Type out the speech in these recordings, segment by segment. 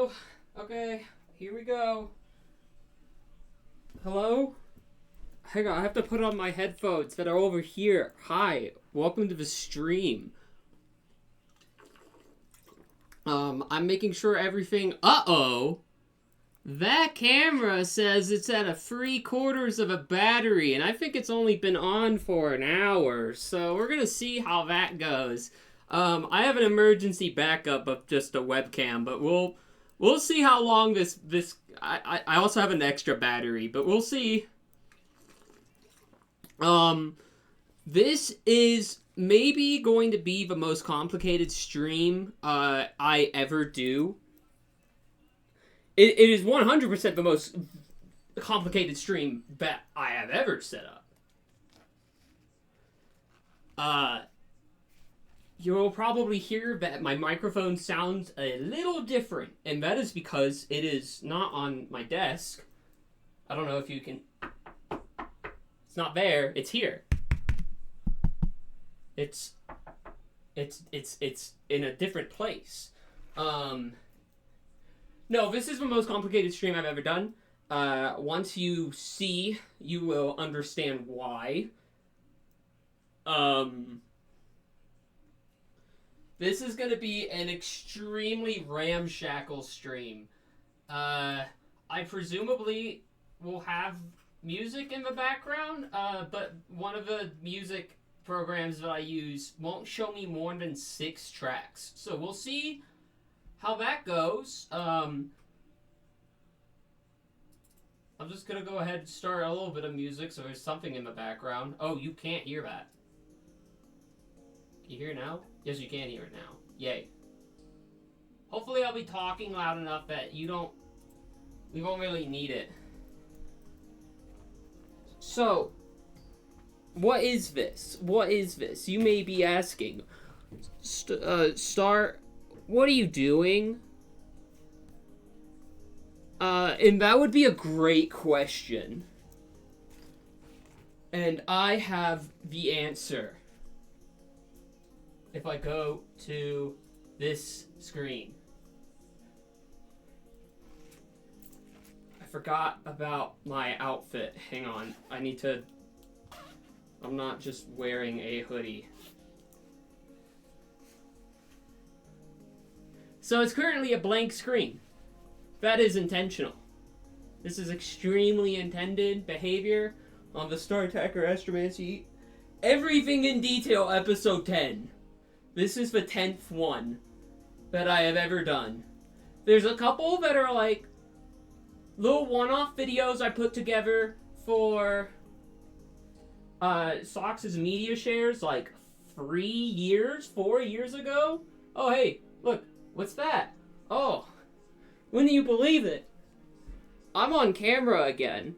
Hello? Okay, here we go. Hello? Hang on, I have to put on my headphones that are over here. Hi, welcome to the stream. I'm making sure everything... Uh-oh! That camera says it's at a 3/4 of a battery, and I think it's only been on for an hour, so we're gonna see how that goes. I have an emergency backup of just a webcam, but we'll see how long this I also have an extra battery, but we'll see. This is maybe going to be the most complicated stream I ever do. It is 100% the most complicated stream that I have ever set up. You'll probably hear that my microphone sounds a little different, and that is because it is not on my desk. I don't know if you can... It's not there, it's here. It's in a different place. No, this is the most complicated stream I've ever done. Once you see, you will understand why. This is going to be an extremely ramshackle stream. I presumably will have music in the background, but one of the music programs that I use won't show me more than 6 tracks. So we'll see how that goes. I'm just going to go ahead and start a little bit of music so there's something in the background. Oh, you can't hear that. Can you hear it now? Yes, you can hear it now. Yay. Hopefully I'll be talking loud enough that we won't really need it. So, what is this? What is this? You may be asking. Star, what are you doing? And that would be a great question. And I have the answer. If I go to this screen. I forgot about my outfit. Hang on. I'm not just wearing a hoodie. So it's currently a blank screen. That is intentional. This is extremely intended behavior on the Star Attacker Astromancy. Everything in Detail episode 10. This is the 10th one that I have ever done. There's a couple that are like little one-off videos I put together for Sox's media shares like 4 years ago. Oh, hey, look, what's that? Oh, wouldn't you believe it? I'm on camera again.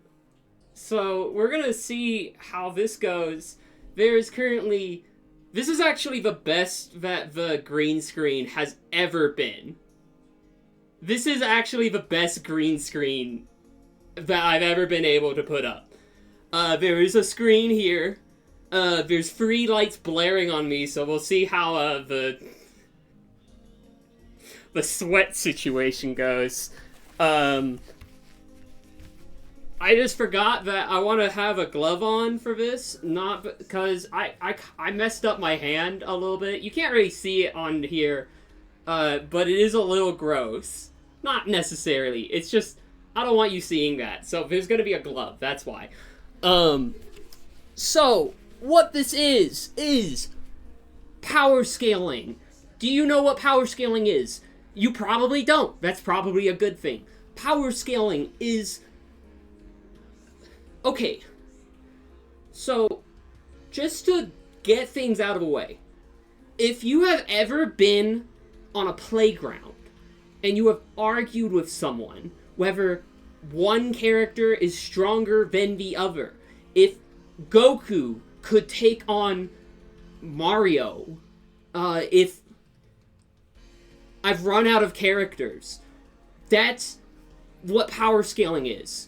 So we're gonna see how this goes. There's currently... This is actually the best that the green screen has ever been. This is actually the best green screen that I've ever been able to put up. There is a screen here. There's 3 lights blaring on me, so we'll see how the sweat situation goes. I just forgot that I want to have a glove on for this, not because I messed up my hand a little bit. You can't really see it on here, but it is a little gross. Not necessarily. It's just, I don't want you seeing that. So there's going to be a glove. That's why. So, what this is power scaling. Do you know what power scaling is? You probably don't. That's probably a good thing. Power scaling is... Okay, so, just to get things out of the way, if you have ever been on a playground and you have argued with someone, whether one character is stronger than the other, if Goku could take on Mario, if I've run out of characters, that's what power scaling is.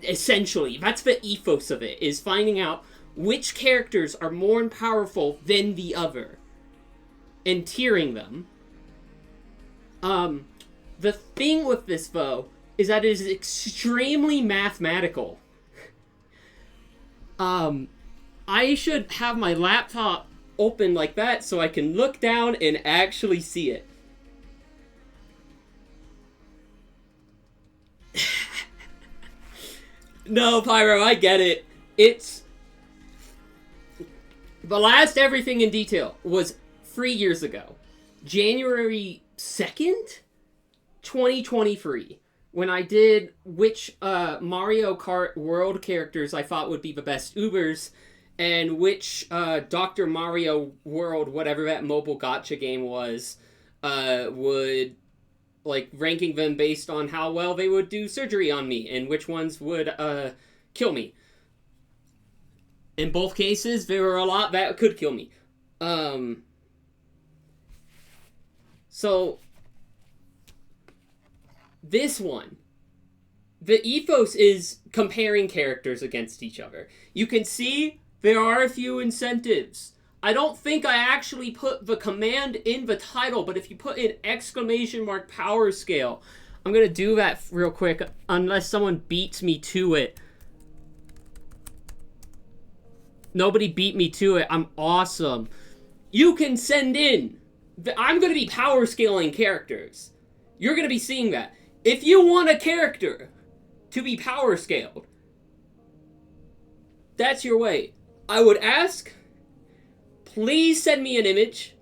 Essentially, that's the ethos of it, is finding out which characters are more powerful than the other, and tiering them. The thing with this, though, is that it is extremely mathematical. I should have my laptop open like that so I can look down and actually see it. No, Pyro, I get it. It's... The last Everything in Detail was 3 years ago. January 2nd? 2023. When I did which Mario Kart World characters I thought would be the best Ubers, and which Dr. Mario World, whatever that mobile gacha game was, would... like, ranking them based on how well they would do surgery on me, and which ones would, kill me. In both cases, there were a lot that could kill me. So, this one, the ethos is comparing characters against each other. You can see there are a few incentives. I don't think I actually put the command in the title, but if you put in ! power scale, I'm going to do that real quick, unless someone beats me to it. Nobody beat me to it. I'm awesome. You can send in. I'm going to be power scaling characters. You're going to be seeing that. If you want a character to be power scaled, that's your way. I would ask... please send me an image.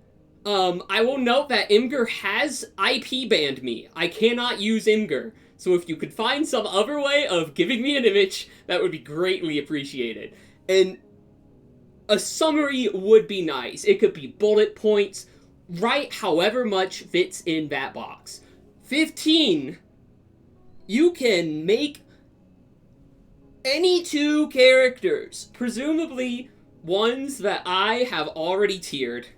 I will note that Imgur has IP banned me. I cannot use Imgur. So if you could find some other way of giving me an image, that would be greatly appreciated. And a summary would be nice. It could be bullet points. Write however much fits in that box. 15. You can make any 2 characters. Presumably... ones that I have already tiered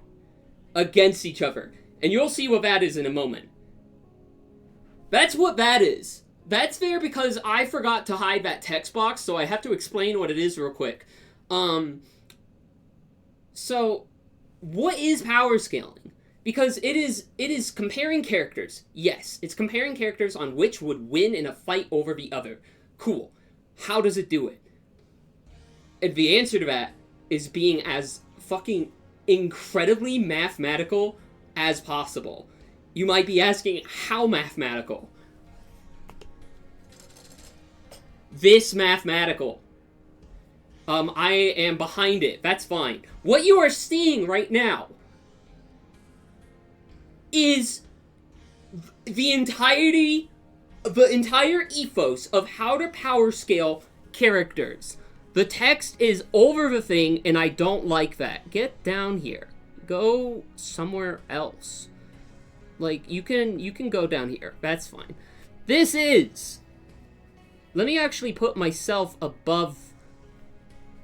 against each other. And you'll see what that is in a moment. That's what that is. That's there because I forgot to hide that text box, so I have to explain what it is real quick. So, what is power scaling? Because it is comparing characters. Yes, it's comparing characters on which would win in a fight over the other. Cool. How does it do it? And the answer to that is being as fucking incredibly mathematical as possible. You might be asking, how mathematical? This mathematical. I am behind it. That's fine. What you are seeing right now is the entire ethos of how to power scale characters. The text is over the thing, and I don't like that. Get down here. Go somewhere else. Like, you can go down here. That's fine. This is... let me actually put myself above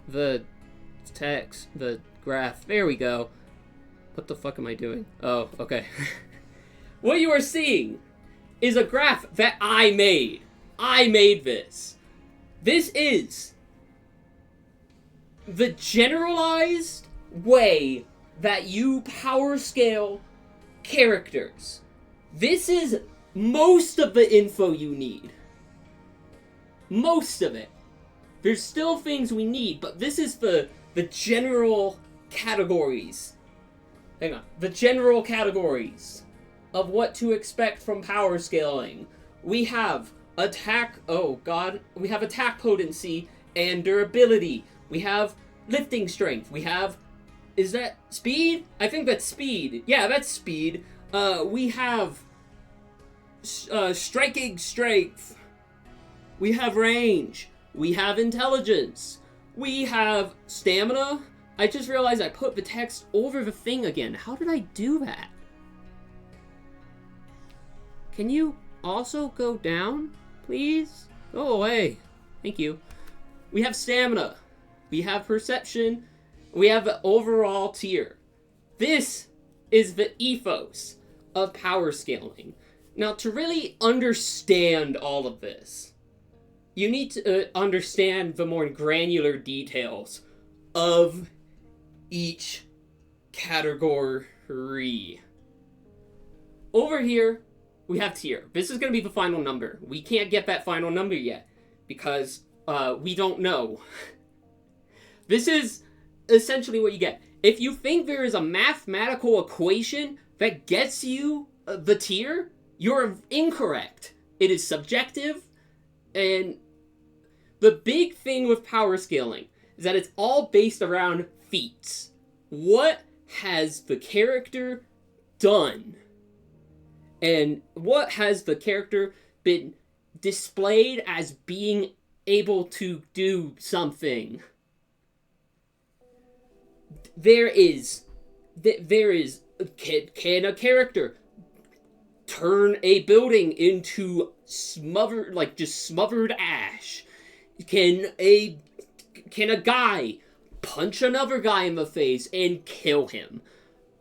the text, the graph. There we go. What the fuck am I doing? Oh, okay. What you are seeing is a graph that I made. I made this. This is the generalized way that you power scale characters. This is most of the info you need. Most of it. There's still things we need, but this is the general categories. Hang on. The general categories of what to expect from power scaling. We have attack... oh god. We have attack potency and durability. We have lifting strength. We have... is that speed? I think that's speed. Yeah, that's speed. We have... striking strength. We have range. We have intelligence. We have stamina. I just realized I put the text over the thing again. How did I do that? Can you also go down, please? Go away. Thank you. We have stamina. We have perception. We have the overall tier. This is the ethos of power scaling. Now, to really understand all of this, you need to understand the more granular details of each category. Over here, we have tier. This is going to be the final number. We can't get that final number yet because we don't know. This is essentially what you get. If you think there is a mathematical equation that gets you the tier, you're incorrect. It is subjective, and the big thing with power scaling is that it's all based around feats. What has the character done? And what has the character been displayed as being able to do something? There is, can a character turn a building into smothered ash? Can a guy punch another guy in the face and kill him?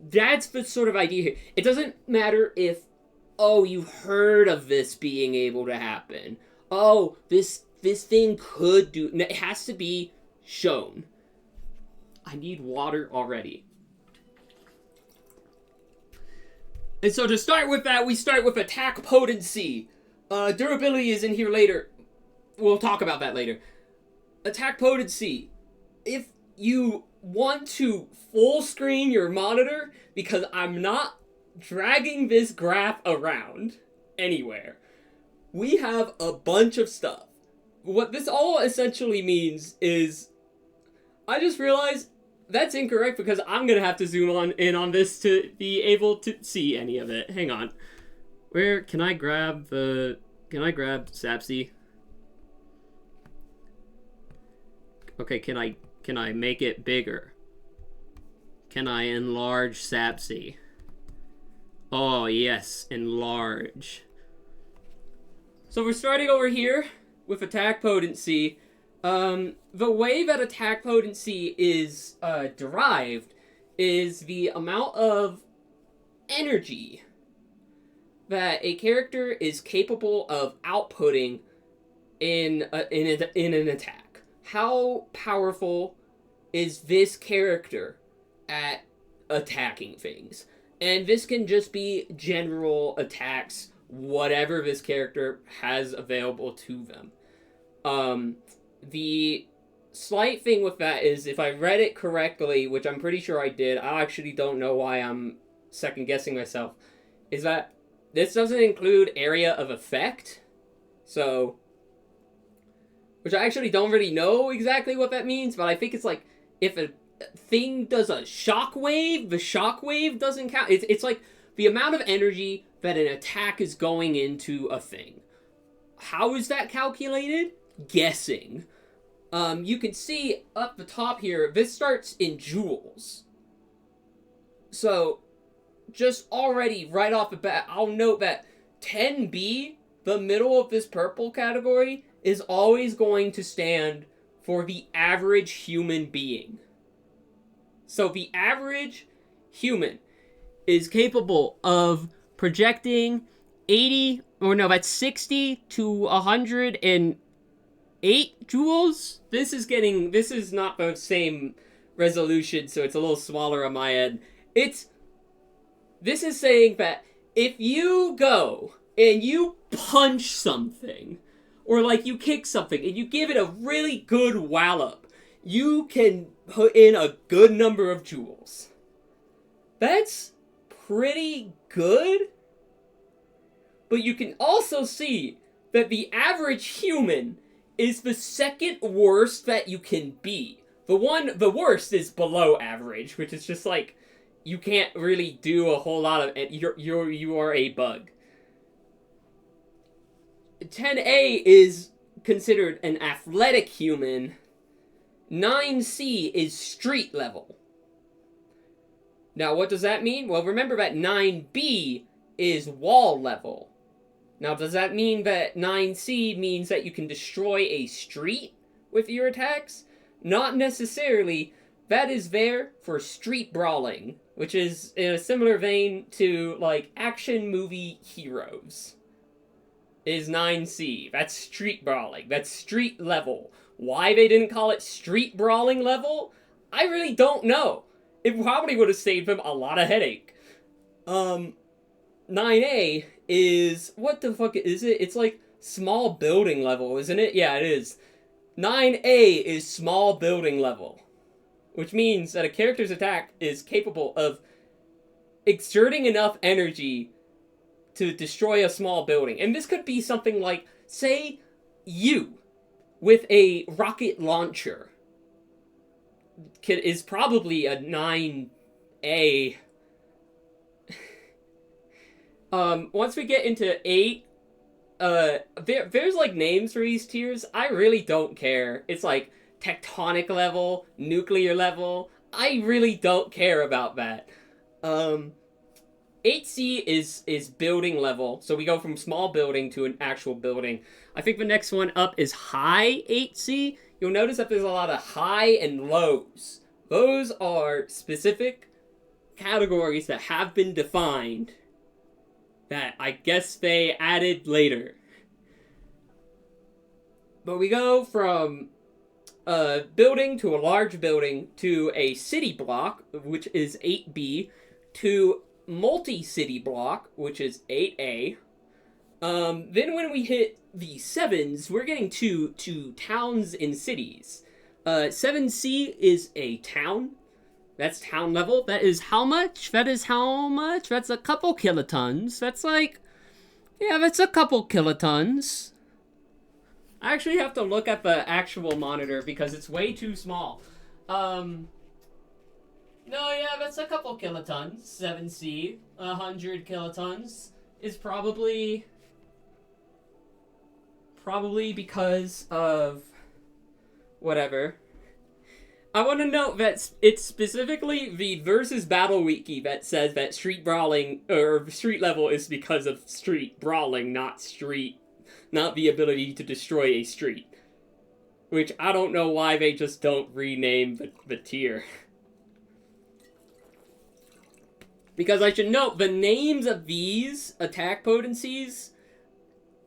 That's the sort of idea here. It doesn't matter if, oh, you've heard of this being able to happen. Oh, this thing could do... It has to be shown. I need water already. And so to start with that, we start with attack potency. Durability is in here later. We'll talk about that later. Attack potency. If you want to full screen your monitor, because I'm not dragging this graph around anywhere, we have a bunch of stuff. What this all essentially means is, I just realized that's incorrect because I'm gonna have to zoom in on this to be able to see any of it. Hang on. Where can I grab Sapsy? Okay, can I make it bigger? Can I enlarge Sapsy? Oh yes, enlarge. So we're starting over here with attack potency. The way that attack potency is derived is the amount of energy that a character is capable of outputting in an attack. How powerful is this character at attacking things? And this can just be general attacks, whatever this character has available to them. The slight thing with that is, if I read it correctly, which I'm pretty sure I did, I actually don't know why I'm second-guessing myself, is that this doesn't include area of effect. So, which I actually don't really know exactly what that means, but I think it's like, if a thing does a shockwave, the shockwave doesn't count. It's like the amount of energy that an attack is going into a thing. How is that calculated? Guessing. You can see up the top here, this starts in joules. So, just already right off the bat, I'll note that 10B, the middle of this purple category, is always going to stand for the average human being. So the average human is capable of projecting 60 to 108 joules. This is not the same resolution, so it's a little smaller on my end. This is saying that if you go and you punch something, or like you kick something, and you give it a really good wallop, you can put in a good number of joules. That's pretty good. But you can also see that the average human is the second worst that you can be. The worst is below average, which is just like, you can't really do a whole lot of it. You are a bug. 10A is considered an athletic human. 9C is street level. Now, what does that mean? Well, remember that 9B is wall level. Now, does that mean that 9C means that you can destroy a street with your attacks? Not necessarily. That is there for street brawling, which is in a similar vein to, like, action movie heroes. Is 9C. That's street brawling. That's street level. Why they didn't call it street brawling level, I really don't know. It probably would have saved them a lot of headache. 9A is, what the fuck is it? It's like small building level, isn't it? Yeah, it is. 9A is small building level, which means that a character's attack is capable of exerting enough energy to destroy a small building. And this could be something like, say, you with a rocket launcher is probably a 9A. Once we get into 8, there's like names for these tiers. I really don't care. It's like tectonic level, nuclear level. I really don't care about that. 8C is building level, so we go from small building to an actual building. I think the next one up is high 8C. You'll notice that there's a lot of high and lows. Those are specific categories that have been defined that I guess they added later. But we go from a building to a large building to a city block, which is 8B, to multi-city block, which is 8A. Then when we hit the 7s, we're getting to towns and cities. 7C is a town. That's town level. That is how much? That's a couple kilotons. That's like, yeah, that's a couple kilotons. I actually have to look at the actual monitor because it's way too small. No, yeah, that's a couple kilotons. 7C, 100 kilotons is probably because of whatever. I want to note that it's specifically the Versus Battle Wiki that says that street brawling, or street level, is because of street brawling, not the ability to destroy a street. Which, I don't know why they just don't rename the tier. Because I should note, the names of these attack potencies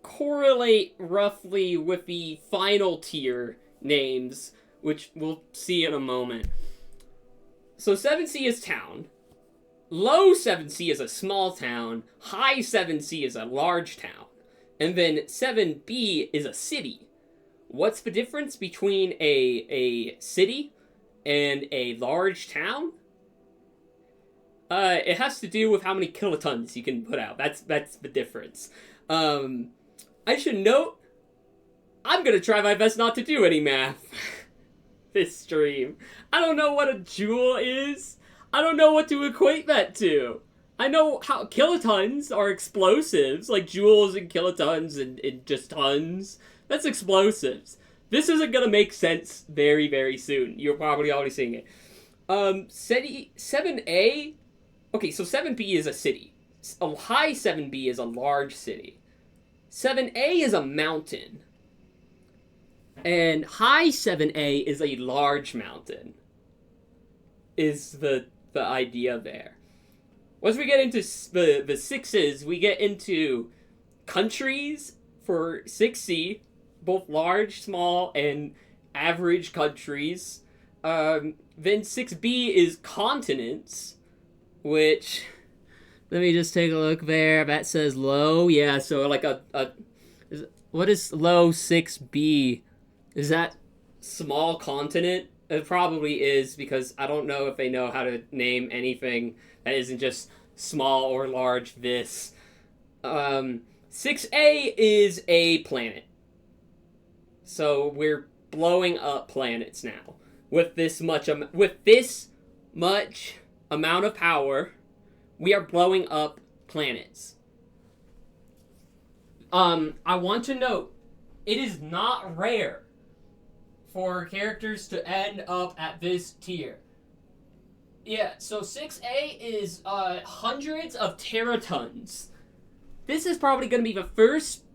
correlate roughly with the final tier names, which we'll see in a moment. So 7C is town. Low 7C is a small town. High 7C is a large town. And then 7B is a city. What's the difference between a city and a large town? It has to do with how many kilotons you can put out. That's the difference. I should note, I'm gonna try my best not to do any math this stream. I don't know what a joule is. I don't know what to equate that to. I know how kilotons are explosives, like joules and kilotons and just tons. That's explosives. This isn't gonna make sense very, very soon. You're probably already seeing it. 7A. Okay, so 7B is a city. A high 7B is a large city. 7A is a mountain. And high 7A is a large mountain. Is the idea there. Once we get into the 6s, we get into countries for 6C, both large, small, and average countries. Then 6B is continents, which, let me just take a look there. That says low. Yeah, so like what is low 6B? Is that small continent? It probably is, because I don't know if they know how to name anything that isn't just small or large this. 6A is a planet. So we're blowing up planets now. With this much amount of power, we are blowing up planets. I want to note, it is not rare for characters to end up at this tier. Yeah, so 6A is hundreds of teratons. This is probably going to be the first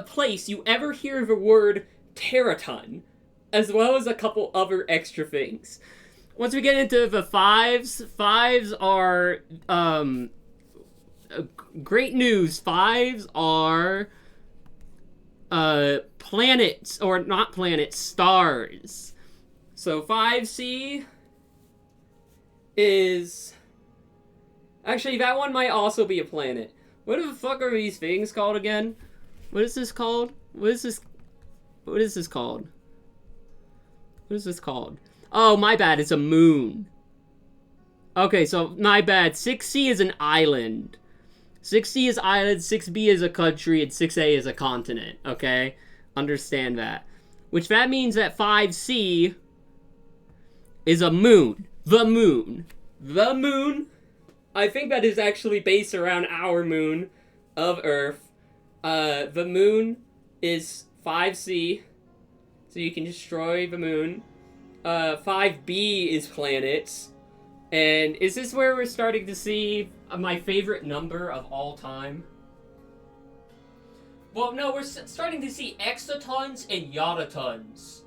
place you ever hear the word teraton, as well as a couple other extra things. Once we get into the 5s, 5s are great news. 5s are planets, or not planets, stars. So 5C is, actually that one might also be a planet. What the fuck are these things called again? What is this called? What is this called? What is this called? Oh, my bad, it's a moon. Okay, so, my bad. 6C is an island. 6C is island, 6B is a country, and 6A is a continent, okay? Understand that. Which that means that 5C is a moon. The moon. The moon. I think that is actually based around our moon of Earth. The moon is 5C, so you can destroy the moon. 5B is planets. And is this where we're starting to see my favorite number of all time? Well, no, we're starting to see exatons and yotatons.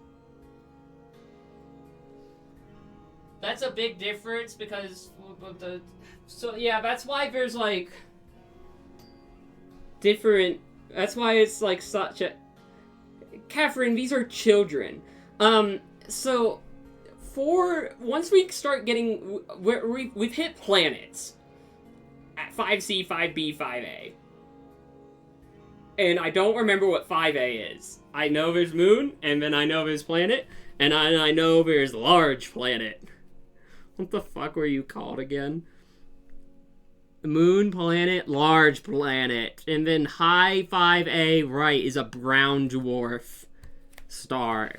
That's a big difference because so yeah, that's why there's like different. That's why it's like such a. Catherine, these are children. So. Once we start getting, we've hit planets at 5C, 5B, 5A. And I don't remember what 5A is. I know there's moon, and then I know there's planet, and I know there's large planet. What the fuck were you called again? Moon, planet, large planet. And then high 5A, right, is a brown dwarf star.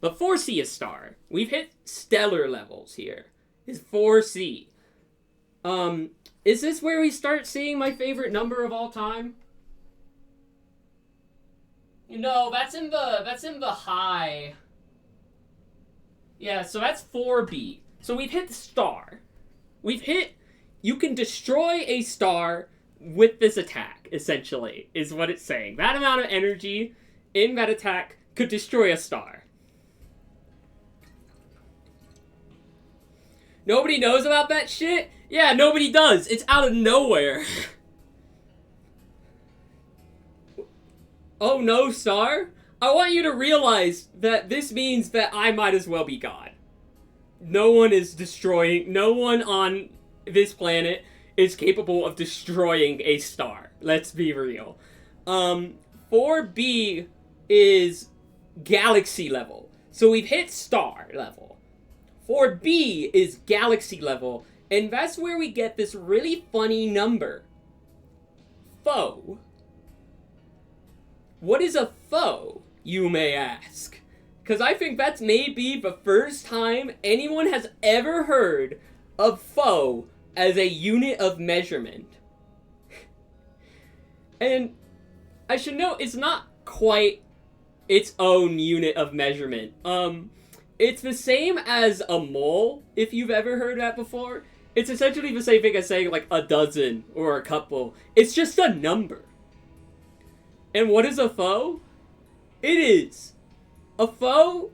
But 4C is star. We've hit stellar levels here. Is 4C. Is this where we start seeing my favorite number of all time? No, that's in the high. Yeah, so that's 4B. So we've hit the star. You can destroy a star with this attack, essentially, is what it's saying. That amount of energy in that attack could destroy a star. Nobody knows about that shit? Yeah, nobody does. It's out of nowhere. Oh no, Star? I want you to realize that this means that I might as well be God. No one on this planet is capable of destroying a star. Let's be real. 4B is galaxy level. So we've hit star level. 4B is galaxy level, and that's where we get this really funny number. Foe. What is a foe, you may ask? Because I think that's maybe the first time anyone has ever heard of foe as a unit of measurement. And I should note, it's not quite its own unit of measurement. It's the same as a mole, if you've ever heard that before. It's essentially the same thing as saying, like, a dozen or a couple. It's just a number. And what is a foe? A foe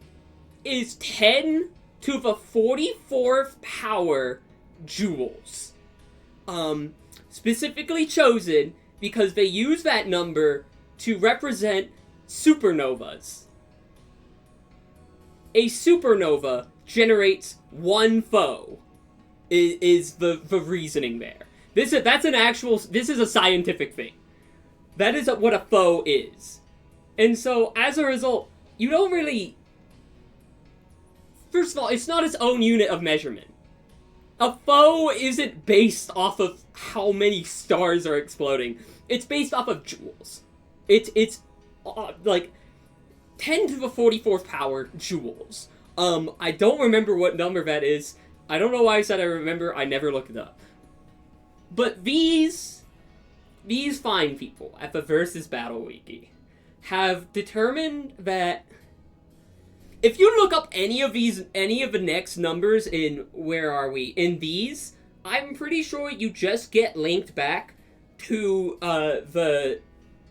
is 10 to the 44th power joules. Specifically chosen because they use that number to represent supernovas. A supernova generates one foe, is the reasoning there. This is a scientific thing. That is what a foe is. And so, as a result, you don't really... First of all, it's not its own unit of measurement. A foe isn't based off of how many stars are exploding. It's based off of joules. It's like 10 to the 44th power joules. I don't remember what number that is. I don't know why I said I remember. I never looked it up. But these fine people at the Versus Battle Wiki have determined that if you look up any of the next numbers in, where are we? In these, I'm pretty sure you just get linked back to the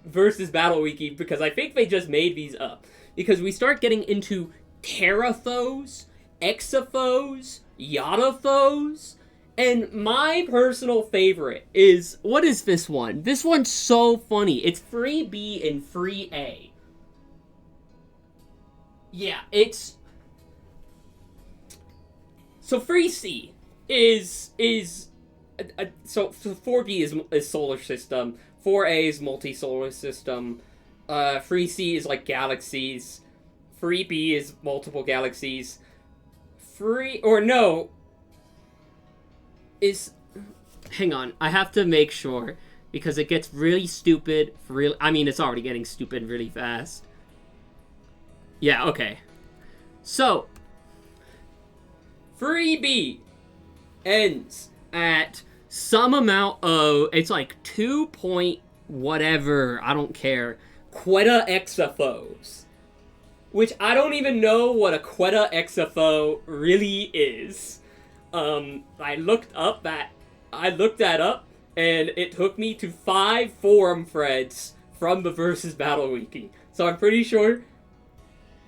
Versus Battle Wiki, because I think they just made these up. Because we start getting into terafoes, exafoes, yottafoes, and my personal favorite is, what is this one? This one's so funny. It's 3B and 3A. Yeah, it's... So 3C is so 4B is solar system, 4A is multi-solar system, 3C is like galaxies, 3B is multiple galaxies, hang on, I have to make sure, because it gets really stupid, I mean, it's already getting stupid really fast. Yeah, okay. So, 3B ends at some amount of, it's like 2 point whatever, I don't care, quetta-exaFOs. Which I don't even know what a quetta-exaFO really is. I looked that up, and it took me to 5 forum threads from the Versus Battle Wiki. So I'm pretty sure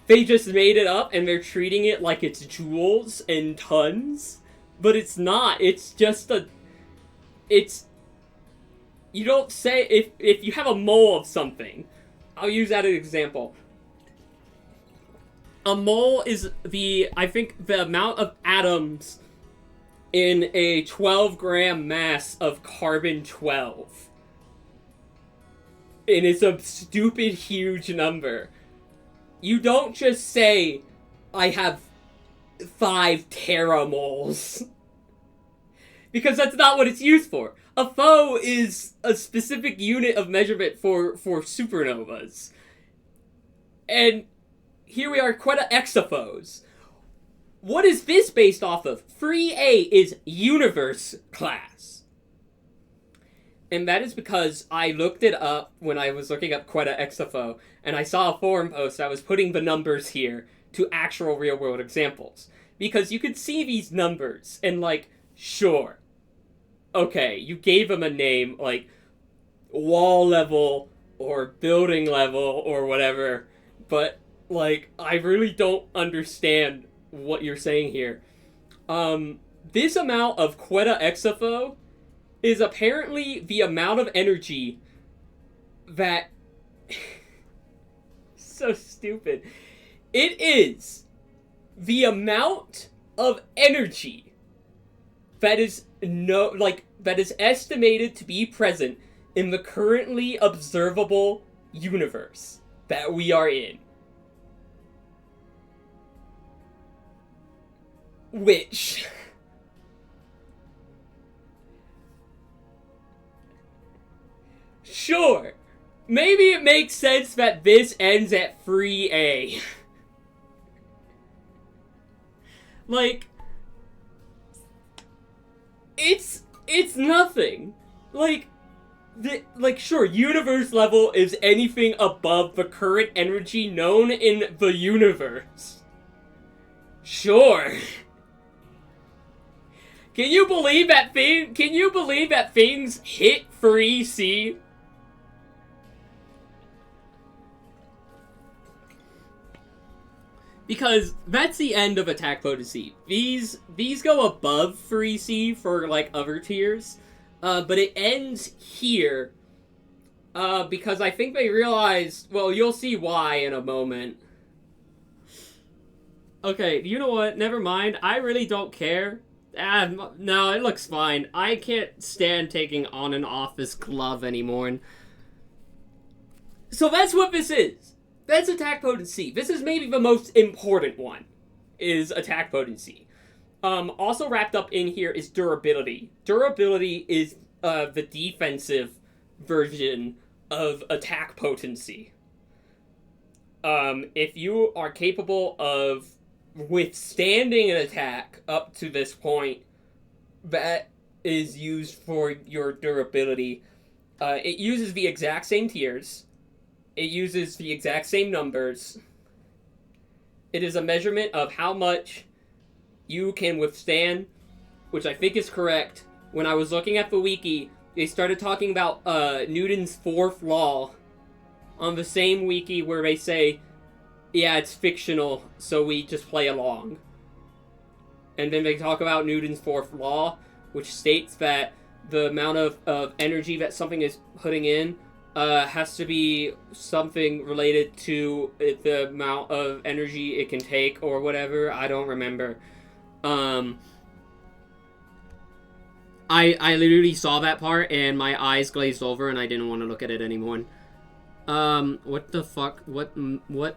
they just made it up, and they're treating it like it's joules and tons. But it's not. It's just you don't say, if you have a mole of something, I'll use that as an example. A mole is I think the amount of atoms in a 12-gram mass of carbon-12. And it's a stupid huge number. You don't just say, I have 5 teramoles. Because that's not what it's used for. A foe is a specific unit of measurement for supernovas. And here we are, quetta-exaFOs. What is this based off of? 3A is universe class. And that is because I looked it up when I was looking up quetta-exaFO, and I saw a forum post. I was putting the numbers here to actual real-world examples. Because you could see these numbers, and like, sure. Okay, you gave them a name, like, wall level, or building level, or whatever, but like, I really don't understand what you're saying here. This amount of quetta-exaFO is apparently the amount of energy that... so stupid. It is the amount of energy that is estimated to be present in the currently observable universe that we are in. Which... sure. Maybe it makes sense that this ends at 3A. Like... It's nothing. Sure, universe level is anything above the current energy known in the universe. Sure. Can you believe that things hit 3C? Because that's the end of attack potency. These go above 3C for, like, other tiers. But it ends here. Because I think they realized... well, you'll see why in a moment. Okay, you know what? Never mind. I really don't care. No, it looks fine. I can't stand taking on and off this glove anymore. So that's what this is. That's attack potency. This is maybe the most important one, is attack potency. Also wrapped up in here is durability. Durability is the defensive version of attack potency. If you are capable of withstanding an attack up to this point, that is used for your durability. It uses the exact same tiers. It uses the exact same numbers. It is a measurement of how much you can withstand, which I think is correct. When I was looking at the wiki, they started talking about Newton's fourth law on the same wiki where they say, yeah, it's fictional, so we just play along. And then they talk about Newton's fourth law, which states that the amount of energy that something is putting in has to be something related to the amount of energy it can take or whatever. I don't remember. I literally saw that part and my eyes glazed over and I didn't want to look at it anymore. What the fuck? What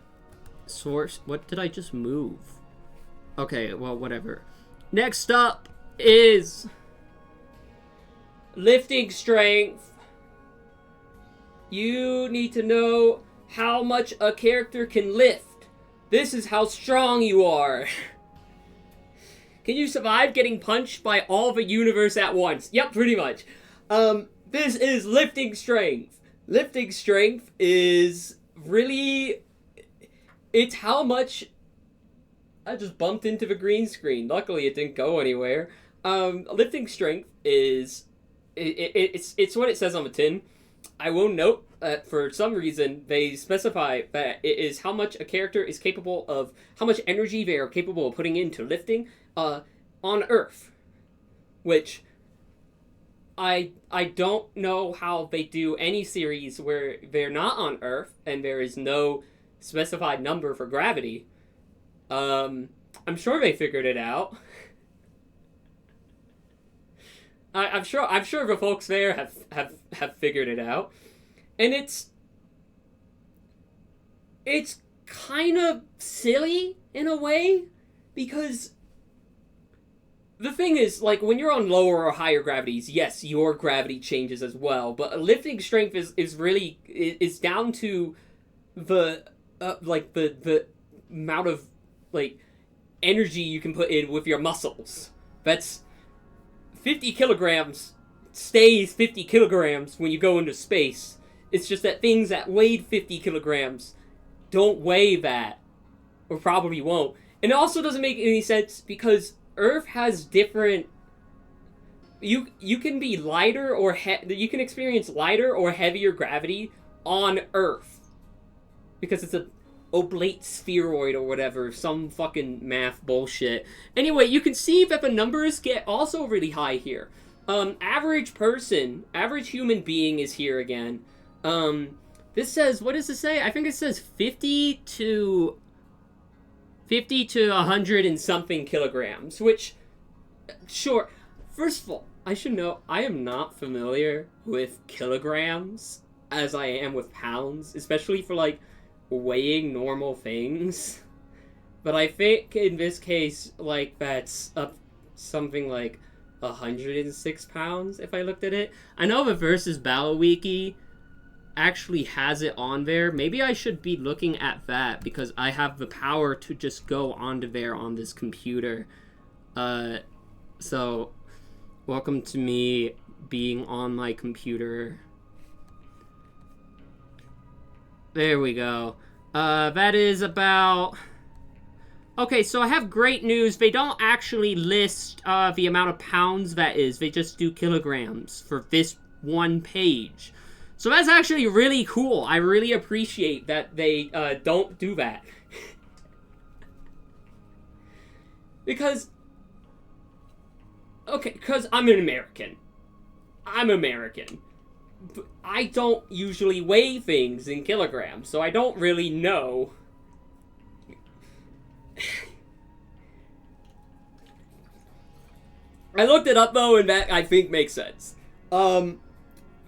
source? What did I just move? Okay, well, whatever. Next up is lifting strength. You need to know how much a character can lift. This is how strong you are. Can you survive getting punched by all the universe at once? Yep, pretty much. This is lifting strength. Lifting strength is really... It's how much... I just bumped into the green screen. Luckily, it didn't go anywhere. Lifting strength is... It's what it says on the tin. I will note that for some reason, they specify that it is how much a character is capable of... How much energy they are capable of putting into lifting on Earth. Which... I don't know how they do any series where they're not on Earth and there is no specified number for gravity. I'm sure they figured it out. I'm sure the folks there have figured it out. And it's kind of silly in a way, because the thing is, like, when you're on lower or higher gravities, yes, your gravity changes as well, but lifting strength is really down to the the amount of, like, energy you can put in with your muscles. That's 50 kilograms stays 50 kilograms when you go into space. It's just that things that weighed 50 kilograms don't weigh that, or probably won't. And it also doesn't make any sense because Earth has different... You can be lighter or you can experience lighter or heavier gravity on Earth because it's a oblate spheroid or whatever, some fucking math bullshit. Anyway, you can see that the numbers get also really high here. Average person, average human being is here again. This says, what does it say? I think it says 50 to 100 and something kilograms, which, sure. First of all, I should know, I am not familiar with kilograms as I am with pounds, especially for, like, weighing normal things. But I think in this case, like, that's up something like 106 pounds, if I looked at it. I know the Versus Battle Wiki actually has it on there. Maybe I should be looking at that because I have the power to just go onto there on this computer. So welcome to me being on my computer. There we go. That is about... Okay, so I have great news. They don't actually list the amount of pounds that is. They just do kilograms for this one page. So that's actually really cool. I really appreciate that they don't do that. Because... Okay, because I'm an American. I'm American. But I don't usually weigh things in kilograms, so I don't really know. I looked it up, though, and that, I think, makes sense. Then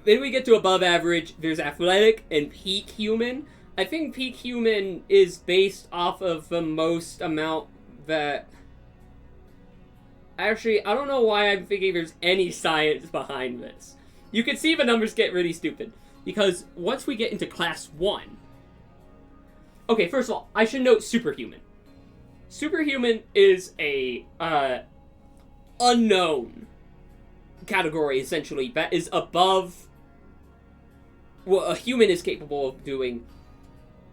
we get to above average. There's athletic and peak human. I think peak human is based off of the most amount that... Actually, I don't know why I'm thinking there's any science behind this. You can see the numbers get really stupid. Because once we get into class 1... Okay, first of all, I should note superhuman. Superhuman is a unknown category, essentially, that is above what a human is capable of doing,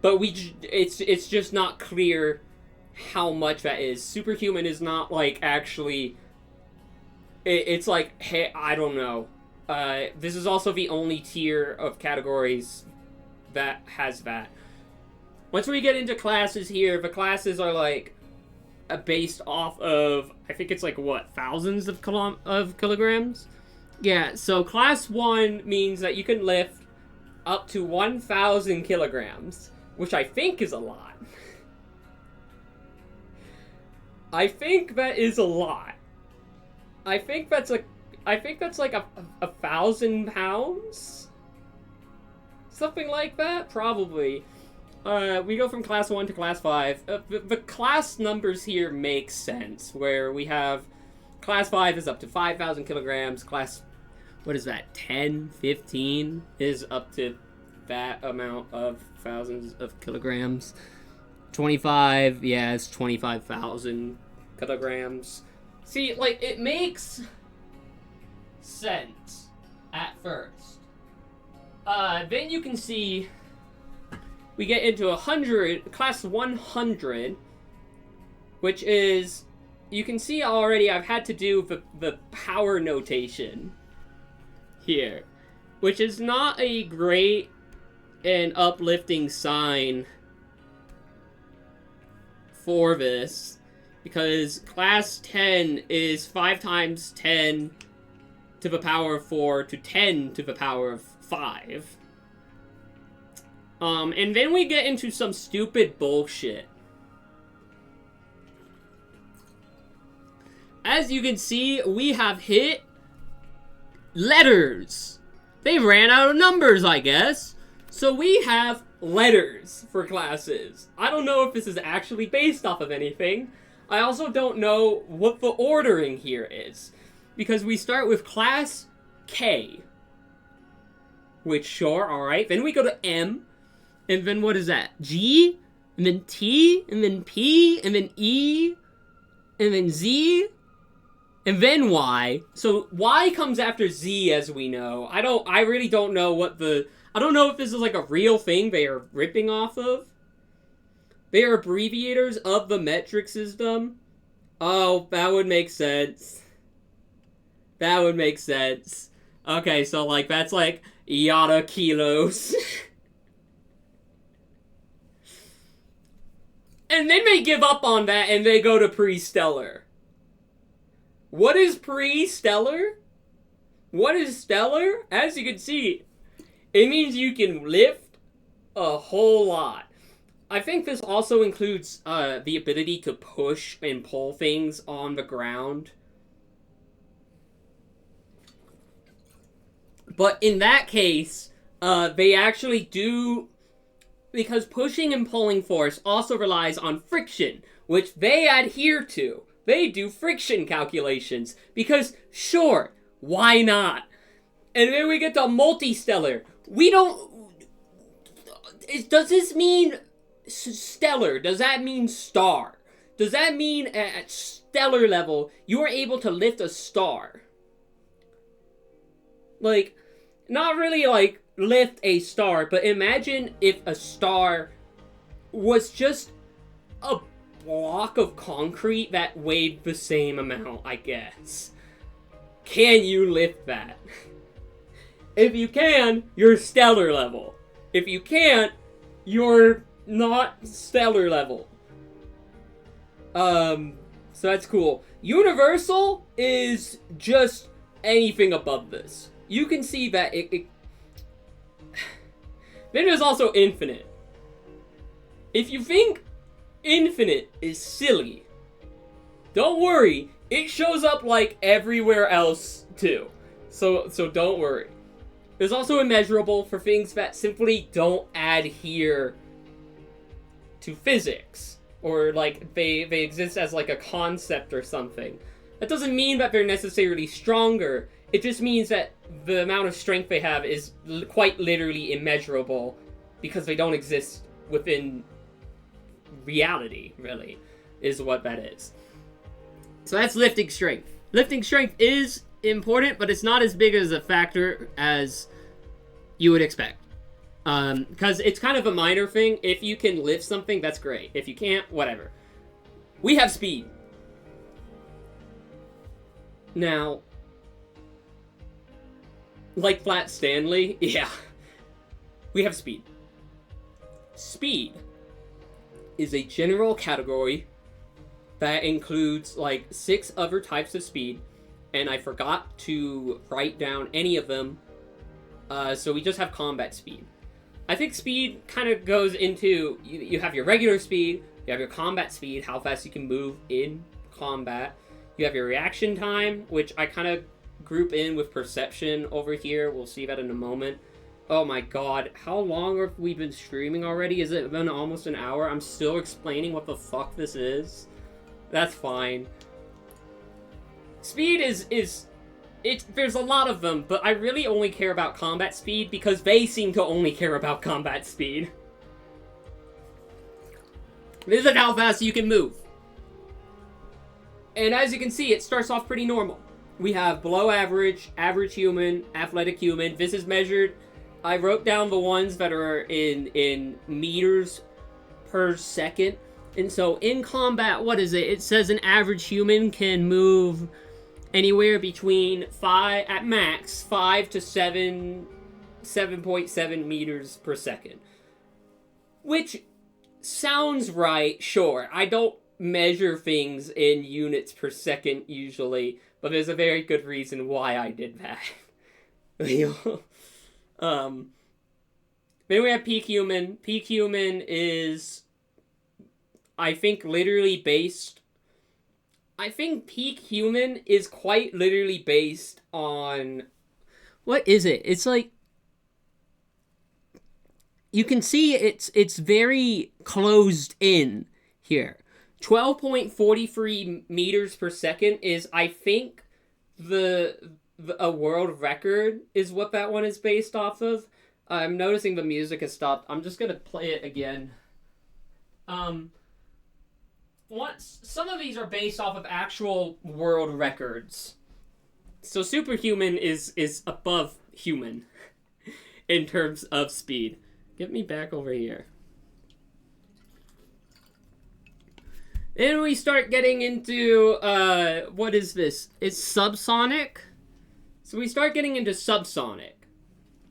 but it's just not clear how much that is. Superhuman is not, like, actually... It's like, hey, I don't know. This is also the only tier of categories that has that. Once we get into classes here, the classes are, like, based off of, I think it's, like, what, thousands of kilograms? Yeah, so class 1 means that you can lift up to 1,000 kilograms, which I think is a lot. I think that is a lot. I think that's I think that's like a 1,000 pounds? Something like that? Probably. We go from class 1 to class 5. The class numbers here make sense, where we have class 5 is up to 5,000 kilograms, class, what is that, 10, 15 is up to that amount of thousands of kilograms. 25, yeah, it's 25,000 kilograms. See, like, it makes sense at first. Then you can see we get into 100, class 100, which is, you can see already I've had to do the power notation here, which is not a great and uplifting sign for this, because class 10 is 5 times 10 to the power of 4 to 10 to the power of 5. And then we get into some stupid bullshit. As you can see, we have hit letters. They ran out of numbers, I guess. So we have letters for classes. I don't know if this is actually based off of anything. I also don't know what the ordering here is, because we start with class K, which, sure, alright. Then we go to M, and then what is that? G, and then T, and then P, and then E, and then Z, and then Y. So Y comes after Z, as we know. I really don't know I don't know if this is like a real thing they are ripping off of. They are abbreviators of the metric system. Oh, that would make sense. That would make sense. Okay, so like that's like yada kilos. And then they give up on that and they go to pre-stellar. What is pre-stellar? What is stellar? As you can see, it means you can lift a whole lot. I think this also includes the ability to push and pull things on the ground. But in that case, they actually do, because pushing and pulling force also relies on friction, which they adhere to. They do friction calculations, because sure, why not? And then we get to multistellar. We don't... Does this mean stellar? Does that mean star? Does that mean at stellar level, you are able to lift a star? Like, not really like lift a star, but imagine if a star was just a block of concrete that weighed the same amount, I guess. Can you lift that? If you can, you're stellar level. If you can't, you're not stellar level. So that's cool. Universal is just anything above this. You can see that it Then there's also infinite. If you think infinite is silly, don't worry. It shows up like everywhere else too. So don't worry. There's also immeasurable for things that simply don't adhere to physics, or like they exist as like a concept or something. That doesn't mean that they're necessarily stronger. It just means that the amount of strength they have is quite literally immeasurable, because they don't exist within reality, really, is what that is. So that's lifting strength. Lifting strength is important, but it's not as big as a factor as you would expect. Because it's kind of a minor thing. If you can lift something, that's great. If you can't, whatever. We have speed. Now, like Flat Stanley, yeah. We have speed. Speed is a general category that includes like 6 other types of speed, and I forgot to write down any of them, so we just have combat speed. I think speed kind of goes into, you have your regular speed, you have your combat speed, how fast you can move in combat, you have your reaction time, which I kind of group in with perception over here. We'll see that in a moment. Oh my god, how long have we been streaming already? Is it been almost an hour? I'm still explaining what the fuck this is. That's fine. Speed there's a lot of them, but I really only care about combat speed because they seem to only care about combat speed. This is how fast you can move. And as you can see, it starts off pretty normal. We have below average, average human, athletic human. This is measured. I wrote down the ones that are in meters per second. And so in combat, what is it? It says an average human can move anywhere between 5 to 7.7 meters per second. Which sounds right, sure. I don't measure things in units per second usually, but there's a very good reason why I did that. Then we have peak human. Peak human is, I think, literally based... I think peak human is quite literally based on... What is it? It's like... You can see it's very closed in here. 12.43 meters per second is, I think, a world record is what that one is based off of. I'm noticing the music has stopped. I'm just gonna play it again. Some of these are based off of actual world records. So superhuman is above human in terms of speed. Get me back over here. Then we start getting into, what is this? It's subsonic. So we start getting into subsonic.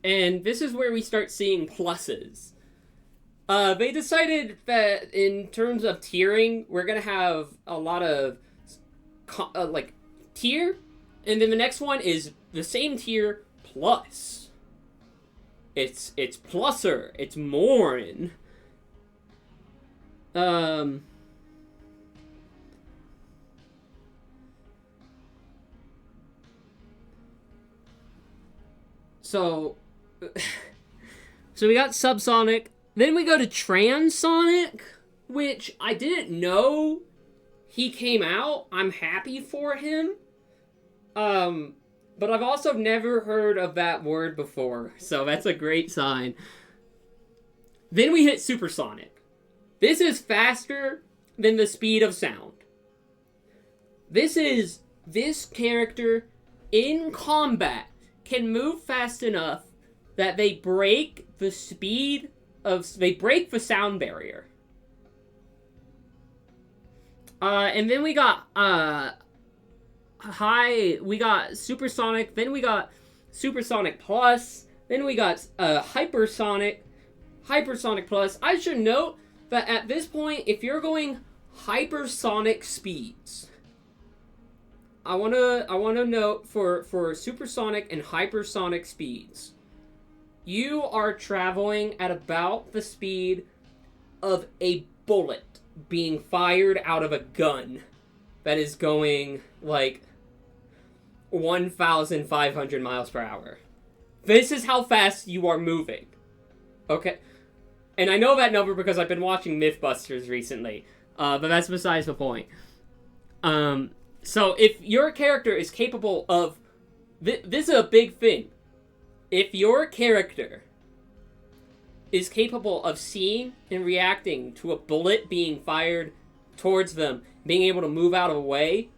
And this is where we start seeing pluses. They decided that in terms of tiering, we're going to have a lot of, tier. And then the next one is the same tier plus. It's pluser. It's more'n. So we got subsonic. Then we go to transonic, which I didn't know he came out. I'm happy for him. But I've also never heard of that word before, so that's a great sign. Then we hit supersonic. This is faster than the speed of sound. This character in combat can move fast enough that they break the sound barrier. And then we got supersonic, then we got supersonic plus, then we got hypersonic plus. I should note that at this point, if you're going hypersonic speeds, I wanna note for supersonic and hypersonic speeds, you are traveling at about the speed of a bullet being fired out of a gun that is going like 1,500 miles per hour. This is how fast you are moving. Okay? And I know that number because I've been watching Mythbusters recently. But that's besides the point. So if your character is capable of... This is a big thing. If your character is capable of seeing and reacting to a bullet being fired towards them, being able to move out of the way,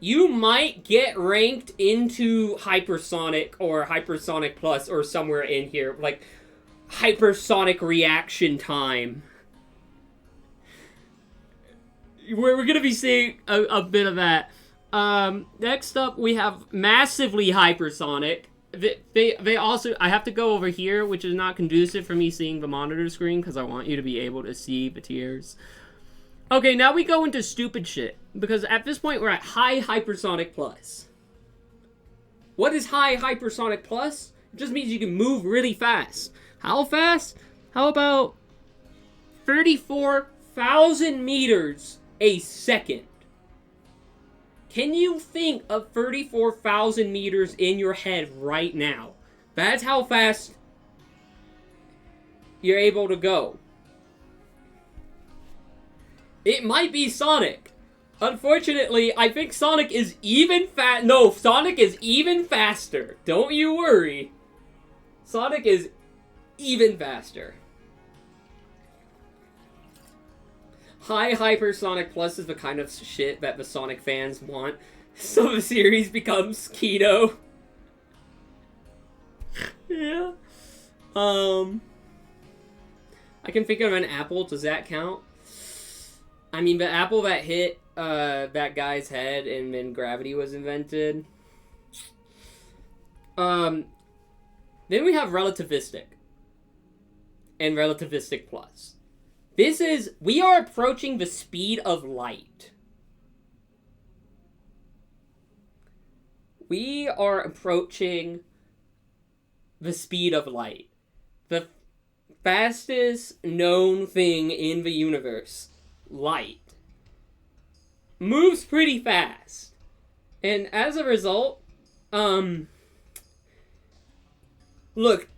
you might get ranked into hypersonic or hypersonic plus or somewhere in here, like hypersonic reaction time. We're going to be seeing a bit of that. Next up, we have massively hypersonic. They also, I have to go over here, which is not conducive for me seeing the monitor screen, because I want you to be able to see the tiers. Okay, now we go into stupid shit, because at this point we're at high hypersonic plus. What is high hypersonic plus? It just means you can move really fast. How fast? How about 34,000 meters a second? Can you think of 34,000 meters in your head right now? That's how fast you're able to go. It might be Sonic. Unfortunately, I think Sonic is even No, Sonic is even faster. Don't you worry. Sonic is even faster. High Hypersonic Plus is the kind of shit that the Sonic fans want. So the series becomes Keto. Yeah. I can think of an apple. Does that count? I mean, the apple that hit that guy's head and then gravity was invented. Then we have relativistic. And relativistic plus. We are approaching the speed of light. We are approaching the speed of light. The fastest known thing in the universe, light, moves pretty fast. And as a result, look,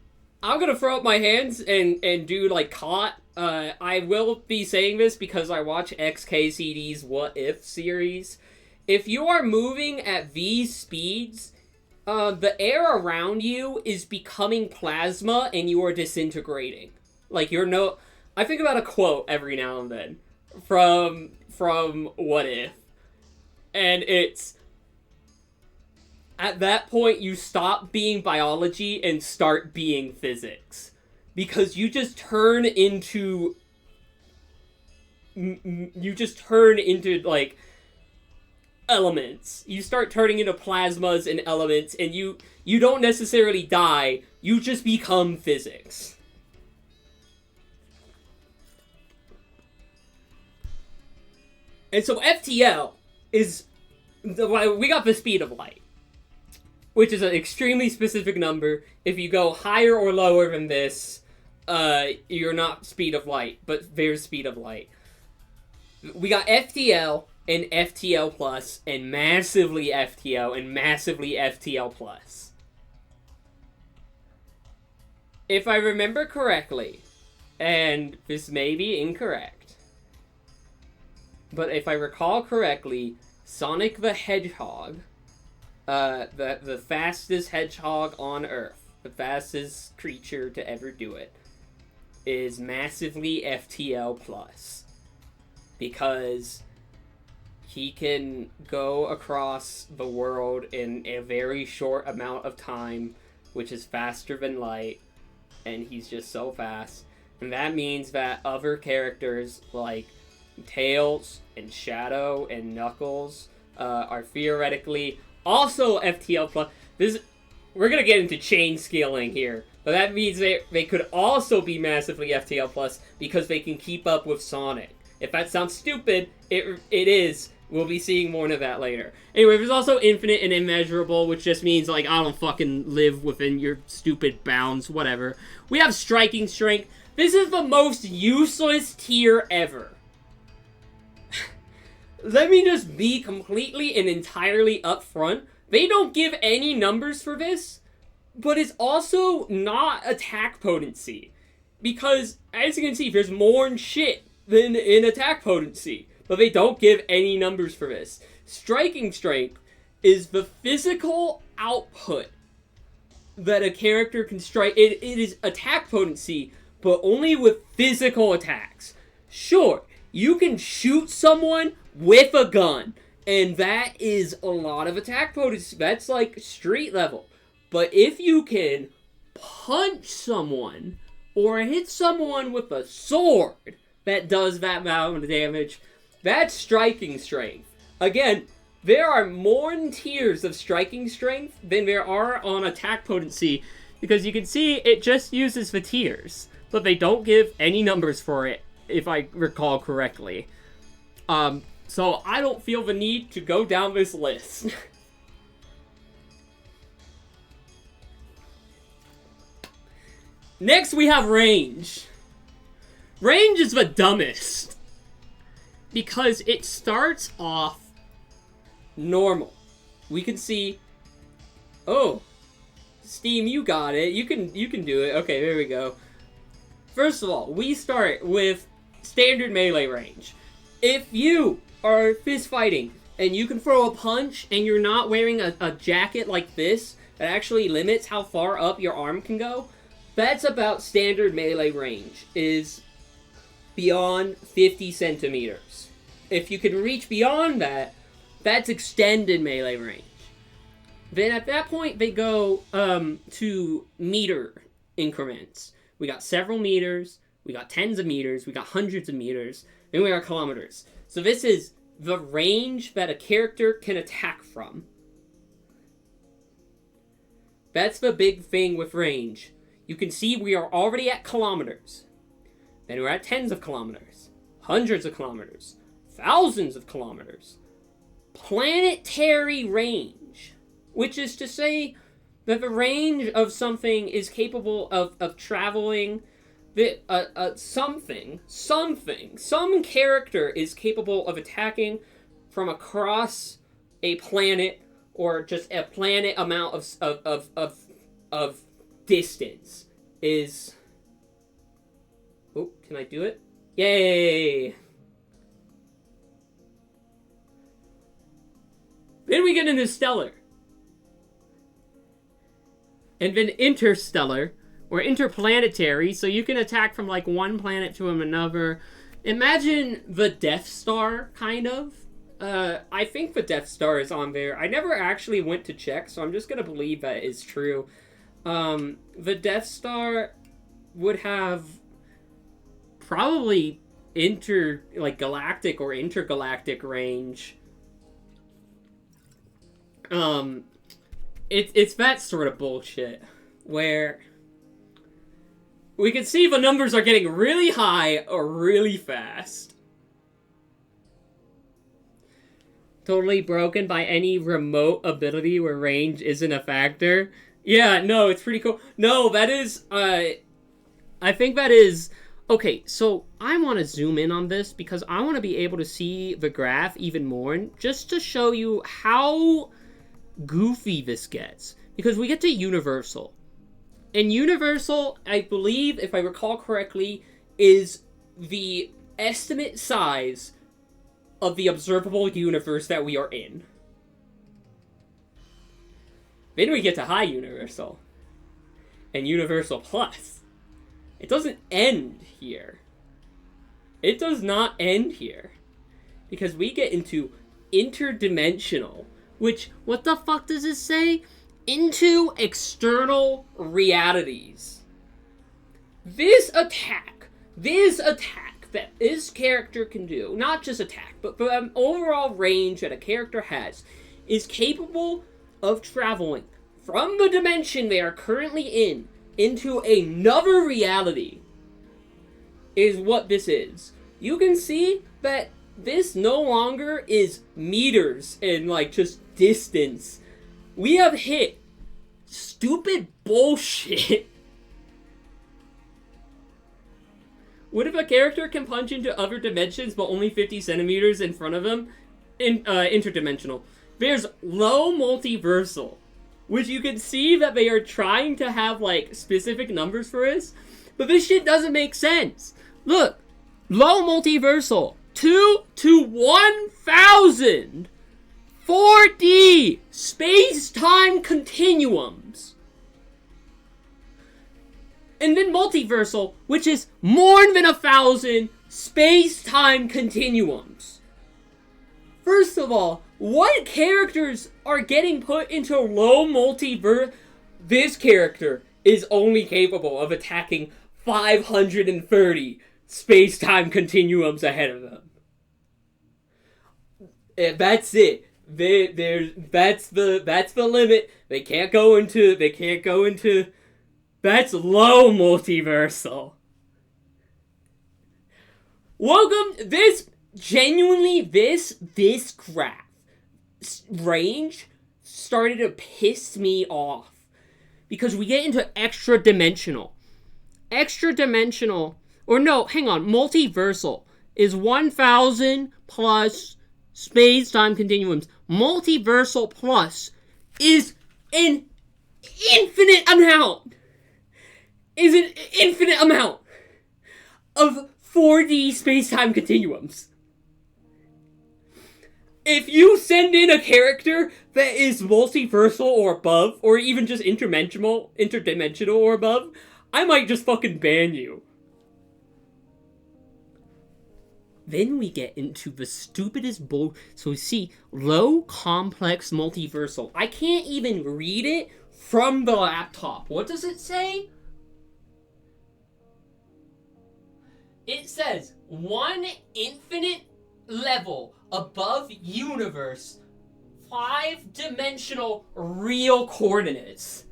I'm gonna throw up my hands and do, like, caught. I will be saying this because I watch XKCD's What If series. If you are moving at these speeds, the air around you is becoming plasma and you are disintegrating. Like, I think about a quote every now and then from What If. And it's, at that point, you stop being biology and start being physics. Because you just turn into, like, elements. You start turning into plasmas and elements, and you don't necessarily die, you just become physics. And so FTL is, we got the speed of light, which is an extremely specific number. If you go higher or lower than this, you're not speed of light, but there's speed of light. We got FTL and FTL plus and massively FTL and massively FTL plus. If I remember correctly, and this may be incorrect, but if I recall correctly, Sonic the Hedgehog, the fastest hedgehog on Earth, the fastest creature to ever do it, is massively FTL plus. Because he can go across the world in a very short amount of time, which is faster than light, and he's just so fast. And that means that other characters like Tails and Shadow and Knuckles are theoretically also FTL plus. We're gonna get into chain scaling here, but that means they could also be massively FTL plus because they can keep up with Sonic. If that sounds stupid, it is. We'll be seeing more of that later. Anyway, there's also infinite and immeasurable, which just means, like, I don't fucking live within your stupid bounds, whatever. We have striking strength. This is the most useless tier ever. Let me just be completely and entirely upfront. They don't give any numbers for this, but it's also not attack potency. Because, as you can see, there's more shit than in attack potency. But they don't give any numbers for this. Striking strength is the physical output that a character can strike. It is attack potency, but only with physical attacks. Sure, you can shoot someone with a gun, and that is a lot of attack potency. That's like street level. But if you can punch someone or hit someone with a sword that does that amount of damage, that's striking strength. Again, there are more tiers of striking strength than there are on attack potency, because you can see it just uses the tiers, but they don't give any numbers for it, if I recall correctly. So I don't feel the need to go down this list. Next we have range. Range is the dumbest, because it starts off normal. We can see, oh, Steam, you got it. You can do it. Okay, there we go. First of all, we start with standard melee range. If you are fist fighting and you can throw a punch and you're not wearing a jacket like this that actually limits how far up your arm can go, that's about standard melee range, is beyond 50 centimeters. If you can reach beyond that, that's extended melee range. Then at that point, they go to meter increments. We got several meters, we got tens of meters, we got hundreds of meters, then we got kilometers. So this is the range that a character can attack from. That's the big thing with range. You can see we are already at kilometers. Then we're at tens of kilometers, hundreds of kilometers, thousands of kilometers. Planetary range, which is to say that the range of something is capable of traveling, some character is capable of attacking from across a planet, or just a planet amount of distance is... Oh, can I do it? Yay! Then we get into stellar. And then interstellar, or interplanetary, so you can attack from like one planet to another. Imagine the Death Star, kind of. I think the Death Star is on there. I never actually went to check, so I'm just gonna believe that is true. The Death Star would have probably galactic or intergalactic range. It's that sort of bullshit where we can see the numbers are getting really high or really fast. Totally broken by any remote ability where range isn't a factor. Yeah, no, it's pretty cool. No, that is, I think that is... Okay, so I want to zoom in on this because I want to be able to see the graph even more, just to show you how goofy this gets. Because we get to Universal. And Universal, I believe, if I recall correctly, is the estimate size of the observable universe that we are in. Then we get to High Universal. And Universal Plus. It doesn't end here. It does not end here. Because we get into interdimensional. Which, what the fuck does this say? Into external realities. This attack that this character can do, not just attack, but the overall range that a character has, is capable of traveling from the dimension they are currently in into another reality, is what this is. You can see that this no longer is meters and like just distance. We have hit stupid bullshit. What if a character can punch into other dimensions but only 50 centimeters in front of them? Interdimensional. There's low multiversal, which you can see that they are trying to have like specific numbers for us, but this shit doesn't make sense. Look, low multiversal, 2 to 1,000 4D space-time continuums. And then multiversal, which is more than 1,000 space-time continuums. First of all, what characters are getting put into low multiverse? This character is only capable of attacking 530 space-time continuums ahead of them. And that's it. That's the limit. They can't go into. That's low multiversal. Welcome. This graph range started to piss me off because we get into extra dimensional, or no, hang on, multiversal is 1,000 plus space-time continuums. Multiversal plus is an infinite amount. Is an infinite amount of 4D space-time continuums. If you send in a character that is multiversal or above, or even just interdimensional or above, I might just fucking ban you. Then we get into the stupidest bull. So see, low complex multiversal. I can't even read it from the laptop. What does it say? It says, one infinite level above universe, 5-dimensional real coordinates.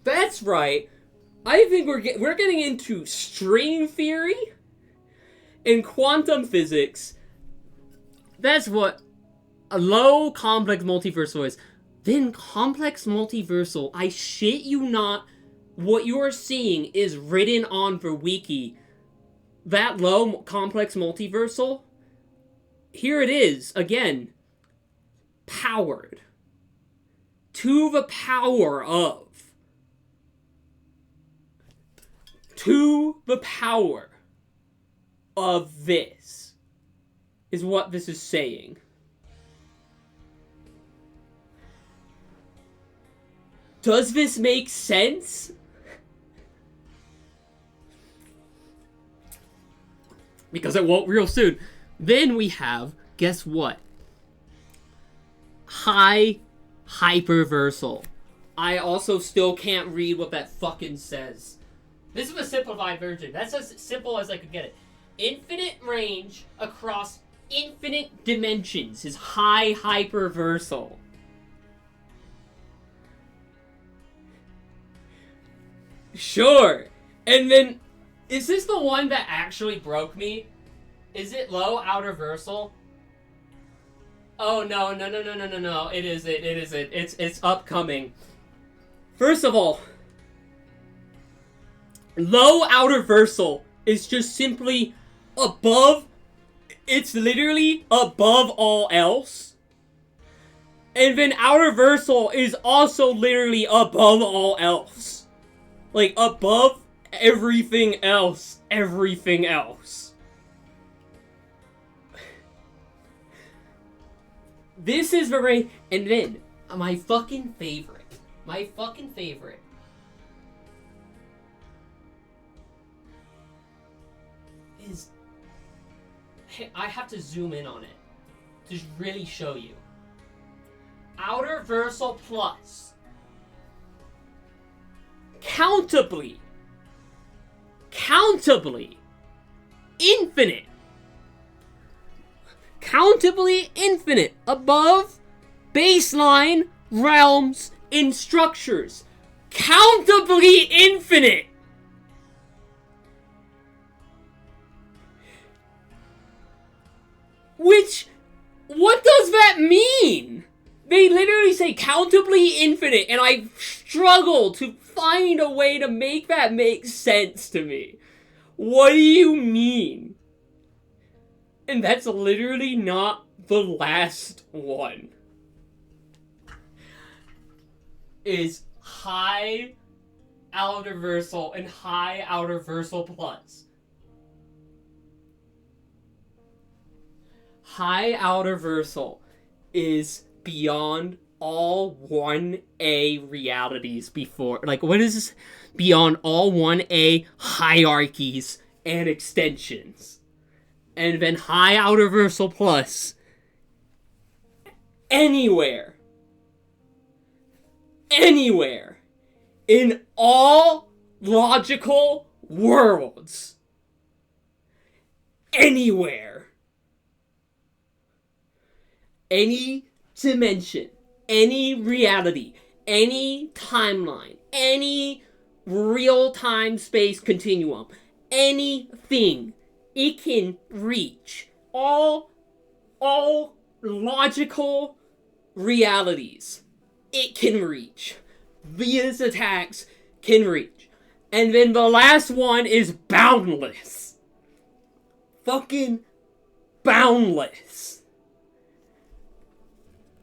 That's right. I think we're getting into string theory and quantum physics. That's what a low complex multiversal is. Then complex multiversal, I shit you not, what you are seeing is written on the wiki. That low complex multiversal, here it is, again, powered to the power of. To the power of this is what this is saying. Does this make sense? Because it won't real soon. Then we have, guess what? High hyperversal. I also still can't read what that fucking says. This is a simplified version. That's as simple as I could get it. Infinite range across infinite dimensions is high hyperversal. Sure. And then, is this the one that actually broke me? Is it low outerversal? Oh, no. It isn't. It's upcoming. First of all, low outerversal is just simply above. It's literally above all else. And then outerversal is also literally above all else. Like, above everything else. Everything else. This is the range. And then, my fucking favorite. Is... I have to zoom in on it to really show you. Outerversal plus. Countably. Infinite. Countably infinite. Above baseline realms in structures. Countably infinite. Which, what does that mean? They literally say countably infinite, and I struggle to find a way to make that make sense to me. What do you mean? And that's literally not the last one. Is high outerversal and high outerversal plus. High outerversal is beyond all 1A realities before. Like, what is this? Beyond all 1A hierarchies and extensions. And then high outerversal plus. Anywhere in all logical worlds. Anywhere. Any dimension, any reality, any timeline, any real-time space continuum, anything it can reach, all logical realities it can reach. These attacks can reach. And then the last one is boundless. Fucking boundless.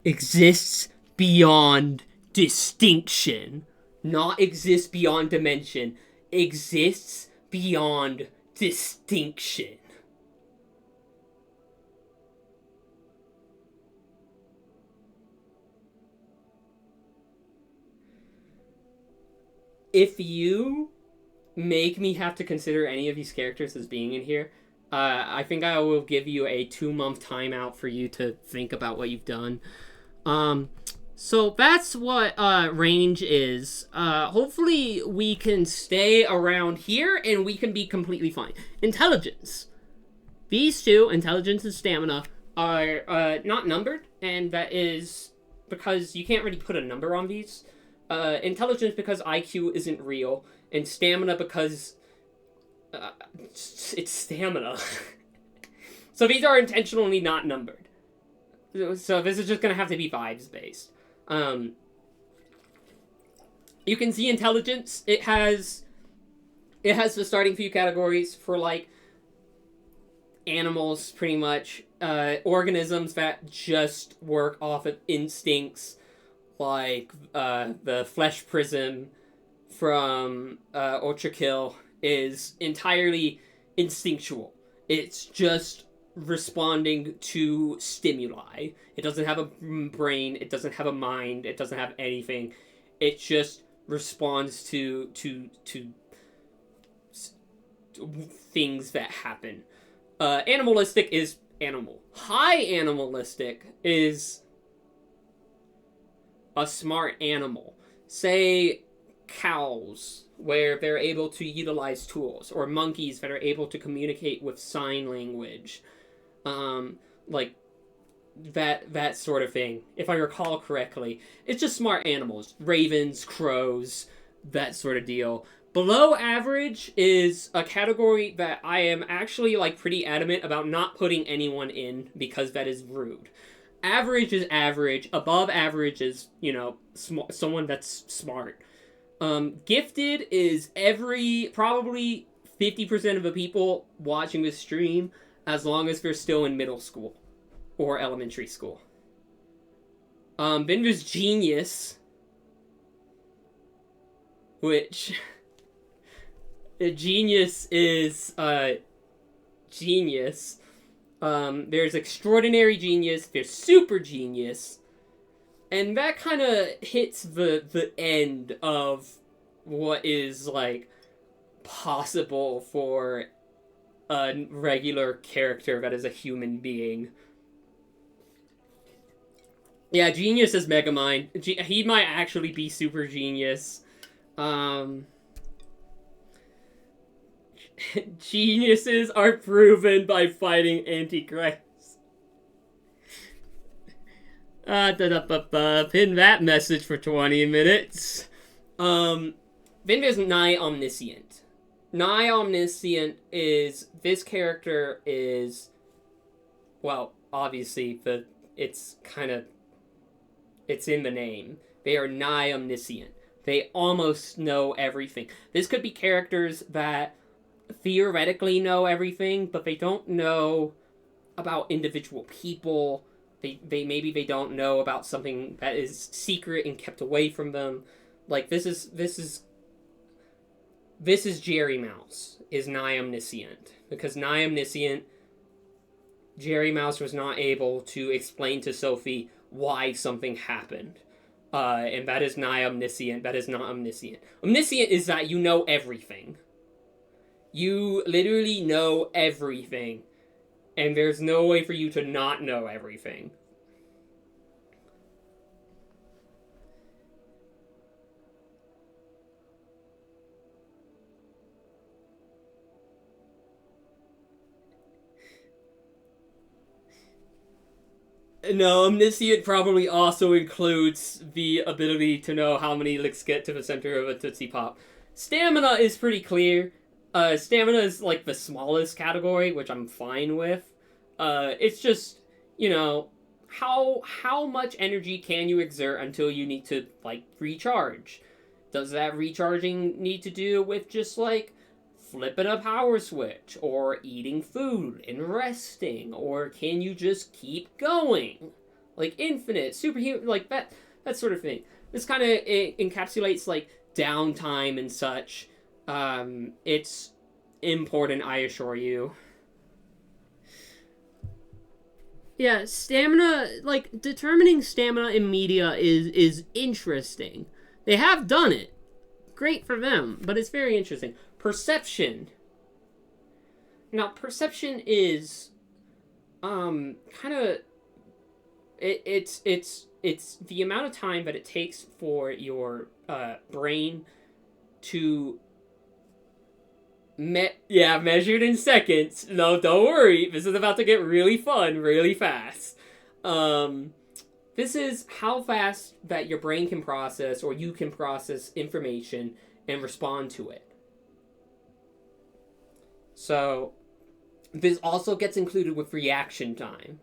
exists beyond distinction. Not exists beyond dimension. Exists beyond distinction. If you make me have to consider any of these characters as being in here, I think I will give you a 2-month timeout for you to think about what you've done. So that's what range is. Hopefully we can stay around here and we can be completely fine. Intelligence. These two, intelligence and stamina, are not numbered, and that is because you can't really put a number on these. Intelligence because IQ isn't real, and stamina because it's stamina. So these are intentionally not numbered. So this is just gonna have to be vibes based. You can see intelligence. It has the starting few categories for like animals, pretty much. Organisms that just work off of instincts, like the flesh prism from Ultra Kill is entirely instinctual. It's just responding to stimuli. It doesn't have a brain, it doesn't have a mind, it doesn't have anything. It just responds to things that happen. Animalistic is animal. High animalistic is a smart animal. Say cows, where they're able to utilize tools, or monkeys that are able to communicate with sign language. Like that sort of thing. If I recall correctly, it's just smart animals. Ravens, crows, that sort of deal. Below average is a category that I am actually like pretty adamant about not putting anyone in because that is rude. Average is average. Above average is, someone that's smart. Gifted is probably 50% of the people watching this stream, as long as they're still in middle school or elementary school. Then there's genius, which genius is genius. There's extraordinary genius, there's super genius, and that kind of hits the end of what is like possible for a regular character that is a human being. Yeah, genius is Megamind. He might actually be super genius. Geniuses are proven by fighting Antichrist. Pin that message for 20 minutes. Then there's Nigh Omniscient. Nigh Omniscient is... This character is... Well, obviously, it's in the name. They are nigh omniscient. They almost know everything. This could be characters that theoretically know everything, but they don't know about individual people. Maybe they don't know about something that is secret and kept away from them. Like this is Jerry Mouse is nigh omniscient, because nigh omniscient, Jerry Mouse was not able to explain to Sophie why something happened. And that is nigh omniscient. That is not omniscient. Omniscient is that you know everything. You literally know everything. And there's no way for you to not know everything. No, omniscient probably also includes the ability to know how many licks get to the center of a Tootsie Pop. Stamina is pretty clear. Stamina is like the smallest category, which I'm fine with. It's just, how much energy can you exert until you need to, recharge? Does that recharging need to do with just, flipping a power switch, or eating food and resting, or can you just keep going? like infinite, superhuman, like that sort of thing. This kind of encapsulates like downtime and such. It's important, I assure you. Yeah, stamina, like, determining stamina in media is interesting. They have done it. Great for them, but it's very interesting. Perception. Now, perception is, kind of, it's the amount of time that it takes for your, brain to measured in seconds. No, don't worry. This is about to get really fun really fast. This is how fast that your brain can process, or you can process information and respond to it. So, this also gets included with reaction time,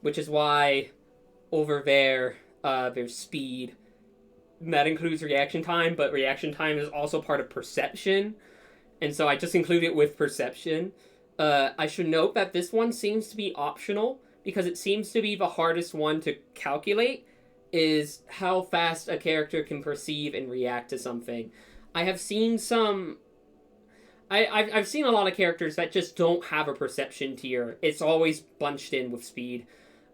which is why over there, there's speed. That includes reaction time, but reaction time is also part of perception. And so I just include it with perception. I should note that this one seems to be optional because it seems to be the hardest one to calculate, is how fast a character can perceive and react to something. I have seen some... I've seen a lot of characters that just don't have a perception tier. It's always bunched in with speed.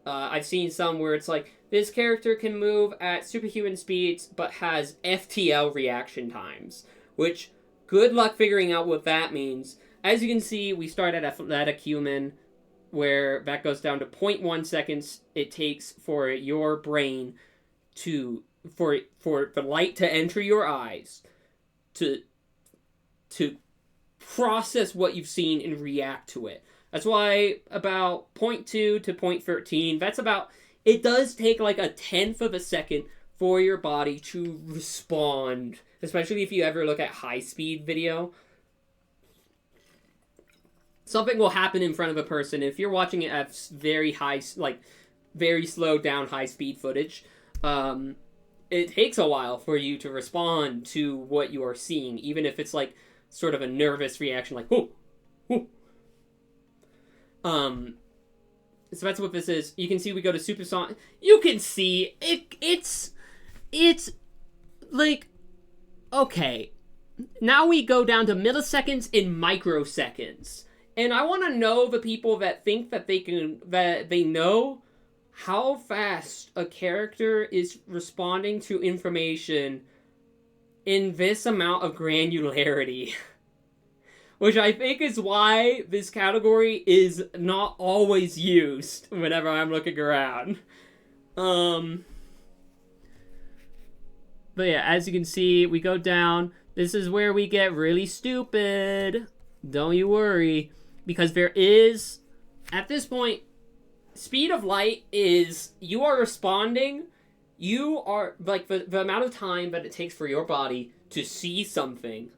I've seen some where it's like, this character can move at superhuman speeds but has FTL reaction times, which... good luck figuring out what that means. As you can see, we start at Athletic Human, where that goes down to 0.1 seconds it takes for your brain to... for the light to enter your eyes, to process what you've seen and react to it. That's why about 0.2 to 0.13, that's about... it does take like a tenth of a second for your body to respond, especially if you ever look at high-speed video. Something will happen in front of a person. If you're watching it at very high, like, very slowed down high-speed footage, it takes a while for you to respond to what you are seeing, even if it's, like, sort of a nervous reaction, like, whoo, whoo. So that's what this is. You can see we go to supersonic. You can see, it's, like, okay, now we go down to milliseconds and microseconds. And I want to know the people that think that they know how fast a character is responding to information in this amount of granularity. Which I think is why this category is not always used whenever I'm looking around. But yeah, as you can see, we go down. This is where we get really stupid. Don't you worry. Because there is, at this point, speed of light is, you are responding, you are, like, the amount of time that it takes for your body to see something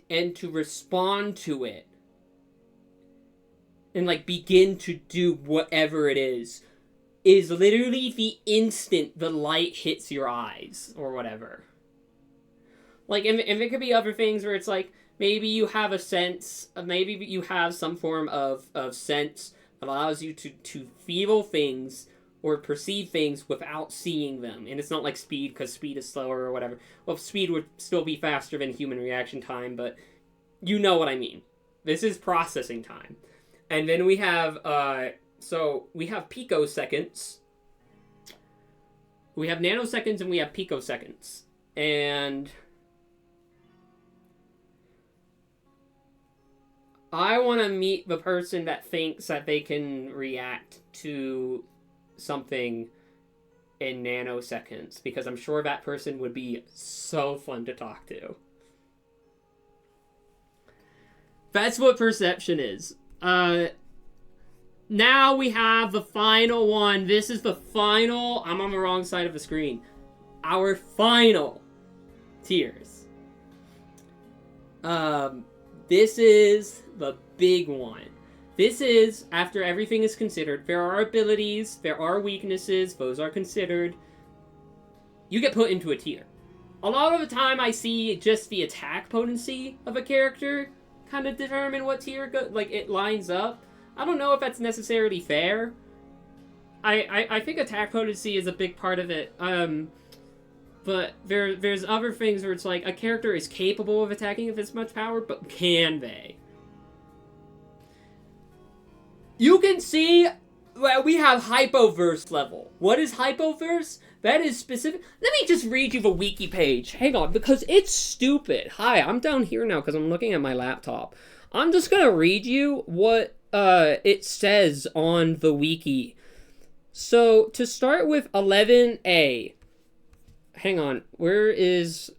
and to respond to it. And, like, begin to do whatever it is literally the instant the light hits your eyes, or whatever. Like, and it could be other things where it's like, maybe you have a sense, maybe you have some form of sense that allows you to feel things or perceive things without seeing them. And it's not like speed, because speed is slower or whatever. Well, speed would still be faster than human reaction time, but you know what I mean. This is processing time. And then we have, so we have picoseconds. We have nanoseconds and we have picoseconds. And I want to meet the person that thinks that they can react to something in nanoseconds, because I'm sure that person would be so fun to talk to. That's what perception is. Now we have the final one. This is the final... I'm on the wrong side of the screen. Our final tiers. This is the big one. This is, after everything is considered, there are abilities, there are weaknesses, those are considered. You get put into a tier. A lot of the time I see just the attack potency of a character kind of determine what tier it lines up. I don't know if that's necessarily fair. I think attack potency is a big part of it. But there's other things where it's like a character is capable of attacking with this much power, but can they? You can see we have Hypoverse level. What is Hypoverse? That is specific. Let me just read you the wiki page. Hang on, because it's stupid. Hi, I'm down here now because I'm looking at my laptop. I'm just gonna read you what it says on the wiki. So, to start with 11A. Hang on, where is...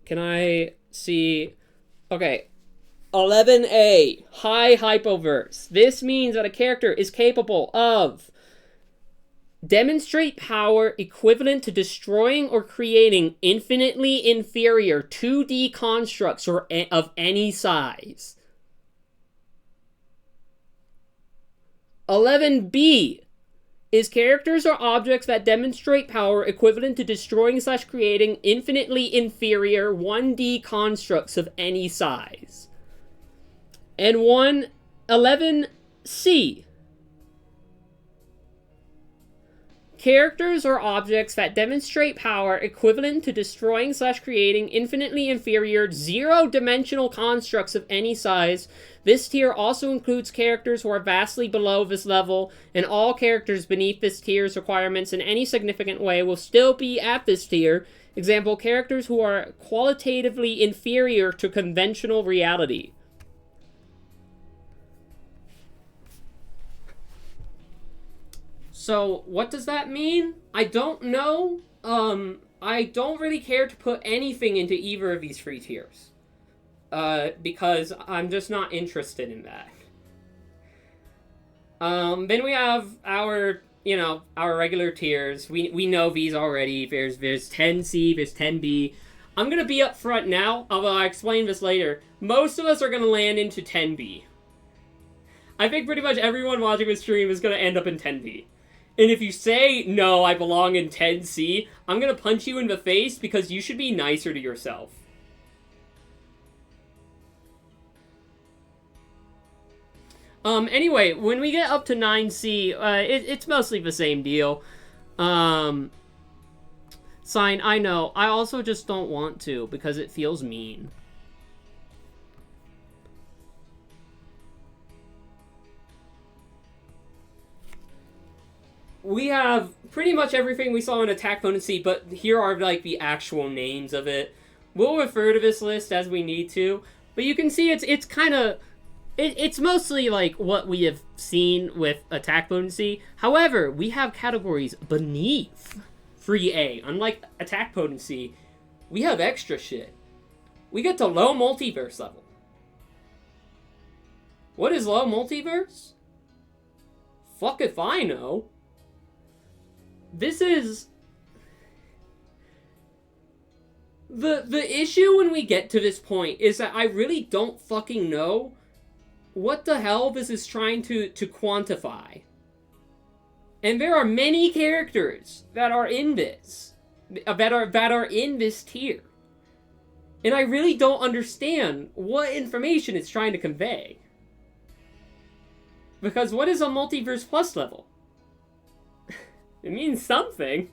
Can I see... Okay. 11A. High Hypoverse. This means that a character is capable of... Demonstrate power equivalent to destroying or creating infinitely inferior 2D constructs of any size. 11B is characters or objects that demonstrate power equivalent to destroying/creating infinitely inferior 1D constructs of any size. And 11C. Characters or objects that demonstrate power equivalent to destroying/creating infinitely inferior zero-dimensional constructs of any size. This tier also includes characters who are vastly below this level, and all characters beneath this tier's requirements in any significant way will still be at this tier. Example, characters who are qualitatively inferior to conventional reality. So, what does that mean? I don't know. I don't really care to put anything into either of these three tiers. Because I'm just not interested in that. Then we have our, our regular tiers. We know these already. There's 10C, there's 10B. I'm gonna be up front now, although I'll explain this later. Most of us are gonna land into 10B. I think pretty much everyone watching this stream is gonna end up in 10B. And if you say, no, I belong in 10C, I'm gonna punch you in the face because you should be nicer to yourself. Anyway, when we get up to 9C, it's mostly the same deal. Sign, I know. I also just don't want to because it feels mean. We have pretty much everything we saw in attack potency, but here are like the actual names of it. We'll refer to this list as we need to, but you can see it's kind of it's mostly like what we have seen with attack potency. However, we have categories beneath 3A. Unlike attack potency, we have extra shit. We get to low multiverse level. What is low multiverse? Fuck if I know. This is... The issue when we get to this point is that I really don't fucking know what the hell this is trying to quantify. And there are many characters that are in this. That are in this tier. And I really don't understand what information it's trying to convey. Because what is a Multiverse Plus level? It means something.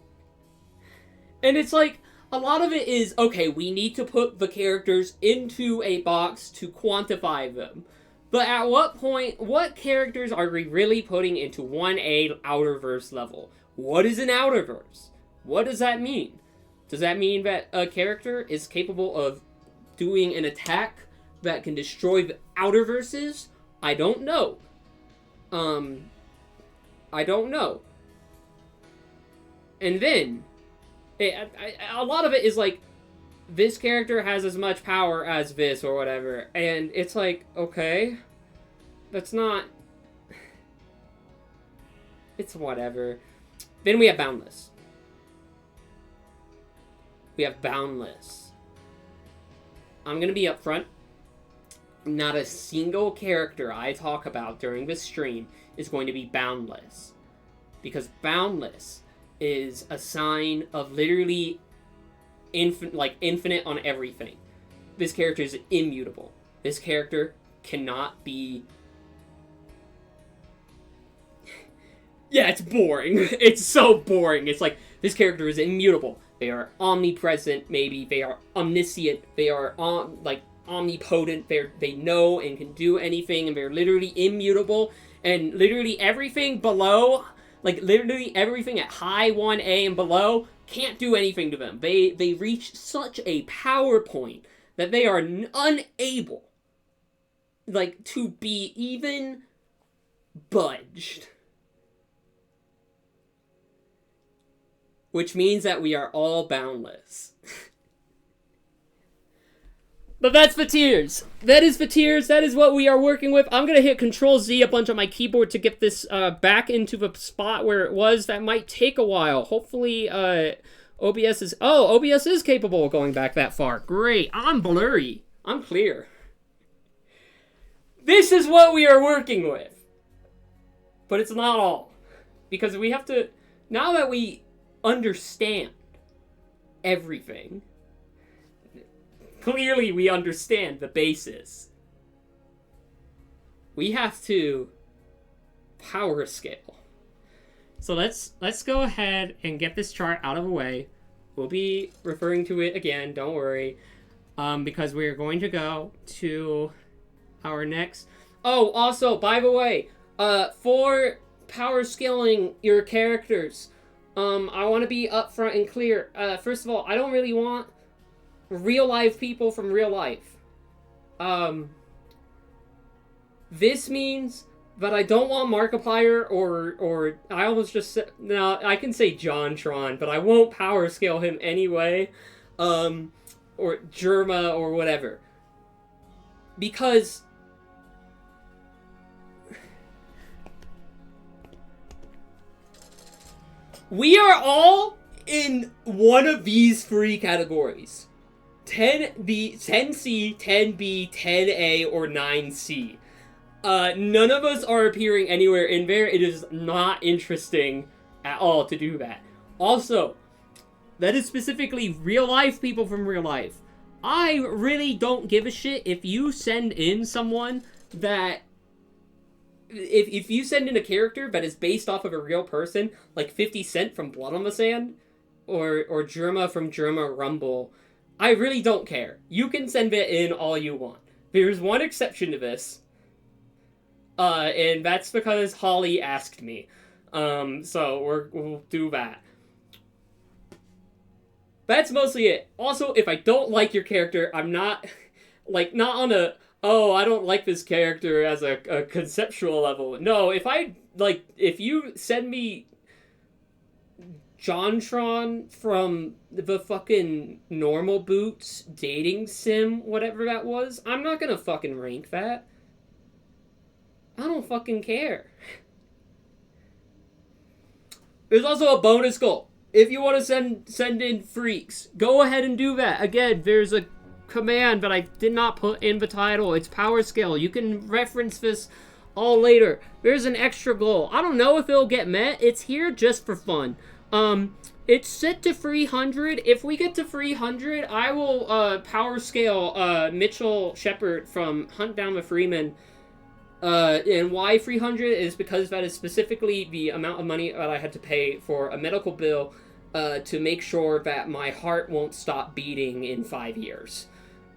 And it's like, a lot of it is, okay, we need to put the characters into a box to quantify them. But at what point, what characters are we really putting into 1A Outerverse level? What is an Outerverse? What does that mean? Does that mean that a character is capable of doing an attack that can destroy the Outerverses? I don't know. I don't know. And then, a lot of it is like, this character has as much power as this or whatever. And it's like, okay, that's not... It's whatever. Then we have Boundless. We have Boundless. I'm gonna be upfront. Not a single character I talk about during this stream is going to be Boundless. Because Boundless is a sign of literally infinite on everything. This character is immutable. This character cannot be... Yeah, it's boring. It's so boring. It's like, this character is immutable. They are omnipresent, maybe. They are omniscient. They are, omnipotent. They know and can do anything, and they're literally immutable. And literally everything below, like, literally everything at high 1A and below, can't do anything to them. They reach such a power point that they are unable, like, to be even budged. Which means that we are all boundless. But that's the tiers. That is the tiers. That is what we are working with. I'm going to hit Control-Z a bunch on my keyboard to get this back into the spot where it was. That might take a while. Hopefully, OBS is... Oh, OBS is capable of going back that far. Great. I'm blurry. I'm clear. This is what we are working with. But it's not all. Because we have to... Now that we understand everything, clearly we understand the basis, we have to power scale. So let's go ahead and get this chart out of the way. We'll be referring to it again, don't worry, because we're going to go to our next... Oh, also, by the way, for power scaling your characters, I want to be upfront and clear. First of all, I don't really want real life people from real life. This means that I don't want Markiplier or I almost just said, no, I can say JonTron, but I won't power scale him anyway. Or Germa or whatever. Because we are all in one of these three categories. 10B, 10C, 10B, 10A, or 9C. None of us are appearing anywhere in there. It is not interesting at all to do that. Also, that is specifically real life people from real life. I really don't give a shit if you send in someone that... If you send in a character that is based off of a real person, like 50 Cent from Blood on the Sand, or Germa from Germa Rumble, I really don't care. You can send it in all you want. There's one exception to this, and that's because Holly asked me. So we'll do that. That's mostly it. Also, if I don't like your character, I'm not, like, not on a... Oh, I don't like this character as a conceptual level. No, if you send me JonTron from the fucking Normal Boots dating sim, whatever that was, I'm not gonna fucking rank that. I don't fucking care. There's also a bonus goal. If you want to send in freaks, go ahead and do that. Again, there's a command that I did not put in the title. It's power scale. You can reference this all later. There's an extra goal. I don't know if it'll get met. It's here just for fun. It's set to 300. If we get to 300, I will power scale Mitchell Shepard from Hunt Down the Freeman. And why 300 is because that is specifically the amount of money that I had to pay for a medical bill to make sure that my heart won't stop beating in 5 years.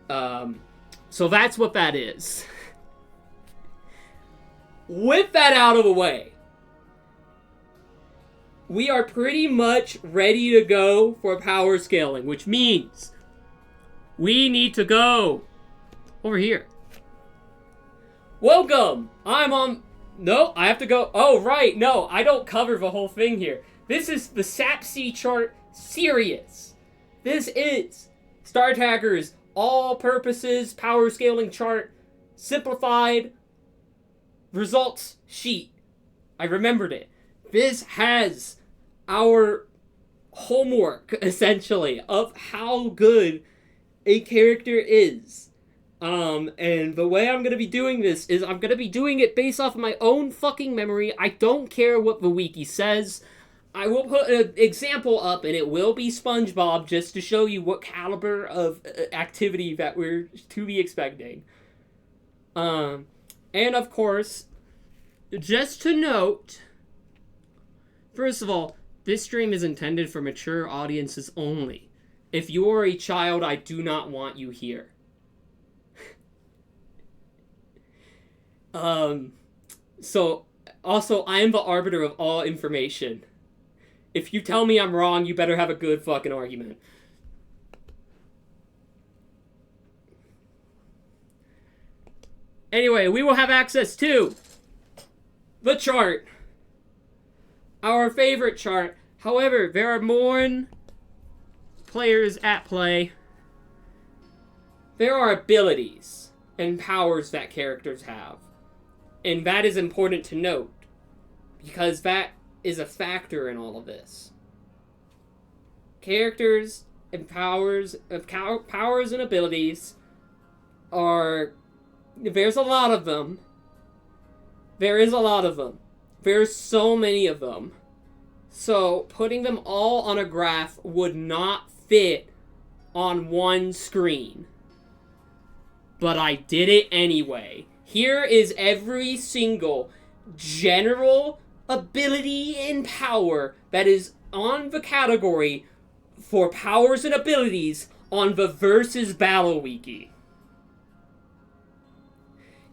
So that's what that is. With that out of the way, we are pretty much ready to go for power scaling, which means we need to go over here. Welcome! I'm on... No, I have to go... Oh, right, no, I don't cover the whole thing here. This is the SAPC chart Serious. This is Star Tracker's all-purposes power scaling chart, simplified results sheet. I remembered it. This has our homework, essentially, of how good a character is. And the way I'm going to be doing this is I'm going to be doing it based off of my own fucking memory. I don't care what the wiki says. I will put an example up, and it will be Spongebob, just to show you what caliber of activity that we're to be expecting. And of course, just to note, First of all, this stream is intended for mature audiences only. If you are a child, I do not want you here. So, also, I am the arbiter of all information. If you tell me I'm wrong, you better have a good fucking argument. Anyway, we will have access to the chart. Our favorite chart. However, there are more players at play. There are abilities and powers that characters have. And that is important to note, because that is a factor in all of this. Characters and powers and abilities are... There's a lot of them. There is a lot of them. There's so many of them. So, putting them all on a graph would not fit on one screen. But I did it anyway. Here is every single general ability and power that is on the category for powers and abilities on the Versus Battle Wiki.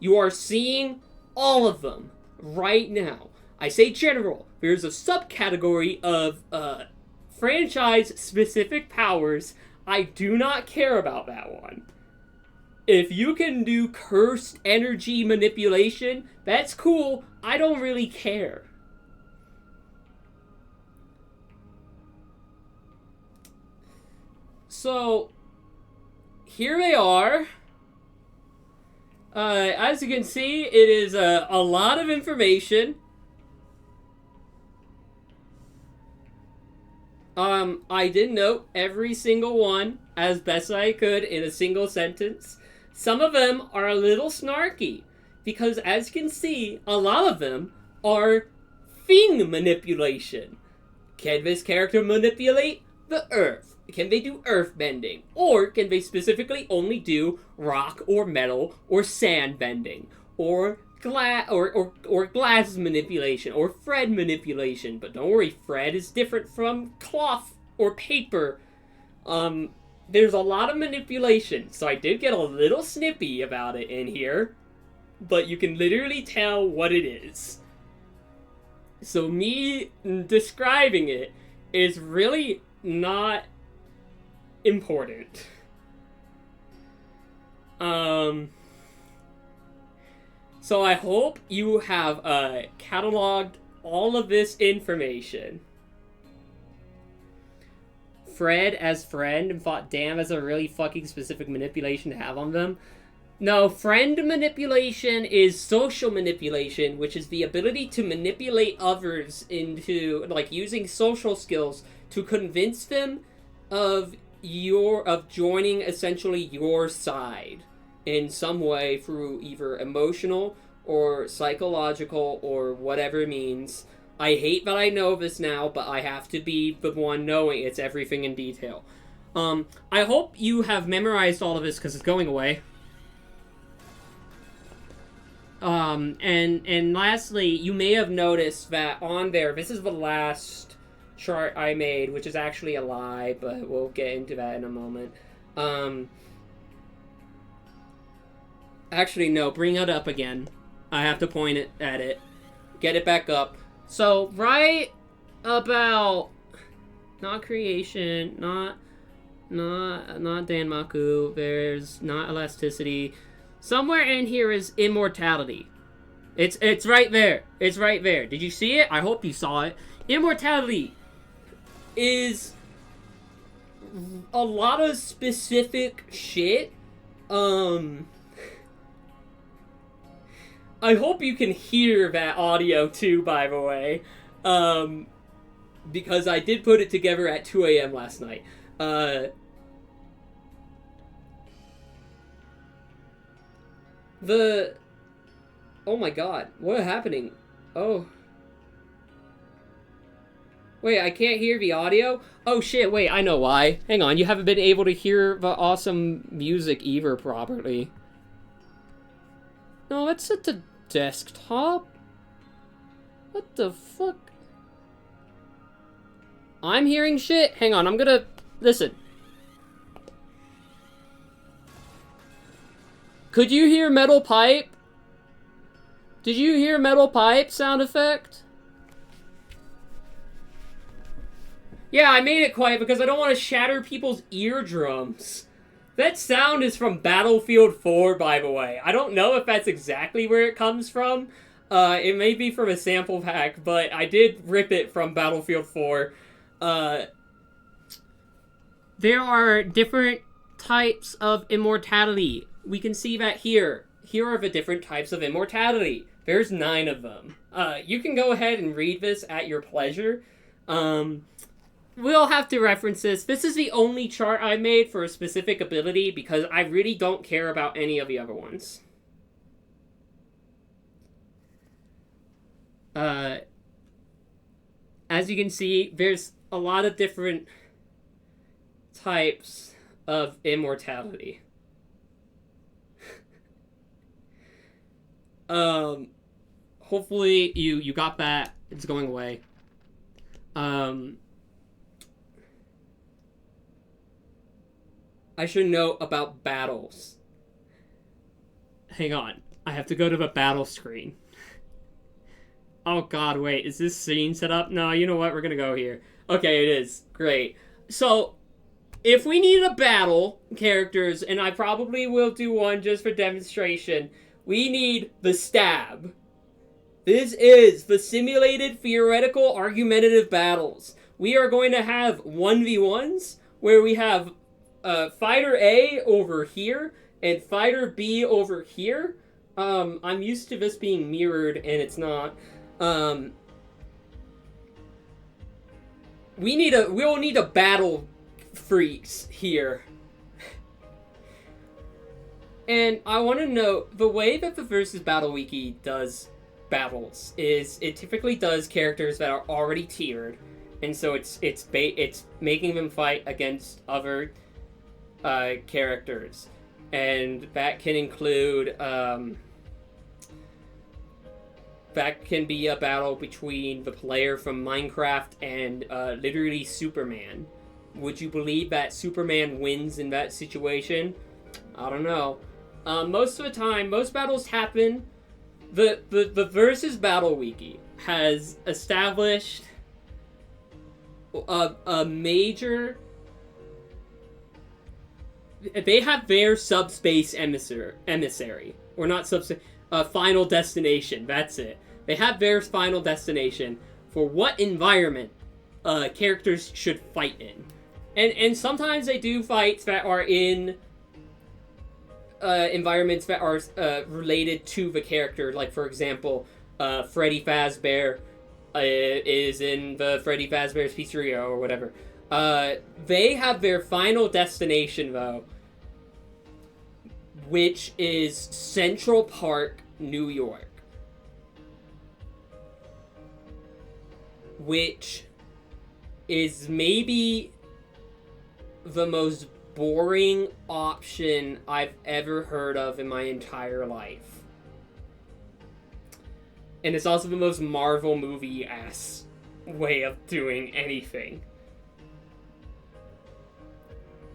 You are seeing all of them right now. I say general. There's a subcategory of franchise-specific powers. I do not care about that one. If you can do cursed energy manipulation, that's cool. I don't really care. So, here they are. As you can see, it is a lot of information. I did note every single one as best I could in a single sentence. Some of them are a little snarky, because as you can see, a lot of them are thing manipulation. Can this character manipulate the earth? Can they do earth bending? Or can they specifically only do rock or metal or sand bending? Or glass manipulation, or thread manipulation? But don't worry, thread is different from cloth or paper. There's a lot of manipulation, so I did get a little snippy about it in here, but you can literally tell what it is. So me describing it is really not important. So I hope you have cataloged all of this information. Fred as friend and thought, damn, that's a really fucking specific manipulation to have on them. No, friend manipulation is social manipulation, which is the ability to manipulate others into, like, using social skills to convince them of joining essentially your side in some way through either emotional or psychological or whatever means. I hate that I know this now, but I have to be the one knowing it's everything in detail. I hope you have memorized all of this because it's going away. And lastly, you may have noticed that on there, this is the last chart I made, which is actually a lie, but we'll get into that in a moment. Actually, no, bring it up again. I have to point it at it. Get it back up. So, right about... Not creation, not Danmaku, there's not elasticity. Somewhere in here is immortality. It's right there. It's right there. Did you see it? I hope you saw it. Immortality is a lot of specific shit. I hope you can hear that audio too, by the way. Because I did put it together at 2 a.m. last night. Oh my god, what is happening? Oh. Wait, I can't hear the audio? Oh shit, wait, I know why. Hang on, you haven't been able to hear the awesome music either properly. No, that's at the desktop. What the fuck? I'm hearing shit. Hang on, I'm gonna... Listen. Could you hear metal pipe? Did you hear metal pipe sound effect? Yeah, I made it quiet because I don't want to shatter people's eardrums. That sound is from Battlefield 4, by the way. I don't know if that's exactly where it comes from. It may be from a sample pack, but I did rip it from Battlefield 4. There are different types of immortality. We can see that here. Here are the different types of immortality. There's 9 of them. You can go ahead and read this at your pleasure. We'll have to reference this. This is the only chart I made for a specific ability because I really don't care about any of the other ones. As you can see, there's a lot of different types of immortality. Hopefully you got that. It's going away. I should know about battles. Hang on. I have to go to the battle screen. Oh god, wait. Is this scene set up? No, you know what? We're gonna go here. Okay, it is. Great. So, if we need a battle characters, and I probably will do one just for demonstration, we need the stab. This is the simulated theoretical argumentative battles. We are going to have 1v1s where we have Fighter A over here and Fighter B over here. I'm used to this being mirrored and it's not. We'll need a battle freaks here. And I want to note, the way that the Versus Battle Wiki does battles is it typically does characters that are already tiered, and so it's making them fight against other characters, and that can include that can be a battle between the player from Minecraft and literally Superman. Would you believe that Superman wins in that situation? I don't know. Most of the time, most battles happen. The Versus Battle Wiki has established a major. They have their subspace emissary, or not subspace. Final destination. That's it. They have their final destination for what environment characters should fight in, and sometimes they do fights that are in environments that are related to the character. Like, for example, Freddy Fazbear is in the Freddy Fazbear's Pizzeria or whatever. They have their final destination, though, which is Central Park, New York. Which is maybe the most boring option I've ever heard of in my entire life. And it's also the most Marvel movie-ass way of doing anything.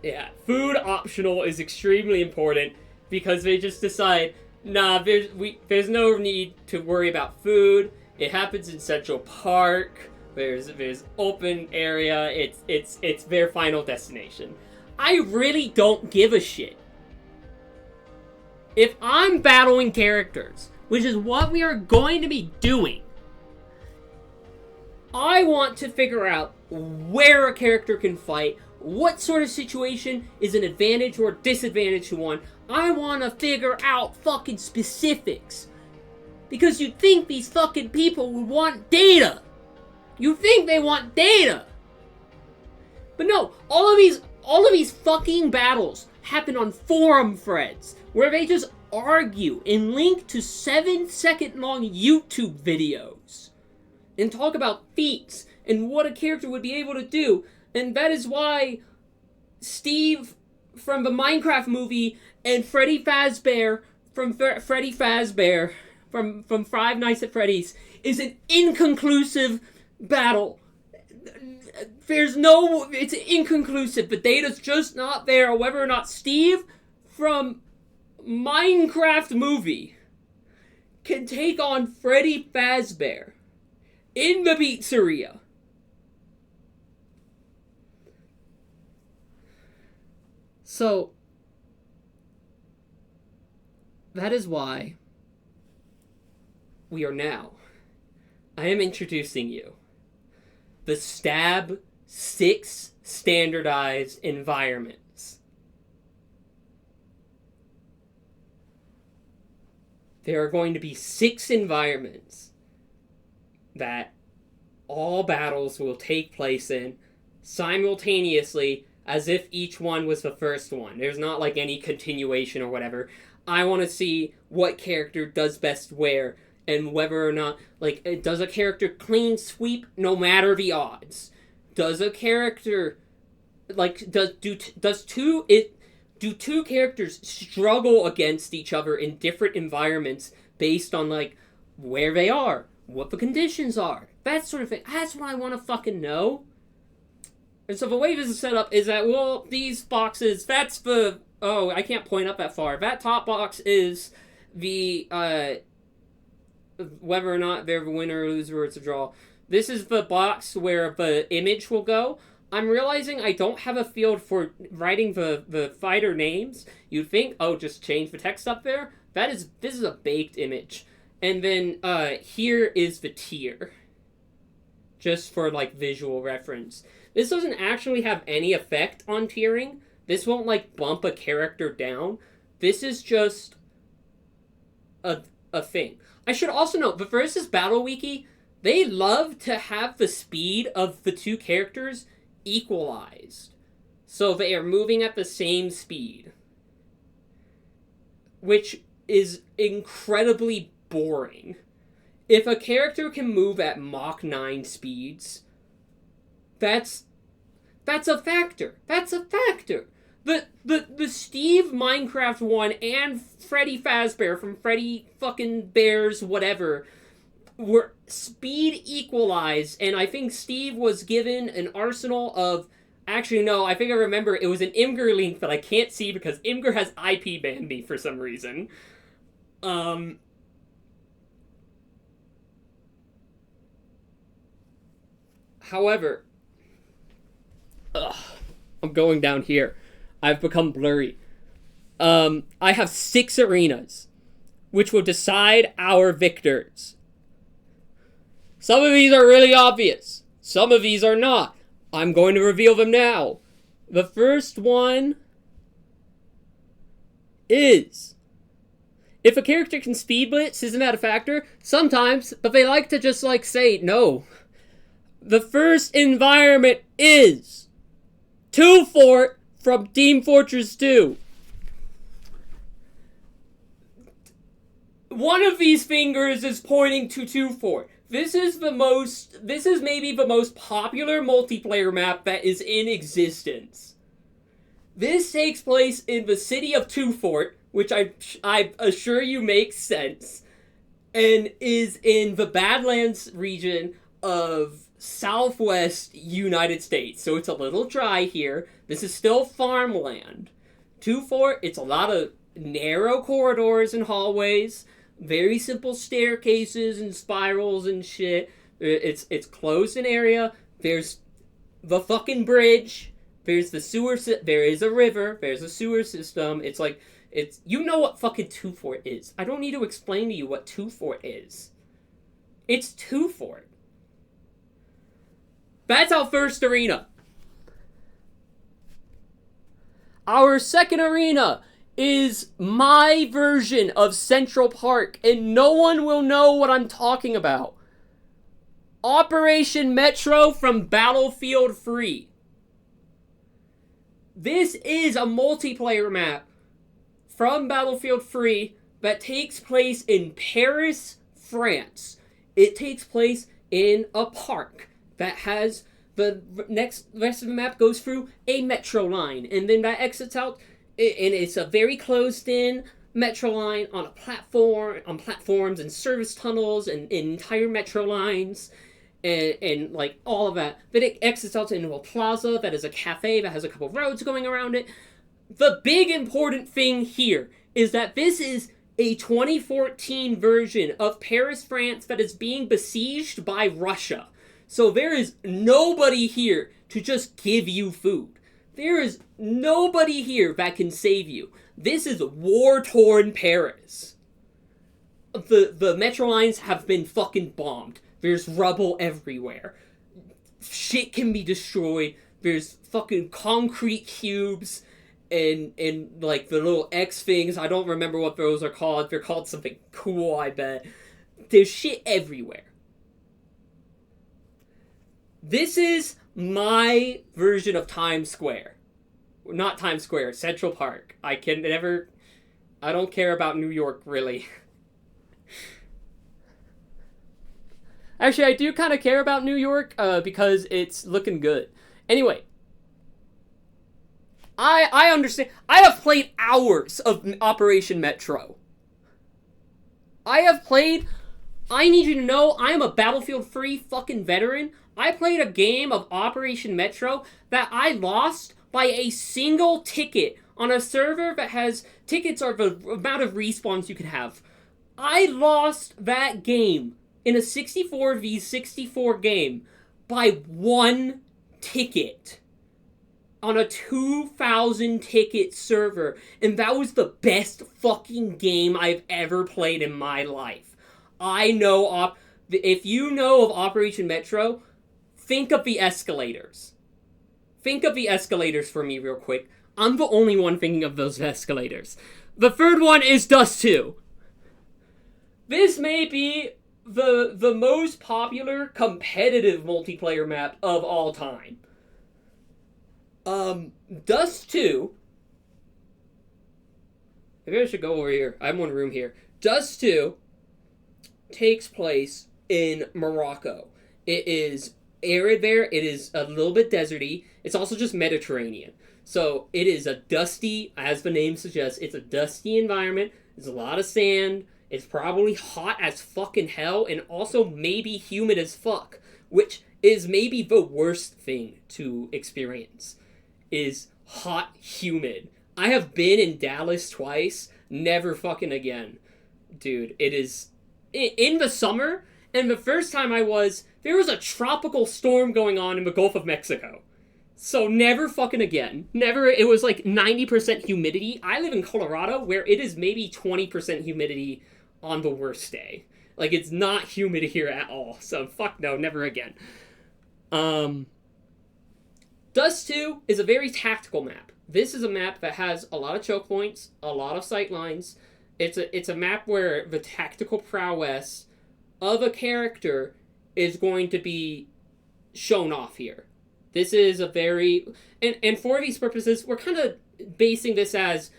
Yeah, food optional is extremely important because they just decide, nah, there's no need to worry about food. It happens in Central Park. There's open area. It's their final destination. I really don't give a shit. If I'm battling characters, which is what we are going to be doing, I want to figure out where a character can fight, what sort of situation is an advantage or disadvantage to one. I want to figure out fucking specifics. Because you'd think these fucking people would want data. You think they want data. But no, all of these fucking battles happen on forum threads where they just argue and link to 7-second long YouTube videos and talk about feats and what a character would be able to do. And that is why Steve from the Minecraft movie and Freddy Fazbear from Freddy Fazbear from Five Nights at Freddy's is an inconclusive battle. it's inconclusive. The data's just not there whether or not Steve from Minecraft movie can take on Freddy Fazbear in the pizzeria. So, that is why I am introducing you the Stab 6 standardized environments. There are going to be 6 environments that all battles will take place in simultaneously, as if each one was the first one. There's not like any continuation or whatever. I want to see what character does best where, and whether or not, like, does a character clean sweep no matter the odds? Does a character, like, do two characters struggle against each other in different environments based on, like, where they are, what the conditions are, that sort of thing? That's what I want to fucking know. And so the way this is set up is that, well, these boxes, that's the... Oh, I can't point up that far. That top box is the, whether or not they're the winner or loser or it's a draw. This is the box where the image will go. I'm realizing I don't have a field for writing the fighter names. You'd think, oh, just change the text up there. This is a baked image. And then, here is the tier. Just for, like, visual reference. This doesn't actually have any effect on tiering. This won't, like, bump a character down. This is just a thing. I should also note, the Versus Battle Wiki, they love to have the speed of the two characters equalized. So they are moving at the same speed. Which is incredibly boring. If a character can move at Mach 9 speeds, that's a factor. That's a factor. The Steve Minecraft one and Freddy Fazbear from Freddy fucking Bears whatever were speed equalized, and I think Steve was given an arsenal of... Actually, no, I think I remember it was an Imgur link that I can't see because Imgur has IP banned me for some reason. However... I'm going down here. I've become blurry. I have 6 arenas, which will decide our victors. Some of these are really obvious. Some of these are not. I'm going to reveal them now. The first one is... If a character can speed blitz, isn't that a factor? Sometimes, but they like to just, like, say no. The first environment is... 2 Fort from Team Fortress 2. One of these fingers is pointing to 2 Fort. This is maybe the most popular multiplayer map that is in existence. This takes place in the city of 2 Fort, which I assure you makes sense, and is in the Badlands region of Southwest United States. So it's a little dry here. This is still farmland. 2 Fort, it's a lot of narrow corridors and hallways, very simple staircases and spirals and shit. It's closed in area. There's the fucking bridge. There's the sewer. There is a river. There's a sewer system. It's like, you know what fucking 2 Fort is. I don't need to explain to you what 2 Fort is. It's 2 Fort. That's our first arena. Our second arena is my version of Central Park, and no one will know what I'm talking about. Operation Metro from Battlefield 3. This is a multiplayer map from Battlefield 3 that takes place in Paris, France. It takes place in a park that has the rest of the map goes through a metro line, and then that exits out, and it's a very closed-in metro line on platforms and service tunnels and entire metro lines, and like all of that. Then it exits out into a plaza that is a cafe that has a couple roads going around it. The big important thing here is that this is a 2014 version of Paris, France that is being besieged by Russia. So there is nobody here to just give you food. There is nobody here that can save you. This is war-torn Paris. The metro lines have been fucking bombed. There's rubble everywhere. Shit can be destroyed. There's fucking concrete cubes and like the little X things. I don't remember what those are called. They're called something cool, I bet. There's shit everywhere. This is my version of Times Square. Not Times Square, Central Park. I don't care about New York, really. Actually, I do kind of care about New York, because it's looking good. Anyway. I understand. I have played hours of Operation Metro. I need you to know, I am a Battlefield 3 fucking veteran. I played a game of Operation Metro that I lost by a single ticket on a server that has tickets are the amount of respawns you can have. I lost that game in a 64v64 game by one ticket on a 2,000 ticket server, and that was the best fucking game I've ever played in my life. I know, if you know of Operation Metro, think of the escalators. Think of the escalators for me real quick. I'm the only one thinking of those escalators. The third one is Dust 2. This may be the most popular competitive multiplayer map of all time. Dust 2... Maybe I should go over here. I have one room here. Dust 2 takes place in Morocco. It is arid there. It is a little bit deserty. It's also just Mediterranean. So it is a dusty, as the name suggests, it's a dusty environment. There's a lot of sand. It's probably hot as fucking hell, and also maybe humid as fuck, which is maybe the worst thing to experience, is hot, humid. I have been in Dallas twice, never fucking again. Dude, it is... In the summer, and the first time there was a tropical storm going on in the Gulf of Mexico. So never fucking again. Never, it was like 90% humidity. I live in Colorado, where it is maybe 20% humidity on the worst day. Like, it's not humid here at all. So fuck no, never again. Dust 2 is a very tactical map. This is a map that has a lot of choke points, a lot of sight lines. It's a map where the tactical prowess of a character is going to be shown off here. This is a very... And for these purposes, we're kind of basing this as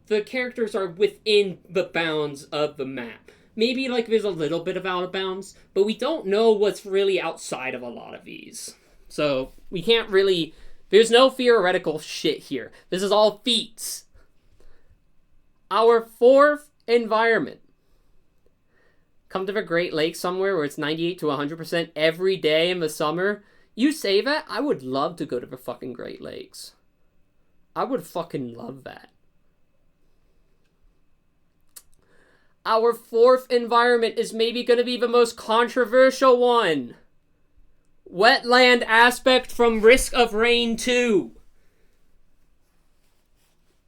the characters are within the bounds of the map. Maybe, like, there's a little bit of out of bounds, but we don't know what's really outside of a lot of these. So, we can't really... There's no theoretical shit here. This is all feats. Our fourth environment. Come to the Great Lakes somewhere where it's 98 to 100% every day in the summer. You say that? I would love to go to the fucking Great Lakes. I would fucking love that. Our fourth environment is maybe going to be the most controversial one. Wetland aspect from Risk of Rain 2.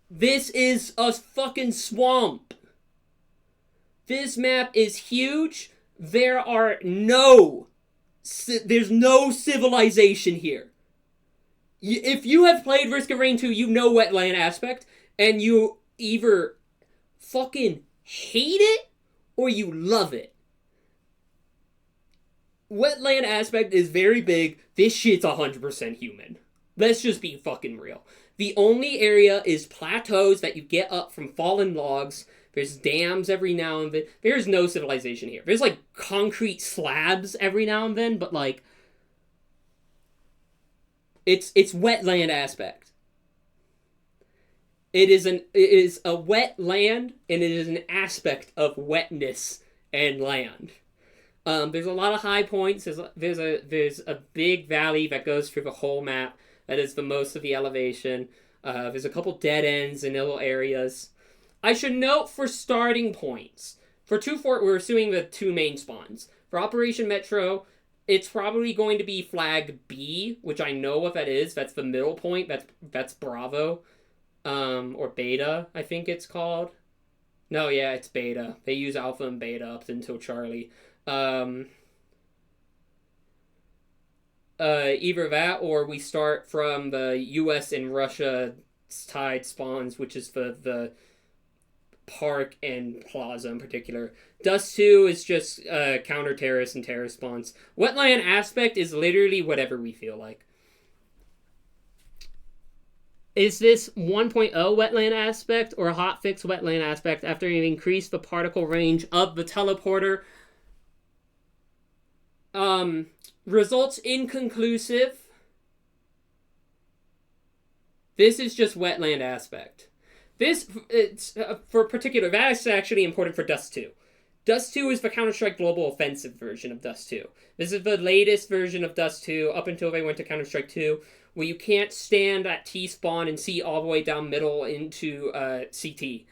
This is a fucking swamp. This map is huge. There's no civilization here. If you have played Risk of Rain 2, you know Wetland aspect, and you either fucking hate it or you love it. Wetland aspect is very big. This shit's 100% human. Let's just be fucking real. The only area is plateaus that you get up from fallen logs. There's dams every now and then. There's no civilization here. There's like concrete slabs every now and then, but like it's wetland aspect. It is a wet land, and it is an aspect of wetness and land. There's a lot of high points. There's a big valley that goes through the whole map. That is the most of the elevation. There's a couple dead ends in little areas. I should note for starting points. For 2 Fort, we're assuming the 2 main spawns. For Operation Metro, it's probably going to be flag B, which I know what that is. That's the middle point. That's Bravo. Or Beta, I think it's called. No, yeah, it's Beta. They use Alpha and Beta up until Charlie. Either that or we start from the US and Russia tied spawns, which is the Park and Plaza in particular. Dust 2 is just counter-terrorist and terrorist spawns. Wetland aspect is literally whatever we feel like. Is this 1.0 wetland aspect or a hotfix wetland aspect after you've increased the particle range of the teleporter? Results inconclusive. This is just wetland aspect. This, it's, for particular, that is actually important for Dust 2. Dust 2 is the Counter-Strike Global Offensive version of Dust 2. This is the latest version of Dust 2, up until they went to Counter-Strike 2, where you can't stand at T-spawn and see all the way down middle into CT.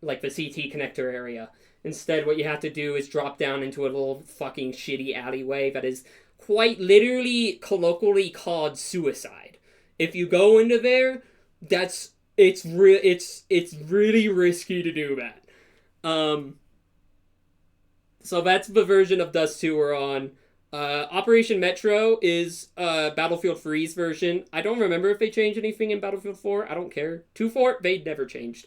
Like the CT connector area. Instead, what you have to do is drop down into a little fucking shitty alleyway that is quite literally colloquially called suicide. If you go into there, it's really risky to do that. So that's the version of Dust 2 we're on. Operation Metro is Battlefield 3's version. I don't remember if they changed anything in Battlefield 4. I don't care. 2 Fort, they never changed.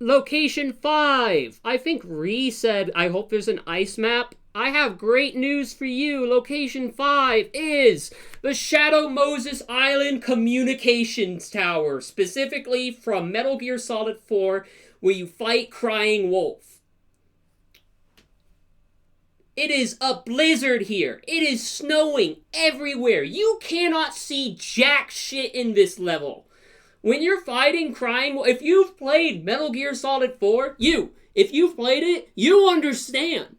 Location 5. I think Ree said, I hope there's an ice map. I have great news for you. Location 5 is the Shadow Moses Island Communications Tower, specifically from Metal Gear Solid 4, where you fight Crying Wolf. It is a blizzard here. It is snowing everywhere. You cannot see jack shit in this level. When you're fighting Crying Wolf, if you've played Metal Gear Solid 4, if you've played it, you understand.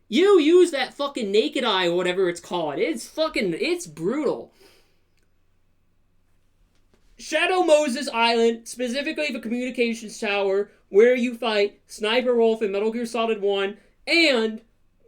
You use that fucking naked eye or whatever it's called. It's brutal. Shadow Moses Island, specifically the communications tower, where you fight Sniper Wolf in Metal Gear Solid 1, and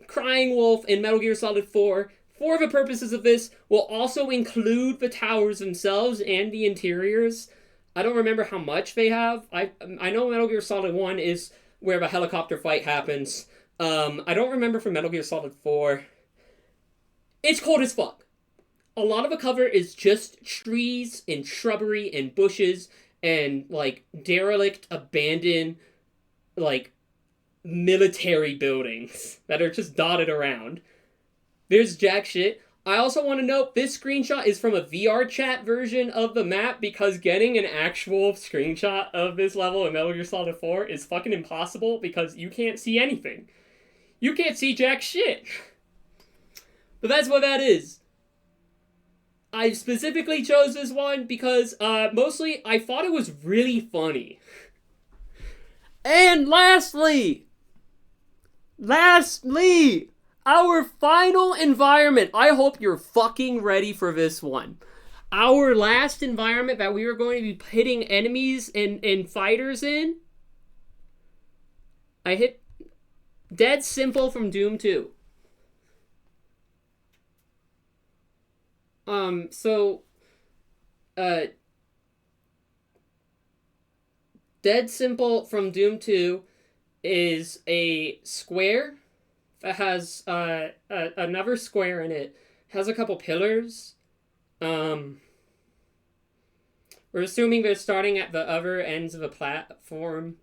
Crying Wolf in Metal Gear Solid 4, for the purposes of this, will also include the towers themselves and the interiors. I don't remember how much they have. I know Metal Gear Solid 1 is where the helicopter fight happens. I don't remember from Metal Gear Solid 4. It's cold as fuck. A lot of the cover is just trees and shrubbery and bushes and, like, derelict, abandoned, like, military buildings that are just dotted around. There's jack shit. I also want to note this screenshot is from a VR chat version of the map because getting an actual screenshot of this level in Metal Gear Solid 4 is fucking impossible because you can't see anything. You can't see jack shit. But that's what that is. I specifically chose this one because mostly I thought it was really funny. And lastly, our final environment. I hope you're fucking ready for this one. Our last environment that we were going to be pitting enemies and fighters in. I hit Dead Simple from Doom 2. Dead Simple from Doom 2 is a square that has another square in it. Has a couple pillars. We're assuming they're starting at the other ends of the platform.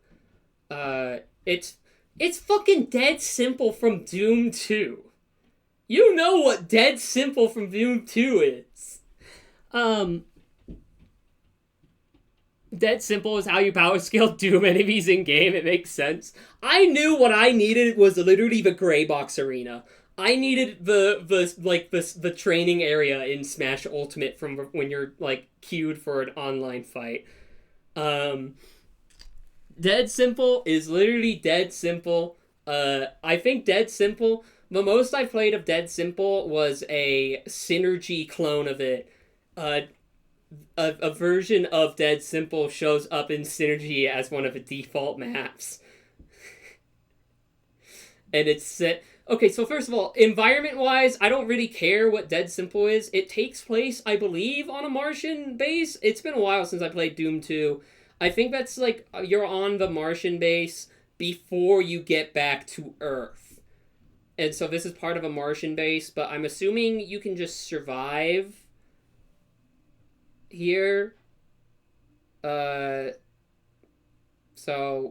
It's fucking Dead Simple from Doom 2. You know what Dead Simple from Doom 2 is. Dead Simple is how you power scale Doom enemies in game. It makes sense. I knew what I needed was literally the gray box arena. I needed the training area in Smash Ultimate from when you're like queued for an online fight. Dead Simple is literally dead simple. I think Dead Simple, the most I played of Dead Simple was a Synergy clone of it. Uh, a version of Dead Simple shows up in Synergy as one of the default maps. And it's set. Okay, so first of all, environment wise, I don't really care what Dead Simple is. It takes place, I believe, on a Martian base. It's been a while since I played Doom 2. I think that's like you're on the Martian base before you get back to Earth. And so this is part of a Martian base, but I'm assuming you can just survive here. So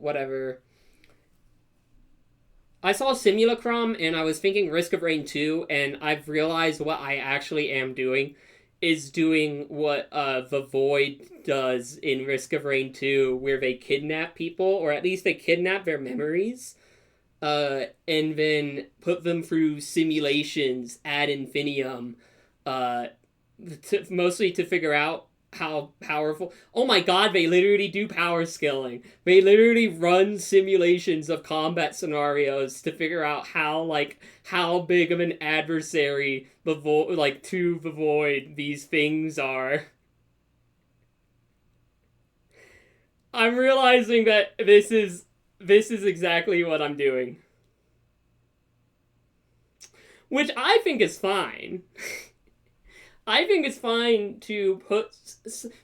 whatever. I saw Simulacrum and I was thinking Risk of Rain 2, and I've realized what I actually am doing is doing what the Void does in Risk of Rain 2, where they kidnap people, or at least they kidnap their memories, and then put them through simulations ad infinitum, mostly to figure out how powerful. Oh my god, they literally do power scaling. They literally run simulations of combat scenarios to figure out how big of an adversary to the Void these things are. I'm realizing that this is exactly what I'm doing. Which I think is fine. I think it's fine to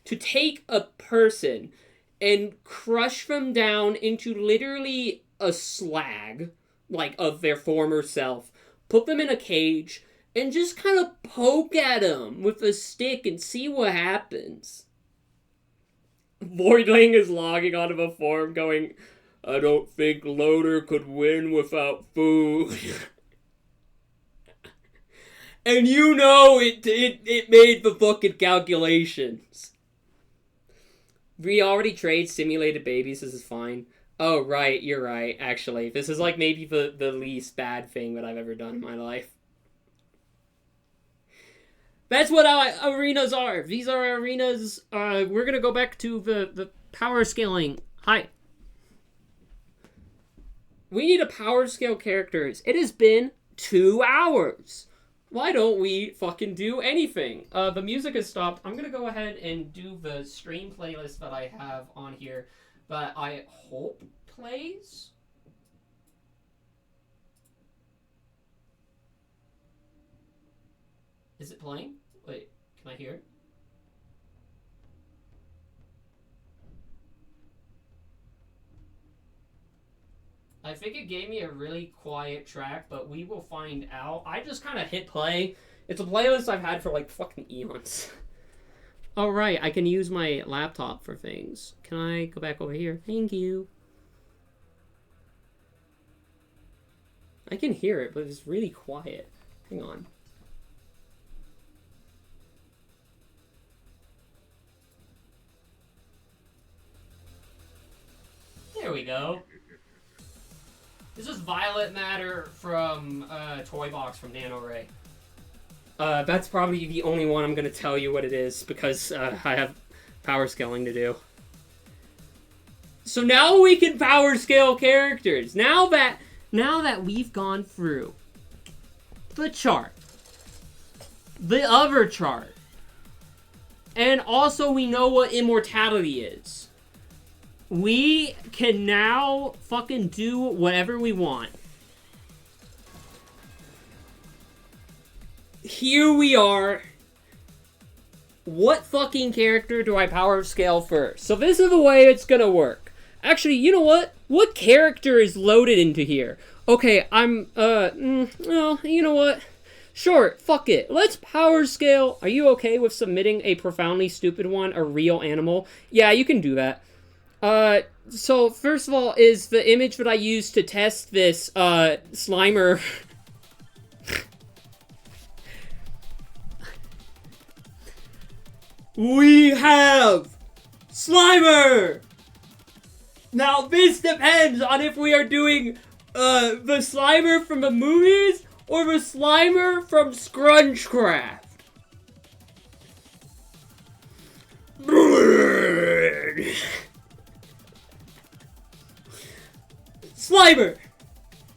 take a person and crush them down into literally a slag, like of their former self, put them in a cage, and just kind of poke at them with a stick and see what happens. Voidling is logging onto the forum going, I don't think Loader could win without food. And you know it made the fucking calculations. We already trade simulated babies, this is fine. Oh, right, you're right, actually. This is like maybe the least bad thing that I've ever done in my life. That's what our arenas are. These are our arenas. We're gonna go back to the power scaling. Hi. We need a power scale characters. It has been 2 hours. Why don't we fucking do anything? The music has stopped. I'm gonna go ahead and do the stream playlist that I have on here that I hope plays. Is it playing? Wait, can I hear it? I think it gave me a really quiet track, but we will find out. I just kind of hit play. It's a playlist I've had for like fucking eons. All right, I can use my laptop for things. Can I go back over here? Thank you. I can hear it, but it's really quiet. Hang on. There we go. This is Violet Matter from Toy Box from NanoRay. That's probably the only one I'm going to tell you what it is, because I have power scaling to do. So now we can power scale characters. Now that we've gone through the chart, the other chart, and also we know what immortality is, we can now fucking do whatever we want. Here we are. What fucking character do I power scale first? So this is the way it's gonna work. Actually, you know what? What character is loaded into here? Okay, well, you know what? Sure, fuck it. Let's power scale. Are you okay with submitting a profoundly stupid one, a real animal? Yeah, you can do that. So first of all is the image that I used to test this, Slimer. We have Slimer! Now this depends on if we are doing, the Slimer from the movies or the Slimer from Scrunchcraft. Slimer!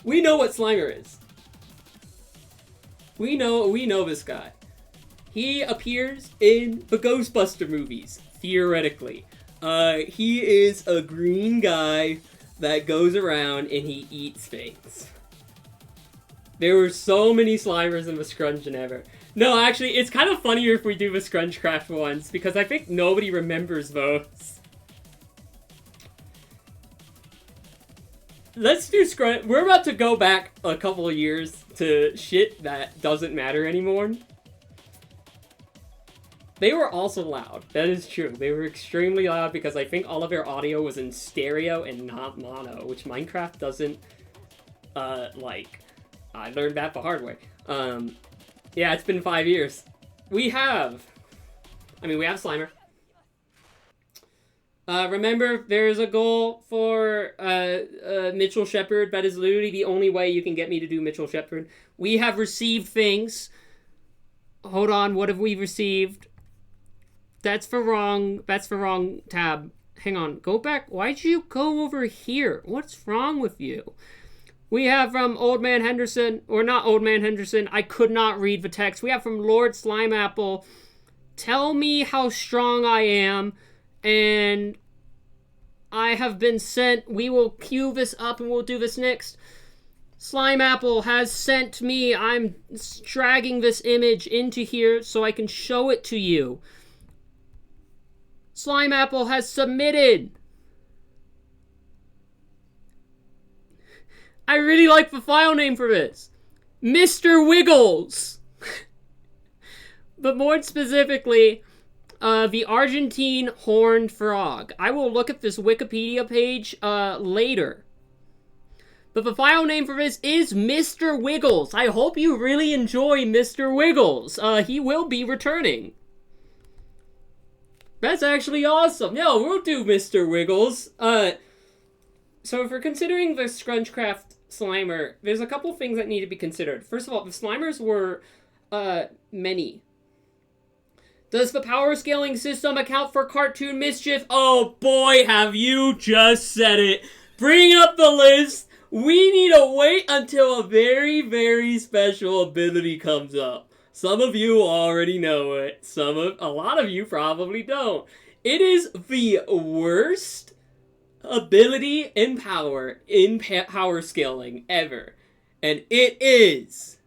We know what Slimer is. We know this guy. He appears in the Ghostbuster movies, theoretically. He is a green guy that goes around and he eats things. There were so many Slimers in the Scrungeon ever. No, actually, it's kind of funnier if we do the Scrungecraft ones, because I think nobody remembers those. Let's do Scrunch. We're about to go back a couple of years to shit that doesn't matter anymore. They were also loud. That is true. They were extremely loud because I think all of their audio was in stereo and not mono, which Minecraft doesn't, like. I learned that the hard way. Yeah, it's been 5 years. We have Slimer. Remember, there's a goal for Mitchell Shepard. That is literally the only way you can get me to do Mitchell Shepard. We have received things. Hold on, what have we received? That's the wrong tab. Hang on, go back. Why'd you go over here? What's wrong with you? We have from Old Man Henderson, or not Old Man Henderson, I could not read the text. We have from Lord Slimeapple, tell me how strong I am, and I have been sent, we will queue this up and we'll do this next. Slimeapple has sent me, I'm dragging this image into here so I can show it to you. Slimeapple has submitted. I really like the file name for this. Mr. Wiggles. But more specifically, the Argentine horned frog. I will look at this Wikipedia page later. But the file name for this is Mr. Wiggles. I hope you really enjoy Mr. Wiggles. He will be returning. That's actually awesome. No, we'll do Mr. Wiggles. So if we're considering the Scrungecraft Slimer, there's a couple things that need to be considered. First of all, the Slimers were, many. Does the power scaling system account for cartoon mischief? Oh boy, have you just said it. Bring up the list. We need to wait until a very, very special ability comes up. Some of you already know it. A lot of you probably don't. It is the worst ability in power scaling ever, and it is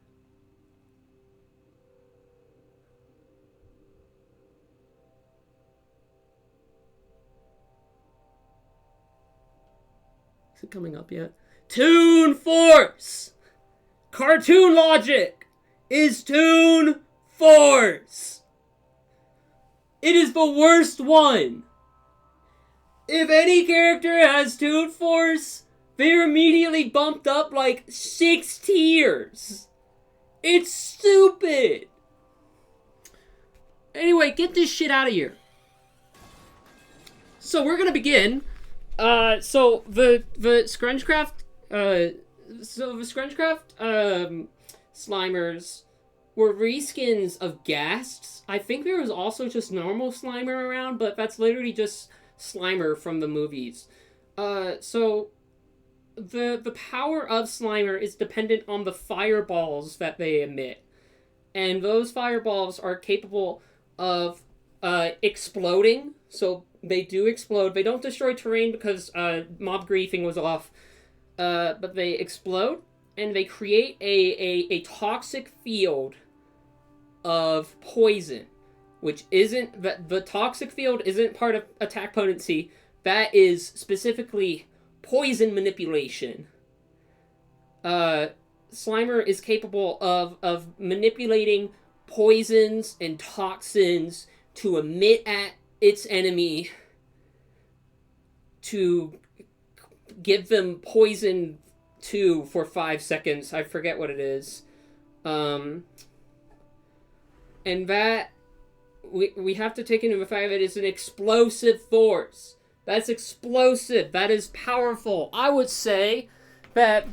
it coming up yet? Toon Force. Cartoon logic is Toon Force. It is the worst one. If any character has Toon Force, they're immediately bumped up like 6 tiers. It's stupid. Anyway, get this shit out of here. So we're gonna begin. So the Scrungecraft, Slimers were reskins of Ghasts. I think there was also just normal Slimer around, but that's literally just Slimer from the movies. So the power of Slimer is dependent on the fireballs that they emit. And those fireballs are capable of exploding. So they do explode. They don't destroy terrain because mob griefing was off. But they explode and they create a toxic field of poison. Which isn't, the toxic field isn't part of attack potency. That is specifically poison manipulation. Slimer is capable of manipulating poisons and toxins to emit at its enemy to give them poison for 5 seconds. I forget what it is. And that we have to take into the fact that it's an explosive force. That's explosive. That is powerful. I would say that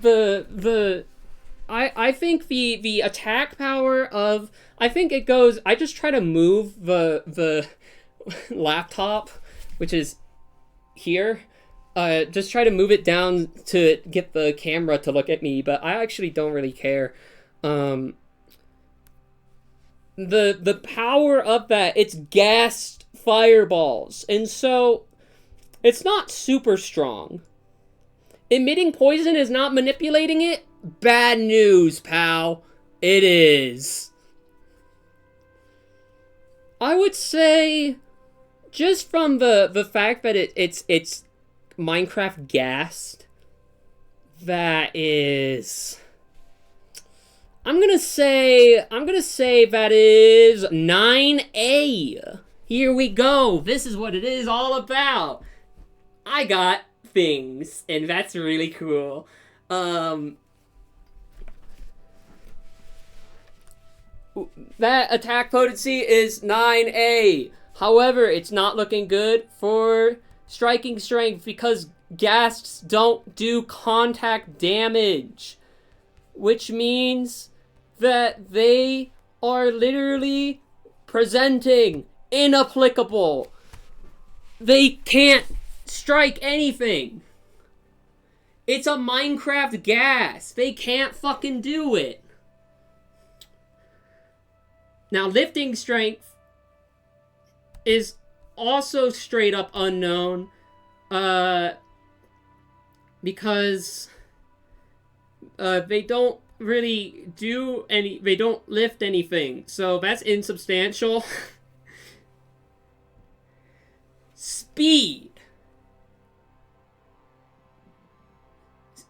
I think the attack power of, I think it goes, I just try to move the laptop, which is here. just try to move it down to get the camera to look at me, but I actually don't really care. The power of that, it's gassed fireballs, and so it's not super strong. Emitting poison is not manipulating it. Bad news, pal. It is. I would say, just from the fact that it's Minecraft gassed, that is... I'm gonna say that is 9A. Here we go. This is what it is all about. I got things, and that's really cool. That attack potency is 9A. However, it's not looking good for striking strength because ghasts don't do contact damage, which means that they are literally presenting inapplicable. They can't strike anything. It's a Minecraft gas. They can't fucking do it. Now, lifting strength is also straight up unknown, because they don't really do any, they don't lift anything, so that's insubstantial. Speed.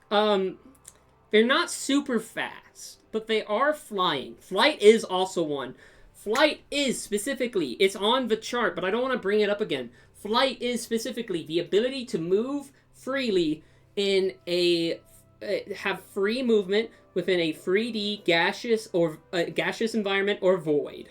They're not super fast, but they are flying. Flight is also one. Flight is specifically, it's on the chart, but I don't want to bring it up again. Flight is specifically the ability to move freely in a, have free movement within a 3D gaseous or gaseous environment or void.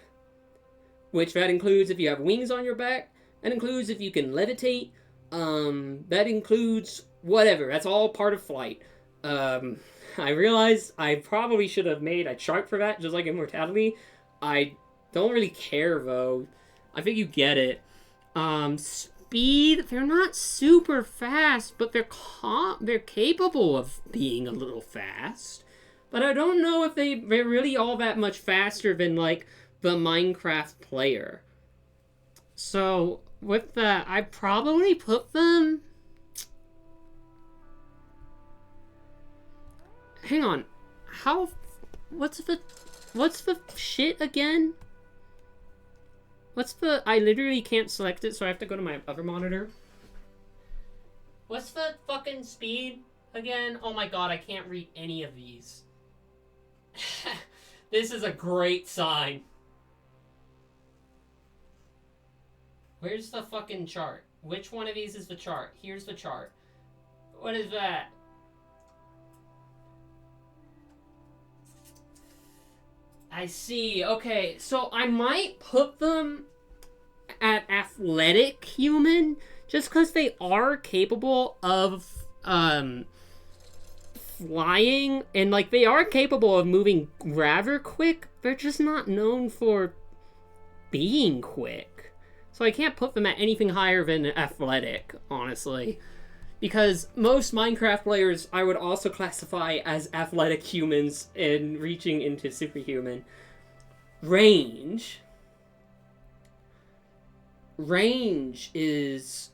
Which that includes if you have wings on your back, that includes if you can levitate, that includes whatever, that's all part of flight. I realize I probably should have made a chart for that, just like immortality. I don't really care, though. I think you get it. Speed, they're not super fast, but they're capable of being a little fast. But I don't know if they're really all that much faster than, like, the Minecraft player. So, with that, I'd probably put them... Hang on. How... What's the shit again? What's the... I literally can't select it, so I have to go to my other monitor. What's the fucking speed again? Oh my god, I can't read any of these. This is a great sign. Where's the fucking chart? Which one of these is the chart? Here's the chart. What is that? I see. Okay, so I might put them at athletic human just because they are capable of flying and like they are capable of moving rather quick. They're just not known for being quick. So I can't put them at anything higher than athletic, honestly. Because most Minecraft players I would also classify as athletic humans and reaching into superhuman. Range. Range is,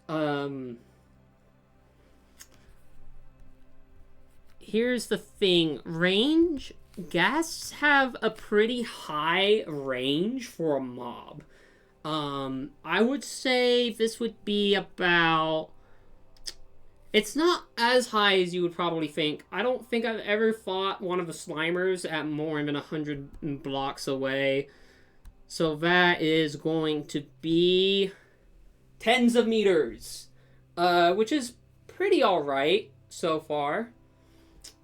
here's the thing. Range, ghasts have a pretty high range for a mob. I would say this would be about... It's not as high as you would probably think. I don't think I've ever fought one of the Slimers at more than 100 blocks away. So that is going to be tens of meters, which is pretty alright so far.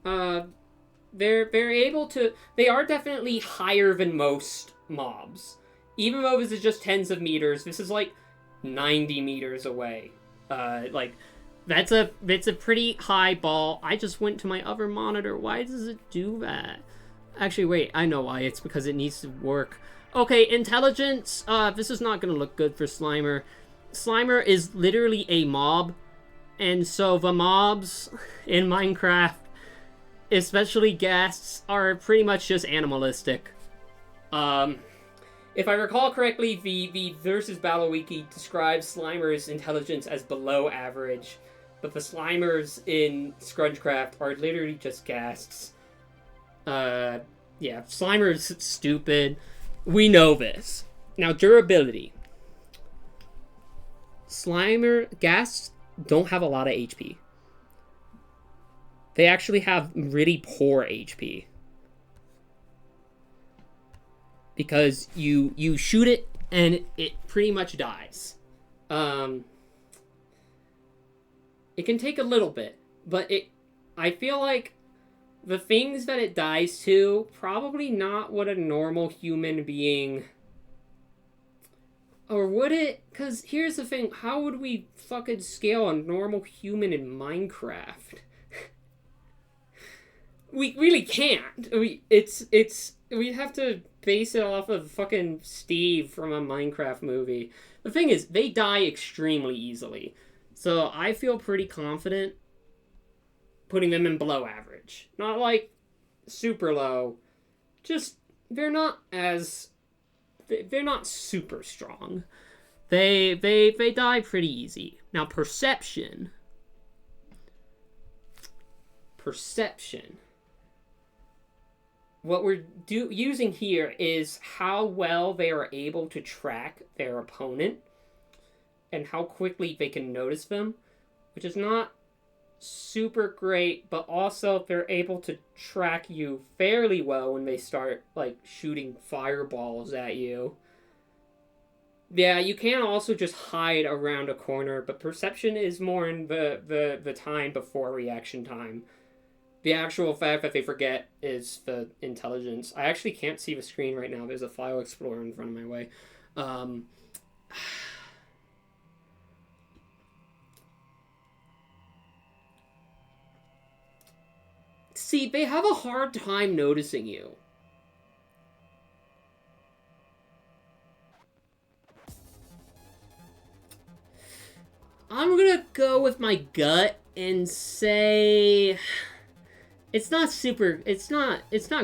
They're able to... They are definitely higher than most mobs. Even though this is just tens of meters, this is like 90 meters away. It's a pretty high ball. I just went to my other monitor. Why does it do that? Actually, wait, I know why. It's because it needs to work. Okay, intelligence. This is not going to look good for Slimer. Slimer is literally a mob And so the mobs in Minecraft, especially ghasts, are pretty much just animalistic. If I recall correctly, the Versus Battle Wiki describes Slimer's intelligence as below average, but the Slimers in Scrunchcraft are literally just ghasts. Yeah, Slimer's stupid. We know this. Now, durability. Ghasts don't have a lot of HP. They actually have really poor HP. Because you shoot it and it pretty much dies. It can take a little bit, but I feel like the things that it dies to, probably not what a normal human being... Or would it? Because here's the thing, how would we fucking scale a normal human in Minecraft? We really can't. We'd have to base it off of fucking Steve from a Minecraft movie. The thing is, they die extremely easily. So I feel pretty confident putting them in below average. Not like super low. Just, they're not super strong. They die pretty easy. Now, perception. What we're using here is how well they are able to track their opponent and how quickly they can notice them, which is not super great, but also they're able to track you fairly well when they start like shooting fireballs at you. Yeah, you can also just hide around a corner, but perception is more in the time before reaction time. The actual fact that they forget is the intelligence. I actually can't see the screen right now. There's a file explorer in front of my way. See, they have a hard time noticing you. I'm gonna go with my gut and say... It's not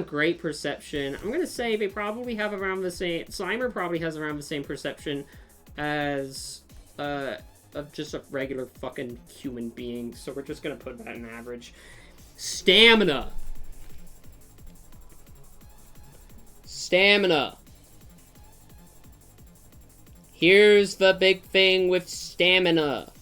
great perception. I'm gonna say they probably have around the same... Slimer probably has around the same perception as of just a regular fucking human being. So we're just gonna put that in average. Stamina. Here's the big thing with stamina.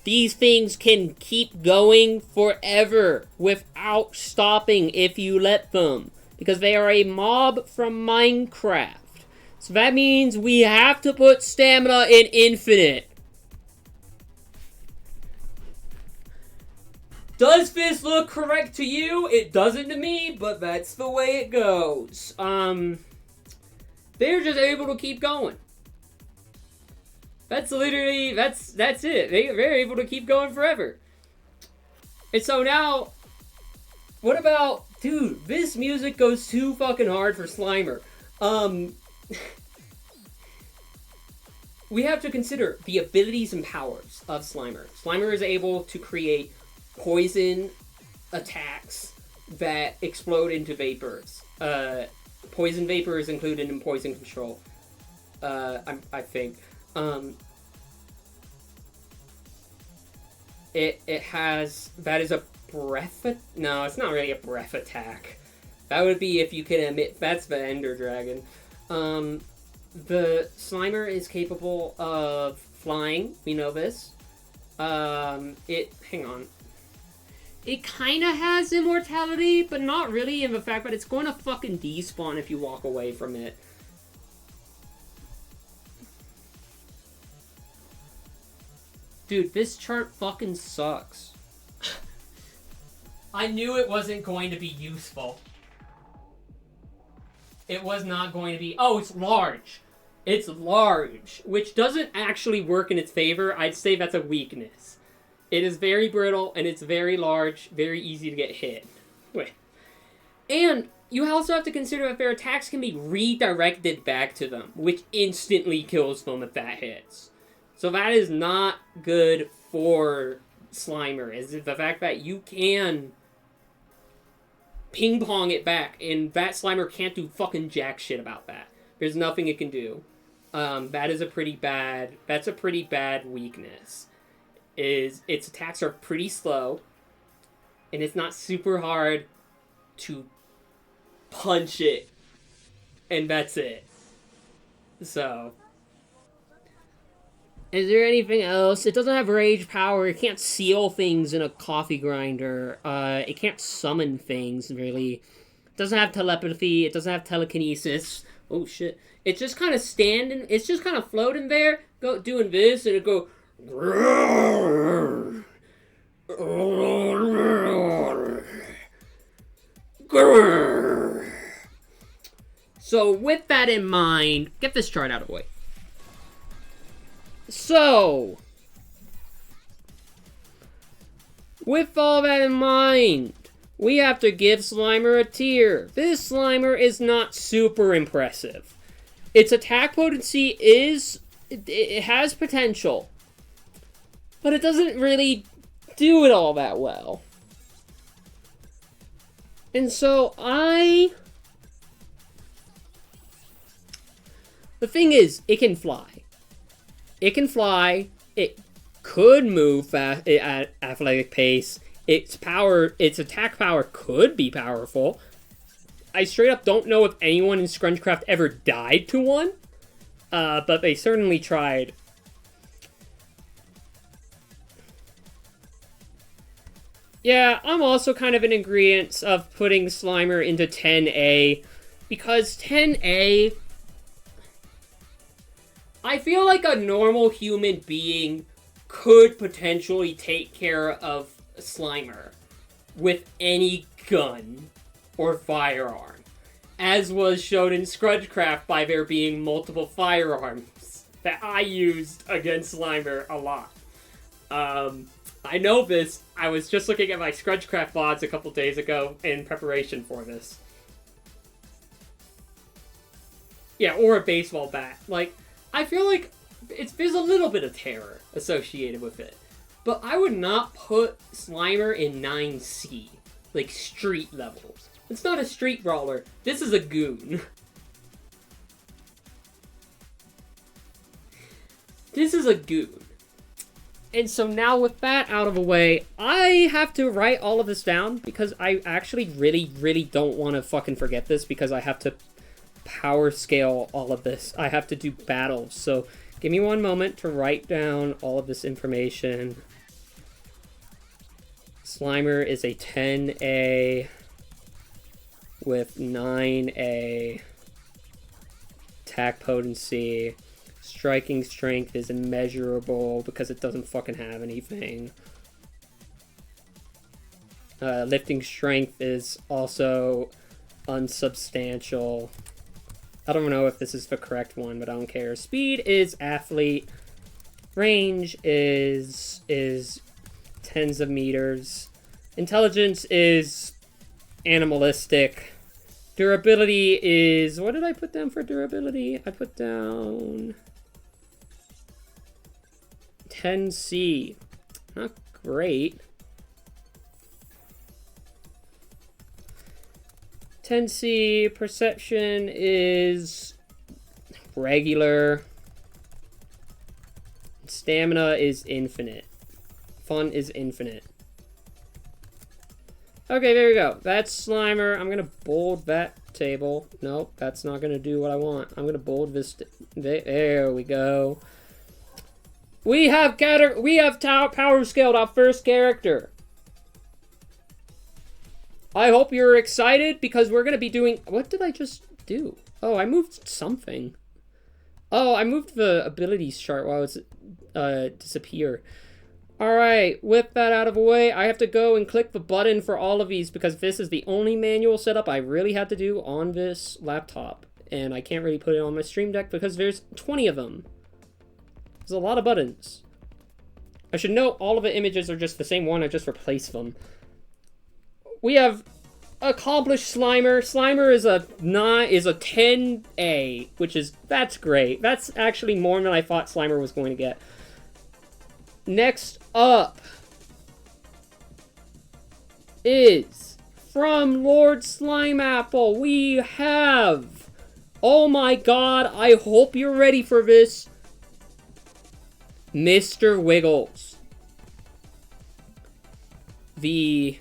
These things can keep going forever without stopping if you let them. Because they are a mob from Minecraft. So that means we have to put stamina in infinite. Does this look correct to you? It doesn't to me, but that's the way it goes. They're just able to keep going. That's literally, that's it. They're able to keep going forever. And so now, what about, dude, this music goes too fucking hard for Slimer. We have to consider the abilities and powers of Slimer. Slimer is able to create poison attacks that explode into vapors. Poison vapor is included in poison control. I think. It has, that is a breath, no, it's not really a breath attack. That would be if you can emit, that's the Ender Dragon. The Slimer is capable of flying, we know this. Hang on. It kinda has immortality, but not really in the fact that it's going to fucking despawn if you walk away from it. Dude, this chart fucking sucks. I knew it wasn't going to be useful. It was not going to be... Oh, it's large. It's large, which doesn't actually work in its favor. I'd say that's a weakness. It is very brittle, and it's very large, very easy to get hit. Wait. And you also have to consider that their attacks can be redirected back to them, which instantly kills them if that hits. So that is not good for Slimer is the fact that you can ping pong it back, and that Slimer can't do fucking jack shit about that. There's nothing it can do. That's a pretty bad weakness. Its attacks are pretty slow, and it's not super hard to punch it, and that's it. So, is there anything else? It doesn't have rage power. It can't seal things in a coffee grinder. It can't summon things, really. It doesn't have telepathy. It doesn't have telekinesis. Oh, shit. It's just kind of standing. It's just kind of floating there, doing this, and it go... So, with that in mind, get this chart out of the way. So, with all that in mind, we have to give Slimer a tier. This Slimer is not super impressive. Its attack potency it has potential, but it doesn't really do it all that well. And so the thing is, it can fly. It can fly. It could move fast at athletic pace. Its attack power could be powerful. I straight up don't know if anyone in Scrunchcraft ever died to one, but they certainly tried. Yeah, I'm also kind of in agreement of putting Slimer into 10A, because 10A... I feel like a normal human being could potentially take care of Slimer with any gun or firearm, as was shown in Scrunchcraft by there being multiple firearms that I used against Slimer a lot. I know this. I was just looking at my Scrunchcraft VODs a couple days ago in preparation for this. Yeah, or a baseball bat. Like, I feel like there's a little bit of terror associated with it. But I would not put Slimer in 9C. Like, street levels. It's not a street brawler. This is a goon. This is a goon. And so now with that out of the way, I have to write all of this down because I actually really, really don't want to fucking forget this because I have to power scale all of this. I have to do battles. So give me one moment to write down all of this information. Slimer is a 10A with 9A attack potency. Striking strength is immeasurable because it doesn't fucking have anything. Lifting strength is also unsubstantial. I don't know if this is the correct one, but I don't care. Speed is athlete. Range is tens of meters. Intelligence is animalistic. Durability is... What did I put down for durability? I put down 10C. Not great. 10C. Perception is regular. Stamina is infinite. Fun is infinite. Okay, there we go. That's Slimer. I'm gonna bold that table. Nope, that's not gonna do what I want. I'm gonna bold this. There we go. We have power scaled our first character. I hope you're excited because we're gonna be doing. What did I just do? Oh, I moved something. Oh, I moved the abilities chart while it's disappear. Alright, with that out of the way, I have to go and click the button for all of these because this is the only manual setup I really had to do on this laptop. And I can't really put it on my Stream Deck because there's 20 of them. There's a lot of buttons. I should note all of the images are just the same one, I just replaced them. We have accomplished Slimer. Slimer is a 10A, that's great. That's actually more than I thought Slimer was going to get. Next up, is from Lord Slimeapple. We have, oh my god, I hope you're ready for this, Mr. Wiggles. The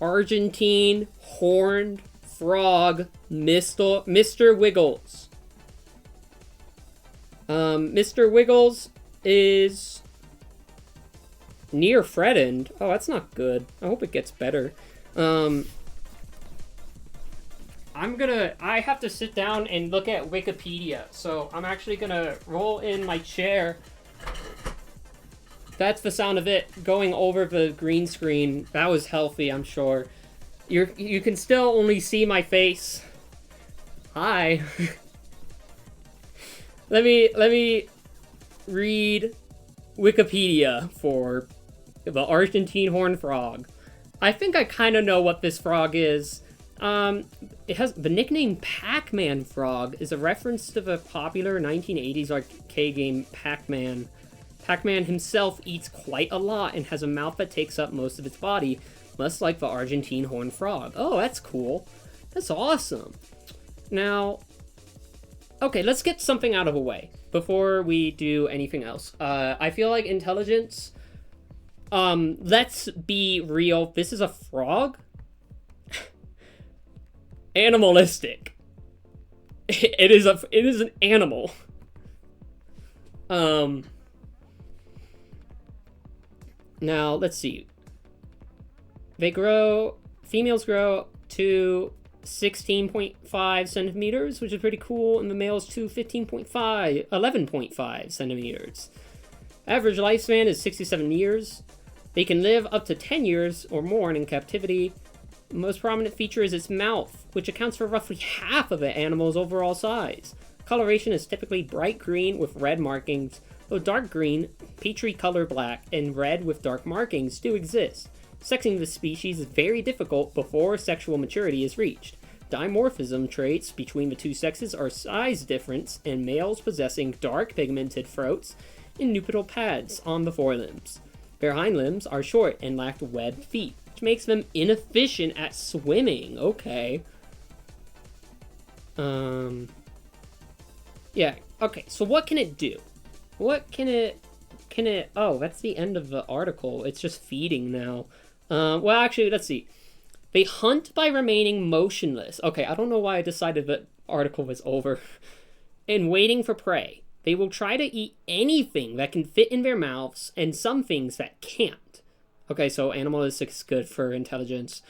Argentine horned frog, Mr. Wiggles. Mr. Wiggles is near threatened. Oh, that's not good. I hope it gets better. I have to sit down and look at Wikipedia, so I'm actually gonna roll in my chair. That's the sound of it going over the green screen. That was healthy, I'm sure. You can still only see my face. Hi. Let me read Wikipedia for the Argentine horned frog. I think I kind of know what this frog is. It has the nickname Pac-Man frog is a reference to the popular 1980s arcade game Pac-Man. Pac-Man himself eats quite a lot and has a mouth that takes up most of its body, much like the Argentine horned frog. Oh, that's cool. That's awesome. Now, okay, let's get something out of the way before we do anything else. I feel like intelligence, let's be real. This is a frog? Animalistic. It is an animal. Now, let's see. Females grow to 16.5 centimeters, which is pretty cool, and the males to 11.5 centimeters. Average lifespan is 67 years. They can live up to 10 years or more in captivity. The most prominent feature is its mouth, which accounts for roughly half of the animal's overall size. Coloration is typically bright green with red markings, though dark green, peachy color black, and red with dark markings do exist. Sexing the species is very difficult before sexual maturity is reached. Dimorphism traits between the two sexes are size difference and males possessing dark pigmented throats and nuptial pads on the forelimbs. Their hind limbs are short and lack webbed feet, which makes them inefficient at swimming. Okay. Yeah, okay, so what can it do? What can it... Oh, that's the end of the article. It's just feeding now. Well, actually, let's see. They hunt by remaining motionless. Okay, I don't know why I decided that article was over. And waiting for prey. They will try to eat anything that can fit in their mouths, and some things that can't. Okay, so animalistic's good for intelligence.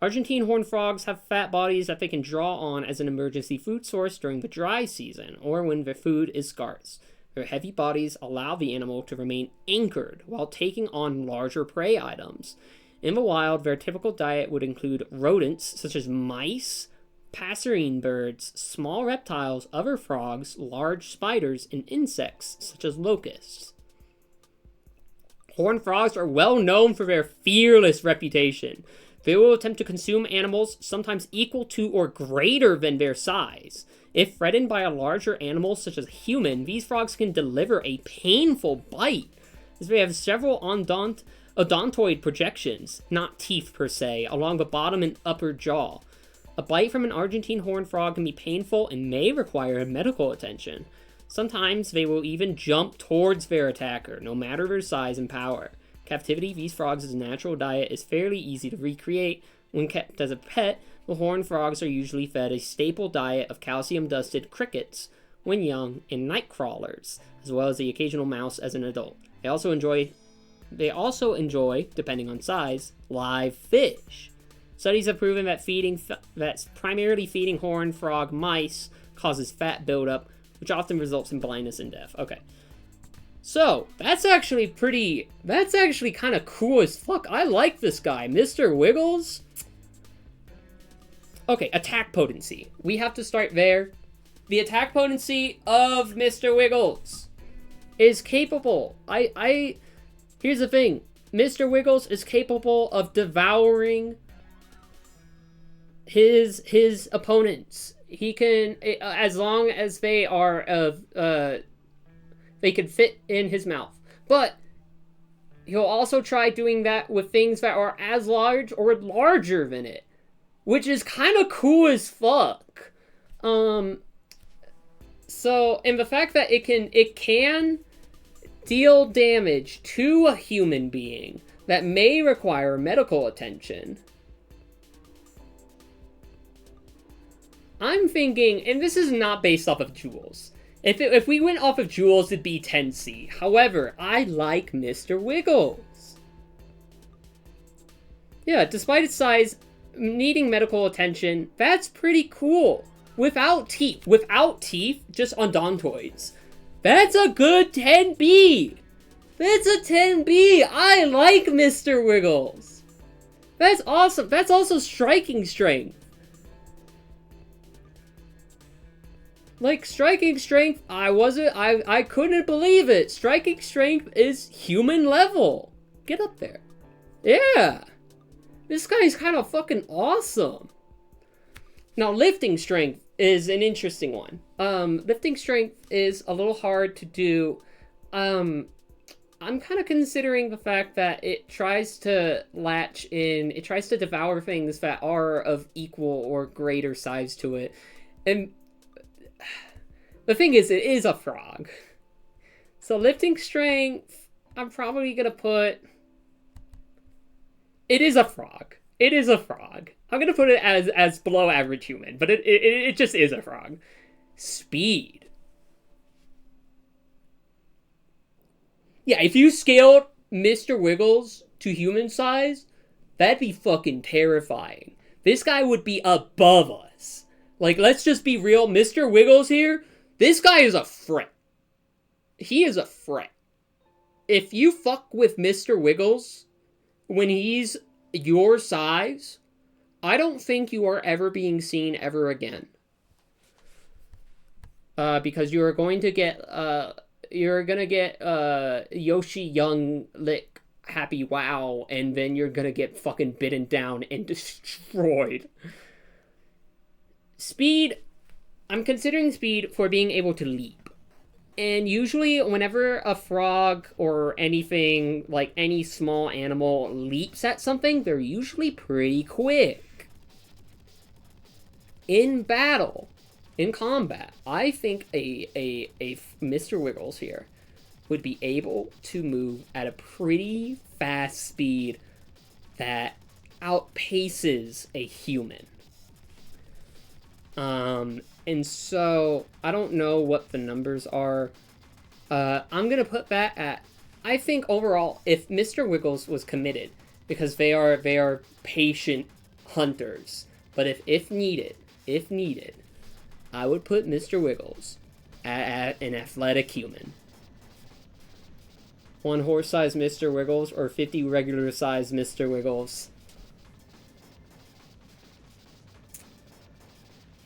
Argentine horned frogs have fat bodies that they can draw on as an emergency food source during the dry season, or when their food is scarce. Their heavy bodies allow the animal to remain anchored while taking on larger prey items. In the wild, their typical diet would include rodents such as mice, passerine birds, small reptiles, other frogs, large spiders, and insects such as locusts. Horned frogs are well known for their fearless reputation. They will attempt to consume animals sometimes equal to or greater than their size. If threatened by a larger animal such as a human, these frogs can deliver a painful bite, as they have several odontoid projections, not teeth per se, along the bottom and upper jaw. A bite from an Argentine horned frog can be painful and may require medical attention. Sometimes they will even jump towards their attacker, no matter their size and power. Captivity, these frogs' natural diet is fairly easy to recreate. When kept as a pet, the horned frogs are usually fed a staple diet of calcium-dusted crickets when young and night crawlers, as well as the occasional mouse as an adult. They also enjoy, depending on size, live fish. Studies have proven that primarily feeding horned frog mice causes fat buildup, which often results in blindness and death. Okay. So, that's actually kind of cool as fuck. I like this guy, Mr. Wiggles. Okay, attack potency. We have to start there. The attack potency of Mr. Wiggles is capable. Here's the thing. Mr. Wiggles is capable of devouring his opponents. He can, as long as they are they can fit in his mouth. But he'll also try doing that with things that are as large or larger than it, which is kind of cool as fuck. So, and the fact that it can deal damage to a human being that may require medical attention. I'm thinking, and this is not based off of Jules. If we went off of Jules, it'd be 10C. However, I like Mr. Wiggles. Yeah, despite its size, needing medical attention, that's pretty cool. Without teeth, just Odontoids. That's a good 10B! That's a 10B! I like Mr. Wiggles! That's awesome! That's also striking strength. Like, striking strength, I couldn't believe it! Striking strength is human level! Get up there. Yeah! This guy's kind of fucking awesome! Now, lifting strength is an interesting one. Lifting strength is a little hard to do. I'm kind of considering the fact that it tries to latch in, it tries to devour things that are of equal or greater size to it. And the thing is, it is a frog. So lifting strength, I'm probably gonna put, it is a frog. It is a frog. I'm gonna put it as below average human, but it just is a frog. Speed. Yeah, if you scaled Mr. Wiggles to human size, that'd be fucking terrifying. This guy would be above us. Like, let's just be real. Mr. Wiggles here, this guy is a threat. He is a threat. If you fuck with Mr. Wiggles when he's your size, I don't think you are ever being seen ever again. Because you are going to get, Yoshi Young Lick Happy Wow, and then you're gonna get fucking bitten down and destroyed. Speed, I'm considering speed for being able to leap. And usually whenever a frog or anything, like any small animal, leaps at something, they're usually pretty quick. In battle, in combat, I think a Mr. Wiggles here would be able to move at a pretty fast speed that outpaces a human. And so, I don't know what the numbers are. I'm gonna put that at, I think overall, if Mr. Wiggles was committed, because they are patient hunters, but if needed, I would put Mr. Wiggles at an athletic human. 1 horse-sized Mr. Wiggles or 50 regular-sized Mr. Wiggles.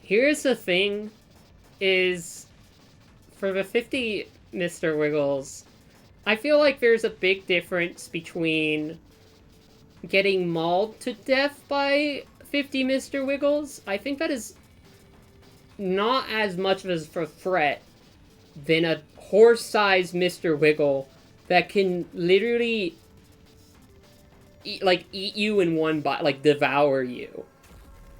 Here's the thing, is for the 50 Mr. Wiggles, I feel like there's a big difference between getting mauled to death by 50 Mr. Wiggles. I think that is not as much of a threat than a horse-sized Mr. Wiggle that can literally eat you in one bite, like devour you.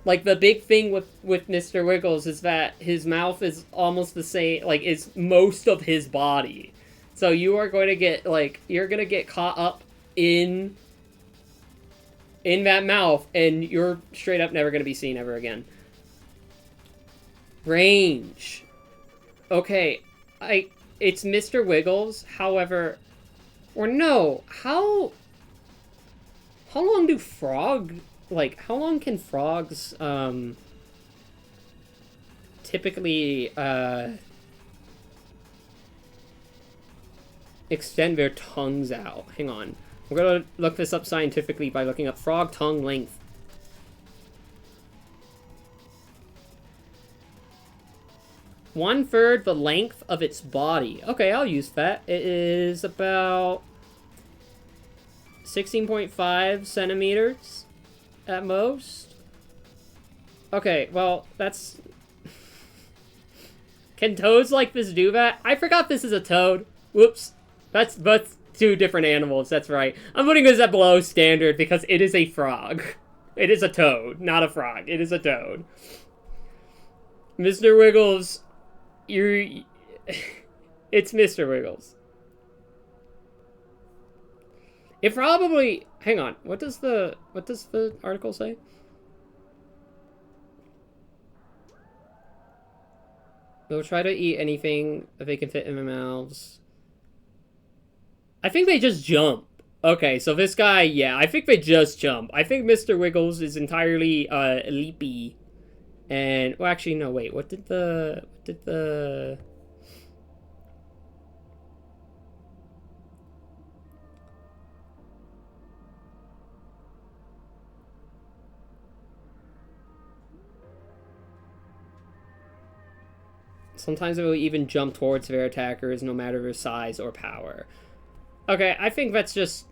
Like, the big thing with Mr. Wiggles is that his mouth is almost the same, like, is most of his body. So you are going to get, like, you're going to get caught up in that mouth, and you're straight up never going to be seen ever again. Range. Okay, it's Mr. Wiggles, however, or no, how long do how long can frogs, typically, extend their tongues out? Hang on. We're gonna look this up scientifically by looking up frog tongue length. One-third the length of its body. Okay, I'll use that. It is about 16.5 centimeters. At most. Okay, well, that's... Can toads like this do that? I forgot this is a toad. Whoops. That's two different animals, that's right. I'm putting this at below standard because it is a frog. It is a toad, not a frog. It is a toad. Mr. Wiggles, you're... It's Mr. Wiggles. It probably... Hang on, what does the article say? They'll try to eat anything that they can fit in their mouths. I think they just jump. Okay, so this guy, yeah, I think they just jump. I think Mr. Wiggles is entirely leapy. And, well, actually, no, wait. What did the... Sometimes it will even jump towards their attackers, no matter their size or power. Okay, I think that's just...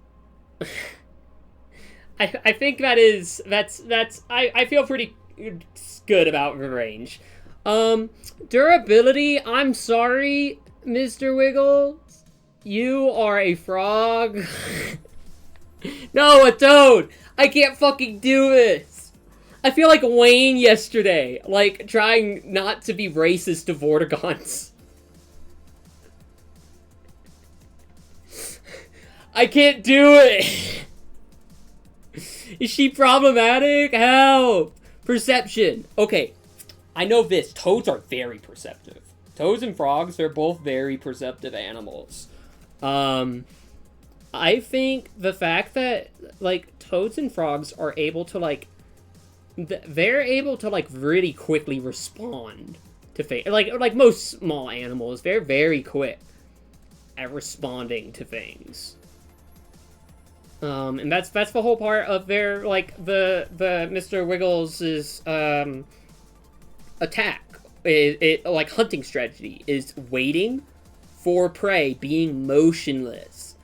I think that is... I feel pretty good about the range. Durability, I'm sorry, Mr. Wiggles. You are a frog. No, a toad! I can't fucking do this! I feel like Wayne yesterday, like, trying not to be racist to Vortigons. I can't do it! Is she problematic? Help! Perception. Okay, I know this. Toads are very perceptive. Toads and frogs, they're both very perceptive animals. I think the fact that, like, toads and frogs are able to, like, they're able to, like, really quickly respond to things. Like most small animals, they're very quick at responding to things. And that's the whole part of their, like, the Mr. Wiggles' attack. Like, hunting strategy is waiting for prey, being motionless.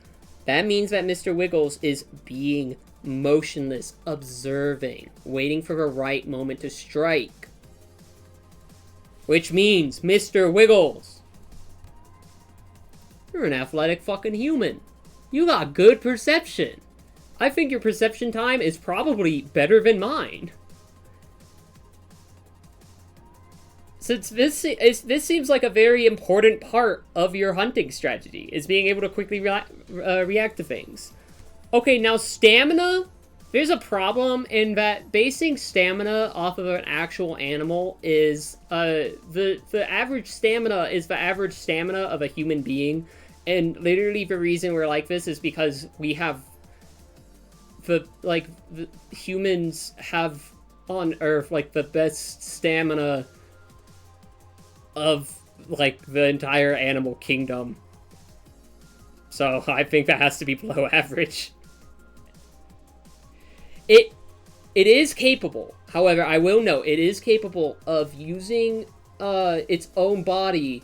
That means that Mr. Wiggles is being motionless, observing, waiting for the right moment to strike. Which means, Mr. Wiggles, you're an athletic fucking human. You got good perception. I think your perception time is probably better than mine. Since this seems like a very important part of your hunting strategy, is being able to quickly react to things. Okay, now stamina, there's a problem in that basing stamina off of an actual animal is, the average stamina is the average stamina of a human being, and literally the reason we're like this is because we have, the humans have on Earth, like, the best stamina of, like, the entire animal kingdom. So I think that has to be below average. It is capable, however, I will note, it is capable of using its own body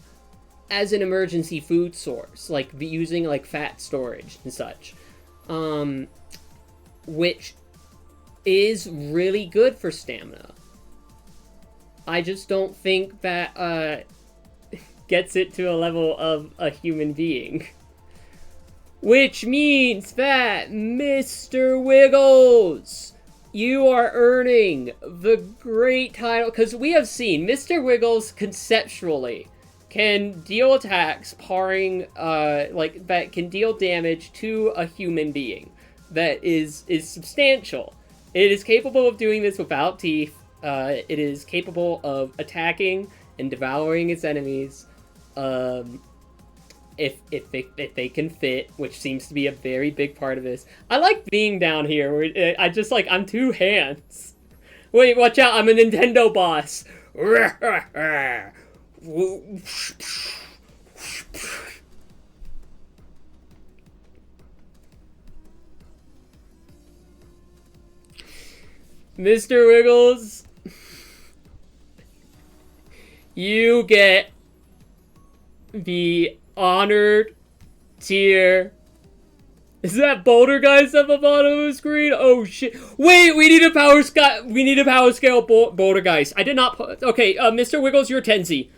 as an emergency food source, like using, like, fat storage and such, which is really good for stamina. I just don't think that gets it to a level of a human being. Which means that, Mr. Wiggles, you are earning the great title, because we have seen Mr. Wiggles conceptually can deal attacks parring, that can deal damage to a human being that is substantial. It is capable of doing this without teeth. It is capable of attacking and devouring its enemies. If they can fit, which seems to be a very big part of this. I like being down here, where I'm two hands. Wait, watch out, I'm a Nintendo boss. Mr. Wiggles, you get the honored tier. Is that Boulder Guys at the bottom of the screen? Oh shit! Wait, we need a power scale. We need a power scale Boulder Guys. I did not put. Okay, Mr. Wiggles, you're Tenzi.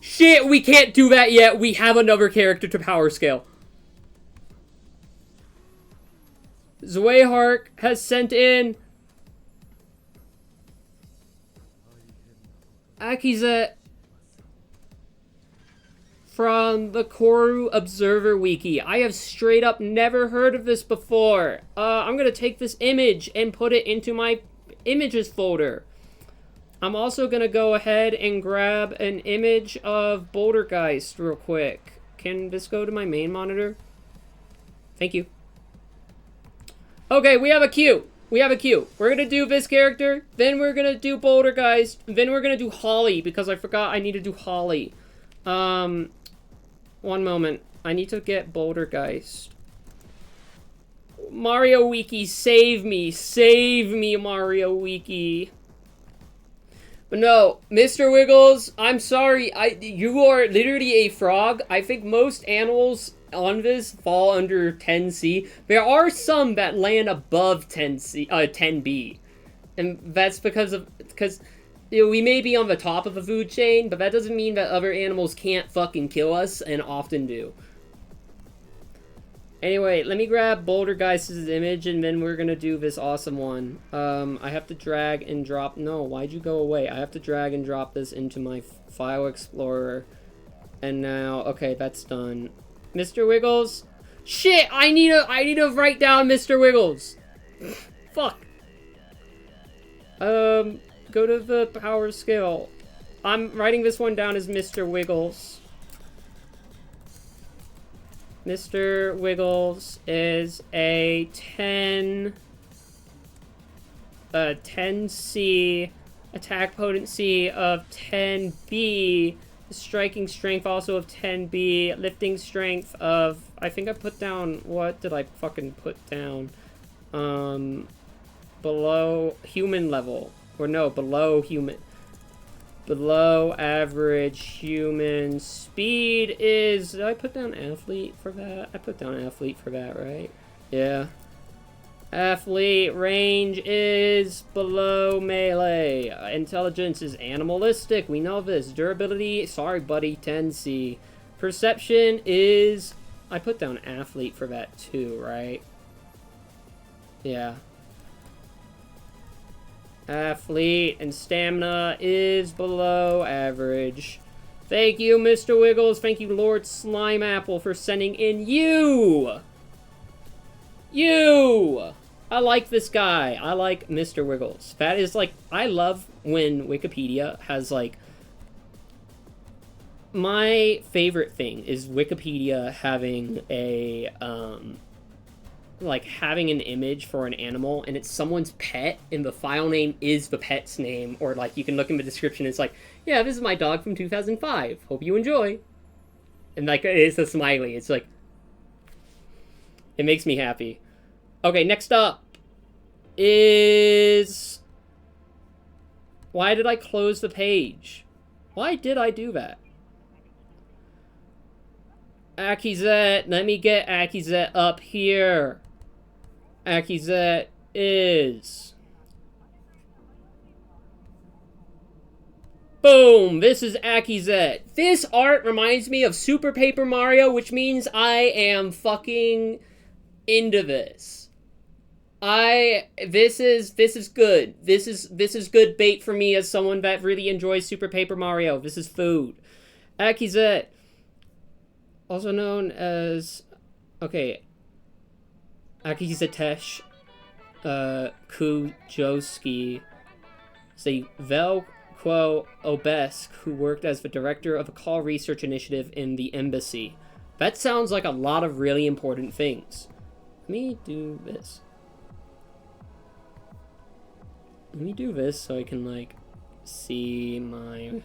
Shit, we can't do that yet. We have another character to power scale. Zwayhark has sent in Akizet from the Koru Observer Wiki. I have straight up never heard of this before. I'm gonna take this image and put it into my images folder. I'm also gonna go ahead and grab an image of Bouldergeist real quick. Can this go to my main monitor? Thank you. Okay, we have a queue. We have a queue. We're gonna do this character, then we're gonna do Bouldergeist, then we're gonna do Holly, because I forgot I need to do Holly. One moment. I need to get Bouldergeist. Mario Wiki, save me. Save me, Mario Wiki. But no, Mr. Wiggles, I'm sorry. You are literally a frog. I think most animals on this fall under 10C. There are some that land above 10B. And that's because you know, we may be on the top of the food chain, but that doesn't mean that other animals can't fucking kill us, and often do. Anyway, let me grab Bouldergeist's image, and then we're gonna do this awesome one. I have to drag and drop... No, why'd you go away? I have to drag and drop this into my file explorer. And now... Okay, that's done. Mr. Wiggles? Shit! I need to write down Mr. Wiggles! Fuck. Go to the power scale. I'm writing this one down as Mr. Wiggles. Mr. Wiggles is a 10C, attack potency of 10B, striking strength also of 10B, lifting strength of, I think I put down, what did I fucking put down? Below human level, or no, below human. Below average human speed is... Did I put down athlete for that? I put down athlete for that, right? Yeah. Athlete range is below melee. Intelligence is animalistic. We know this. Durability, sorry buddy, 10C. Perception is... I put down athlete for that too, right? Yeah. Athlete and stamina is below average. Thank you, Mr. Wiggles. Thank you, Lord Slime Apple, for sending in you. I like this guy. I like Mr. Wiggles. That is like, I love when Wikipedia has like, my favorite thing is Wikipedia having a, like having an image for an animal and it's someone's pet and the file name is the pet's name, or like you can look in the description, it's like, yeah, this is my dog from 2005, hope you enjoy, and like it's a smiley. It's like, it makes me happy. Okay, next up is, why did I close the page? Why did I do that? Akizet, let me get Akizet up here. Akizet is... Boom! This is Akizet. This art reminds me of Super Paper Mario, which means I am fucking into this. This is good. This is good bait for me as someone that really enjoys Super Paper Mario. This is food. Akizet, also known as, okay, Akizatesh Kujoski, is a Velquo Obesk who worked as the director of a call research initiative in the embassy. That sounds like a lot of really important things. Let me do this. Let me do this so I can, like, see my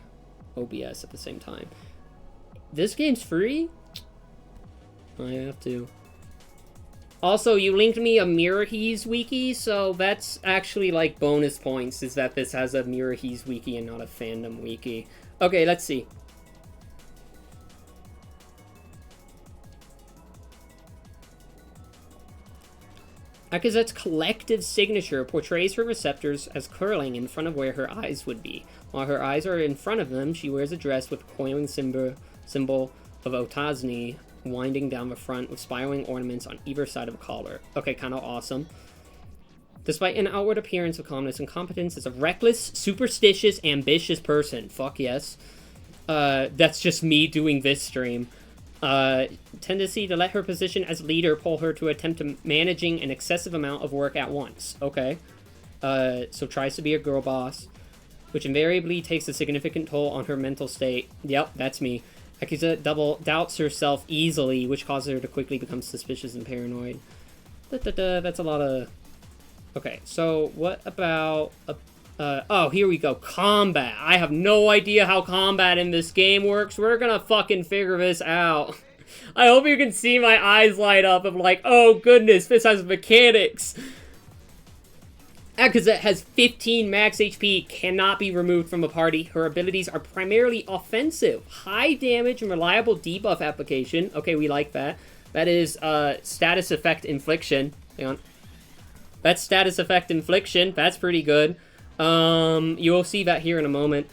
OBS at the same time. This game's free? I have to. Also, you linked me a Mirahese wiki, so that's actually, like, bonus points, is that this has a Mirahese wiki and not a fandom wiki. Okay, let's see. Akizet's collective signature portrays her receptors as curling in front of where her eyes would be. While her eyes are in front of them, she wears a dress with a coiling symbol of Otazni winding down the front with spiraling ornaments on either side of the collar. Okay, kind of awesome. Despite an outward appearance of calmness and competence, is a reckless, superstitious, ambitious person. Fuck yes. That's just me doing this stream. Tendency to let her position as leader pull her to attempt to managing an excessive amount of work at once. Okay. So tries to be a girl boss, which invariably takes a significant toll on her mental state. Yep, that's me. Akiza doubts herself easily, which causes her to quickly become suspicious and paranoid. That's a lot of... Okay, so what about... oh, here we go. Combat. I have no idea how combat in this game works. We're gonna fucking figure this out. I hope you can see my eyes light up of like, oh goodness, this has mechanics. Akaza has 15 max HP, cannot be removed from a party. Her abilities are primarily offensive. High damage and reliable debuff application. Okay, we like that. That is status effect infliction. Hang on. That's status effect infliction. That's pretty good. You will see that here in a moment.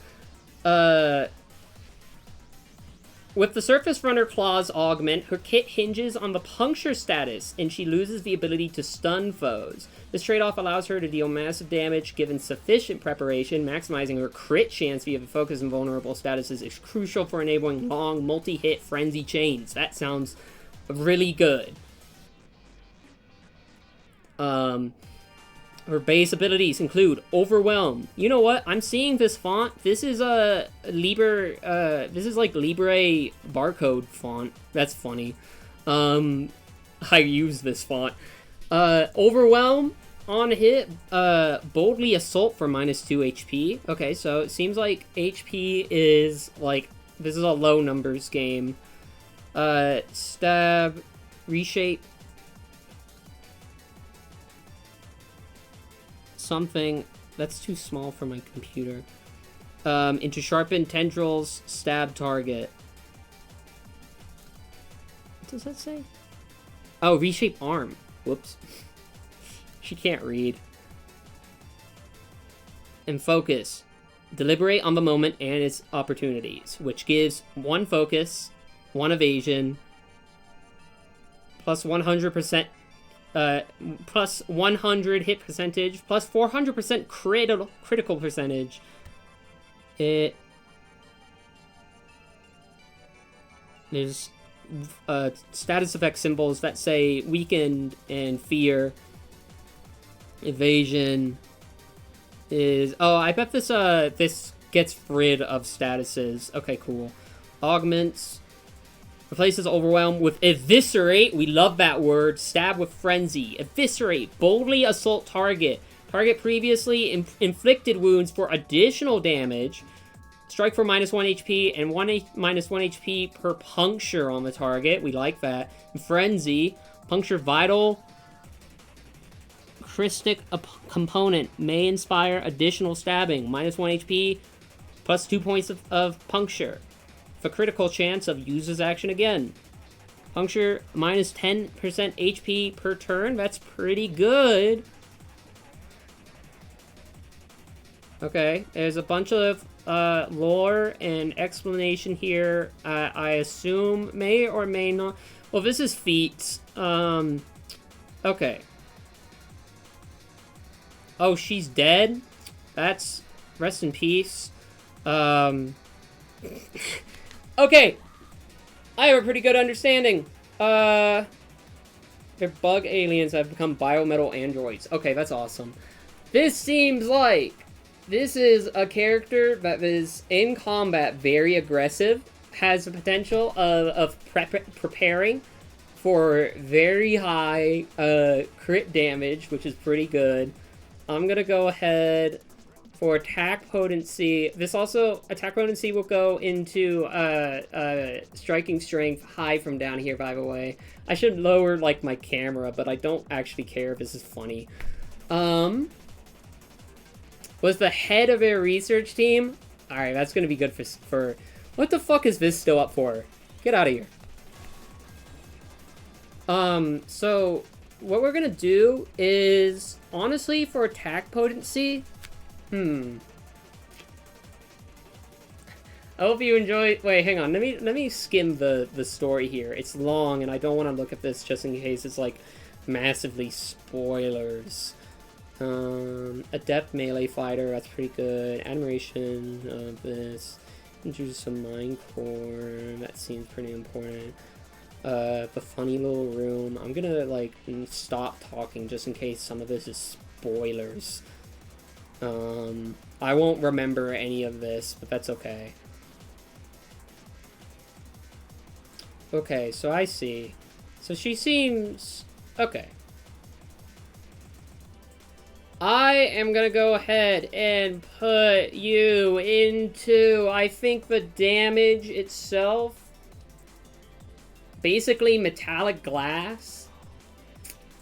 With the Surface Runner Claws augment, her kit hinges on the puncture status, and she loses the ability to stun foes. This trade-off allows her to deal massive damage given sufficient preparation. Maximizing her crit chance via the focus and vulnerable statuses is crucial for enabling long, multi-hit frenzy chains. That sounds really good. Her base abilities include Overwhelm. You know what? I'm seeing this font. This is a this is like Libre barcode font. That's funny. I use this font. Overwhelm on hit. Boldly Assault for -2 HP. Okay, so it seems like HP is like, this is a low numbers game. Stab, Reshape. Something that's too small for my computer. Into sharpened tendrils, stab target. What does that say? Oh, reshape arm. Whoops. She can't read. And focus. Deliberate on the moment and its opportunities, which gives 1 focus, 1 evasion, plus 100%. Plus 100 hit percentage, plus 400% critical percentage. There's status effect symbols that say weakened and fear. Evasion is... Oh, I bet this this gets rid of statuses. Okay, cool. Augments. Replaces Overwhelm with Eviscerate. We love that word. Stab with Frenzy. Eviscerate. Boldly assault target. Target previously inflicted wounds for additional damage. Strike for -1 HP and -1 HP per puncture on the target. We like that. Frenzy. Puncture vital. Christic component. May inspire additional stabbing. -1 HP. Plus 2 points of puncture. A critical chance of uses action again. Puncture -10% HP per turn. That's pretty good. Okay, there's a bunch of lore and explanation here. I assume may or may not. Well, this is feats. Okay. Oh, she's dead? That's... Rest in peace. Okay, I have a pretty good understanding. They're bug aliens that have become biometal androids. Okay, that's awesome. This seems like this is a character that is in combat very aggressive, has the potential of preparing for very high crit damage, which is pretty good. I'm gonna go ahead for attack potency. This also, attack potency will go into striking strength high from down here, by the way. I should lower, like, my camera, but I don't actually care if this is funny. Was the head of their research team? Alright, that's gonna be good for... What the fuck is this still up for? Get out of here. So, what we're gonna do is, honestly, for attack potency... I hope you enjoy. Wait, hang on. Let me skim the story here. It's long, and I don't want to look at this just in case it's like massively spoilers. Adept melee fighter. That's pretty good. Admiration of this. Introduce some mind core. That seems pretty important. The funny little room. I'm gonna like stop talking just in case some of this is spoilers. I won't remember any of this, but that's okay. Okay, so I see. So she seems okay. I am gonna go ahead and put you into, I think, the damage itself. Basically metallic glass.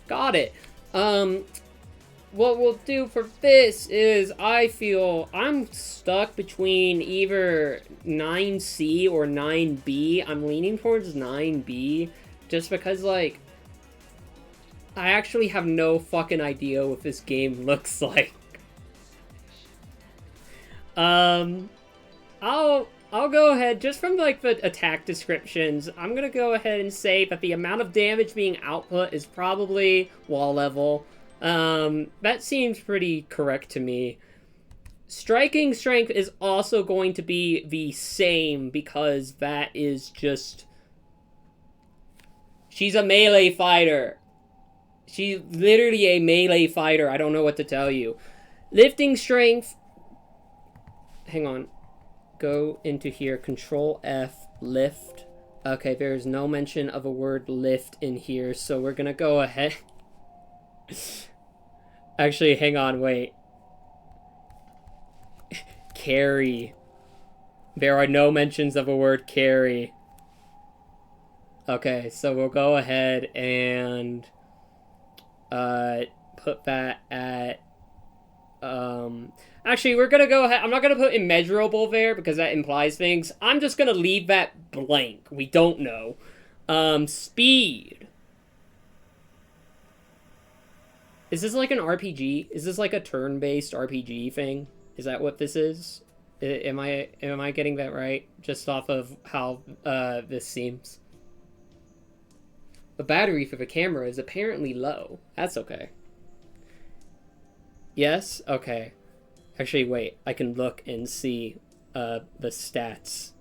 Got it. What we'll do for this is, I feel I'm stuck between either 9C or 9B. I'm leaning towards 9B just because, like, I actually have no fucking idea what this game looks like. I'll go ahead, just from, like, the attack descriptions, I'm gonna go ahead and say that the amount of damage being output is probably wall level. That seems pretty correct to me. Striking strength is also going to be the same because that is just... She's a melee fighter. She's literally a melee fighter. I don't know what to tell you. Lifting strength... Hang on. Go into here. Control F. Lift. Okay, there's no mention of a word lift in here, so we're gonna go ahead... Actually, hang on, wait. Carry. There are no mentions of a word carry. Okay, so we'll go ahead and put that at actually, we're gonna go ahead. I'm not gonna put immeasurable there because that implies things. I'm just gonna leave that blank. We don't know. Speed. Is this like an RPG? Is this like a turn-based RPG thing? Is that what this is? Am I getting that right? Just off of how this seems. The battery for the camera is apparently low. That's okay. Yes? Okay. Actually, wait. I can look and see the stats.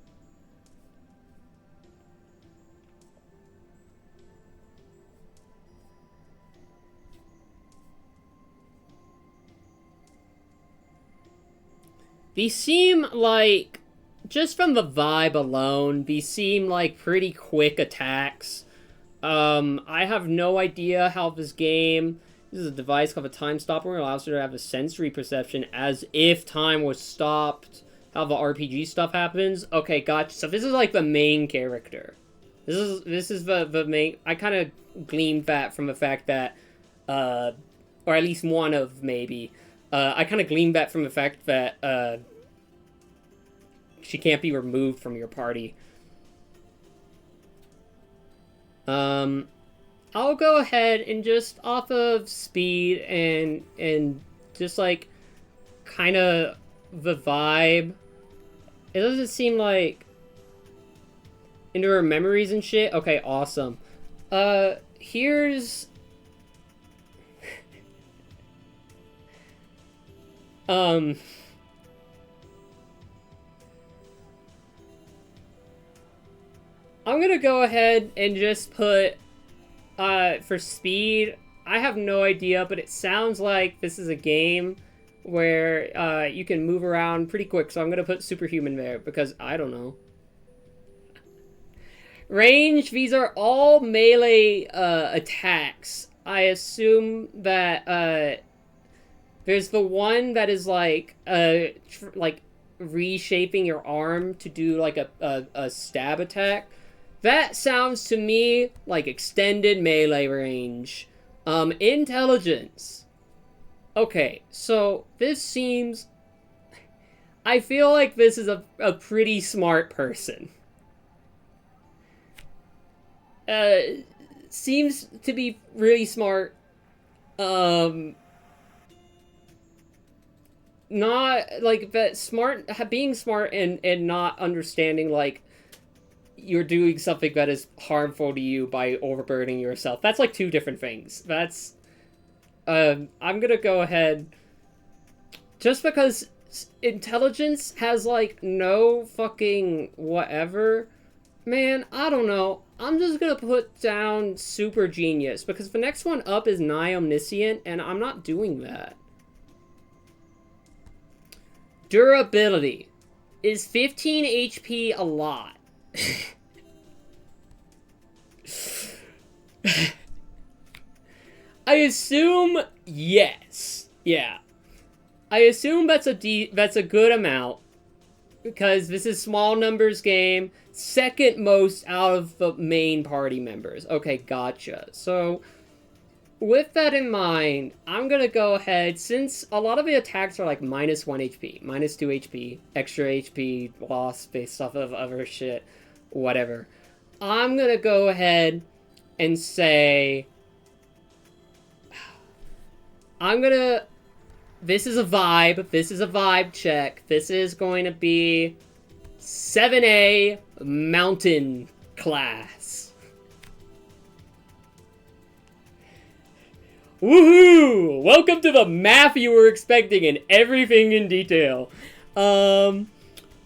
These seem like, just from the vibe alone, these seem like pretty quick attacks. I have no idea how this game... This is a device called a time stopper. It allows you to have a sensory perception as if time was stopped. How the RPG stuff happens. Okay, gotcha. So this is like the main character. This is the main... I kind of gleaned that from the fact that... or at least one of, maybe... I kind of gleaned that from the fact that she can't be removed from your party. I'll go ahead and just off of speed and just like kind of the vibe. It doesn't seem like into her memories and shit. Okay, awesome. Here's I'm gonna go ahead and just put, for speed, I have no idea, but it sounds like this is a game where, you can move around pretty quick, so I'm gonna put superhuman there, because I don't know. Range, these are all melee, attacks. I assume that, there's the one that is like reshaping your arm to do like a stab attack. That sounds to me like extended melee range. Intelligence. Okay, so this seems... I feel like this is a pretty smart person. Seems to be really smart. not, like, that smart, being smart and not understanding, like, you're doing something that is harmful to you by overburdening yourself. That's, like, two different things. That's, I'm gonna go ahead, just because intelligence has, like, no fucking whatever, man, I don't know. I'm just gonna put down super genius, because the next one up is nigh omniscient, and I'm not doing that. Durability. Is 15 HP a lot? I assume yes. Yeah. I assume that's a good amount, because this is small numbers game, second most out of the main party members. Okay, gotcha. So with that in mind, I'm gonna go ahead, since a lot of the attacks are like minus 1 HP, minus 2 HP, extra HP loss based off of other shit, whatever. I'm gonna go ahead and say, this is a vibe check. This is going to be 7A Mountain class. Woohoo! Welcome to the math you were expecting and everything in detail.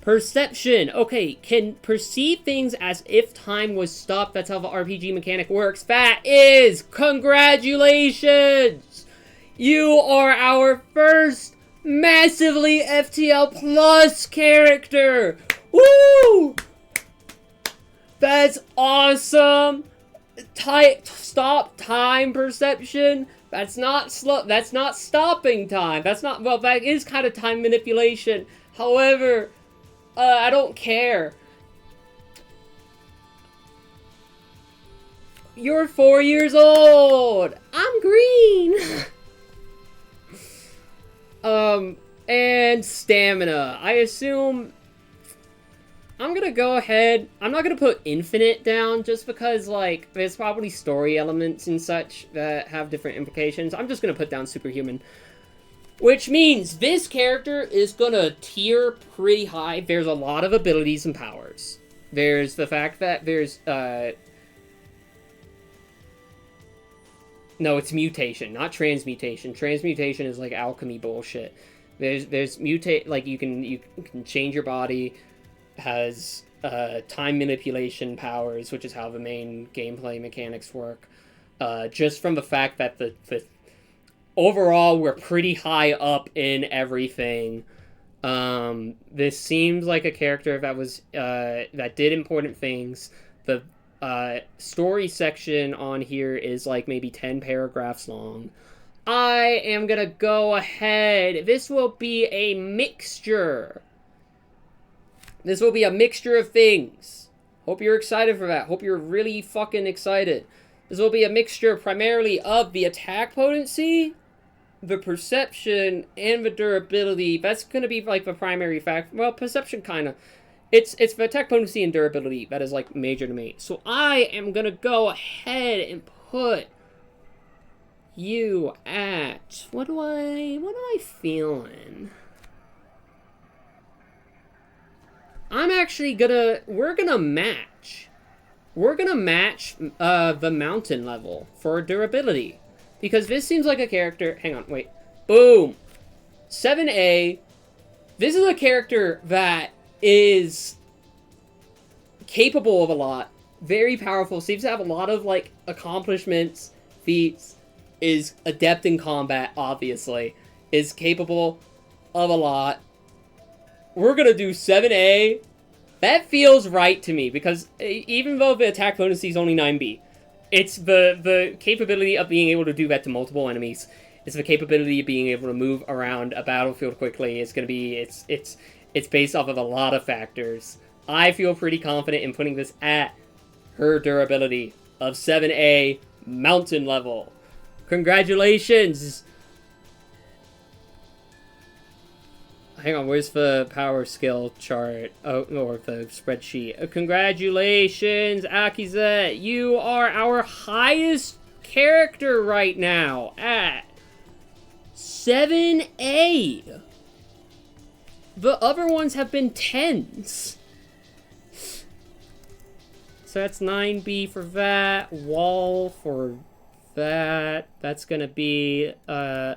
Perception. Okay, can perceive things as if time was stopped. That's how the RPG mechanic works. That is, congratulations! You are our first massively FTL Plus character! Woo! That's awesome! Stop time perception. That's not that's not stopping time. That's not, well, that is kind of time manipulation. However, I don't care. You're 4 years old. I'm green. And stamina. I assume I'm gonna go ahead. I'm not gonna put infinite down just because, like, there's probably story elements and such that have different implications. I'm just gonna put down superhuman. Which means this character is gonna tier pretty high. There's a lot of abilities and powers. There's the fact that there's, no, it's mutation, not transmutation. Transmutation is like alchemy bullshit. There's mutate, like you can change your body, has time manipulation powers, which is how the main gameplay mechanics work. Just from the fact that the overall we're pretty high up in everything. This seems like a character that was that did important things. The story section on here is like maybe 10 paragraphs long. I am gonna go ahead. This will be a mixture. This will be a mixture of things. Hope you're excited for that. Hope you're really fucking excited. This will be a mixture primarily of the attack potency, the perception, and the durability. That's gonna be like the primary fact. Well, perception kind of. It's the attack potency and durability that is like major to me. So I am gonna go ahead and put you at, what am I feeling? I'm actually we're gonna match the mountain level for durability. Because this seems like a character, hang on, wait. Boom! 7A, this is a character that is capable of a lot, very powerful, seems to have a lot of, like, accomplishments, feats, is adept in combat, obviously, is capable of a lot. We're gonna do 7A. That feels right to me, because even though the attack potency is only 9B, it's the capability of being able to do that to multiple enemies. It's the capability of being able to move around a battlefield quickly. It's gonna be, it's based off of a lot of factors. I feel pretty confident in putting this at her durability of 7A mountain level. Congratulations! Hang on, where's the power skill chart? Oh, or the spreadsheet. Congratulations, Akizet! You are our highest character right now at 7A. The other ones have been 10s. So that's 9B for that. Wall for that. That's gonna be, I'm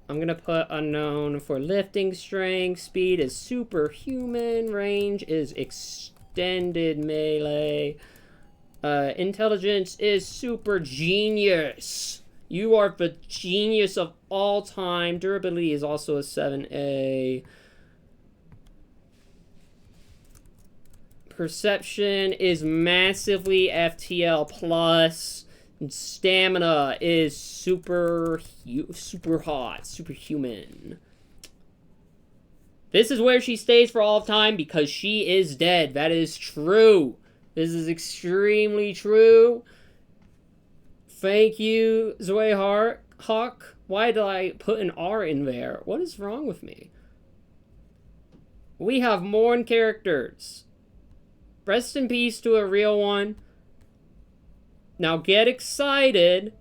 gonna put unknown for lifting strength. Speed is superhuman. Range is extended melee. Intelligence is super genius. You are the genius of all time. Durability is also a 7A. Perception is massively FTL plus. Stamina is super hot, superhuman. This is where she stays for all of time because she is dead. That is true. This is extremely true. Thank you, Zoe Hawk. Why did I put an R in there? What is wrong with me? We have more characters. Rest in peace to a real one. Now get excited.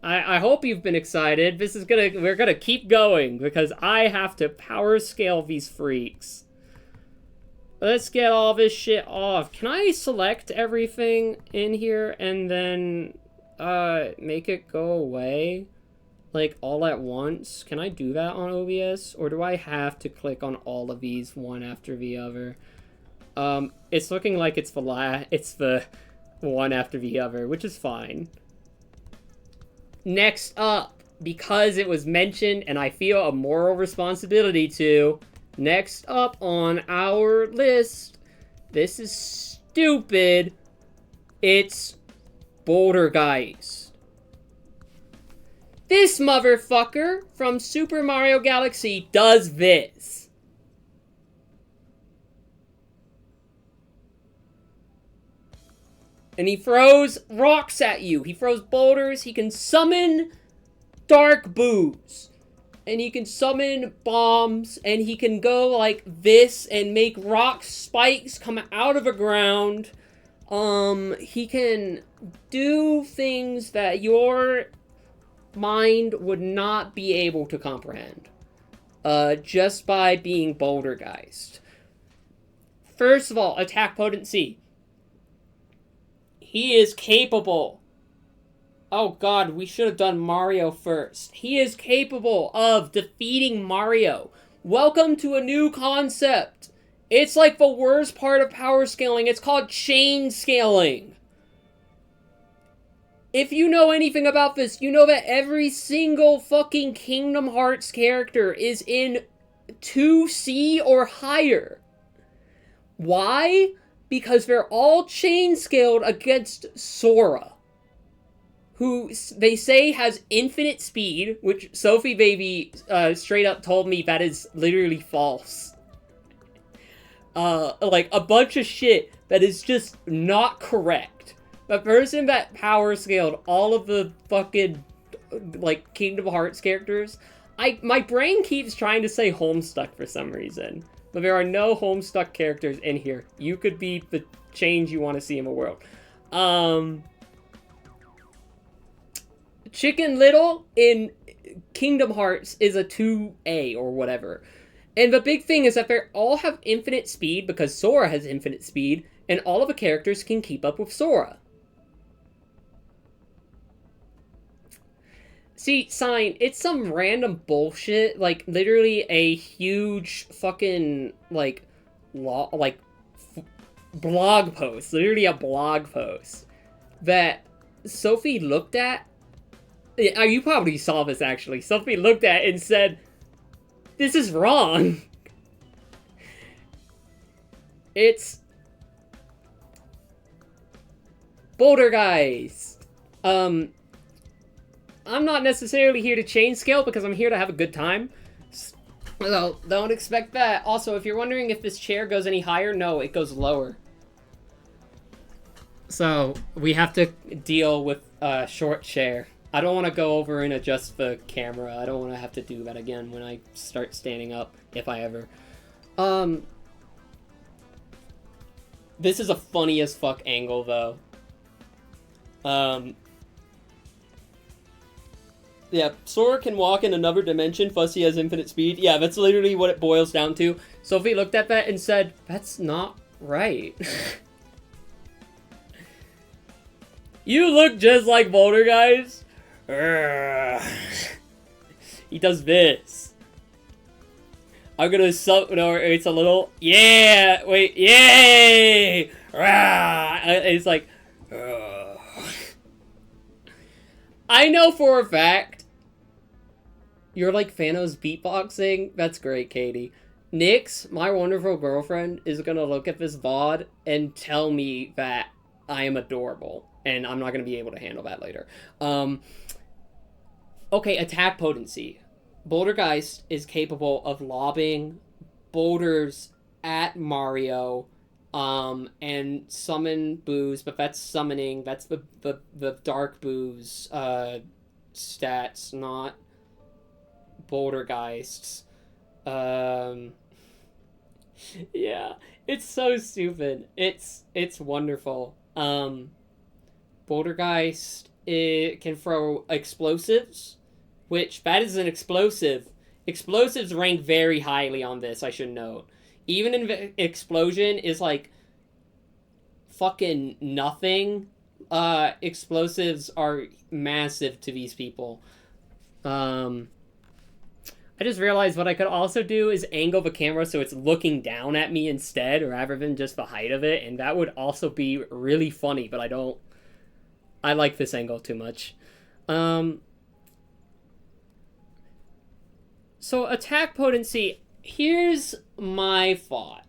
I hope you've been excited. We're gonna keep going because I have to power scale these freaks. Let's get all this shit off. Can I select everything in here and then make it go away? Like all at once? Can I do that on OBS? Or do I have to click on all of these one after the other? It's looking like it's the one after the other, which is fine. Next up, because it was mentioned and I feel a moral responsibility to, next up on our list, this is stupid, it's Bouldergeist. This motherfucker from Super Mario Galaxy does this. And he throws rocks at you. He throws boulders. He can summon dark boos. And he can summon bombs. And he can go like this and make rock spikes come out of the ground. He can do things that your mind would not be able to comprehend. Just by being Bouldergeist. First of all, attack potency. He is capable. Oh god, we should have done Mario first. He is capable of defeating Mario. Welcome to a new concept. It's like the worst part of power scaling. It's called chain scaling. If you know anything about this, you know that every single fucking Kingdom Hearts character is in 2C or higher. Why? Because they're all chain scaled against Sora, who they say has infinite speed, which Sophie Baby straight up told me that is literally false. Like a bunch of shit that is just not correct. The person that power scaled all of the fucking like Kingdom Hearts characters, my brain keeps trying to say Homestuck for some reason. But there are no Homestuck characters in here. You could be the change you want to see in the world. Chicken Little in Kingdom Hearts is a 2A or whatever. And the big thing is that they all have infinite speed because Sora has infinite speed, and all of the characters can keep up with Sora. See, Sign, it's some random bullshit, like, literally a huge fucking, like, blog post, literally a blog post, that Sophie looked at, you probably saw this, actually, Sophie looked at and said, this is wrong. It's Bouldergeist. I'm not necessarily here to chain scale because I'm here to have a good time. So, don't expect that. Also, if you're wondering if this chair goes any higher, no, it goes lower. So, we have to deal with a short chair. I don't want to go over and adjust the camera. I don't want to have to do that again when I start standing up, if I ever. This is a funny as fuck angle, though. Yeah, Sora can walk in another dimension, Fussy has infinite speed. Yeah, that's literally what it boils down to. Sophie looked at that and said, that's not right. You look just like Boulder, guys. He does this. I'm gonna no, it's a little, yeah, wait, yay! It's like, I know for a fact you're like Thanos beatboxing. That's great, Katie. Nyx, my wonderful girlfriend, is gonna look at this VOD and tell me that I am adorable. And I'm not gonna be able to handle that later. Okay, attack potency. Bouldergeist is capable of lobbing boulders at Mario, and summon boos, but that's summoning. That's the dark boos stats, not Bouldergeists. Yeah, it's so stupid. It's wonderful. Bouldergeist, it can throw explosives, which that is an explosive. Explosives rank very highly on this, I should note. Even in explosion is like fucking nothing. Explosives are massive to these people. I just realized what I could also do is angle the camera so it's looking down at me instead, rather than just the height of it, and that would also be really funny, but I like this angle too much. So attack potency, here's my thought.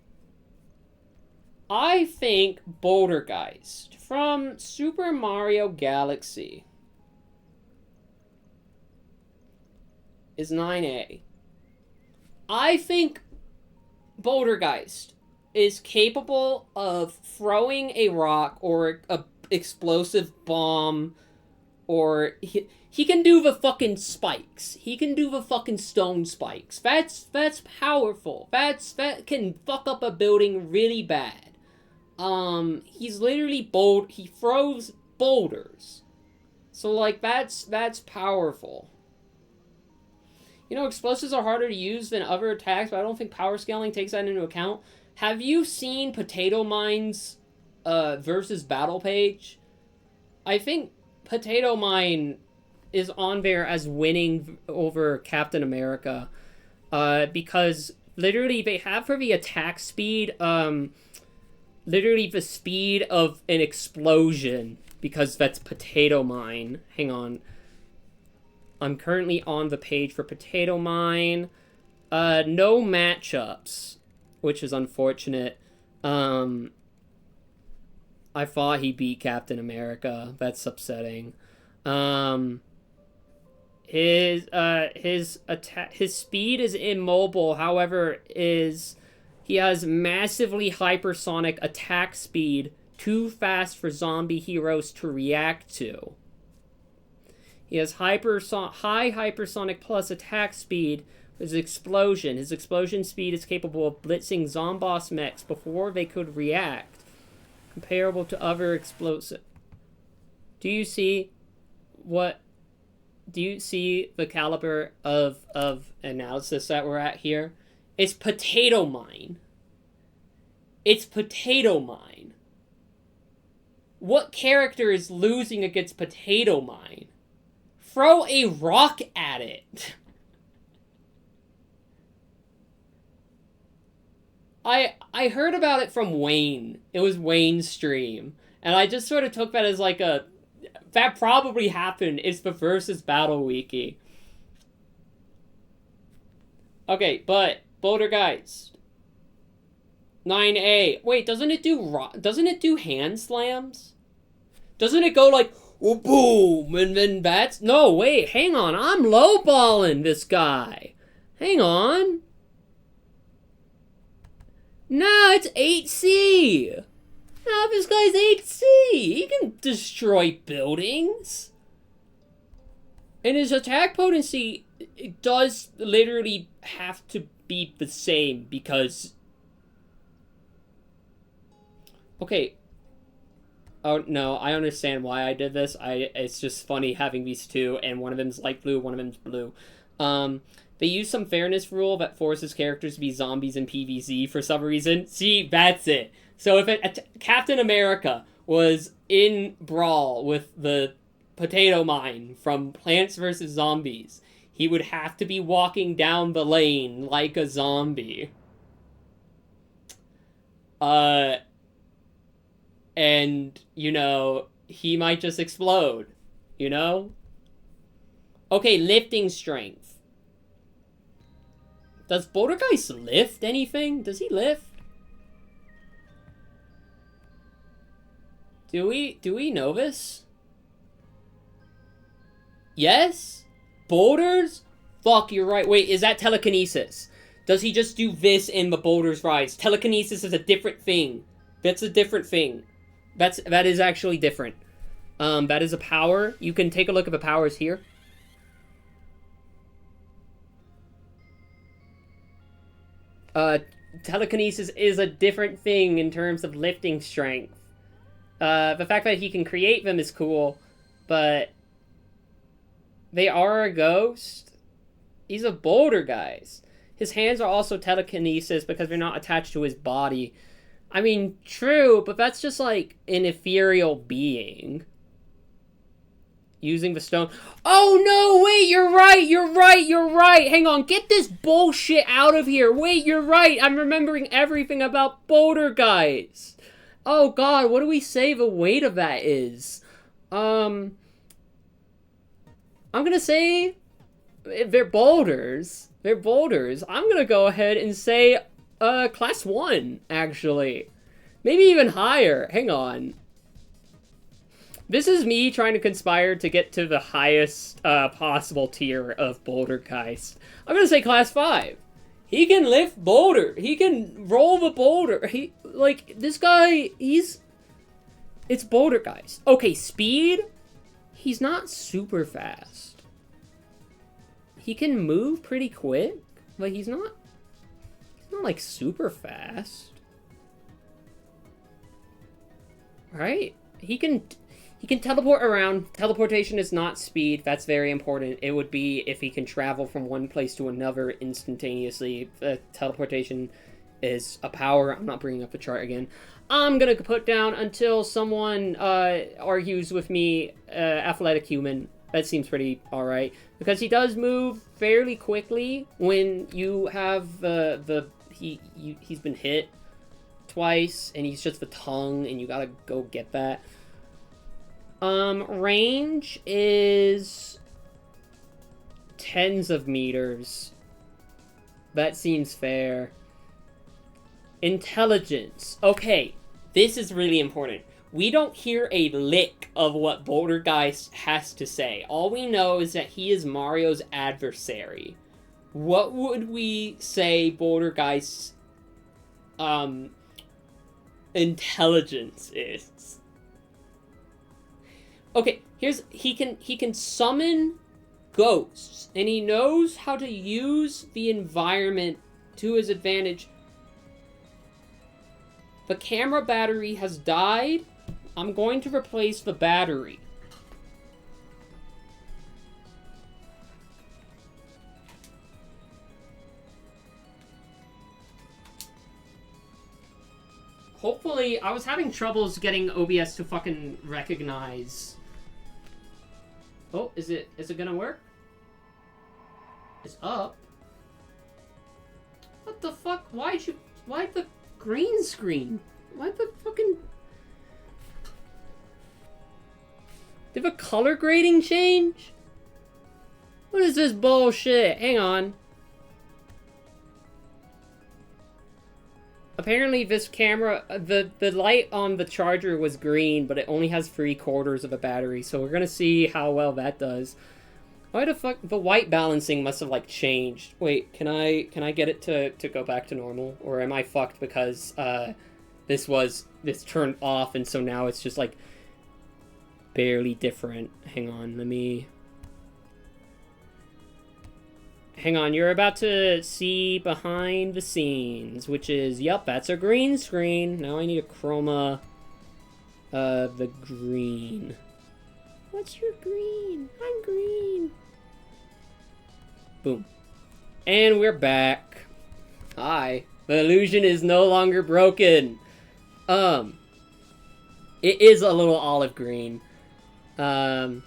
I think Bouldergeist from Super Mario Galaxy is 9A. I think Bouldergeist is capable of throwing a rock or a explosive bomb, or he can do the fucking spikes. He can do the fucking stone spikes. That's powerful. That can fuck up a building really bad. He's literally he throws boulders. So like that's powerful. You know, explosives are harder to use than other attacks, but I don't think power scaling takes that into account. Have you seen Potato Mine's versus battle page? I think Potato Mine is on there as winning over Captain America, because literally they have for the attack speed, literally the speed of an explosion, because that's Potato Mine. Hang on. I'm currently on the page for Potato Mine. No matchups, which is unfortunate. I thought he beat Captain America. That's upsetting. His speed is immobile. However, he has massively hypersonic attack speed, too fast for zombie heroes to react to. He has high hypersonic plus attack speed. His explosion speed is capable of blitzing Zomboss mechs before they could react, comparable to other explosive. Do you see the caliber of analysis that we're at here? It's Potato Mine. It's Potato Mine. What character is losing against Potato Mine? Throw a rock at it. I heard about it from Wayne. It was Wayne's stream. And I just sort of took that as like that probably happened. It's the versus battle wiki. Okay, but Bouldergeist 9A. Wait, doesn't it do hand slams? Doesn't it go like, oh, boom, and then that's... No, wait, hang on. I'm lowballing this guy. Hang on. No, it's 8C. No, this guy's 8C. He can destroy buildings. And his attack potency, it does literally have to be the same because... Okay. Oh, no, I understand why I did this. It's just funny having these two, and one of them's light blue, one of them's blue. They use some fairness rule that forces characters to be zombies in PvZ for some reason. See, that's it. So if Captain America was in Brawl with the potato mine from Plants vs. Zombies, he would have to be walking down the lane like a zombie. And, you know, he might just explode, you know? Okay, lifting strength. Does Bouldergeist lift anything? Does he lift? Do we know this? Yes? Boulders? Fuck, you're right. Wait, is that telekinesis? Does he just do this in the Boulders Rise? Telekinesis is a different thing. That's a different thing. That is actually different. That is a power. You can take a look at the powers here. Telekinesis is a different thing in terms of lifting strength. The fact that he can create them is cool, but they are a ghost. He's a boulder, guys. His hands are also telekinesis because they're not attached to his body. I mean, true, but that's just like an ethereal being. Using the stone. Oh no, wait, you're right. Hang on, get this bullshit out of here. Wait, you're right. I'm remembering everything about boulder guys. Oh god, what do we say the weight of that is? I'm gonna say they're boulders. They're boulders. I'm gonna go ahead and say class 1, actually. Maybe even higher. Hang on. This is me trying to conspire to get to the highest possible tier of Bouldergeist. I'm gonna say class 5. He can lift boulder. He can roll the boulder. This guy, it's Bouldergeist. Okay, speed? He's not super fast. He can move pretty quick, but he's not like super fast. Right? He can teleport around. Teleportation is not speed. That's very important. It would be if he can travel from one place to another instantaneously. Teleportation is a power. I'm not bringing up the chart again. I'm gonna put down until someone argues with me, athletic human. That seems pretty alright. Because he does move fairly quickly when you have he's been hit twice and he's just the tongue and you gotta go get that. Range is tens of meters. That seems fair. Intelligence. Okay, this is really important. We don't hear a lick of what Bouldergeist has to say. All we know is that he is Mario's adversary. What would we say Bouldergeist's intelligence is? Okay, he can summon ghosts, and he knows how to use the environment to his advantage. The camera battery has died. I'm going to replace the battery. Hopefully, I was having troubles getting OBS to fucking recognize. Oh, is it gonna work? It's up. What the fuck? Why'd the green screen? Why'd the fucking... Did the color grading change? What is this bullshit? Hang on. Apparently this camera, the light on the charger was green, but it only has 3/4 of a battery, so we're gonna see how well that does. Why the fuck? The white balancing must have, like, changed. Wait, can I get it to go back to normal? Or am I fucked because, this turned off, and so now it's just, like, barely different. Hang on, Hang on, you're about to see behind the scenes, which is, yep, that's a green screen. Now I need a chroma. The green. What's your green? I'm green. Boom. And we're back. Hi. The illusion is no longer broken. It is a little olive green. That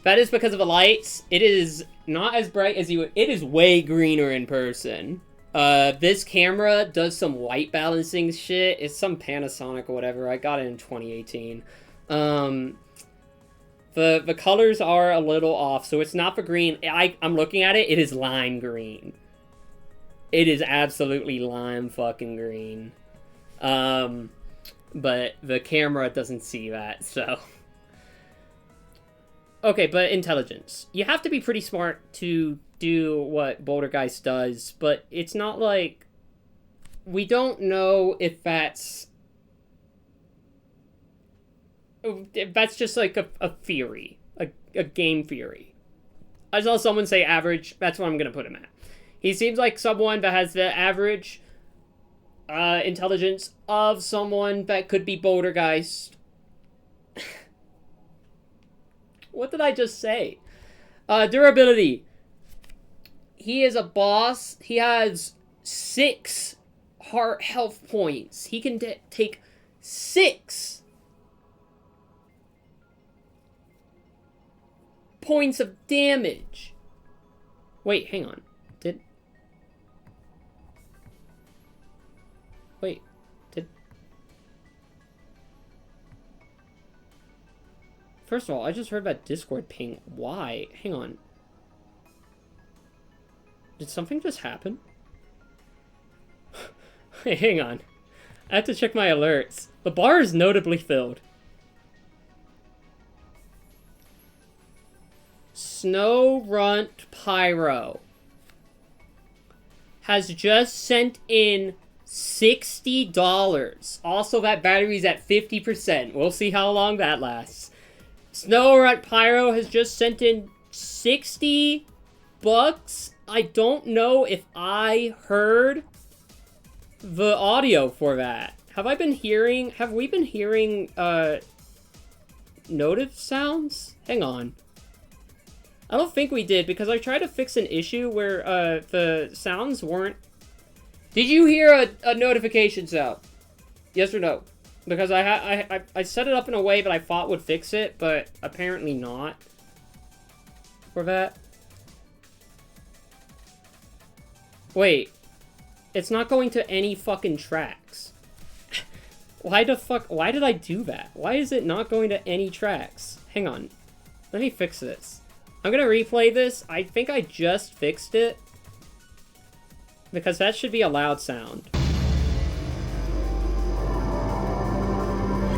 is because of the lights. It is not as bright as you would. It is way greener in person. This camera does some white balancing shit. It's some Panasonic or whatever. I got it in 2018. The colors are a little off, so it's not the green. I'm looking at it. It is lime green. It is absolutely lime fucking green. But the camera doesn't see that, so. Okay, but intelligence. You have to be pretty smart to do what Bouldergeist does, but it's not like... We don't know if that's... That's just like a theory. A game theory. I saw someone say average. That's what I'm going to put him at. He seems like someone that has the average intelligence of someone that could be Bouldergeist. What did I just say? Durability. He is a boss. He has 6 heart health points. He can take 6 points of damage. Wait, hang on. First of all, I just heard about Discord ping. Why? Hang on. Did something just happen? Hey, hang on. I have to check my alerts. The bar is notably filled. Snow Runt Pyro has just sent in $60. Also, that battery's at 50%. We'll see how long that lasts. Snow Runt Pyro has just sent in $60. I don't know if I heard the audio for that. Have we been hearing notif sounds? Hang on. I don't think we did, because I tried to fix an issue where the sounds weren't... Did you hear a notification sound? Yes or no? Because I set it up in a way that I thought would fix it, but apparently not. For that. Wait. It's not going to any fucking tracks. Why did I do that? Why is it not going to any tracks? Hang on. Let me fix this. I'm gonna replay this. I think I just fixed it. Because that should be a loud sound.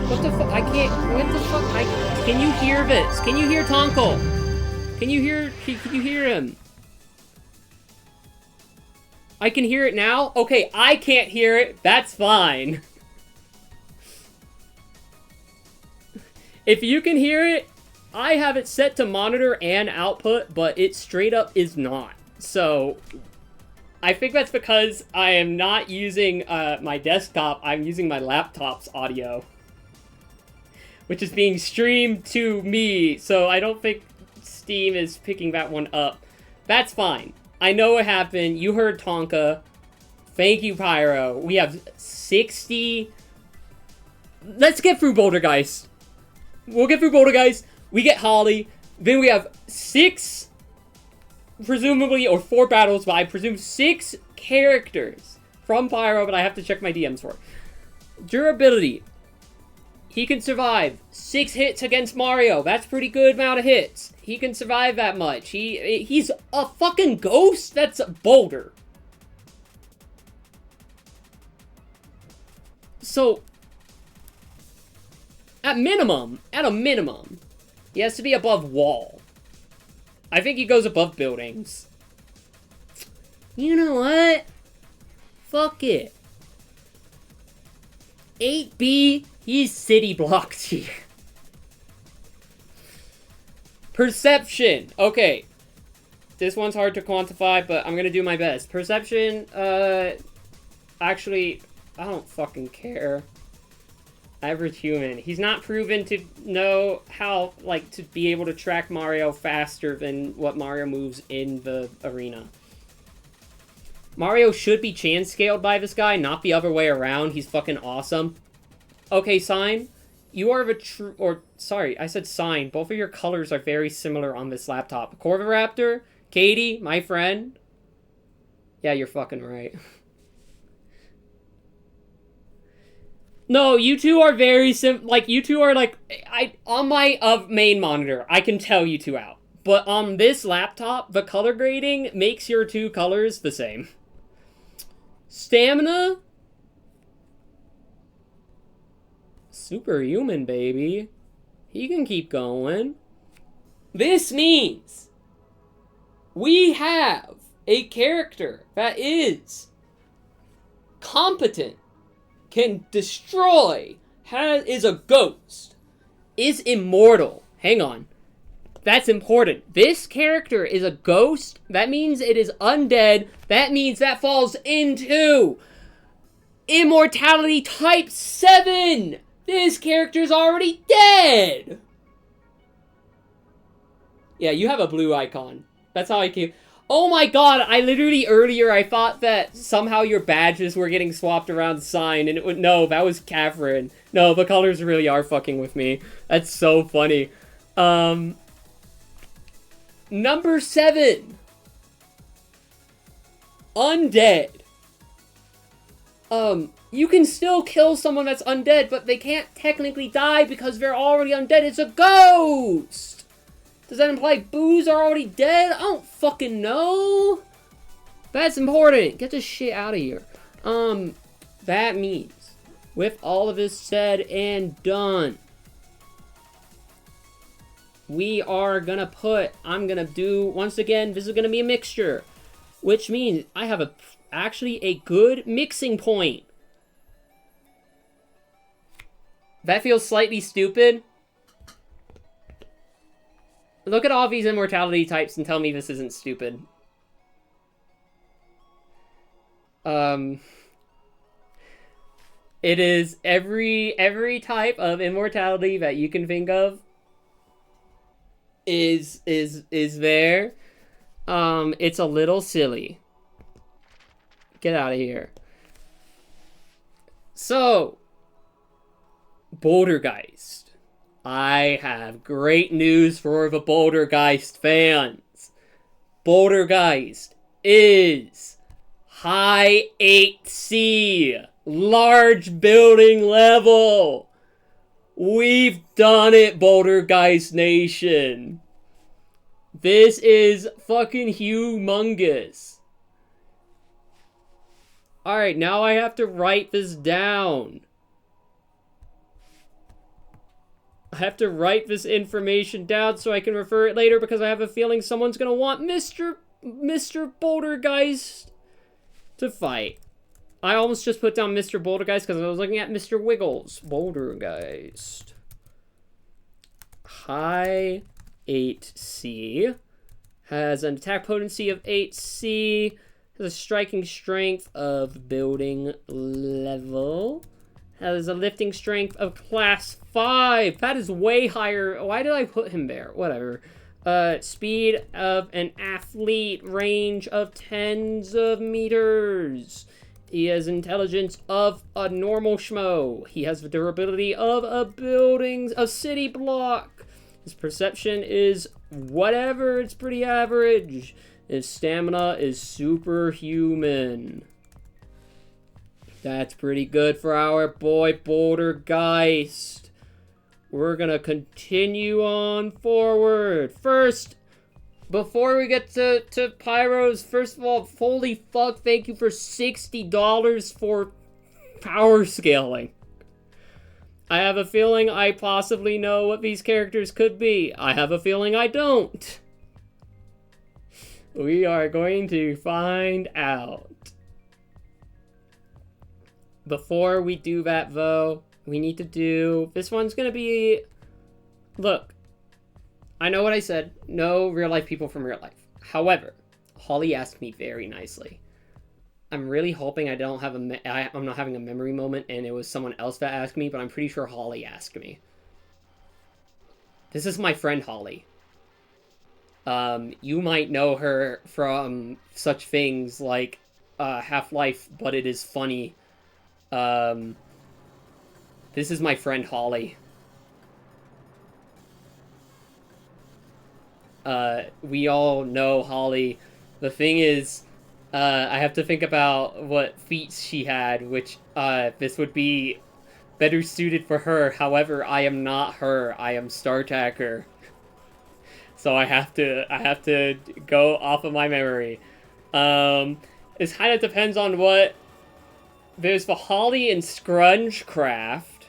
What the fuck? I can't... What the fuck? Can you hear this? Can you hear Tonko? Can you hear him? I can hear it now? Okay, I can't hear it. That's fine. If you can hear it, I have it set to monitor and output, but it straight up is not. So, I think that's because I am not using my desktop. I'm using my laptop's audio, which is being streamed to me, so I don't think Steam is picking that one up. That's fine. I know what happened. You heard Tonka. Thank you, Pyro. We have 60... Let's get through Bouldergeist. We'll get through Bouldergeist. We get Holly. Then we have 6, presumably, or 4 battles, but I presume 6 characters from Pyro, but I have to check my DMs for. Durability. He can survive 6 hits against Mario. That's a pretty good amount of hits. He can survive that much. He's a fucking ghost that's a boulder. So, at a minimum, he has to be above wall. I think he goes above buildings. You know what? Fuck it. 8B, he's city block tier. Perception. Okay. This one's hard to quantify, but I'm gonna do my best. Perception, actually, I don't fucking care. Average human. He's not proven to know how, like, to be able to track Mario faster than what Mario moves in the arena. Mario should be chance scaled by this guy, not the other way around. He's fucking awesome. Okay, Sign. You are the true... Or, sorry, I said Sign. Both of your colors are very similar on this laptop. Corviraptor, Katie, my friend. Yeah, you're fucking right. No, you two are very like, you two are like, on my main monitor, I can tell you two out. But on this laptop, the color grading makes your two colors the same. Stamina? Superhuman, baby. He can keep going. This means we have a character that is competent, can destroy, is a ghost, is immortal. Hang on. That's important. This character is a ghost. That means it is undead. That means that falls into immortality type 7. This character's already dead. Yeah, you have a blue icon. That's how I came. Oh my god, I literally earlier I thought that somehow your badges were getting swapped around Sign, and it would, no, that was Catherine. No, the colors really are fucking with me. That's so funny. Number 7. Undead. You can still kill someone that's undead, but they can't technically die because they're already undead. It's a ghost! Does that imply boos are already dead? I don't fucking know. That's important. Get this shit out of here. That means, with all of this said and done, we are gonna put, I'm gonna do, once again, this is gonna be a mixture, which means I have actually a good mixing point. That feels slightly stupid. Look at all these immortality types and tell me this isn't stupid. It is every type of immortality that you can think of is there. It's a little silly. Get out of here. So, Bouldergeist. I have great news for the Bouldergeist fans. Bouldergeist is high 8C, large building level. We've done it, Bouldergeist Nation. This is fucking humongous. Alright, now I have to write this down. I have to write this information down so I can refer it later because I have a feeling someone's gonna want Mr. Bouldergeist to fight. I almost just put down Mr. Bouldergeist because I was looking at Mr. Wiggles. Bouldergeist. High 8C. Has an attack potency of 8C. Has a striking strength of building level. Has a lifting strength of class 5. That is way higher. Why did I put him there? Whatever. Speed of an athlete. Range of tens of meters. He has intelligence of a normal schmo. He has the durability of a city block. His perception is whatever. It's pretty average. His stamina is superhuman. That's pretty good for our boy Bouldergeist. We're gonna continue on forward. First, before we get to Pyros, first of all, holy fuck, thank you for $60 for power scaling. I have a feeling I possibly know what these characters could be. I have a feeling I don't. We are going to find out. Before we do that, though, we need to do... This one's gonna be... Look, I know what I said. No real-life people from real life. However, Holly asked me very nicely. I'm really hoping I don't have I'm not having a memory moment and it was someone else that asked me, but I'm pretty sure Holly asked me. This is my friend Holly. You might know her from such things like Half-Life, but it is funny. This is my friend Holly. We all know Holly. The thing is, I have to think about what feats she had, which this would be better suited for her. However, I am not her. I am StarTacker. So I have to go off of my memory. It kind of depends on what. There's the Holly and Scrungecraft,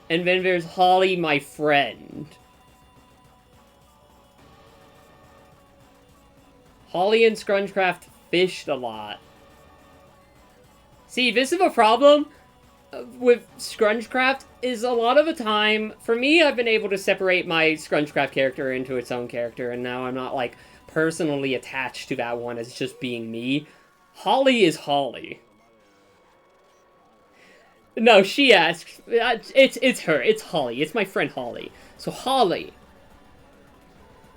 and then there's Holly, my friend. Holly and Scrungecraft fished a lot. See, this is a problem with Scrungecraft, is a lot of the time, for me, I've been able to separate my Scrungecraft character into its own character, and now I'm not, like, personally attached to that one as just being me. Holly is Holly. No, she asks. It's her. It's Holly. It's my friend Holly. So, Holly.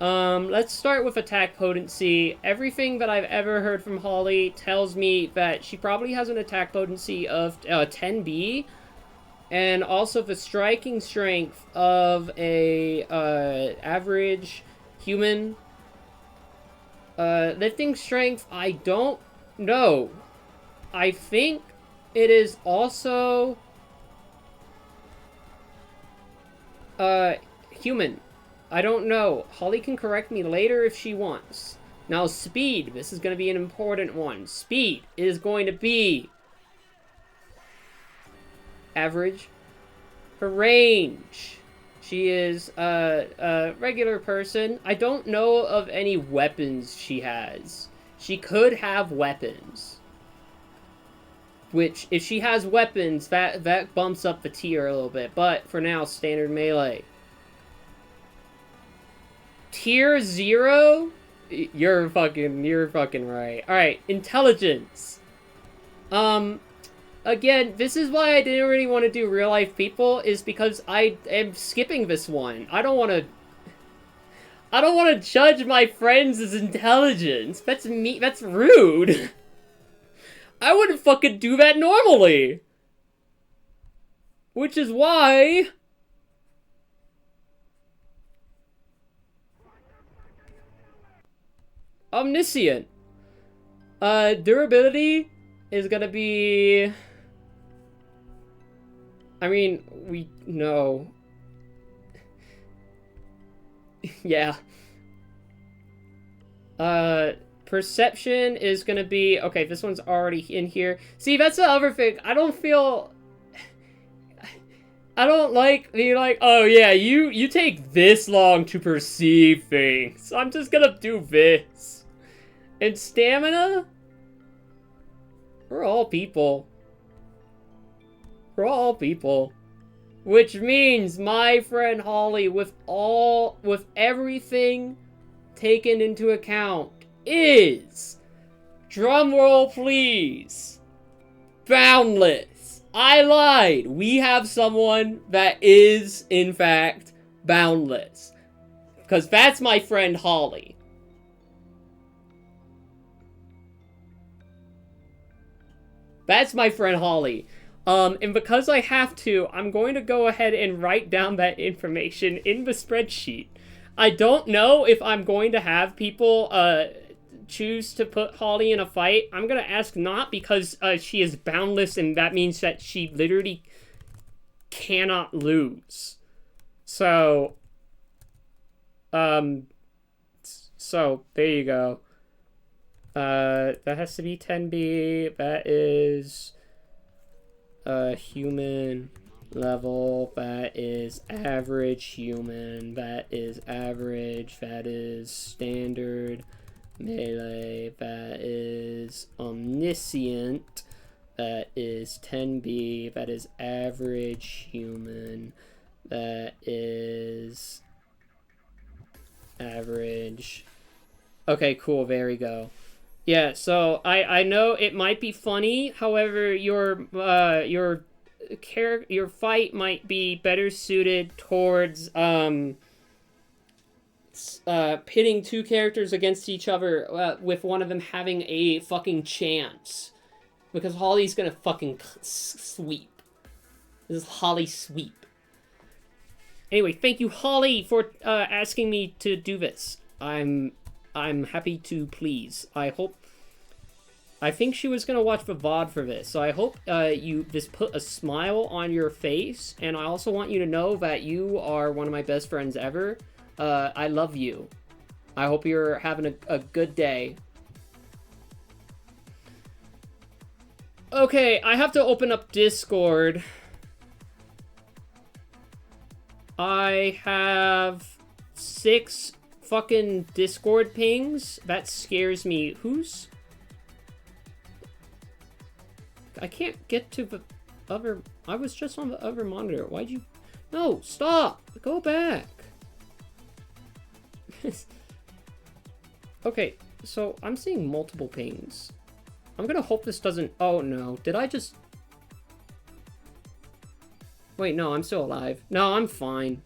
Let's start with attack potency. Everything that I've ever heard from Holly tells me that she probably has an attack potency of 10B, and also the striking strength of a average human. Lifting strength, I don't know. I think it is also human. I don't know. Holly can correct me later if she wants. Now, speed. This is going to be an important one. Speed is going to be average. Her range. She is a regular person. I don't know of any weapons she has. She could have weapons. Which, if she has weapons, that bumps up the tier a little bit. But, for now, standard melee. Tier 0? You're fucking right. Alright, intelligence. Again, this is why I didn't really want to do real life people, is because I am skipping this one. I don't want to judge my friends' intelligence. That's rude. I wouldn't fucking do that normally. Which is why omniscient. Durability is gonna be... I mean, we know. Yeah. Perception is gonna be... Okay, this one's already in here. See, that's the other thing. I don't like being like, oh yeah, you take this long to perceive things. So I'm just gonna do this. And stamina? We're all people. We're all people. Which means my friend Holly, with everything taken into account, is, drumroll please, boundless. I lied. We have someone that is, in fact, boundless. Because that's my friend Holly. That's my friend Holly. And because I have to, I'm going to go ahead and write down that information in the spreadsheet. I don't know if I'm going to have people choose to put Holly in a fight. I'm going to ask not, because she is boundless, and that means that she literally cannot lose. So, so there you go. That has to be 10B. That is human level. That is average human. That is average. That is standard melee. That is omniscient. That is 10B. That is average human. That is average. Okay, cool. There we go. Yeah, so I know it might be funny. However, your fight might be better suited towards pitting two characters against each other with one of them having a fucking chance. Because Holly's gonna fucking sweep. This is Holly sweep. Anyway, thank you, Holly, for asking me to do this. I'm happy to please. I think she was gonna watch the VOD for this, so I hope this put a smile on your face, and I also want you to know that you are one of my best friends ever. I love you. I hope you're having a good day. Okay, I have to open up Discord. I have 6 fucking Discord pings. That scares me. I can't get to the other... I was just on the other monitor. Why'd you... No, stop! Go back! Okay, so I'm seeing multiple pings. I'm gonna hope this doesn't... Oh, no. Did I just... Wait, no, I'm still alive. No, I'm fine.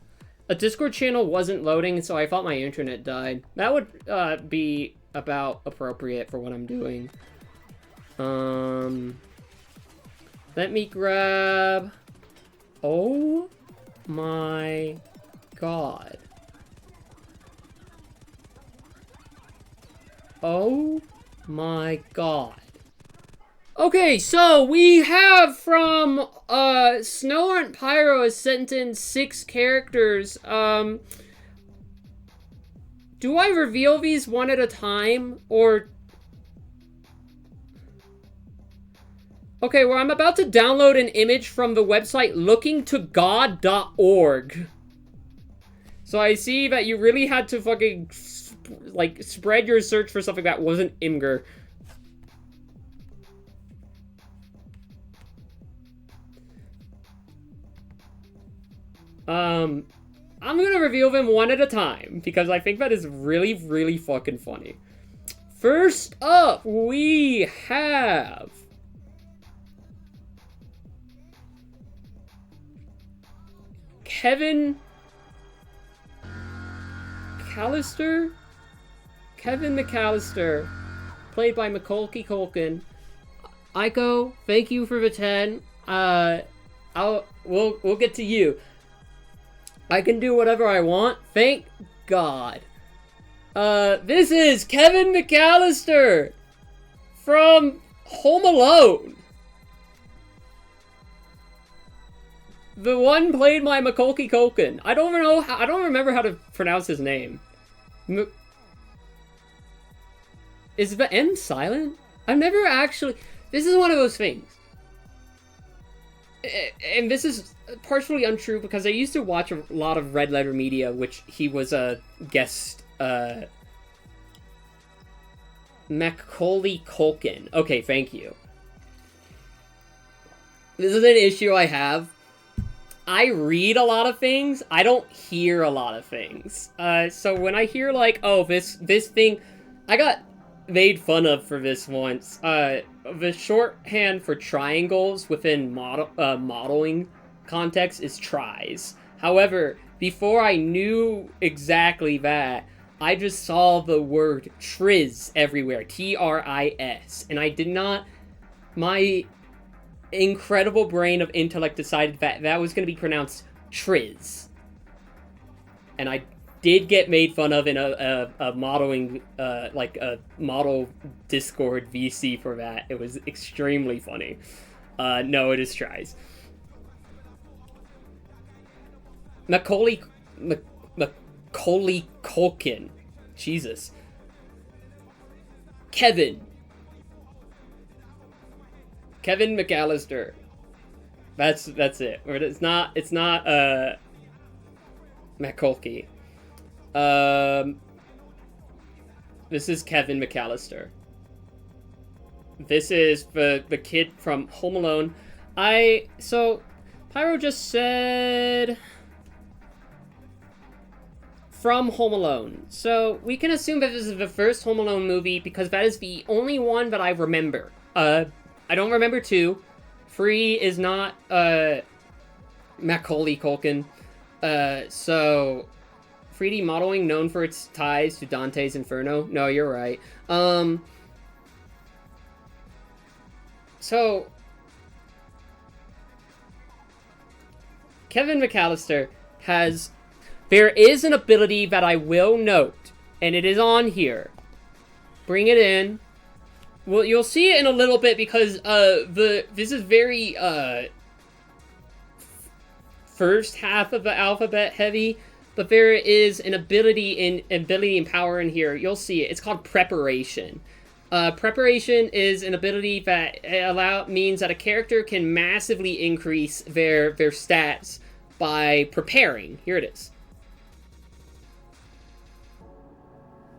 A Discord channel wasn't loading, so I thought my internet died. That would be about appropriate for what I'm doing. Let me grab... Oh my god. Oh my god. Okay, so we have from Snow and Pyro has sent in 6 characters. Do I reveal these one at a time, or... Okay, well, I'm about to download an image from the website lookingtogod.org. So I see that you really had to fucking, like, spread your search for something that wasn't Imgur. I'm gonna reveal them one at a time, because I think that is really, really fucking funny. First up, we have... Kevin McAllister? Kevin McAllister, played by Macaulay Culkin. Aiko, thank you for the 10. We'll get to you. I can do whatever I want. Thank God. This is Kevin McAllister from Home Alone. The one played by Macaulay Culkin. I don't remember how to pronounce his name. Is the M silent? I've never actually... This is one of those things. And this is partially untrue because I used to watch a lot of Red Letter Media, which he was a guest, Macaulay Culkin. Okay, thank you. This is an issue I have. I read a lot of things, I don't hear a lot of things. So when I hear, like, oh, this thing... I got made fun of for this once. The shorthand for triangles within modeling context is tries. However, before I knew exactly that, I just saw the word tris everywhere. T-R-I-S. And I did not... My incredible brain of intellect decided that that was going to be pronounced tris. And I did get made fun of in a modeling, like a model Discord VC for that. It was extremely funny. No, it is tries. Macaulay Culkin. Jesus. Kevin McAllister. That's it. Or it's not Macaulay. This is Kevin McAllister. This is the kid from Home Alone. So Pyro just said from Home Alone. So we can assume that this is the first Home Alone movie because that is the only one that I remember. I don't remember 2. 3 is not Macaulay Culkin. So 3D modeling known for its ties to Dante's Inferno. No, you're right. So Kevin McAllister has... There is an ability that I will note, and it is on here. Bring it in. Well, you'll see it in a little bit because this is very first half of the alphabet heavy, but there is an ability and power in here. You'll see it. It's called preparation. Preparation is an ability that means that a character can massively increase their stats by preparing. Here it is.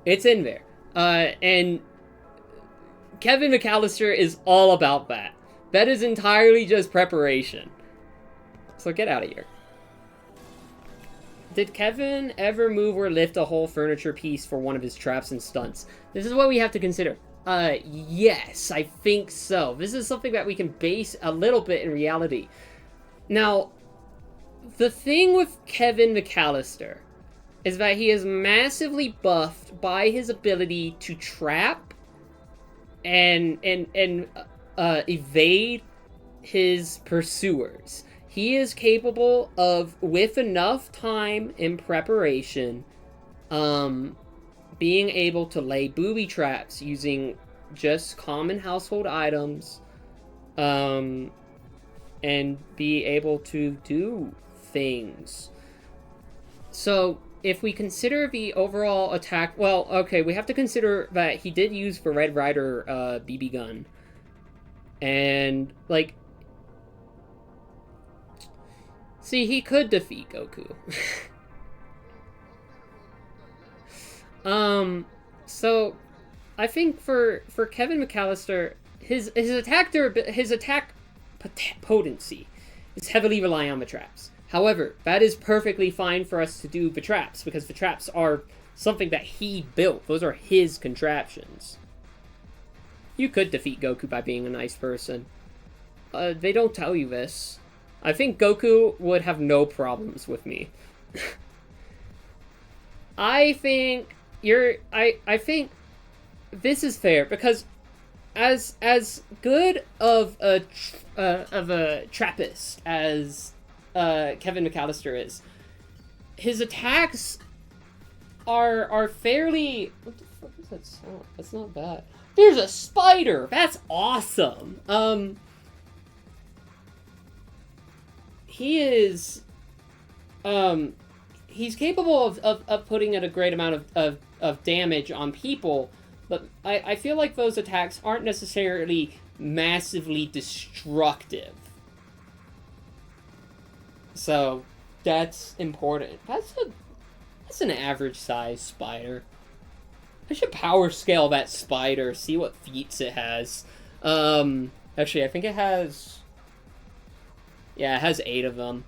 It's in there. And Kevin McAllister is all about that. That is entirely just preparation. So get out of here. Did Kevin ever move or lift a whole furniture piece for one of his traps and stunts? This is what we have to consider. Yes, I think so. This is something that we can base a little bit in reality. Now, the thing with Kevin McAllister is that he is massively buffed by his ability to trap and evade his pursuers. He is capable of, with enough time in preparation, being able to lay booby traps using just common household items, and be able to do things. So, if we consider the overall attack... Well, okay, we have to consider that he did use the Red Ryder BB gun. And, like... See, he could defeat Goku. So, I think for Kevin McAllister, his attack potency is heavily relying on the traps. However, that is perfectly fine for us to do the traps, because the traps are something that he built. Those are his contraptions. You could defeat Goku by being a nice person. They don't tell you this. I think Goku would have no problems with me. I think this is fair, because as good of a Trappist as Kevin McAllister is, his attacks are fairly... What the fuck is that sound? That's not bad. There's a spider! That's awesome! He is... he's capable of putting in a great amount of damage on people, but I feel like those attacks aren't necessarily massively destructive. So, that's important. That's an average size spider. I should power scale that spider, see what feats it has. Actually, I think it has... Yeah, it has 8 of them.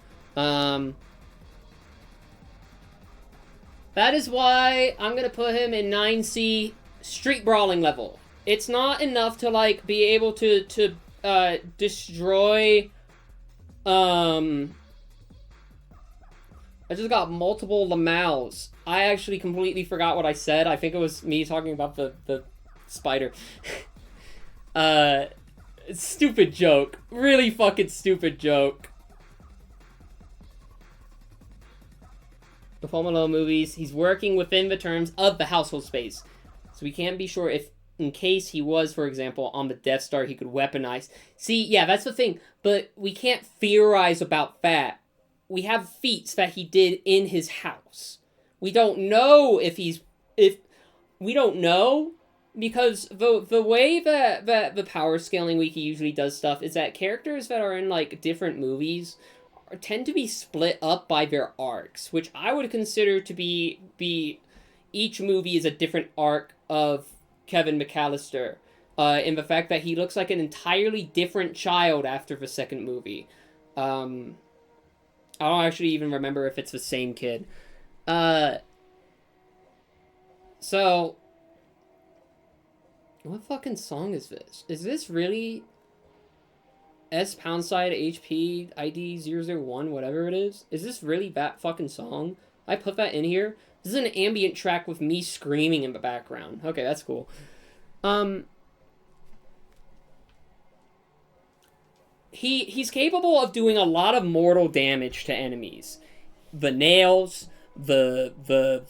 That is why I'm gonna put him in 9C street brawling level. It's not enough to, like, be able to destroy, I just got multiple lamels. I actually completely forgot what I said. I think it was me talking about the spider. Stupid joke. Really fucking stupid joke. The Home Alone movies, he's working within the terms of the household space. So we can't be sure if, in case he was, for example, on the Death Star, he could weaponize. See, yeah, that's the thing. But we can't theorize about that. We have feats that he did in his house. We don't know we don't know, because the way that the Power Scaling Wiki usually does stuff is that characters that are in, like, different movies tend to be split up by their arcs, which I would consider to be each movie is a different arc of Kevin McAllister, in the fact that he looks like an entirely different child after the second movie. I don't actually even remember if it's the same kid. So, what fucking song is this? Is this really S pound side HP ID 001, whatever it is? Is this really that fucking song? I put that in here? This is an ambient track with me screaming in the background. Okay, that's cool. He's capable of doing a lot of mortal damage to enemies. The nails, the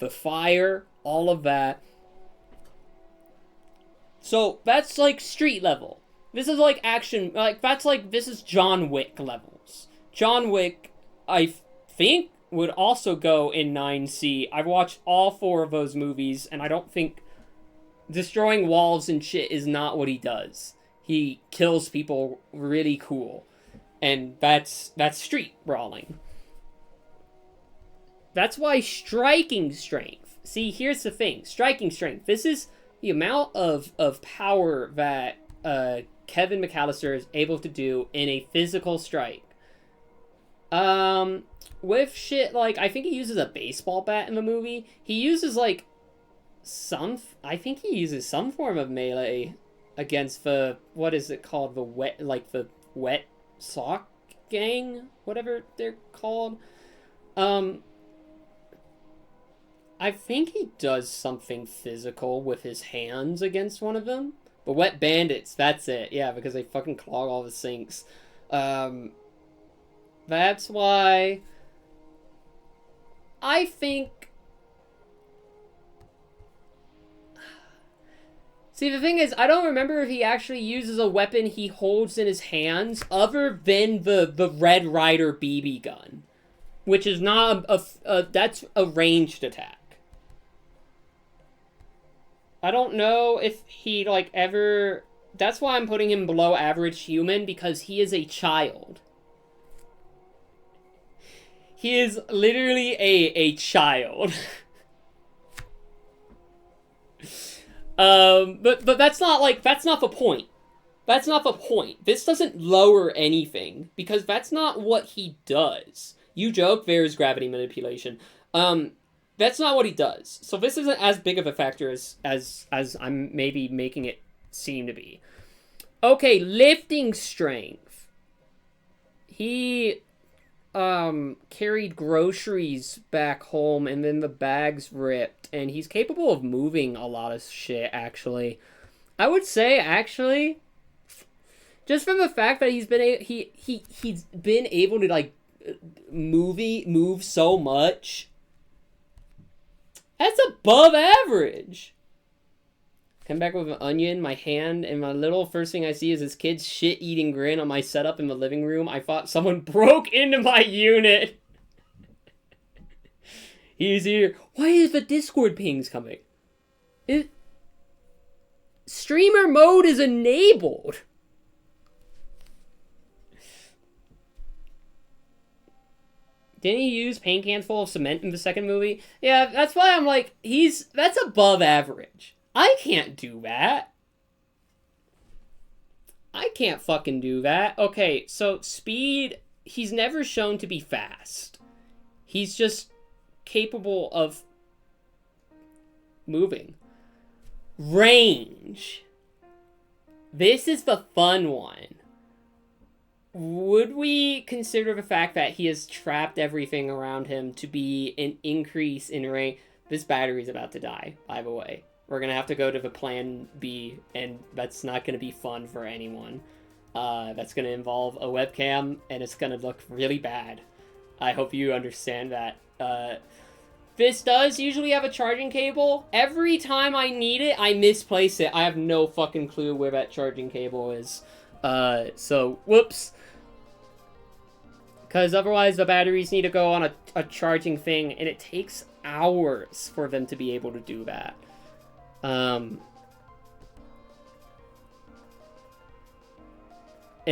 fire, all of that. So that's like street level. This is like action, like that's like, this is John Wick levels. John Wick, I think, would also go in 9C. I've watched all 4 of those movies, and I don't think destroying walls and shit is not what he does. He kills people really cool. And that's street brawling. That's why striking strength. See, here's the thing. Striking strength. This is the amount of power that Kevin McAllister is able to do in a physical strike. With shit like, I think he uses a baseball bat in the movie. He uses like I think he uses some form of melee against the, what is it called? The wet sock gang? Whatever they're called. I think he does something physical with his hands against one of them. The wet bandits, that's it. Yeah, because they fucking clog all the sinks. That's why I think... See, the thing is, I don't remember if he actually uses a weapon he holds in his hands other than the Red Ryder BB gun. Which is not that's a ranged attack. I don't know if he, like, ever... That's why I'm putting him below average human, because he is a child. He is literally a child. But that's not, like, that's not the point. That's not the point. This doesn't lower anything, because that's not what he does. You joke, there's gravity manipulation. That's not what he does. So this isn't as big of a factor as I'm maybe making it seem to be. Okay, lifting strength. He carried groceries back home and then the bags ripped, and he's capable of moving a lot of shit, actually. I would say, actually, just from the fact that he's been able to, like, move so much, that's above average. Come back with an onion, my hand, and my little first thing I see is this kid's shit-eating grin on my setup in the living room. I thought someone broke into my unit. He's here. Why is the Discord pings coming? Streamer mode is enabled. Didn't he use paint cans full of cement in the second movie? Yeah, that's why I'm like, that's above average. I can't do that. I can't fucking do that. Okay, so speed, he's never shown to be fast. He's just capable of moving. Range. This is the fun one. Would we consider the fact that he has trapped everything around him to be an increase in range? This battery's about to die, by the way. We're going to have to go to the plan B, and that's not going to be fun for anyone. That's going to involve a webcam, and it's going to look really bad. I hope you understand that. This does usually have a charging cable. Every time I need it, I misplace it. I have no fucking clue where that charging cable is. So, whoops. Because otherwise the batteries need to go on a charging thing, and it takes hours for them to be able to do that. And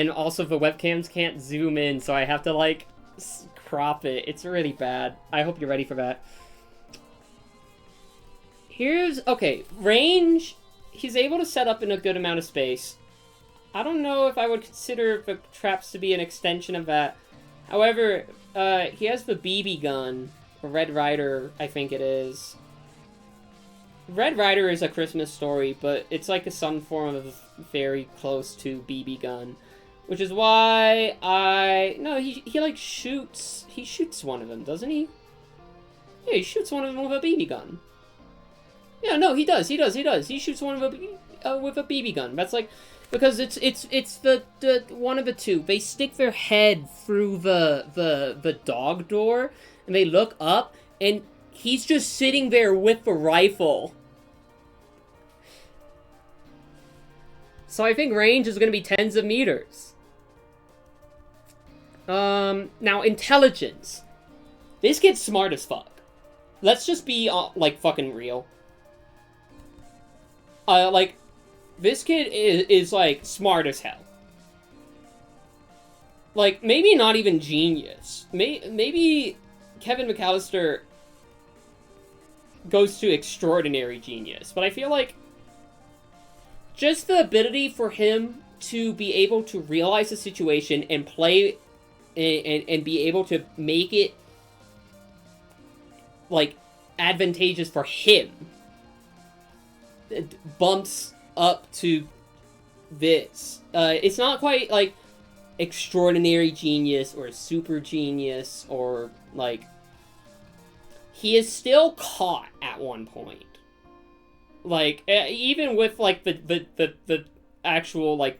also the webcams can't zoom in, so I have to, like, crop it. It's really bad. I hope you're ready for that. Okay, range, he's able to set up in a good amount of space. I don't know if I would consider the traps to be an extension of that. However, he has the BB gun, or Red Ryder, I think it is. Red Rider is a Christmas story, but it's like some form of very close to BB gun. Which is why no, he like shoots one of them, doesn't he? Yeah, he shoots one of them with a BB gun. Yeah, no, he does. He shoots one of them with a BB gun. That's like, because it's the one of the two. They stick their head through the dog door, and they look up, and he's just sitting there with the rifle. So I think range is going to be tens of meters. Now intelligence. This kid's smart as fuck. Let's just be, like, fucking real. Like, this kid is like, smart as hell. Like, maybe not even genius. Maybe Kevin McAllister goes to extraordinary genius. But I feel like just the ability for him to be able to realize the situation and play and be able to make it, like, advantageous for him, it bumps up to this. It's not quite, like, extraordinary genius or super genius or, like, he is still caught at one point. Like, even with, like, the actual, like,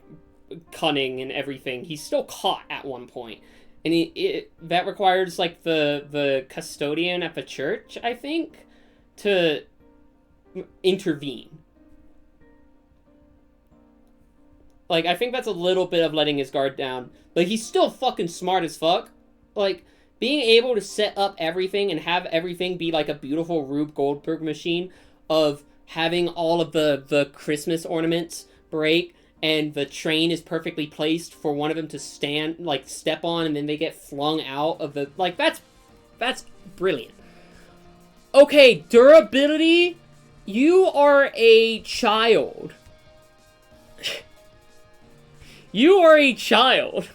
cunning and everything, he's still caught at one point. And that requires, like, the custodian at the church, I think, to intervene. Like, I think that's a little bit of letting his guard down. But he's still fucking smart as fuck. Like, being able to set up everything and have everything be like a beautiful Rube Goldberg machine of having all of the Christmas ornaments break and the train is perfectly placed for one of them to stand, like, step on, and then they get flung out of the... Like, that's brilliant. Okay, durability, you are a child. You are a child.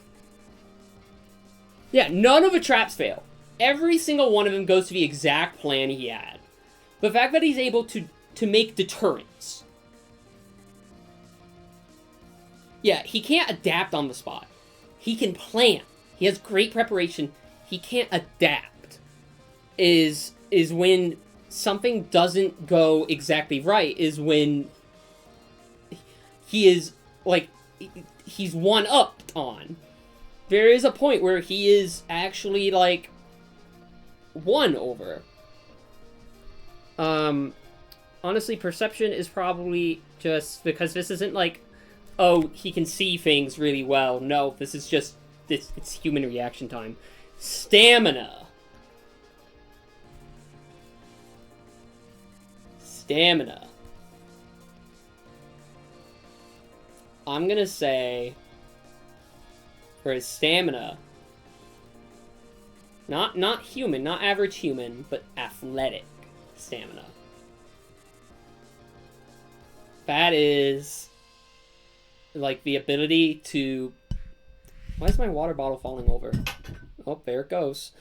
Yeah, none of the traps fail. Every single one of them goes to the exact plan he had. The fact that he's able to make deterrents. Yeah, he can't adapt on the spot. He can plan. He has great preparation. He can't adapt. Is when something doesn't go exactly right. Is when he is, like, he's one-upped on. There is a point where he is actually, like, won over. Honestly, perception is probably just because this isn't like, oh, he can see things really well. No, this is just, it's human reaction time. Stamina. Stamina. I'm gonna say, for his stamina, not human, not average human, but athletic stamina. That is, like, the ability to... Why is my water bottle falling over? Oh, there it goes.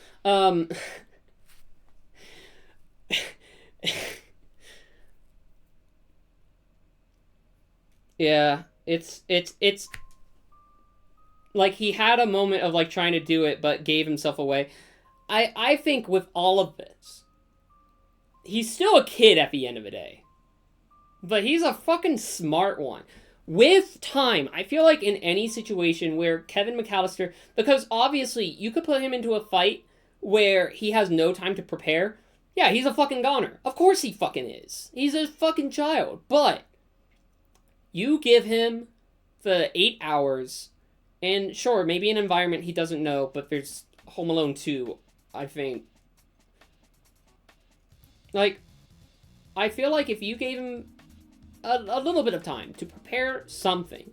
Yeah, it's like, he had a moment of, like, trying to do it, but gave himself away. I think with all of this, he's still a kid at the end of the day. But he's a fucking smart one. With time, I feel like in any situation where Kevin McAllister... Because, obviously, you could put him into a fight where he has no time to prepare. Yeah, he's a fucking goner. Of course he fucking is. He's a fucking child. But you give him the 8 hours... And sure, maybe an environment he doesn't know, but there's Home Alone 2, I think. Like, I feel like if you gave him a little bit of time to prepare something,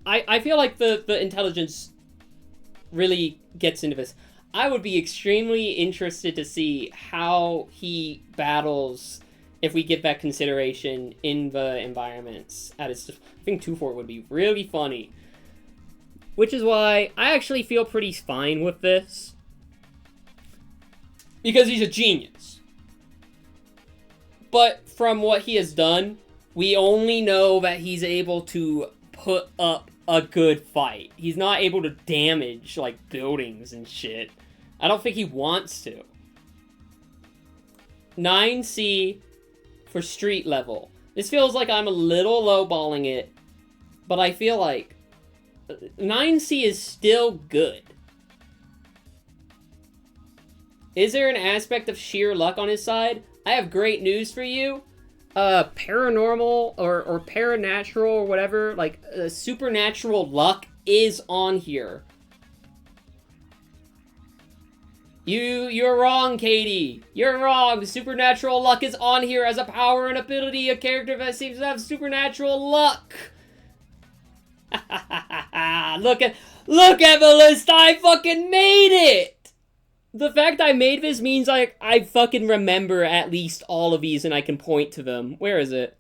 I feel like the intelligence really gets into this. I would be extremely interested to see how he battles... If we give that consideration in the environments at its... I think 2-4 would be really funny. Which is why I actually feel pretty fine with this. Because he's a genius. But from what he has done, we only know that he's able to put up a good fight. He's not able to damage, like, buildings and shit. I don't think he wants to. 9C for street level. This feels like I'm a little lowballing it, but I feel like 9C is still good. Is there an aspect of sheer luck on his side? I have great news for you. Paranormal or paranatural or whatever, like supernatural luck is on here. You're wrong, Katie. You're wrong. Supernatural luck is on here as a power and ability. A character that seems to have supernatural luck. Look at the list. I fucking made it. The fact I made this means I fucking remember at least all of these and I can point to them. Where is it?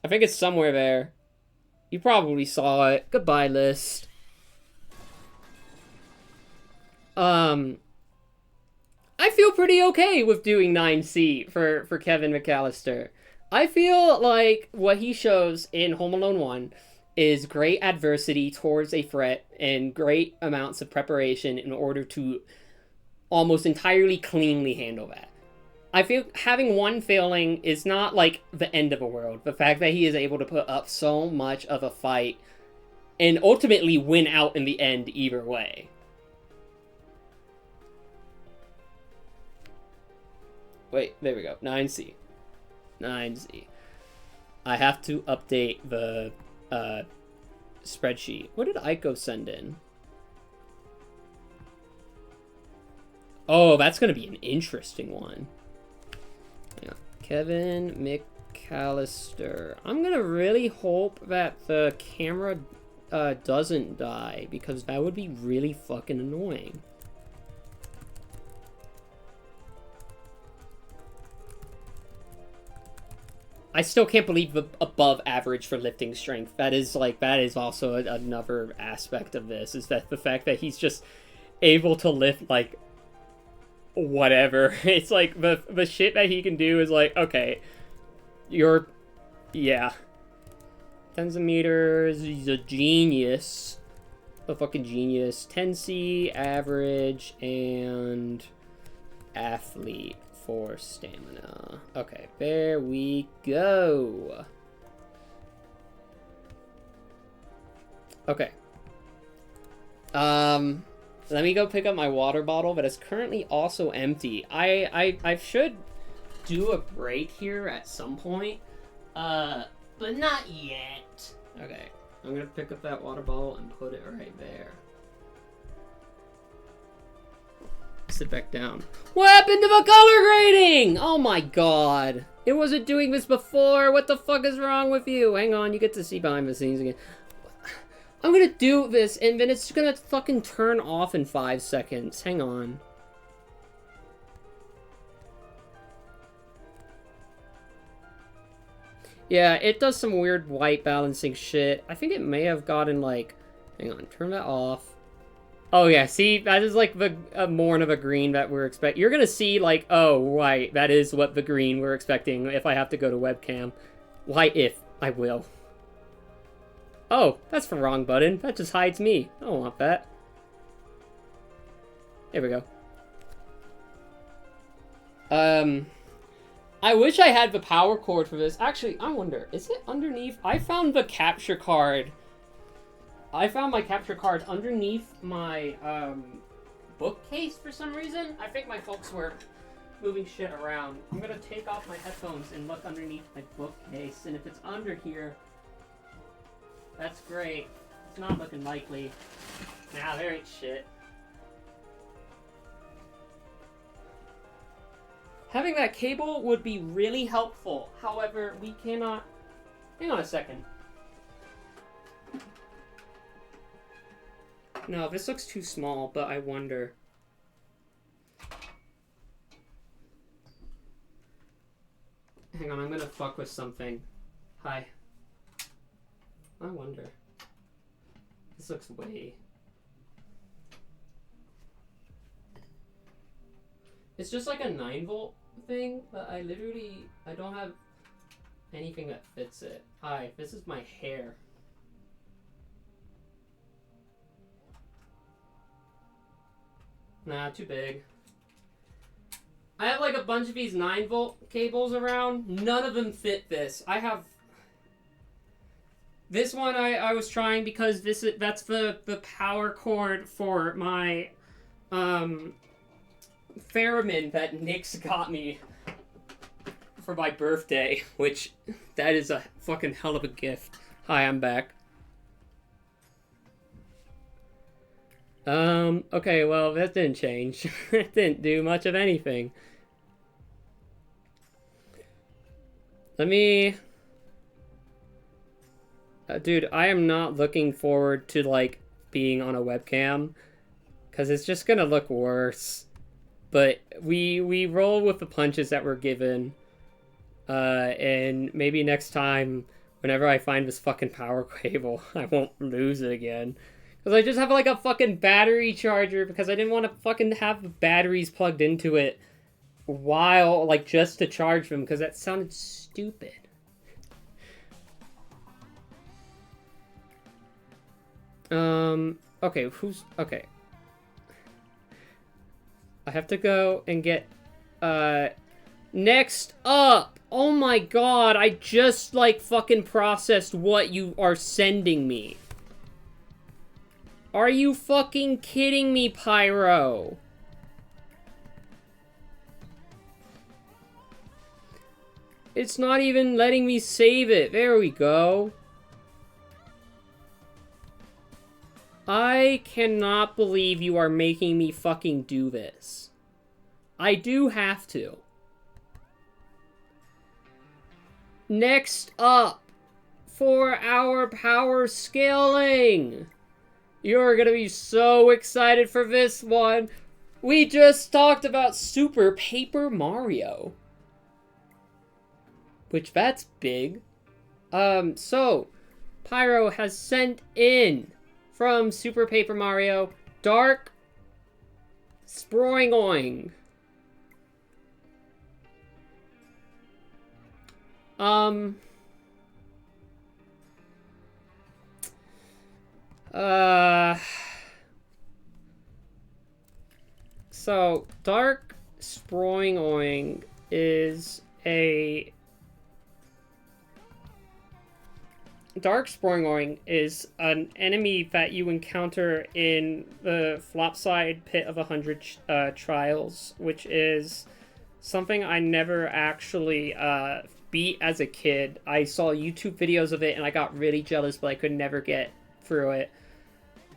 I think it's somewhere there. You probably saw it. Goodbye, list. I feel pretty okay with doing 9C for Kevin McAllister. I feel like what he shows in Home Alone 1 is great adversity towards a threat and great amounts of preparation in order to almost entirely cleanly handle that. I feel having one failing is not like the end of the world. The fact that he is able to put up so much of a fight and ultimately win out in the end either way. Wait, there we go. 9C. 9Z. I have to update the spreadsheet. What did Aiko send in? Oh, that's going to be an interesting one. Yeah. Kevin McAllister. I'm going to really hope that the camera doesn't die, because that would be really fucking annoying. I still can't believe the above average for lifting strength. That is also another aspect of this, is that the fact that he's just able to lift, like, whatever. It's like, the shit that he can do is like, okay, yeah. Tens of meters, he's a genius. A fucking genius. 10C, average, and athlete. For stamina. Okay, there we go. Okay. Let me go pick up my water bottle, but it's currently also empty. I should do a break here at some point, but not yet. Okay, I'm gonna pick up that water bottle and put it right there. Sit back down. What happened to the color grading? Oh my god. It wasn't doing this before. What the fuck is wrong with you? Hang on, you get to see behind the scenes again. I'm gonna do this and then it's gonna fucking turn off in 5 seconds. Hang on. Yeah, it does some weird white balancing shit. I think it may have gotten like... Hang on, turn that off. Oh yeah, see, that is like the more of a green that we're expecting. You're gonna see like, oh right, that is what the green we're expecting if I have to go to webcam. Why if I will. Oh, that's the wrong button. That just hides me. I don't want that. There we go. I wish I had the power cord for this. Actually, I wonder, is it underneath? I found the capture card. I found my capture card underneath my bookcase for some reason. I think my folks were moving shit around. I'm gonna take off my headphones and look underneath my bookcase, and if it's under here, that's great. It's not looking likely. Nah, there ain't shit. Having that cable would be really helpful. However, we cannot... Hang on a second. No, this looks too small, but I wonder. Hang on, I'm gonna fuck with something. Hi. I wonder. This looks way... It's just like a 9 volt thing, but I don't have anything that fits it. Hi, this is my hair. Nah, too big. I have like a bunch of these 9-volt cables around. None of them fit this. I have this one I was trying because that's the power cord for my theremin that Nick's got me for my birthday, which that is a fucking hell of a gift. Hi, I'm back. Okay, well, that didn't change. It didn't do much of anything. Let me... dude, I am not looking forward to, like, being on a webcam, because it's just gonna look worse. But we roll with the punches that we're given, and maybe next time, whenever I find this fucking power cable, I won't lose it again. Because I just have, like, a fucking battery charger, because I didn't want to fucking have the batteries plugged into it while, like, just to charge them, because that sounded stupid. Okay, okay. I have to go and get, next up! Oh my god, I just, like, fucking processed what you are sending me. Are you fucking kidding me, Pyro? It's not even letting me save it. There we go. I cannot believe you are making me fucking do this. I do have to. Next up, for our power scaling. You're gonna be so excited for this one. We just talked about Super Paper Mario. Which, that's big. So, Pyro has sent in from Super Paper Mario, Dark Sproingoing. So, Dark Sproingoing is a... Dark Sproingoing is an enemy that you encounter in the Flopside Pit of 100 Trials, which is something I never actually beat as a kid. I saw YouTube videos of it and I got really jealous, but I could never get through it.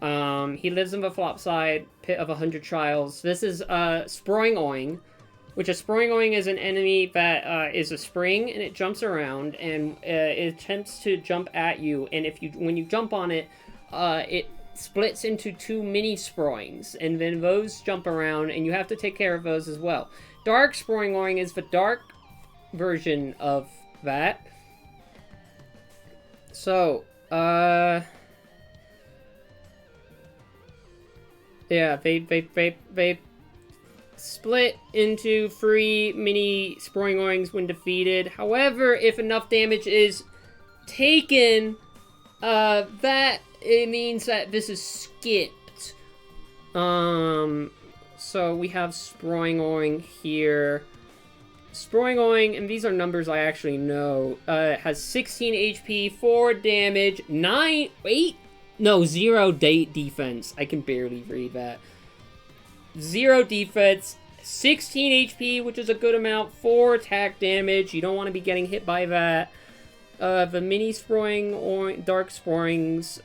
He lives in the Flopside Pit of 100 Trials. This is Sproingoing, which a Sproingoing is an enemy that is a spring and it jumps around and it attempts to jump at you. And when you jump on it, it splits into 2 mini Sproings, and then those jump around and you have to take care of those as well. Dark Sproingoing is the dark version of that. So, yeah, they split into 3 mini Sproingoings when defeated. However, if enough damage is taken, that it means that this is skipped. So we have Sproingoing here. Sproingoing, and these are numbers I actually know, has 16 HP, 4 damage, 0 defense. I can barely read that. 0 defense, 16 HP, which is a good amount, 4 attack damage. You don't want to be getting hit by that. The mini Dark Sproings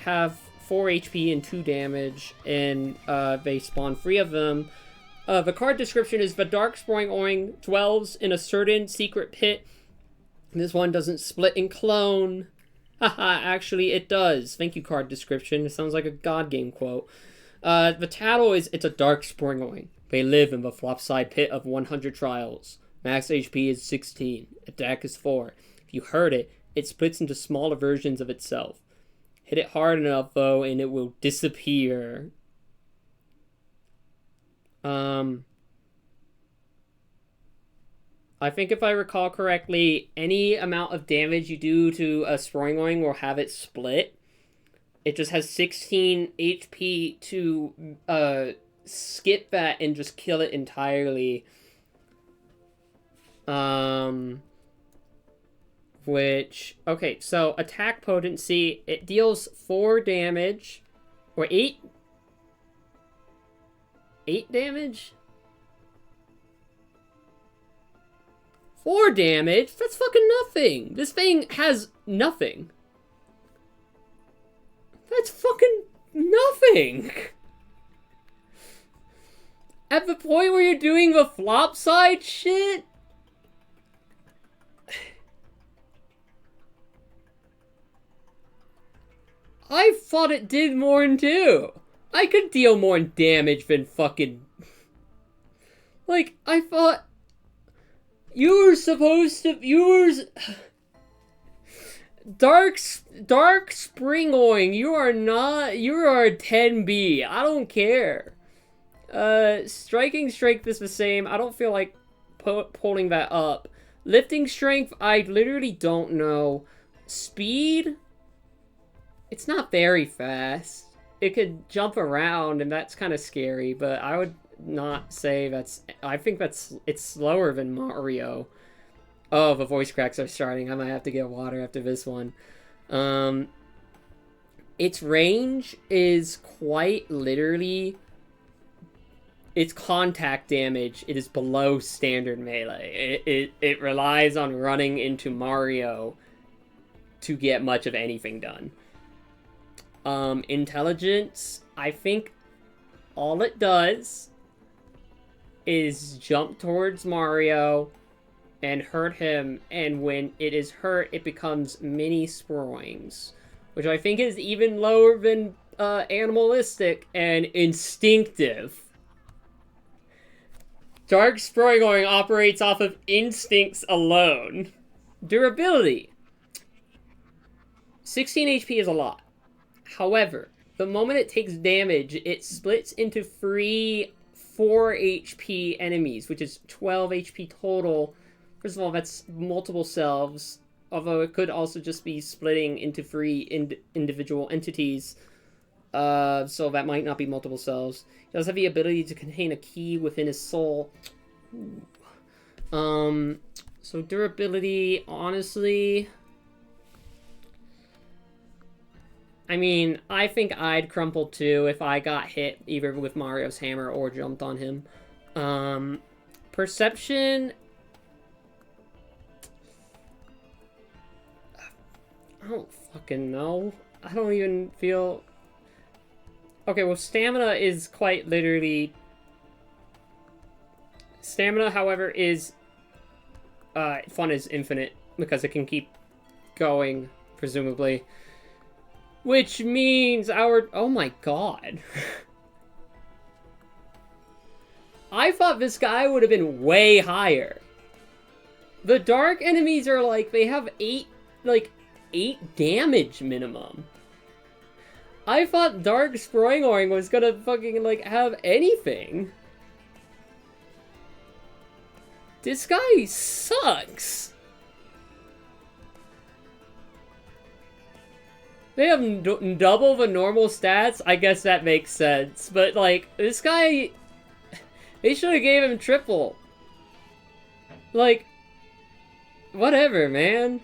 have 4 HP and 2 damage, and they spawn 3 of them. The card description is the Dark Sproingoing dwells in a certain secret pit. This one doesn't split and clone. Haha, actually it does. Thank you, card description. It sounds like a God game quote. The title is, it's a Dark Sproingoing. They live in the Flopside Pit of 100 Trials. Max HP is 16. Attack is 4. If you hurt it, it splits into smaller versions of itself. Hit it hard enough, though, and it will disappear. I think if I recall correctly, any amount of damage you do to a Spongebob will have it split. It just has 16 HP to skip that and just kill it entirely. Which, okay, so attack potency, it deals 4 damage, or 8 damage? 4 damage? That's fucking nothing. This thing has nothing. That's fucking nothing. At the point where you're doing the flop side shit? I thought it did more than 2. I could deal more damage than fucking... Like, I thought... You were supposed to... You were... Dark Spongebob, you are not... You are a 10B. I don't care. Striking strength is the same. I don't feel like pulling that up. Lifting strength, I literally don't know. Speed... It's not very fast. It could jump around, and that's kind of scary, but I would not say that's... I think it's slower than Mario. Oh, the voice cracks are starting. I might have to get water after this one. Its range is quite literally... Its contact damage, it is below standard melee. It relies on running into Mario to get much of anything done. Intelligence, I think all it does is jump towards Mario and hurt him, and when it is hurt, it becomes mini Spongebob, which I think is even lower than animalistic and instinctive. Dark Spongebob operates off of instincts alone. Durability. 16 HP is a lot. However, the moment it takes damage, it splits into 3 4 HP enemies, which is 12 HP total. First of all, that's multiple selves, although it could also just be splitting into 3 individual entities. So that might not be multiple selves. He does have the ability to contain a key within his soul. So durability, honestly... I mean, I think I'd crumple too if I got hit either with Mario's hammer or jumped on him. Perception... I don't fucking know. I don't even feel... Okay, well, stamina is quite literally... Stamina, however, is... fun is infinite, because it can keep going, presumably. Which means our... Oh my god. I thought this guy would have been way higher. The dark enemies are like... They have 8 damage minimum. I thought Dark Spongebob was gonna fucking, like, have anything. This guy sucks. They have double the normal stats? I guess that makes sense. But, like, this guy... They should have gave him triple. Like... Whatever, man.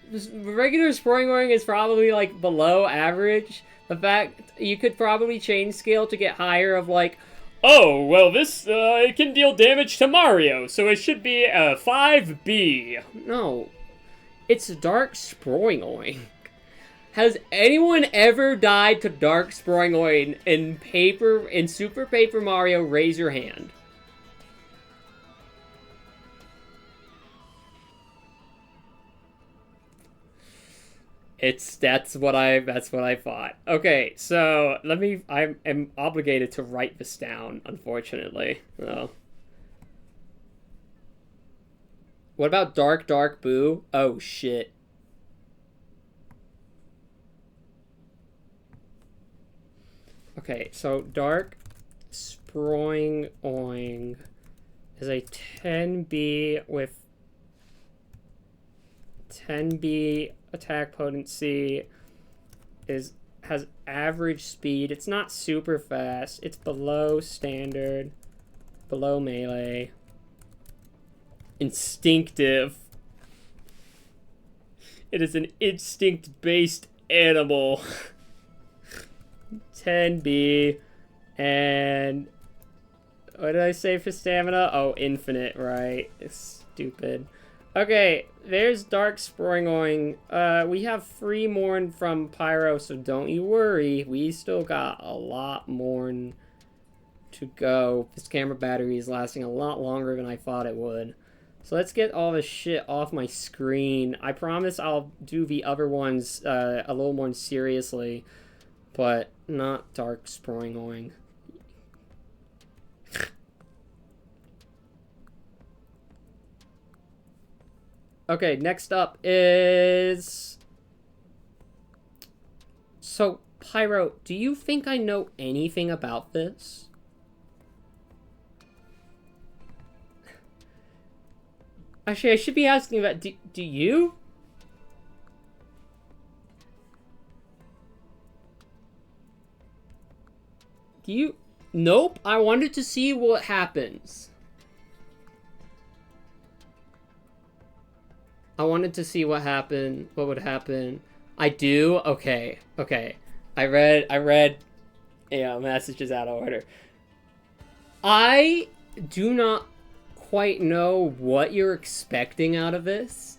Just regular Spongebob is probably, like, below average. The fact you could probably change scale to get higher of, like... Oh, well, this, it can deal damage to Mario, so it should be a 5B. No. It's Dark Spongebob. Has anyone ever died to Dark Spongebob in Super Paper Mario? Raise your hand. That's what I thought. Okay, so I am obligated to write this down, unfortunately. Oh. What about Dark Boo? Oh shit. Okay, so Dark Spongebob is a 10B with 10B attack potency, has average speed. It's not super fast. It's below standard, below melee. Instinctive. It is an instinct-based animal. 10B. And what did I say for stamina? Oh, infinite, right. It's stupid. Okay, there's Dark Spongebob. We have 3 more from Pyro, so don't you worry. We still got a lot more to go. This camera battery is lasting a lot longer than I thought it would. So let's get all this shit off my screen. I promise I'll do the other ones a little more seriously, but not Dark Spongebob. Okay, next up is... So, Pyro, do you think I know anything about this? Actually, I should be asking about... Do you? Do you... Nope, I wanted to see what happens. I wanted to see what happened, what would happen. I do? Okay, okay. I read, yeah, messages out of order. I do not quite know what you're expecting out of this.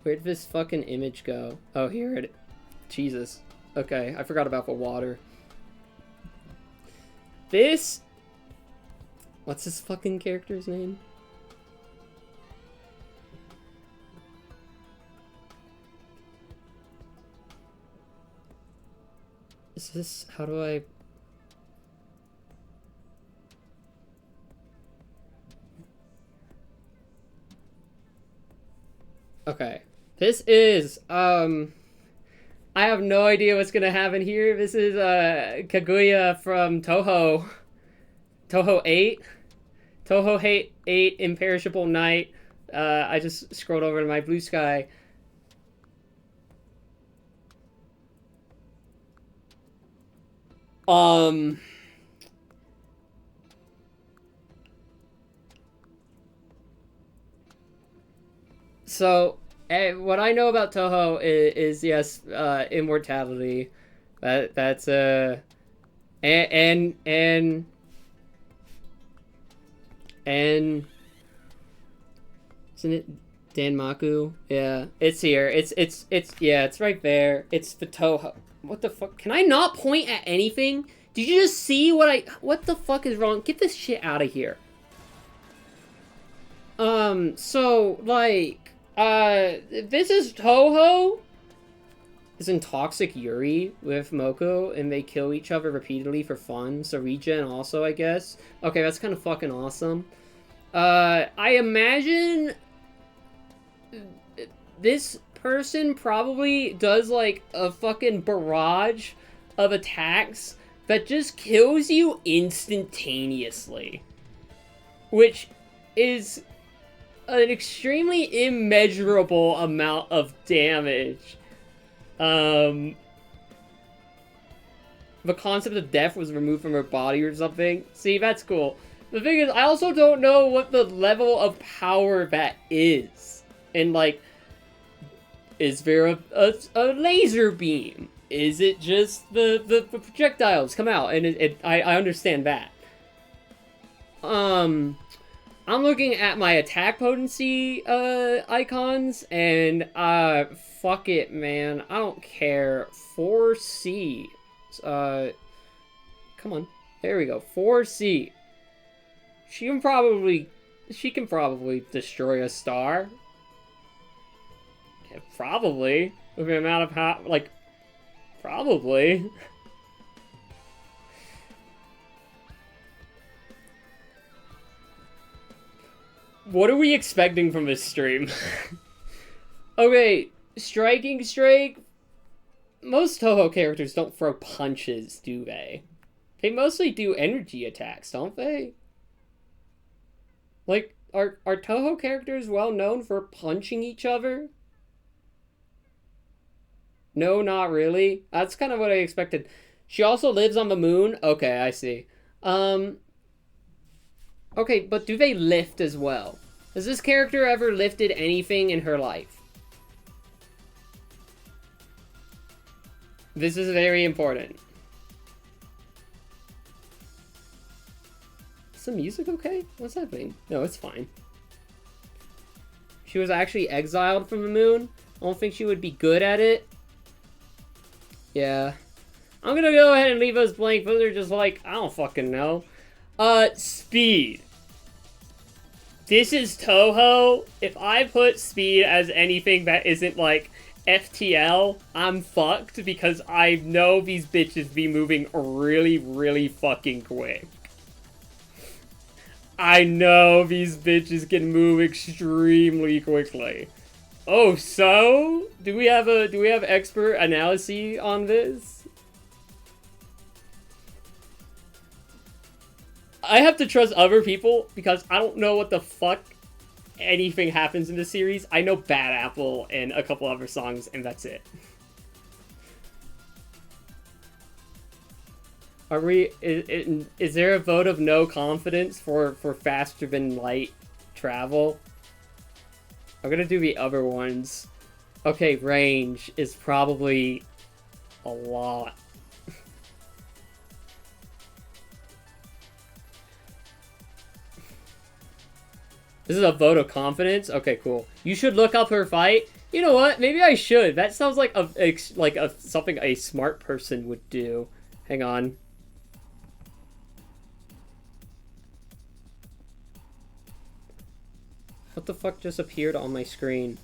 Where'd this fucking image go? Oh, here it... Jesus. Okay, I forgot about the water. This... What's this fucking character's name? Is this... How do I... Okay. This is, I have no idea what's gonna happen here. This is, Kaguya from Toho. Toho 8? Toho 8 Imperishable Night. I just scrolled over to my blue sky. So, what I know about Toho is yes, immortality. That's and isn't it Danmaku? Yeah, it's here. It's yeah, it's right there. It's the Toho. What the fuck? Can I not point at anything? Did you just see what the fuck is wrong? Get this shit out of here. So, like, this is Toho. Is in Toxic Yuri with Moko, and they kill each other repeatedly for fun. So regen also, I guess. Okay, that's kind of fucking awesome. I imagine this person probably does, like, a fucking barrage of attacks that just kills you instantaneously. Which is an extremely immeasurable amount of damage. The concept of death was removed from her body or something. See, that's cool. The thing is, I also don't know what the level of power that is. And, like, is there a laser beam? Is it just the projectiles come out? And I understand that. I'm looking at my attack potency icons, and fuck it, man. I don't care. 4C. Come on. There we go. 4C. She can probably destroy a star. Yeah, probably. With the amount of how, like, probably. What are we expecting from this stream? Okay, Striking Strike. most Toho characters don't throw punches, do they? They mostly do energy attacks, don't they? Like, are Toho characters well known for punching each other? No, not really. That's kind of what I expected. She also lives on the moon? Okay, I see. Okay, but do they lift as well? Has this character ever lifted anything in her life? This is very important. Is the music okay? What's happening? No, it's fine. She was actually exiled from the moon? I don't think she would be good at it. Yeah. I'm gonna go ahead and leave those blank, but they're just like, I don't fucking know. Speed. This is Toho. If I put speed as anything that isn't like FTL, I'm fucked because I know these bitches be moving really, really fucking quick. I know these bitches can move extremely quickly. Oh, so do we have expert analysis on this? I have to trust other people because I don't know what the fuck anything happens in this series. I know Bad Apple and a couple other songs, and that's it. Are we? Is there a vote of no confidence for faster than light travel? I'm gonna do the other ones. Okay, range is probably a lot. This is a vote of confidence? Okay, cool. You should look up her fight. You know what? Maybe I should. That sounds like something a smart person would do. Hang on. What the fuck just appeared on my screen?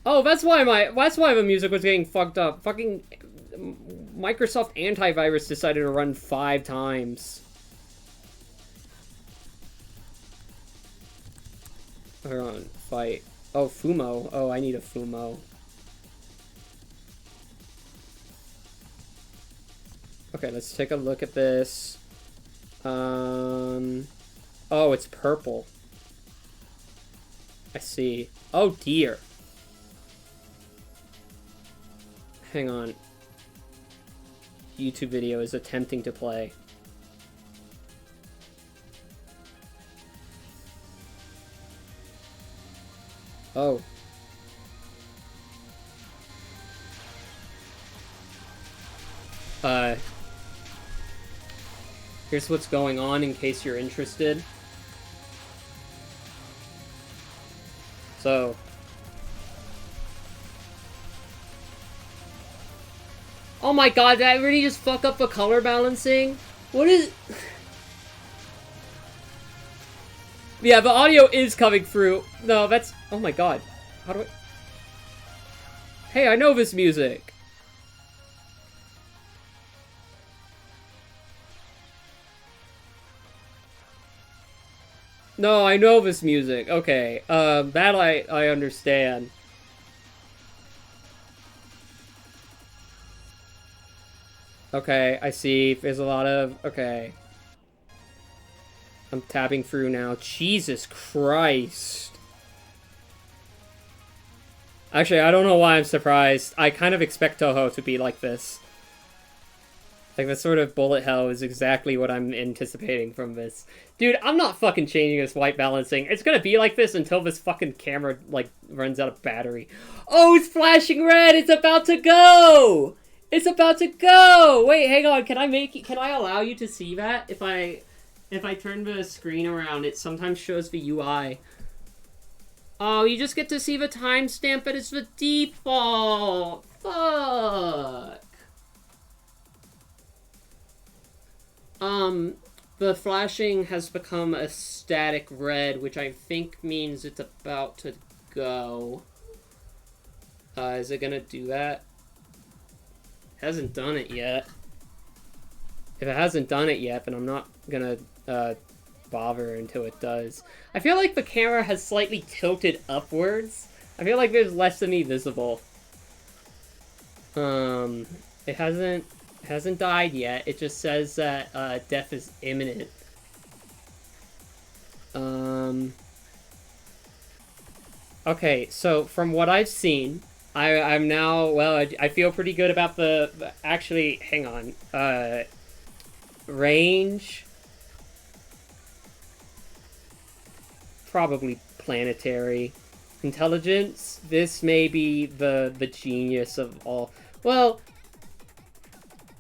Oh, that's why the music was getting fucked up. Fucking Microsoft antivirus decided to run 5 times. Hold on, fight. Oh, Fumo. Oh, I need a Fumo. Okay, let's take a look at this. Oh, it's purple. I see. Oh, dear. Hang on. YouTube video is attempting to play. Oh. Here's what's going on in case you're interested. So. Oh my god, did I really just fuck up the color balancing? What is... Yeah, the audio is coming through. No, that's... Oh my god. How do I... Hey, I know this music. No, I know this music. Okay, that I understand. Okay, I see. There's a lot of... Okay. I'm tabbing through now. Jesus Christ. Actually, I don't know why I'm surprised. I kind of expect Toho to be like this. Like, the sort of bullet hell is exactly what I'm anticipating from this. Dude, I'm not fucking changing this white balancing. It's gonna be like this until this fucking camera, like, runs out of battery. Oh, it's flashing red! It's about to go! It's about to go! Wait, hang on. Can I allow you to see that? If I turn the screen around, it sometimes shows the UI. Oh, you just get to see the timestamp, but it's the default! Fuck! The flashing has become a static red, which I think means it's about to go. Is it gonna do that? Hasn't done it yet. If it hasn't done it yet, then I'm not gonna, bother until it does. I feel like the camera has slightly tilted upwards. I feel like there's less of me visible. It hasn't died yet. It just says that death is imminent. Okay, so from what I've seen, I'm now, well, I feel pretty good about actually, hang on, range, probably planetary. Intelligence, this may be the genius of all. Well,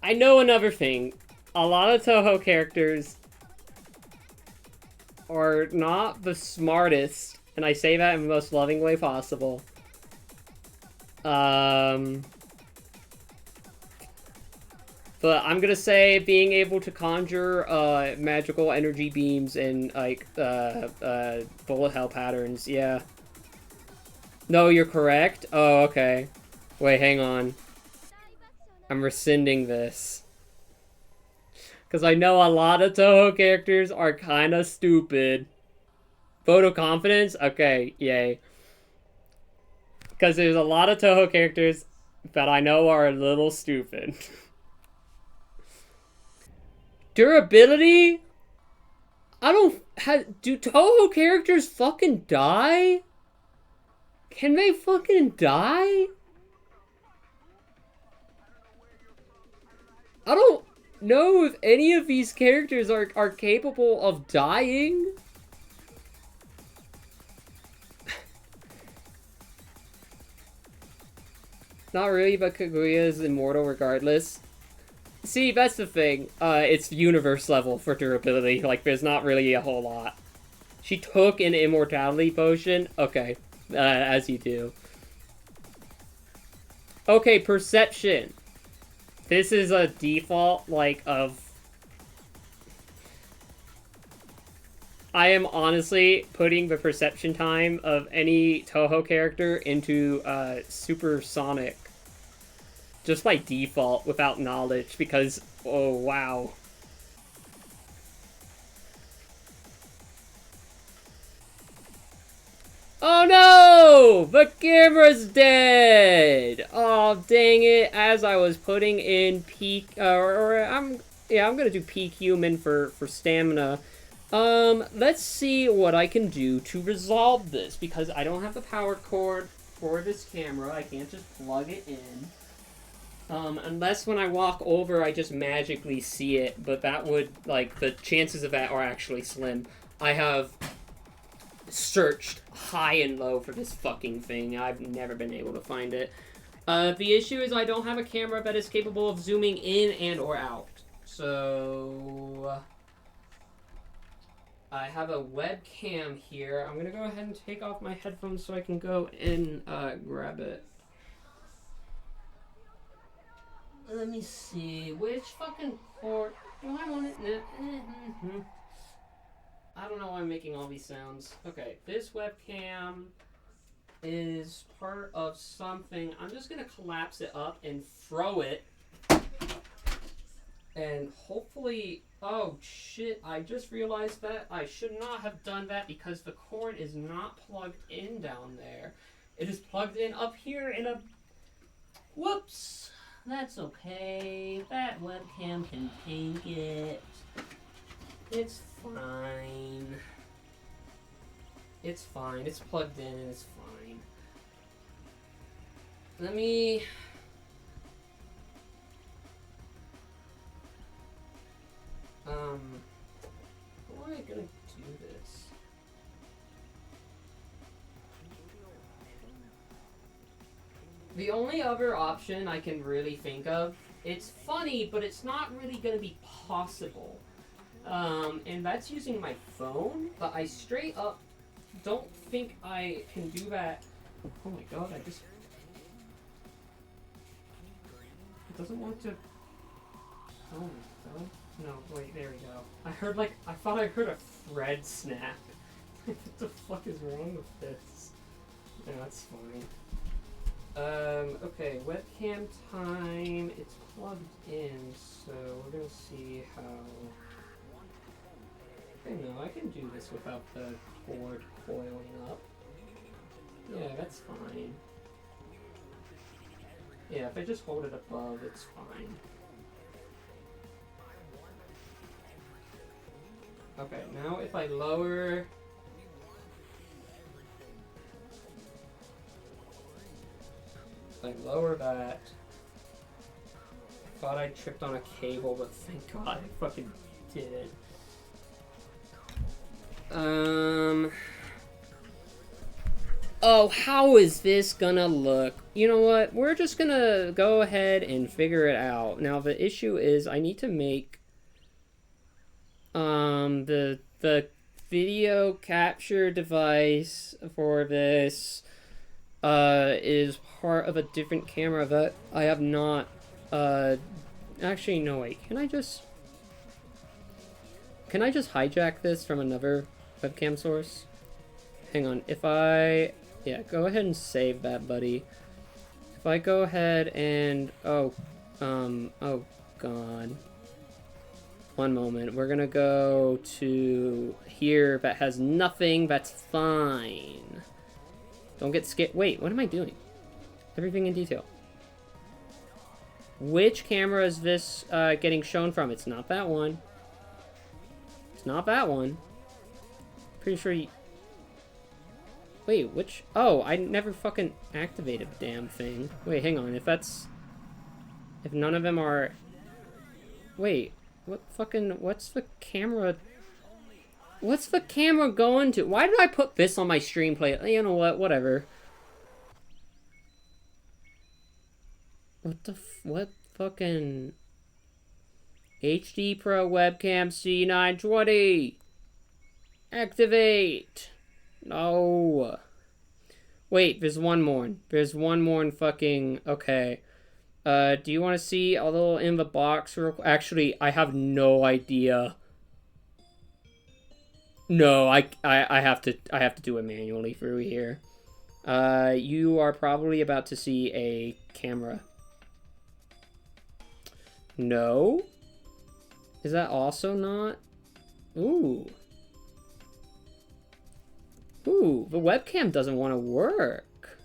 I know another thing. A lot of Toho characters are not the smartest, and I say that in the most loving way possible. But I'm gonna say being able to conjure magical energy beams and like bullet hell patterns, yeah. No, you're correct. Oh, okay. Wait, hang on. I'm rescinding this. Because I know a lot of Toho characters are kind of stupid. Vote of confidence? Okay, yay. Because there's a lot of Toho characters that I know are a little stupid. Durability? I don't... do Toho characters fucking die? Can they fucking die? I don't know if any of these characters are capable of dying. Not really, but Kaguya is immortal regardless. See, that's the thing. It's universe level for durability. Like, there's not really a whole lot. She took an immortality potion. Okay, as you do. Okay, perception. This is a default, like, of... I am honestly putting the perception time of any Toho character into supersonic. Just by default, without knowledge, because, oh, wow. Oh no! The camera's dead! Oh, dang it. As I was putting in peak, I'm gonna do peak human for stamina. Let's see what I can do to resolve this, because I don't have the power cord for this camera. I can't just plug it in. Unless when I walk over, I just magically see it, but that would, like, the chances of that are actually slim. I have searched high and low for this fucking thing. I've never been able to find it. The issue is I don't have a camera that is capable of zooming in and or out. So... I have a webcam here. I'm gonna go ahead and take off my headphones so I can go and grab it. Let me see, which fucking port do I want it? I don't know why I'm making all these sounds. Okay, this webcam is part of something. I'm just gonna collapse it up and throw it. And hopefully, oh shit, I just realized that I should not have done that because the cord is not plugged in down there. It is plugged in up here in a, whoops. That's okay. That webcam can take it. It's fine. It's fine. It's plugged in and it's fine. Let me... how am I gonna do this? The only other option I can really think of, it's funny, but it's not really going to be possible. And that's using my phone, but I straight up don't think I can do that. Oh my god, I just... It doesn't want to... Oh my god. No, wait, there we go. I heard like, I thought I heard a thread snap. What the fuck is wrong with this? No, that's fine. Okay, webcam time, it's plugged in, so we're gonna see how... Okay, no, I can do this without the cord coiling up. Yeah, that's fine. Yeah, if I just hold it above, it's fine. Okay, now if I lower... If I lower that... I thought I tripped on a cable, but thank God I fucking did it. Oh, how is this gonna look? You know what? We're just gonna go ahead and figure it out. Now, the issue is I need to make the video capture device for this is part of a different camera that I have not actually no wait, can I just hijack this from another webcam source? Hang on, if I go ahead and save that, buddy. If I go ahead and oh god. One moment. We're gonna go to here that has nothing. That's fine. Don't get scared. Wait, what am I doing? Everything in detail. Which camera is this getting shown from? It's not that one. It's not that one. Pretty sure you... Wait, which... Oh, I never fucking activated the damn thing. Wait, hang on. If that's... If none of them are... Wait... What fucking... What's the camera... What's the camera going to? Why did I put this on my stream play? You know what? Whatever. What fucking... HD Pro webcam C920! Activate! No. Wait, there's one more. There's one more fucking... Okay. Do you want to see a little in the box real quick? Actually, I have no idea. No, I have to do it manually through here. You are probably about to see a camera. No? Is that also not? Ooh. Ooh, the webcam doesn't want to work.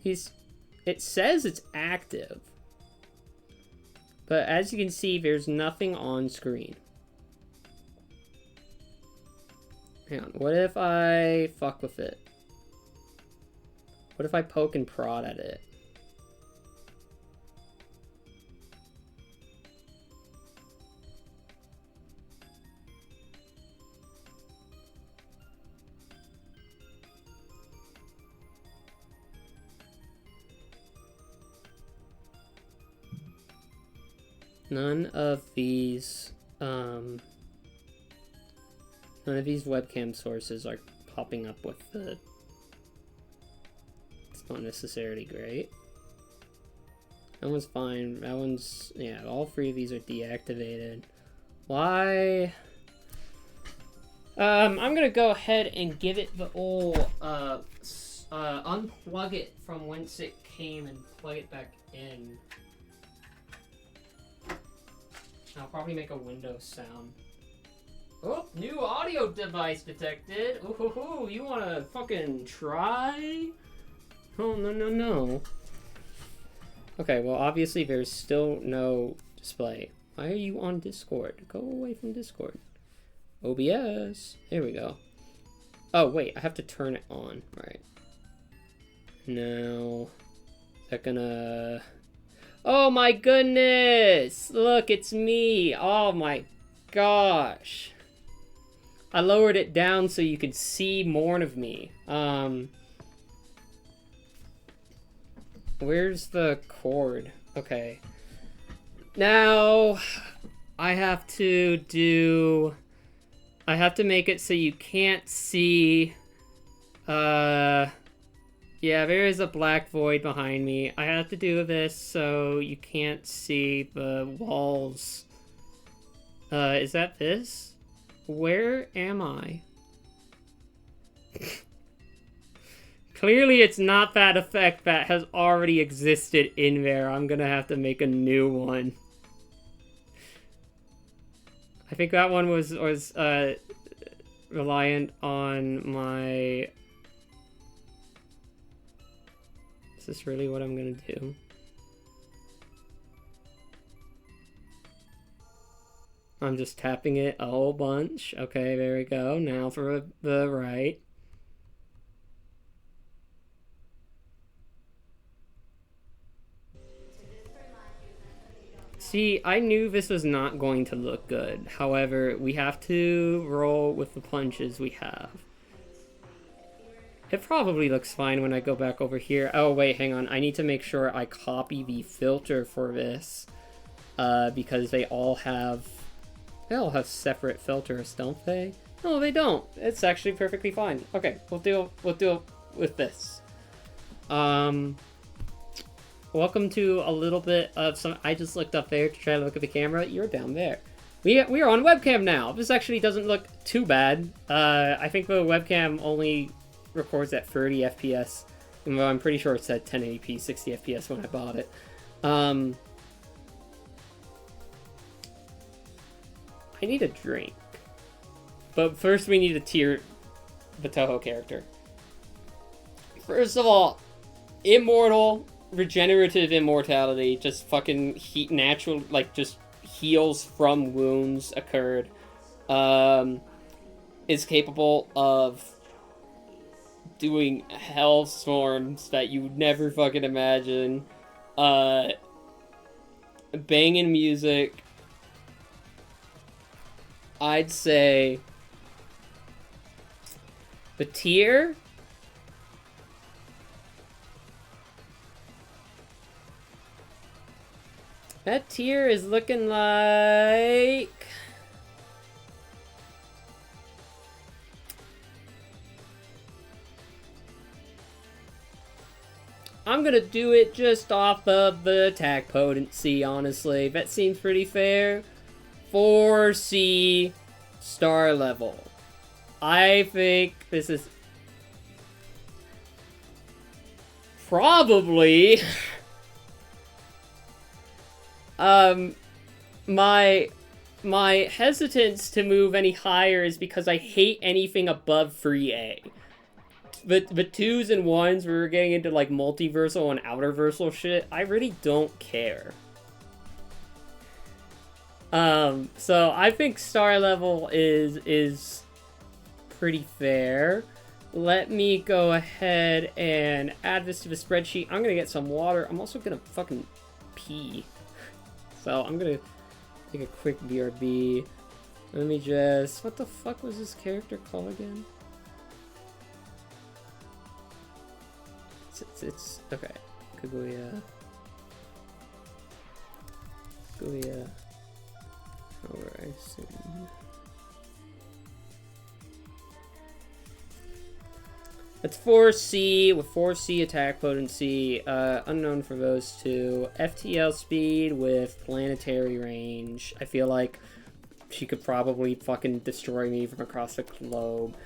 It says it's active. But as you can see, there's nothing on screen. Hang on, what if I fuck with it? What if I poke and prod at it? None of these webcam sources are popping up with the... It's not necessarily great. That one's fine. That one's... Yeah, all three of these are deactivated. Why? I'm gonna go ahead and give it the old, unplug it from whence it came and plug it back in. I'll probably make a Windows sound. Oh, new audio device detected. Ooh, you wanna fucking try? Oh, no, no, no. Okay, well, obviously there's still no display. Why are you on Discord? Go away from Discord. OBS. There we go. Oh, wait, I have to turn it on. Right. Now, is that gonna... Oh my goodness! Look, it's me! Oh my gosh! I lowered it down so you could see more of me. Where's the cord? Okay. Now, I have to make it so you can't see, yeah, there is a black void behind me. I have to do this so you can't see the walls. Is that this? Where am I? Clearly it's not that effect that has already existed in there. I'm gonna have to make a new one. I think that one was reliant on my... Is this really what I'm gonna do? I'm just tapping it a whole bunch. Okay, there we go. Now for the right. See, I knew this was not going to look good. However, we have to roll with the punches we have. It probably looks fine when I go back over here. Oh, wait, hang on. I need to make sure I copy the filter for this. Because they all have separate filters, don't they? No, they don't. It's actually perfectly fine. Okay, we'll deal with this. Welcome to a little bit of some... I just looked up there to try to look at the camera. You're down there. We are on webcam now. This actually doesn't look too bad. I think the webcam only records at 30 FPS. Even though I'm pretty sure it said 1080p, 60 FPS when I bought it. I need a drink. But first we need to tier the Toho character. First of all, immortal, regenerative immortality, just fucking natural, like, just heals from wounds occurred. Is capable of doing hell storms that you would never fucking imagine. Banging music. I'd say the tier that tier is looking like I'm gonna do it just off of the attack potency, honestly. That seems pretty fair. 4C star level. I think this is probably my hesitance to move any higher is because I hate anything above 3A. The 2s and 1s where we're getting into like multiversal and outerversal shit, I really don't care. So I think star level is pretty fair. Let me go ahead and add this to the spreadsheet. I'm gonna get some water. I'm also gonna fucking pee. So I'm gonna take a quick BRB. Let me just... What the fuck was this character called again? It's okay. Kaguya. Alright, so... It's 4C with 4C attack potency, unknown for those two. FTL speed with planetary range. I feel like she could probably fucking destroy me from across the globe.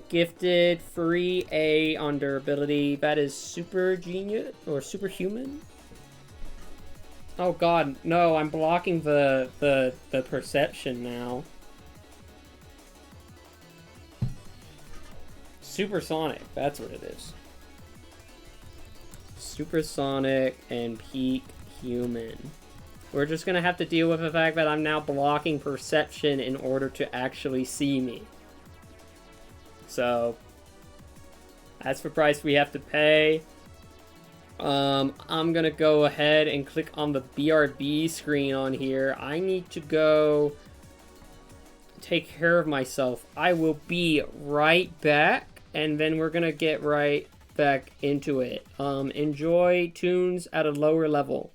Gifted, free A on durability. That is super genius, or superhuman? Oh god, no, I'm blocking the perception now. Supersonic, that's what it is. Supersonic and peak human. We're just gonna have to deal with the fact that I'm now blocking perception in order to actually see me. So, that's the price we have to pay. I'm gonna go ahead and click on the BRB screen on here. I need to go take care of myself. I will be right back. And then we're gonna get right back into it. Enjoy tunes at a lower level.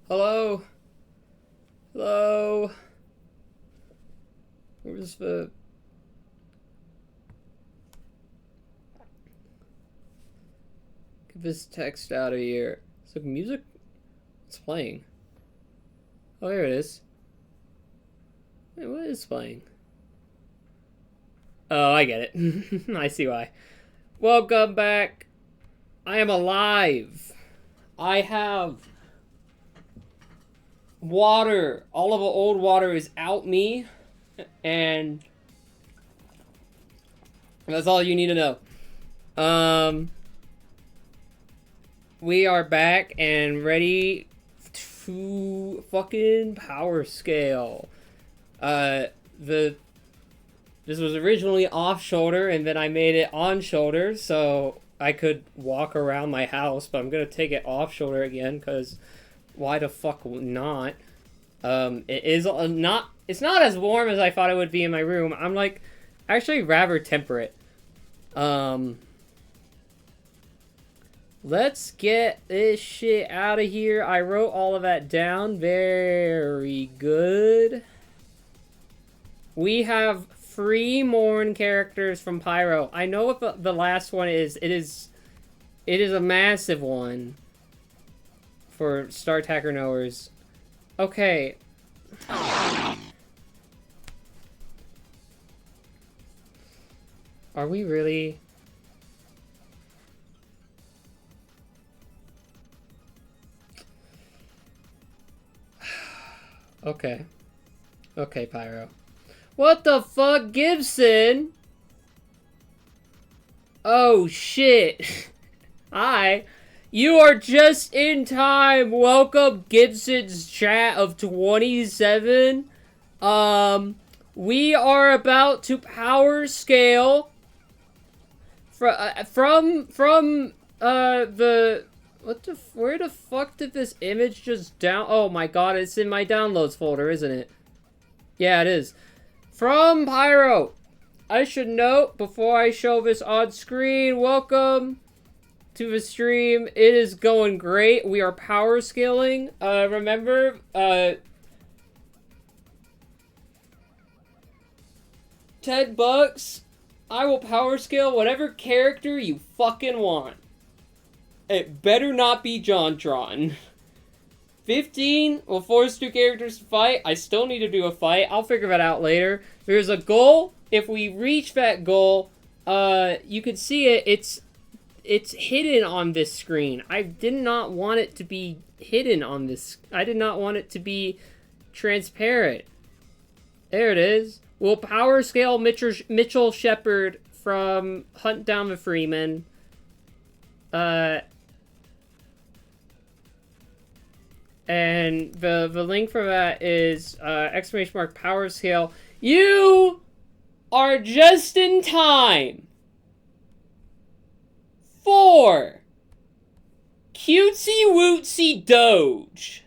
Hello? Hello? Where's the... Get this text out of here. Is the music? It's playing. Oh, here it is. Wait, what is playing? Oh, I get it. I see why. Welcome back. I am alive. I have water. All of the old water is out me. And that's all you need to know. We are back and ready to fucking power scale. This was originally off shoulder, and then I made it on shoulder so I could walk around my house, but I'm gonna take it off shoulder again, because why the fuck not? It's not as warm as I thought it would be in my room. I'm like, actually rather temperate. Let's get this shit out of here. I wrote all of that down. Very good. We have 3 Morn characters from Pyro. I know what the last one is. It is a massive one for Star Attacker knowers. Okay. Are we really? Okay. Okay, Pyro. What the fuck, Gibson? Oh, shit. Hi. You are just in time. Welcome, Gibson's chat of 27. We are about to power scale from the... Where the fuck did this image just oh my god, it's in my downloads folder, isn't it? Yeah, it is. From Pyro. I should note, before I show this on screen, welcome to the stream. It is going great. We are power scaling. Remember, $10, I will power scale whatever character you fucking want. It better not be JonTron. 15 will force 2 characters to fight. I still need to do a fight. I'll figure that out later. There's a goal. If we reach that goal, you can see it. It's hidden on this screen. I did not want it to be hidden on this. I did not want it to be transparent. There it is. We'll power scale Mitchell Shepard from Hunt Down the Freeman. And the link for that is ! power scale. You are just in time for Cutesy Wootsy Doge.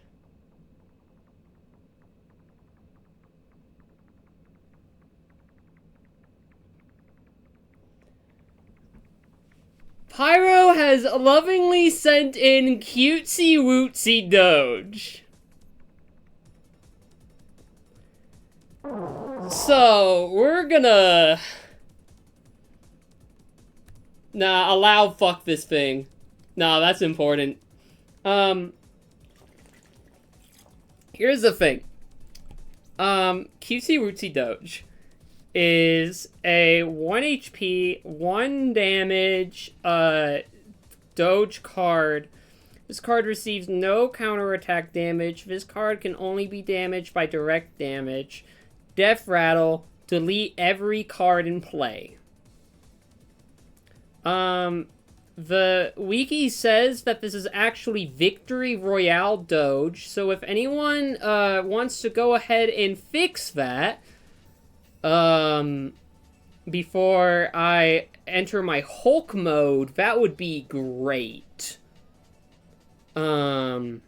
Pyro has lovingly sent in Cutesy Wootsy Doge. So, we're gonna... Nah, allow fuck this thing. Nah, that's important. Here's the thing. Cutesy Wootsy Doge is a 1 HP, 1 damage, Doge card. This card receives no counterattack damage. This card can only be damaged by direct damage. Death Rattle, delete every card in play. The wiki says that this is actually Victory Royale Doge, so if anyone wants to go ahead and fix that, before I enter my Hulk mode, that would be great. But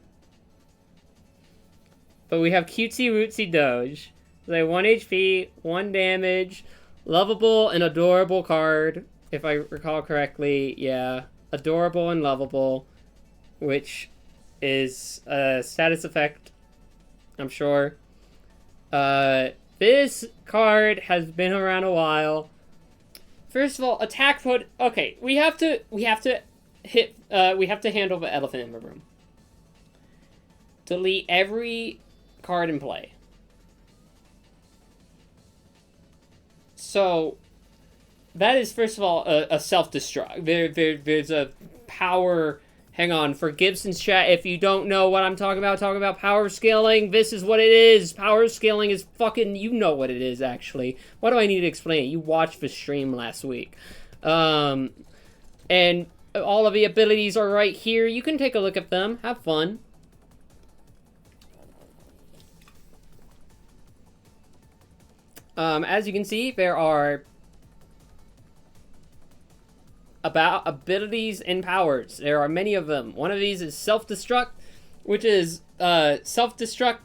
we have Cutesy Wootsy Doge. It's 1 HP, 1 damage, lovable and adorable card, if I recall correctly. Yeah, adorable and lovable, which is a status effect, I'm sure. This card has been around a while. First of all, attack mode. Okay, we have to handle the elephant in the room. Delete every card in play. So, that is, first of all, a self-destruct. There's a power... Hang on, for Gibson's chat, if you don't know what I'm talking about power scaling, this is what it is. Power scaling is fucking... You know what it is, actually. Why do I need to explain it? You watched the stream last week. And all of the abilities are right here. You can take a look at them. Have fun. As you can see, there are about abilities and powers. There are many of them. One of these is self-destruct, which is self-destruct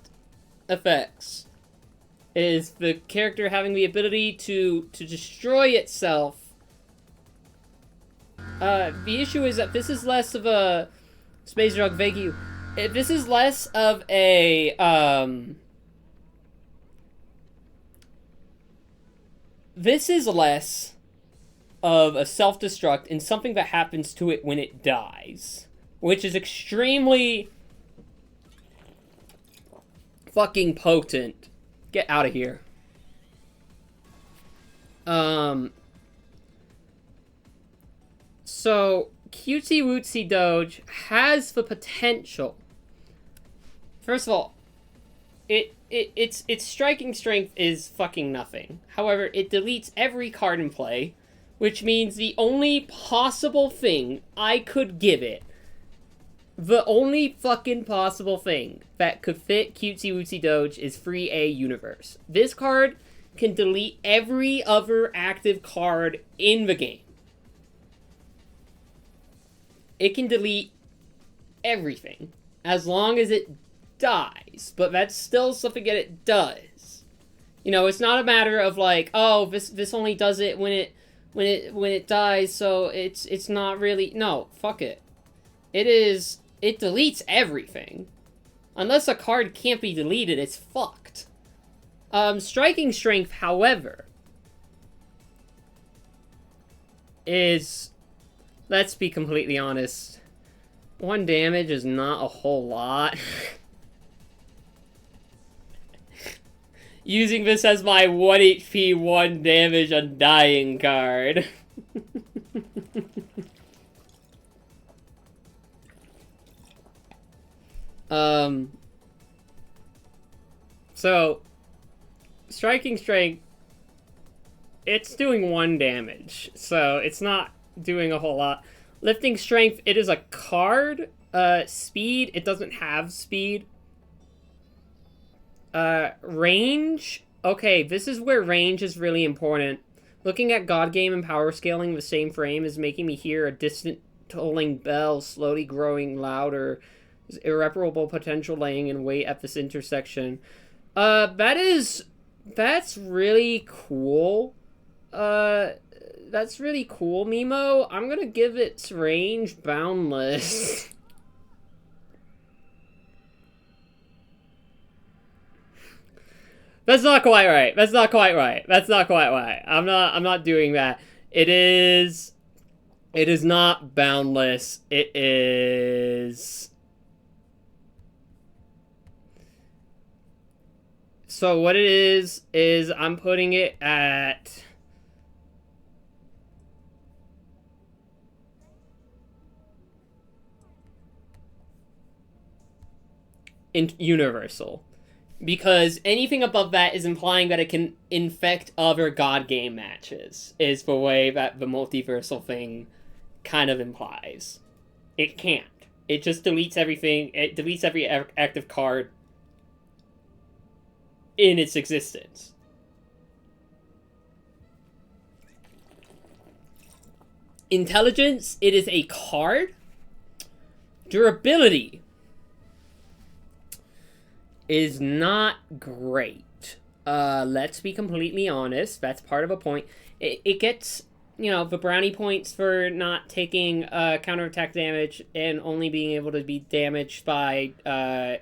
effects. Is the character having the ability to destroy itself. The issue is that this is less of a Space Drug, thank you. This is less of a this is less of a self-destruct and something that happens to it when it dies. Which is extremely fucking potent. Get out of here. So, Cutesy Wootsy Doge has the potential. First of all, its striking strength is fucking nothing. However, it deletes every card in play, which means the only possible thing I could give it, the only fucking possible thing that could fit Cutesy Wootsy Doge is Free A Universe. This card can delete every other active card in the game. It can delete everything as long as it dies, but that's still something that it does. You know, it's not a matter of like, oh, this only does it when it dies, so it's not really... No, fuck it. It deletes everything. Unless a card can't be deleted, it's fucked. Striking Strength, however, is... Let's be completely honest. 1 damage is not a whole lot. Using this as my 1 HP, 1 damage undying card. So, Striking Strength, it's doing 1 damage, so it's not doing a whole lot. Lifting Strength, it is a card. Speed, it doesn't have speed. Range, okay, this is where range is really important. Looking at God Game and Power Scaling the same frame is making me hear a distant tolling bell slowly growing louder. There's irreparable potential laying in wait at this intersection. That's really cool. That's really cool, Mimo. I'm gonna give its range boundless. That's not quite right. That's not quite right. That's not quite right. I'm not doing that. It is not boundless. It is... So what it is I'm putting it at... universal. Because anything above that is implying that it can infect other God Game matches, is the way that the multiversal thing kind of implies. It can't. It just deletes everything. It deletes every active card in its existence. Intelligence, it is a card. Durability is not great. Let's be completely honest. That's part of a point. It gets you know, the brownie points for not taking counterattack damage and only being able to be damaged by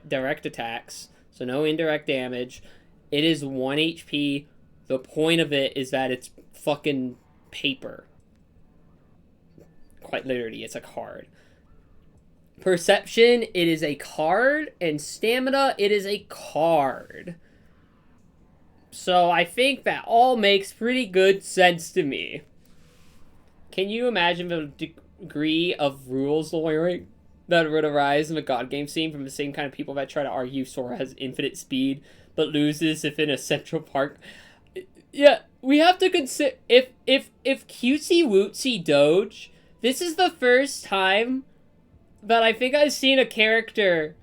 direct attacks. So no indirect damage. It is 1 HP. The point of it is that it's fucking paper. Quite literally, it's a card. Perception, it is a card. And stamina, it is a card. So I think that all makes pretty good sense to me. Can you imagine the degree of rules lawyering that would arise in the God game scene from the same kind of people that try to argue Sora has infinite speed but loses if in a Central Park? Yeah, we have to consider if Cutesy Wootsy Doge. This is the first time that I think I've seen a character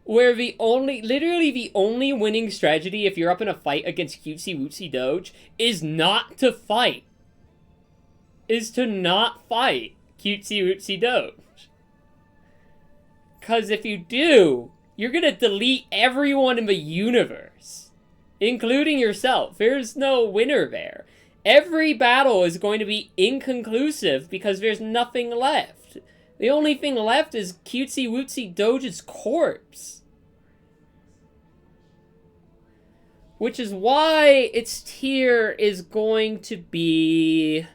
where literally the only winning strategy if you're up in a fight against Cutesy Wootsy Doge is not to fight. Is to not fight Cutesy Wootsy Doge. Because if you do, you're gonna delete everyone in the universe, including yourself. There's no winner there. Every battle is going to be inconclusive because there's nothing left. The only thing left is Cutesy Wootsy Doge's corpse. Which is why its tier is going to be...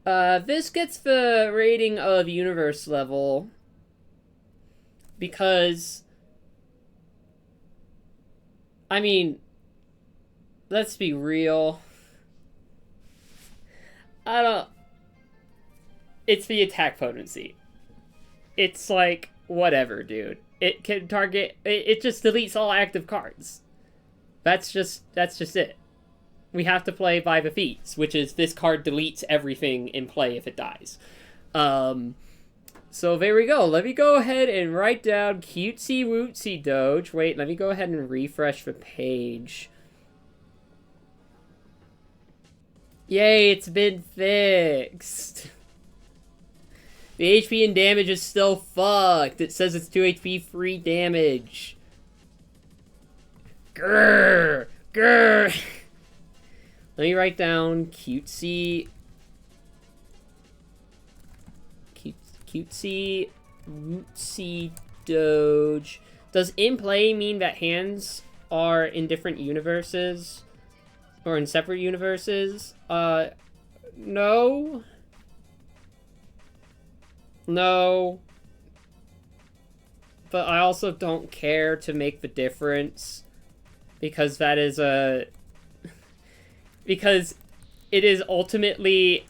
this gets the rating of universe level because, I mean, let's be real. It's the attack potency. It's like, whatever, dude. It can target, it just deletes all active cards. That's just it. We have to play by the feats, which is this card deletes everything in play if it dies. So there we go. Let me go ahead and write down Cutesy Wootsy Doge. Wait, let me go ahead and refresh the page. Yay, it's been fixed. The HP and damage is still fucked. It says it's 2 HP free damage. Grrr! Grrr! Let me write down Cutesy Wootsy Doge. Does in play mean that hands are in different universes? Or in separate universes? No. No. But I also don't care to make the difference. Because that is a... Because it is ultimately,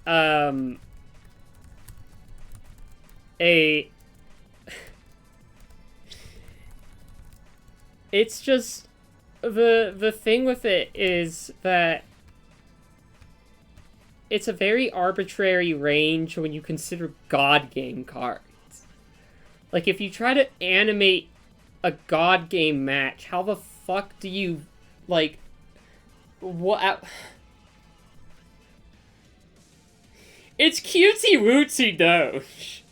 it's just, the thing with it is that it's a very arbitrary range when you consider God game cards. Like, if you try to animate a God game match, how the fuck do you, like, what... It's Cutesy Wootsy Doge.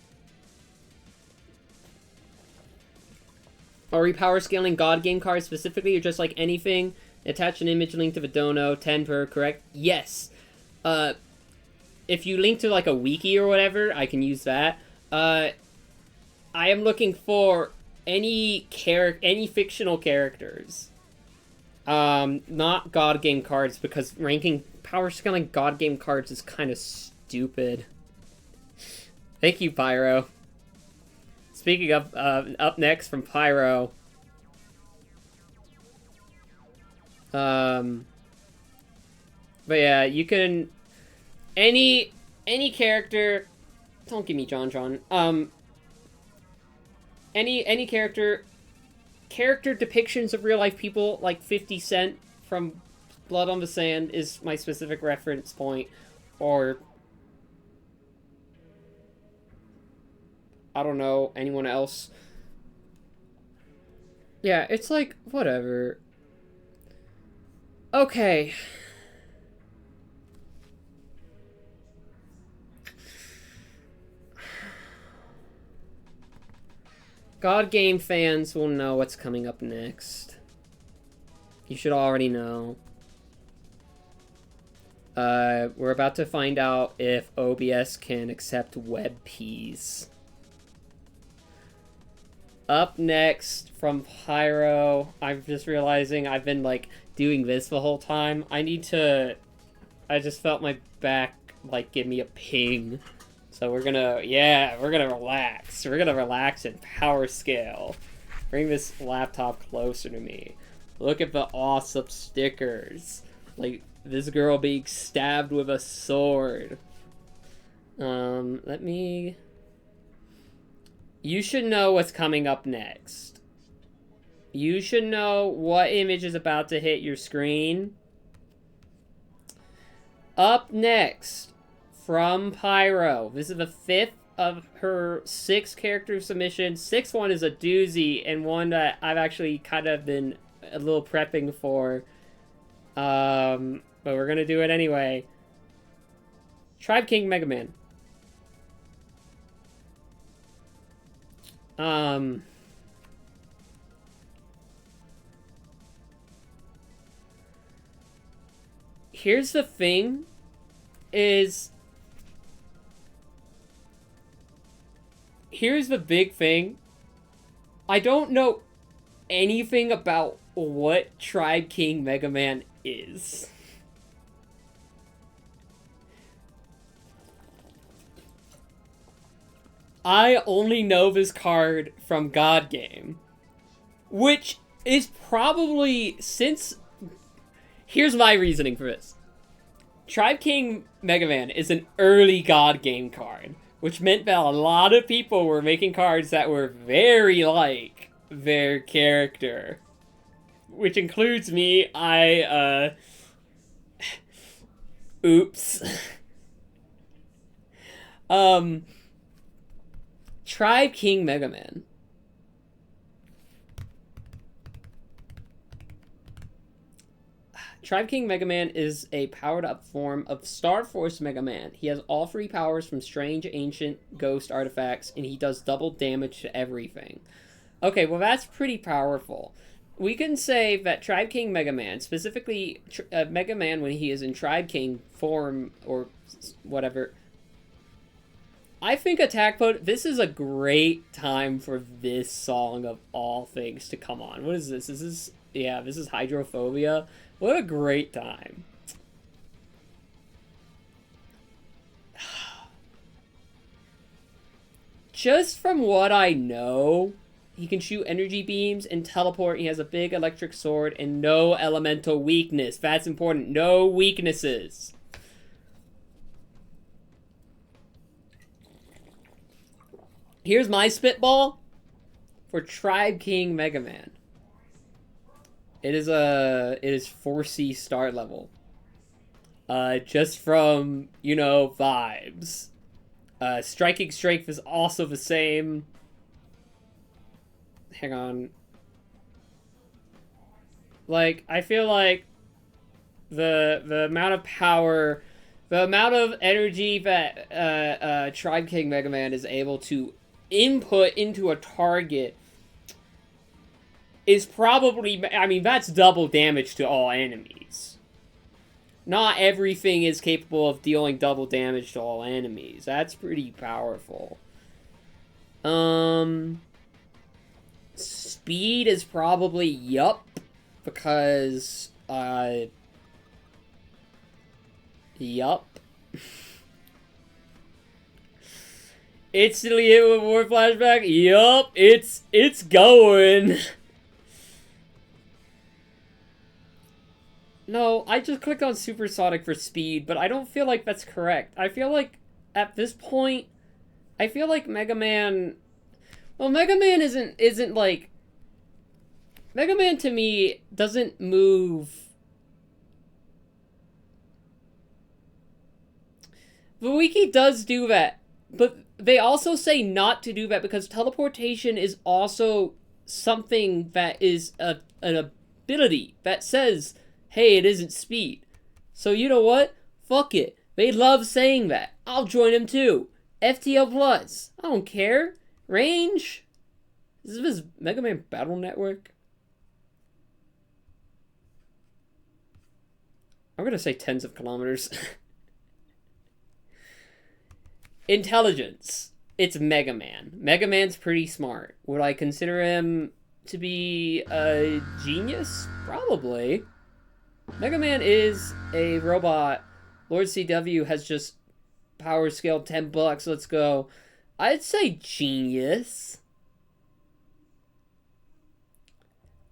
Are we power scaling God game cards specifically, or just like anything? Attach an image link to the dono, 10 per, correct? Yes. If you link to like a wiki or whatever, I can use that. I am looking for any fictional characters. Not God game cards, because ranking power scaling God game cards is kind of stupid. Thank you, Pyro. Speaking of, up next from Pyro. But yeah, you can... Any character... Don't give me John. Any character depictions of real-life people, like 50 Cent from Blood on the Sand is my specific reference point. Or... I don't know, anyone else. Yeah, it's like, whatever. Okay. God game fans will know what's coming up next. You should already know. We're about to find out if OBS can accept WebPs. Up next from Pyro, I'm just realizing I've been, like, doing this the whole time. I just felt my back, like, give me a ping. So we're gonna relax. We're gonna relax and power scale. Bring this laptop closer to me. Look at the awesome stickers. Like, this girl being stabbed with a sword. You should know what's coming up next. You should know what image is about to hit your screen. Up next, from Pyro. This is the 5th of her 6 character submissions. 6th one is a doozy, and one that I've actually kind of been a little prepping for. But we're gonna do it anyway. Tribe King Mega Man. Here's the thing, here's the big thing. I don't know anything about what Tribe King Mega Man is. I only know this card from God Game, which is probably, here's my reasoning for this. Tribe King Mega Man is an early God Game card, which meant that a lot of people were making cards that were very like their character. Which includes me. Oops. Tribe King Mega Man. Tribe King Mega Man is a powered-up form of Star Force Mega Man. He has all 3 powers from strange, ancient, ghost artifacts, and he does double damage to everything. Okay, well that's pretty powerful. We can say that Tribe King Mega Man, specifically Mega Man when he is in Tribe King form, or whatever, I think Attack Mode, this is a great time for this song of all things to come on. What is this? This is Hydrophobia. What a great time. Just from what I know, he can shoot energy beams and teleport. He has a big electric sword and no elemental weakness. That's important. No weaknesses. Here's my spitball for Tribe King Mega Man. It is 4C start level. Just from, you know, vibes. Striking strength is also the same. Hang on. Like, I feel like the amount of power, the amount of energy that Tribe King Mega Man is able to input into a target is probably, I mean, that's double damage to all enemies. Not everything is capable of dealing double damage to all enemies. That's pretty powerful. Speed is probably yup, because, yup. Instantly hit with more flashback? Yup, it's going. No, I just clicked on Supersonic for speed, but I don't feel like that's correct. I feel like, at this point, I feel like Mega Man... Well, Mega Man isn't like... Mega Man, to me, doesn't move... The wiki does do that, but they also say not to do that because teleportation is also something that is an ability that says... Hey, it isn't speed. So you know what? Fuck it. They love saying that. I'll join them too. FTL Plus. I don't care. Range? Is this Mega Man Battle Network? I'm gonna say tens of kilometers. Intelligence. It's Mega Man. Mega Man's pretty smart. Would I consider him to be a genius? Probably. Mega Man is a robot. Lord CW has just power scaled $10. Let's go. I'd say genius.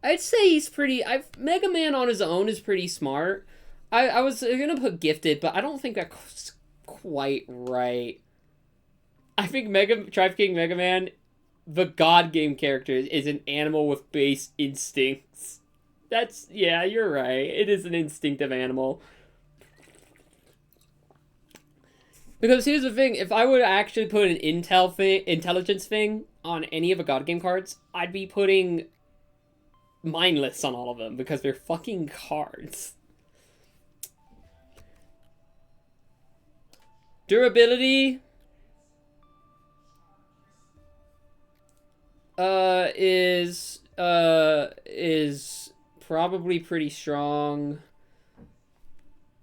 I'd say he's pretty... Mega Man on his own is pretty smart. I was gonna put gifted, but I don't think that's quite right. I think Tribe King Mega Man, the God game character, is an animal with base instincts. Yeah, you're right. It is an instinctive animal. Because here's the thing, if I would actually put an intelligence thing on any of the God game cards, I'd be putting mindless on all of them, because they're fucking cards. Durability... is probably pretty strong.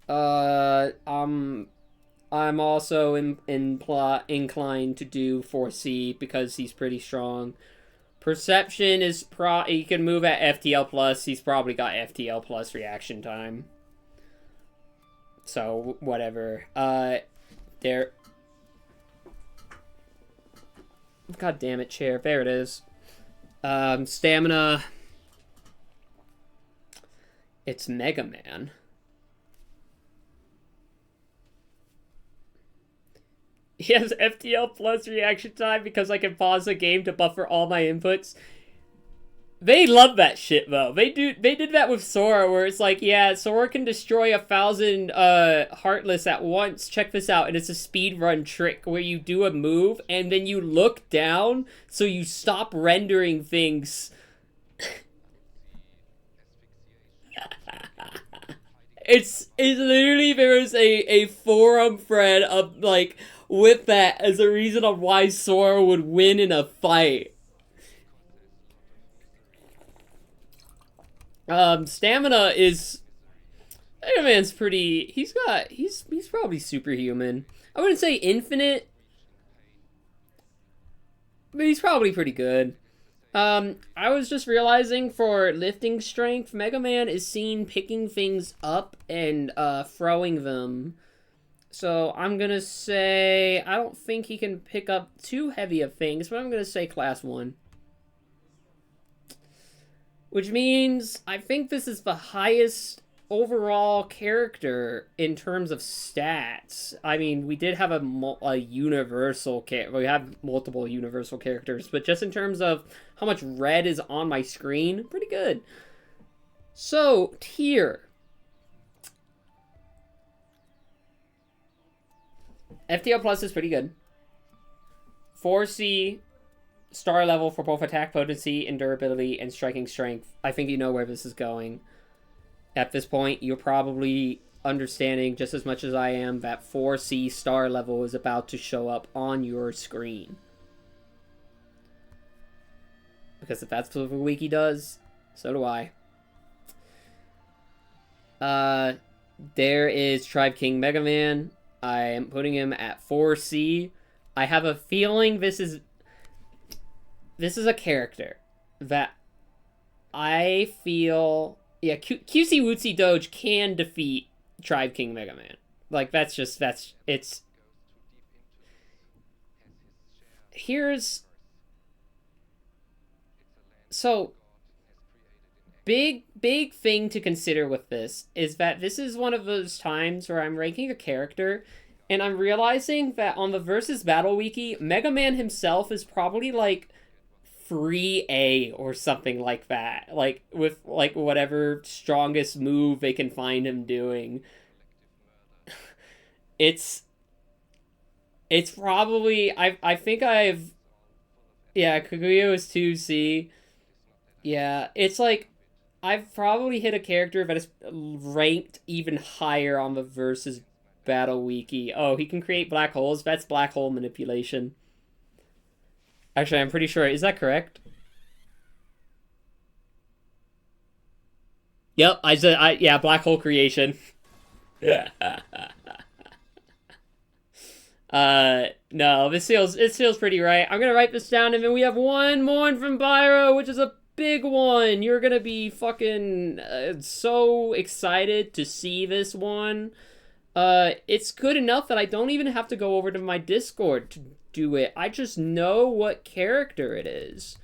I'm also inclined to do 4C because he's pretty strong. Perception is he can move at FTL plus. He's probably got FTL plus reaction time. So whatever. There. God damn it, chair. There it is. Stamina. It's Mega Man. He has FTL plus reaction time because I can pause the game to buffer all my inputs. They love that shit, though. They did that with Sora, where it's like, yeah, Sora can destroy 1,000 Heartless at once. Check this out. And it's a speedrun trick where you do a move, and then you look down, so you stop rendering things. It's literally, there is a forum thread of, like, with that as a reason of why Sora would win in a fight. Stamina is... Mega Man's pretty... He's probably superhuman. I wouldn't say infinite, but he's probably pretty good. I was just realizing for lifting strength, Mega Man is seen picking things up and throwing them. So I'm gonna say... I don't think he can pick up too heavy of things, but I'm gonna say class 1. Which means I think this is the highest overall character in terms of stats. I mean, we did have a universal we have multiple universal characters, but just in terms of how much red is on my screen, pretty good. So, tier. FTL Plus is pretty good. 4C... Star level for both attack potency and durability and striking strength. I think you know where this is going. At this point, you're probably understanding just as much as I am that 4C star level is about to show up on your screen. Because if that's what the wiki does, so do I. There is Tribe King Mega Man. I am putting him at 4C. I have a feeling this is a character that I feel... Yeah, QC Wootsy Doge can defeat Tribe King Mega Man. Like, here's... So, big thing to consider with this is that this is one of those times where I'm ranking a character, and I'm realizing that on the Versus Battle Wiki, Mega Man himself is probably, like... 3A or something like that, like with like whatever strongest move they can find him doing. It's probably I think I've Kaguya is 2C. Yeah, it's like I've probably hit a character that is ranked even higher on the Versus Battle Wiki. Oh, he can create black holes. That's black hole manipulation. Actually, I'm pretty sure. Is that correct? Yep, I said, yeah, black hole creation. No, it feels pretty right. I'm gonna write this down, and then we have one more from Pyro, which is a big one. You're gonna be fucking so excited to see this one. It's good enough that I don't even have to go over to my Discord to do it. I just know what character it is.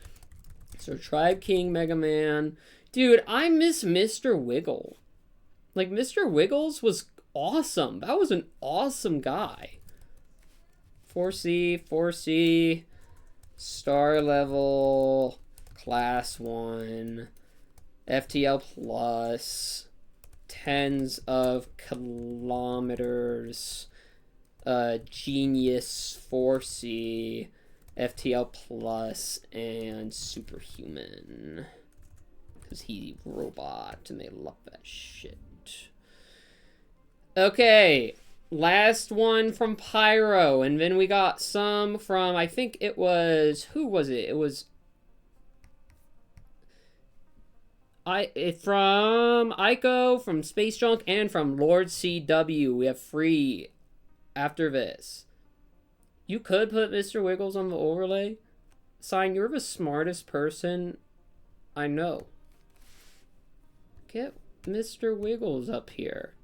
So Tribe King Mega Man. Dude, I miss Mr. Wiggle. Like, Mr. Wiggles was awesome. That was an awesome guy. 4C, star level, class 1, FTL plus, tens of kilometers, genius 4C, FTL plus, and superhuman. Because he's a robot and they love that shit. Okay, last one from Pyro, and then we got some from, I think it was, who was it? It was from Ico, from Space Junk, and from Lord CW. We have free after this. You could put Mr. Wiggles on the overlay. Sign, you're the smartest person I know. Get Mr. Wiggles up here.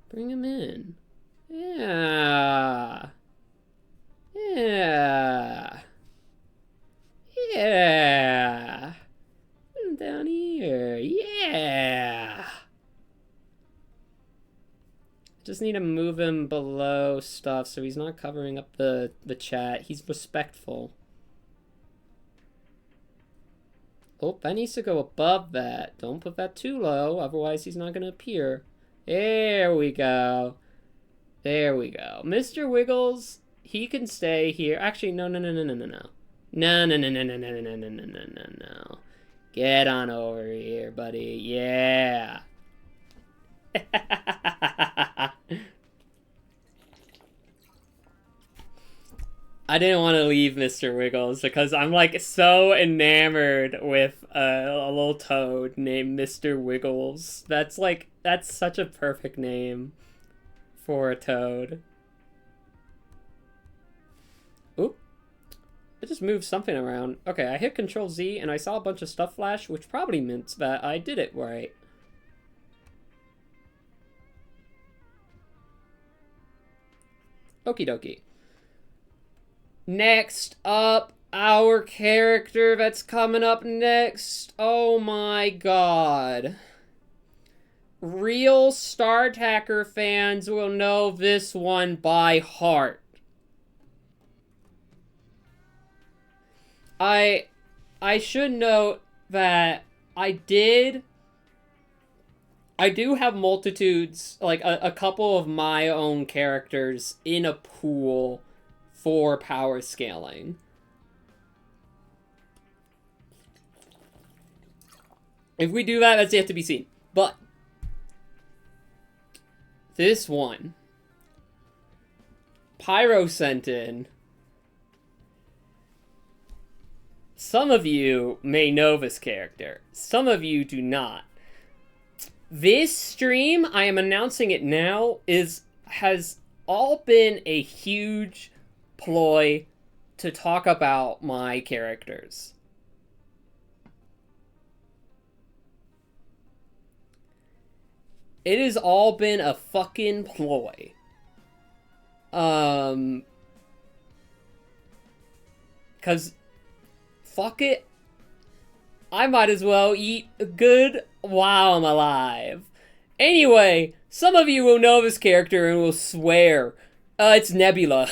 Bring him in. Yeah. Yeah. Yeah. Put him down here. Yeah. Just need to move him below stuff so he's not covering up the chat. He's respectful. Oh, that needs to go above that. Don't put that too low, otherwise he's not going to appear. There we go. There we go. Mr. Wiggles, he can stay here. Actually, no. No. Get on over here, buddy. Yeah. I didn't want to leave Mr. Wiggles because I'm like so enamored with a little toad named Mr. Wiggles. That's such a perfect name for a toad. Oop. I just moved something around. Okay, I hit Control Z and I saw a bunch of stuff flash, which probably meant that I did it right. Okie dokie. Next up, our character that's coming up next. Oh my god. Real StarTacker fans will know this one by heart. I should note that I do have multitudes, like a couple of my own characters in a pool for power scaling. If we do that, that's yet to be seen. But this one, Pyro sent in. Some of you may know this character. Some of you do not. This stream, I am announcing it now, has all been a huge ploy to talk about my characters. It has all been a fucking ploy. Cause fuck it, I might as well eat good while I'm alive. Anyway, some of you will know this character and will swear, it's Nebula.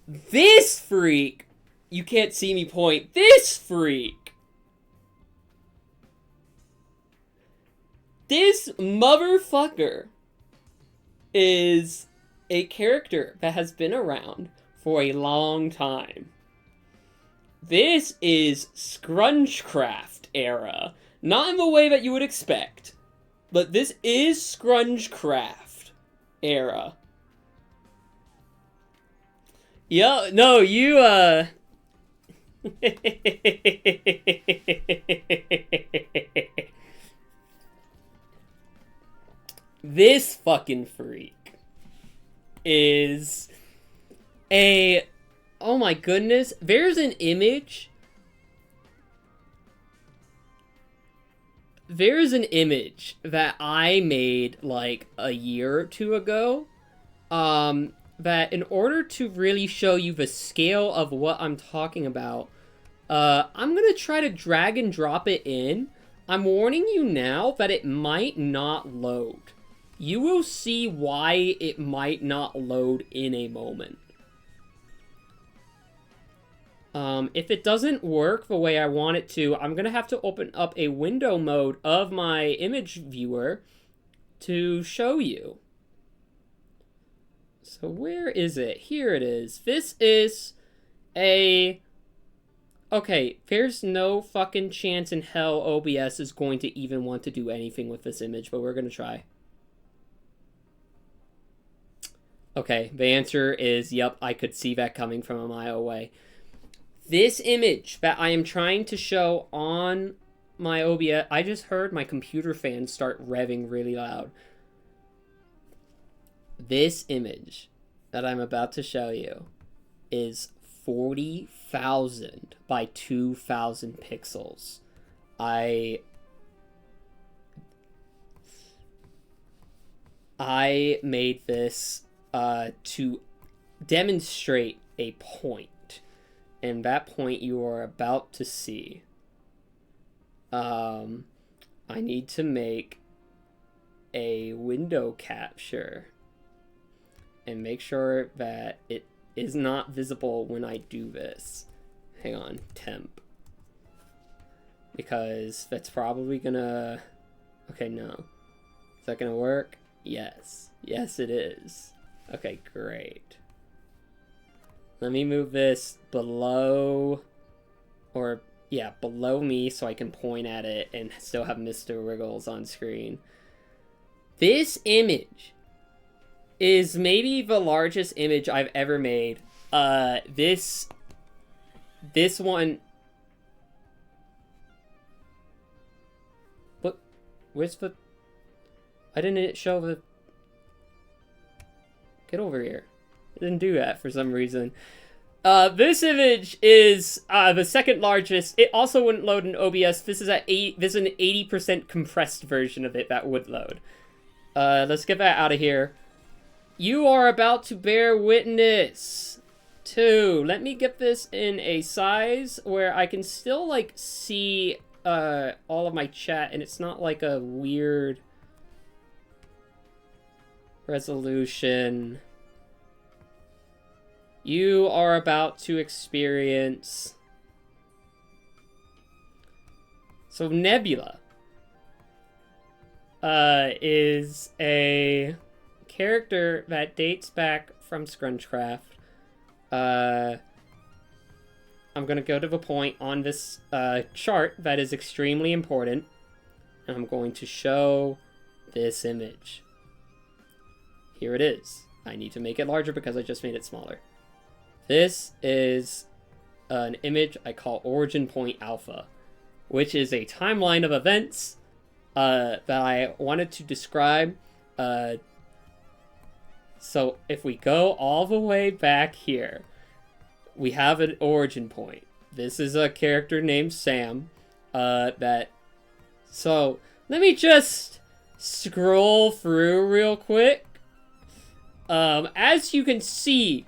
This freak, you can't see me point, this freak, this motherfucker is a character that has been around for a long time. This is Scrungecraft era. Not in the way that you would expect, but this is Scrungecraft era. Yeah, no, you, This fucking freak is a... Oh my goodness. There's an image. There's an image that I made like a year or two ago. That in order to really show you the scale of what I'm talking about, I'm gonna try to drag and drop it in. I'm warning you now that it might not load. You will see why it might not load in a moment. If it doesn't work the way I want it to, I'm gonna have to open up a window mode of my image viewer to show you. So where is it? Here it is. This is a... Okay, there's no fucking chance in hell OBS is going to even want to do anything with this image, but we're gonna try. Okay, the answer is, yep, I could see that coming from a mile away. This image that I am trying to show on my OBS... I just heard my computer fan start revving really loud. This image that I'm about to show you is 40,000 by 2,000 pixels. I made this to demonstrate a point. And that point you are about to see. I need to make a window capture and make sure that it is not visible when I do this. Hang on, temp. Because that's probably gonna... Okay, no. Is that gonna work? Yes. Yes, it is. Okay, great. Let me move this below, or, yeah, below me so I can point at it and still have Mr. Wiggles on screen. This image is maybe the largest image I've ever made. This one... What? Where's the... Why didn't it show the... Get over here. It didn't do that for some reason. This image is the second largest. It also wouldn't load in OBS. This is an 80% compressed version of it that would load. Let's get that out of here. You are about to bear witness to... Let me get this in a size where I can still, like, see all of my chat, and it's not like a weird resolution. You are about to experience... So Nebula is a character that dates back from Scrunchcraft. I'm gonna go to the point on this chart that is extremely important, and I'm going to show this image. Here it is. I need to make it larger because I just made it smaller. This is an image I call Origin Point Alpha, which is a timeline of events that I wanted to describe. So if we go all the way back here, we have an origin point. This is a character named Sam. So let me just scroll through real quick. As you can see,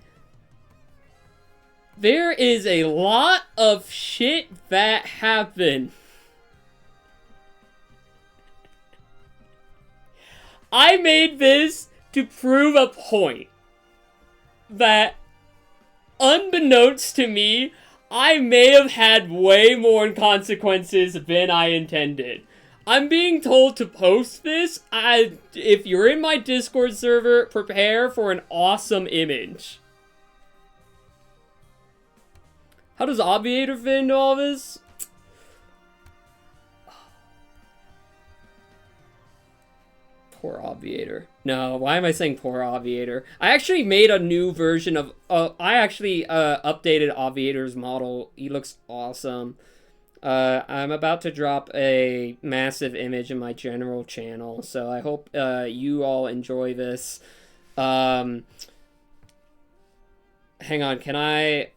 there is a lot of shit that happened. I made this to prove a point that, unbeknownst to me, I may have had way more consequences than I intended. I'm being told to post this. If you're in my Discord server, prepare for an awesome image. How does Obviator fit into all this? Poor Obviator. No, why am I saying poor Obviator? I actually made a new version of... I actually updated Obviator's model. He looks awesome. I'm about to drop a massive image in my general channel, so I hope you all enjoy this. Um, hang on, hang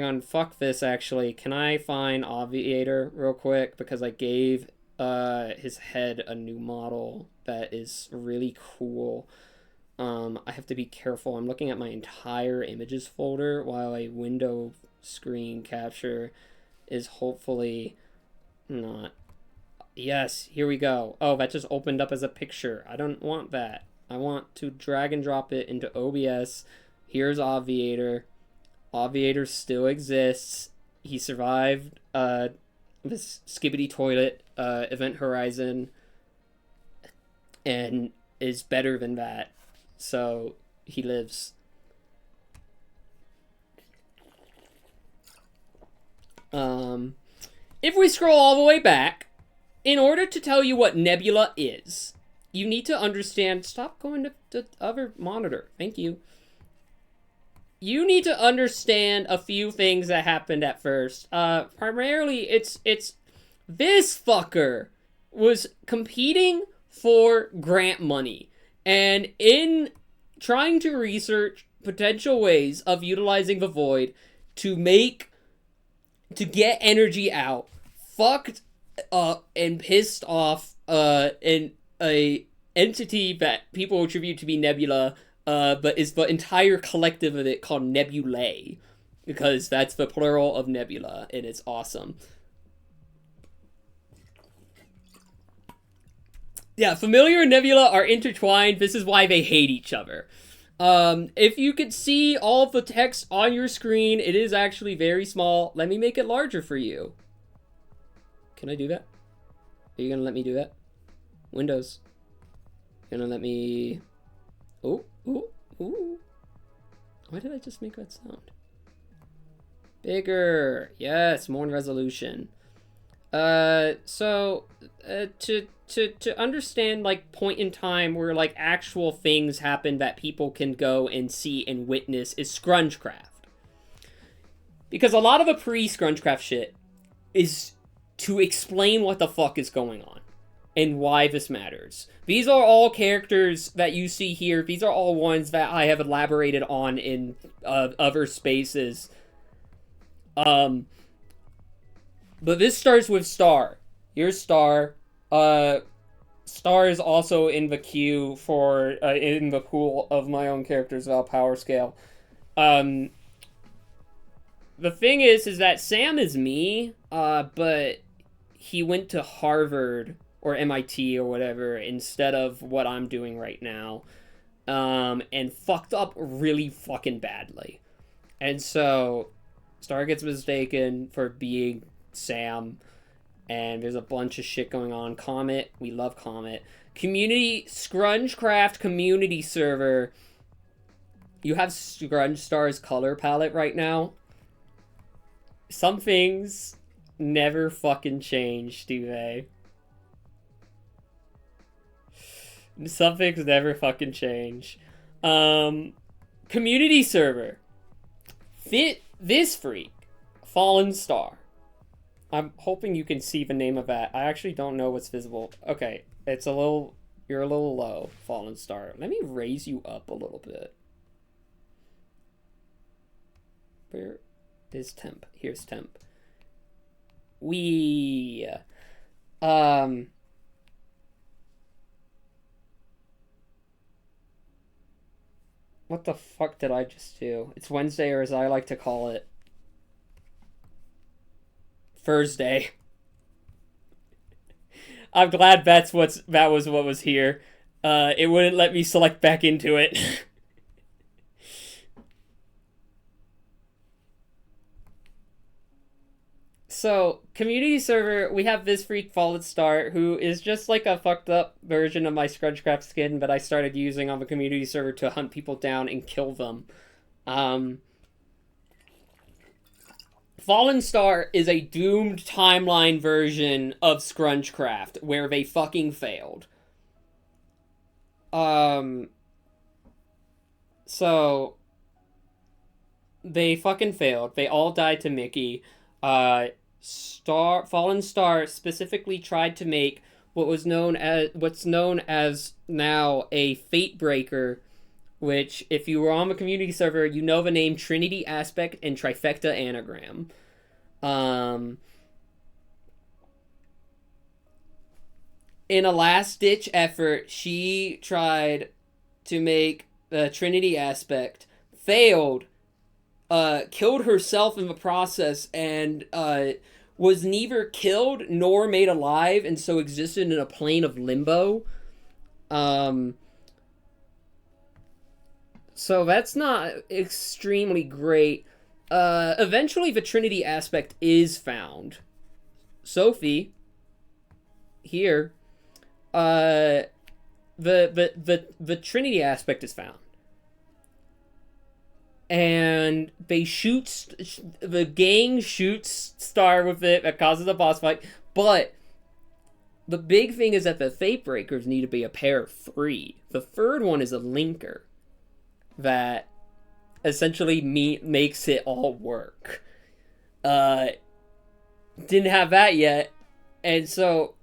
on, fuck this actually. Can I find Obviator real quick? Because I gave his head a new model that is really cool. I have to be careful. I'm looking at my entire images folder while a window screen capture is hopefully not. Yes, here we go. Oh, that just opened up as a picture. I don't want that. I want to drag and drop it into OBS. Here's Obviator. Obviator still exists. He survived this Skibbity Toilet Event Horizon and is better than that. So he lives. If we scroll all the way back, in order to tell you what nebula is, you need to understand. Stop going to the other monitor. Thank you. You need to understand a few things that happened at first. Primarily, it's this fucker was competing for grant money, and in trying to research potential ways of utilizing the void to get energy out, fucked up and pissed off an entity that people attribute to be Nebula, but is the entire collective of it called Nebulae, because that's the plural of nebula, and it's awesome. Yeah, familiar and nebula are intertwined. This is why they hate each other. If you could see all of the text on your screen, it is actually very small. Let me make it larger for you. Can I do that? Are you gonna let me do that? Windows. Gonna let me... Oh, ooh, ooh. Why did I just make that sound? Bigger. Yes, more in resolution. To understand, like, point in time where, like, actual things happen that people can go and see and witness is Scrungecraft. Because a lot of the pre-Scrungecraft shit is to explain what the fuck is going on and why this matters. These are all characters that you see here. These are all ones that I have elaborated on in other spaces. But this starts with Star. Here's Star. Star is also in the queue for, in the pool of my own characters about Powerscale. The thing is that Sam is me, but he went to Harvard or MIT or whatever instead of what I'm doing right now, and fucked up really fucking badly. And so Star gets mistaken for being Sam, and there's a bunch of shit going on. Comet, we love Comet. Community, Scrungecraft community server. You have Scrunge Star's color palette right now. Some things never fucking change, do they? Some things never fucking change. Community server. This freak. Fallen Star. I'm hoping you can see the name of that. I actually don't know what's visible. Okay, it's a little... You're a little low, Fallen Star. Let me raise you up a little bit. Where is temp? Here's temp. What the fuck did I just do? It's Wednesday, or as I like to call it, Thursday. I'm glad that was what was here. It wouldn't let me select back into it. So, community server, we have this freak Fallen Star, who is just like a fucked up version of my Scrungecraft skin that I started using on the community server to hunt people down and kill them. Fallen Star is a doomed timeline version of Scrungecraft, where they fucking failed. So, they fucking failed. They all died to Mickey. Fallen Star specifically tried to make what's known as now a Fate Breaker, which, if you were on the community server, you know the name Trinity Aspect and Trifecta Anagram. In a last-ditch effort, she tried to make the Trinity Aspect, failed, killed herself in the process, and was neither killed nor made alive, and so existed in a plane of limbo. So that's not extremely great. Eventually the Trinity Aspect is found. Sophie, here, the Trinity Aspect is found. And the gang shoots Star with it, that causes a boss fight, but the big thing is that the Fate Breakers need to be a pair of 3. The third one is a linker that essentially makes it all work. Didn't have that yet, and so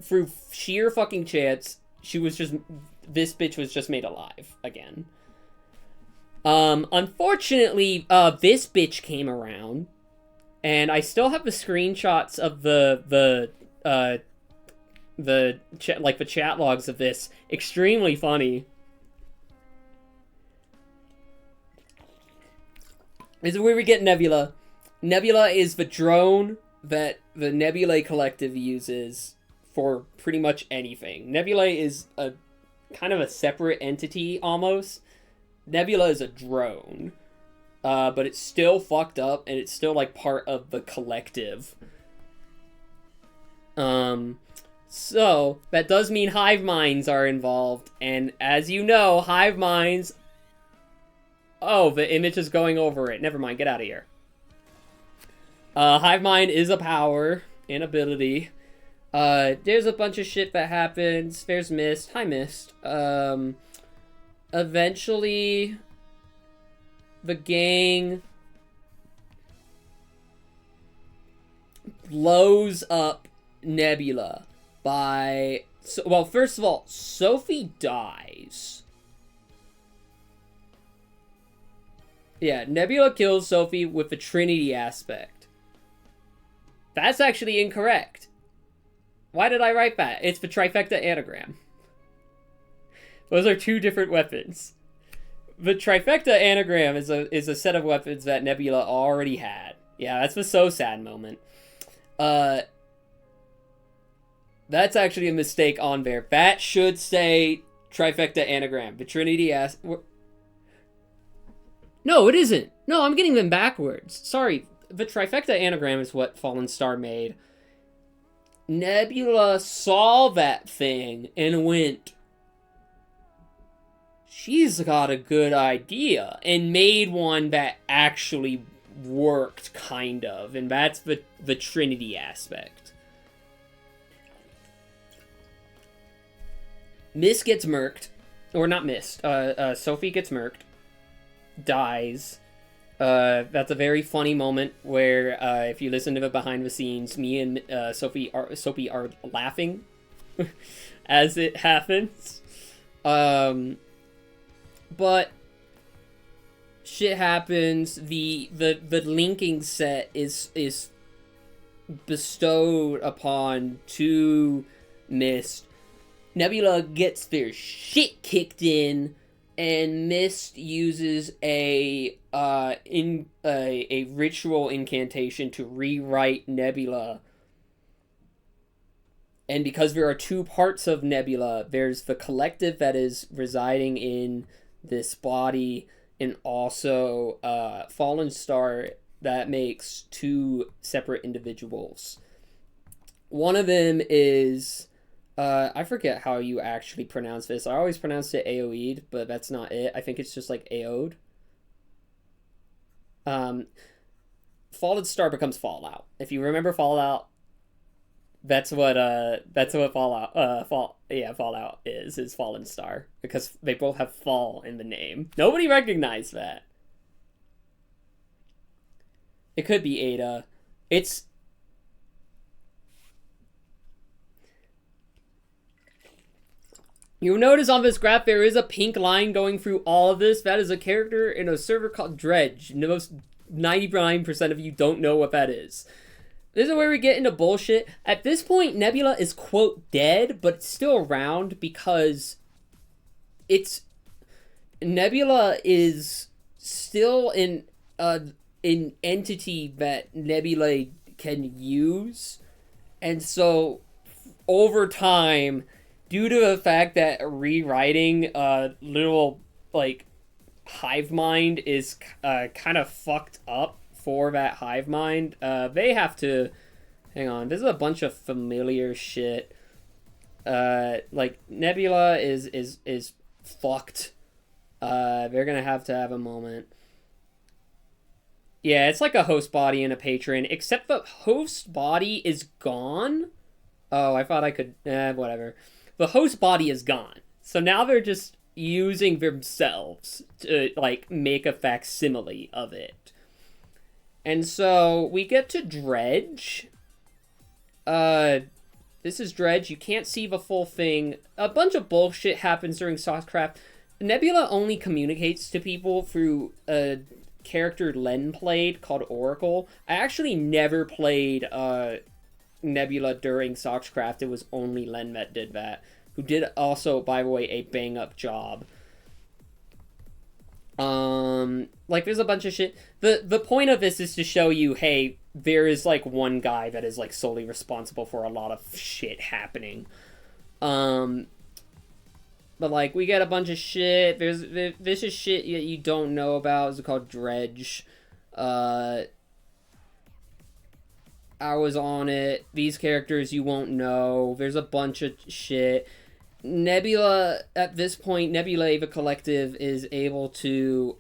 through sheer fucking chance, this bitch was just made alive again. Unfortunately, this bitch came around, and I still have the screenshots of the chat logs of this. Extremely funny. This is where we get Nebula. Nebula is the drone that the Nebulae Collective uses for pretty much anything. Nebulae is a kind of a separate entity, almost. Nebula is a drone, but it's still fucked up, and it's still, like, part of the collective. So, that does mean hive minds are involved, and as you know, hive minds... Oh, the image is going over it. Never mind, get out of here. Hive mind is a power, an ability. There's a bunch of shit that happens. There's Mist. Hi, Mist. Eventually, the gang blows up Nebula by... well, first of all, Sophie dies. Yeah, Nebula kills Sophie with the Trinity Aspect. That's actually incorrect. Why did I write that? It's the Trifecta Anagram. Those are 2 different weapons. The Trifecta Anagram is a set of weapons that Nebula already had. Yeah, that's the So Sad moment. That's actually a mistake on there. That should say Trifecta Anagram. The Trinity No, it isn't. No, I'm getting them backwards. Sorry. The Trifecta Anagram is what Fallen Star made. Nebula saw that thing and went... she's got a good idea, and made one that actually worked, kind of, and that's the Trinity Aspect. Mist gets murked, or not Mist, Sophie gets murked, dies. That's a very funny moment where, if you listen to the behind the scenes, me and Sophie are laughing as it happens. But shit happens. The linking set is bestowed upon two Mist. Nebula gets their shit kicked in, and Mist uses a ritual incantation to rewrite Nebula. And because there are 2 parts of Nebula, there's the collective that is residing in this body, and also Fallen Star that makes 2 separate individuals. One of them is... I forget how you actually pronounce this. I always pronounced it AoE'd, but that's not it. I think it's just like AO'd. Fallen Star becomes Fallout. If you remember Fallout, that's what Fallout is Fallen Star, because they both have fall in the name. Nobody recognized that. It could be Ada. It's You'll notice on this graph there is a pink line going through all of this. That is a character in a server called Dredge. Most 99% of you don't know what that is. This is where we get into bullshit. At this point, Nebula is, quote, dead, but it's still around because Nebula is still an entity that Nebula can use. And so, over time, due to the fact that rewriting little, like, hive mind is kind of fucked up for that hive mind, they have to... Hang on, this is a bunch of familiar shit. Like, Nebula is fucked. They're gonna have to have a moment. Yeah, it's like a host body and a patron, except the host body is gone. Oh, I thought I could... whatever. The host body is gone. So now they're just using themselves to, like, make a facsimile of it. And so we get to Dredge. This is Dredge. You can't see the full thing. A bunch of bullshit happens during Softcraft. Nebula only communicates to people through a character Len played called Oracle. I actually never played Nebula during Soxcraft. It was only Len that did that, who did also, by the way, a bang-up job. Like, there's a bunch of shit. The point of this is to show you, hey, there is, like, one guy that is, like, solely responsible for a lot of shit happening. But, like, we get a bunch of shit. This is shit that you don't know about. It's called Dredge. I was on it. These characters you won't know. There's a bunch of shit. Nebula, at this point, Nebula the Collective is able to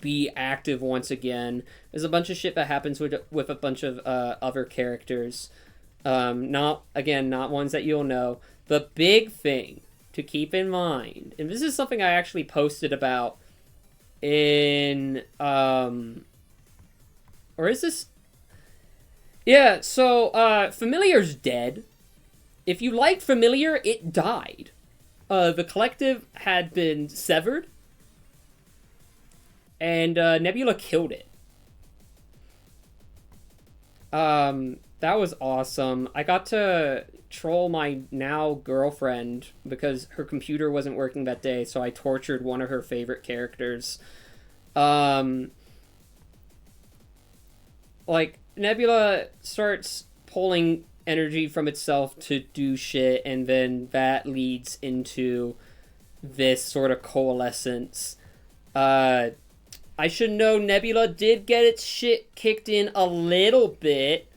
be active once again. There's a bunch of shit that happens with a bunch of other characters. Not ones that you'll know. The big thing to keep in mind, and this is something I actually posted about in, or is this... Yeah, so, Familiar's dead. If you liked Familiar, it died. The Collective had been severed, and Nebula killed it. That was awesome. I got to troll my now girlfriend because her computer wasn't working that day, so I tortured one of her favorite characters. Like, Nebula starts pulling energy from itself to do shit, and then that leads into this sort of coalescence. I should know Nebula did get its shit kicked in a little bit.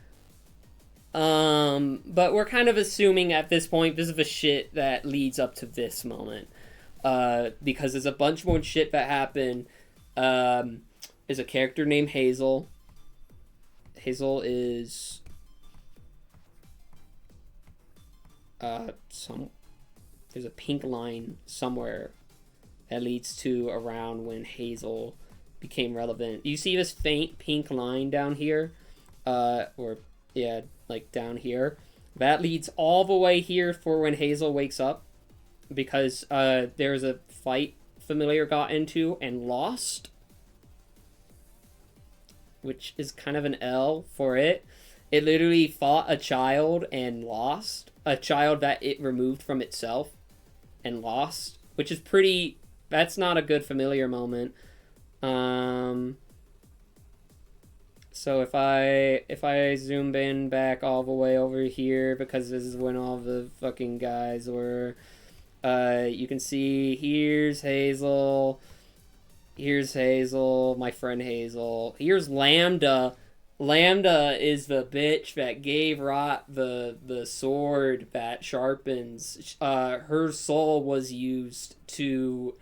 But we're kind of assuming at this point this is the shit that leads up to this moment. Because there's a bunch more shit that happened. There's a character named Hazel. Hazel is... there's a pink line somewhere that leads to around when Hazel became relevant. You see this faint pink line down here? Like down here. That leads all the way here for when Hazel wakes up. Because there's a fight Familiar got into and lost. Which is kind of an L for it. It literally fought a child and lost. A child that it removed from itself and lost. Which is pretty... That's not a good Familiar moment. So if I zoom in back all the way over here, because this is when all the fucking guys were... you can see here's Hazel. Here's Hazel, my friend Hazel. Here's Lambda. Lambda is the bitch that gave Rot the sword that sharpens. Her soul was used to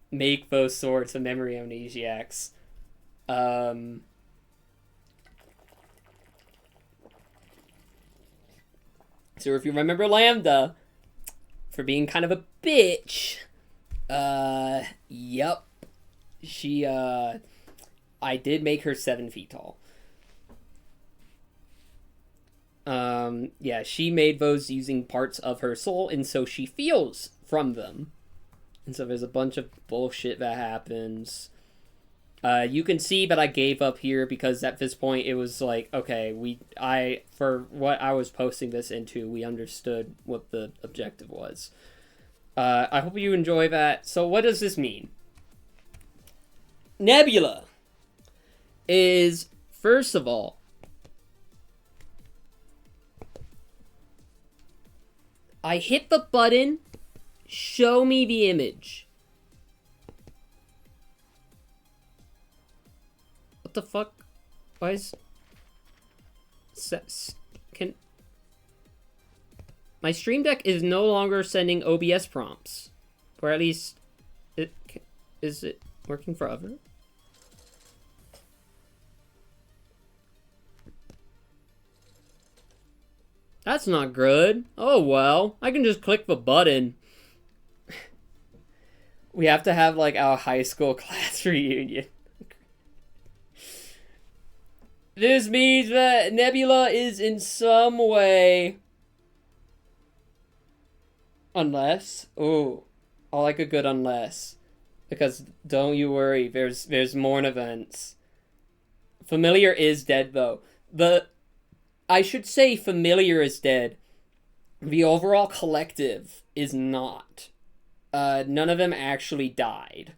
make those swords the memory amnesiacs. So if you remember Lambda for being kind of a bitch, yep. She, I did make her 7 feet tall. Yeah, she made those using parts of her soul, and so she feels from them. And so there's a bunch of bullshit that happens. You can see that I gave up here because at this point it was like, okay, for what I was posting this into, we understood what the objective was. I hope you enjoy that. So what does this mean? Nebula is, first of all, I hit the button, show me the image. What the fuck? Why is... Can... My Stream Deck is no longer sending OBS prompts. Or at least... Is it working forever? That's not good. Oh well, I can just click the button. We have to have like our high school class reunion. This means that Nebula is in some way... Unless? Ooh. I like a good unless. Because don't you worry, there's more events. Familiar is dead though. I should say Familiar is dead. The overall collective is not. None of them actually died.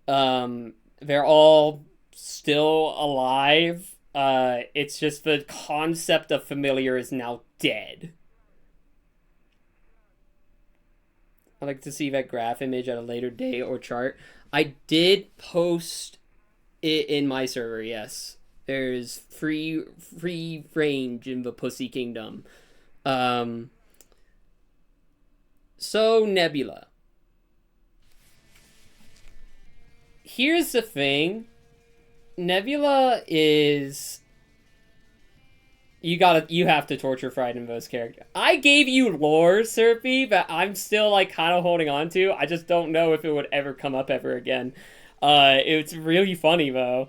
They're all still alive. It's just the concept of Familiar is now dead. I'd like to see that graph image at a later date or chart. I did post it in my server, yes. There's free range in the Pussy Kingdom. So, Nebula. Here's the thing. Nebula is... You have to torture Frydenbo's character. I gave you lore, Serpy, that I'm still, like, kind of holding on to. I just don't know if it would ever come up ever again. It's really funny, though.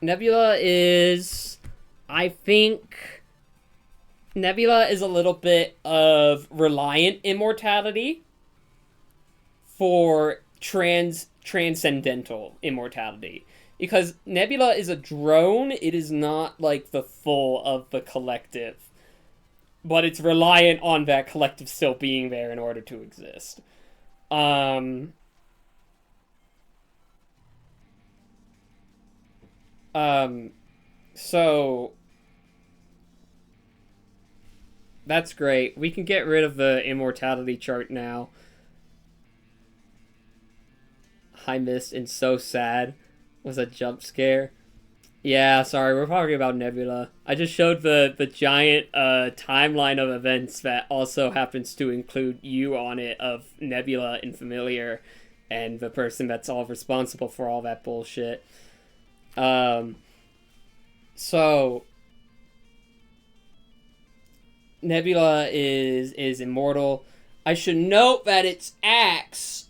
Nebula is... I think... Nebula is a little bit of reliant immortality for transcendental immortality. Because Nebula is a drone, it is not like the full of the collective. But it's reliant on that collective still being there in order to exist. So... That's great. We can get rid of the immortality chart now. I missed and so sad. Was a jump scare. Yeah, sorry, we're talking about Nebula. I just showed the giant timeline of events that also happens to include you on it of Nebula and Familiar and the person that's all responsible for all that bullshit. So Nebula is immortal. I should note that its axe,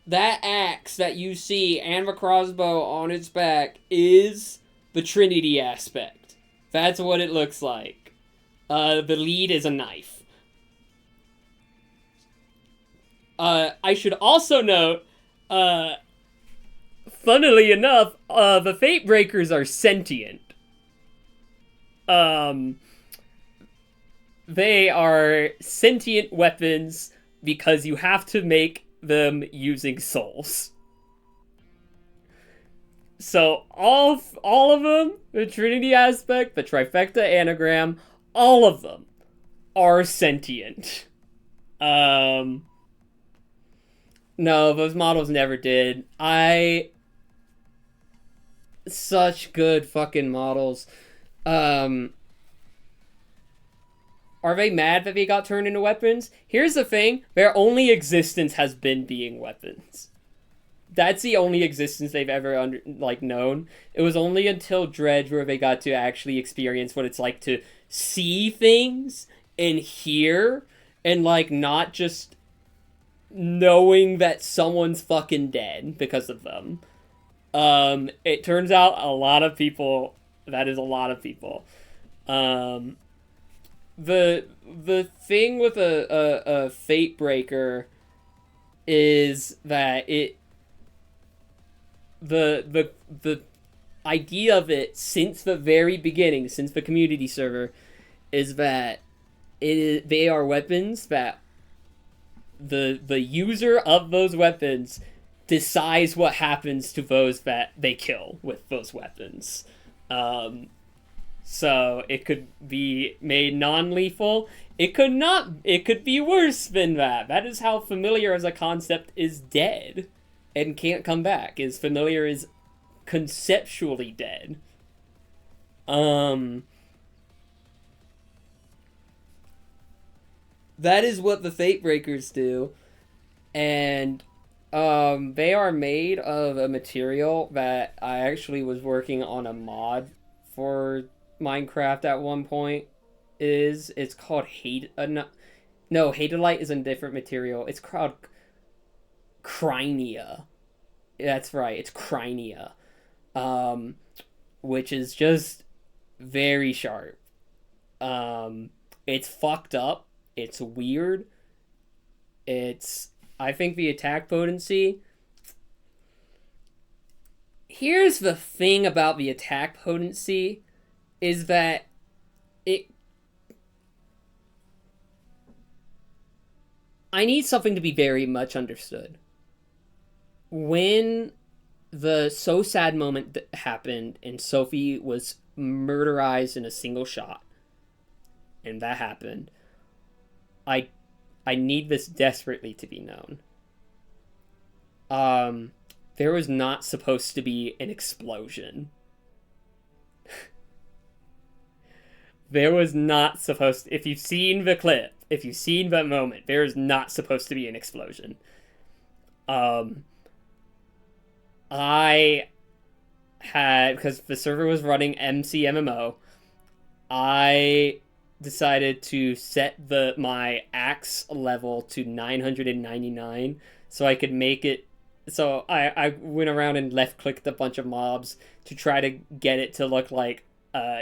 that axe that you see and the crossbow on its back is the Trinity aspect. That's what it looks like. The lead is a knife. I should also note, funnily enough, the Fate Breakers are sentient. They are sentient weapons because you have to make them using souls. So all of them, the Trinity aspect, the trifecta anagram, all of them are sentient. No, those models never did. Such good fucking models. Are they mad that they got turned into weapons? Here's the thing. Their only existence has been being weapons. That's the only existence they've ever known. It was only until Dredge where they got to actually experience what it's like to see things and hear and, like, not just knowing that someone's fucking dead because of them. It turns out a lot of people That is a lot of people. The thing with a fate breaker is that the idea of it since the very beginning, since the community server, is that they are weapons that the user of those weapons decides what happens to those that they kill with those weapons. So it could be made non-lethal. It could not. It could be worse than that. That is how familiar as a concept is dead and can't come back. Is familiar is conceptually dead. That is what the Fate Breakers do. And they are made of a material that I actually was working on a mod for Minecraft at one point. It's called Hadelite is a different material. It's called Crinea. That's right, it's Crinea. Which is just very sharp. It's fucked up. It's weird. I think the attack potency... Here's the thing about the attack potency, is that I need something to be very much understood. When the So Sad moment that happened and Sophie was murderized in a single shot, and that happened, I need this desperately to be known. There was not supposed to be an explosion. There was not supposed to... If you've seen the clip, if you've seen that moment, there is not supposed to be an explosion. I had... Because the server was running MCMMO, I decided to set my axe level to 999 so I could make it... So I went around and left-clicked a bunch of mobs to try to get it to look like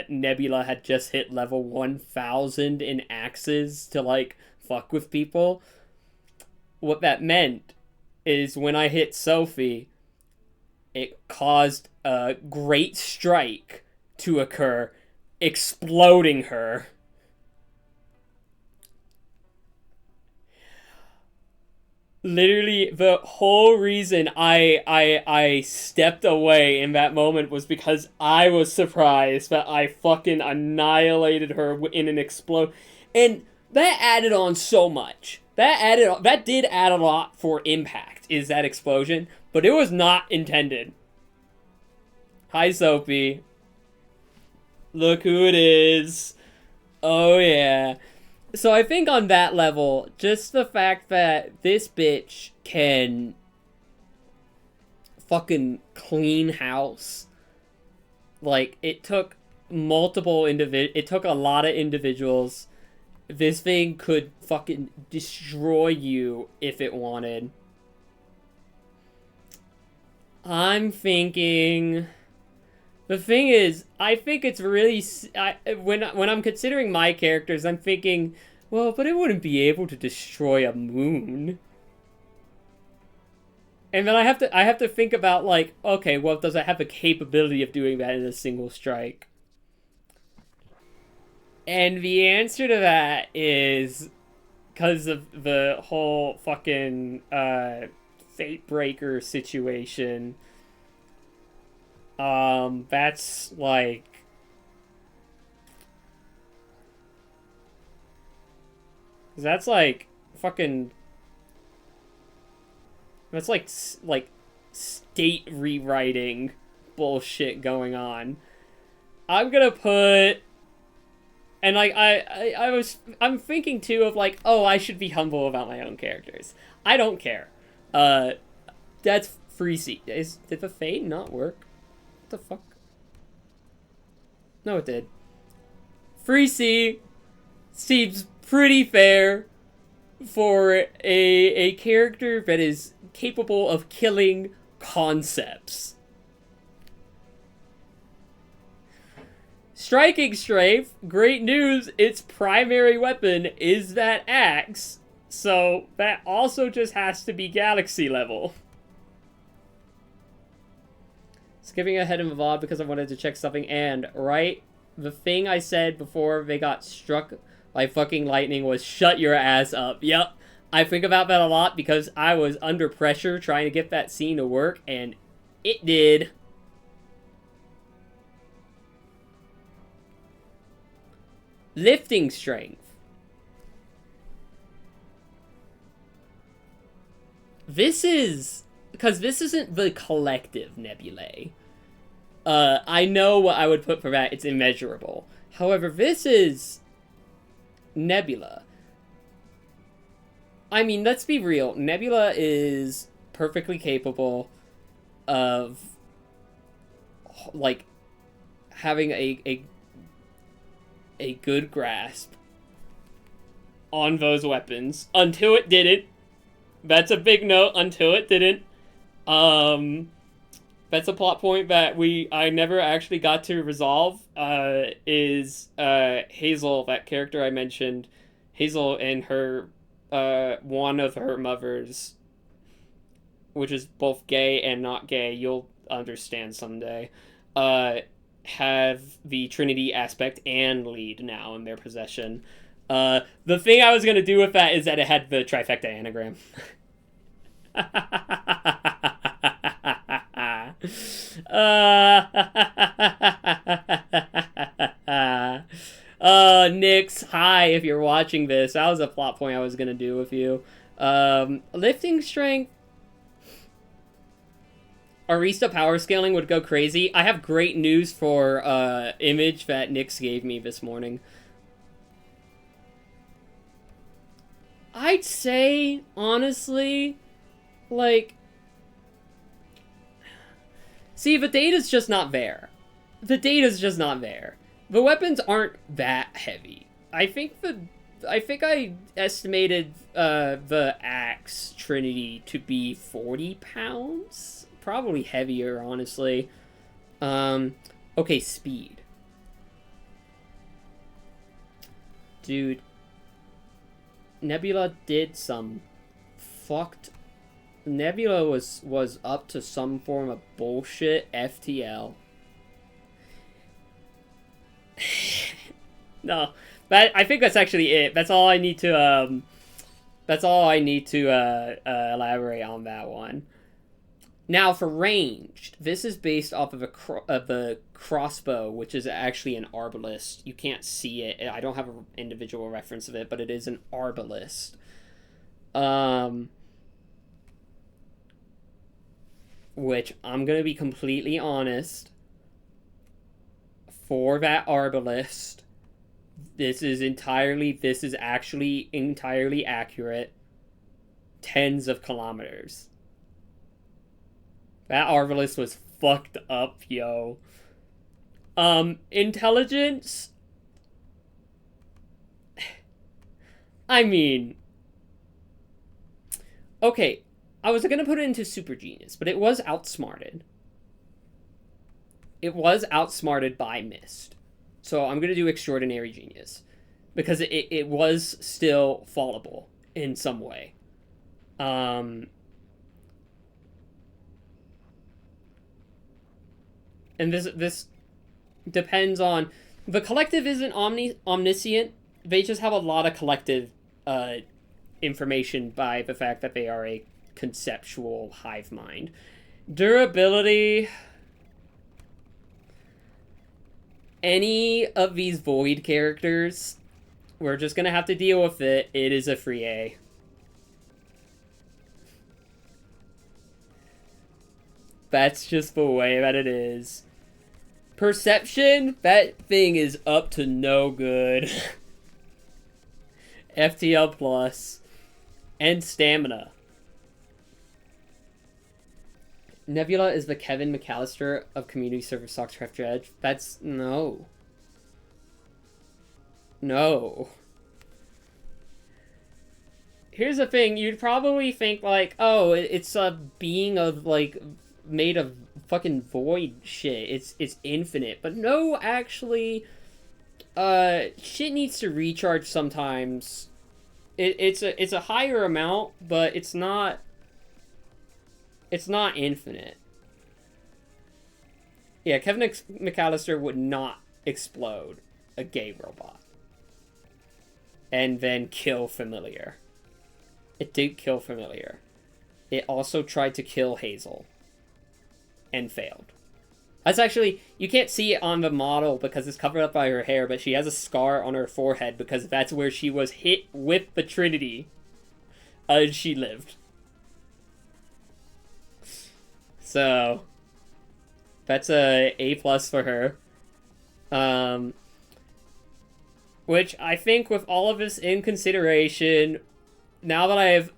Nebula had just hit level 1000 in axes to, like, fuck with people. What that meant is when I hit Sophie, it caused a great strike to occur, exploding her. Literally, the whole reason I stepped away in that moment was because I was surprised that I fucking annihilated her in an explode. And that added on so much. That did add a lot for impact, is that explosion. But it was not intended. Hi, Sophie. Look who it is. Oh, yeah. So I think on that level, just the fact that this bitch can fucking clean house. Like, it took it took a lot of individuals. This thing could fucking destroy you if it wanted. I'm thinking... The thing is, I think it's really... when I'm considering my characters, I'm thinking, well, but it wouldn't be able to destroy a moon. And then I have to think about, like, okay, well, does it have the capability of doing that in a single strike? And the answer to that is because of the whole fucking Fate Breaker situation. That's like... That's like fucking... That's like state rewriting bullshit going on. I'm gonna put... And like, I'm thinking too of like, oh, I should be humble about my own characters. I don't care. That's free seat. Did the fade not work? What the fuck? No, it did. Free C seems pretty fair for a character that is capable of killing concepts. Striking strength, great news, its primary weapon is that axe. So that also just has to be galaxy level. Skipping ahead of VOD because I wanted to check something, and right, the thing I said before they got struck by fucking lightning was shut your ass up. Yep, I think about that a lot because I was under pressure trying to get that scene to work, and it did. Lifting strength. This is... because this isn't the collective nebulae. I know what I would put for that. It's immeasurable. However, this is... Nebula. I mean, let's be real. Nebula is perfectly capable of... like... having a good grasp on those weapons. Until it didn't. That's a big note. Until it didn't. That's a plot point that I never actually got to resolve, is, Hazel, that character I mentioned, Hazel and her, one of her mothers, which is both gay and not gay, you'll understand someday, have the Trinity aspect and lead now in their possession. The thing I was gonna do with that is that it had the trifecta anagram. Nix, hi, if you're watching this. That was a plot point I was gonna do with you. Lifting strength. Arista power scaling would go crazy. I have great news for image that Nix gave me this morning. I'd say, honestly, like... see, the data's just not there. The data's just not there. The weapons aren't that heavy. I think I estimated the axe Trinity to be 40 pounds? Probably heavier, honestly. Okay, speed. Dude. Nebula did some fucked... Nebula was up to some form of bullshit FTL. No, I think that's actually it. That's all I need to elaborate on that one. Now for ranged, this is based off of the crossbow, which is actually an arbalist. You can't see it. I don't have an individual reference of it, but it is an arbalist. Which, I'm gonna be completely honest, for that arbalist, this is actually entirely accurate. Tens of kilometers. That arbalist was fucked up, yo. Intelligence? I mean... okay, I was gonna put it into super genius, but it was outsmarted. It was outsmarted by Mist. So I'm gonna do extraordinary genius. Because it was still fallable in some way. And this depends on... the collective isn't omniscient. They just have a lot of collective information by the fact that they are a conceptual hive mind. Durability... any of these void characters, we're just gonna have to deal with it. It is a free A. That's just the way that it is. Perception, that thing is up to no good. FTL plus. And stamina. Nebula is the Kevin McAllister of community service Sockcraft Dredge. That's... no. No. Here's the thing, you'd probably think, like, oh, it's a being of, like, made of fucking void shit. It's infinite. But no, actually, shit needs to recharge sometimes. It's a higher amount, but it's not infinite. Yeah, Kevin McAllister would not explode a gay robot and then kill Familiar. It did kill Familiar. It also tried to kill Hazel and failed. That's actually, you can't see it on the model because it's covered up by her hair, but she has a scar on her forehead because that's where she was hit with the Trinity. And she lived. So, that's a A+ for her. Which I think with all of this in consideration, now that I have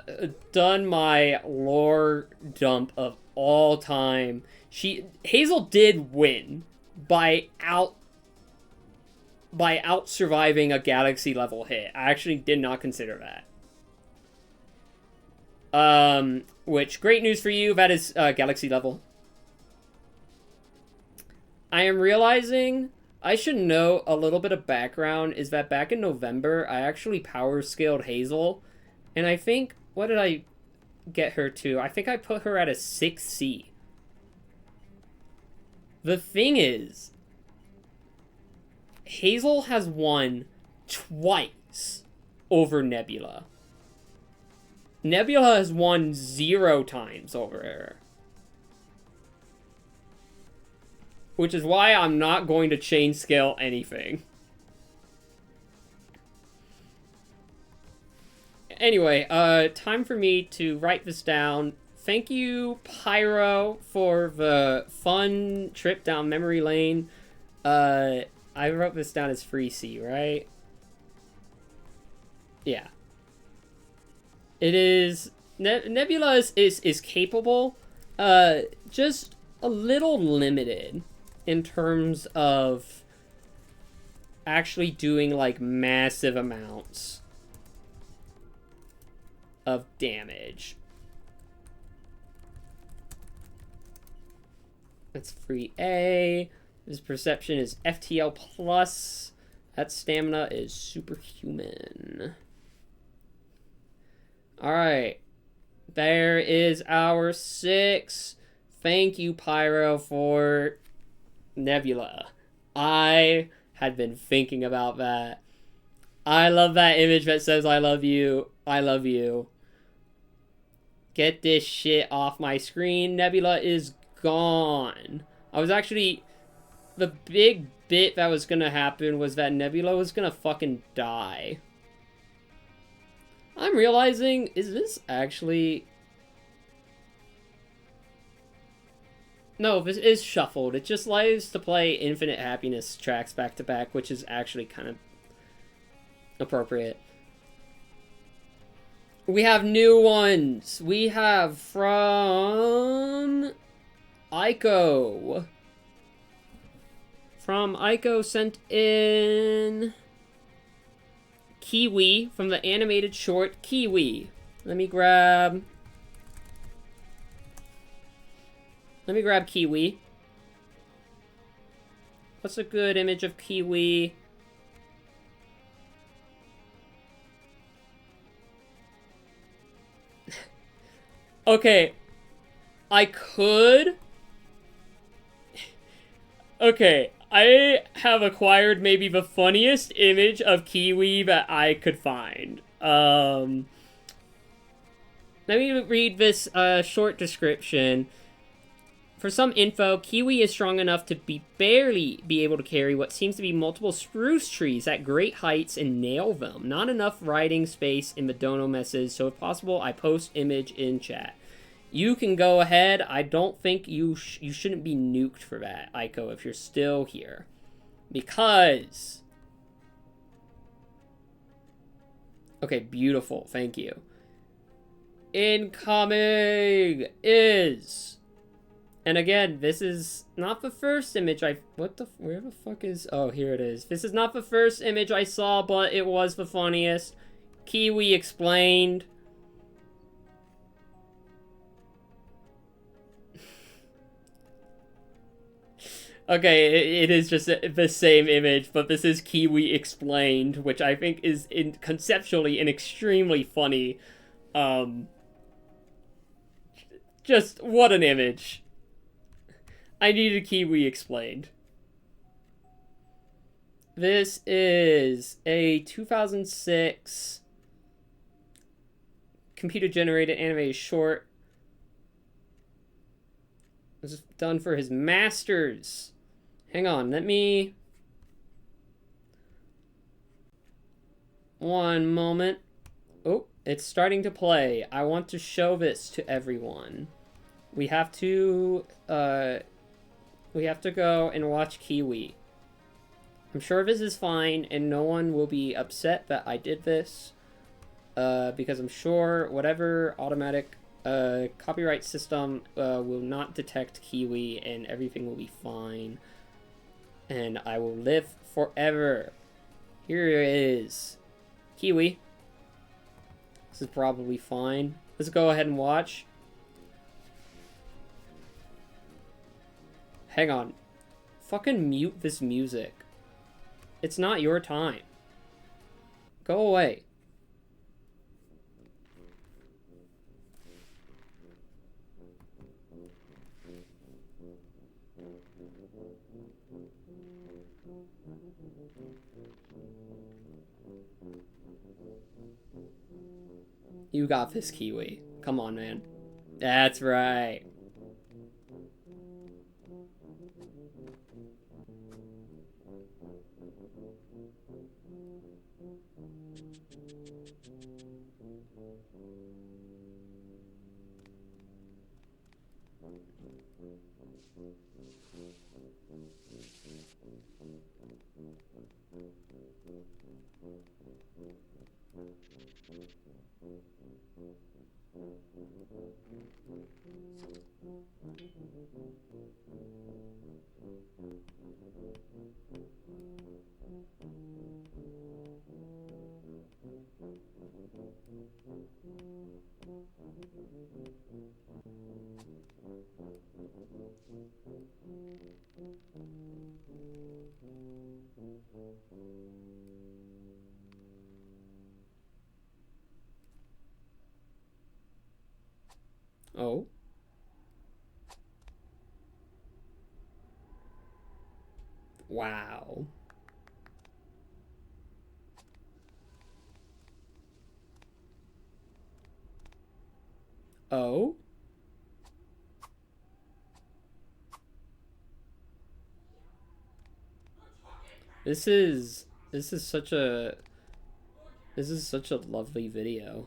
done my lore dump of all time, Hazel did win by out surviving a galaxy level hit. I actually did not consider that. Which, great news for you, that is galaxy level. I am realizing I should know a little bit of background, is that back in November, I actually power scaled Hazel, and I think, what did I get her to? I think I put her at a 6C. The thing is, Hazel has won twice over Nebula. Nebula has won 0 times over her. Which is why I'm not going to chain scale anything. Anyway, time for me to write this down. Thank you, Pyro, for the fun trip down memory lane. I wrote this down as free C, right? Yeah. It is... Nebula is capable, just a little limited in terms of actually doing, like, massive amounts of damage. That's free A. His perception is FTL plus. That stamina is superhuman. Alright. There is our 6. Thank you, Pyro, for Nebula. I had been thinking about that. I love that image that says, I love you. I love you. Get this shit off my screen. Nebula is gone. I was actually... The big bit that was gonna happen was that Nebula was gonna fucking die. I'm realizing, is this actually... No, this is shuffled. It just likes to play Infinite Happiness tracks back to back, which is actually kind of appropriate. We have new ones. We have from Aiko. From Aiko sent in Kiwi from the animated short Kiwi. Let me grab Kiwi. What's a good image of Kiwi? Okay. I could... Okay. I have acquired maybe the funniest image of Kiwi that I could find. Let me read this short description. For some info, Kiwi is strong enough to barely be able to carry what seems to be multiple spruce trees at great heights and nail them. Not enough riding space in the dono messes, so if possible, I post image in chat. You can go ahead. I don't think you shouldn't be nuked for that, Aiko, if you're still here. Because... Okay, beautiful. Thank you. Incoming is... And again, this is not the first image where the fuck is... Oh, here it is. This is not the first image I saw, but it was the funniest. Kiwi explained. Okay, it is just the same image, but this is Kiwi explained, which I think is conceptually an extremely funny. Um, just what an image. I needed Kiwi explained. This is a 2006 computer-generated animated short. This is done for his masters. Hang on, let me... One moment. Oh, it's starting to play. I want to show this to everyone. We have to go and watch Kiwi. I'm sure this is fine, and no one will be upset that I did this. Because I'm sure whatever automatic copyright system will not detect Kiwi, and everything will be fine. And I will live forever. Here it is. Kiwi. This is probably fine. Let's go ahead and watch. Hang on. Fucking mute this music. It's not your time. Go away. You got this, Kiwi. Come on, man. That's right. Oh. Wow. Oh. This is such a lovely video.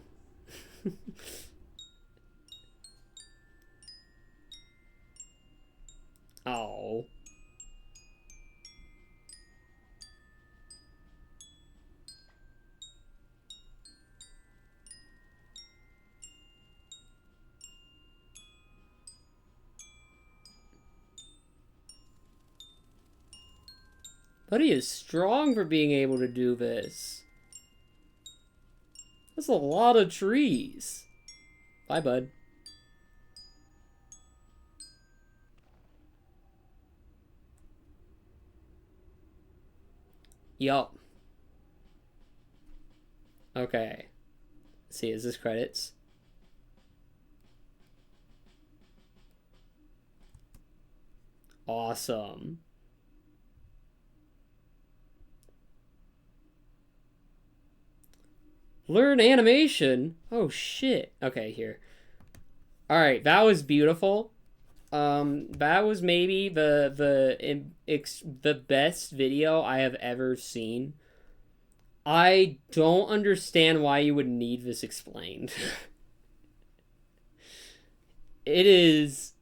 Oh. Buddy is strong for being able to do this. That's a lot of trees. Bye, bud. Yup. Okay. Let's see, is this credits? Awesome. Learn animation? Oh, shit. Okay, here. Alright, that was beautiful. That was maybe the best video I have ever seen. I don't understand why you would need this explained. It is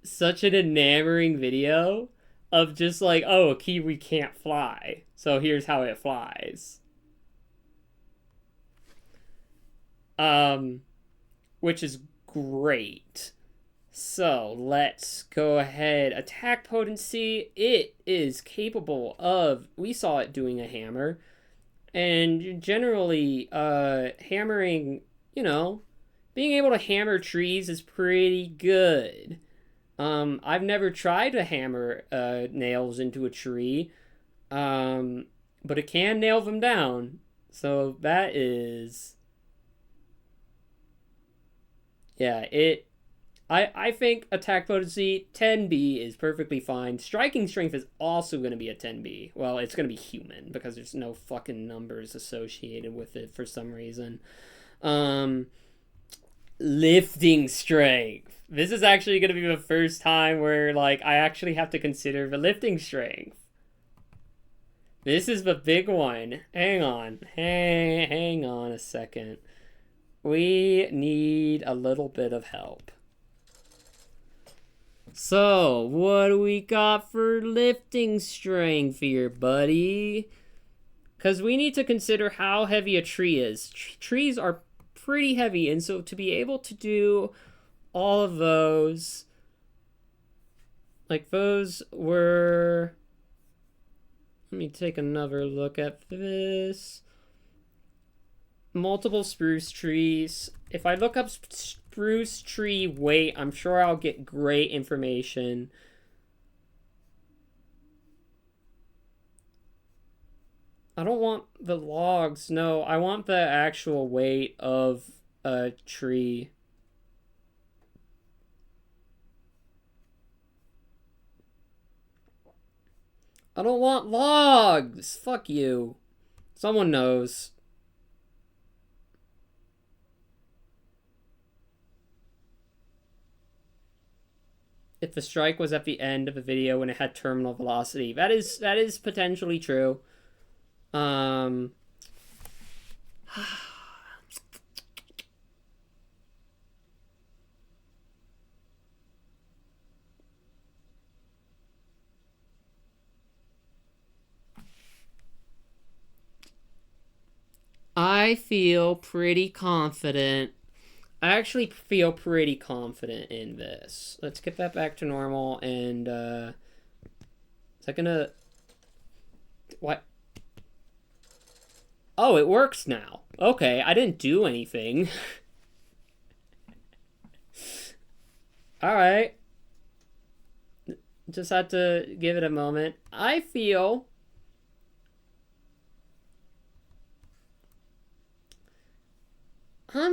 such an enamoring video of just like, oh, a kiwi can't fly, so here's how it flies. Which is great. So let's go ahead. Attack potency. It is capable of, we saw it doing a hammer. And generally, hammering, you know, being able to hammer trees is pretty good. I've never tried to hammer nails into a tree, but it can nail them down. So that is, yeah, I think attack potency 10B is perfectly fine. Striking strength is also going to be a 10B. Well, it's going to be human because there's no fucking numbers associated with it for some reason. Lifting strength. This is actually going to be the first time where, like, I actually have to consider the lifting strength. This is the big one. Hang on. Hang on a second. We need a little bit of help. So, what do we got for lifting strength here, buddy? Because we need to consider how heavy a tree is. Trees are pretty heavy, and so to be able to do all of those, like those were, let me take another look at this. Multiple spruce trees. If I look up spruce tree weight, I'm sure I'll get great information. I don't want the logs. No, I want the actual weight of a tree. I don't want logs. Fuck you. Someone knows. If the strike was at the end of the video when it had terminal velocity. That is potentially true. I feel pretty confident. I actually feel pretty confident in this. Let's get that back to normal, and is that gonna, what? Oh, it works now. Okay, I didn't do anything. Alright. Just had to give it a moment. I'm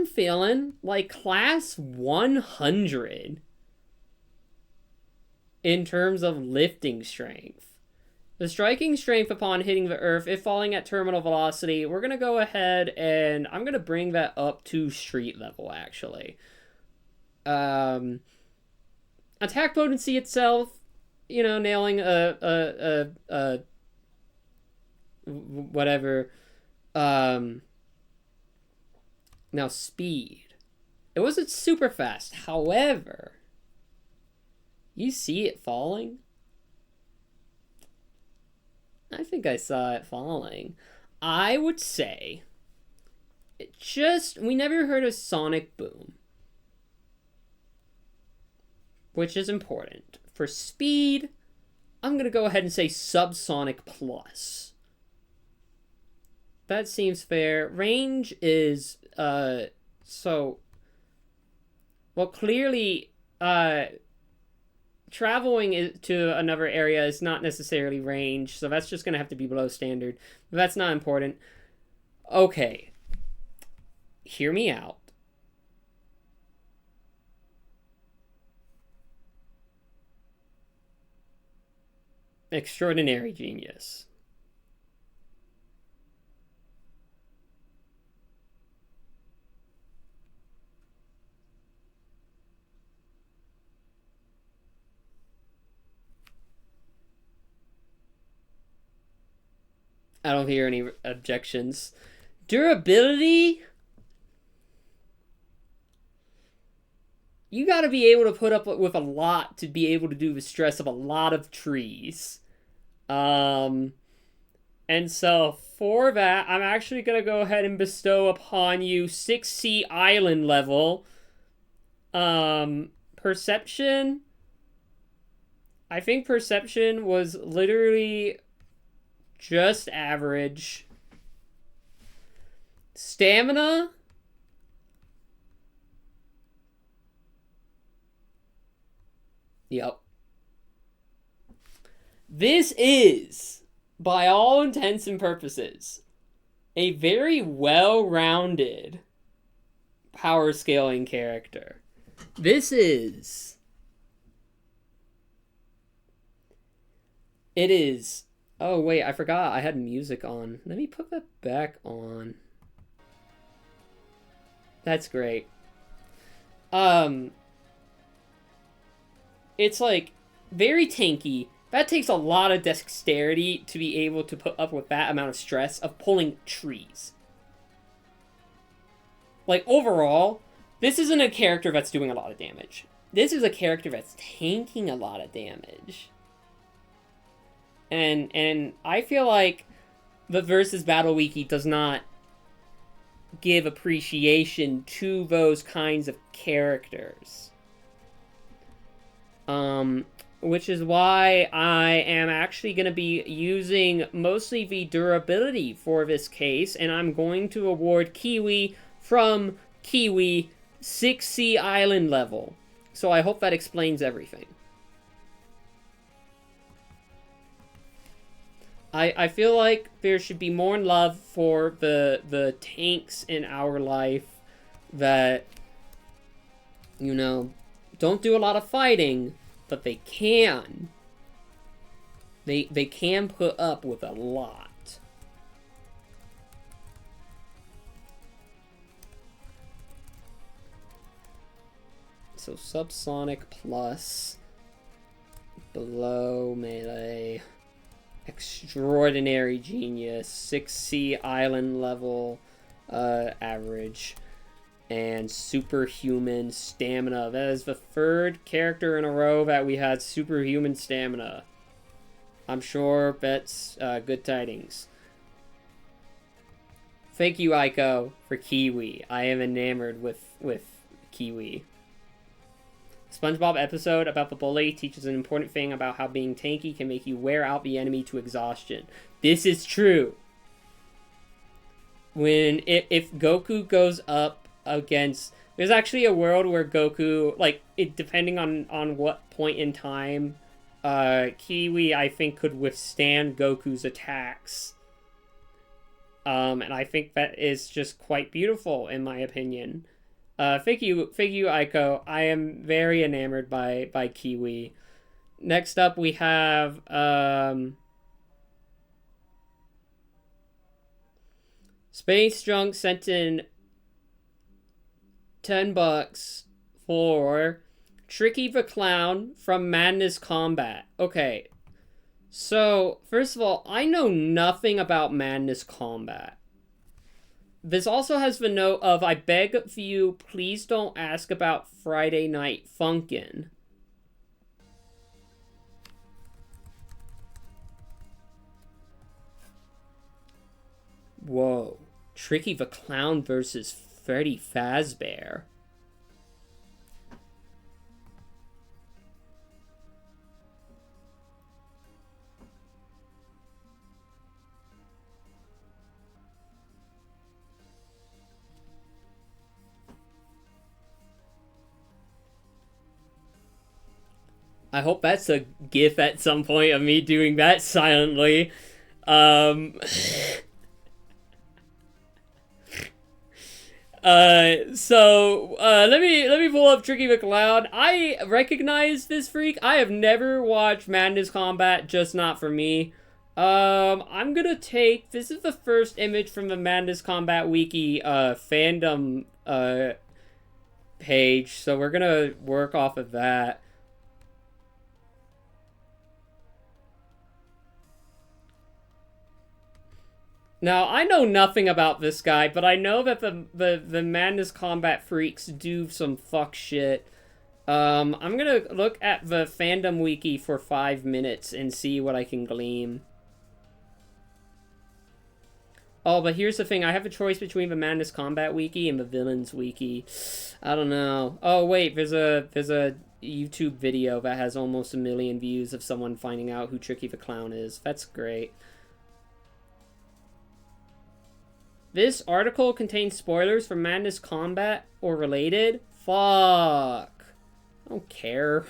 feeling like class 100 in terms of lifting strength. The striking strength upon hitting the earth, if falling at terminal velocity, we're going to go ahead and I'm going to bring that up to street level, actually. Attack potency itself, you know, nailing whatever. Now, speed. It wasn't super fast. However, you see it falling? I think I saw it falling. I would say, we never heard of sonic boom, which is important. For speed, I'm going to go ahead and say subsonic plus. That seems fair. Range is, clearly, traveling to another area is not necessarily range, so that's just going to have to be below standard. But that's not important. Okay. Hear me out. Extraordinary genius. I don't hear any objections. Durability? You gotta be able to put up with a lot to be able to do the stress of a lot of trees. And so for that, I'm actually gonna go ahead and bestow upon you 6C island level. Perception. I think perception was literally just average. Stamina. Yep. This is, by all intents and purposes, a very well-rounded power scaling character. This is... It is... Oh, wait, I forgot I had music on. Let me put that back on. That's great. It's, like, very tanky. That takes a lot of dexterity to be able to put up with that amount of stress of pulling trees. Like, overall, this isn't a character that's doing a lot of damage. This is a character that's tanking a lot of damage. And I feel like the Versus Battle Wiki does not give appreciation to those kinds of characters. Which is why I am actually going to be using mostly the durability for this case, and I'm going to award Kiwi from Kiwi 6C Island level. So I hope that explains everything. I feel like there should be more love for the tanks in our life that, you know, don't do a lot of fighting, but they can. They can put up with a lot. So subsonic plus below melee. Extraordinary genius, 6C island level, average, and superhuman stamina. That is the third character in a row that we had superhuman stamina. I'm sure that's good tidings. Thank you, Aiko, for Kiwi. I am enamored with Kiwi. SpongeBob episode about the bully teaches an important thing about how being tanky can make you wear out the enemy to exhaustion. This is true. If Goku goes up against... There's actually a world where Goku, like, depending on what point in time, Kiwi, I think, could withstand Goku's attacks. And I think that is just quite beautiful, in my opinion. Thank you, Aiko. I am very enamored by Kiwi. Next up, we have Space Drunk sent in $10 for Tricky the Clown from Madness Combat. Okay, so first of all, I know nothing about Madness Combat. This also has the note of, I beg of you, please don't ask about Friday Night Funkin'. Whoa. Tricky the Clown versus Freddy Fazbear. I hope that's a gif at some point of me doing that silently. Let me pull up Tricky McCloud. I recognize this freak. I have never watched Madness Combat, just not for me. I'm gonna take... This is the first image from the Madness Combat Wiki, fandom, page. So we're gonna work off of that. Now, I know nothing about this guy, but I know that the Madness Combat freaks do some fuck shit. I'm gonna look at the fandom wiki for 5 minutes and see what I can glean. Oh, but here's the thing. I have a choice between the Madness Combat wiki and the Villains wiki. I don't know. Oh, wait. There's a YouTube video that has almost 1 million views of someone finding out who Tricky the Clown is. That's great. This article contains spoilers for Madness Combat or related. Fuck. I don't care.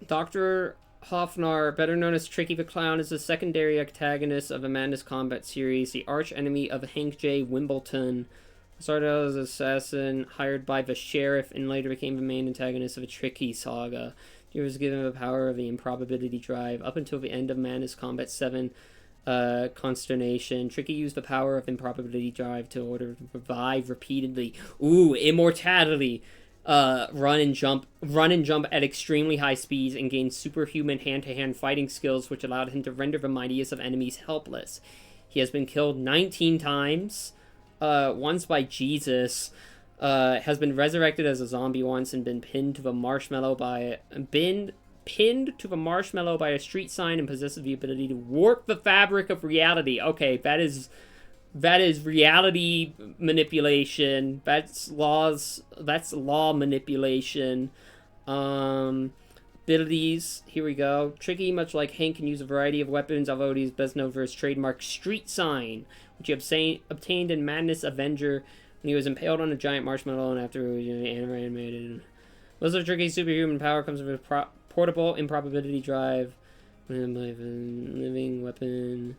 Dr. Hofnar, better known as Tricky the Clown, is the secondary antagonist of Amanda's Combat series, the arch enemy of Hank J. Wimbledon. Started out as an assassin hired by the sheriff and later became the main antagonist of a Tricky saga. He was given the power of the improbability drive up until the end of Amanda's Combat 7 Consternation. Tricky used the power of improbability drive to order to revive repeatedly. Ooh, immortality. Run and jump at extremely high speeds and gain superhuman hand-to-hand fighting skills, which allowed him to render the mightiest of enemies helpless. He has been killed 19 times, once by Jesus, has been resurrected as a zombie once and been pinned to the marshmallow by a street sign and possesses the ability to warp the fabric of reality. Okay, that is reality manipulation. That's law manipulation. Abilities, here we go. Tricky, much like Hank, can use a variety of weapons, although he is best known for his trademark street sign, which he obtained in Madness Avenger when he was impaled on a giant marshmallow and after he was animated. Most of Tricky's superhuman power comes from a portable improbability drive. Living weapon.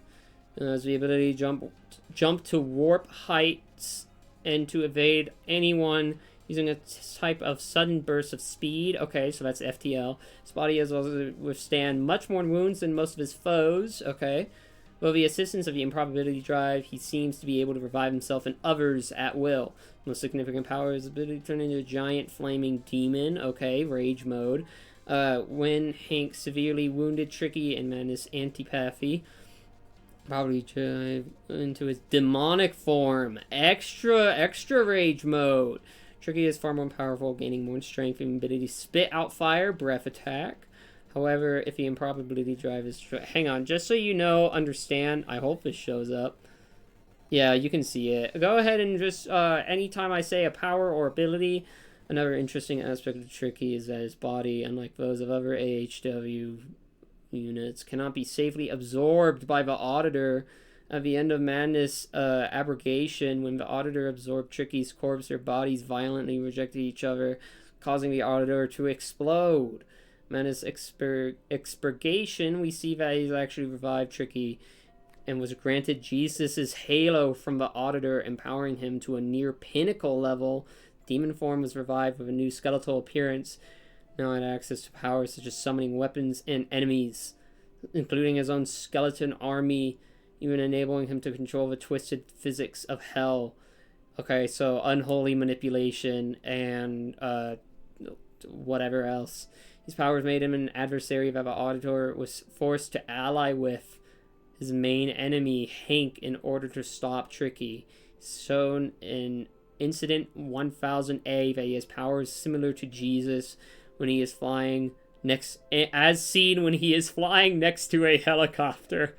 Has the ability to jump to warp heights and to evade anyone using a type of sudden burst of speed. Okay, so that's FTL. His body is able to withstand much more wounds than most of his foes. Okay. With the assistance of the improbability drive, he seems to be able to revive himself and others at will. Most significant power is his ability to turn into a giant flaming demon. Okay, rage mode. When Hank severely wounded Tricky and Madness Antipathy, probably drive into his demonic form. Extra rage mode. Tricky is far more powerful, gaining more strength and ability to spit out fire, breath attack. However, if the improbability drive is... Hang on, just so you know, understand, I hope this shows up. Yeah, you can see it. Go ahead and just, anytime I say a power or ability, another interesting aspect of Tricky is that his body, unlike those of other AHW units, cannot be safely absorbed by the Auditor. At the end of Madness Abrogation, when the Auditor absorbed Tricky's corpse, their bodies violently rejected each other, causing the Auditor to explode. Madness Expurgation, we see that he's actually revived Tricky and was granted Jesus' halo from the Auditor, empowering him to a near pinnacle level. Demon form was revived with a new skeletal appearance. Now had access to powers such as summoning weapons and enemies, including his own skeleton army, even enabling him to control the twisted physics of hell. Okay, so unholy manipulation and whatever else. These powers made him an adversary that the Auditor was forced to ally with his main enemy, Hank, in order to stop Tricky. It's shown in Incident 1000A that he has powers similar to Jesus when he is flying next, as seen when he is flying next to a helicopter.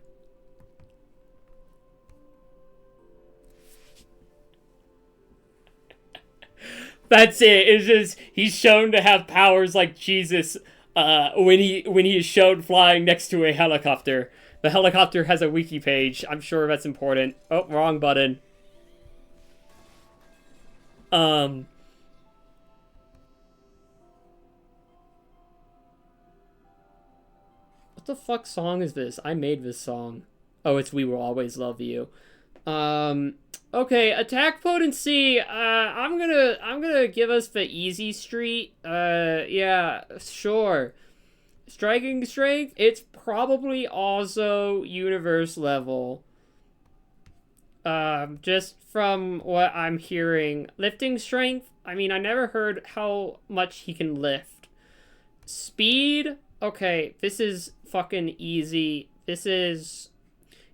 That's it. It's just he's shown to have powers like Jesus when he is shown flying next to a helicopter. The helicopter has a wiki page. I'm sure that's important. Oh, wrong button. What the fuck song is this? I made this song. Oh, it's We Will Always Love You. Okay, attack potency. I'm gonna give us the easy street. Yeah, sure. Striking strength, it's probably also universe level. Just from what I'm hearing. Lifting strength, I mean, I never heard how much he can lift. Speed, okay, this is fucking easy. This is...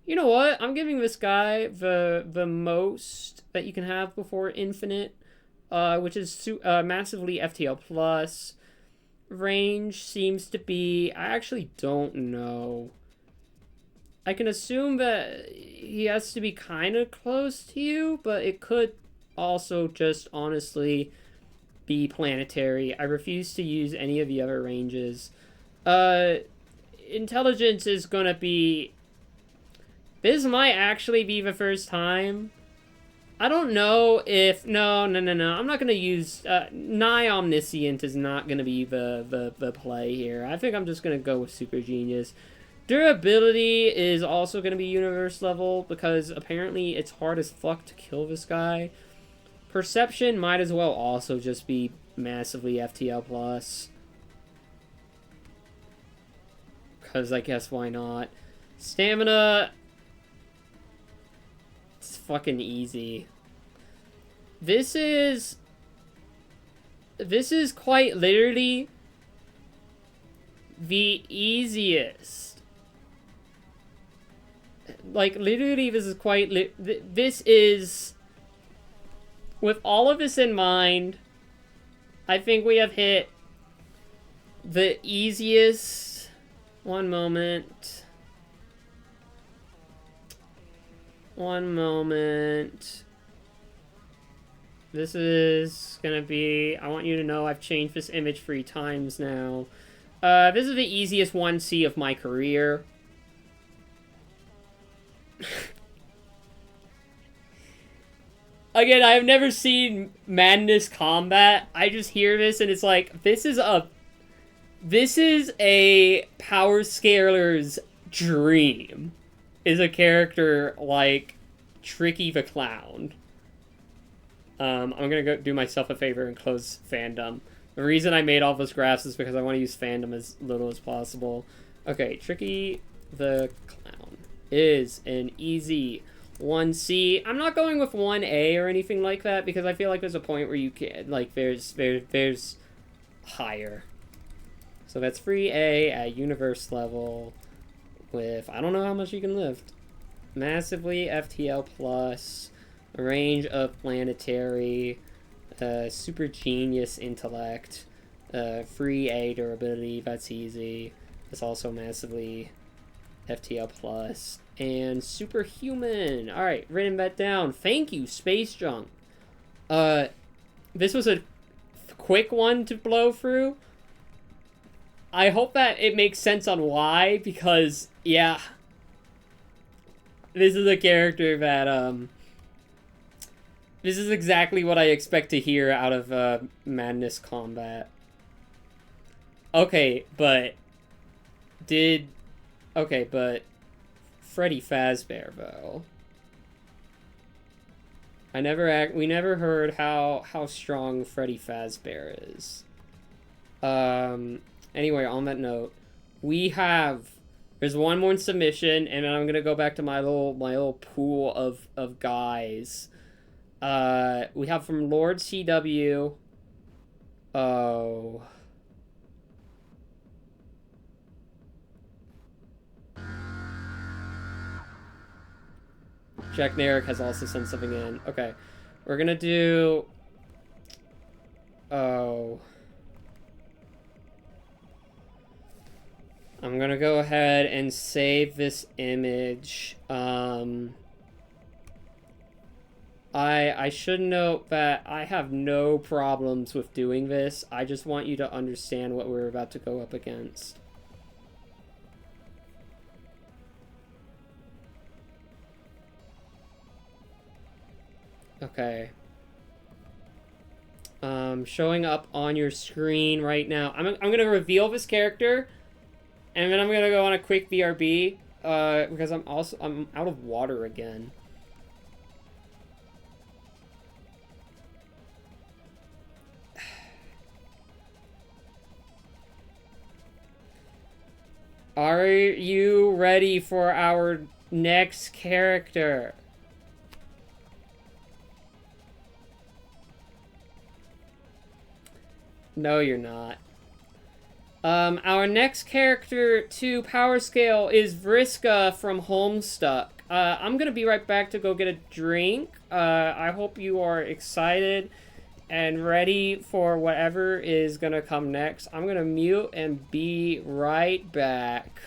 You know what? I'm giving this guy the most that you can have before infinite, which is massively FTL plus. Range seems to be... I actually don't know. I can assume that he has to be kind of close to you, but it could also just honestly be planetary. I refuse to use any of the other ranges. Intelligence is gonna be... This might actually be the first time I don't know if... No. I'm not going to use... Nigh Omniscient is not going to be the play here. I think I'm just going to go with Super Genius. Durability is also going to be universe level because apparently it's hard as fuck to kill this guy. Perception might as well also just be massively FTL plus. Because I guess why not? Stamina... It's fucking easy. This is quite literally the easiest. Like, literally, this is quite... This is... With all of this in mind, I think we have hit the easiest... One moment. This is gonna be... I want you to know I've changed this image 3 times now. This is the easiest 1C of my career. Again, I have never seen Madness Combat. I just hear this and it's like, this is a Powerscaler's dream. Is a character like Tricky the Clown. I'm gonna go do myself a favor and close fandom. The reason I made all those graphs is because I want to use fandom as little as possible. Okay, Tricky the Clown is an easy 1C. I'm not going with 1A or anything like that because I feel like there's a point where you can, like, there's higher. So that's 3A at universe level with, I don't know how much you can lift. Massively FTL plus, a range of planetary, super genius intellect, 3A durability, that's easy. It's also massively FTL plus, and superhuman. Alright, written that down. Thank you, Space Junk. This was a quick one to blow through. I hope that it makes sense on why, because, yeah, this is a character that, this is exactly what I expect to hear out of, Madness Combat. Okay, but Freddy Fazbear, though. We never heard how strong Freddy Fazbear is. Anyway, on that note, there's one more submission, and then I'm gonna go back to my little pool of guys. We have from Lord CW. Oh. Jack Narek has also sent something in. Okay. We're gonna do... Oh. I'm gonna go ahead and save this image. I should note that I have no problems with doing this. I just want you to understand what we're about to go up against. Okay. Showing up on your screen right now. I'm gonna reveal this character, and then I'm gonna go on a quick BRB, because I'm out of water again. Are you ready for our next character? No, you're not. Our next character to power scale is Vriska from Homestuck. I'm gonna be right back to go get a drink. I hope you are excited and ready for whatever is gonna come next. I'm gonna mute and be right back.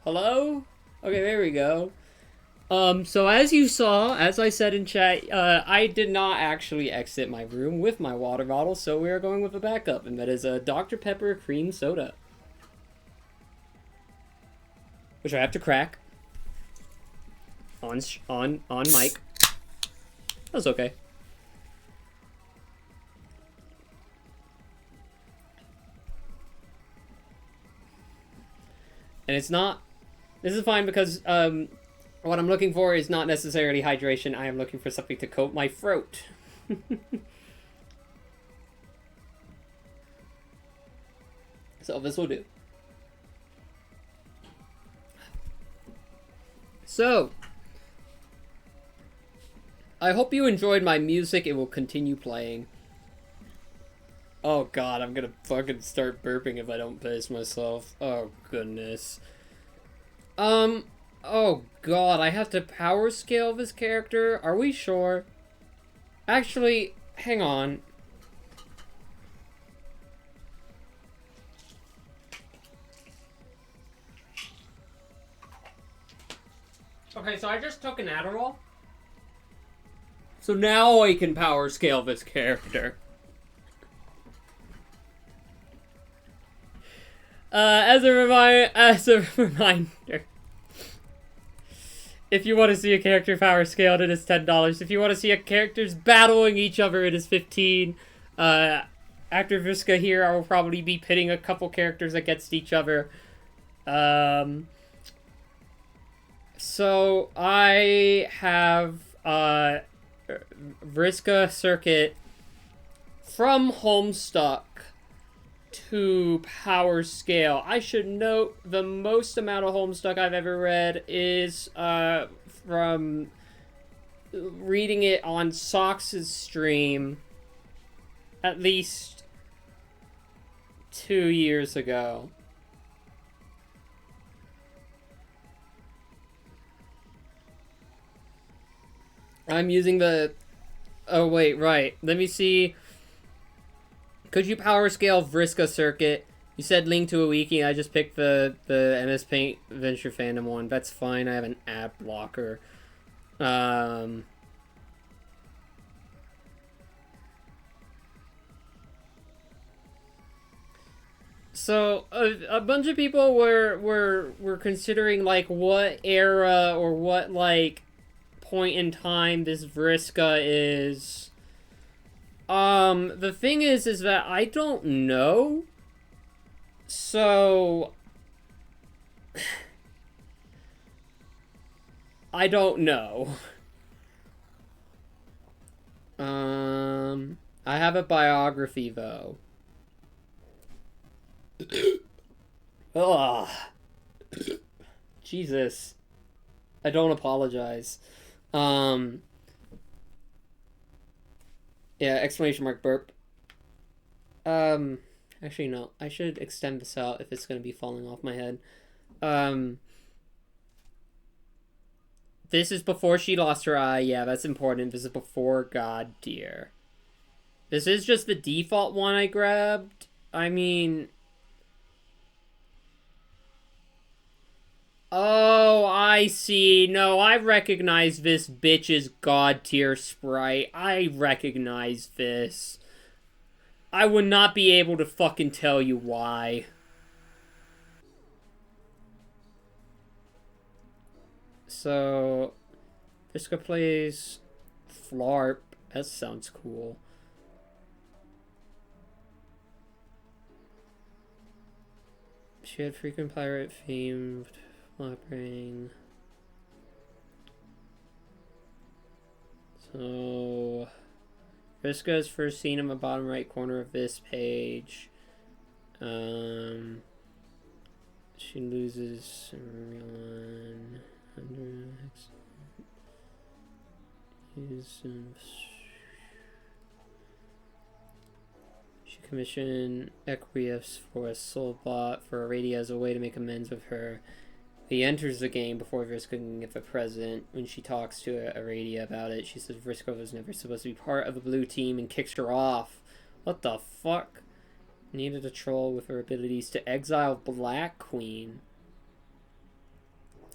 Hello? Okay, there we go. So as you saw, as I said in chat, I did not actually exit my room with my water bottle, so we are going with a backup, and that is a Dr. Pepper cream soda. Which I have to crack. On mic. That's okay. And it's not... This is fine because, what I'm looking for is not necessarily hydration. I am looking for something to coat my throat. So this will do. So, I hope you enjoyed my music. It will continue playing. Oh god, I'm gonna fucking start burping if I don't pace myself. Oh goodness. Oh god, I have to power scale this character? Are we sure? Actually, hang on. Okay, so I just took an Adderall. So now I can power scale this character. As a reminder, if you want to see a character power scaled, it is $10. If you want to see a characters battling each other, it is $15. After Vriska here, I will probably be pitting a couple characters against each other. So I have Vriska Circuit from Homestuck to power scale. I should note the most amount of Homestuck I've ever read is from reading it on Sox's stream at least 2 years ago. I'm using the... Oh, wait, right. Let me see... Could you power scale Vriska Circuit? You said Link to a Wiki, I just picked the MS Paint Venture Fandom one. That's fine, I have an ad blocker. So, a bunch of people were considering, like, what era or what, like, point in time this Vriska is... the thing is that I don't know. So... I don't know. I have a biography, though. Ugh. Jesus. I don't apologize. Yeah, exclamation mark burp. Actually no, I should extend this out if it's gonna be falling off my head. This is before she lost her eye. Yeah, that's important. This is before God Dear. This is just the default one I grabbed. I mean... Oh, I see. No, I recognize this bitch's God Tier sprite. I recognize this. I would not be able to fucking tell you why. So, Vriska plays Flarp. That sounds cool. She had frequent pirate themed flapping. So, Vriska is first seen in the bottom right corner of this page. She loses everyone. She commissioned Equius for a soul bot for Aradia as a way to make amends with her. He enters the game before Vriska can get the present. When she talks to Aradia about it, she says Vriska was never supposed to be part of the blue team and kicks her off. What the fuck? Needed a troll with her abilities to exile Black Queen.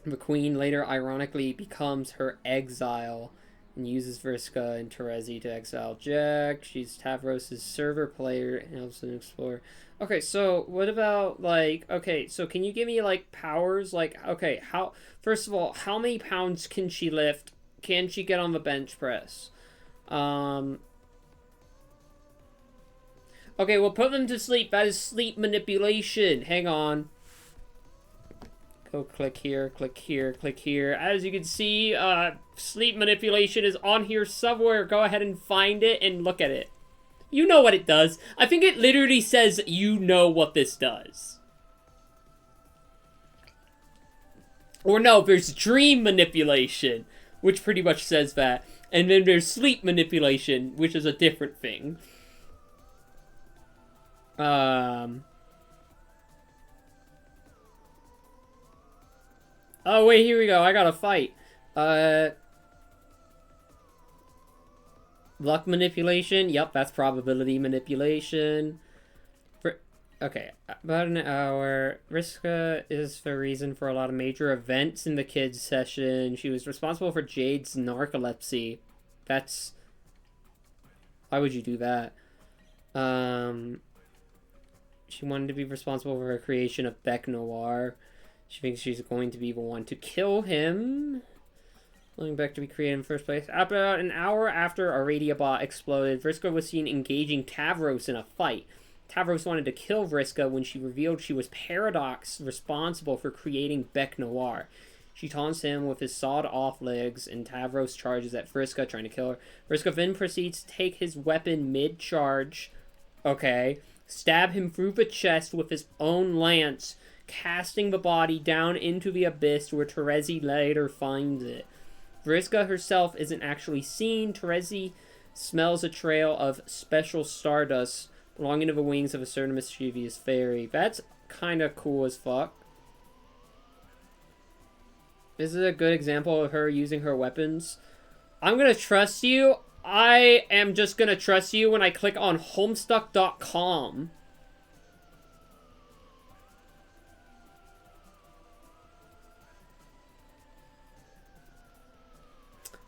The queen later ironically becomes her exile and uses Vriska and Terezi to exile Jack. She's Tavros' server player and helps him explore. Okay, so what about, like, okay, so can you give me, like, powers? Like, okay, how, first of all, how many pounds can she lift? Can she get on the bench press? Okay, we'll put them to sleep. That is sleep manipulation. Hang on. Go click here, click here, click here. As you can see, sleep manipulation is on here somewhere. Go ahead and find it and look at it. You know what it does. I think it literally says you know what this does. Or no, there's dream manipulation, which pretty much says that. And then there's sleep manipulation, which is a different thing. Oh, wait, here we go. I got a fight. Luck manipulation. Yep, that's probability manipulation. Okay, about an hour. Vriska is the reason for a lot of major events in the kids' session. She was responsible for Jade's narcolepsy. That's... Why would you do that? She wanted to be responsible for her creation of Bec Noir. She thinks she's going to be the one to kill him. Going back to be created in the first place. About an hour after Aradia Bot exploded, Vriska was seen engaging Tavros in a fight. Tavros wanted to kill Vriska when she revealed she was Paradox responsible for creating Bec Noir. She taunts him with his sawed-off legs, and Tavros charges at Vriska, trying to kill her. Vriska then proceeds to take his weapon mid-charge. Okay. Stab him through the chest with his own lance, casting the body down into the abyss where Terezi later finds it. Vriska herself isn't actually seen. Terezi smells a trail of special stardust belonging to the wings of a certain mischievous fairy. That's kind of cool as fuck. This is a good example of her using her weapons. I'm gonna trust you. I am just gonna trust you when I click on Homestuck.com.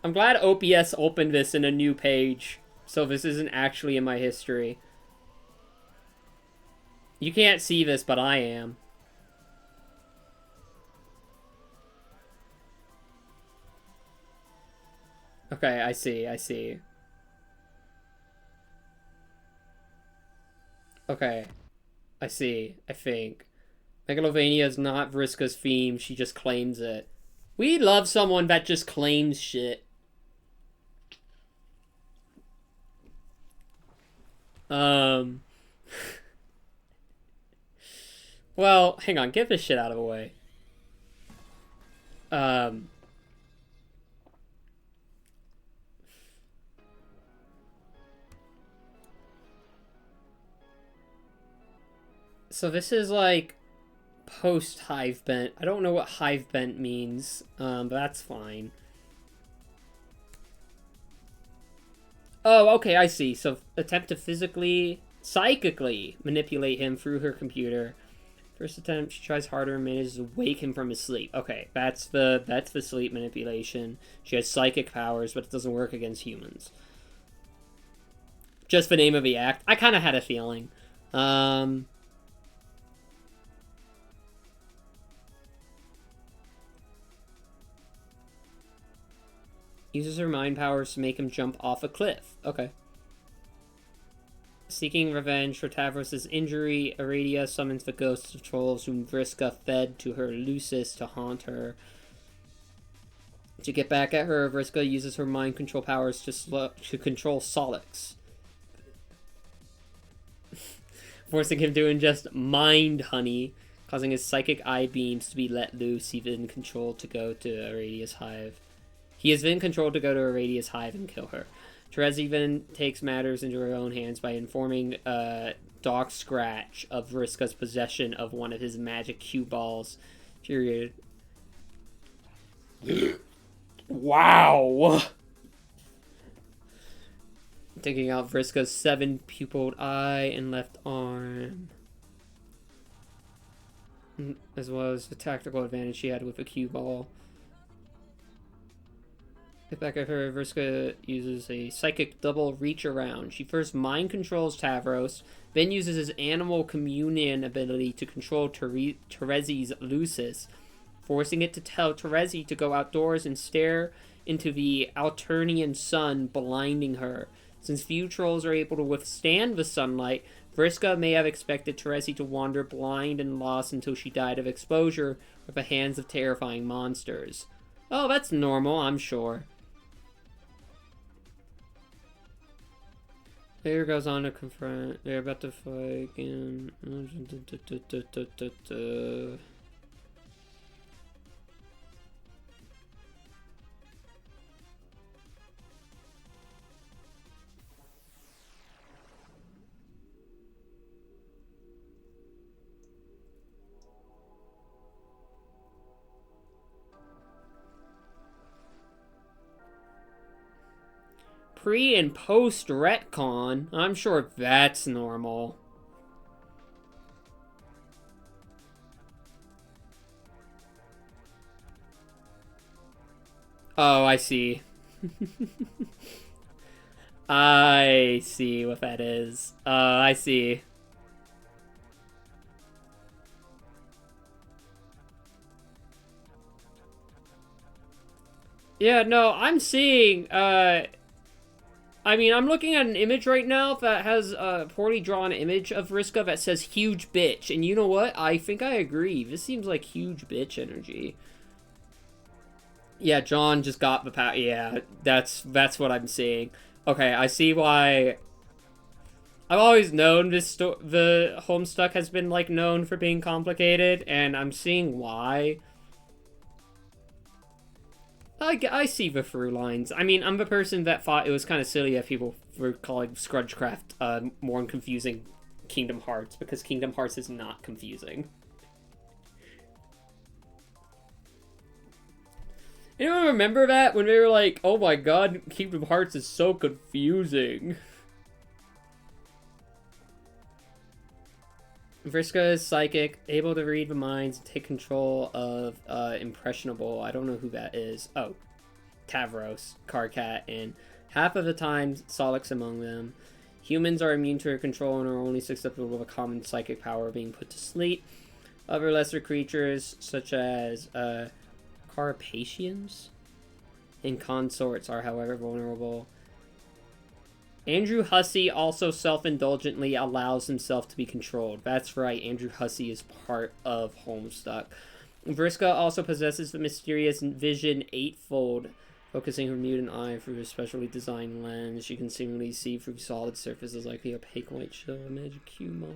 I'm glad OPS opened this in a new page, so this isn't actually in my history. You can't see this, but I am. Okay, I see, I see. Okay, I see, I think. Megalovania is not Vriska's theme, she just claims it. We love someone that just claims shit. Well, hang on, get this shit out of the way. So this is like post hive bent. I don't know what hive bent means, but that's fine. Oh, okay, I see. So attempt to psychically manipulate him through her computer. First attempt, she tries harder and manages to wake him from his sleep. Okay, that's the sleep manipulation. She has psychic powers, but it doesn't work against humans. Just the name of the act. I kind of had a feeling. Uses her mind powers to make him jump off a cliff. Okay. Seeking revenge for Tavros' injury, Aradia summons the ghosts of trolls whom Vriska fed to her Lucis to haunt her. To get back at her, Vriska uses her mind control powers to control Solix, forcing him to ingest mind honey, causing his psychic eye beams to be let loose. He's been controlled to go to Aradia's hive. He has been controlled to go to Aradia's hive and kill her. Terezi then takes matters into her own hands by informing Doc Scratch of Vriska's possession of one of his magic cue balls. Period. Wow! Taking out Vriska's 7-pupiled eye and left arm. as well as the tactical advantage she had with the cue ball. Get back at her, Vriska uses a psychic double reach around. She first mind controls Tavros, then uses his animal communion ability to control Terezi's Lucis, forcing it to tell Terezi to go outdoors and stare into the Alternian sun, blinding her. Since few trolls are able to withstand the sunlight, Vriska may have expected Terezi to wander blind and lost until she died of exposure at the hands of terrifying monsters. Oh, that's normal, I'm sure. Later goes on to confront. They're about to fight again. Pre and post retcon. I'm sure that's normal. Oh, I see. I see what that is. I see. Yeah, no, I'm seeing, I mean, I'm looking at an image right now that has a poorly drawn image of Vriska that says huge bitch. And you know what? I think I agree. This seems like huge bitch energy. Yeah, John just got the power. Yeah, that's what I'm seeing. Okay, I see why. I've always known the Homestuck has been, like, known for being complicated, and I'm seeing why. I see the through lines. I mean, I'm the person that thought it was kind of silly that people were calling Scrunchcraft more confusing Kingdom Hearts, because Kingdom Hearts is not confusing. Anyone remember that? When they were like, oh my god, Kingdom Hearts is so confusing. Vriska is psychic, able to read the minds and take control of Impressionable. I don't know who that is. Oh, Tavros, Karkat, and half of the time, Solix among them. Humans are immune to her control and are only susceptible to a common psychic power being put to sleep. Other lesser creatures, such as Carpathians and consorts, are however vulnerable. Andrew Hussey also self-indulgently allows himself to be controlled. That's right, Andrew Hussey is part of Homestuck. Vriska also possesses the mysterious Vision Eightfold. Focusing her mutant eye through a specially designed lens, she can seemingly see through solid surfaces like the opaque white shell of Magic Cube.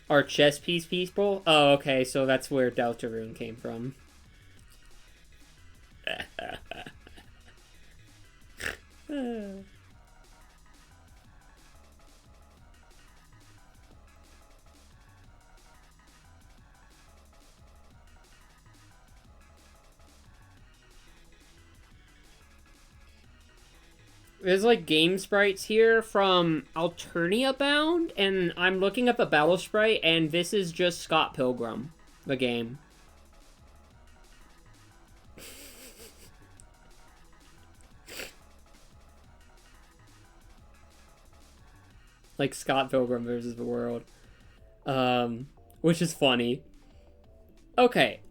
Our chess piece people? Oh, okay, so that's where Deltarune came from. There's like game sprites here from Alternia Bound, and I'm looking at the battle sprite, and this is just Scott Pilgrim, the game. Like Scott Pilgrim versus the world. Which is funny. Okay.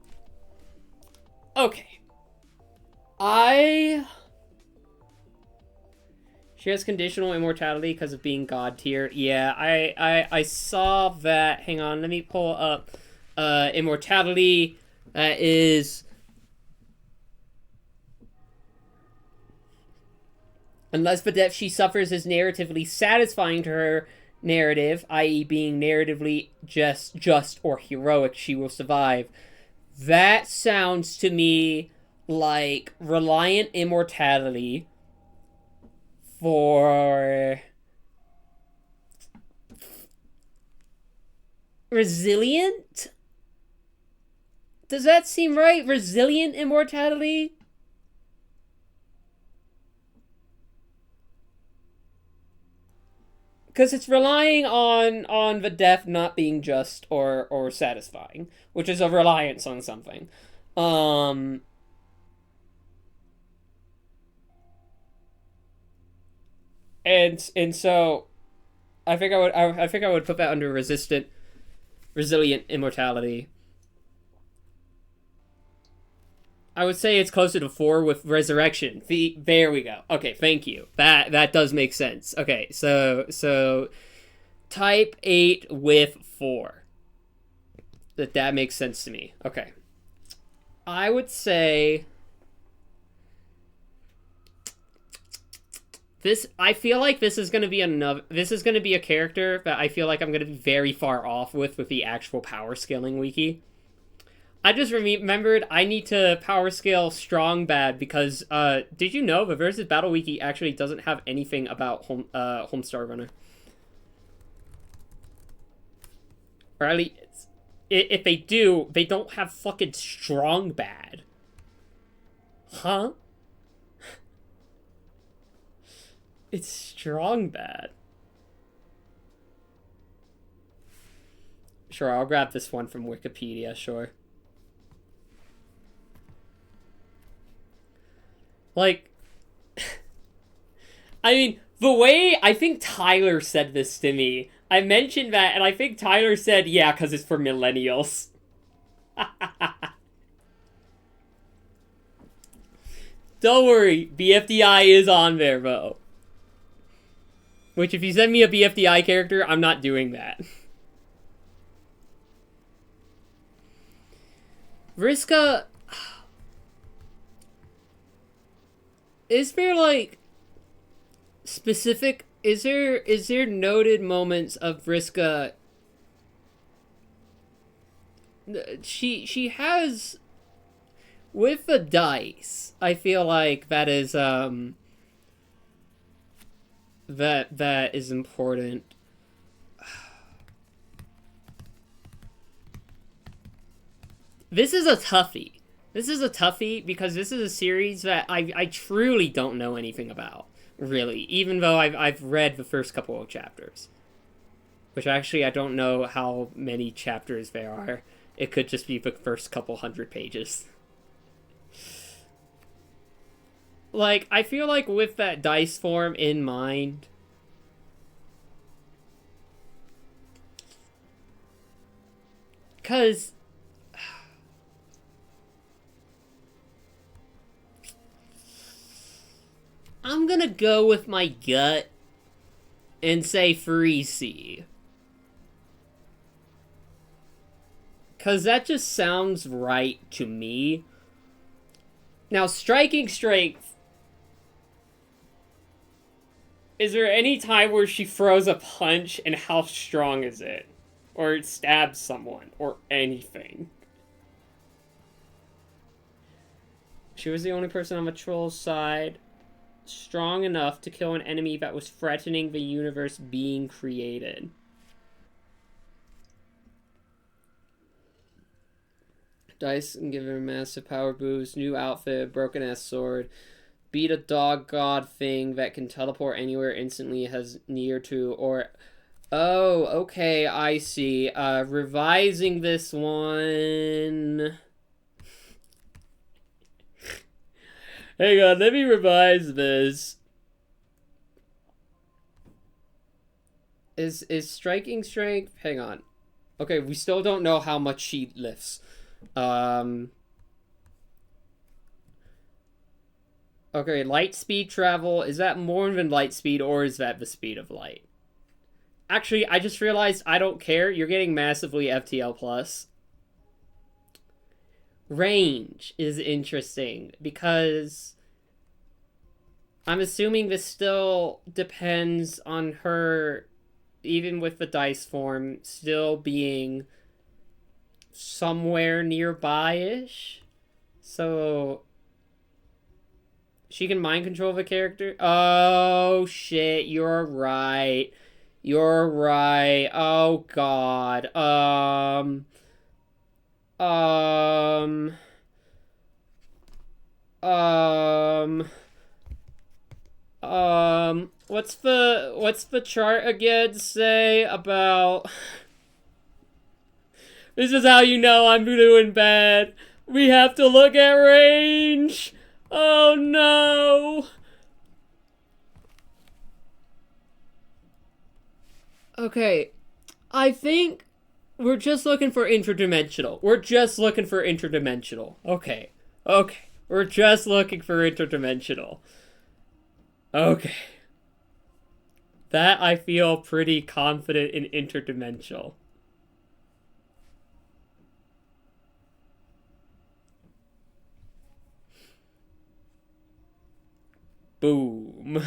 She has conditional immortality because of being god tier. Yeah, I saw that. Hang on, let me pull up immortality. That is... Unless the death she suffers is narratively satisfying to her narrative, i.e. being narratively just or heroic, she will survive. That sounds to me like Reliant Immortality for... Resilient? Does that seem right? Resilient Immortality? Because it's relying on the death not being just or satisfying, which is a reliance on something. Um, and so I think I would put that under resilient immortality. I would say it's closer to 4 with resurrection. There we go. Okay, thank you. That does make sense. Okay, so type 8 with 4. That makes sense to me. Okay. I would say I feel like this is going to be a character that I feel like I'm going to be very far off with the actual power scaling wiki. I just remembered I need to power scale strong bad because did you know the Versus Battle Wiki actually doesn't have anything about Homestar Runner? Or at least if they do, they don't have fucking strong bad. Huh? It's strong bad. Sure, I'll grab this one from Wikipedia, sure. Like, I mean, the way I think Tyler said this to me, I mentioned that, and I think Tyler said, yeah, because it's for millennials. Don't worry, BFDI is on there, though. Which, if you send me a BFDI character, I'm not doing that. Vriska... Is there, like, specific... Is there noted moments of Vriska... She has... With the dice, I feel like that is, that is important. This is a toughie. This is a toughie because this is a series that I truly don't know anything about, really, even though I've read the first couple of chapters. Which actually I don't know how many chapters there are. It could just be the first couple 100 pages. Like, I feel like with that dice form in mind, because I'm gonna go with my gut and say Free C. Because that just sounds right to me. Now, striking strength. Is there any time where she throws a punch and how strong is it? Or it stabs someone, or anything. She was the only person on the troll's side strong enough to kill an enemy that was threatening the universe being created. Dice and give her a massive power boost, new outfit, broken ass sword. Beat a dog god thing that can teleport anywhere instantly, has near to, or... Oh, okay, I see. Revising this one... Hang on, let me revise this. Is striking strength... Hang on. Okay, we still don't know how much she lifts. Okay, light speed travel. Is that more than light speed, or is that the speed of light? Actually, I just realized I don't care. You're getting massively FTL+. Range is interesting, because I'm assuming this still depends on her, even with the dice form, still being somewhere nearby-ish. So... She can mind control the character? Oh, shit, you're right. You're right. Oh, God. What's the chart again say about... This is how you know I'm doing bad. We have to look at range. Oh no. Okay, I think we're just looking for interdimensional. We're just looking for interdimensional. Okay, we're just looking for interdimensional. Okay. That I feel pretty confident in interdimensional. Boom.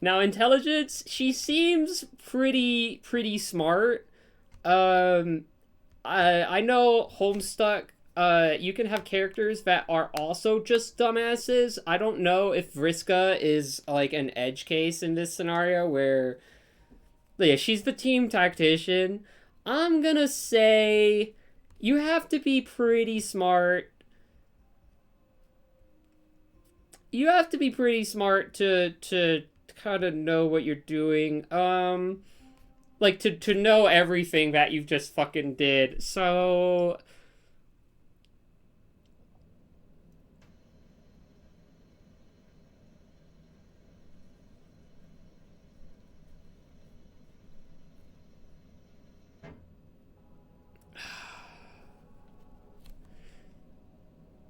Now, intelligence, she seems pretty smart. I know Homestuck, you can have characters that are also just dumbasses. I don't know if Vriska is, like, an edge case in this scenario where... Yeah, she's the team tactician. I'm gonna say you have to be pretty smart. You have to be pretty smart to kind of know what you're doing. Like, to know everything that you've just fucking did. So...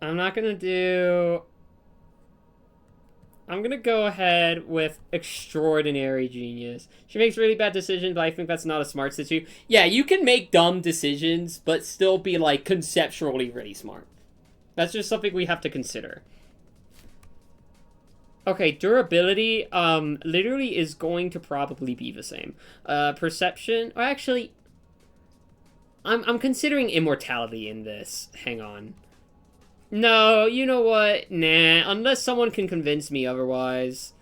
I'm not gonna do... I'm gonna go ahead with extraordinary genius. She makes really bad decisions, but I think that's not a smart situation. Yeah, you can make dumb decisions, but still be, like, conceptually really smart. That's just something we have to consider. Okay, durability, literally is going to probably be the same. Perception, or actually... I'm considering immortality in this. Hang on. No, you know what? Nah, unless someone can convince me otherwise.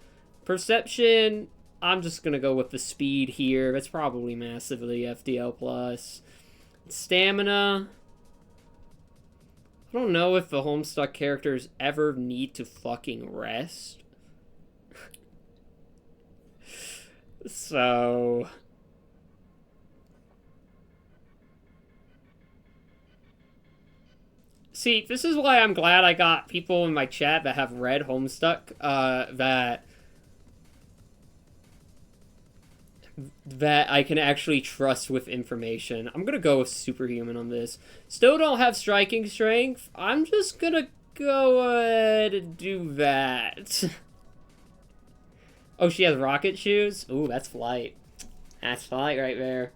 Perception, I'm just gonna go with the speed here. That's probably massively FDL+. Stamina, I don't know if the Homestuck characters ever need to fucking rest. So... See, this is why I'm glad I got people in my chat that have read Homestuck, that I can actually trust with information. I'm gonna go with superhuman on this. Still don't have striking strength. I'm just gonna go ahead and do that. Oh, she has rocket shoes? Ooh, that's flight. That's flight right there.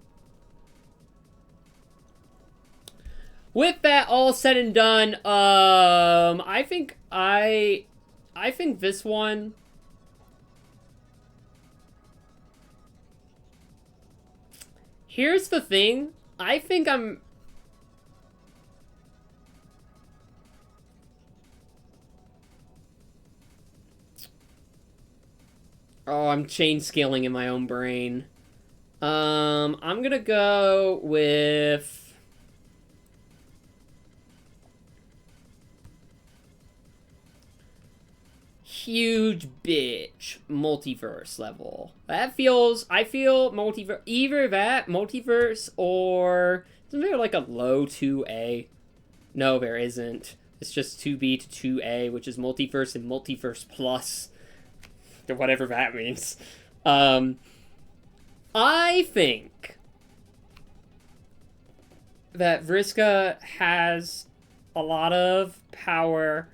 With that all said and done, I think this one... Here's the thing. I think I'm... Oh, I'm chain scaling in my own brain. I'm gonna go with... Huge bitch multiverse level. That feels... I feel multiverse... Either that, multiverse, or... Isn't there like a low 2A? No, there isn't. It's just 2B to 2A, which is multiverse and multiverse plus. Or whatever that means. I think that Vriska has a lot of power,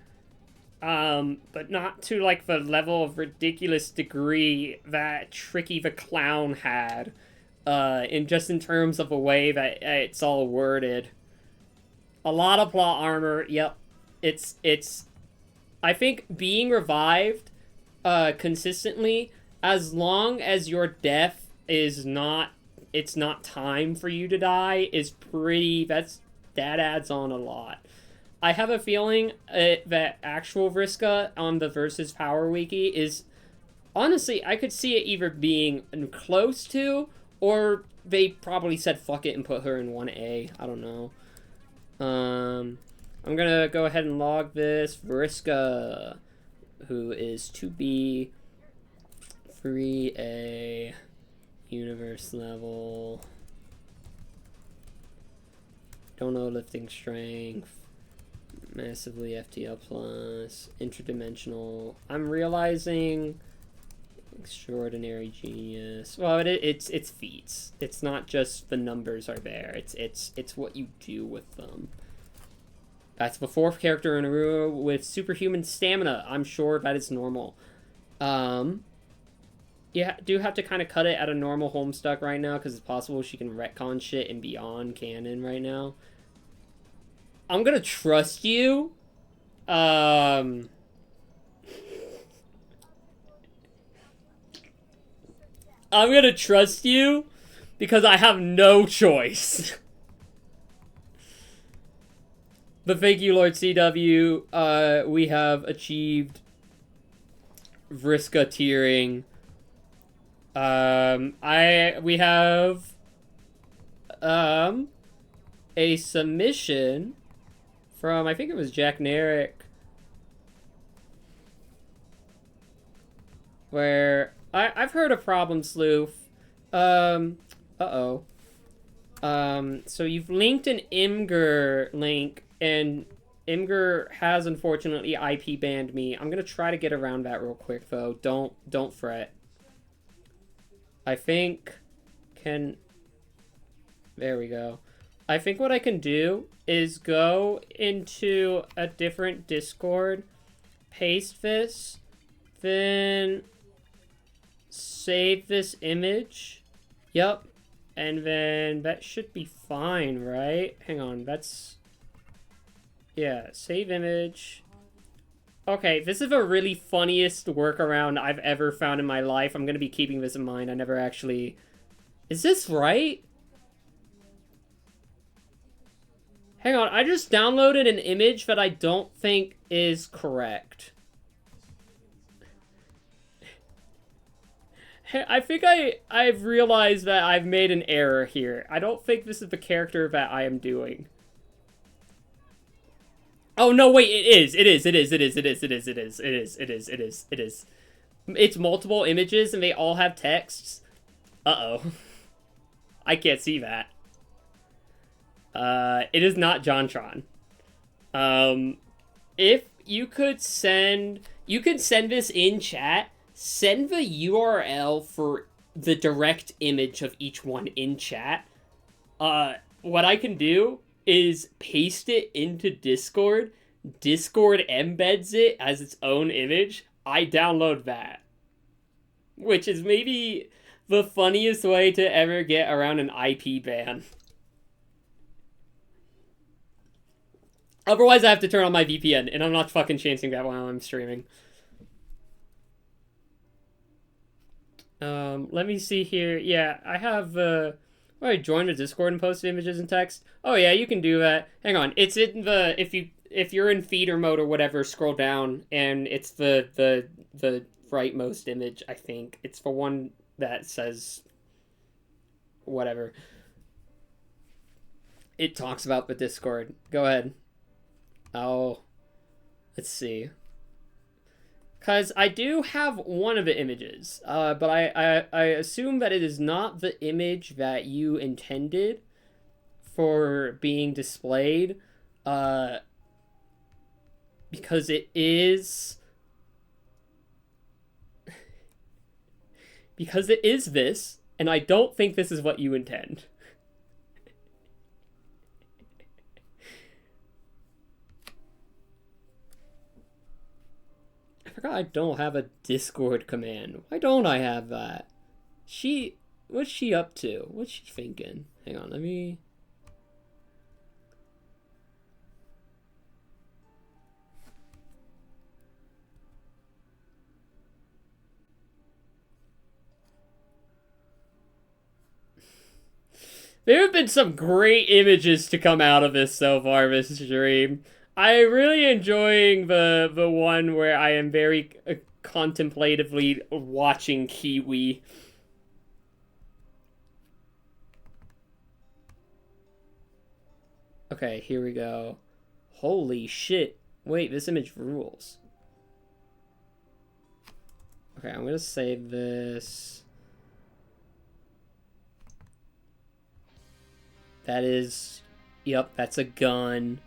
but not to, like, the level of ridiculous degree that Tricky the Clown had, in terms of the way that it's all worded. A lot of plot armor, yep. It's... I think being revived, consistently, as long as your death is not... It's not time for you to die, is pretty... That adds on a lot. I have a feeling that actual Vriska on the Versus Power Wiki is... Honestly, I could see it either being close to, or they probably said fuck it and put her in 1A. I don't know. I'm gonna go ahead and log this. Vriska. who is to be free A universe level. Don't know lifting strength. Massively FTL plus. Interdimensional. I'm realizing extraordinary genius. Well, it's feats. It's not just the numbers are there. It's what you do with them. That's the fourth character in a row with superhuman stamina. I'm sure that is normal. You do have to kind of cut it at a normal Homestuck right now because it's possible she can retcon shit and beyond canon right now. I'm gonna trust you. I'm gonna trust you because I have no choice. But thank you, Lord CW. We have achieved Vriska tiering. We have a submission from, I think it was Jack Narek, where I've heard of Problem Sleuth. So you've linked an Imgur link, and Imgur has unfortunately IP banned me. I'm gonna try to get around that real quick though. Don't fret. I think there we go. I think what I can do is go into a different Discord, paste this, then save this image. Yep. And then that should be fine, right? Hang on, that's... Yeah, save image. Okay, this is the really funniest workaround I've ever found in my life. I'm gonna be keeping this in mind. I never actually... Is this right? Hang on, I just downloaded an image that I don't think is correct. I think I've realized that I've made an error here. I don't think this is the character that I am doing. Oh, no, wait, it is. It's multiple images and they all have texts. Uh-oh. I can't see that. It is not JonTron. If you could send this in chat. Send the URL for the direct image of each one in chat. What I can do is paste it into Discord. Discord embeds it as its own image. I download that. Which is maybe the funniest way to ever get around an IP ban. Otherwise, I have to turn on my VPN, and I'm not fucking chancing that while I'm streaming. Let me see here. Yeah, I have, I joined the Discord and posted images and text. Oh yeah, you can do that. Hang on. It's in the, if you're in feeder mode or whatever, scroll down, and it's the rightmost image, I think. It's the one that says whatever. It talks about the Discord. Go ahead. Oh, let's see. Because I do have one of the images, but I assume that it is not the image that you intended for being displayed, because it is... because it is this, and I don't think this is what you intend. I forgot I don't have a Discord command. Why don't I have that? What's she up to? What's she thinking? Hang on, let me... There have been some great images to come out of this so far, this stream. I'm really enjoying the one where I am very contemplatively watching Kiwi. Okay, here we go. Holy shit. Wait, this image rules. Okay, I'm gonna save this. That is... Yep, that's a gun.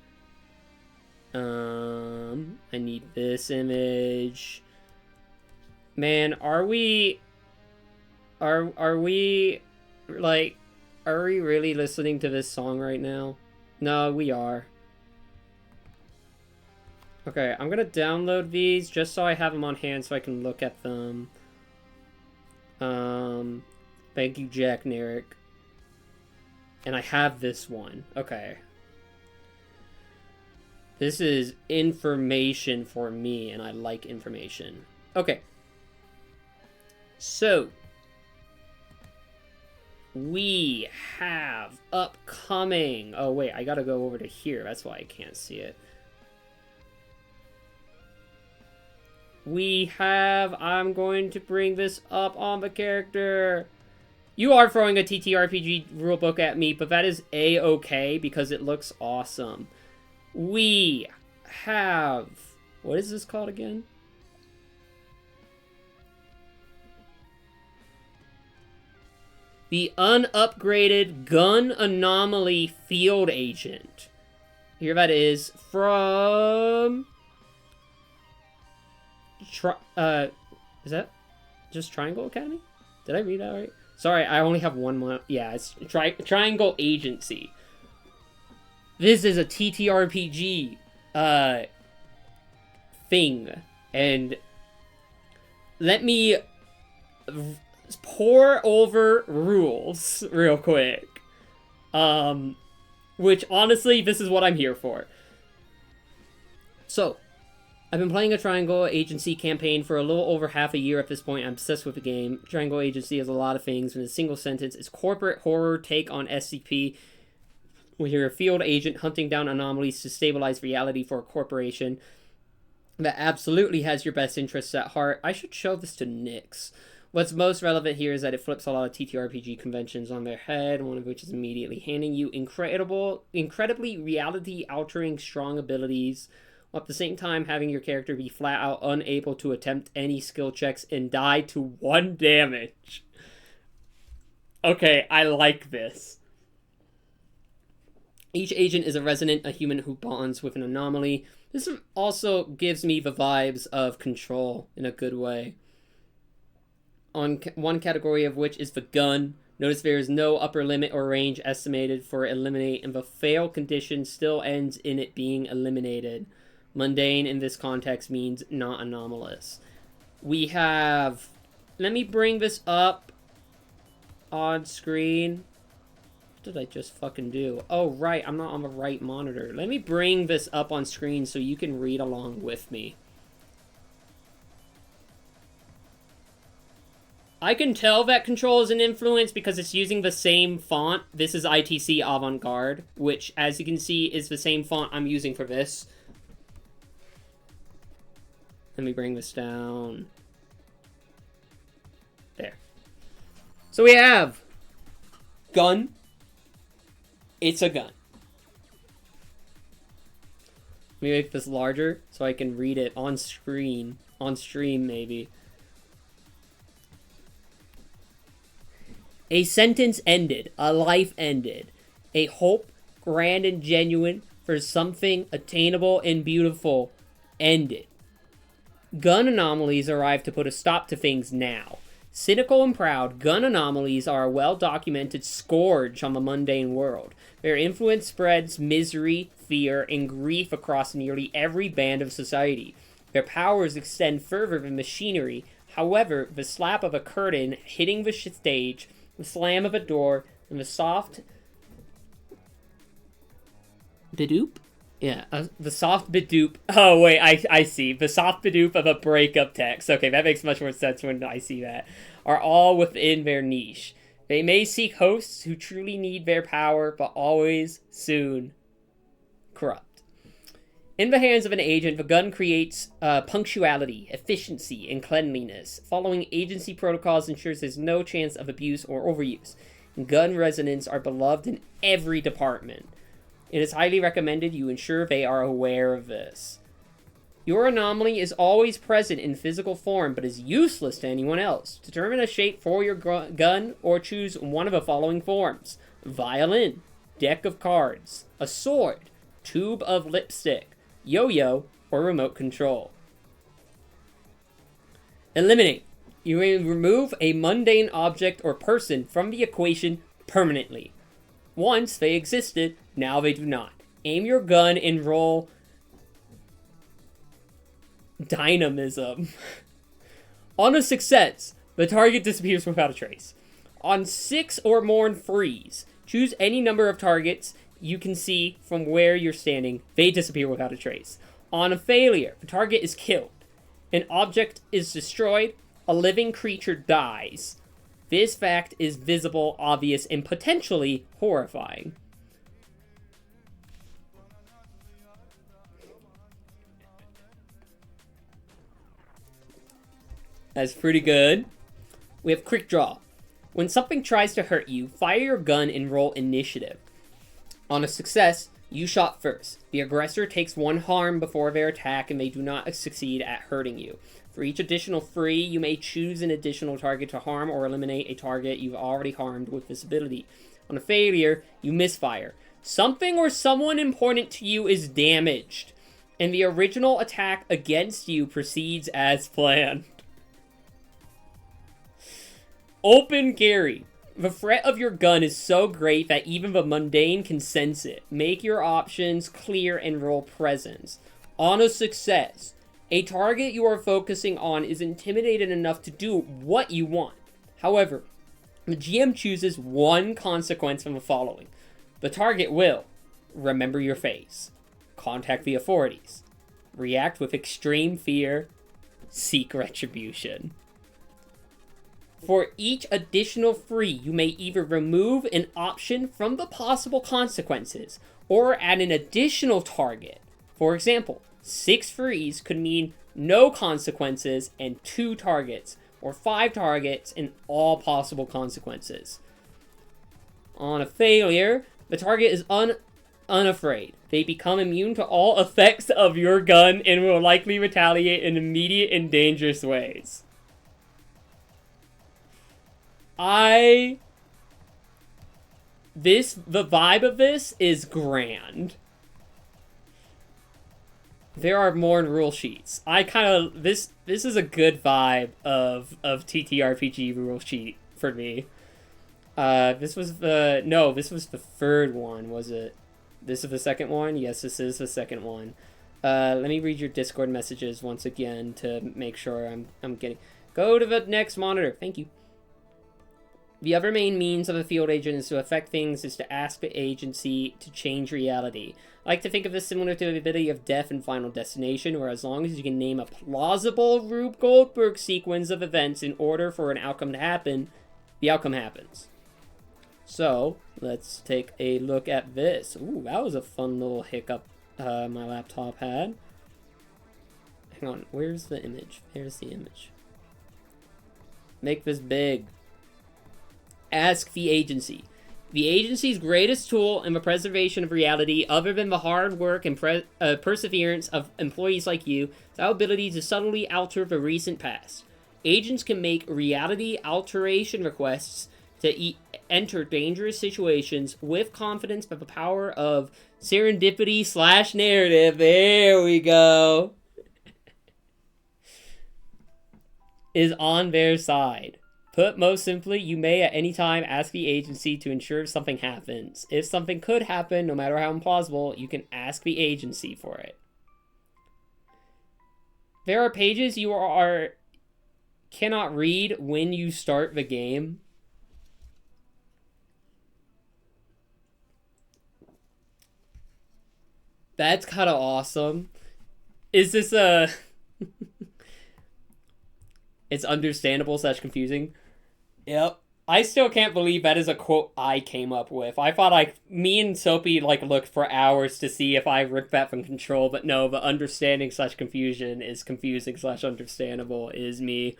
I need this image. Man, are we like, are we really listening to this song right now? No, we are. Okay, I'm gonna download these just so I have them on hand so I can look at them. Thank you, Jack Narrick. And I have this one. Okay. This is information for me, and I like information. Okay. So, we have upcoming... Oh, wait, I gotta go over to here. That's why I can't see it. We have... I'm going to bring this up on the character. You are throwing a TTRPG rulebook at me, but that is A-okay because it looks awesome. We have... What is this called again? The unupgraded Gun Anomaly Field Agent. Here that is from... is that just Triangle Academy? Did I read that right? Sorry, I only have one more. Yeah, it's Triangle Agency. This is a TTRPG thing, and let me pour over rules real quick. Which honestly, this is what I'm here for. So, I've been playing a Triangle Agency campaign for a little over half a year at this point. I'm obsessed with the game. Triangle Agency has a lot of things. In a single sentence, it's corporate horror take on SCP. Where you're a field agent hunting down anomalies to stabilize reality for a corporation that absolutely has your best interests at heart. I should show this to Nyx. What's most relevant here is that it flips a lot of TTRPG conventions on their head, one of which is immediately handing you incredibly reality-altering strong abilities, while at the same time having your character be flat-out unable to attempt any skill checks and die to 1 damage. Okay, I like this. Each agent is a resident, a human who bonds with an anomaly. This also gives me the vibes of Control in a good way. On one category of which is the gun. Notice there is no upper limit or range estimated for eliminate, and the fail condition still ends in it being eliminated. Mundane in this context means not anomalous. We have... Let me bring this up on screen. What did I just fucking do? Oh, right, I'm not on the right monitor. Let me bring this up on screen so you can read along with me. I can tell that Control is an influence because it's using the same font. This is ITC Avant-Garde, which, as you can see, is the same font I'm using for this. Let me bring this down. There. So we have gun. It's a gun. Let me make this larger so I can read it on screen. On stream, maybe. A sentence ended. A life ended. A hope, grand and genuine, for something attainable and beautiful, ended. Gun anomalies arrive to put a stop to things now. Cynical and proud, gun anomalies are a well-documented scourge on the mundane world. Their influence spreads misery, fear, and grief across nearly every band of society. Their powers extend further than machinery. However, the slap of a curtain hitting the stage, the slam of a door, and the soft... Bidoop? Yeah, the soft bidoop. Oh, wait, I see. The soft bidoop of a breakup text. Okay, that makes much more sense when I see that. Are all within their niche. They may seek hosts who truly need their power, but always, soon, corrupt. In the hands of an agent, the gun creates punctuality, efficiency, and cleanliness. Following agency protocols ensures there's no chance of abuse or overuse. Gun residents are beloved in every department. It is highly recommended you ensure they are aware of this. Your anomaly is always present in physical form, but is useless to anyone else. Determine a shape for your gun, or choose one of the following forms. Violin, deck of cards, a sword, tube of lipstick, yo-yo, or remote control. Eliminate. You may remove a mundane object or person from the equation permanently. Once they existed, now they do not. Aim your gun and roll dynamism. On a success, the target disappears without a trace. On 6 or more freeze, choose any number of targets you can see from where you're standing. They disappear without a trace. On a failure, the target is killed. An object is destroyed. A living creature dies. This fact is visible, obvious, and potentially horrifying. That's pretty good. We have quick draw. When something tries to hurt you, fire your gun and roll initiative. On a success, you shot first. The aggressor takes 1 harm before their attack, and they do not succeed at hurting you. For each additional free, you may choose an additional target to harm or eliminate a target you've already harmed with this ability. On a failure, you misfire. Something or someone important to you is damaged, and the original attack against you proceeds as planned. Open carry. The threat of your gun is so great that even the mundane can sense it. Make your options clear and roll presence. On a success, a target you are focusing on is intimidated enough to do what you want. However, the GM chooses one consequence from the following. The target will remember your face, contact the authorities, react with extreme fear, seek retribution. For each additional free, you may either remove an option from the possible consequences or add an additional target. For example, 6 frees could mean no consequences and 2 targets, or 5 targets and all possible consequences. On a failure, the target is unafraid. They become immune to all effects of your gun and will likely retaliate in immediate and dangerous ways. The vibe of this is grand. There are more rule sheets. This is a good vibe of TTRPG rule sheet for me. This was the third one, was it? This is the second one? Yes, this is the second one. Let me read your Discord messages once again to make sure I'm getting... Go to the next monitor. Thank you. The other main means of a field agent is to affect things is to ask the agency to change reality. I like to think of this similar to the ability of Death in Final Destination, where as long as you can name a plausible Rube Goldberg sequence of events in order for an outcome to happen, the outcome happens. So, let's take a look at this. Ooh, that was a fun little hiccup my laptop had. Hang on, where's the image? There's the image. Make this big. Ask the agency. The agency's greatest tool in the preservation of reality, other than the hard work and perseverance of employees like you, is our ability to subtly alter the recent past. Agents can make reality alteration requests to enter dangerous situations with confidence, but the power of serendipity/narrative, there we go, is on their side. Put most simply, you may at any time ask the agency to ensure something happens. If something could happen, no matter how implausible, you can ask the agency for it. There are pages you cannot read when you start the game. That's kind of awesome. Is this a... It's understandable / confusing. Yep. I still can't believe that is a quote I came up with. I thought me and Soapy looked for hours to see if I ripped that from Control, but no, the understanding / confusion is confusing / understandable is me.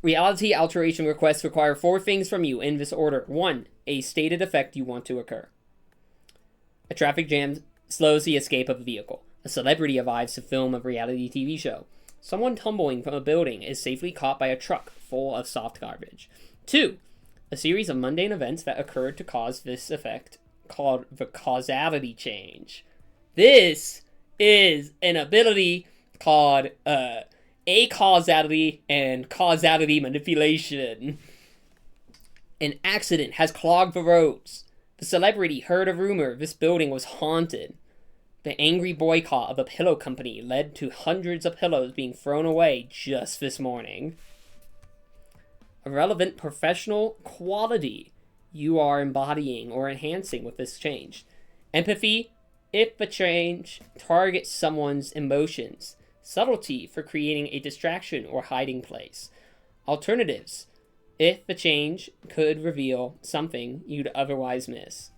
Reality alteration requests require 4 things from you in this order. 1. A stated effect you want to occur. A traffic jam slows the escape of a vehicle. A celebrity arrives to film a reality TV show. Someone tumbling from a building is safely caught by a truck full of soft garbage. 2. A series of mundane events that occurred to cause this effect, called the causality change. This is an ability called acausality and causality manipulation. An accident has clogged the roads. The celebrity heard a rumor this building was haunted. The angry boycott of a pillow company led to hundreds of pillows being thrown away just this morning. A relevant professional quality you are embodying or enhancing with this change. Empathy, if the change targets someone's emotions. Subtlety for creating a distraction or hiding place. Alternatives, if the change could reveal something you'd otherwise miss.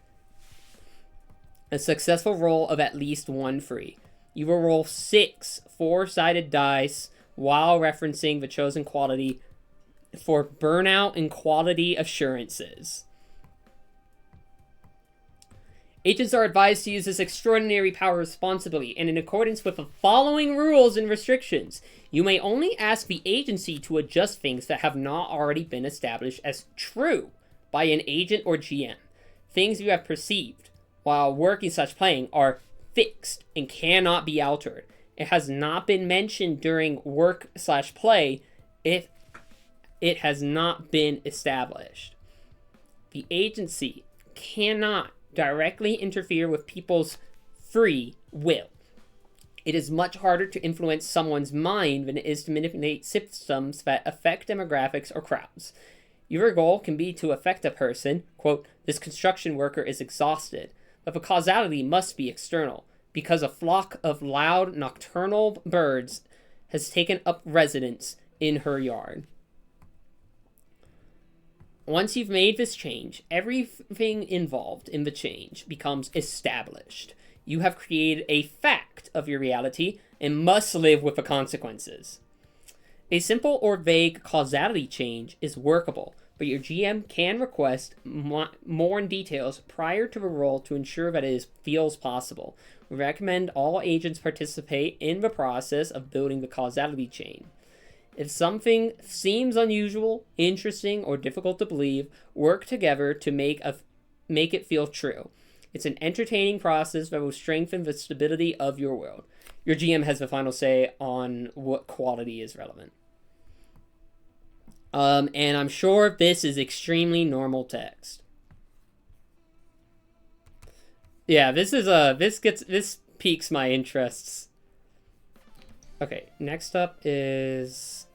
A successful roll of at least 1 free. You will roll 6 4-sided dice while referencing the chosen quality for burnout and quality assurances. Agents are advised to use this extraordinary power responsibly and in accordance with the following rules and restrictions. You may only ask the agency to adjust things that have not already been established as true by an agent or GM. Things you have perceived while working/playing are fixed and cannot be altered. It has not been mentioned during work/play if it has not been established. The agency cannot directly interfere with people's free will. It is much harder to influence someone's mind than it is to manipulate systems that affect demographics or crowds. Your goal can be to affect a person, quote, this construction worker is exhausted, but the causality must be external, because a flock of loud nocturnal birds has taken up residence in her yard. Once you've made this change, everything involved in the change becomes established. You have created a fact of your reality and must live with the consequences. A simple or vague causality change is workable, but your GM can request more details prior to the roll to ensure that it feels possible. We recommend all agents participate in the process of building the causality chain. If something seems unusual, interesting, or difficult to believe, work together to make it feel true. It's an entertaining process that will strengthen the stability of your world. Your GM has the final say on what quality is relevant. And I'm sure this is extremely normal text. Yeah, this piques my interests. Okay, next up is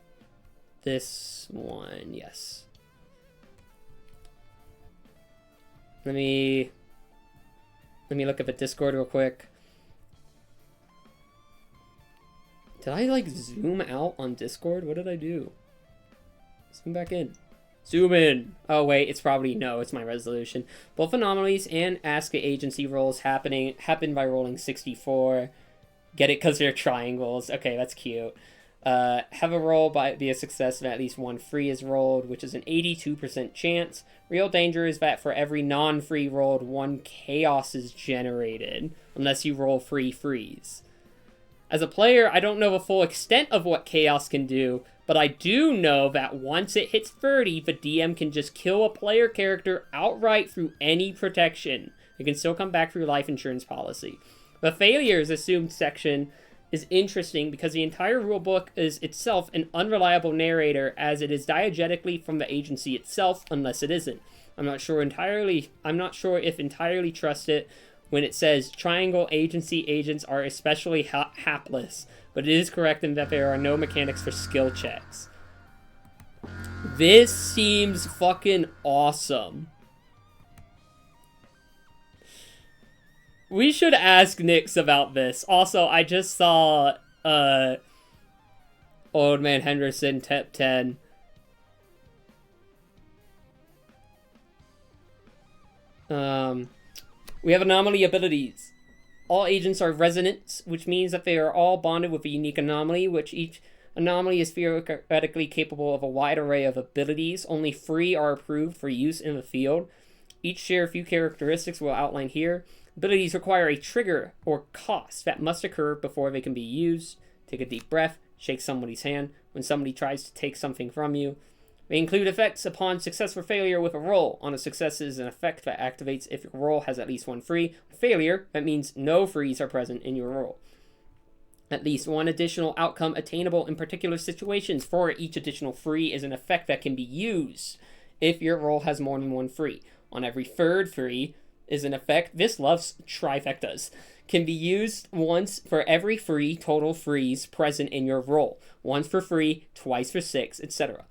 this one. Yes. Let me look at the Discord real quick. Did I zoom out on Discord? What did I do? Zoom back in. Zoom in. Oh wait, it's my resolution. Both anomalies and ask a agency rolls happen by rolling 64. Get it because they're triangles. Okay, that's cute. Have a roll be a success and at least 1 free is rolled, which is an 82% chance. Real danger is that for every non-free rolled, 1 chaos is generated, unless you roll free freeze. As a player, I don't know the full extent of what chaos can do, but I do know that once it hits 30, the DM can just kill a player character outright through any protection. It can still come back through life insurance policy. The failures assumed section is interesting because the entire rulebook is itself an unreliable narrator, as it is diegetically from the agency itself, unless it isn't. I'm not sure if entirely trust it when it says triangle agency agents are especially hapless, but it is correct in that there are no mechanics for skill checks. This seems fucking awesome. We should ask Nyx about this. Also, I just saw Old Man Henderson Tep 10. We have anomaly abilities. All agents are resonants, which means that they are all bonded with a unique anomaly, which each anomaly is theoretically capable of a wide array of abilities. Only 3 are approved for use in the field. Each share a few characteristics we'll outline here. Abilities require a trigger or cost that must occur before they can be used. Take a deep breath, shake somebody's hand when somebody tries to take something from you. They include effects upon success or failure with a roll. On a success is an effect that activates if your roll has at least one free. Failure, that means no frees are present in your roll. At least one additional outcome attainable in particular situations. For each additional free is an effect that can be used if your roll has more than one free. On every third free is an effect, this loves trifectas, can be used once for every free total frees present in your roll. Once for free, twice for 6, etc.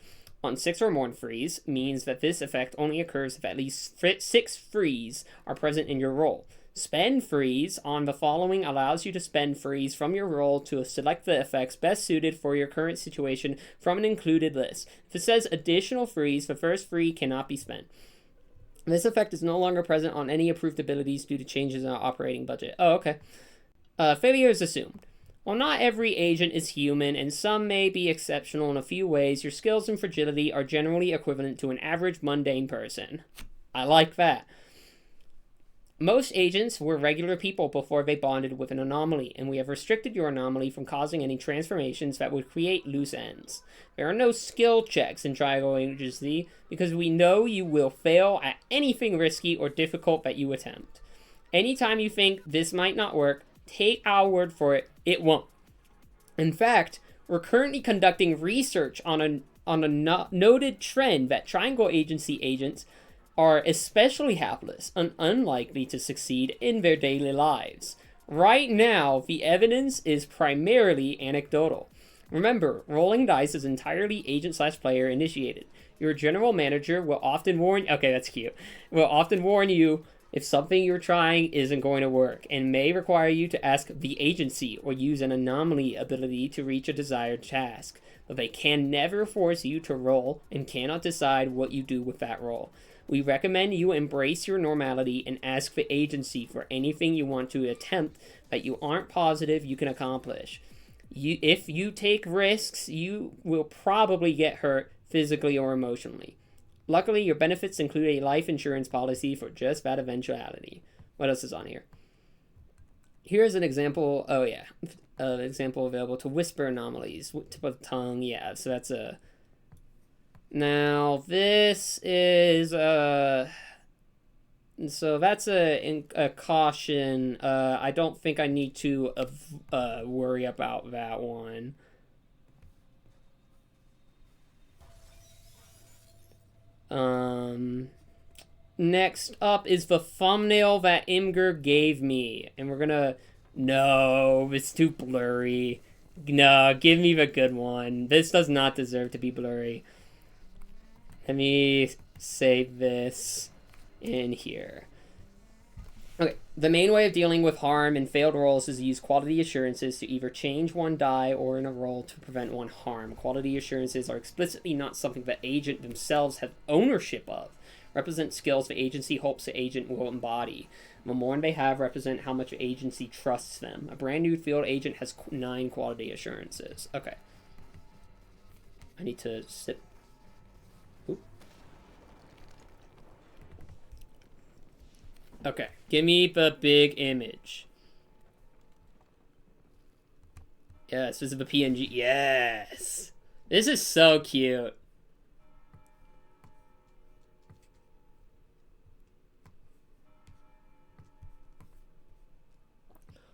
On 6 or more frees means that this effect only occurs if at least 6 frees are present in your roll. Spend frees on the following allows you to spend frees from your roll to select the effects best suited for your current situation from an included list. If it says additional frees, the first free cannot be spent. This effect is no longer present on any approved abilities due to changes in our operating budget. Oh, okay. Failure is assumed. While not every agent is human, and some may be exceptional in a few ways, your skills and fragility are generally equivalent to an average mundane person. I like that. Most agents were regular people before they bonded with an anomaly, and we have restricted your anomaly from causing any transformations that would create loose ends. There are no skill checks in Triangle Agency because we know you will fail at anything risky or difficult that you attempt. Anytime you think this might not work, take our word for it, it won't. In fact, we're currently conducting research on a noted trend that Triangle Agency agents are especially hapless and unlikely to succeed in their daily lives. Right now, the evidence is primarily anecdotal. Remember, rolling dice is entirely agent/player initiated. Your general manager will often warn you if something you're trying isn't going to work, and may require you to ask the agency or use an anomaly ability to reach a desired task. But they can never force you to roll and cannot decide what you do with that roll. We recommend you embrace your normality and ask the agency for anything you want to attempt that you aren't positive you can accomplish. If you take risks, you will probably get hurt physically or emotionally. Luckily, your benefits include a life insurance policy for just that eventuality. What else is on here? Here's an example. Oh, yeah. An example available to whisper anomalies. Tip of the tongue. Yeah, so that's a... Now, this is... So that's a caution. I don't think I need to worry about that one. Next up is the thumbnail that Imgur gave me. And we're gonna... No, it's too blurry. No, give me the good one. This does not deserve to be blurry. Let me save this in here. Okay, the main way of dealing with harm and failed rolls is to use quality assurances to either change one die or in a roll to prevent one harm. Quality assurances are explicitly not something the agent themselves have ownership of. Represent skills the agency hopes the agent will embody. The more they have represent how much the agency trusts them. A brand new field agent has 9 quality assurances. Okay. I need to sit... Oop. Okay, give me the big image. Yes, this is the PNG. Yes! This is so cute.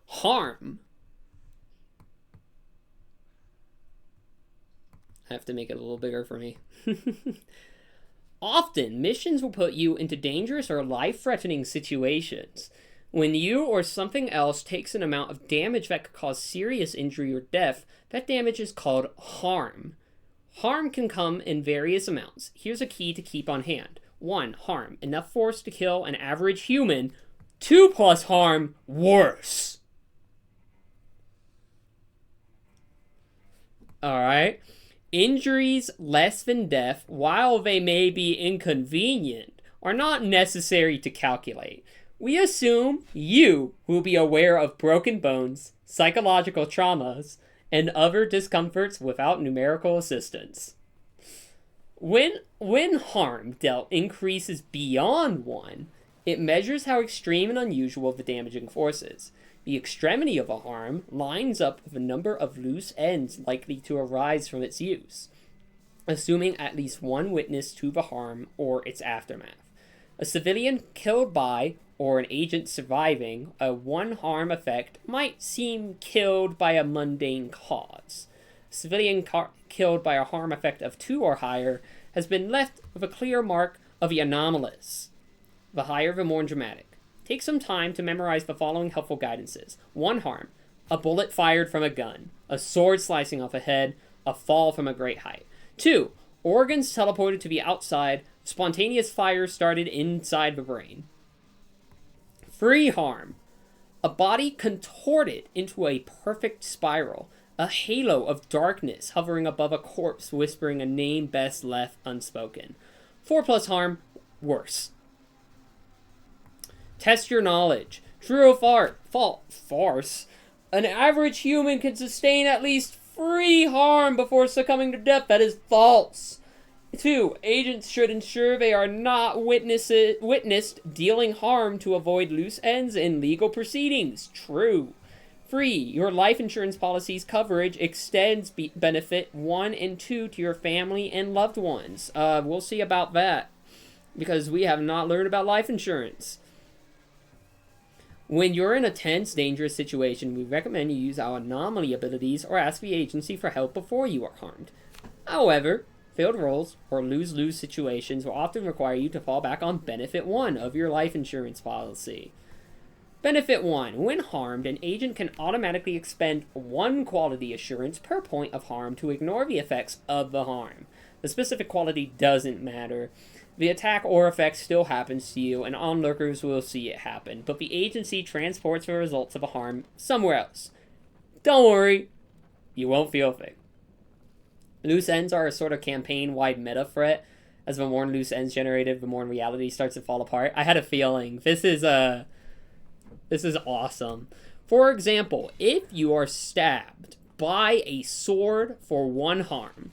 Harm. I have to make it a little bigger for me. Often, missions will put you into dangerous or life-threatening situations. When you or something else takes an amount of damage that could cause serious injury or death, that damage is called harm. Harm can come in various amounts. Here's a key to keep on hand. 1. Harm. Enough force to kill an average human. 2 plus harm. Worse. Alright. Injuries less than death, while they may be inconvenient, are not necessary to calculate. We assume you will be aware of broken bones, psychological traumas, and other discomforts without numerical assistance. When harm dealt increases beyond 1, It measures how extreme and unusual the damaging force is. The extremity of a harm lines up with the number of loose ends likely to arise from its use, assuming at least one witness to the harm or its aftermath. A civilian killed by, or an agent surviving, a one harm effect might seem killed by a mundane cause. A civilian killed by a harm effect of 2 or higher has been left with a clear mark of the anomalous. The higher, the more dramatic. Take some time to memorize the following helpful guidances. 1 harm: a bullet fired from a gun, a sword slicing off a head, a fall from a great height. 2. Organs teleported to the outside, spontaneous fire started inside the brain. 3 harm: a body contorted into a perfect spiral, a halo of darkness hovering above a corpse whispering a name best left unspoken. 4+ harm: worse. Test your knowledge. True or farce? An average human can sustain at least 3 harm before succumbing to death. That is false. 2. Agents should ensure they are not witnessed dealing harm to avoid loose ends in legal proceedings. True. 3. Your life insurance policy's coverage extends benefit 1 and 2 to your family and loved ones. We'll see about that, because we have not learned about life insurance. When you're in a tense, dangerous situation, we recommend you use our anomaly abilities or ask the agency for help before you are harmed. However, failed rolls or lose-lose situations will often require you to fall back on Benefit 1 of your life insurance policy. Benefit 1. When harmed, an agent can automatically expend 1 quality assurance per point of harm to ignore the effects of the harm. The specific quality doesn't matter. The attack or effect still happens to you, and onlookers will see it happen, but the agency transports the results of a harm somewhere else. Don't worry, you won't feel a thing. Loose ends are a sort of campaign-wide meta threat. As the more loose ends generated, the more reality starts to fall apart. I had a feeling. This is awesome. For example, if you are stabbed by a sword for 1 harm,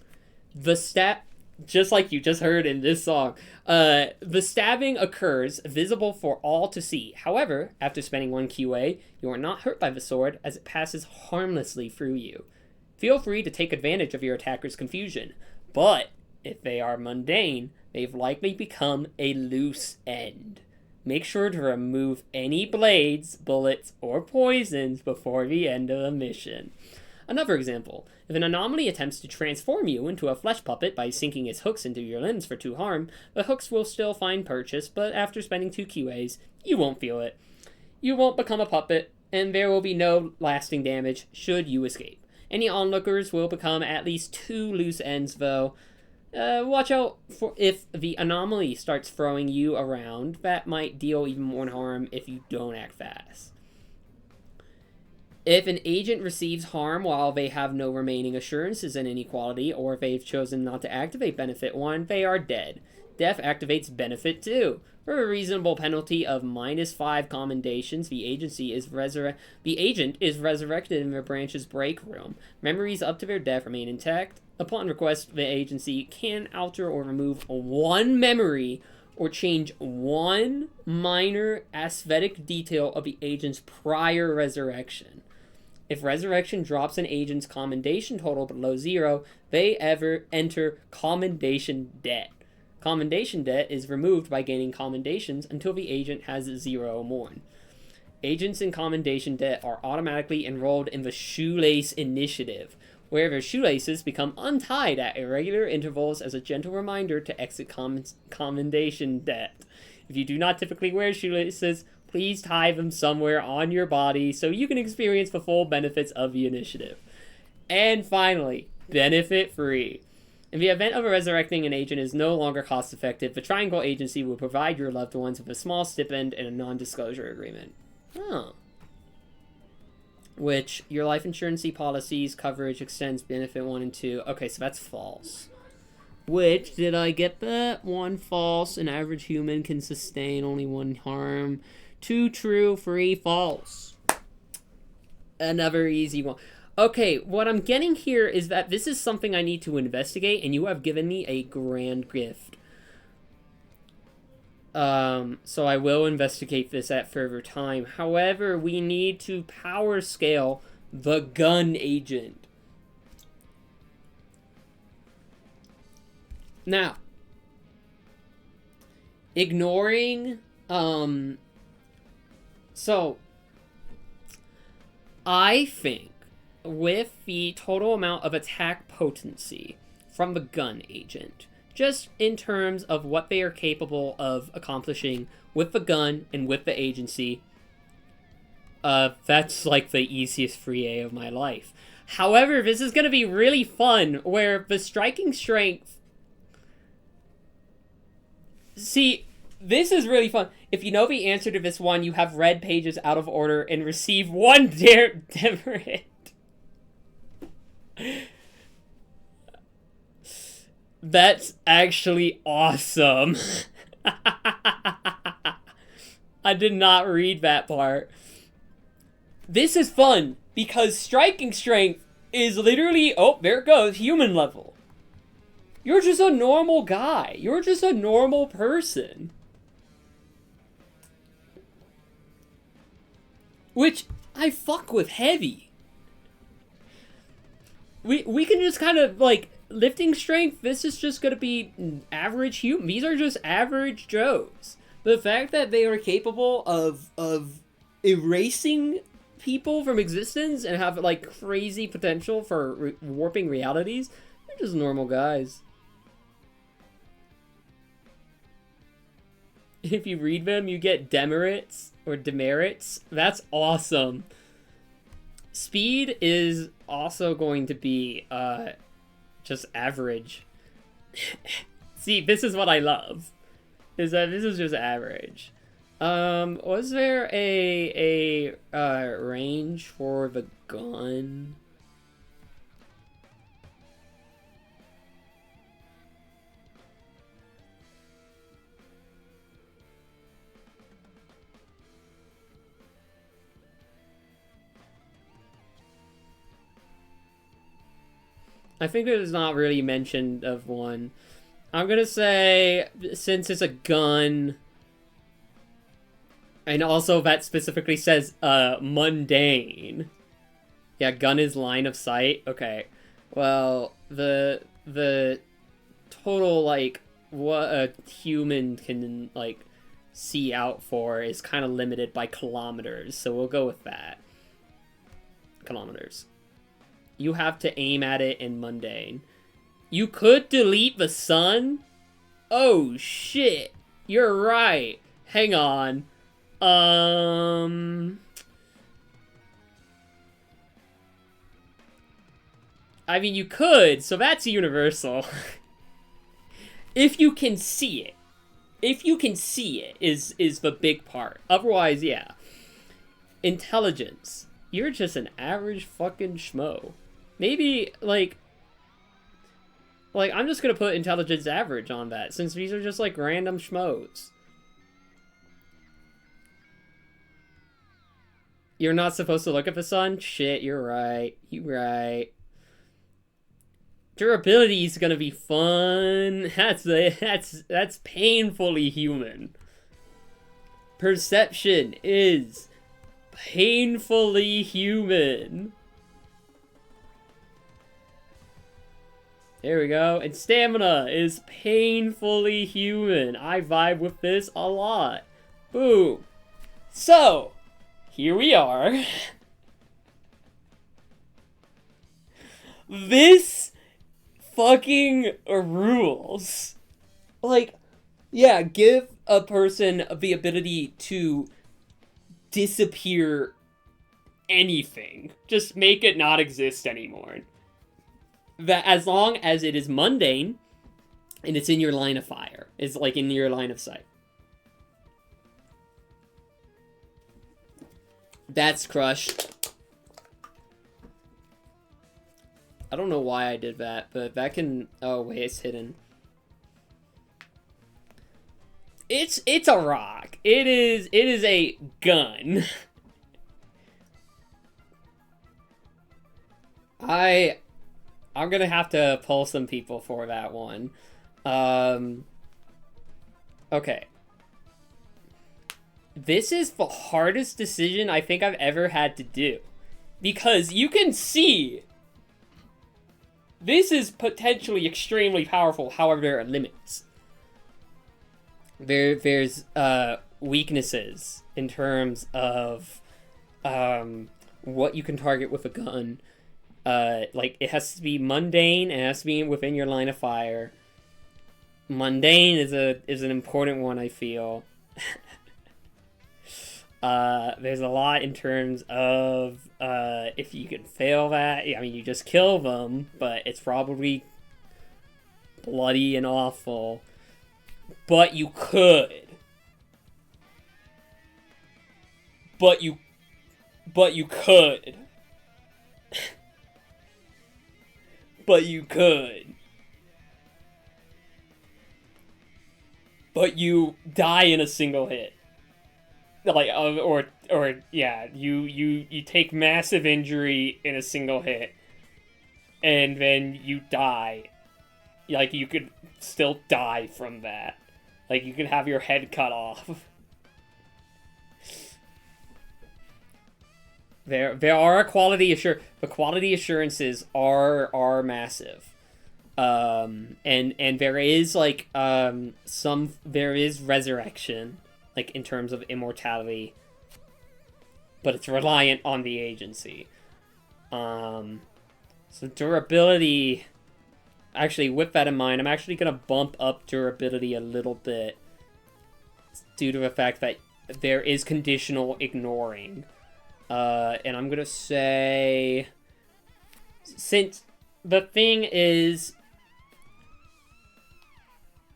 just like you just heard in this song, the stabbing occurs visible for all to see. However, after spending 1 QA, you are not hurt by the sword as it passes harmlessly through you. Feel free to take advantage of your attacker's confusion, but if they are mundane, they've likely become a loose end. Make sure to remove any blades, bullets, or poisons before the end of the mission. Another example, if an anomaly attempts to transform you into a flesh puppet by sinking its hooks into your limbs for 2 harm, the hooks will still find purchase, but after spending 2 QAs, you won't feel it. You won't become a puppet, and there will be no lasting damage should you escape. Any onlookers will become at least 2 loose ends, though. Watch out for if the anomaly starts throwing you around. That might deal even more harm if you don't act fast. If an agent receives harm while they have no remaining assurances in any quality, or if they've chosen not to activate Benefit 1, they are dead. Death activates Benefit 2. For a reasonable penalty of -5 commendations, the agent is resurrected in their branch's break room. Memories up to their death remain intact. Upon request, the agency can alter or remove 1 memory or change 1 minor aesthetic detail of the agent's prior resurrection. If resurrection drops an agent's commendation total below 0, they enter commendation debt. Commendation debt is removed by gaining commendations until the agent has 0 or more. Agents in commendation debt are automatically enrolled in the Shoelace Initiative, where their shoelaces become untied at irregular intervals as a gentle reminder to exit commendation debt. If you do not typically wear shoelaces, please tie them somewhere on your body so you can experience the full benefits of the initiative. And finally, benefit free. In the event of a resurrecting an agent is no longer cost effective, the Triangle Agency will provide your loved ones with a small stipend and a non-disclosure agreement. Oh. Which, your life insurance policy's coverage extends benefit 1 and 2. Okay, so that's false. Which, did I get that? 1 false, an average human can sustain only 1 harm. 2 true, 3 false. Another easy one. Okay, what I'm getting here is that this is something I need to investigate, and you have given me a grand gift. So I will investigate this at further time. However, we need to power scale the gun agent. Now, ignoring, so I think with the total amount of attack potency from the gun agent, just in terms of what they are capable of accomplishing with the gun and with the agency, that's like the easiest free A of my life. However, this is going to be really fun, where the striking strength... See, this is really fun. If you know the answer to this one, you have read pages out of order and receive one demerit. That's actually awesome. I did not read that part. This is fun, because striking strength is literally, oh, there it goes, human level. You're just a normal guy. You're just a normal person. Which, I fuck with heavy. We can just kind of, like, lifting strength, this is just gonna be average human. These are just average Joes. The fact that they are capable of erasing people from existence and have, like, crazy potential for warping realities, they're just normal guys. If you read them, you get demerits or demerits. That's awesome. Speed is also going to be just average. See, this is what I love. Is that this is just average. Was there a range for the gun? I think there's not really mentioned of one. I'm gonna say, since it's a gun, and also that specifically says, mundane. Yeah, gun is line of sight. Okay. Well, the total, like, what a human can, like, see out for is kind of limited by kilometers, so we'll go with that. Kilometers. You have to aim at it in mundane. You could delete the sun? Oh, shit. You're right. Hang on. I mean, you could, so that's universal. If you can see it. If you can see it is the big part. Otherwise, yeah. Intelligence. You're just an average fucking schmo. Maybe, like, I'm just gonna put intelligence average on that, since these are just, like, random schmoes. You're not supposed to look at the sun? Shit, you're right. You're right. Durability is gonna be fun. That's painfully human. Perception is painfully human. There we go. And stamina is painfully human. I vibe with this a lot. Boom. So, here we are. This fucking rules. Like, yeah, give a person the ability to disappear anything. Just make it not exist anymore. That as long as it is mundane and it's in your line of fire, it's like in your line of sight. That's crushed. I don't know why I did that, but that can... Oh, wait, it's hidden. It's a rock. It is a gun. I'm gonna have to pull some people for that one. Okay. this is the hardest decision I think I've ever had to do. Because you can see this is potentially extremely powerful, however there are limits. There's weaknesses in terms of what you can target with a gun. Like, it has to be mundane, and it has to be within your line of fire. Mundane is an important one, I feel. There's a lot in terms of if you can fail that, I mean, you just kill them, but it's probably bloody and awful. But you could. But you could. But you could. But you die in a single hit. Like, yeah, you take massive injury in a single hit, and then you die. Like, you could still die from that. Like, you could have your head cut off. There are the quality assurances are massive. And there is, like, there is resurrection, like, in terms of immortality, but it's reliant on the agency. So durability, actually, with that in mind, I'm actually going to bump up durability a little bit due to the fact that there is conditional ignoring. And I'm going to say, since the thing is,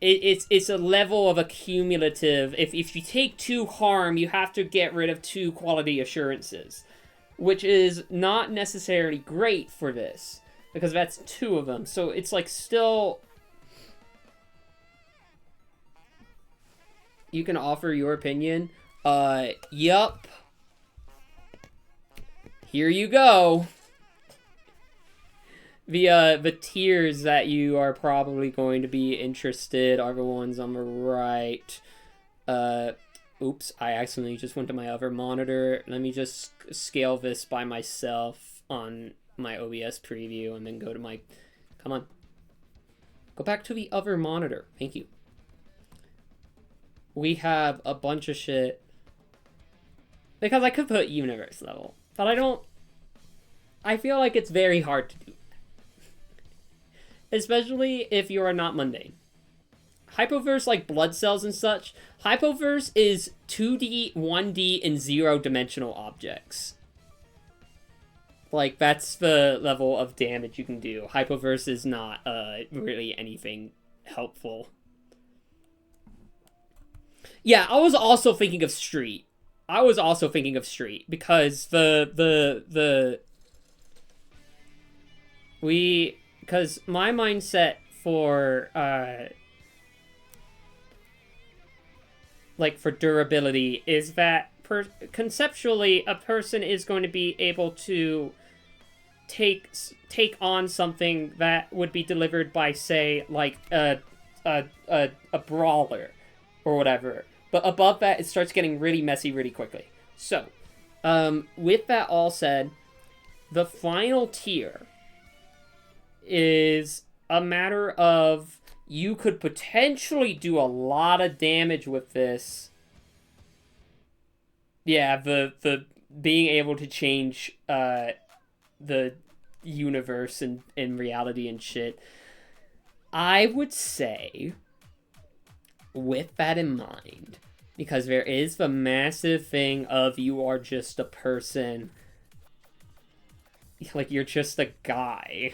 it's a level of accumulative. If you take 2 harm, you have to get rid of 2 quality assurances, which is not necessarily great for this, because that's 2 of them. So it's like still, you can offer your opinion. Yup. Here you go. The tiers that you are probably going to be interested are the ones on the right. Oops, I accidentally just went to my other monitor. Let me just scale this by myself on my OBS preview and then go to my... Come on. Go back to the other monitor. Thank you. We have a bunch of shit. Because I could put universe level, but I don't... I feel like it's very hard to do. Especially if you are not mundane. Hypoverse, like blood cells and such, Hypoverse is 2D, 1D, and 0-dimensional objects. Like, that's the level of damage you can do. Hypoverse is not really anything helpful. Yeah, I was also thinking of Street. Because because my mindset for, like, for durability is that conceptually a person is going to be able to take on something that would be delivered by, say, like, a brawler or whatever. But above that, it starts getting really messy really quickly. So, with that all said, the final tier is a matter of you could potentially do a lot of damage with this. Yeah, the being able to change the universe and reality and shit. I would say, with that in mind, because there is the massive thing of you are just a person, like, you're just a guy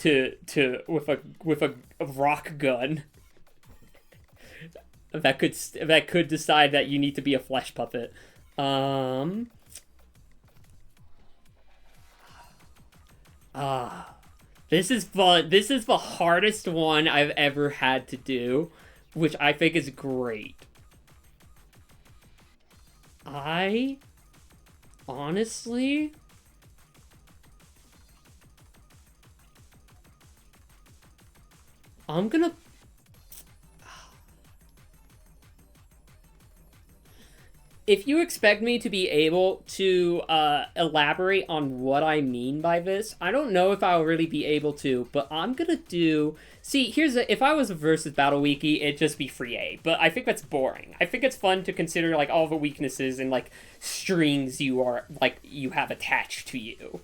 with a rock gun that could decide that you need to be a flesh puppet. This is fun. This is the hardest one I've ever had to do, which I think is great. I honestly, I'm gonna... if you expect me to be able to elaborate on what I mean by this, I don't know if I'll really be able to, but I'm gonna do... See, if I was a versus battle wiki, it'd just be free A, but I think that's boring. I think it's fun to consider, like, all the weaknesses and, like, strings you have attached to you.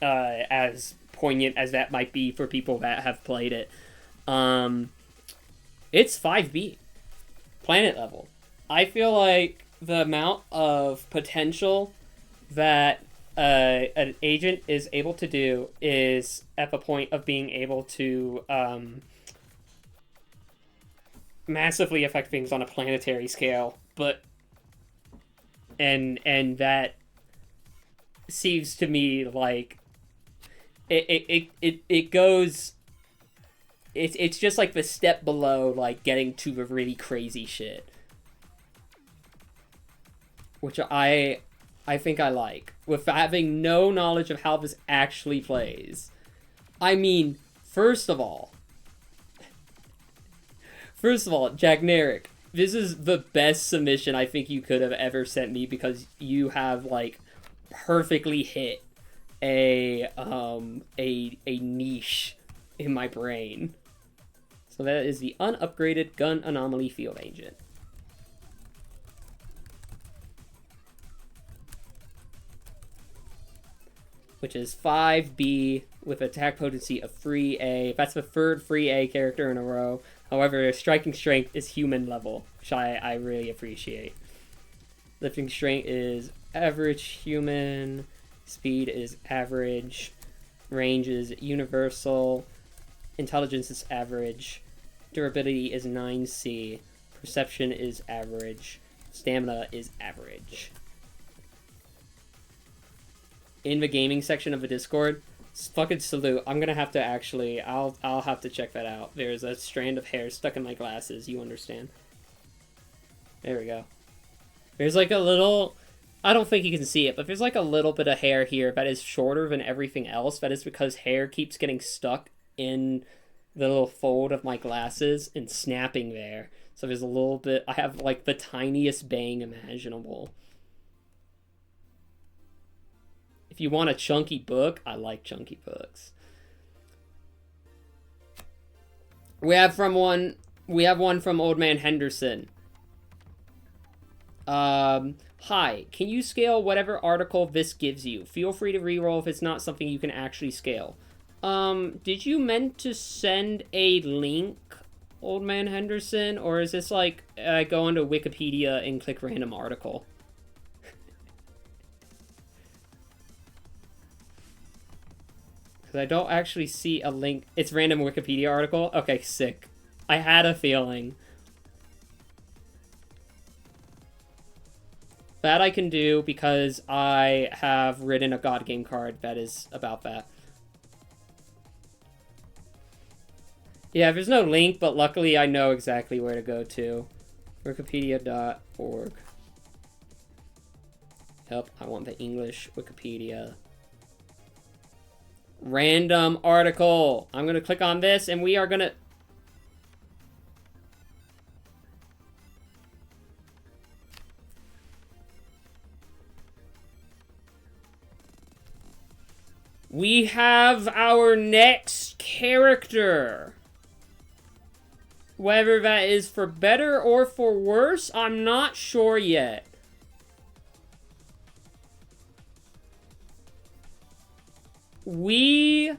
As poignant as that might be for people that have played it. It's 5B. Planet level. I feel like the amount of potential that an agent is able to do is at the point of being able to massively affect things on a planetary scale, and that seems to me like it goes. It's just like the step below, like, getting to the really crazy shit. Which I think I like. With having no knowledge of how this actually plays. I mean, first of all, Jagneric, this is the best submission I think you could have ever sent me, because you have, like, perfectly hit a niche in my brain. So that is the unupgraded Gun Anomaly Field Agent. Which is 5B with attack potency of free A. That's the third free A character in a row. However, striking strength is human level, which I really appreciate. Lifting strength is average human. Speed is average. Range is universal. Intelligence is average. Durability is 9C. Perception is average. Stamina is average. In the gaming section of the Discord, fucking salute. I'm gonna have to actually... I'll have to check that out. There's a strand of hair stuck in my glasses, you understand. There we go. There's like a little... I don't think you can see it, but there's like a little bit of hair here that is shorter than everything else. That is because hair keeps getting stuck in the little fold of my glasses and snapping there. So there's a little bit... I have like the tiniest bang imaginable. If you want a chunky book, I like chunky books. We have one from Old Man Henderson. Hi, can you scale whatever article this gives you? Feel free to reroll if it's not something you can actually scale. Did you meant to send a link, Old Man Henderson? Or is this like, go onto Wikipedia and click random article? Because I don't actually see a link. It's random Wikipedia article? Okay, sick. I had a feeling. That I can do because I have written a God Game card that is about that. Yeah, there's no link, but luckily I know exactly where to go to. Wikipedia.org. Yep, I want the English Wikipedia. Random article. I'm gonna click on this and we are gonna... We have our next character. Whether that is for better or for worse, I'm not sure yet. Please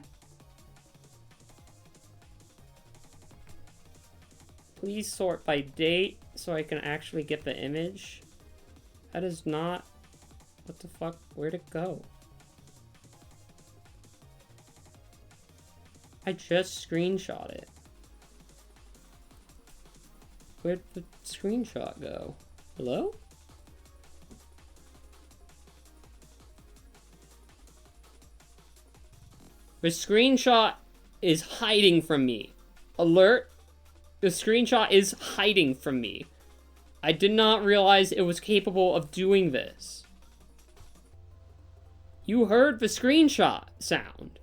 sort by date so I can actually get the image. That is not... What the fuck? Where'd it go? I just screenshot it. Where'd the screenshot go? Hello? The screenshot is hiding from me. Alert. The screenshot is hiding from me. I did not realize it was capable of doing this. You heard the screenshot sound.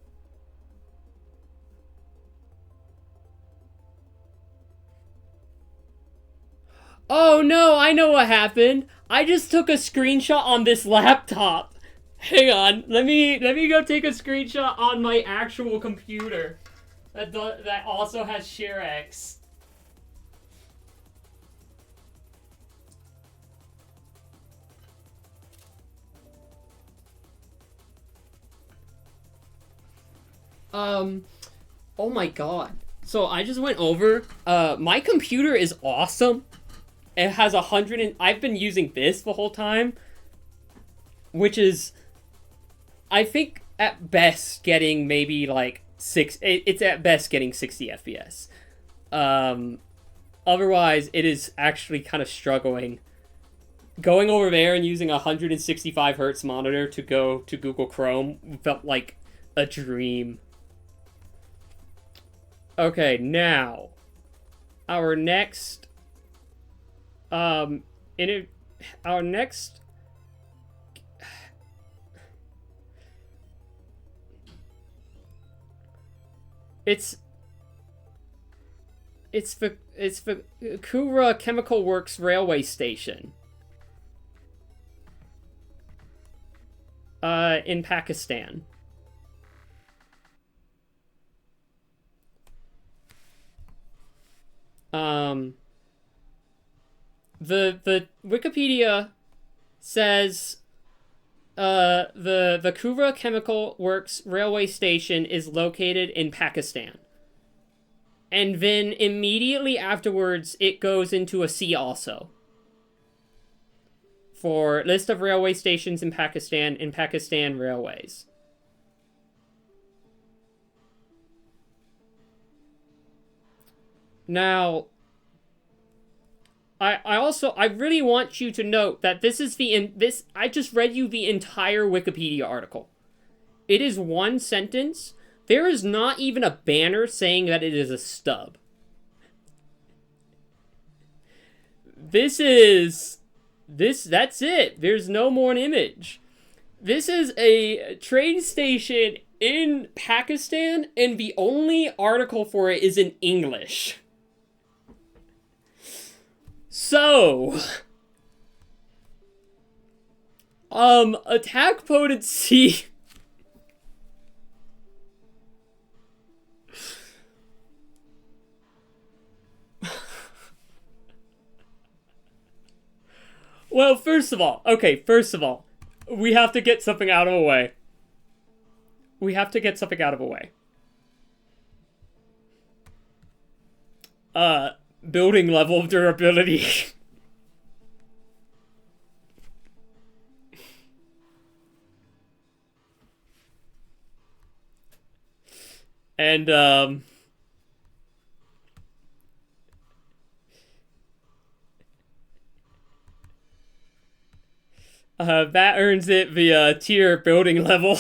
Oh no, I know what happened. I just took a screenshot on this laptop. Hang on, let me go take a screenshot on my actual computer. That also has ShareX. Oh my god. So I just went over. My computer is awesome. It has 100 and I've been using this the whole time, which is, I think at best getting maybe like it's at best getting 60 FPS. Otherwise it is actually kind of struggling. Going over there and using a 165 hertz monitor to go to Google Chrome felt like a dream. Okay, now our next our next it's the Kura Chemical Works railway station in Pakistan. The Wikipedia says the Kura Chemical Works railway station is located in Pakistan. And then immediately afterwards it goes into a C also. For list of railway stations in Pakistan Railways. Now, I really want you to note that this is I just read you the entire Wikipedia article. It is one sentence. There is not even a banner saying that it is a stub. That's it. There's no more an image. This is a train station in Pakistan, and the only article for it is in English. So, attack potency. Well, first of all, we have to get something out of the way. Building level of durability. And, that earns it the, tier building level.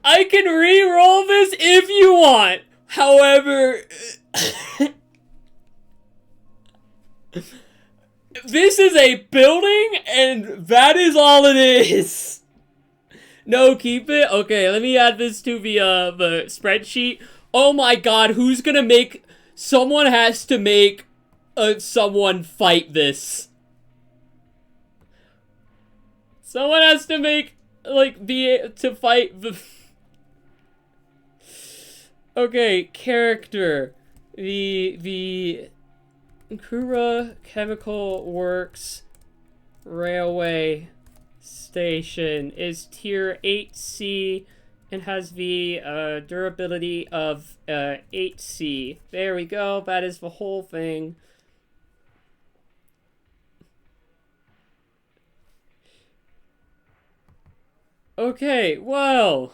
I can re-roll this if you want. However, this is a building, and that is all it is. No, keep it. Okay, let me add this to the spreadsheet. Oh my god, who's gonna make... Someone has to make someone fight this. Someone has to make, like, to fight the... Okay, character. The Kura Chemical Works Railway Station is tier 8C and has the durability of 8C. There we go. That is the whole thing. Okay, well...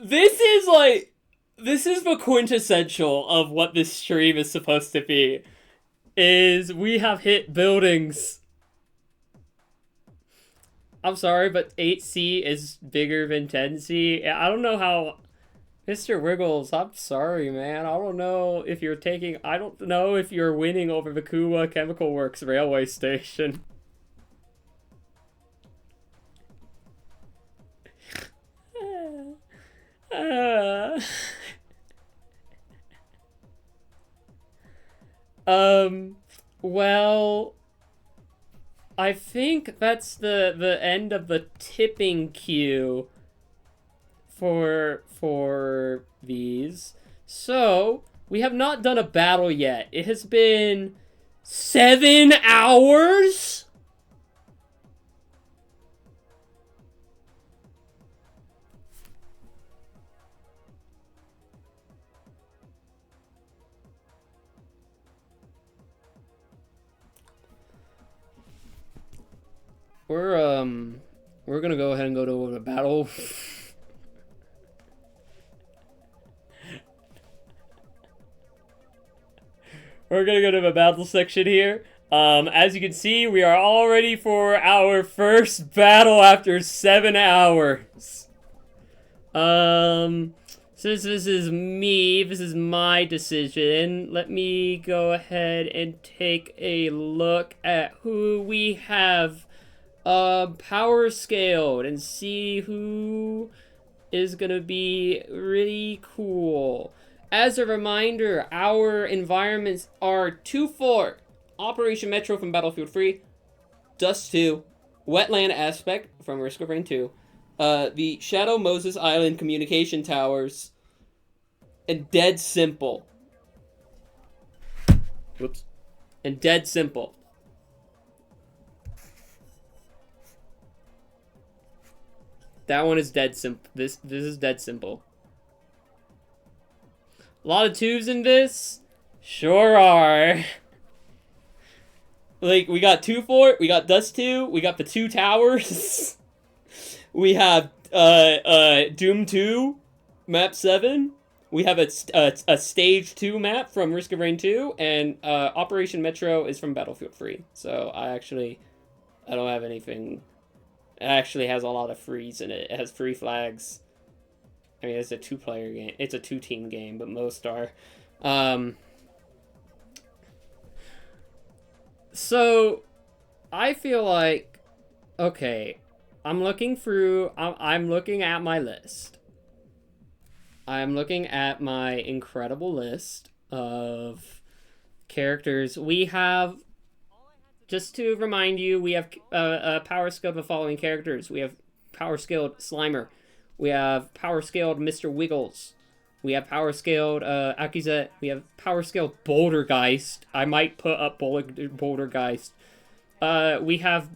This is the quintessential of what this stream is supposed to be. Is we have hit buildings. I'm sorry, but 8C is bigger than 10C. I don't know how... Mr. Wiggles, I'm sorry, man. I don't know if you're taking. I don't know if you're winning over the Kuwa Chemical Works railway station. Uh, um, well, I think that's the end of the tipping queue for these. So, we have not done a battle yet. It has been 7 hours? We're gonna go ahead and go to a battle. We're gonna go to the battle section here. As you can see, we are all ready for our first battle after 7 hours. Since this is me, this is my decision, let me go ahead and take a look at who we have power scaled and see who is gonna be really cool. As a reminder, our environments are 2-4. Operation Metro from Battlefield 3, Dust 2, Wetland Aspect from Risk of Rain 2, the Shadow Moses Island Communication Towers, and Dead Simple. Whoops. And Dead Simple. That one is Dead Simple. This is Dead Simple. A lot of twos in this? Sure are. Like, we got 2-4, we got Dust 2, we got the 2 towers. We have Doom 2, map 7. We have a stage 2 map from Risk of Rain 2, and Operation Metro is from Battlefield 3. So I don't have anything. It actually has a lot of frees in it. It has free flags. I mean, it's a 2-player game. It's a 2-team game, but most are. So, I feel like, okay, I'm looking at my list. I'm looking at my incredible list of characters. We have, just to remind you, we have power scaled the following characters. We have power scaled Slimer. We have power scaled Mr. Wiggles. We have power scaled Akizet. We have power scaled Bouldergeist. I might put up Bouldergeist. We have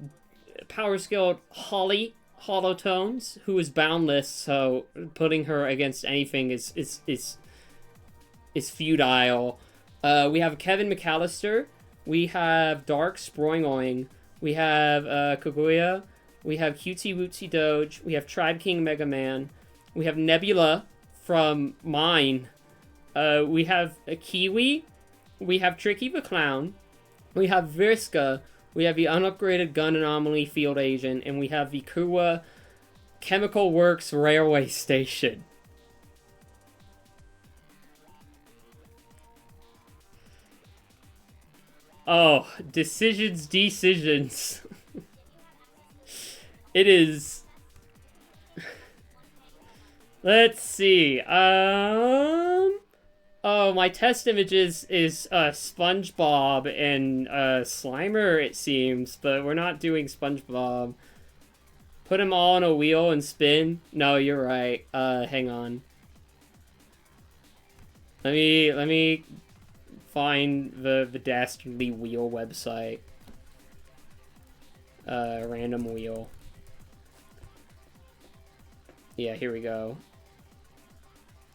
power scaled Holly Holotones, who is boundless, so putting her against anything is futile. We have Kevin McAllister. We have Dark Sproingoing. We have Kaguya. We have Cutesy Wootsy Doge. We have Tribe King Mega Man. We have Nebula from Mine. We have a Kiwi. We have Tricky the Clown. We have Vriska. We have the unupgraded Gun Anomaly Field Agent. And we have the Kuwa Chemical Works Railway Station. Oh, decisions. It is... Let's see. Oh, my test images is Spongebob and Slimer, it seems, but we're not doing Spongebob. Put them all on a wheel and spin? No, you're right. Hang on. Let me find the dastardly wheel website. Random wheel. Yeah, here we go.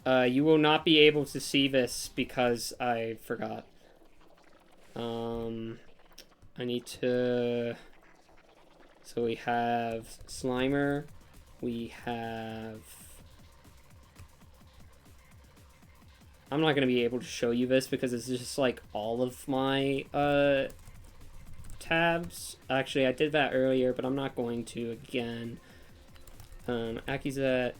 You will not be able to see this because I forgot. I need to... So we have Slimer. We have... I'm not going to be able to show you this because it's just like all of my tabs. Actually, I did that earlier, but I'm not going to again. Akizet.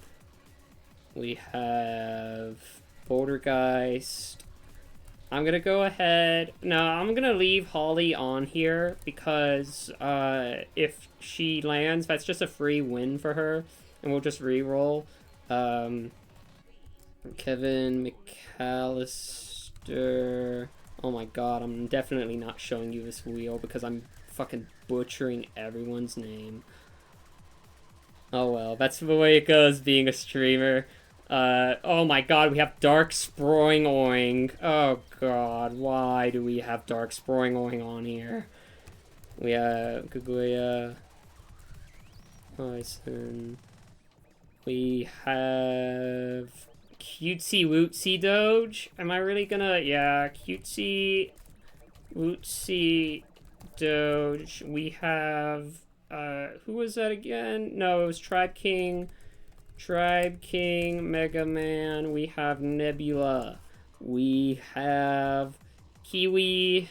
We have Bouldergeist. I'm gonna go ahead. No, I'm gonna leave Holly on here because if she lands, that's just a free win for her, and we'll just re-roll. Kevin McAllister. Oh my god, I'm definitely not showing you this wheel because I'm fucking butchering everyone's name. Oh well, that's the way it goes being a streamer. Oh my god, we have Dark Sproing Oing. Oh god, why do we have Dark Sproing Oing on here? We have Guguya. Poison. We have Cutesy Wootsy Doge. Am I really gonna... Yeah, Cutesy Wootsy Doge. We have... who was that again? No, it was Tribe King, Mega Man. We have Nebula. We have Kiwi,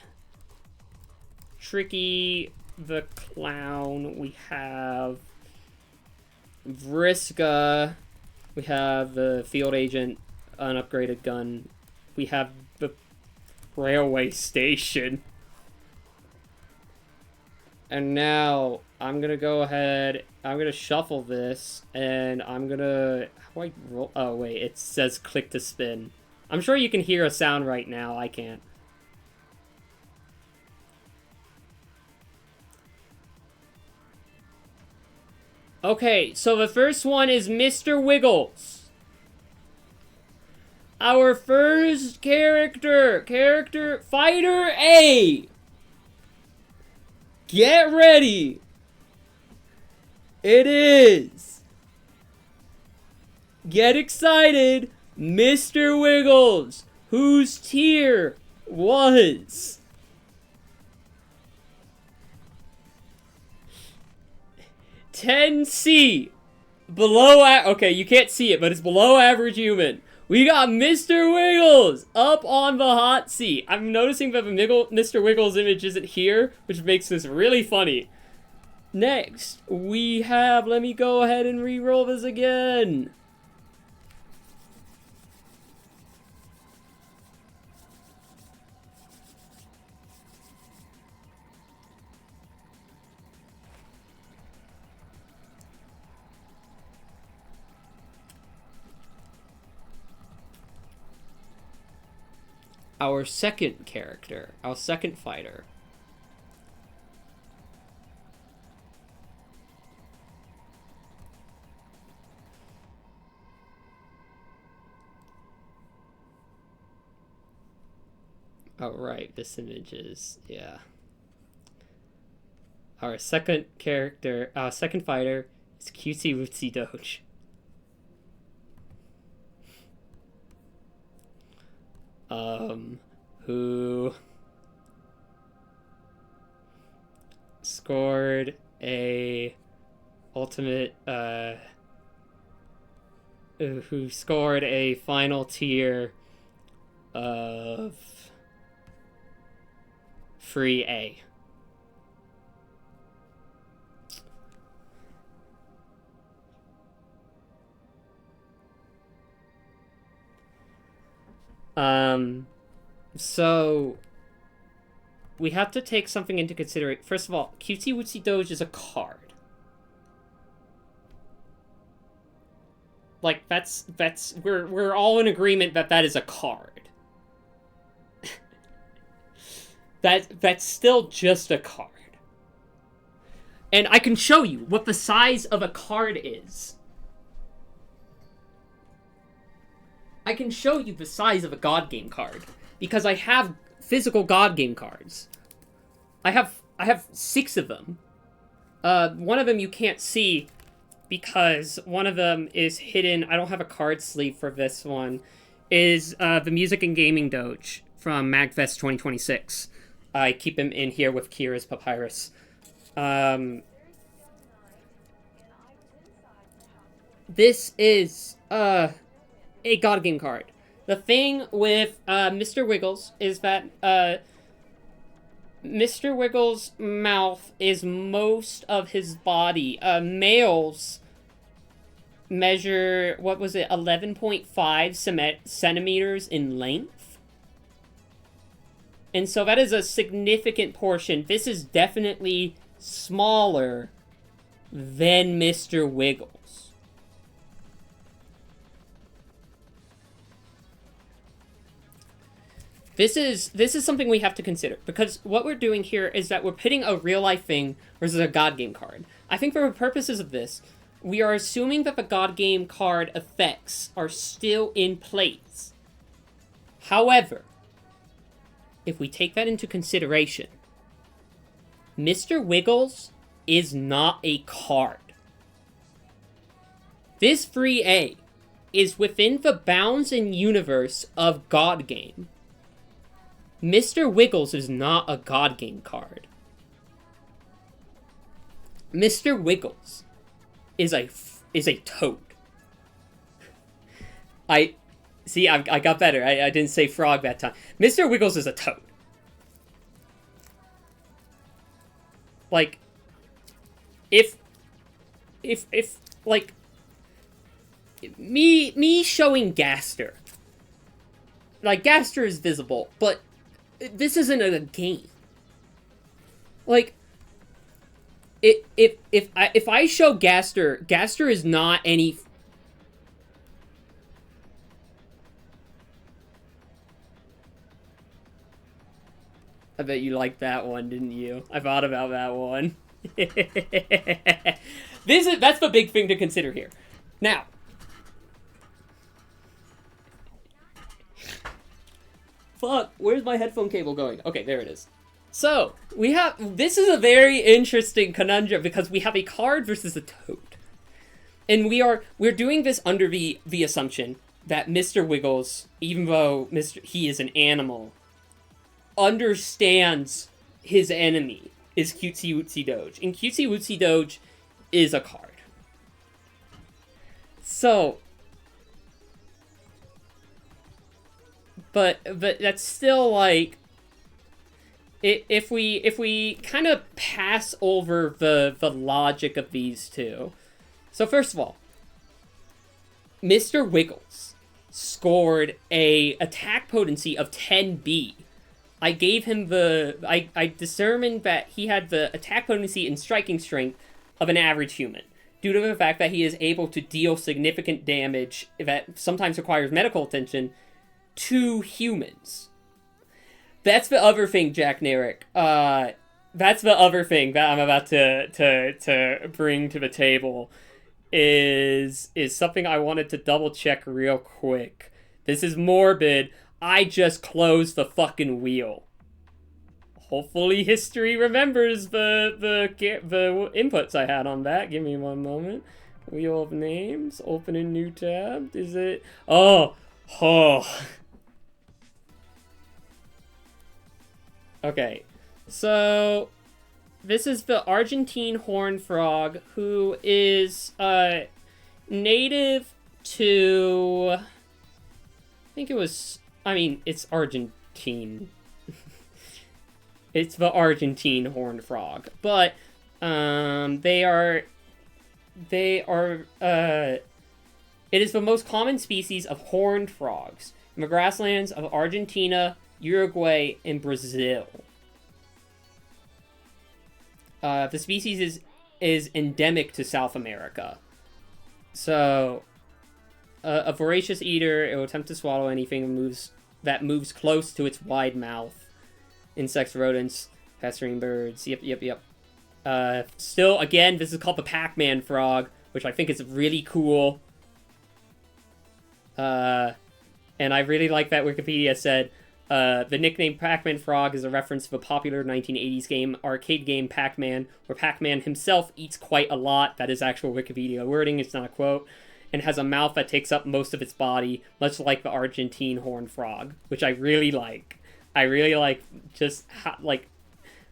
Tricky the Clown. We have Vriska. We have the Field Agent, unupgraded gun. We have the Railway Station. And now, I'm gonna go ahead, I'm gonna shuffle this, and I'm gonna, how do I roll? Oh wait, it says click to spin. I'm sure you can hear a sound right now, I can't. Okay, so the first one is Mr. Wiggles. Our first character, Fighter A. Get ready! It is! Get excited! Mr. Wiggles, whose tier was 10C. Okay, you can't see it, but it's below average human. We got Mr. Wiggles up on the hot seat. I'm noticing that the Mr. Wiggles image isn't here, which makes this really funny. Next, we have... Let me go ahead and re-roll this again. Our second character, our second fighter. Oh, right, this image is, yeah. Our second character, our second fighter is Cutesy Wootsy Doge. Who scored a ultimate, who scored a final tier of free A. So we have to take something into consideration. First of all, Cutesy Wootsy Doge is a card. Like, we're all in agreement that that is a card. That's still just a card. And I can show you what the size of a card is. I can show you the size of a God Game card because I have physical God Game cards. I have 6 of them. One of them you can't see because one of them is hidden. I don't have a card sleeve for this one. Is the Music and Gaming Doge from MagFest 2026. I keep him in here with Kira's Papyrus. This is a God Game card. The thing with Mr. Wiggles is that Mr. Wiggles' mouth is most of his body. Males measure, what was it, 11.5 centimeters in length. And so that is a significant portion. This is definitely smaller than Mr. Wiggles. This is something we have to consider, because what we're doing here is that we're pitting a real-life thing versus a God Game card. I think for the purposes of this, we are assuming that the God Game card effects are still in place. However, if we take that into consideration, Mr. Wiggles is not a card. This 3A is within the bounds and universe of God Game. Mr. Wiggles is not a God Game card. Mr. Wiggles is a toad. I got better. I didn't say frog that time. Mr. Wiggles is a toad. Like, if like, me showing Gaster, like, Gaster is visible, but this isn't a game. Like, if I show Gaster, Gaster is not any. I bet you liked that one, didn't you? I thought about that one. That's the big thing to consider here. Now, fuck, where's my headphone cable going? Okay, there it is. So, this is a very interesting conundrum because we have a card versus a toad. And we're doing this under the assumption that Mr. Wiggles, even though he is an animal, understands his enemy is Cutesy Wootsy Doge. And Cutesy Wootsy Doge is a card. So, but that's still like, if we kind of pass over the logic of these two. So first of all, Mr. Wiggles scored a attack potency of 10B. I gave him I determined that he had the attack potency and striking strength of an average human, due to the fact that he is able to deal significant damage that sometimes requires medical attention to humans. That's the other thing, Jack Narek. That's the other thing that I'm about to bring to the table is something I wanted to double check real quick. This is morbid. I just closed the fucking wheel. Hopefully history remembers the inputs I had on that. Give me one moment. Wheel of names. Open a new tab. Is it? Oh. Okay. So, this is the Argentine horned frog, who is native to... I think it was... I mean, it's Argentine. It's the Argentine horned frog. But, it is the most common species of horned frogs in the grasslands of Argentina, Uruguay, and Brazil. The species is endemic to South America. So, a voracious eater, it will attempt to swallow anything that moves close to its wide mouth. Insects, rodents, pestering birds. Yep. Still, again, this is called the Pac-Man frog, which I think is really cool. And I really like that Wikipedia said, the nickname Pac-Man Frog is a reference to the popular 1980s arcade game Pac-Man, where Pac-Man himself eats quite a lot. That is actual Wikipedia wording, it's not a quote. And has a mouth that takes up most of its body, much like the Argentine horned frog, which I really like. I really like just how, like,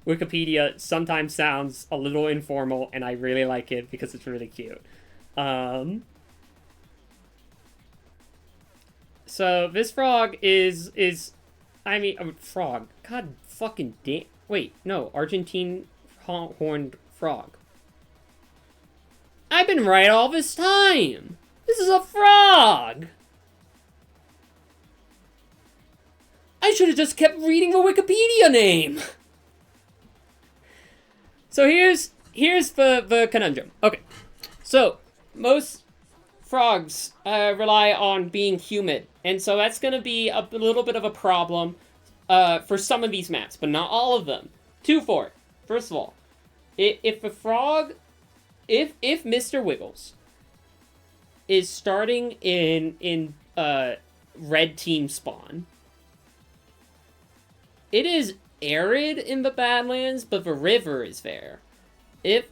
Wikipedia sometimes sounds a little informal, and I really like it because it's really cute. So this frog is frog. God fucking damn. Wait, no, Argentine horned frog. I've been right all this time. This is a frog! I should have just kept reading the Wikipedia name! So here's the conundrum. Okay, so most frogs rely on being humid, and so that's going to be a little bit of a problem for some of these maps, but not all of them. 2-4. First of all, if a frog, if Mr. Wiggles is starting in red team spawn, it is arid in the Badlands, but the river is there. If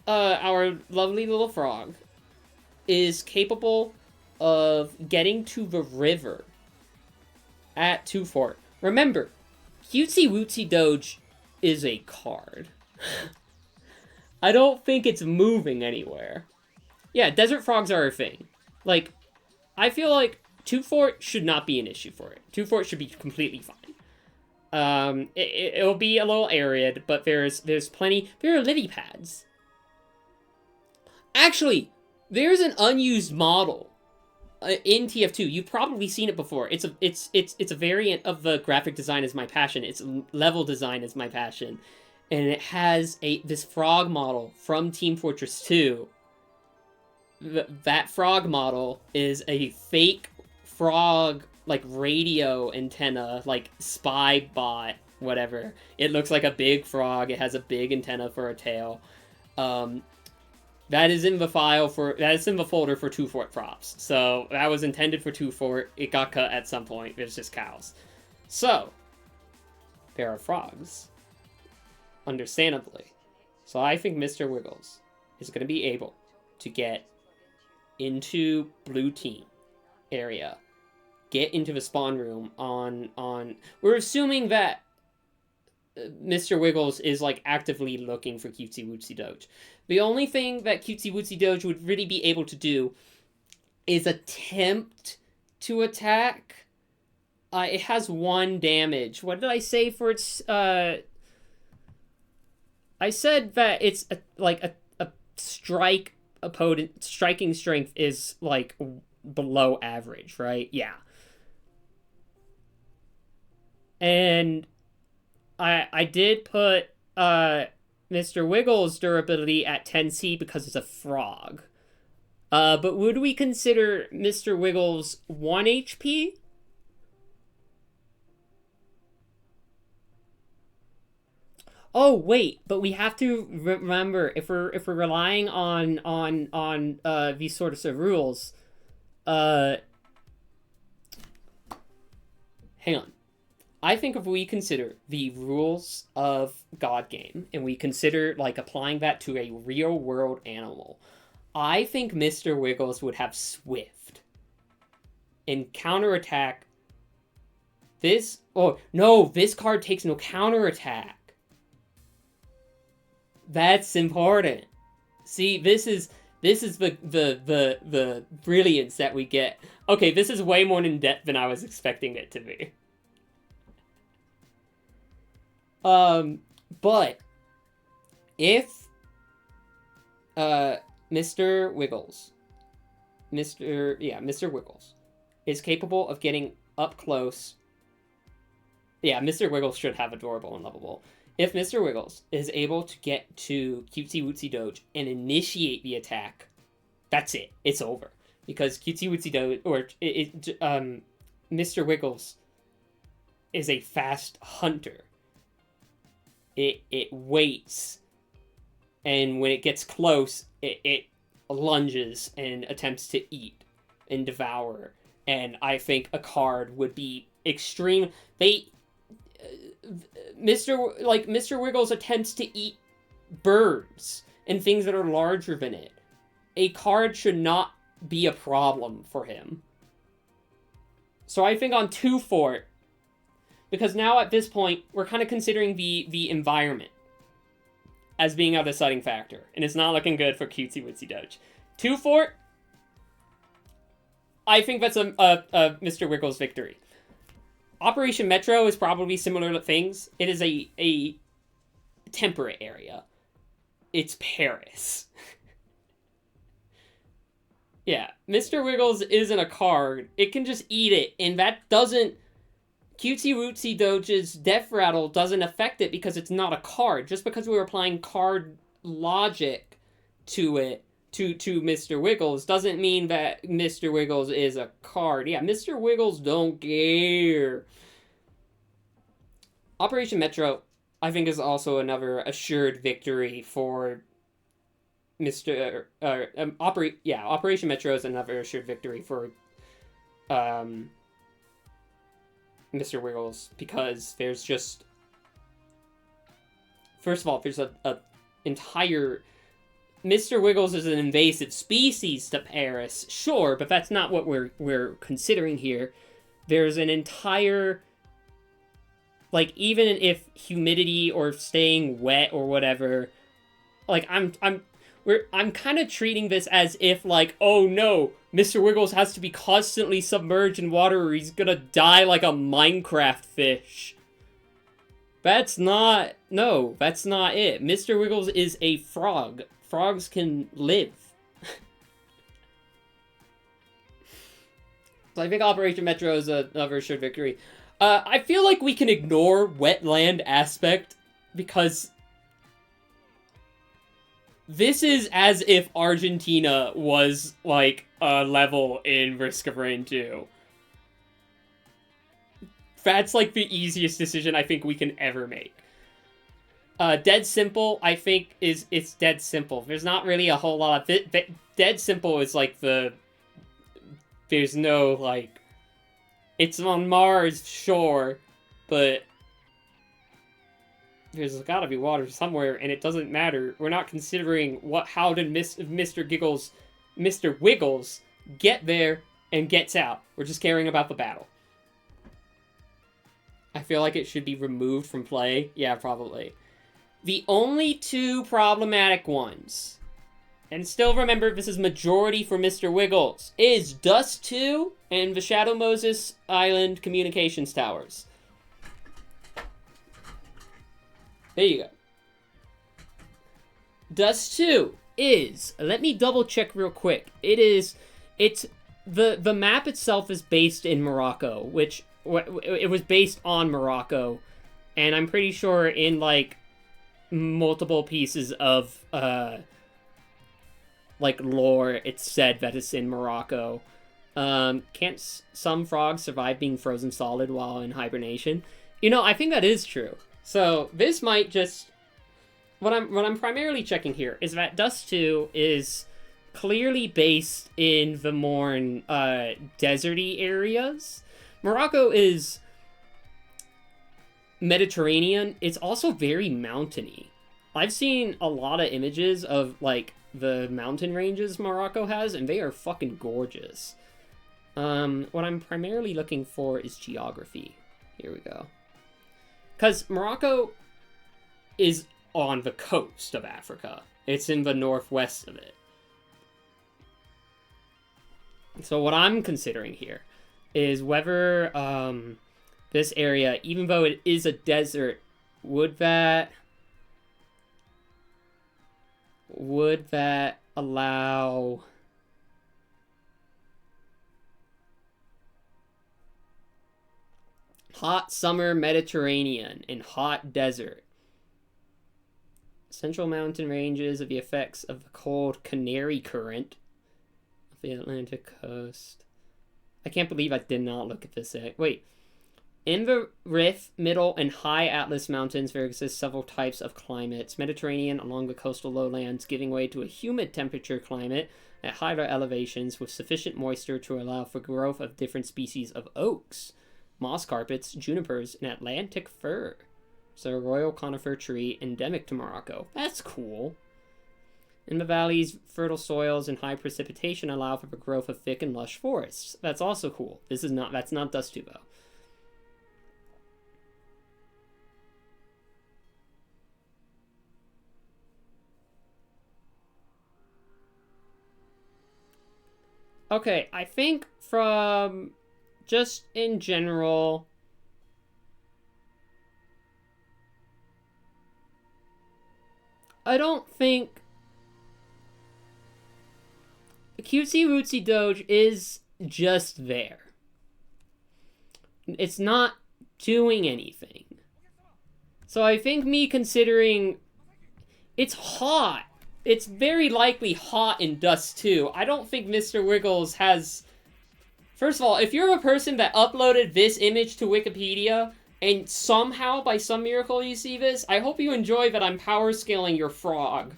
our lovely little frog is capable of getting to the river at 2-4, remember, Cutesy Wootsy Doge is a card. I don't think it's moving anywhere. Yeah, desert frogs are a thing. Like, I feel like 2-4 should not be an issue for it. 2-4 should be completely fine. It'll be a little arid, but there's plenty. There are lily pads. Actually, there's an unused model in TF2. You've probably seen it before. It's a variant of the graphic design is my passion. It's level design is my passion, and it has this frog model from Team Fortress 2. That frog model is a fake frog, like, radio antenna, like, spy bot, whatever. It looks like a big frog. It has a big antenna for a tail. That is in the folder for 2-4 props. So, that was intended for 2-4. It got cut at some point. It's just cows. So, there are frogs. Understandably. So, I think Mr. Wiggles is going to be able to get into blue team area, get into the spawn room on we're assuming that Mr. Wiggles is, like, actively looking for Cutesy Wootsy Doge. The only thing that Cutesy Wootsy Doge would really be able to do is attempt to attack. It has 1 damage. What did I say for its I said that it's a strike opponent striking strength is, like, below average, right? Yeah. And I did put Mr. Wiggles' durability at 10C because it's a frog. But would we consider Mr. Wiggles 1 HP? Oh wait, but we have to remember, if we're relying on these sorts of rules, hang on. I think if we consider the rules of God Game and we consider, like, applying that to a real world animal, I think Mr. Wiggles would have Swift and counterattack this. Oh no, this card takes no counterattack. That's important. See, this is the brilliance that we get. Okay, this is way more in depth than I was expecting it to be. But if Mr. Wiggles is capable of getting up close. Yeah, Mr. Wiggles should have Adorable and Lovable. If Mr. Wiggles is able to get to Cutesy Wootsy Doge and initiate the attack, that's it. It's over. Because Cutesy Wootsy Doge, or Mr. Wiggles is a fast hunter. It waits, and when it gets close, it lunges and attempts to eat and devour. And I think a card would be extreme. Mr. Wiggles attempts to eat birds and things that are larger than it. A card should not be a problem for him. So I think on 2-4, because now at this point, we're kind of considering the environment as being a deciding factor. And it's not looking good for Cutesy Wootsy Doge. 2-4, I think that's a Mr. Wiggles victory. Operation Metro is probably similar to things. It is a temperate area. It's Paris. Yeah, Mr. Wiggles isn't a card. It can just eat it, and that doesn't. Cutesy Rootsy Doge's Death Rattle doesn't affect it because it's not a card. Just because we were applying card logic to it, to Mr. Wiggles, doesn't mean that Mr. Wiggles is a card. Yeah, Mr. Wiggles don't care. Operation Metro, I think, is also another assured victory for Operation Metro is another assured victory for Mr. Wiggles, because there's just, first of all, there's a entire, Mr. Wiggles is an invasive species to Paris, sure, but that's not what we're considering here. There's an entire, like, even if humidity or staying wet or whatever, like, I'm kind of treating this as if, like, oh no, Mr. Wiggles has to be constantly submerged in water or he's gonna die like a Minecraft fish. That's not it. Mr. Wiggles is a frog. Frogs can live. So I think Operation Metro is another assured victory. I feel like we can ignore wetland aspect because this is as if Argentina was, like, a level in Risk of Rain 2. That's, like, the easiest decision I think we can ever make. Dead Simple, I think, it's dead simple. There's not really a whole lot of... Dead Simple is, like, there's no, like... It's on Mars, sure, but... There's gotta be water somewhere, and it doesn't matter. We're not considering how did Mr. Wiggles get there and gets out. We're just caring about the battle. I feel like it should be removed from play. Yeah, probably. The only two problematic ones, and still remember this is majority for Mr. Wiggles, is Dust 2 and the Shadow Moses Island Communications Towers. There you go. Dust 2 is, let me double check real quick. The map itself is based in Morocco, which, it was based on Morocco, and I'm pretty sure in, like, multiple pieces of, like, lore, it's said that it's in Morocco. Can't some frogs survive being frozen solid while in hibernation? You know, I think that is true. So, this might just... What I'm primarily checking here is that Dust 2 is clearly based in the more deserty areas. Morocco is Mediterranean. It's also very mountainy. I've seen a lot of images of, like, the mountain ranges Morocco has, and they are fucking gorgeous. What I'm primarily looking for is geography. Here we go. Because Morocco is on the coast of Africa. It's in the northwest of it. So what I'm considering here is whether this area, even though it is a desert, would that allow... Hot summer Mediterranean and hot desert. Central mountain ranges of the effects of the cold Canary Current of the Atlantic coast. I can't believe I did not look at this. Wait. In the Rif, Middle, and High Atlas Mountains, there exist several types of climates. Mediterranean along the coastal lowlands, giving way to a humid temperature climate at higher elevations with sufficient moisture to allow for growth of different species of oaks, moss carpets, junipers, and Atlantic fir. So a royal conifer tree endemic to Morocco. That's cool. In the valleys, fertile soils and high precipitation allow for the growth of thick and lush forests. That's also cool. That's not Dust 2 though. Okay, I think from just in general, I don't think, Cutesy Wootsy Doge is just there. It's not doing anything. So I think me considering it's hot. It's very likely hot in dust too. I don't think Mr. Wiggles has... First of all, if you're a person that uploaded this image to Wikipedia and somehow, by some miracle, you see this, I hope you enjoy that I'm power scaling your frog.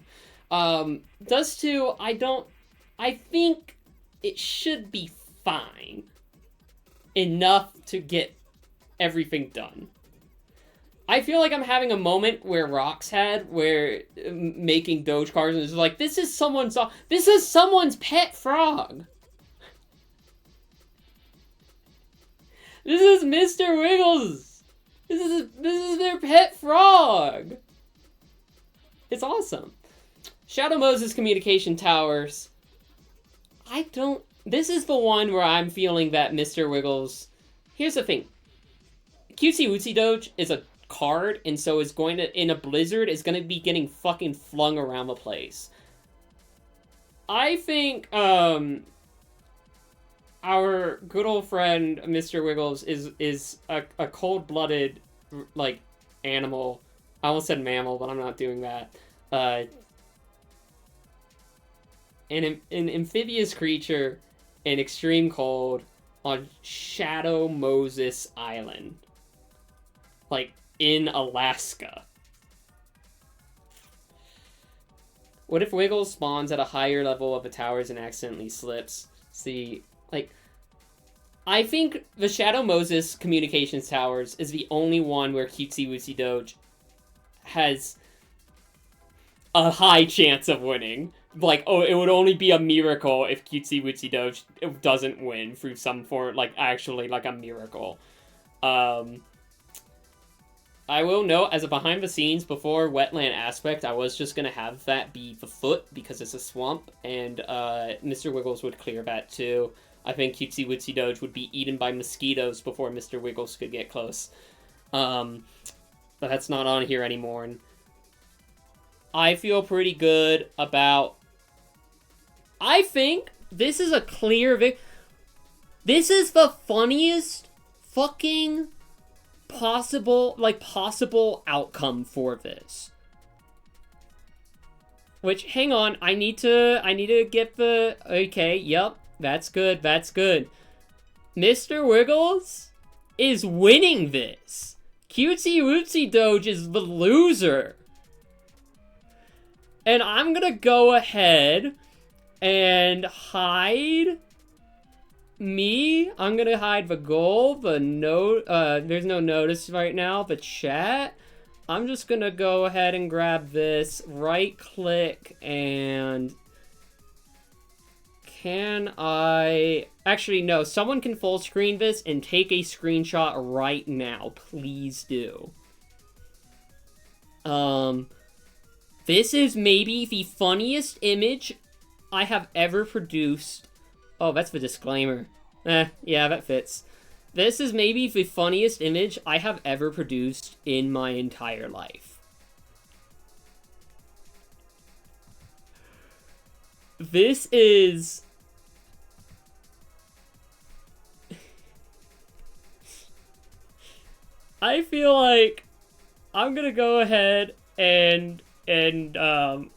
Dust 2, I think it should be fine. Enough to get everything done. I feel like I'm having a moment where Rox had, where making Doge cards and it's like, this is someone's pet frog. This is Mr. Wiggles. This is their pet frog. It's awesome. Shadow Moses Communication Towers. This is the one where I'm feeling that Mr. Wiggles... Here's the thing. Cutesy Wootsy Doge is a card, and so is going to, in a blizzard, is going to be getting fucking flung around the place. I think, our good old friend, Mr. Wiggles, is a cold-blooded, like, animal. I almost said mammal, but I'm not doing that. An amphibious creature in extreme cold on Shadow Moses Island. Like, in Alaska. What if Wiggles spawns at a higher level of the towers and accidentally slips? See, like... I think the Shadow Moses Communications Towers is the only one where Cutesy Wootsy Doge has a high chance of winning. Like, oh, it would only be a miracle if Cutesy Wootsy Doge doesn't win through some form, like, actually, like, a miracle. I will note, as a behind-the-scenes, before Wetland Aspect, I was just gonna have that be the foot, because it's a swamp, and, Mr. Wiggles would clear that, too. I think Cutesy Wootsy Doge would be eaten by mosquitoes before Mr. Wiggles could get close. But that's not on here anymore. And I feel pretty good about... I think this is a clear this is the funniest fucking possible outcome for this. Which, hang on, I need to get the... Okay, yep. That's good, that's good. Mr. Wiggles is winning this. Cutesy Wootsy Doge is the loser. And I'm gonna go ahead and hide me. I'm gonna hide the goal, the note, there's no notice right now, the chat. I'm just gonna go ahead and grab this, right click, and... Can I... Actually, no. Someone can full screen this and take a screenshot right now. Please do. This is maybe the funniest image I have ever produced. Oh, that's the disclaimer. Yeah, that fits. This is maybe the funniest image I have ever produced in my entire life. This is... I feel like I'm gonna go ahead and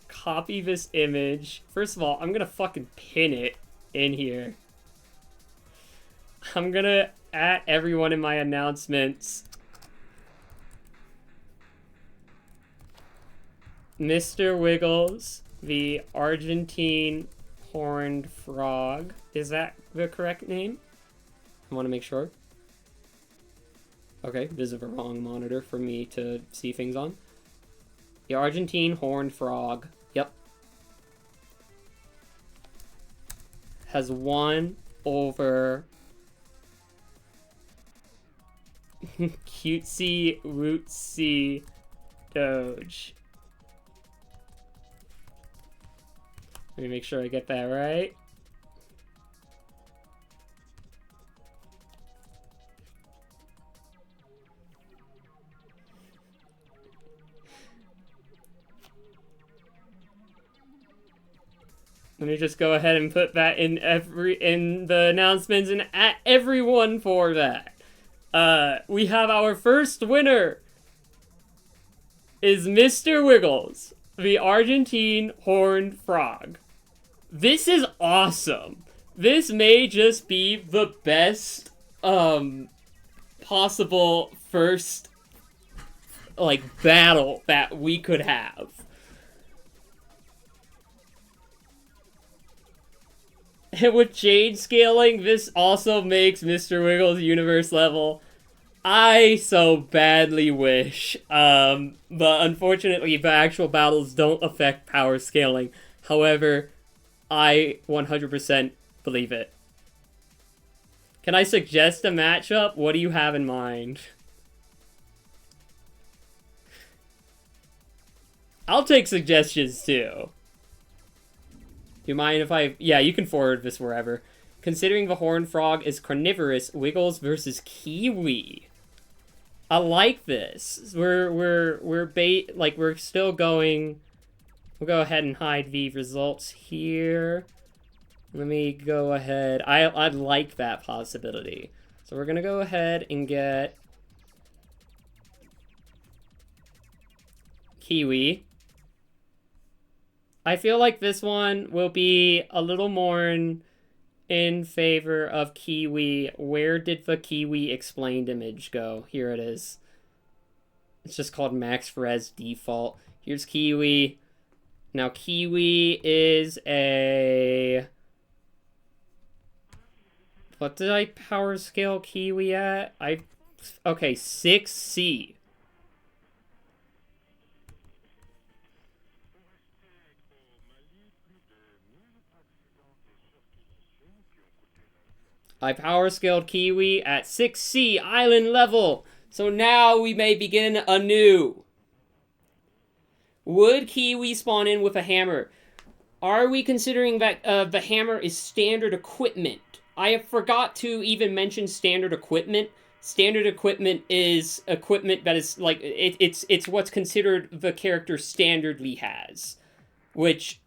copy this image. First of all, I'm gonna fucking pin it in here. I'm gonna at everyone in my announcements. Mr. Wiggles, the Argentine horned frog. Is that the correct name? I want to make sure. Okay, this is the wrong monitor for me to see things on. The Argentine horned frog. Yep. Has won over Cutesy Wootsy Doge. Let me make sure I get that right. Let me just go ahead and put that in the announcements and at everyone for that. We have our first winner is Mr. Wiggles, the Argentine horned frog. This is awesome. This may just be the best possible first battle that we could have. And with Jade scaling, this also makes Mr. Wiggles universe level. I so badly wish, but unfortunately the actual battles don't affect power scaling. However, I 100% believe it. Can I suggest a matchup? What do you have in mind? I'll take suggestions too. Do you mind if I... Yeah, you can forward this wherever. Considering the horned frog is carnivorous, Wiggles versus Kiwi. I like this. We're still going... We'll go ahead and hide the results here. Let me go ahead. I'd like that possibility. So we're gonna go ahead and get Kiwi. I feel like this one will be a little more in favor of Kiwi. Where did the Kiwi explained image go? Here it is. It's just called Max Res Default. Here's Kiwi. Now Kiwi is a... What did I power scale Kiwi at? Okay, 6C. I power scaled Kiwi at 6C island level. So now we may begin anew. Would Kiwi spawn in with a hammer? Are we considering that the hammer is standard equipment? I forgot to even mention standard equipment. Standard equipment is equipment that is like it's what's considered the character standardly has, which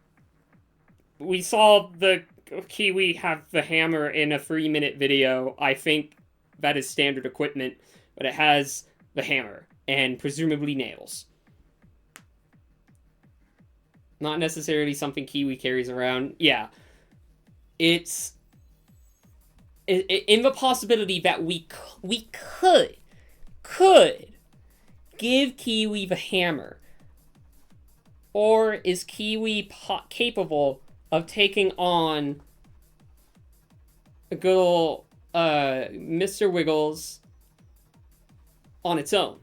we saw the Kiwi have the hammer in a 3-minute video. I think that is standard equipment, but it has the hammer and presumably nails. Not necessarily something Kiwi carries around. Yeah, it's in the possibility that we could give Kiwi the hammer, or is Kiwi capable of taking on a good old Mr. Wiggles on its own?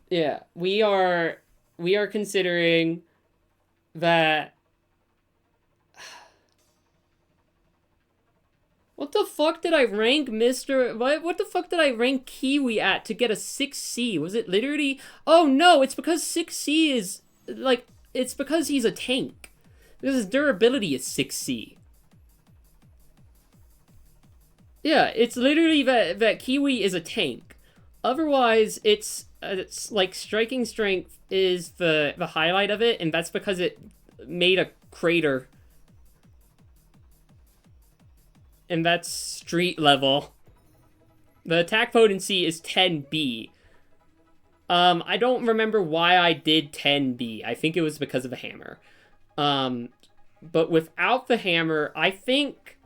Yeah, we are considering that. What the fuck did I rank Mr. What the fuck did I rank Kiwi at to get a 6C? Was it literally... Oh no, it's because 6C is, like, it's because he's a tank. Because his durability is 6C. Yeah, it's literally that Kiwi is a tank. Otherwise, it's like striking strength is the highlight of it, and that's because it made a crater. And that's street level. The attack potency is 10B. I don't remember why I did 10B. I think it was because of the hammer. But without the hammer, I think...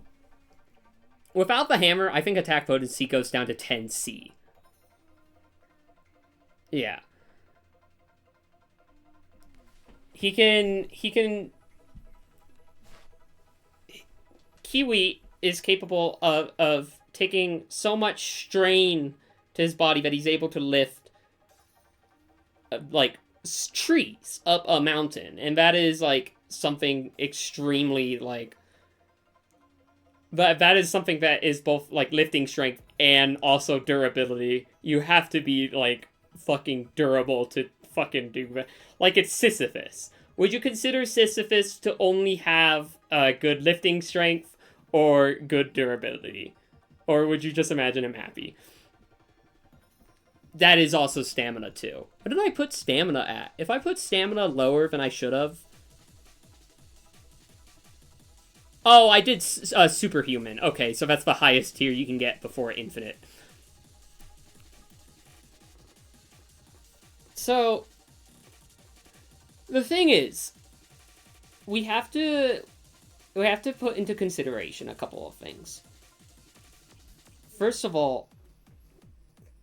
Without the hammer, I think attack potency goes down to 10C. Yeah. He can... Kiwi is capable of taking so much strain to his body that he's able to lift, like, trees up a mountain. And that is, like, something extremely, like... That is something that is both, like, lifting strength and also durability. You have to be, like, fucking durable to fucking do that. Like, it's Sisyphus. Would you consider Sisyphus to only have good lifting strength or good durability? Or would you just imagine him happy? that is also stamina too. What did I put stamina at? If I put stamina lower than I should have... Oh, I did superhuman. Okay, so that's the highest tier you can get before infinite. So, the thing is, we have to put into consideration a couple of things. First of all,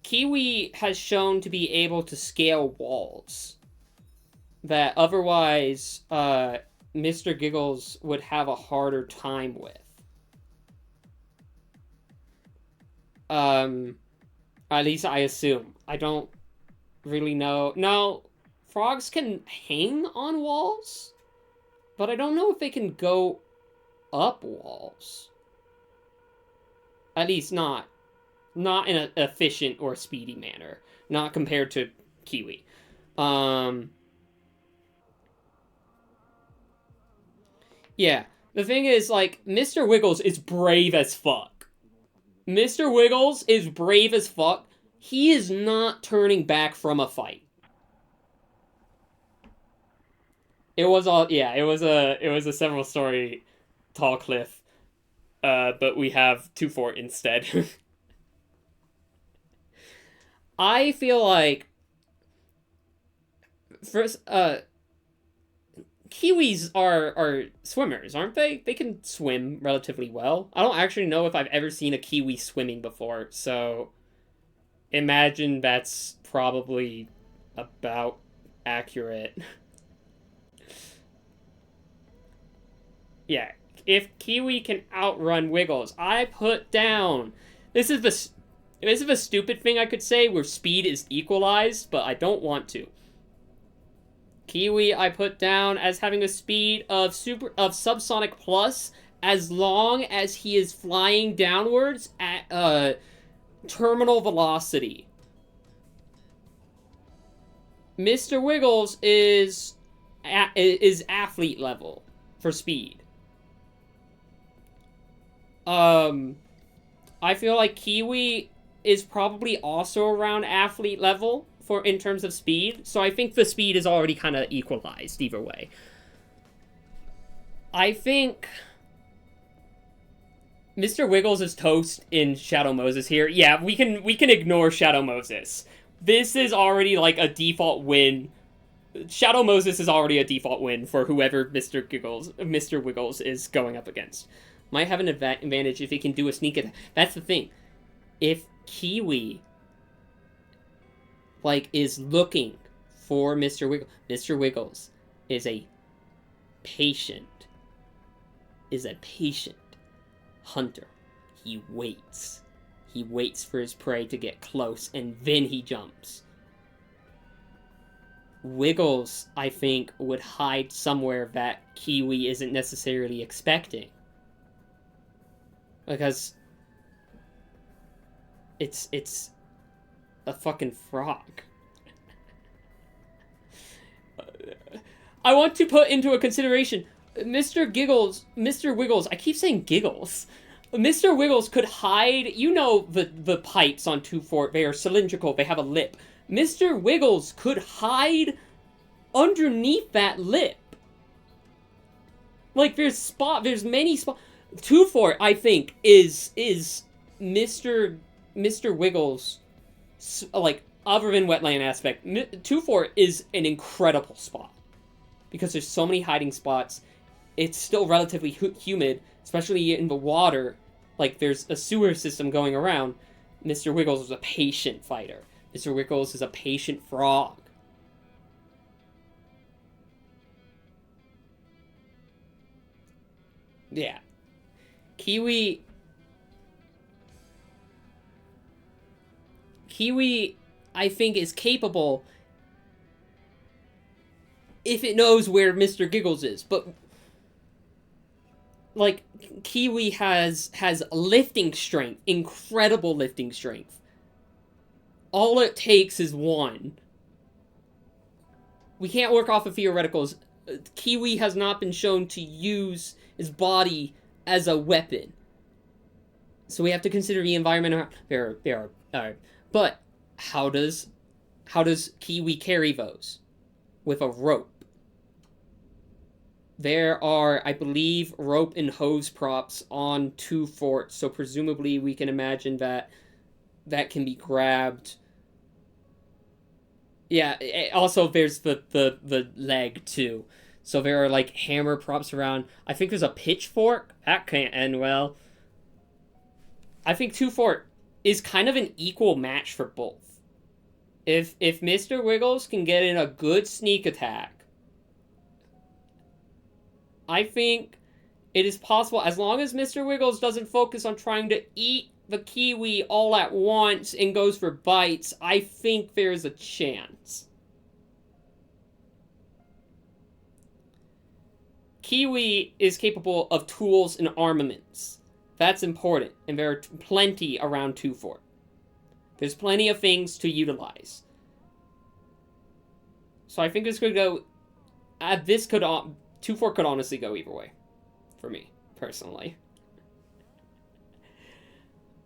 Kiwi has shown to be able to scale walls that otherwise Mr. Giggles would have a harder time with. At least I assume. I don't really know. No, frogs can hang on walls, but I don't know if they can go up walls. At least not in an efficient or speedy manner. Not compared to Kiwi. Yeah, the thing is, like, Mr. Wiggles is brave as fuck. Mr. Wiggles is brave as fuck. He is not turning back from a fight. It was a several story tall cliff. But we have 2-4 instead. I feel like first Kiwis are swimmers, aren't they? They can swim relatively well. I don't actually know if I've ever seen a Kiwi swimming before, so imagine that's probably about accurate. Yeah, if Kiwi can outrun Wiggles, I put down... This is a stupid thing I could say where speed is equalized, but I don't want to. Kiwi I put down as having a speed of subsonic plus as long as he is flying downwards at terminal velocity. Mr. Wiggles is athlete level for speed. I feel like Kiwi is probably also around athlete level in terms of speed, so I think the speed is already kind of equalized either way. I think Mr. Wiggles is toast in Shadow Moses here. Yeah, we can ignore Shadow Moses. This is already like a default win. Shadow Moses is already a default win for whoever Mr. Wiggles is going up against. Might have an advantage if he can do a sneak attack. That's the thing. If Kiwi is looking for Mr. Wiggles is a patient hunter. He waits for his prey to get close and then he jumps. Wiggles, I think, would hide somewhere that Kiwi isn't necessarily expecting, because it's a fucking frog. I want to put into a consideration Mr. Wiggles, I keep saying Giggles. Mr. Wiggles could hide, you know, the pipes on 2-4, they are cylindrical, they have a lip. Mr. Wiggles could hide underneath that lip. Like, there's many spots. 2-4, I think, is Mr. Wiggles, like, other than wetland aspect, 2-4 is an incredible spot. Because there's so many hiding spots. It's still relatively humid, especially in the water. Like, there's a sewer system going around. Mr. Wiggles is a patient fighter. Mr. Wiggles is a patient frog. Yeah. Kiwi, I think, is capable if it knows where Mr. Giggles is. But, like, Kiwi has lifting strength, incredible lifting strength. All it takes is one. We can't work off of theoreticals. Kiwi has not been shown to use his body as a weapon. So we have to consider the environment. But How does Kiwi carry those? With a rope. There are, I believe, rope and hose props on 2 forts, so presumably we can imagine that that can be grabbed. Yeah, also there's the leg too. So there are like hammer props around. I think there's a pitchfork. That can't end well. I think 2 fort is kind of an equal match for both. If Mr. Wiggles can get in a good sneak attack, I think it is possible, as long as Mr. Wiggles doesn't focus on trying to eat the kiwi all at once and goes for bites, I think there's a chance. Kiwi is capable of tools and armaments. That's important, and there are plenty around 2 fort. There's plenty of things to utilize. So I think this could go... 2 fort could honestly go either way. For me, personally.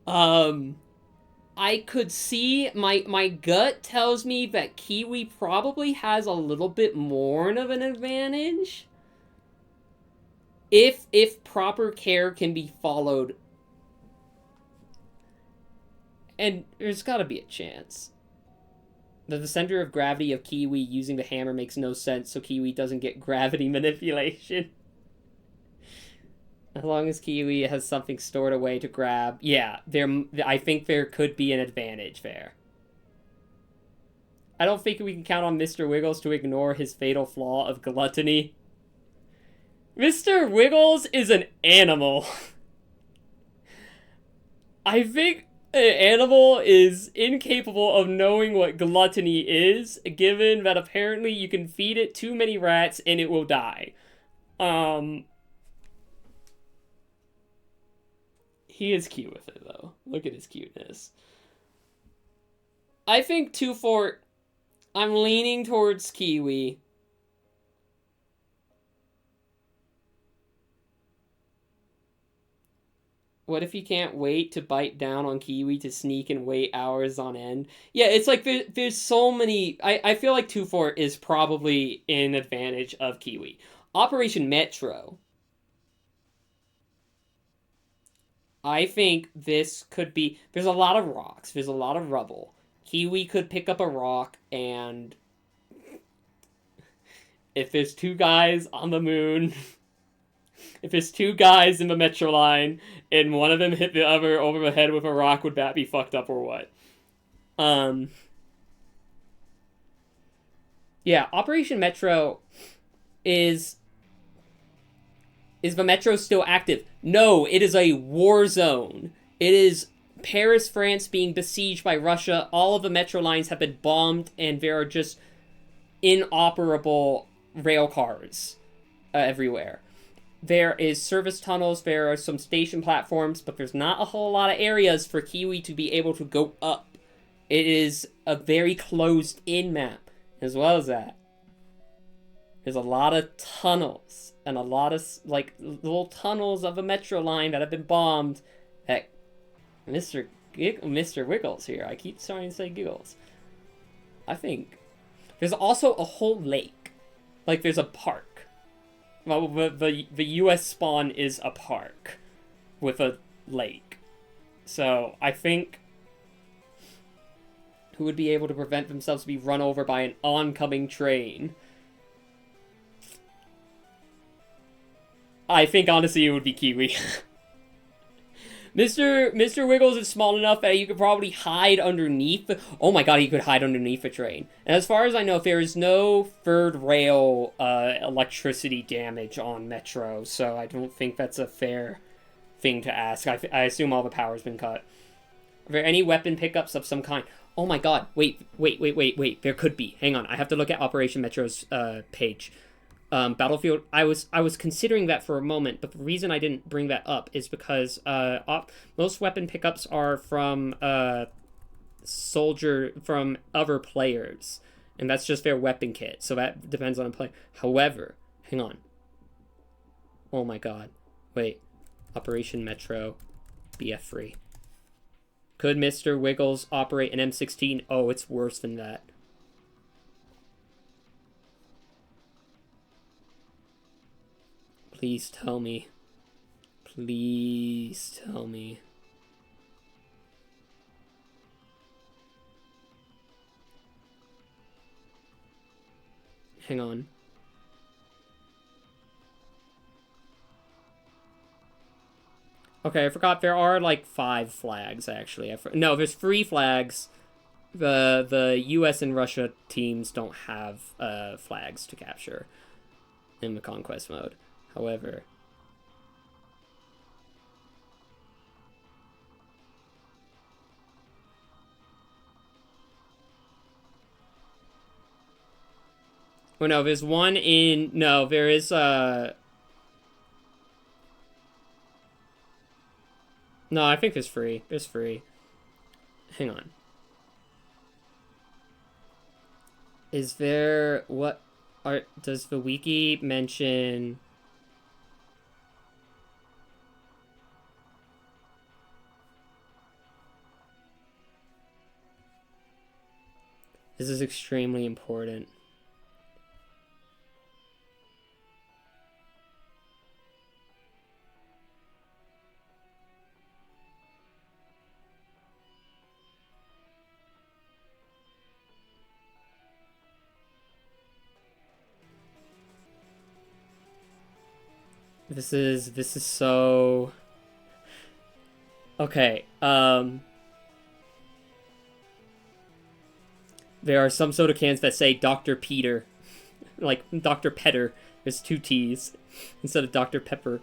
I could see... My gut tells me that Kiwi probably has a little bit more of an advantage. If proper care can be followed. And there's gotta be a chance. The center of gravity of Kiwi using the hammer makes no sense, so Kiwi doesn't get gravity manipulation. As long as Kiwi has something stored away to grab. Yeah, I think there could be an advantage there. I don't think we can count on Mr. Wiggles to ignore his fatal flaw of gluttony. Mr. Wiggles is an animal. I think an animal is incapable of knowing what gluttony is, given that apparently you can feed it too many rats and it will die. He is cute with it, though. Look at his cuteness. I think 2 fort, I'm leaning towards Kiwi. What if he can't wait to bite down on Kiwi to sneak and wait hours on end? Yeah, it's like there's so many... I feel like 2 fort is probably an advantage of Kiwi. Operation Metro. I think this could be... There's a lot of rocks. There's a lot of rubble. Kiwi could pick up a rock and... If there's 2 guys on the moon... If there's 2 guys in the metro line, and one of them hit the other over the head with a rock, would that be fucked up or what? Yeah, Operation Metro is the metro still active? No, it is a war zone. It is Paris, France being besieged by Russia. All of the metro lines have been bombed, and there are just inoperable rail cars everywhere. There is service tunnels, there are some station platforms, but there's not a whole lot of areas for Kiwi to be able to go up. It is a very closed-in map, as well as that. There's a lot of tunnels, and a lot of, like, little tunnels of a metro line that have been bombed that Mr. Wiggles here, I keep starting to say Giggles. I think. There's also a whole lake. Like, there's a park. Well, the US spawn is a park with a lake. So, I think who would be able to prevent themselves to be run over by an oncoming train? I think, honestly, it would be Kiwi. Mr. Wiggles is small enough that you could probably hide underneath. Oh my god, he could hide underneath a train. And as far as I know, there is no third rail electricity damage on Metro, so I don't think that's a fair thing to ask. I assume all the power's been cut. Are there any weapon pickups of some kind? Oh my god, wait. There could be. Hang on, I have to look at Operation Metro's page. Battlefield, I was considering that for a moment, but the reason I didn't bring that up is because most weapon pickups are from from other players, and that's just their weapon kit, so that depends on a player. However, hang on. Oh my god. Wait. Operation Metro BF free. Could Mr. Wiggles operate an M16? Oh, it's worse than that. Please tell me. Please tell me. Hang on. Okay, I forgot there are like 5 flags actually. No, there's 3 flags. The US and Russia teams don't have flags to capture in the conquest mode. However, well, no, there's one in no, there is no, I think there's free. There's free. Hang on. Is there does the wiki mention? This is extremely important. This is so okay. There are some soda cans that say Dr. Peter, like Dr. Petter. There's 2 T's instead of Dr. Pepper.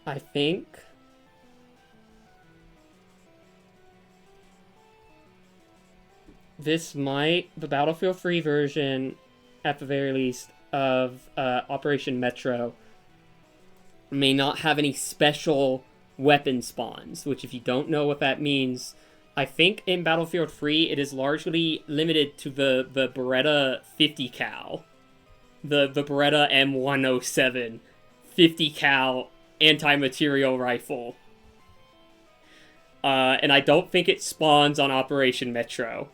I think this might, the Battlefield 3 version, at the very least, of Operation Metro may not have any special weapon spawns, which if you don't know what that means, I think in Battlefield 3 it is largely limited to the Beretta 50 cal. The Beretta M107 50 cal anti-material rifle. And I don't think it spawns on Operation Metro.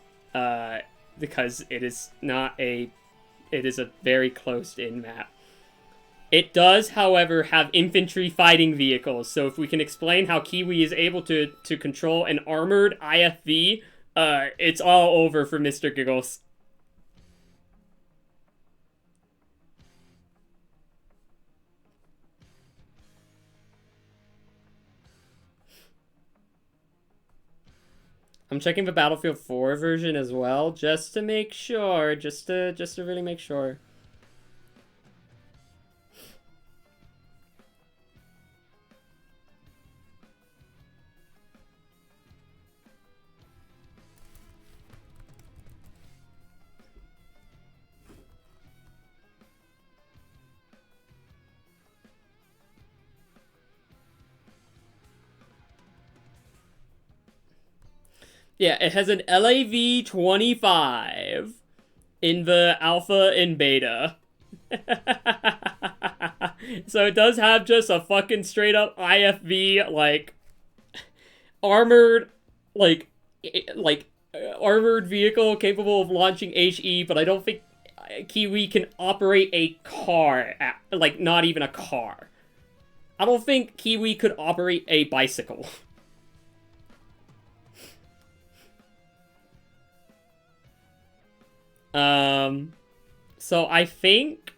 Because it is a very closed-in map. It does, however, have infantry fighting vehicles, so if we can explain how Kiwi is able to control an armored IFV, it's all over for Mr. Giggles. I'm checking the Battlefield 4 version as well, just to make sure, just to really make sure. Yeah, it has an LAV-25 in the alpha and beta. So it does have just a fucking straight up IFV, like, armored, armored vehicle capable of launching HE, but I don't think Kiwi can operate a car, like, not even a car. I don't think Kiwi could operate a bicycle. So I think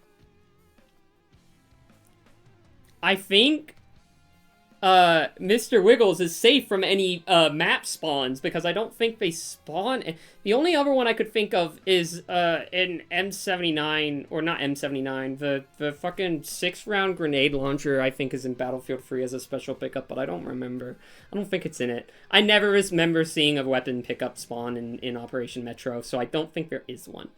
Mr. Wiggles is safe from any map spawns because I don't think they spawn. The only other one I could think of is in M79, or not M79, the fucking 6-round grenade launcher I think is in Battlefield 3 as a special pickup, but I don't remember. I don't think it's in it. I never remember seeing a weapon pickup spawn in Operation Metro, so I don't think there is one.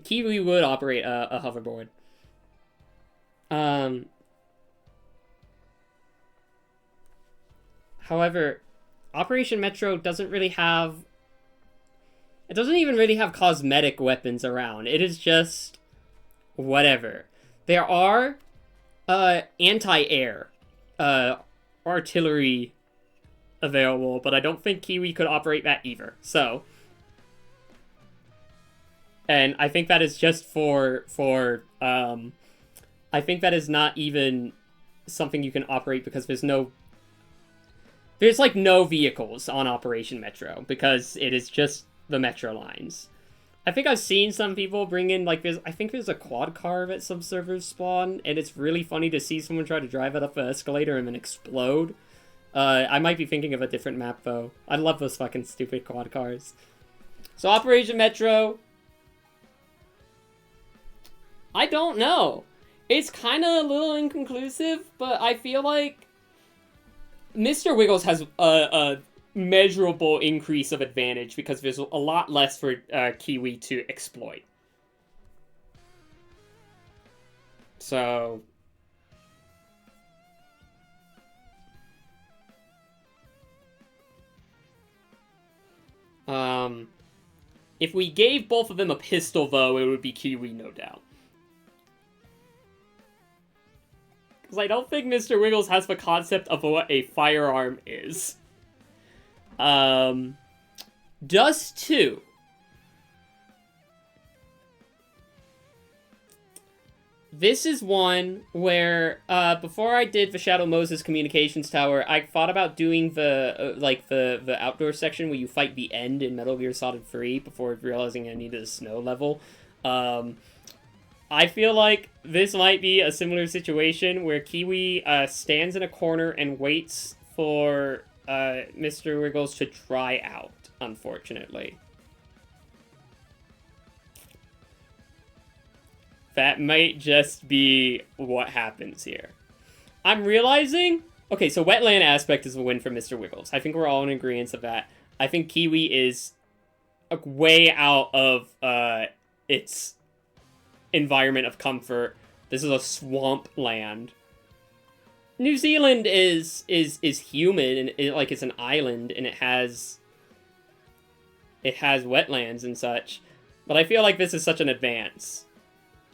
Kiwi would operate a hoverboard. However, Operation Metro doesn't really have... It doesn't even really have cosmetic weapons around. It is just... whatever. There are anti-air artillery available, but I don't think Kiwi could operate that either. So... And I think that is just for I think that is not even something you can operate because there's like no vehicles on Operation Metro because it is just the Metro lines. I think I've seen some people bring in, like, I think there's a quad car that some servers spawn, and it's really funny to see someone try to drive it up an escalator and then explode. I might be thinking of a different map, though. I love those fucking stupid quad cars. So Operation Metro... I don't know. It's kind of a little inconclusive, but I feel like Mr. Wiggles has a measurable increase of advantage because there's a lot less for Kiwi to exploit. So... if we gave both of them a pistol, though, it would be Kiwi, no doubt. Because I don't think Mr. Wiggles has the concept of what a firearm is. Dust 2. This is one where, before I did the Shadow Moses Communications Tower, I thought about doing the outdoor section where you fight the end in Metal Gear Solid 3 before realizing I needed a snow level. I feel like this might be a similar situation where Kiwi stands in a corner and waits for Mr. Wiggles to try out, unfortunately. That might just be what happens here. I'm realizing... Okay, so wetland aspect is a win for Mr. Wiggles. I think we're all in agreement of that. I think Kiwi is way out of its environment of comfort. This is a swamp land. New Zealand is humid and it's an island and it has wetlands and such. But I feel like this is such an advance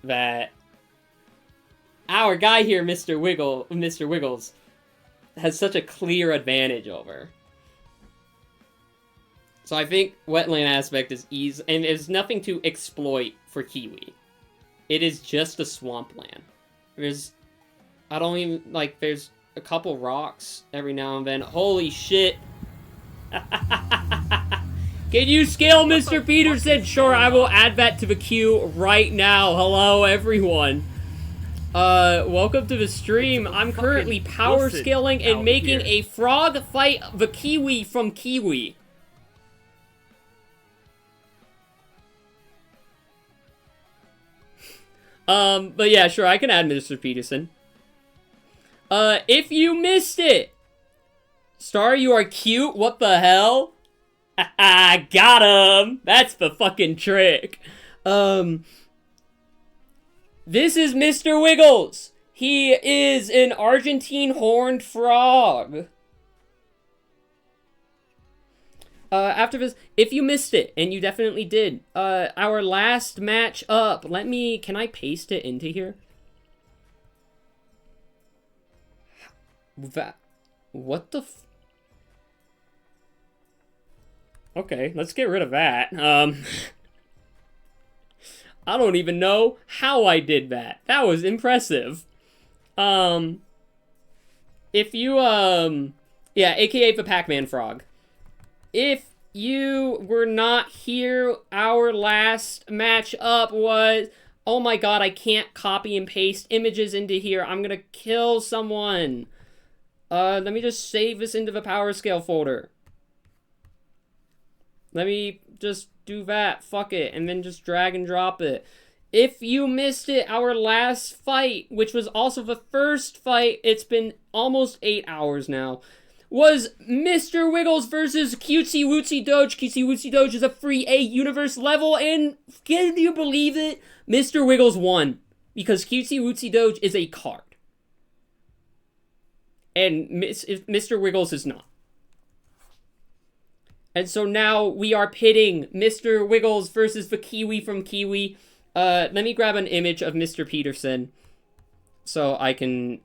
that our guy here, Mr. Wiggles, has such a clear advantage over. So I think wetland aspect is easy, and there's nothing to exploit for Kiwi. It is just a swampland. There's a couple rocks every now and then. Holy shit! Can you scale Mr. Peterson? Sure, I will add that to the queue right now. Hello, everyone. Welcome to the stream. I'm currently power scaling and making a frog fight the Kiwi from Kiwi. But yeah, sure, I can add Mr. Peterson. If you missed it, Star, you are cute. What the hell? I got him! That's the fucking trick. This is Mr. Wiggles. He is an Argentine horned frog. After this, if you missed it, and you definitely did, our last match up, can I paste it into here? What the Okay, let's get rid of that. I don't even know how I did that. That was impressive. If you, yeah, aka the Pac-Man frog. If you were not here, our last match up was... Oh my god, I can't copy and paste images into here. I'm gonna kill someone. Let me just save this into the Powerscale folder. Let me just do that. Fuck it. And then just drag and drop it. If you missed it, our last fight, which was also the first fight, it's been almost 8 hours now, was Mr. Wiggles versus Cutesy Wootsy Doge. Cutesy Wootsy Doge is a free A universe level, and can you believe it? Mr. Wiggles won, because Cutesy Wootsy Doge is a card. And Mr. Wiggles is not. And so now we are pitting Mr. Wiggles versus the Kiwi from Kiwi. Let me grab an image of Mr. Peterson so I can,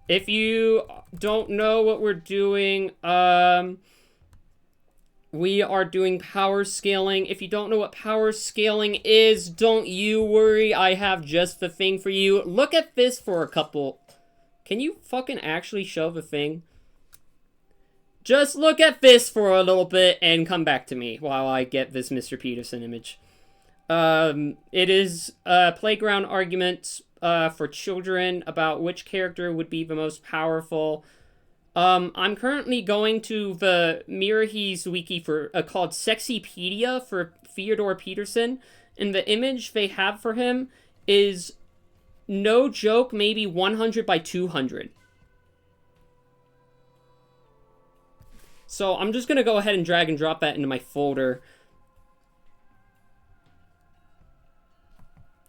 if you don't know what we're doing, we are doing power scaling. If you don't know what power scaling is, don't you worry. I have just the thing for you. Look at this for a couple. Can you fucking actually show the thing? Just look at this for a little bit and come back to me while I get this Mr. Peterson image. It is playground arguments for children about which character would be the most powerful. I'm currently going to the Mirahis wiki for called Sexypedia for Theodore Peterson, and the image they have for him is, no joke, maybe 100 by 200. So I'm just going to go ahead and drag and drop that into my folder.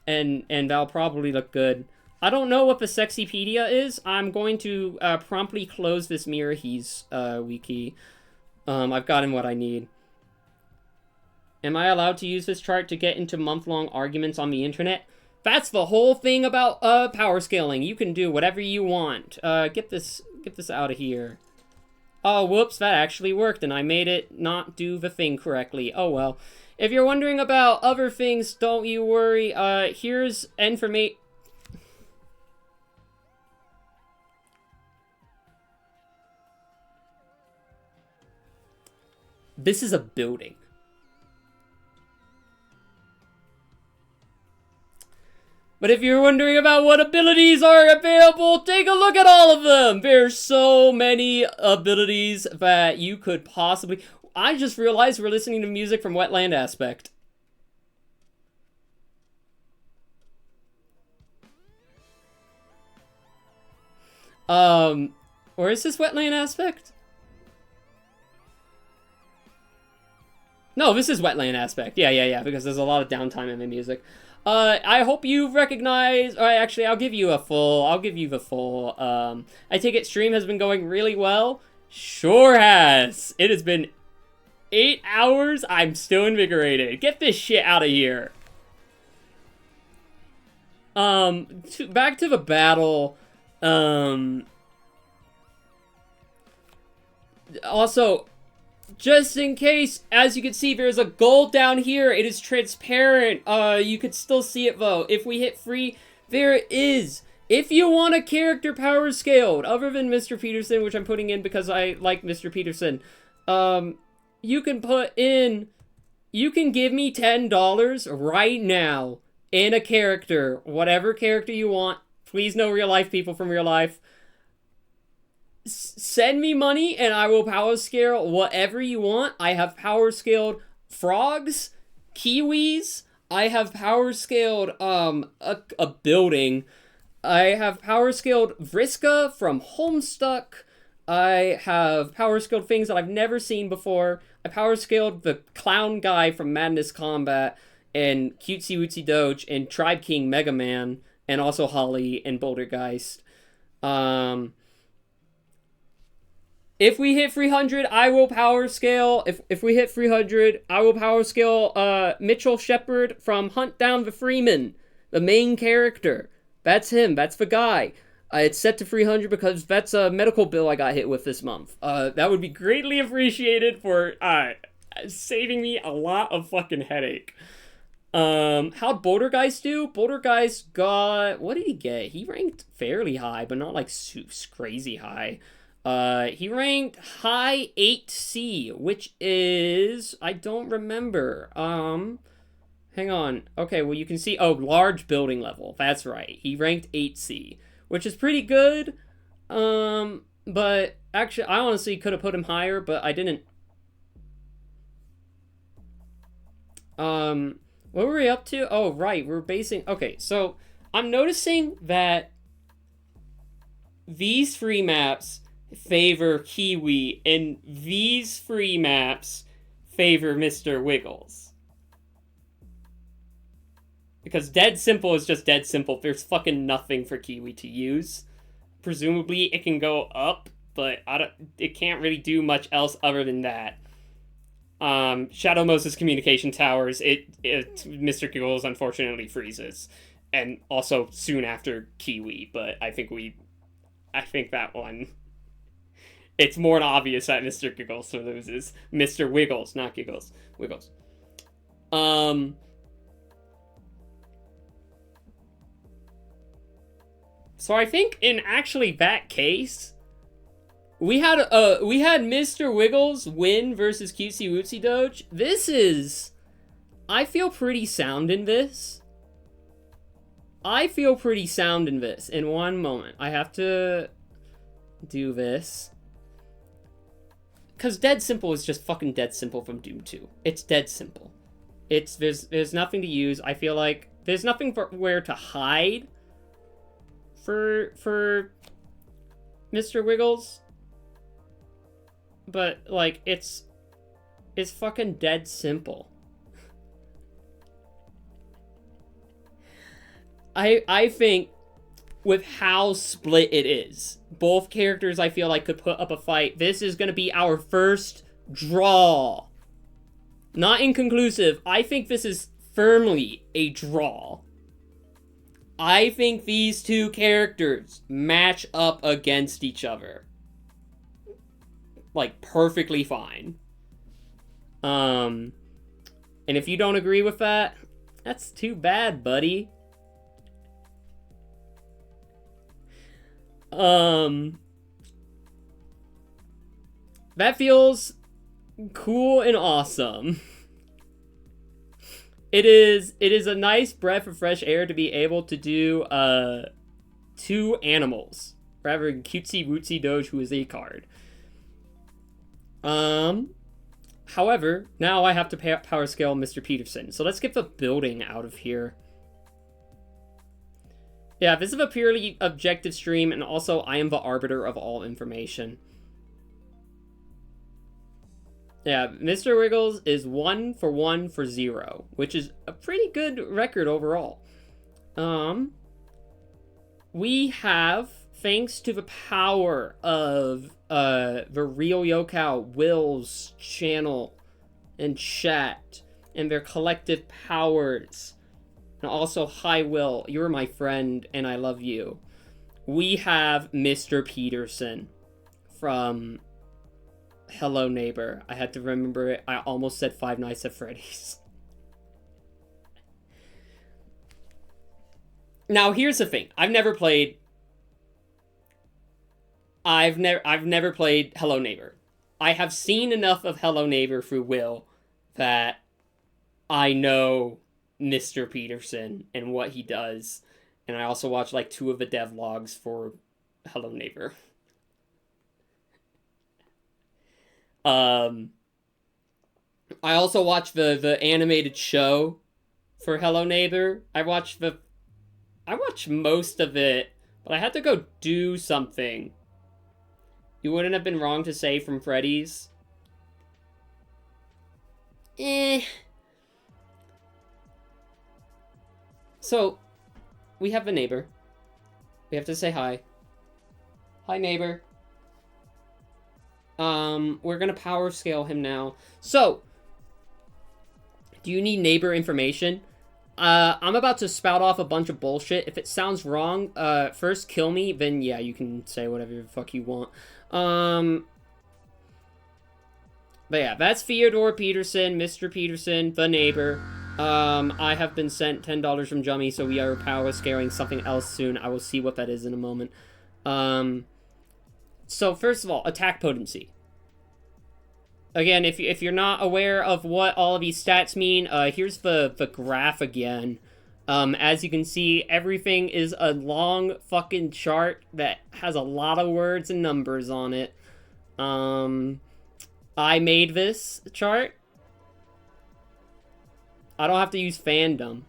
And that'll probably look good. I don't know what the Sexypedia is. I'm going to promptly close this Mirahis wiki. I've gotten what I need. Am I allowed to use this chart to get into month-long arguments on the internet? That's the whole thing about power scaling. You can do whatever you want. Get this out of here. Oh, whoops, that actually worked, and I made it not do the thing correctly. Oh, well. If you're wondering about other things, don't you worry. Here's information. This is a building. But if you're wondering about what abilities are available, take a look at all of them. There's so many abilities that you could possibly... I just realized we're listening to music from Wetland Aspect. Or is this Wetland Aspect? No, this is Wetland Aspect. Yeah, because there's a lot of downtime in the music. I hope you recognize... Actually, I'll give you the full... I take it stream has been going really well? Sure has! It has been 8 hours. I'm still invigorated. Get this shit out of here. Back to the battle. Also... just in case, as you can see, there's a gold down here. It is transparent. You could still see it, though. If we hit free, there it is. If you want a character power scaled, other than Mr. Peterson, which I'm putting in because I like Mr. Peterson, you can put in... you can give me $10 right now in a character. Whatever character you want. Please no real-life people from real life. Send me money and I will power scale whatever you want. I have power scaled frogs, kiwis. I have power scaled a building. I have power scaled Vriska from Homestuck. I have power scaled things that I've never seen before. I power scaled the clown guy from Madness Combat and Cutesy Wootsy Doge and Tribe King Mega Man and also Holly and Bouldergeist. If we hit 300, I will power scale. If we hit 300, I will power scale Mitchell Shepard from Hunt Down the Freeman, the main character. That's him. That's the guy. It's set to 300 because that's a medical bill I got hit with this month. That would be greatly appreciated for saving me a lot of fucking headache. How'd Bouldergeist do? Bouldergeist got... what did he get? He ranked fairly high, but not like crazy high. He ranked high 8C, which is... I don't remember. Hang on. Okay, well, you can see... oh, large building level. That's right. He ranked 8C, which is pretty good. But actually, I honestly could have put him higher, but I didn't. What were we up to? Oh, right. We're basing... okay, so I'm noticing that these free maps favor Kiwi, and these free maps favor Mr. Wiggles. Because Dead Simple is just Dead Simple. There's fucking nothing for Kiwi to use. Presumably it can go up, but it can't really do much else other than that. Shadow Moses Communication Towers, Mr. Giggles unfortunately freezes. And also soon after Kiwi, but I think that one, it's more obvious that Mr. Giggles loses. Mr. Wiggles, not Giggles. Wiggles. So I think in actually that case, we had Mr. Wiggles win versus Cutesy Wootsy Doge. I feel pretty sound in this. In one moment. I have to do this. Because Dead Simple is just fucking Dead Simple from Doom 2. It's Dead Simple. There's nothing to use. I feel like there's nothing where to hide for Mr. Wiggles. But, like, it's fucking Dead Simple. I think with how split it is, both characters I feel like could put up a fight. This is going to be our first draw. Not inconclusive. I think this is firmly a draw. I think these two characters match up against each other. Like, perfectly fine. And if you don't agree with that, that's too bad, buddy. That feels cool and awesome. It is a nice breath of fresh air to be able to do, 2 animals, rather than Cutesy Wootsy Doge, who is a card. However, now I have to power scale Mr. Peterson. So let's get the building out of here. Yeah, this is a purely objective stream, and also I am the arbiter of all information. Yeah, Mr. Wiggles is 1 for 1 for 0, which is a pretty good record overall. We have, thanks to the power of the real Yokow, Will's channel and chat, and their collective powers, and also, hi Will, you're my friend, and I love you. We have Mr. Peterson from Hello Neighbor. I had to remember it. I almost said Five Nights at Freddy's. Now, here's the thing. I've never played Hello Neighbor. I have seen enough of Hello Neighbor through Will that I know Mr. Peterson and what he does. And I also watched like 2 of the devlogs for Hello Neighbor. I also watched the animated show for Hello Neighbor. I watched most of it, but I had to go do something. You wouldn't have been wrong to say from Freddy's. So, we have a neighbor. We have to say hi. Hi, neighbor. We're gonna power scale him now. So, do you need neighbor information? I'm about to spout off a bunch of bullshit. If it sounds wrong, first kill me, then yeah, you can say whatever the fuck you want. But yeah, that's Theodore Peterson, Mr. Peterson, the neighbor. I have been sent $10 from Jummy, so we are power scaling something else soon. I will see what that is in a moment. So first of all, attack potency. Again, if you're not aware of what all of these stats mean, here's the graph again. As you can see, everything is a long fucking chart that has a lot of words and numbers on it. I made this chart. I don't have to use fandom.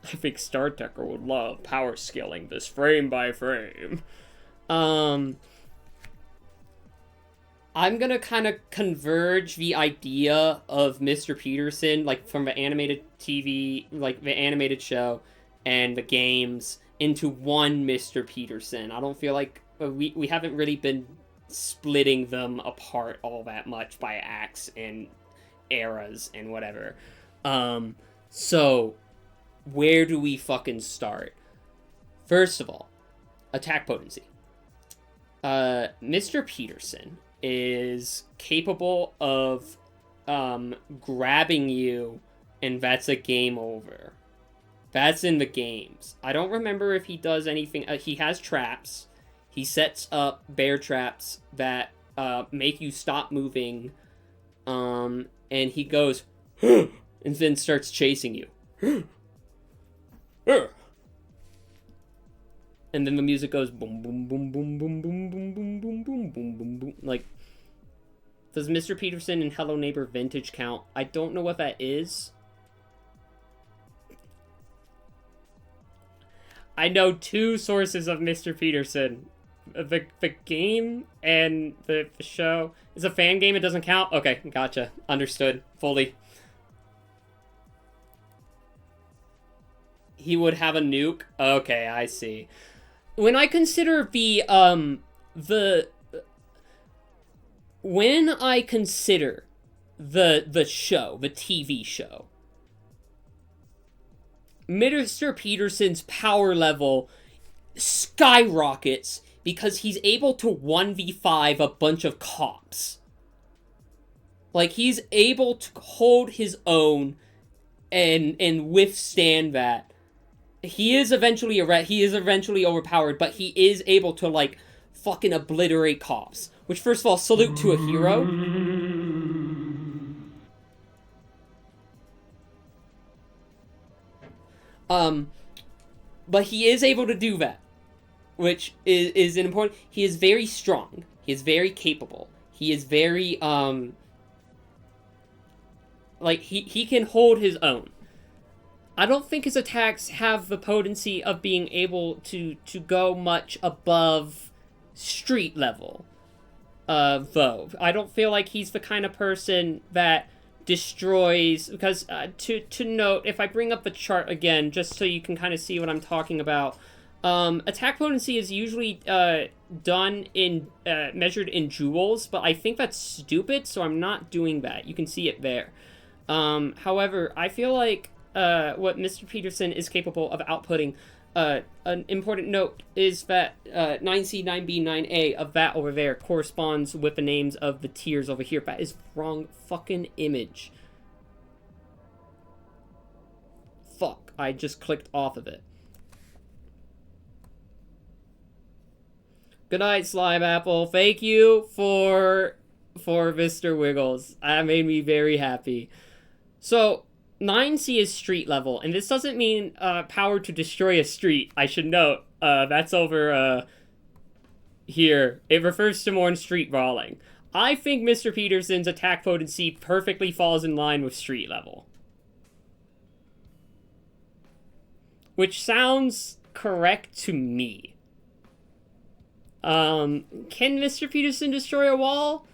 I think StarTecher would love power scaling this frame by frame. I'm gonna kind of converge the idea of Mr. Peterson, like from the animated TV, like the animated show, and the games into one Mr. Peterson. I don't feel like we haven't really been splitting them apart all that much by acts and eras and whatever. So where do we fucking start? First of all, attack potency. Mr. Peterson is capable of grabbing you, and that's a game over. That's in the games. I don't remember if he does anything. He has traps. He sets up bear traps that make you stop moving, and he goes and then starts chasing you. And then the music goes boom, boom, boom, boom, boom, boom, boom, boom, boom, boom, boom, boom, boom. Like, does Mr. Peterson and Hello Neighbor Vintage count? I don't know what that is. I know two sources of Mr. Peterson. The game and the show. It's a fan game, it doesn't count? Okay, gotcha. Understood. Fully. He would have a nuke? Okay, I see. When I consider when I consider the show, the TV show, Mr. Peterson's power level skyrockets because he's able to 1v5 a bunch of cops. Like, he's able to hold his own and withstand that. He is eventually overpowered, but he is able to, like, fucking obliterate cops. Which, first of all, salute to a hero. But he is able to do that. Which is important. He is very strong. He is very capable. He is very, like, he can hold his own. I don't think his attacks have the potency of being able to go much above street level, though. I don't feel like he's the kind of person that destroys, because, to note, if I bring up the chart again, just so you can kind of see what I'm talking about, attack potency is usually, done in, measured in joules, but I think that's stupid, so I'm not doing that. You can see it there. However, I feel like what Mr. Peterson is capable of outputting, an important note is that 9C, 9B, 9A of that over there corresponds with the names of the tiers over here. That is wrong fucking image. Fuck, I just clicked off of it. Good night, Slime Apple. Thank you for Mr. Wiggles. That made me very happy. So, 9C is street level, and this doesn't mean power to destroy a street. I should note, that's over here. It refers to more in street brawling. I think Mr. Peterson's attack potency perfectly falls in line with street level. Which sounds correct to me. Can Mr. Peterson destroy a wall?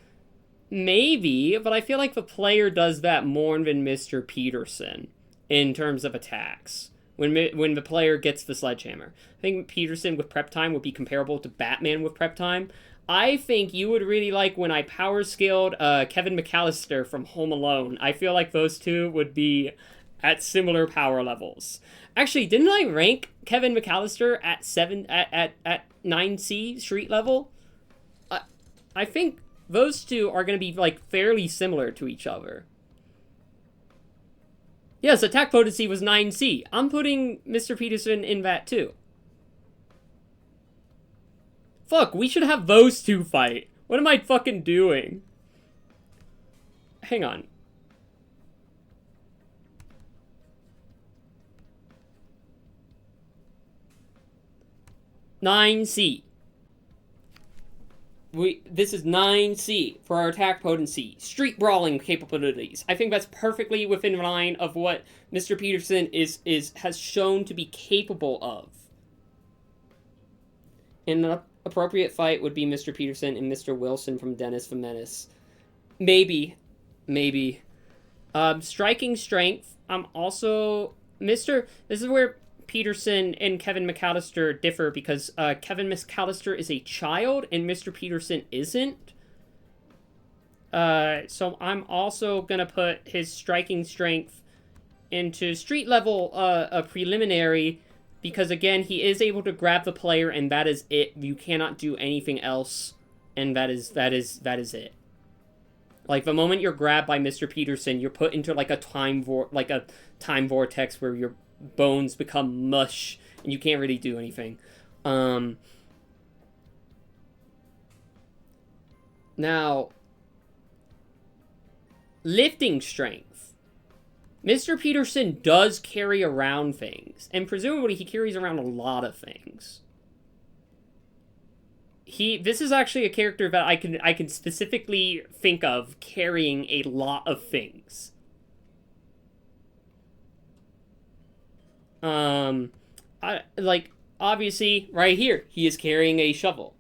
Maybe, but I feel like the player does that more than Mr. Peterson in terms of attacks. When the player gets the sledgehammer. I think Peterson with prep time would be comparable to Batman with prep time. I think you would really like when I power scaled Kevin McAllister from Home Alone. I feel like those two would be at similar power levels. Actually, didn't I rank Kevin McAllister at 9C street level? I think those two are going to be, like, fairly similar to each other. Yes, attack potency was 9C. I'm putting Mr. Peterson in that, too. Fuck, we should have those two fight. What am I fucking doing? Hang on. "9C. This is 9C for our attack potency. Street brawling capabilities. I think that's perfectly within line of what Mr. Peterson has shown to be capable of. In appropriate fight would be Mr. Peterson and Mr. Wilson from Dennis the Menace. Maybe. Striking strength. I'm also Mr. This is where Peterson and Kevin McAllister differ because Kevin McAllister is a child and Mr. Peterson isn't. So I'm also gonna put his striking strength into street level, a preliminary, because again he is able to grab the player and that is it. You cannot do anything else, and that is it. Like the moment you're grabbed by Mr. Peterson, you're put into like a time vortex where your bones become mush and you can't really do anything. Now, lifting strength. Mr. Peterson does carry around things, and presumably he carries around a lot of things. This is actually a character that I can specifically think of carrying a lot of things. Obviously, right here, he is carrying a shovel.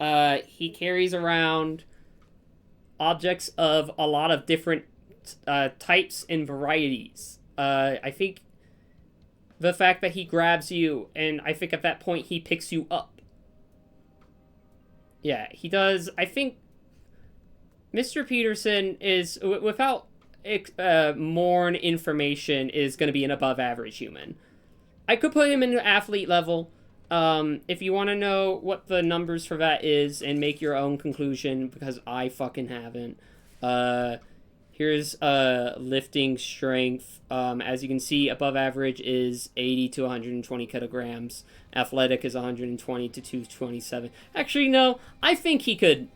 He carries around objects of a lot of different types and varieties. I think the fact that he grabs you, and I think at that point he picks you up. Yeah, he does. I think Mr. Peterson is, without more information, is going to be an above average human. I could put him in athlete level. If you want to know what the numbers for that is and make your own conclusion, because I fucking haven't. Here's lifting strength. As you can see, above average is 80 to 120 kilograms. Athletic is 120 to 227. Actually, no. I think he could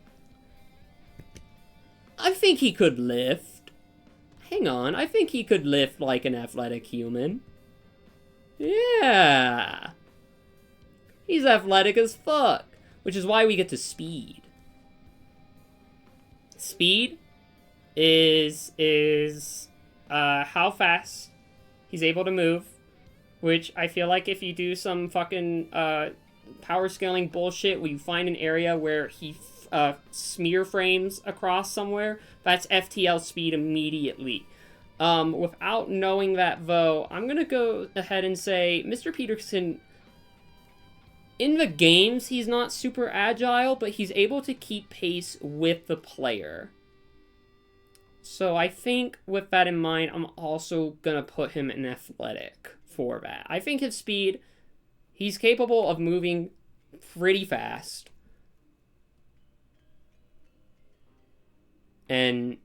lift. Hang on. I think he could lift like an athletic human. Yeah. He's athletic as fuck. Which is why we get to speed. Speed is how fast he's able to move, which I feel like if you do some fucking power scaling bullshit where you find an area where he smear frames across somewhere, that's FTL speed immediately. Without knowing that though, I'm gonna go ahead and say Mr. Peterson, in the games he's not super agile, but he's able to keep pace with the player. So I think with that in mind, I'm also going to put him in athletic for that. I think his speed, he's capable of moving pretty fast. And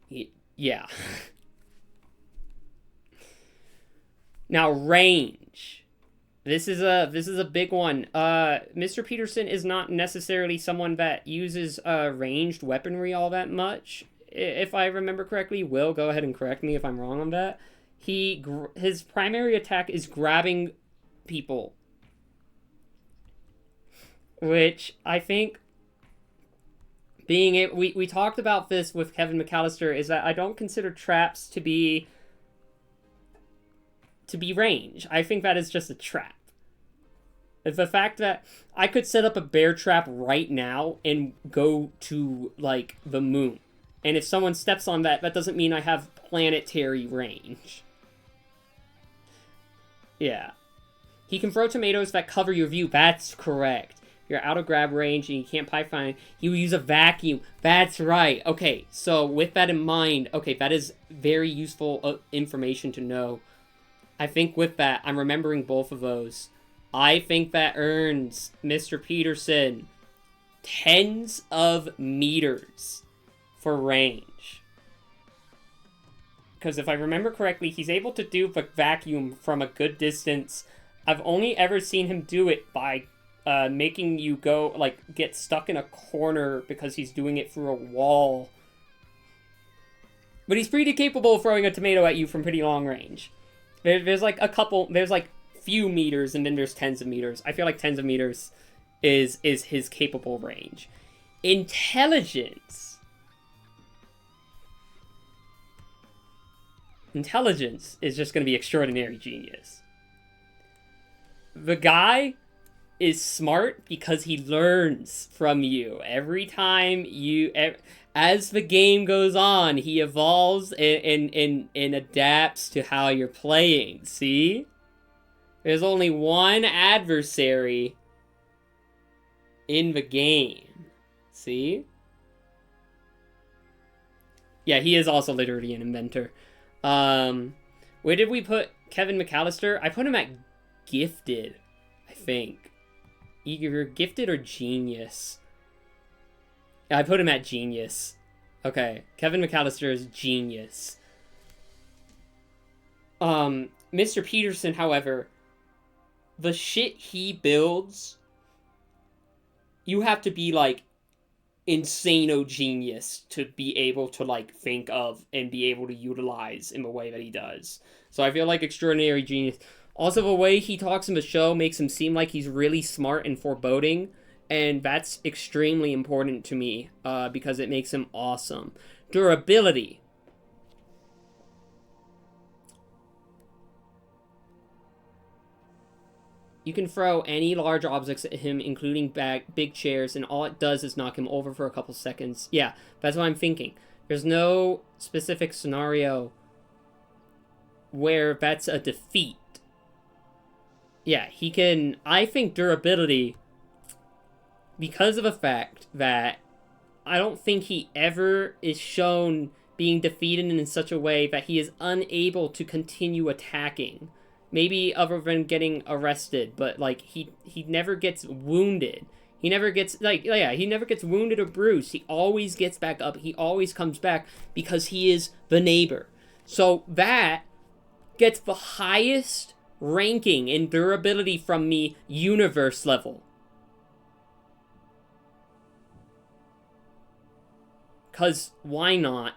yeah. Now range. This is a big one. Mr. Peterson is not necessarily someone that uses ranged weaponry all that much. If I remember correctly, Will, go ahead and correct me if I'm wrong on that. His primary attack is grabbing people, which I think we talked about this with Kevin McAllister, is that I don't consider traps to be range. I think that is just a trap. The fact that I could set up a bear trap right now and go to like the moon. And if someone steps on that, that doesn't mean I have planetary range. Yeah. He can throw tomatoes that cover your view. That's correct. You're out of grab range and you can't pipeline. He will use a vacuum. That's right. Okay, so with that in mind, okay, that is very useful information to know. I think with that, I'm remembering both of those. I think that earns Mr. Peterson tens of meters for range. Because if I remember correctly, he's able to do the vacuum from a good distance. I've only ever seen him do it by making you go, like, get stuck in a corner because he's doing it through a wall. But he's pretty capable of throwing a tomato at you from pretty long range. There's like few meters and then there's tens of meters. I feel like tens of meters is his capable range. Intelligence is just going to be extraordinary genius. The guy is smart because he learns from you. Every time as the game goes on, he evolves and adapts to how you're playing. See? There's only one adversary in the game. See? Yeah, he is also literally an inventor. Where did we put Kevin McAllister? I put him at gifted, I think. Either gifted or genius. I put him at genius. Okay, Kevin McAllister is genius. Mr. Peterson, however, the shit he builds, you have to be, like, insano genius to be able to, like, think of and be able to utilize in the way that he does. So I feel like extraordinary genius. Also, the way he talks in the show makes him seem like he's really smart and foreboding, and that's extremely important to me, because it makes him awesome. Durability. You can throw any large objects at him, including big chairs, and all it does is knock him over for a couple seconds. Yeah, that's what I'm thinking. There's no specific scenario where that's a defeat. Yeah, he can... I think durability, because of the fact that I don't think he ever is shown being defeated in such a way that he is unable to continue attacking. Maybe other than getting arrested, but, like, he never gets wounded. He never gets, like, yeah, he never gets wounded or bruised. He always gets back up. He always comes back because he is the neighbor. So that gets the highest ranking in durability from me, universe level. Because why not?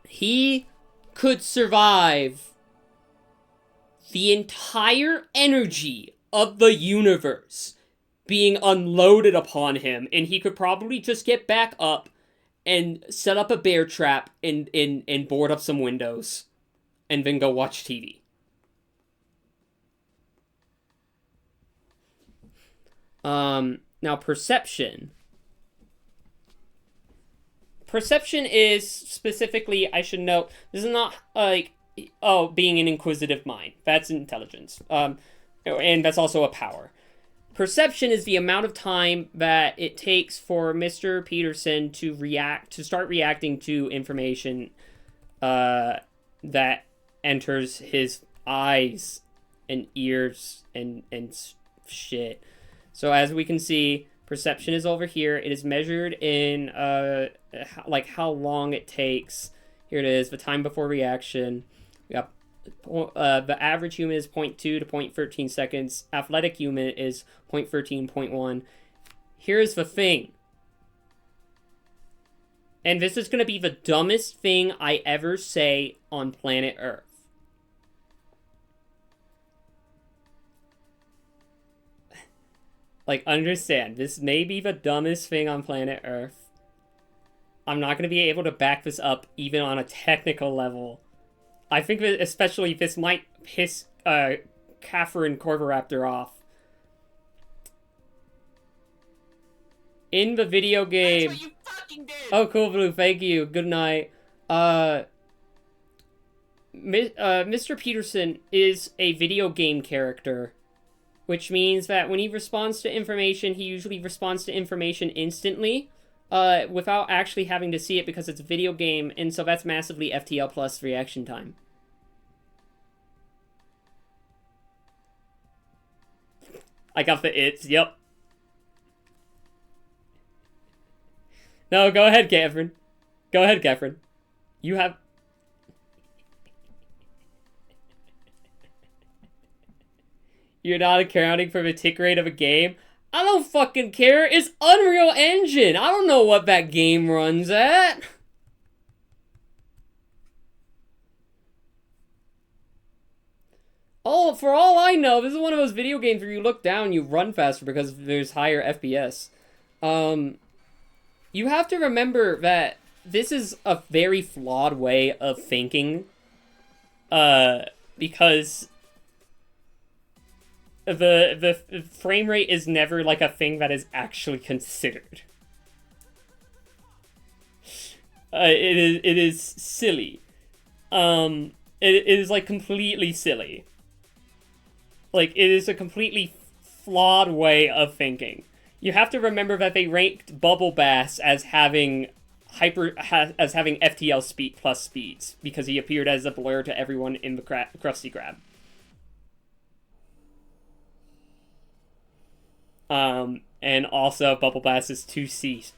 He could survive the entire energy of the universe being unloaded upon him, and he could probably just get back up and set up a bear trap and board up some windows and then go watch TV. Now perception. Perception is specifically, I should note, this is not like, oh, being an inquisitive mind. That's intelligence. And that's also a power. Perception is the amount of time that it takes for Mr. Peterson to start reacting to information that enters his eyes and ears and shit. So as we can see, perception is over here. It is measured in, like, how long it takes. Here it is, the time before reaction. We got, the average human is 0.2 to 0.13 seconds. Athletic human is 0.13, 0.1. Here's the thing. And this is going to be the dumbest thing I ever say on planet Earth. Like, understand, this may be the dumbest thing on planet Earth. I'm not going to be able to back this up even on a technical level. I think that especially this might piss Catherine Corvoraptor off. In the video game... That's what you fucking did! Oh, cool, Blue, thank you. Good night. Mr. Peterson is a video game character, which means that when he responds to information, he usually responds to information instantly, without actually having to see it because it's a video game, and so that's massively FTL plus reaction time. I got the its, yep. No, go ahead, Catherine. Go ahead, Catherine. You have... You're not accounting for the tick rate of a game? I don't fucking care. It's Unreal Engine. I don't know what that game runs at. Oh, for all I know, this is one of those video games where you look down, you run faster because there's higher FPS. You have to remember that this is a very flawed way of thinking. Because the frame rate is never like a thing that is actually considered. It is silly. It is like completely silly. Like, it is a completely flawed way of thinking. You have to remember that they ranked Bubble Bass as having as having FTL speed plus speeds because he appeared as a blur to everyone in the Krusty Krab. And also Bubble Bass is 2C.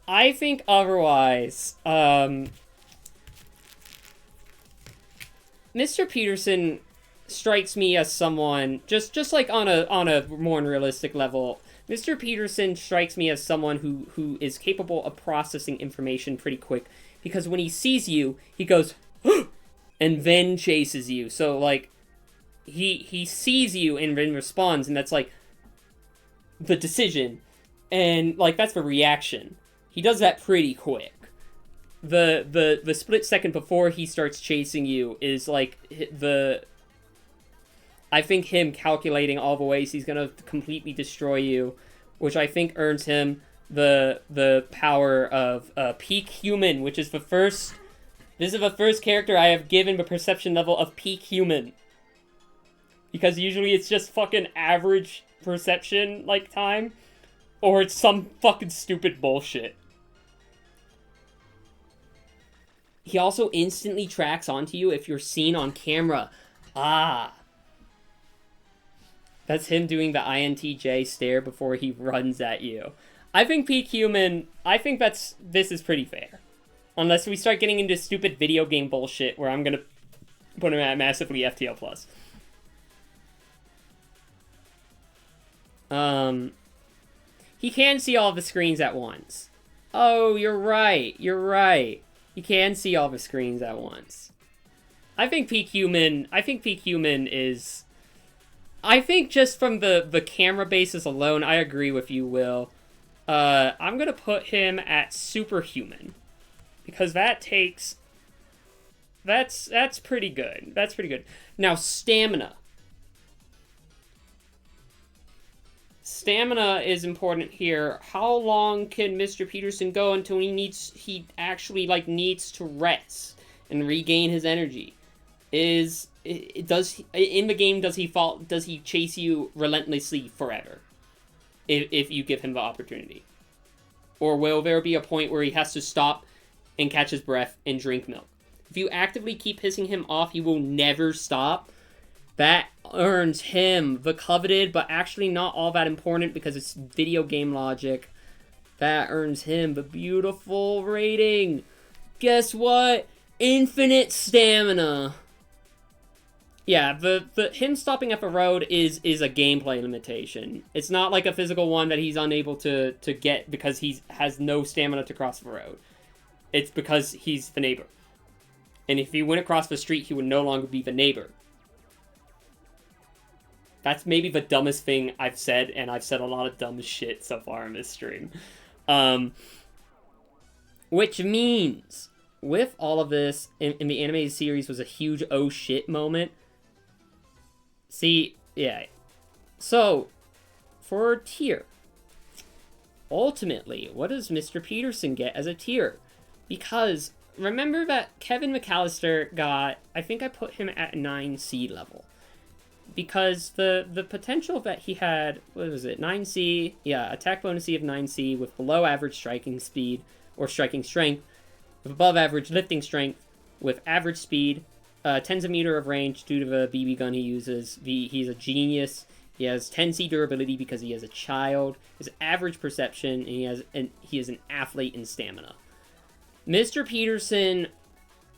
I think otherwise. Mr. Peterson strikes me as someone just like on a more realistic level. Mr. Peterson strikes me as someone who is capable of processing information pretty quick because when he sees you, he goes and then chases you. So like he sees you and then responds, and that's like the decision, and like that's the reaction. He does that pretty quick. The split second before he starts chasing you is like I think him calculating all the ways he's gonna completely destroy you, which I think earns him the power of peak human, which is the first. This is the first character I have given the perception level of peak human, because usually it's just fucking average perception like time, or it's some fucking stupid bullshit. He also instantly tracks onto you if you're seen on camera. Ah. That's him doing the INTJ stare before he runs at you. I think peak human, this is pretty fair. Unless we start getting into stupid video game bullshit where I'm gonna put him at massively FTL+. He can see all the screens at once. Oh, you're right. You can see all the screens at once. I think peak human is... I think just from the camera basis alone, I agree with you, Will. I'm gonna put him at superhuman. Because that takes... That's pretty good. That's pretty good. Now, stamina. Stamina is important here. How long can Mr. Peterson go until he actually like needs to rest and regain his energy? In the game does he chase you relentlessly forever? If you give him the opportunity. Or will there be a point where he has to stop and catch his breath and drink milk? If you actively keep pissing him off, he will never stop. That earns him the coveted, but actually not all that important because it's video game logic. That earns him the beautiful rating. Guess what? Infinite stamina. Yeah, the him stopping at the road is a gameplay limitation. It's not like a physical one that he's unable to get because he has no stamina to cross the road. It's because he's the neighbor. And if he went across the street, he would no longer be the neighbor. That's maybe the dumbest thing I've said, and I've said a lot of dumb shit so far in this stream. Which means, with all of this, in the animated series was a huge oh shit moment. See, yeah. So, for a tier, ultimately, what does Mr. Peterson get as a tier? Because, remember that Kevin McAllister got, I think I put him at 9C level. Because the potential that he had, what was it, 9C, yeah, attack bonus C of 9C with below average striking speed, or striking strength, with above average lifting strength, with average speed, 10 meter of range due to the BB gun he uses. He's a genius. He has 10C durability because he is a child. His average perception, and he is an athlete in stamina. Mr. Peterson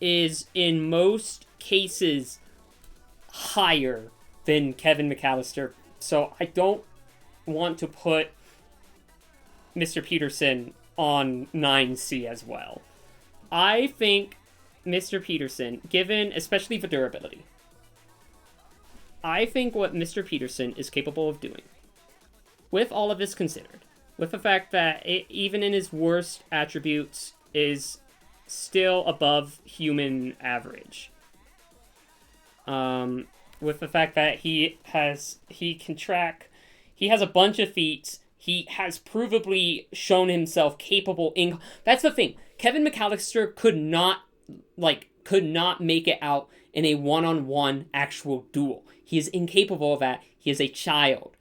is, in most cases, higher than Kevin McAllister, so I don't want to put Mr. Peterson on 9C as well. I think Mr. Peterson, given especially the durability, I think what Mr. Peterson is capable of doing, with all of this considered, with the fact that even in his worst attributes is still above human average. With the fact that he has a bunch of feats. He has provably shown himself capable in. That's the thing. Kevin McAllister could not make it out in a one-on-one actual duel. He is incapable of that. He is a child.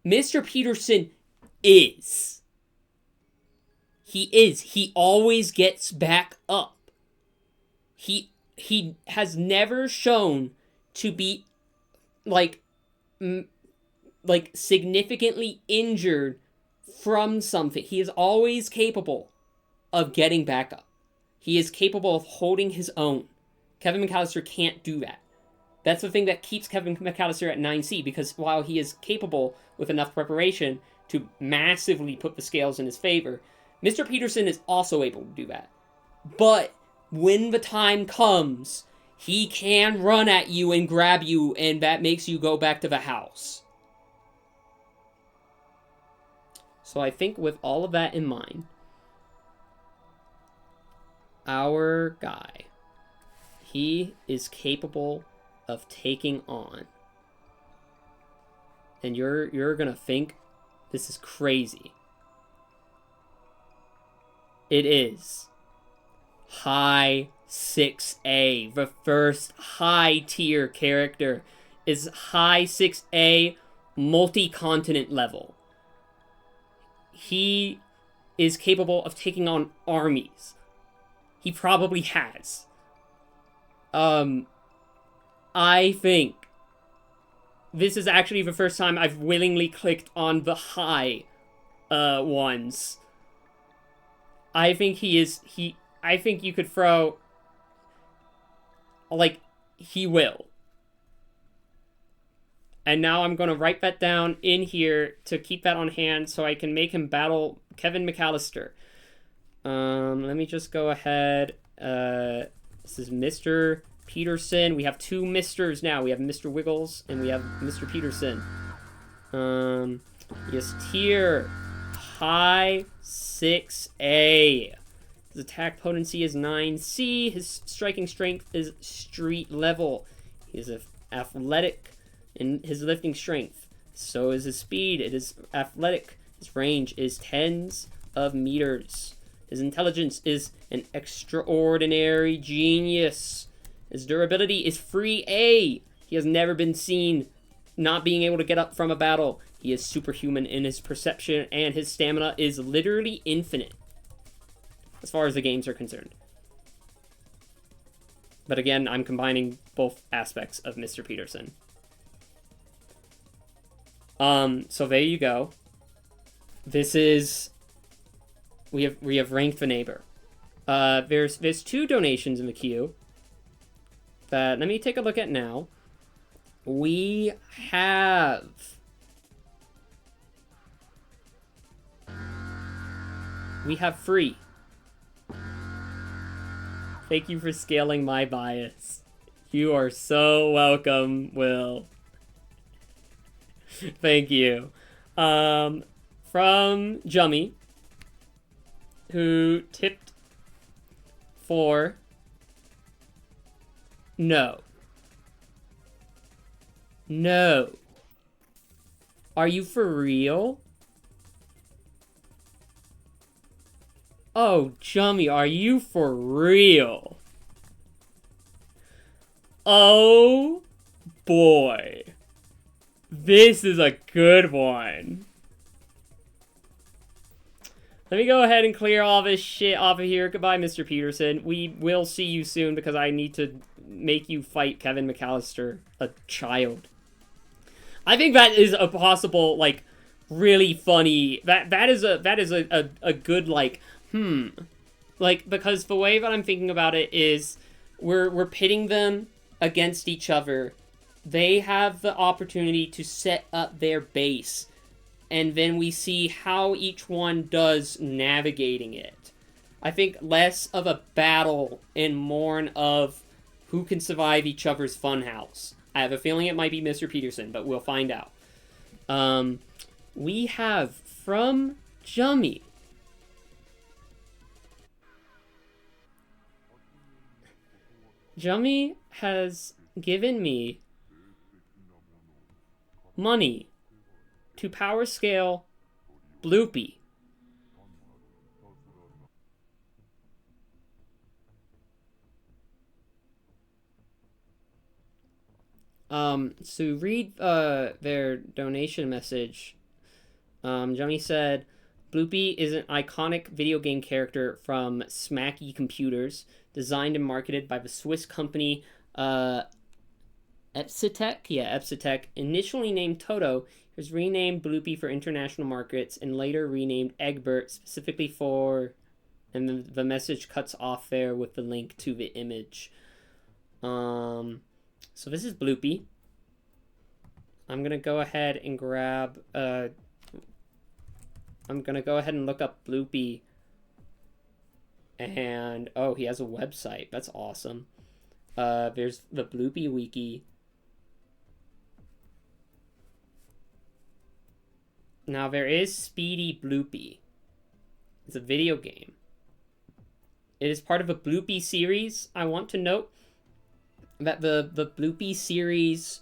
Mr. Peterson is. He is. He always gets back up. He has never shown to be significantly injured from something. He is always capable of getting back up. He is capable of holding his own. Kevin McAllister can't do that. That's the thing that keeps Kevin McAllister at 9C, because while he is capable with enough preparation to massively put the scales in his favor, Mr. Peterson is also able to do that. But when the time comes, he can run at you and grab you, and that makes you go back to the house. So I think with all of that in mind, our guy, he is capable of taking on. And you're gonna think this is crazy. It is high 6A. The first high tier character is high 6A multi-continent level. He is capable of taking on armies. He probably has. I think this is actually the first time I've willingly clicked on the high ones. I think I think you could throw, he will. And now I'm going to write that down in here to keep that on hand so I can make him battle Kevin McAllister. Let me just go ahead. This is Mr. Peterson. We have two Misters now. We have Mr. Wiggles and we have Mr. Peterson. Yes, tier high 6A. His attack potency is 9C. His striking strength is street level. He is athletic in his lifting strength. So is his speed. It is athletic. His range is tens of meters. His intelligence is an extraordinary genius. His durability is 3A. He has never been seen not being able to get up from a battle. He is superhuman in his perception, and his stamina is literally infinite, as far as the games are concerned. But again, I'm combining both aspects of Mr. Peterson. So there you go. This is... We have ranked the neighbor. There's two donations in the queue that let me take a look at now. We have free. Thank you for scaling my bias. You are so welcome, Will. Thank you. From Jummy, who tipped for no. No. Are you for real? Oh, Jummy, are you for real? Oh, boy. This is a good one. Let me go ahead and clear all this shit off of here. Goodbye, Mr. Peterson. We will see you soon because I need to make you fight Kevin McAllister, a child. I think that is a possible, really funny... That is a good, because the way that I'm thinking about it is we're pitting them against each other. They have the opportunity to set up their base, and then we see how each one does navigating it. I think less of a battle and more of who can survive each other's funhouse. I have a feeling it might be Mr. Peterson, but we'll find out. We have from Jummy. Jummy has given me money to power scale Bloopy. So read their donation message. Jummy said, Bloopy is an iconic video game character from Smacky Computers, designed and marketed by the Swiss company Epsitech. Yeah, Epsitech. Initially named Toto, he was renamed Bloopy for international markets and later renamed Egbert specifically for. And then the message cuts off there with the link to the image. So this is Bloopy. I'm gonna go ahead and grab. I'm gonna go ahead and look up Bloopy. And oh, he has a website. That's awesome. There's the Bloopy wiki. Now there is Speedy Bloopy. It's a video game. It is part of a Bloopy series. I want to note that the Bloopy series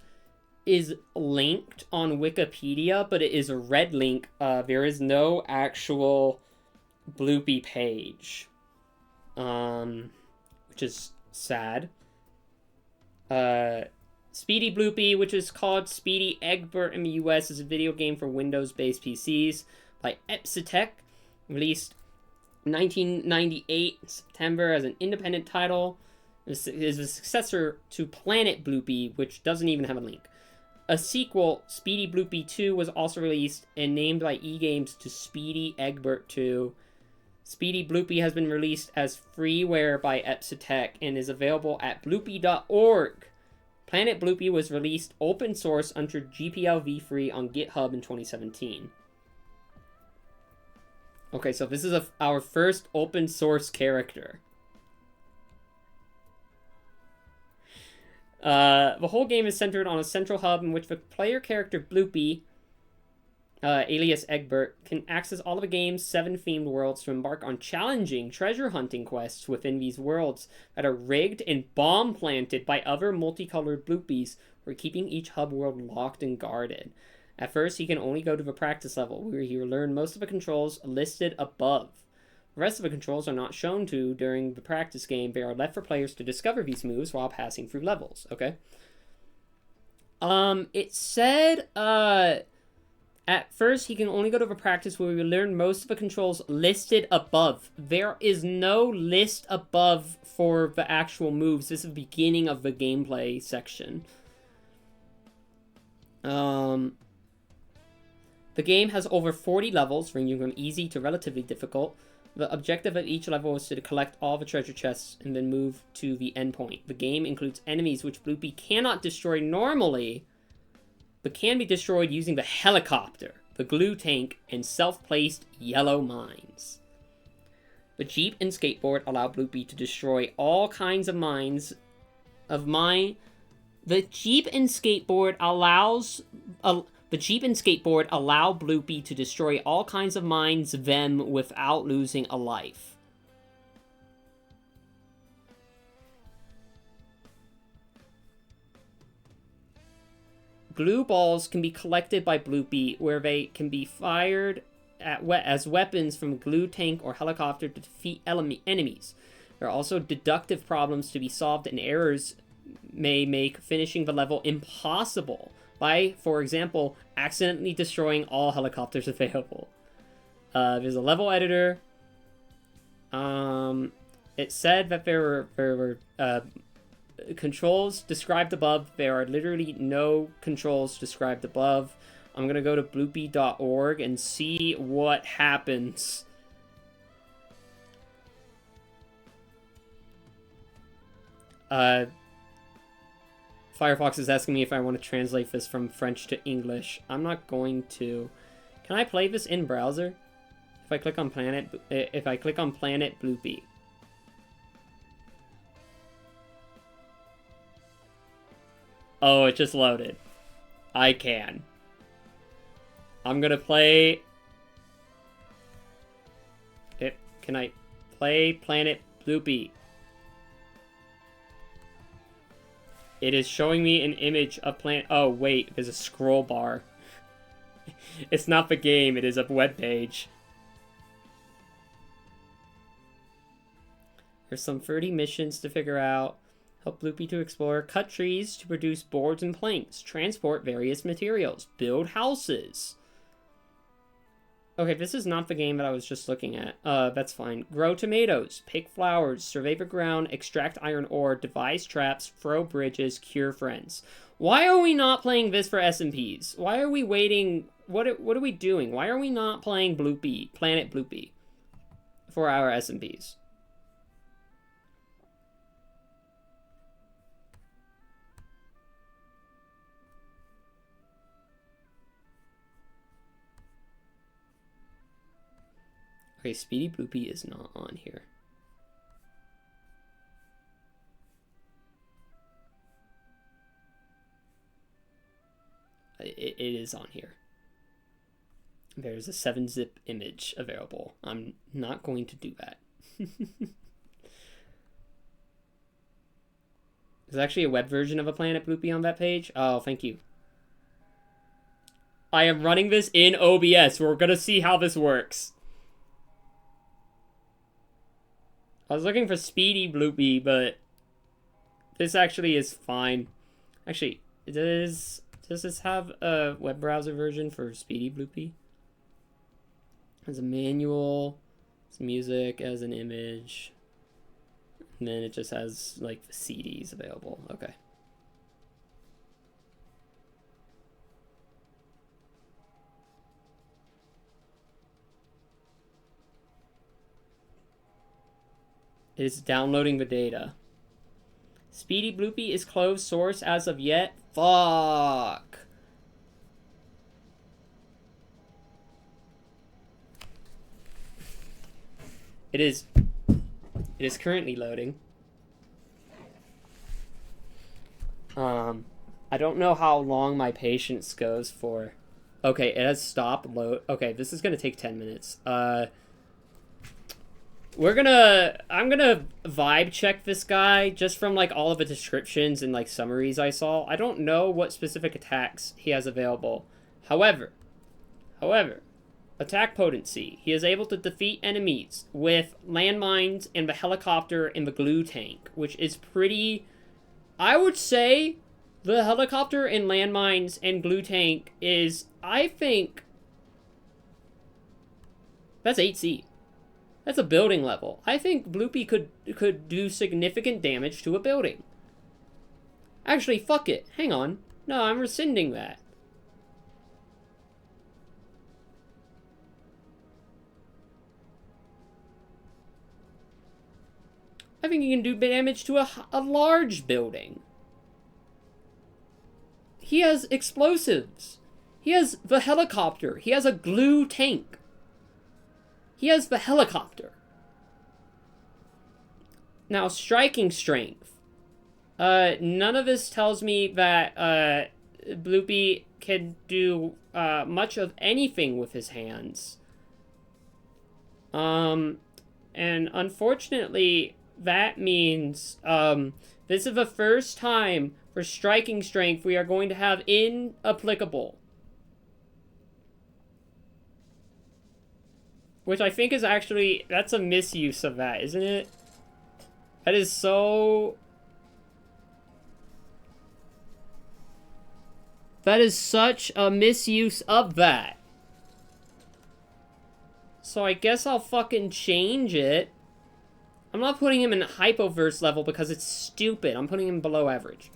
is linked on Wikipedia, but it is a red link. There is no actual Bloopy page, which is sad. Speedy Bloopy, which is called Speedy Egbert in the US, is a video game for Windows-based PCs by Epsitech, released 1998 September as an independent title. It is a successor to Planet Bloopy, which doesn't even have a link. A sequel, Speedy Bloopy 2, was also released and named by eGames to Speedy Egbert 2. Speedy Bloopy has been released as freeware by Epsitech and is available at bloopy.org. Planet Bloopy was released open source under GPL v3 on GitHub in 2017. Okay, so this is our first open source character. The whole game is centered on a central hub in which the player character Bloopy, alias Egbert, can access all of the game's 7 themed worlds to embark on challenging treasure hunting quests within these worlds that are rigged and bomb planted by other multicolored Bloopies who are keeping each hub world locked and guarded. At first, he can only go to the practice level, where he will learn most of the controls listed above. The rest of the controls are not shown to during the practice game. They are left for players to discover these moves while passing through levels, okay? It said, at first, he can only go to the practice where we will learn most of the controls listed above. There is no list above for the actual moves. This is the beginning of the gameplay section. The game has over 40 levels, ranging from easy to relatively difficult. The objective of each level is to collect all the treasure chests and then move to the endpoint. The game includes enemies which Bloopy cannot destroy normally, but can be destroyed using the helicopter, the glue tank, and self-placed yellow mines. The Jeep and skateboard allow Bloopy to destroy all kinds of mines of mine. The Jeep and skateboard allow Bloopy to destroy all kinds of mines them without losing a life. Glue balls can be collected by Bloopy, where they can be fired as weapons from a glue tank or helicopter to defeat enemies. There are also deductive problems to be solved, and errors may make finishing the level impossible by, for example, accidentally destroying all helicopters available. There's a level editor. It said that there were controls described above. There are literally no controls described above. I'm going to go to bloopy.org and see what happens. Firefox is asking me if I want to translate this from French to English. I'm not going to. Can I play this in browser? If I click on Planet Bloopy. Oh, it just loaded. I can. I'm gonna play it. Can I play Planet Bloopy? It is showing me an image of planet... Oh, wait, there's a scroll bar. It's not the game, it is a web page. There's some 30 missions to figure out. Help Loopy to explore. Cut trees to produce boards and planks. Transport various materials. Build houses. Okay, this is not the game that I was just looking at. That's fine. Grow tomatoes. Pick flowers. Survey the ground. Extract iron ore. Devise traps. Throw bridges. Cure friends. Why are we not playing this for SMPs? Why are we waiting? What are we doing? Why are we not playing Bloopy, Planet Bloopy for our SMPs? Okay, Speedy Bloopy is not on here. It is on here. There's a 7-zip image available. I'm not going to do that. There's actually a web version of a Planet Bloopy on that page. Oh, thank you. I am running this in OBS. We're gonna see how this works. I was looking for Speedy Bloopy, but this actually is fine. Actually, does this have a web browser version for Speedy Bloopy? Has a manual, some music as an image, and then it just has like the CDs available. Okay. It is downloading the data. Speedy Bloopy is closed source as of yet. Fuck. It is currently loading. I don't know how long my patience goes for. Okay, it has stopped load. Okay, this is gonna take 10 minutes. I'm gonna vibe check this guy just from like all of the descriptions and like summaries I saw. I don't know what specific attacks he has available. However, attack potency. He is able to defeat enemies with landmines and the helicopter and the glue tank, which is pretty... I would say the helicopter and landmines and glue tank is, I think... That's 8C. That's a building level. I think Bloopy could do significant damage to a building. Actually, fuck it. Hang on. No, I'm rescinding that. I think he can do damage to a large building. He has explosives. He has the helicopter. He has a glue tank. He has the helicopter. Now, striking strength. None of this tells me that Bloopy can do much of anything with his hands. And unfortunately, that means this is the first time for striking strength we are going to have inapplicable. Which I think is actually, that's a misuse of that, isn't it? That is so... That is such a misuse of that. So I guess I'll fucking change it. I'm not putting him in Hypoverse level because it's stupid. I'm putting him below average.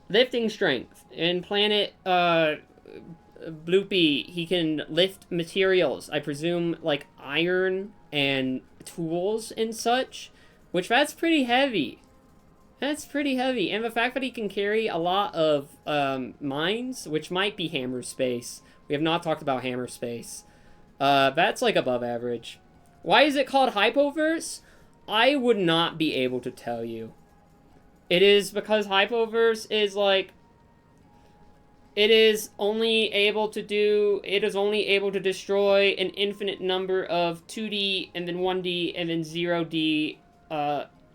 Lifting strength. In Planet, Bloopy, he can lift materials. I presume, like, iron and tools and such. Which, that's pretty heavy. That's pretty heavy. And the fact that he can carry a lot of mines, which might be hammer space. We have not talked about hammer space. That's, like, above average. Why is it called Hypoverse? I would not be able to tell you. It is because Hypoverse is, like... It is only able to destroy an infinite number of 2D and then 1D and then 0D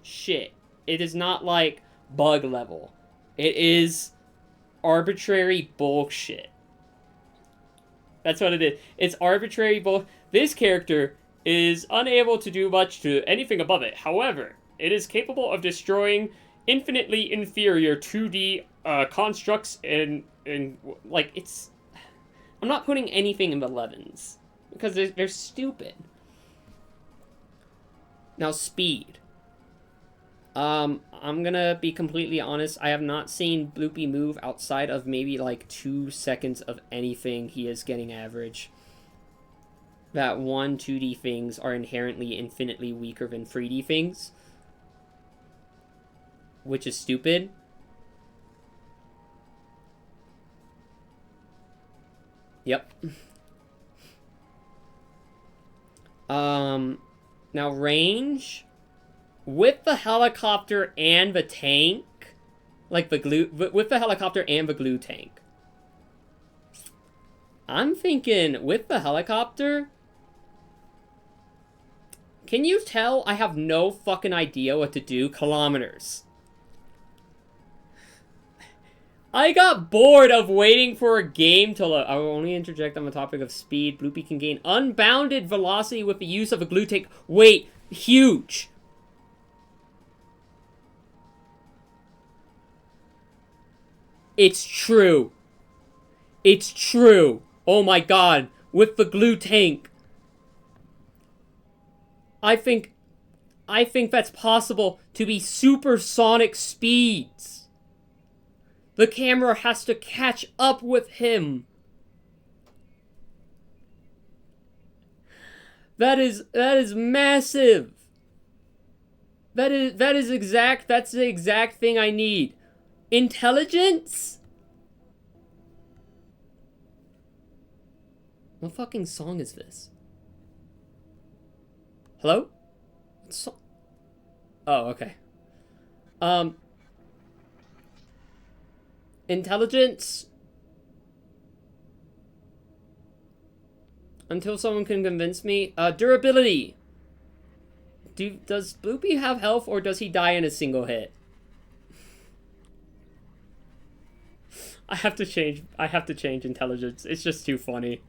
shit. It is not like bug level. It is arbitrary bullshit. That's what it is. It's arbitrary bull. This character is unable to do much to anything above it. However, it is capable of destroying infinitely inferior 2D constructs and like it's. I'm not putting anything in the 11s because they're stupid. Now speed. I'm gonna be completely honest. I have not seen Bloopy move outside of maybe like 2 seconds of anything he is getting average. That 2D things are inherently infinitely weaker than 3D things. Which is stupid. Yep. Now range with the helicopter and the tank, like the glue, with the helicopter and the glue tank. I'm thinking with the helicopter. Can you tell I have no fucking idea what to do? Kilometers. I got bored of waiting for a game to load. I will only interject on the topic of speed. Bloopy can gain unbounded velocity with the use of a glue tank. Wait, huge. It's true. It's true. Oh my god. With the glue tank. I think that's possible to be supersonic speeds. The camera has to catch up with him. That is massive. That's the exact thing I need. Intelligence? What fucking song is this? Hello? Oh, okay. Intelligence? Until someone can convince me. Durability. Does Bloopy have health or does he die in a single hit? I have to change intelligence. It's just too funny.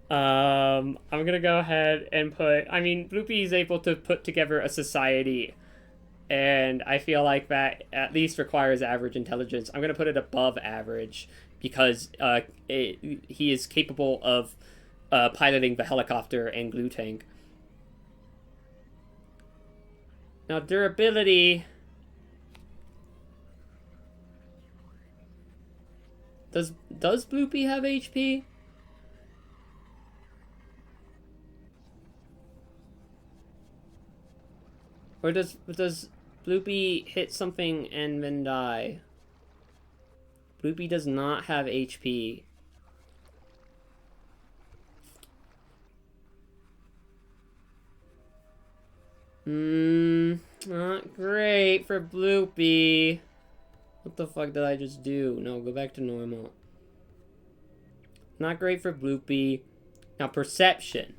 I'm gonna go ahead and put, I mean, Bloopy is able to put together a society, and I feel like that at least requires average intelligence. I'm gonna put it above average because he is capable of piloting the helicopter and glue tank. Now durability. Does Bloopy have HP? Or does Bloopy hit something and then die? Bloopy does not have HP. Not great for Bloopy. What the fuck did I just do? No, go back to normal. Not great for Bloopy. Now perception.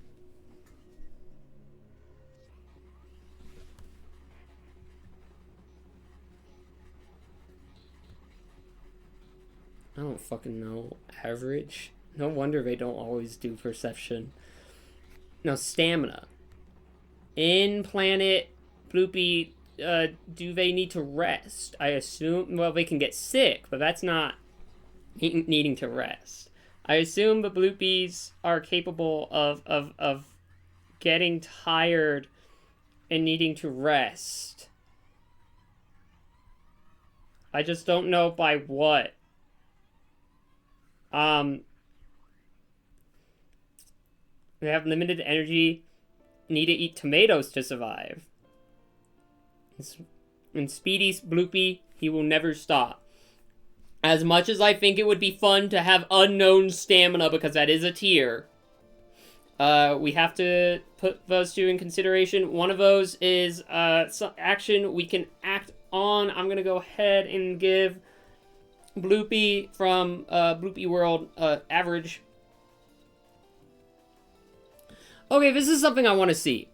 I don't fucking know. Average? No wonder they don't always do perception. Now, stamina. In planet Bloopy, do they need to rest? I assume, well, they can get sick, but that's not needing to rest. I assume the Bloopies are capable of getting tired and needing to rest. I just don't know by what. They have limited energy, need to eat tomatoes to survive. And Speedy's Bloopy, he will never stop. As much as I think it would be fun to have unknown stamina, because that is a tier, we have to put those two in consideration. One of those is some action we can act on. I'm going to go ahead and give Bloopy from Bloopy World average. Okay, this is something I want to see.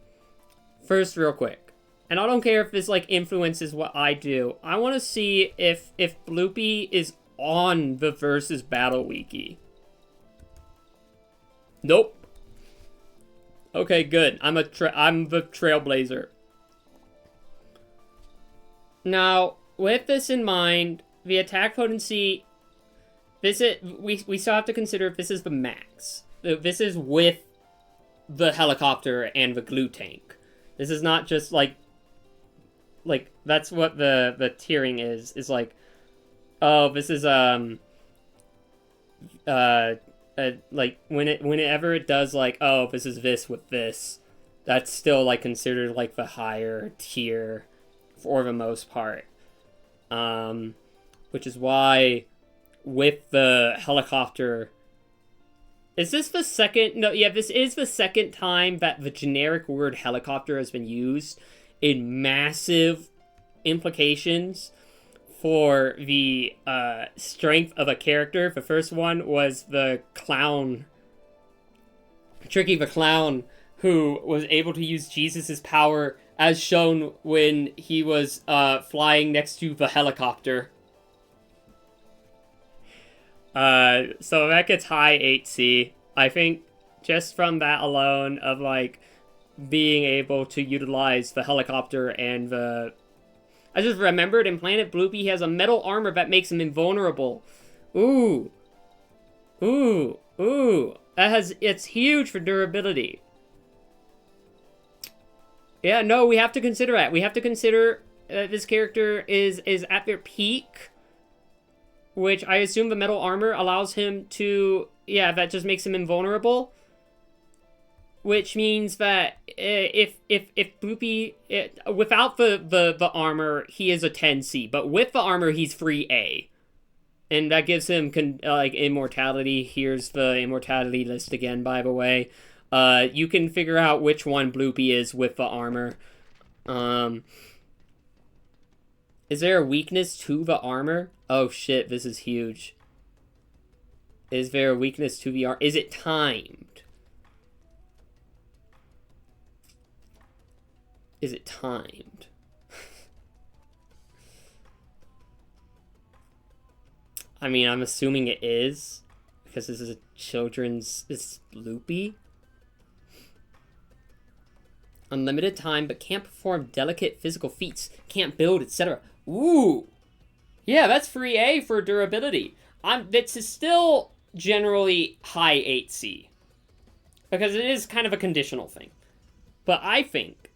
First, real quick. and I don't care if this, like, influences what I do. I want to see if Bloopy is on the Versus Battle Wiki. Nope. Okay, good. I'm the trailblazer. Now, with this in mind, the attack potency, we still have to consider if this is the max. This is with the helicopter and the glue tank. This is not just like that's what the tiering is like, oh, this is like whenever it does like, oh, this is this with this, that's still like considered like the higher tier for the most part. Which is why with the helicopter, is this the second? No, yeah, this is the second time that the generic word helicopter has been used in massive implications for the strength of a character. The first one was the clown, Tricky the Clown, who was able to use Jesus's power as shown when he was flying next to the helicopter. So that gets high 8C. I think just from that alone of like being able to utilize the helicopter and the... I just remembered in Planet Bloopy he has a metal armor that makes him invulnerable. Ooh. Ooh. Ooh. It's huge for durability. Yeah, no, we have to consider that. We have to consider this character is at their peak, which I assume the metal armor allows him to... Yeah, that just makes him invulnerable. Which means that if Bloopy... without the armor, he is a 10C. But with the armor, he's free A. And that gives him, like, immortality. Here's the immortality list again, by the way. You can figure out which one Bloopy is with the armor. Is there a weakness to the armor? Oh shit, this is huge. Is there a weakness to the armor? Is it timed? Is it timed? I mean, I'm assuming it is, because this is a children's... This is Bloopy. Unlimited time, but can't perform delicate physical feats. Can't build, etc. Ooh! Yeah, that's free A for durability. This is still generally high 8C. Because it is kind of a conditional thing. But I think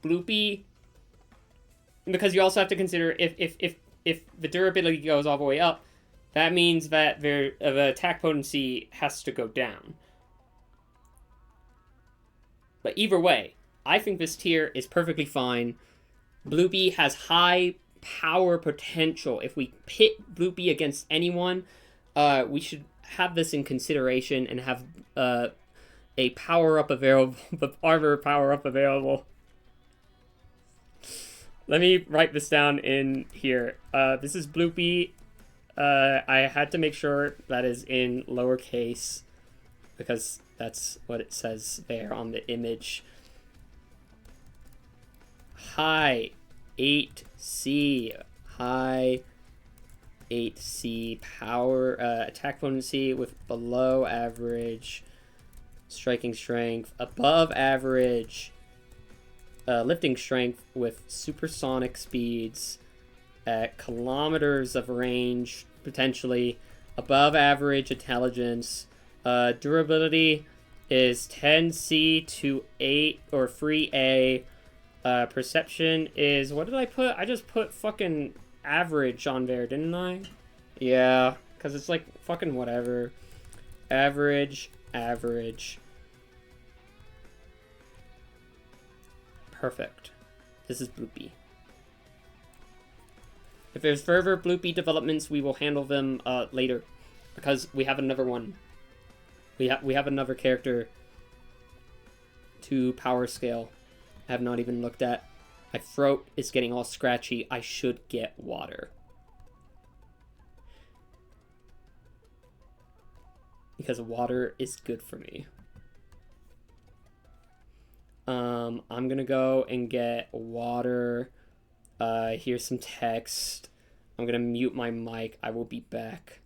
Bloopy... Because you also have to consider if the durability goes all the way up, that means that the attack potency has to go down. But either way, I think this tier is perfectly fine. Bloopy has high power potential. If we pit Bloopy against anyone, we should have this in consideration and have a power-up available, the armor power-up available. Let me write this down in here. This is Bloopy. I had to make sure that is in lowercase because that's what it says there on the image. High 8C. High 8C power, attack potency with below average striking strength, above average lifting strength with supersonic speeds at kilometers of range, potentially above average intelligence. Durability is 10C to 8 or free A. Perception is, what did I put? I just put fucking average on there, didn't I? Yeah, because it's like fucking whatever. Average. Perfect. This is Bloopy. If there's further Bloopy developments, we will handle them later, because we have another one. We have another character to power scale. I have not even looked at. My throat is getting all scratchy. I should get water. Because water is good for me. I'm gonna go and get water. Here's some text. I'm gonna mute my mic. I will be back.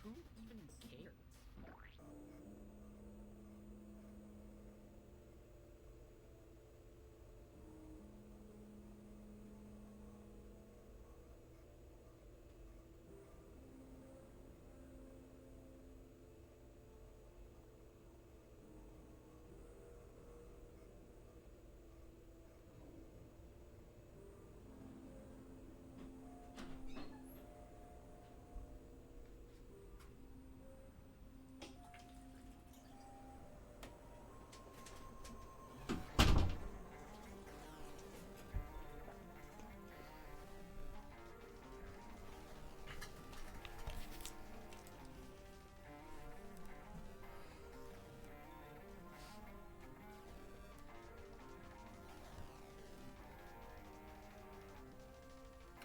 Who even cares?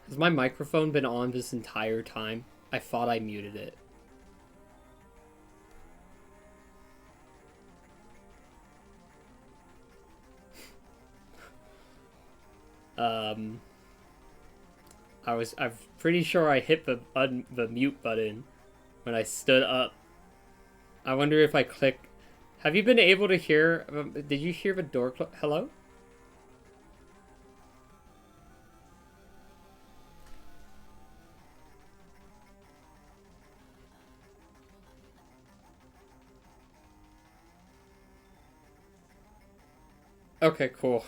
Has my microphone been on this entire time? I thought I muted it. I'm pretty sure I hit the mute button when I stood up. I wonder if I click. Have you been able to hear? Did you hear the door close? Hello? Okay, cool.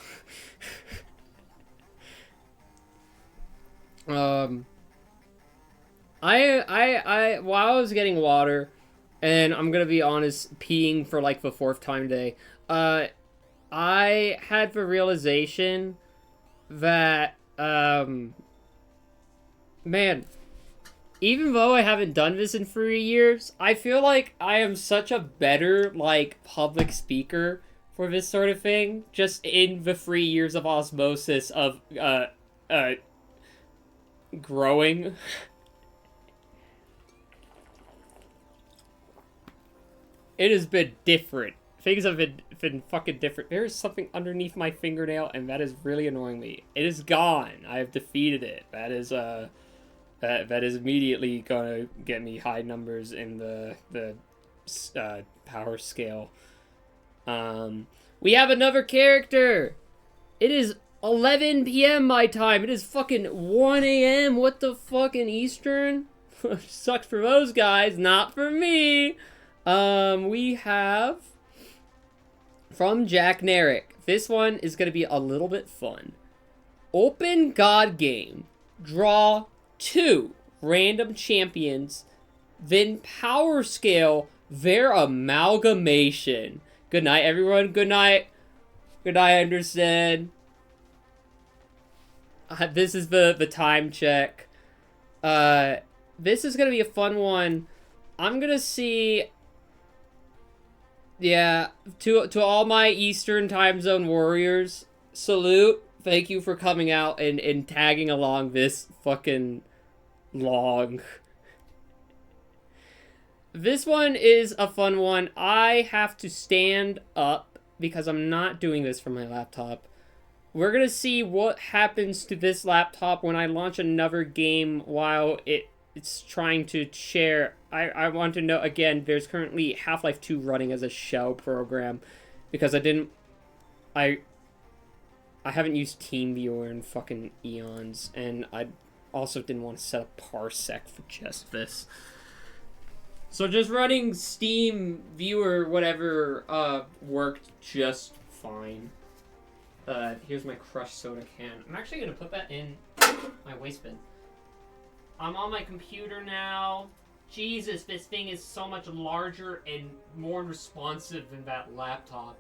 um, while I was getting water, and I'm gonna be honest, peeing for like the fourth time today, I had the realization that, man, even though I haven't done this in 3 years, I feel like I am such a better, like, public speaker for this sort of thing, just in the 3 years of osmosis of, growing. It has been different. Things have been fucking different. There is something underneath my fingernail, and that is really annoying me. It is gone. I have defeated it. That is, that is immediately gonna get me high numbers in the power scale. We have another character. It is 11 p.m. my time. It is fucking 1 a.m. What the fuck in Eastern? Sucks for those guys, not for me. We have from Jack Narrick. This one is gonna be a little bit fun. Open God game. Draw 2 random champions, then power scale their amalgamation. Good night, everyone. Good night. Good night, Anderson. This is the time check. This is gonna be a fun one. I'm gonna see. Yeah, to all my Eastern time zone warriors, salute. Thank you for coming out and tagging along this fucking long. This one is a fun one. I have to stand up because I'm not doing this from my laptop. We're gonna see what happens to this laptop when I launch another game while it's trying to share. I want to know, again, there's currently Half-Life 2 running as a shell program because I haven't used TeamViewer in fucking eons, and I also didn't want to set up Parsec for just this. So just running Steam Viewer, whatever, worked just fine. Here's my crushed soda can. I'm actually gonna put that in my waste bin. I'm on my computer now. Jesus, this thing is so much larger and more responsive than that laptop.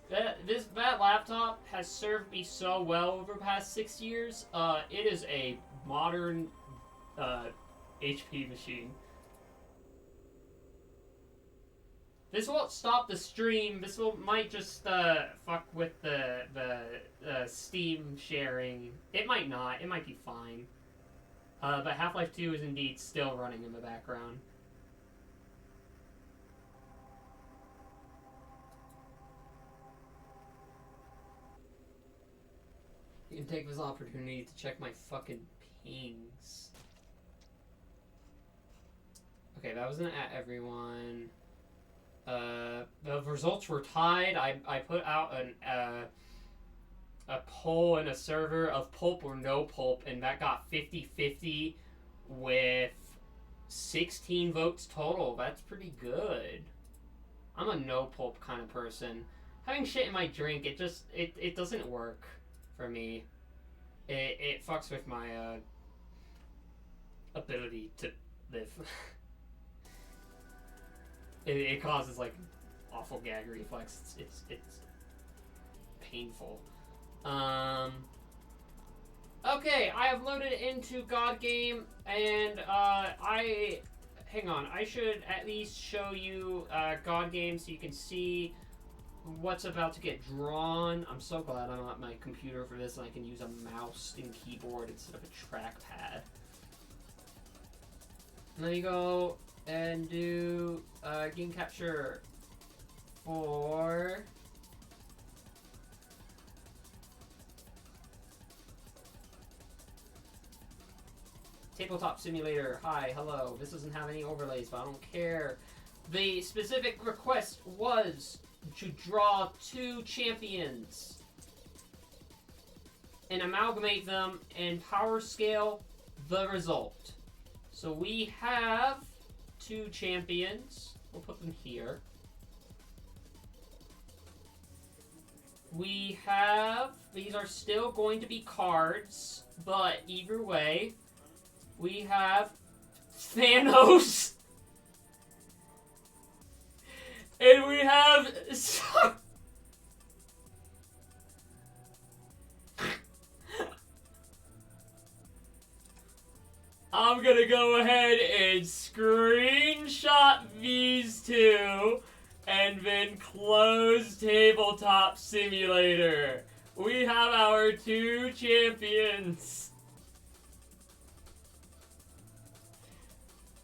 That laptop has served me so well over the past 6 years. It is a modern HP machine. This won't stop the stream. This might just fuck with the Steam sharing. It might not. It might be fine. But Half-Life 2 is indeed still running in the background. You can take this opportunity to check my fucking pings. Okay, that wasn't at everyone. The results were tied. I put out a poll in a server of pulp or no pulp, and that got 50-50 with 16 votes total. That's pretty good. I'm a no pulp kind of person. Having shit in my drink, it doesn't work for me. It fucks with my ability to live. It causes like awful gag reflex. It's painful. Okay, I have loaded into God Game, and hang on, I should at least show you God Game so you can see what's about to get drawn. I'm so glad I'm at my computer for this and I can use a mouse and keyboard instead of a trackpad. Let me go and do game capture for Tabletop Simulator. Hi, hello. This doesn't have any overlays, but I don't care. The specific request was to draw 2 champions and amalgamate them and power scale the result. So we have 2 champions. We'll put them here. We have, these are still going to be cards, but either way, we have Thanos. And we have I'm gonna go ahead swap these two and then close Tabletop Simulator. We have our two champions.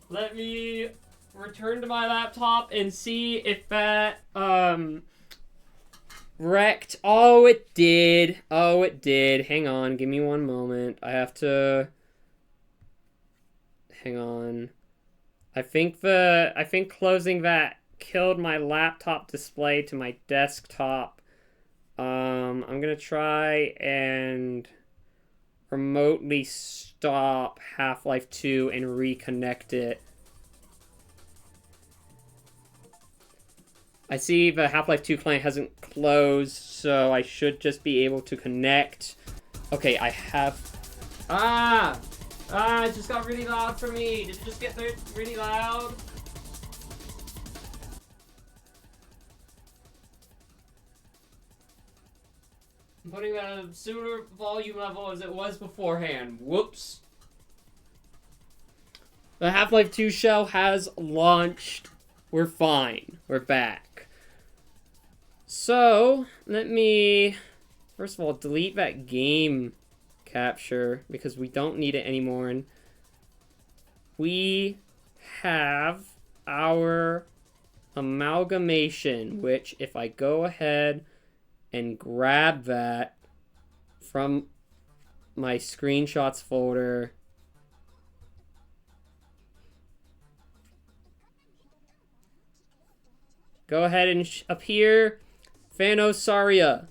Let me return to my laptop and see if that, wrecked. Oh, it did. Oh, it did. Hang on. Give me one moment. I have to... Hang on. I think closing that killed my laptop display to my desktop. I'm gonna try and remotely stop Half-Life 2 and reconnect it. I see the Half-Life 2 client hasn't closed, so I should just be able to connect. Okay, I have... it just got really loud for me. Did it just get really loud? I'm putting it at a similar volume level as it was beforehand. Whoops. The Half-Life 2 show has launched. We're fine. We're back. So, let me, first of all, delete that game capture because we don't need it anymore. And we have our amalgamation, which if I go ahead and grab that from my screenshots folder, go ahead and appear Phanosaria.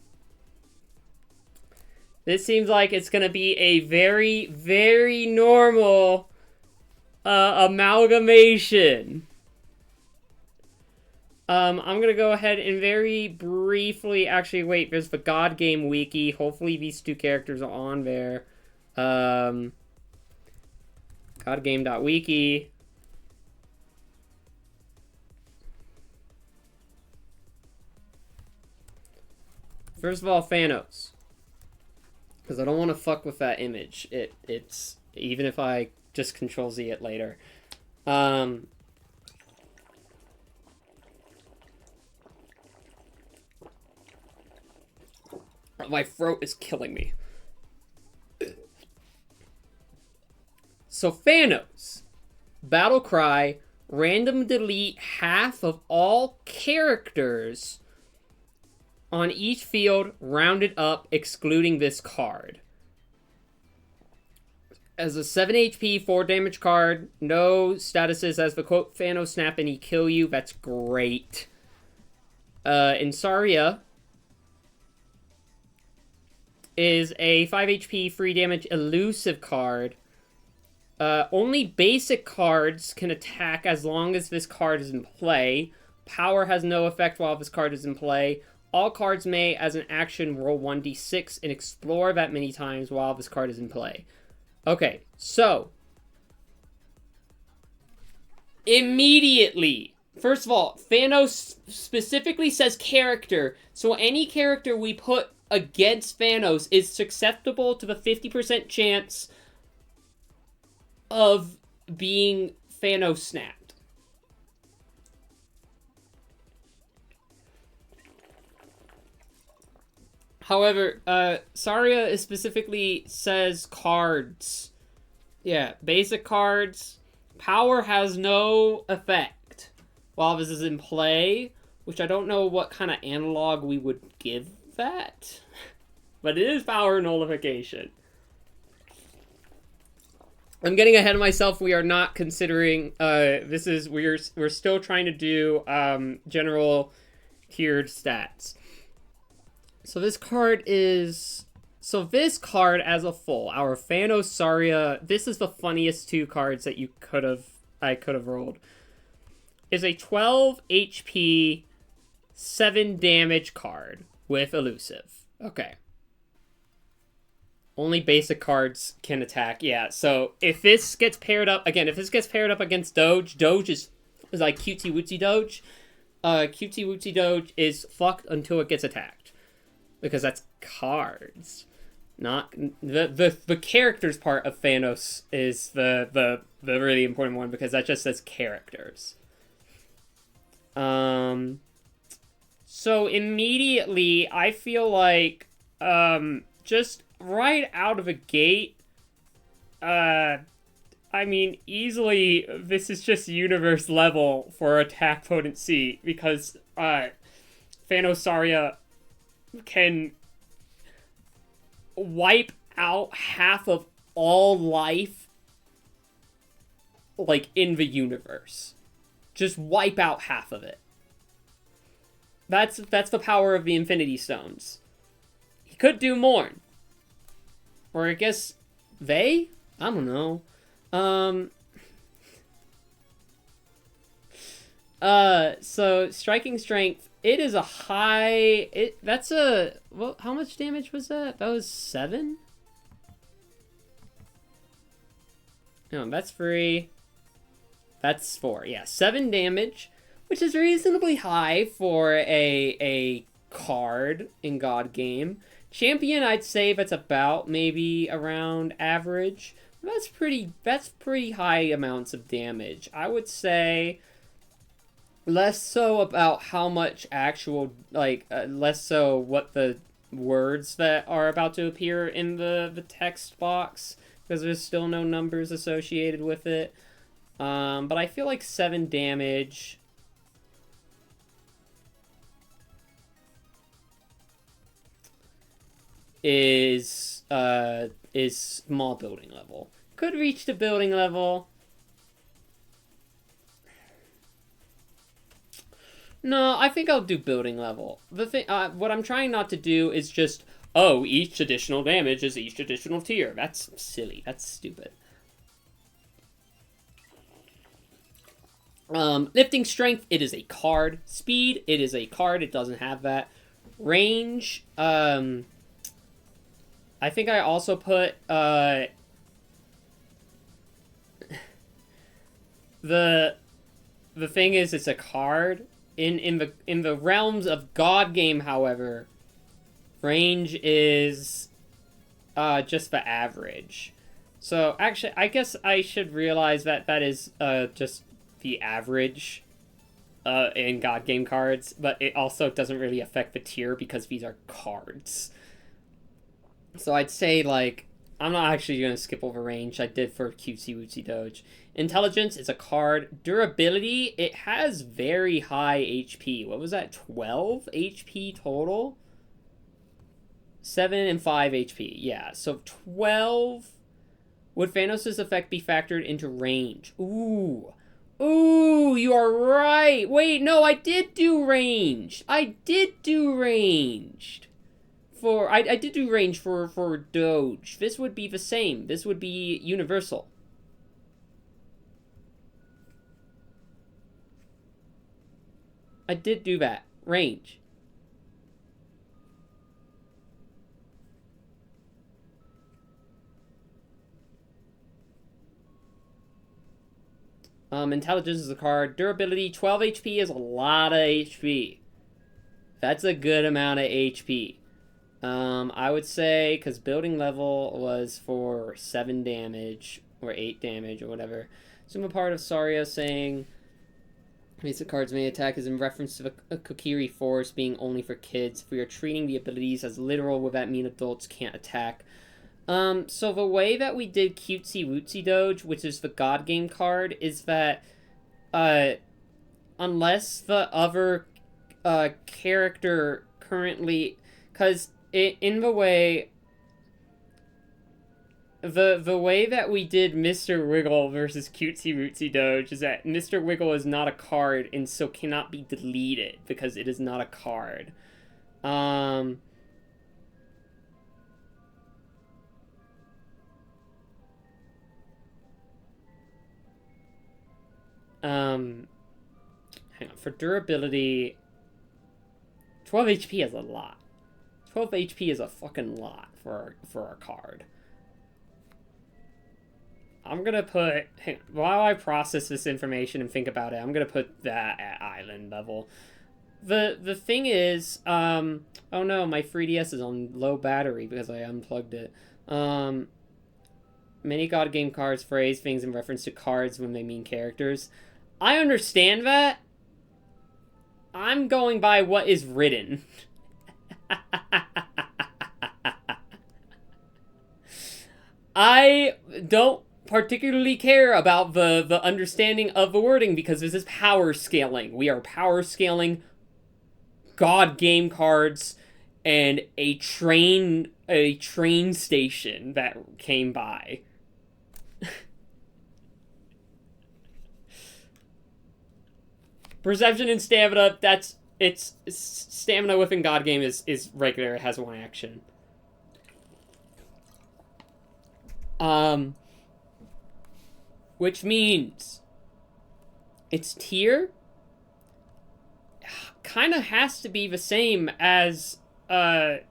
This seems like it's gonna be a very, very normal amalgamation. I'm gonna go ahead and very briefly, actually, wait, there's the God Game Wiki. Hopefully these two characters are on there. Godgame.wiki. First of all, Thanos. Because I don't want to fuck with that image. It's even if I just Control-Z it later. My throat is killing me. So Thanos. Battle cry. Random delete half of all characters on each field, rounded up, excluding this card. As a 7 HP, 4 damage card, no statuses as the quote, Thanos snap and he kill you. That's great. Insaria is a 5 HP, 3 damage elusive card. Only basic cards can attack as long as this card is in play. Power has no effect while this card is in play. All cards may, as an action, roll 1d6 and explore that many times while this card is in play. Okay, so immediately, first of all, Thanos specifically says character, so any character we put against Thanos is susceptible to the 50% chance of being Thanos snapped. However, Saria specifically says cards. Yeah, basic cards. Power has no effect while this is in play, which I don't know what kind of analog we would give that. But it is power nullification. I'm getting ahead of myself. We are not considering, we're still trying to do, general tiered stats. So this card is... So this card as a full, our Phanosaria, this is the funniest two cards that I could have rolled, is a 12 HP, 7 damage card with elusive. Okay. Only basic cards can attack. Yeah, so if this gets paired up, again, if this gets paired up against Doge, Doge is like Cutesy Wootsy Doge. Cutesy Wootsy Doge is fucked until it gets attacked. Because that's cards, not the characters part of Thanos is the really important one because that just says characters. So immediately, I feel like, just right out of a gate, I mean, easily, this is just universe level for attack potency, because, Phanosauria can wipe out half of all life, like, in the universe. Just wipe out half of it. That's the power of the Infinity Stones. He could do more. Or I guess they? I don't know. So striking strength, it is a high, that's a, well, how much damage was that? That was 7? No, that's 3. That's 4. Yeah, 7 damage, which is reasonably high for a card in God game. Champion, I'd say that's about maybe around average. That's pretty high amounts of damage. I would say less so about how much actual, like, less so what the words that are about to appear in the text box, because there's still no numbers associated with it. But I feel like 7 damage is small building level. Could reach the building level. No, I think I'll do building level. The thing, what I'm trying not to do is just, oh, each additional damage is each additional tier. That's silly. That's stupid. Lifting strength, it is a card. Speed, it is a card. It doesn't have that. Range, I think I also put, the thing is, it's a card. In the realms of God game, however, range is just the average. So actually, I guess I should realize that that is just the average in God game cards, but it also doesn't really affect the tier because these are cards. So I'd say, like, I'm not actually going to skip over range. I did for Cutesy Wootsy Doge. Intelligence is a card. Durability, it has very high HP. What was that, 12 HP total? 7 and 5 HP, yeah. So 12. Would Thanos' effect be factored into range? Ooh. Ooh, you are right. Wait, no, I did do ranged. I did do ranged. I did do range for Doge. This would be the same. This would be universal. I did do that. Range. Intelligence is a card. Durability, 12 HP is a lot of HP. That's a good amount of HP. I would say, because building level was for 7 damage, or 8 damage, or whatever. Assume a part of Saria saying basic cards may attack is in reference to the Kokiri Force being only for kids. If we are treating the abilities as literal, would that mean adults can't attack? So the way that we did Cutesy Wootsy Doge, which is the God Game card, is that, unless the other, character currently, because in the way, the way that we did Mr. Wiggle versus Cutesy Wootsy Doge is that Mr. Wiggle is not a card and so cannot be deleted because it is not a card. Hang on, for durability, 12 HP is a lot. 12 HP is a fucking lot for a card. I'm gonna put, while I process this information and think about it, I'm gonna put that at island level. The thing is, oh no, my 3DS is on low battery because I unplugged it. Many God Game cards phrase things in reference to cards when they mean characters. I understand that. I'm going by what is written. I don't particularly care about the understanding of the wording because this is power scaling. We are power scaling God game cards and a train station that came by. Perception and stamina, it's stamina within God game is regular, it has one action. Which means its tier kind of has to be the same as the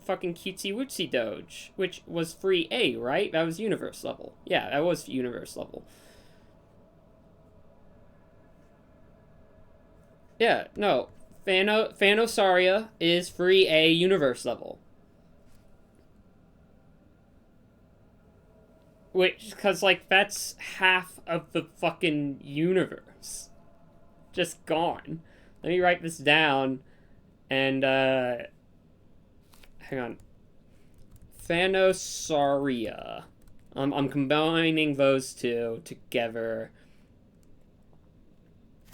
fucking cutesy wootsy doge, which was free A, right? That was universe level. Yeah, that was universe level. Yeah, no. Phanosaria is free A universe level. Which, because, like, that's half of the fucking universe. Just gone. Let me write this down. And, hang on. Phanosaria. I'm combining those two together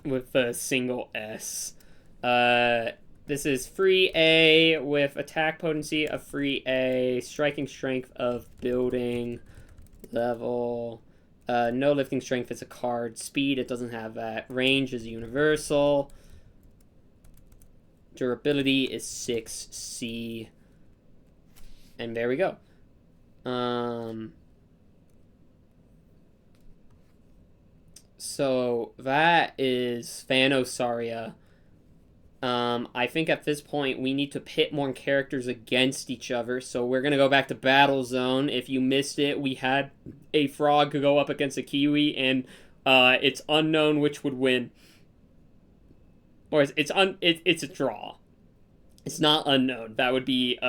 with a single S. This is free A with attack potency of free A, striking strength of building level. No lifting strength is a card. Speed, it doesn't have that. Range is universal. Durability is 6C. And there we go. So that is Phanosaria. I think at this point we need to pit more characters against each other, so we're gonna go back to Battle Zone. If you missed it, we had a frog go up against a kiwi, and it's unknown which would win. Or it's a draw. It's not unknown. That would be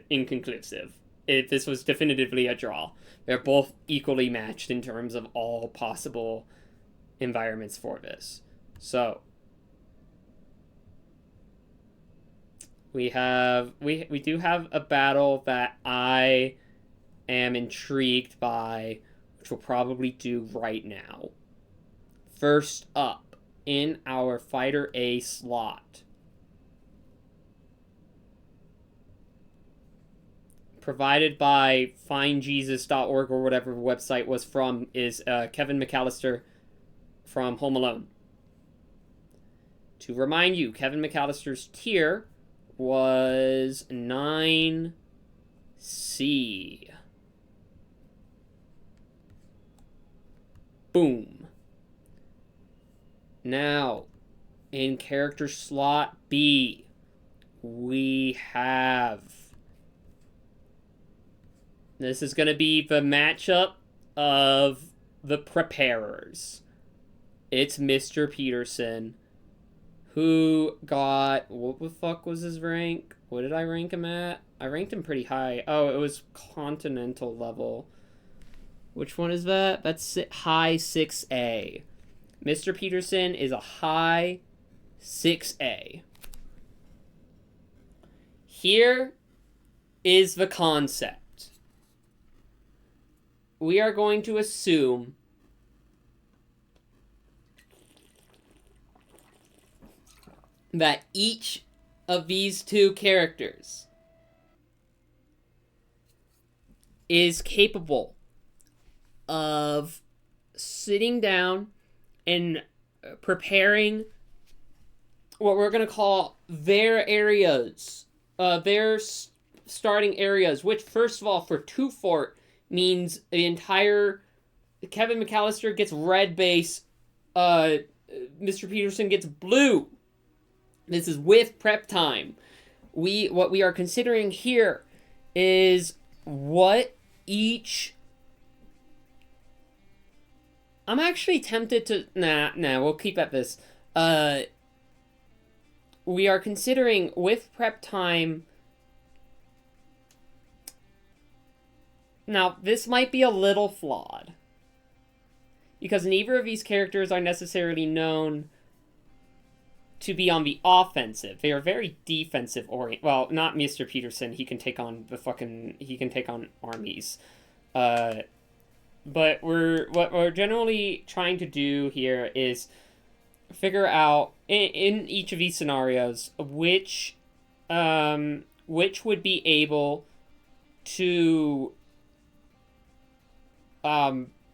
inconclusive. If this was definitively a draw. They're both equally matched in terms of all possible environments for this. So we do have a battle that I am intrigued by, which we'll probably do right now. First up, in our Fighter A slot, provided by findjesus.org or whatever the website was from, is Kevin McAllister from Home Alone. To remind you, Kevin McAllister's tier was 9C. Boom. Now, in character slot B, we have... This is going to be the matchup of the preparers. It's Mr. Peterson, who got... What the fuck was his rank? What did I rank him at? I ranked him pretty high. Oh, it was continental level. Which one is that? That's high 6A. Mr. Peterson is a high 6A. Here is the concept. We are going to assume that each of these two characters is capable of sitting down and preparing what we're going to call their areas, their starting areas, which, first of all, for Two Fort means the entire Kevin McAllister gets red base, Mr. Peterson gets blue. This is with prep time. What we are considering here is what each... I'm actually tempted to... Nah, we'll keep at this. We are considering, with prep time... Now, this might be a little flawed, because neither of these characters are necessarily known to be on the offensive. They are very defensive oriented. Well, not Mr. Peterson. He can take on armies. But what we're generally trying to do here is figure out in each of these scenarios which would be able to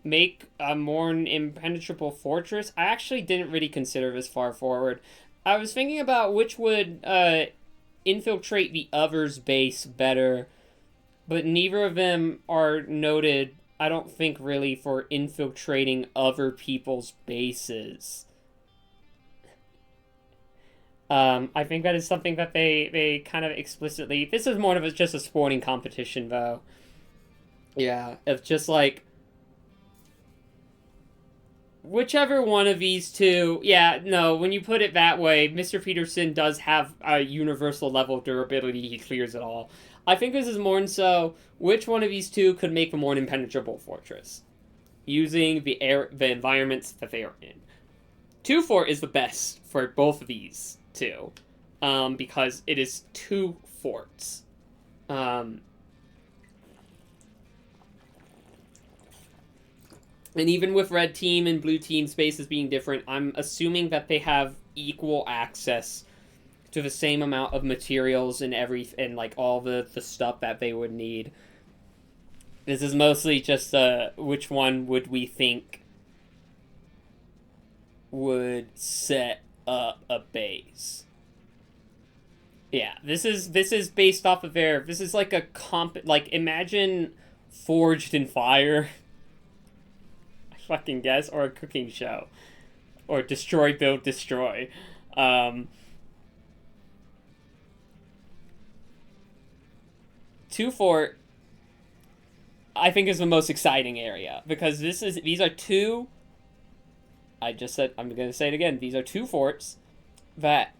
make a more impenetrable fortress. I actually didn't really consider this far forward. I was thinking about which would infiltrate the other's base better, but neither of them are noted, I don't think, really for infiltrating other people's bases. I think that is something that they kind of explicitly... This is more of just a sporting competition, though. Yeah, of just, like... Whichever one of these two... Yeah, no, when you put it that way, Mr. Peterson does have a universal level of durability. He clears it all. I think this is more so, which one of these two could make a more impenetrable fortress? Using the environments that they are in. 2-fort is the best for both of these two. Because it is 2 forts. And even with red team and blue team spaces being different, I'm assuming that they have equal access to the same amount of materials and like all the stuff that they would need. This is mostly just which one would we think would set up a base. Yeah, this is based off of this is like a imagine Forged in Fire. I fucking guess, or a cooking show. Or Destroy, Build, Destroy. 2-fort, I think, is the most exciting area, because these are two... I just said, I'm going to say it again, these are 2 forts that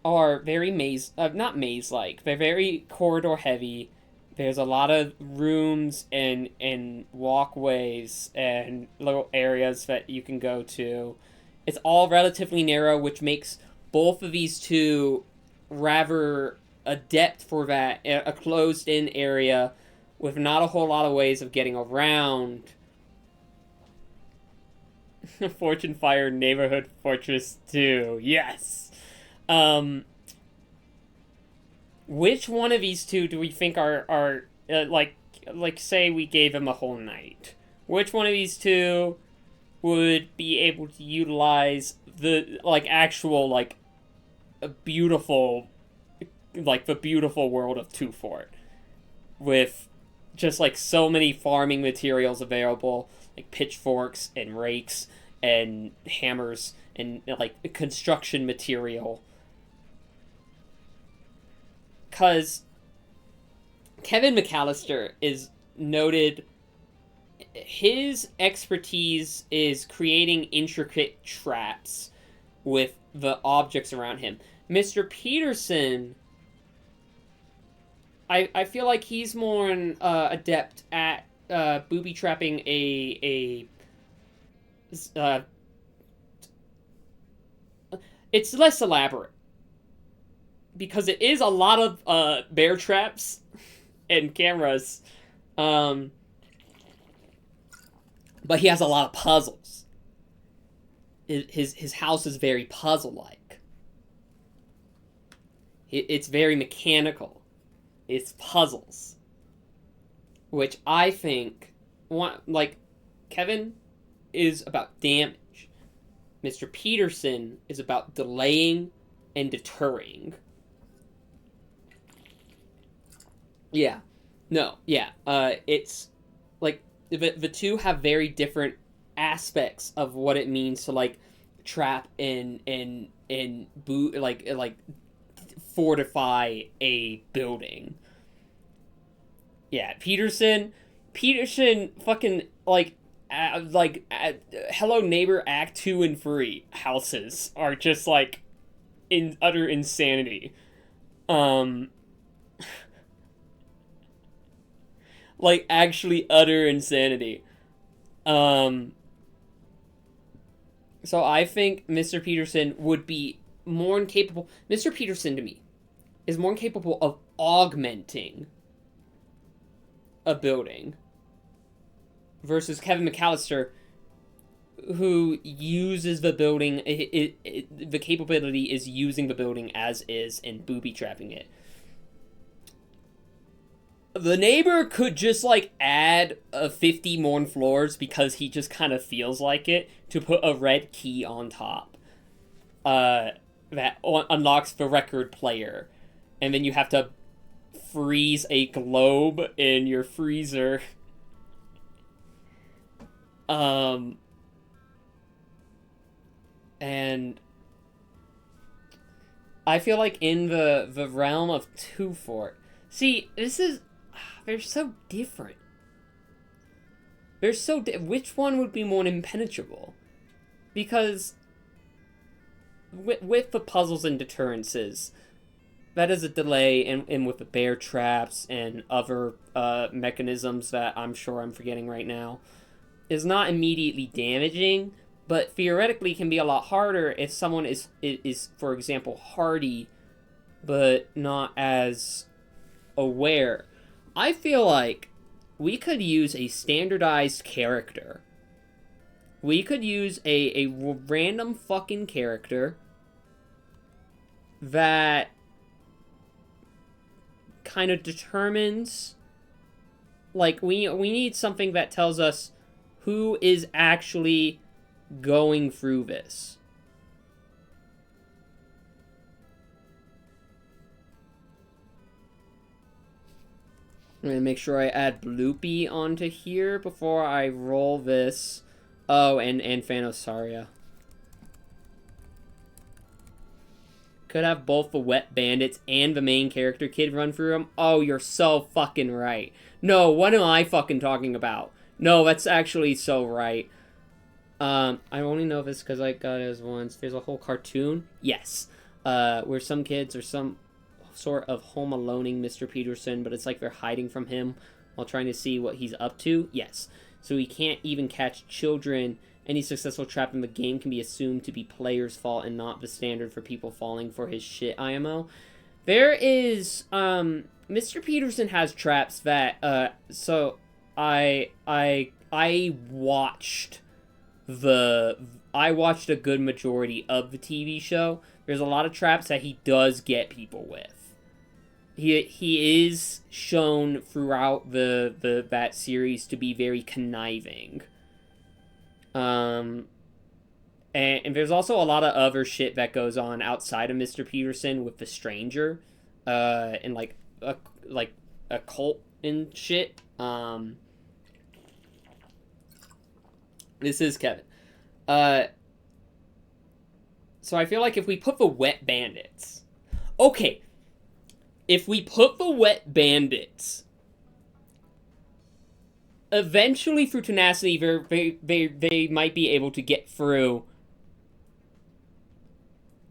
are very not maze-like, they're very corridor-heavy. There's a lot of rooms and walkways and little areas that you can go to. It's all relatively narrow, which makes both of these two rather adept for that, a closed-in area with not a whole lot of ways of getting around. Fortune Fire Neighborhood Fortress 2. Yes! Which one of these two do we think are like say we gave him a whole night? Which one of these two would be able to utilize the, actual, a beautiful, the beautiful world of 2-fort? With just, so many farming materials available, like pitchforks and rakes and hammers and, construction material. Because Kevin McAllister is noted... His expertise is creating intricate traps with the objects around him. Mr. Peterson... I feel like he's more adept at booby-trapping it's less elaborate. Because it is a lot of bear traps and cameras. But he has a lot of puzzles. His house is very puzzle-like. It's very mechanical. It's puzzles. Which I think, Kevin is about damage. Mr. Peterson is about delaying and deterring. Yeah. No, yeah. It's, the two have very different aspects of what it means to, trap and fortify a building. Yeah, Peterson fucking, Hello Neighbor Act 2 and 3 houses are just, in utter insanity. Actually utter insanity. So I think Mr. Peterson would be more incapable. Mr. Peterson to me is more incapable of augmenting a building versus Kevin McAllister, who uses the building. The capability is using the building as is and booby trapping it. The neighbor could just, like, add 50 more floors because he just kind of feels like it to put a red key on top. That unlocks the record player. And then you have to freeze a globe in your freezer. And I feel like in the realm of Two Fort... See, this is... They're so different. Which one would be more impenetrable? Because with the puzzles and deterrences, that is a delay, and with the bear traps and other mechanisms that I'm sure I'm forgetting right now, is not immediately damaging, but theoretically can be a lot harder if someone is for example, hardy, but not as aware. I feel like we could use a standardized character. We could use a random fucking character that kind of determines, like, we need something that tells us who is actually going through this. I'm gonna make sure I add Bloopy onto here before I roll this. Oh, and Phanosaria. Could have both the Wet Bandits and the main character kid run through them. Oh, you're so fucking right. No, what am I fucking talking about? No, that's actually so right. I only know this because I got it as once. There's a whole cartoon. Yes. Where some kids are some sort of home aloneing Mr. Peterson, but it's like they're hiding from him while trying to see what he's up to. Yes. So he can't even catch children. Any successful trap in the game can be assumed to be player's fault and not the standard for people falling for his shit IMO. There is, Mr. Peterson has traps that, so I watched a good majority of the TV show. There's a lot of traps that he does get people with. He is shown throughout that series to be very conniving. And there's also a lot of other shit that goes on outside of Mr. Peterson with the stranger, and like a cult and shit. This is Kevin. So I feel like if we put the Wet Bandits, okay. If we put the Wet Bandits, eventually through tenacity, they might be able to get through.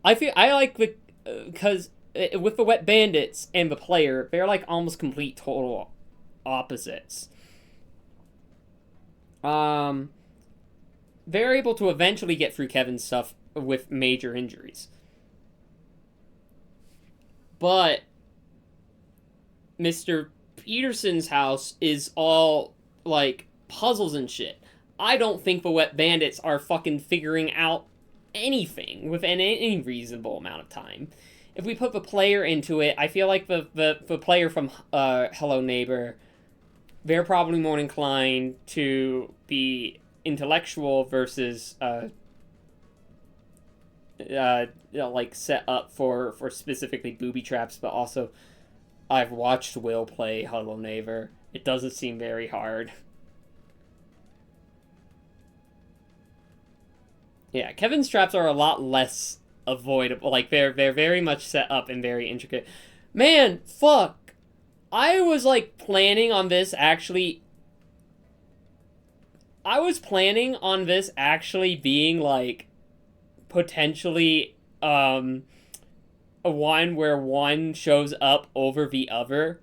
I like the, because with the Wet Bandits and the player, they're like almost complete total opposites. They're able to eventually get through Kevin's stuff with major injuries. But Mr. Peterson's house is all, like, puzzles and shit. I don't think the Wet Bandits are fucking figuring out anything within any reasonable amount of time. If we put the player into it, I feel like the player from Hello Neighbor, they're probably more inclined to be intellectual versus like set up for specifically booby traps, but also I've watched Will play Hello Neighbor. It doesn't seem very hard. Yeah, Kevin's traps are a lot less avoidable. Like, they're very much set up and very intricate. Man, fuck. I was, like, planning on this actually being, like, potentially, a one where one shows up over the other.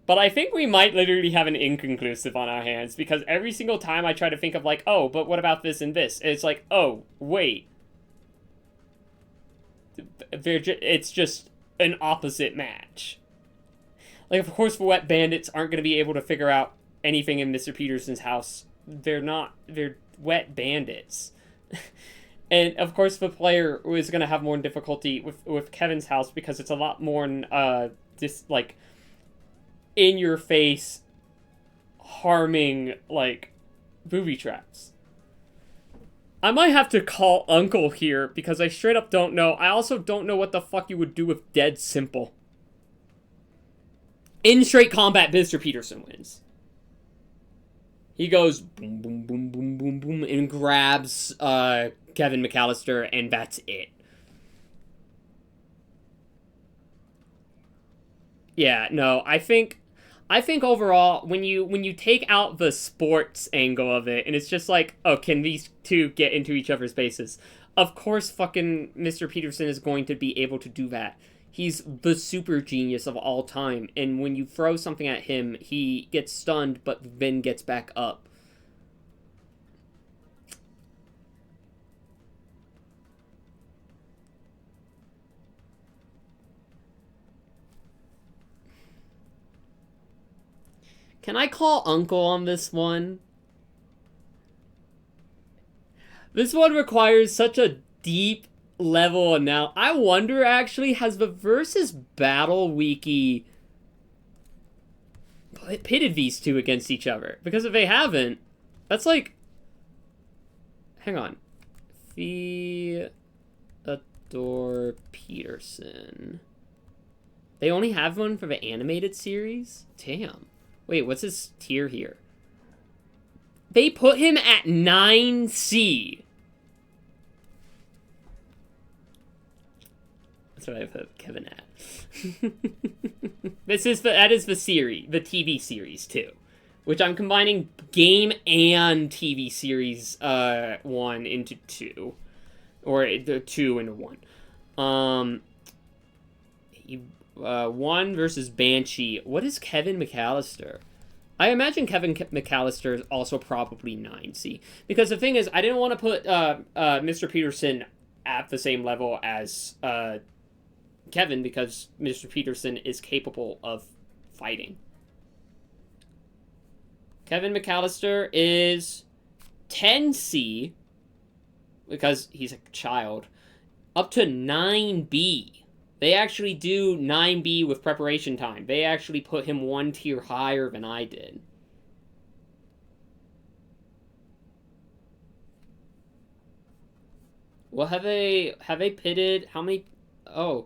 But I think we might literally have an inconclusive on our hands, because every single time I try to think of, like, oh, but what about this and this? It's like, oh, wait. it's just an opposite match. Like, of course, the Wet Bandits aren't going to be able to figure out anything in Mr. Peterson's house. They're Wet Bandits. And, of course, the player is going to have more difficulty with Kevin's house because it's a lot more, just, like, in-your-face, harming, like, booby traps. I might have to call Uncle here because I straight up don't know. I also don't know what the fuck you would do with Dead Simple. In straight combat, Mr. Peterson wins. He goes boom, boom, boom, boom, boom, boom, and grabs Kevin McAllister, and that's it. Yeah, no, I think overall, when you take out the sports angle of it, and it's just like, oh, can these two get into each other's bases? Of course, fucking Mr. Peterson is going to be able to do that. He's the super genius of all time, and when you throw something at him, he gets stunned, but then gets back up. Can I call Uncle on this one? This one requires such a deep level now. I wonder, actually, has the Versus Battle Wiki pitted these two against each other? Because if they haven't, that's like... Hang on. Theodore Peterson. They only have one for the animated series? Damn. Wait, what's his tier here? They put him at 9C. That's what I put Kevin at. That is the series, the TV series too, which I'm combining game and TV series 1 into 2, or the 2 into 1. 1 versus Banshee. What is Kevin McAllister? I imagine Kevin McAllister is also probably 9C. Because the thing is, I didn't want to put Mr. Peterson at the same level as Kevin, because Mr. Peterson is capable of fighting. Kevin McAllister is 10C, because he's a child, up to 9B. They actually do 9B with preparation time. They actually put him one tier higher than I did. Well, have they pitted, how many, oh.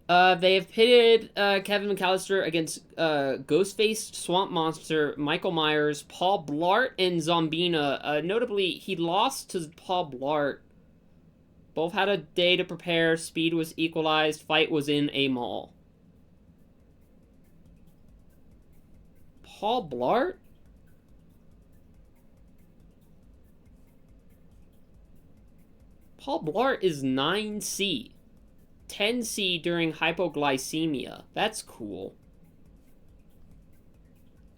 They have pitted Kevin McAllister against Ghostface, Swamp Monster, Michael Myers, Paul Blart, and Zombina. Notably, he lost to Paul Blart. Both had a day to prepare, speed was equalized, fight was in a mall. Paul Blart? Paul Blart is 9C. 10C during hypoglycemia. That's cool.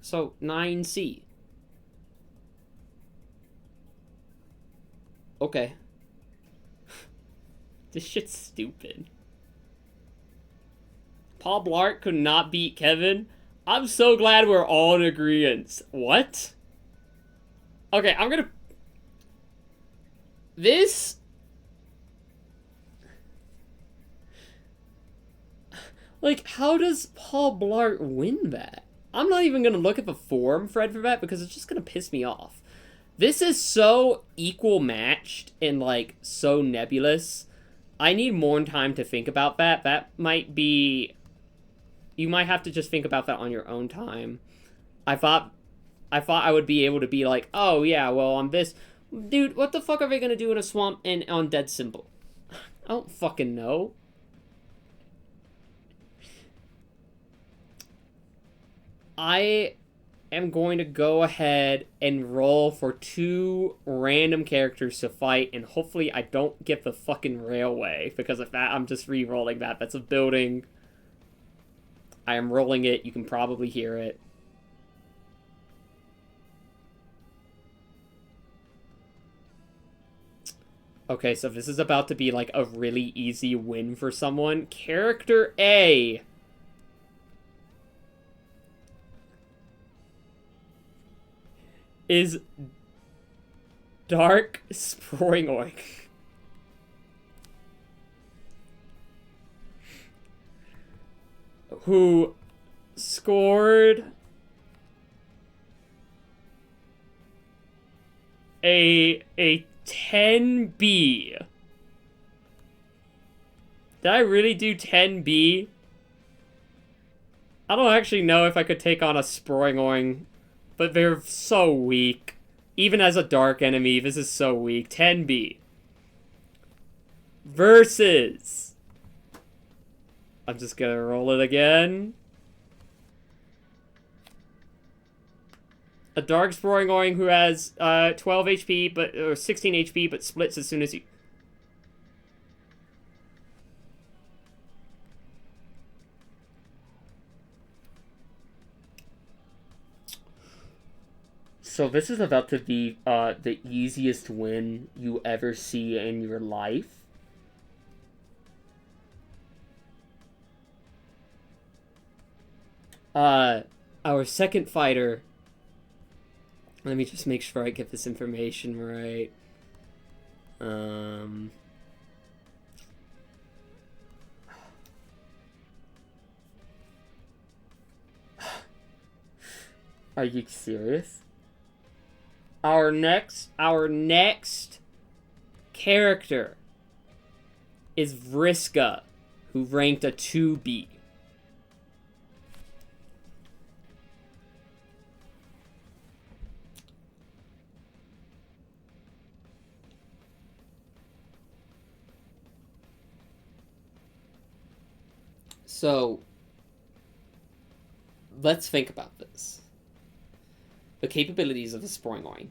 So, 9C. Okay. This shit's stupid. Paul Blart could not beat Kevin? I'm so glad we're all in agreement. What? Okay, I'm gonna... This... Like, how does Paul Blart win that? I'm not even gonna look at the forum thread for that because it's just gonna piss me off. This is so equal matched and, like, so nebulous. I need more time to think about that. That might be... You might have to just think about that on your own time. I thought I would be able to be like, oh, yeah, well, on this... Dude, what the fuck are they gonna do in a swamp and on Dead Simple? I don't fucking know. I am going to go ahead and roll for 2 random characters to fight, and hopefully I don't get the fucking railway, because of that, I'm just re-rolling that. That's a building. I am rolling it. You can probably hear it. Okay, so this is about to be like a really easy win for someone. Character A is Dark Springorg, who scored a 10B. Did I really do 10B? I don't actually know if I could take on a Springorg, but they're so weak. Even as a dark enemy, this is so weak. 10B. Versus... I'm just gonna roll it again. A Dark Springorg who has 12 HP, or 16 HP, but splits as soon as you... So this is about to be the easiest win you ever see in your life. Our second fighter... Let me just make sure I get this information right. Are you serious? Our next character is Vriska, who ranked a 2B. So, let's think about this. The capabilities of the Springorg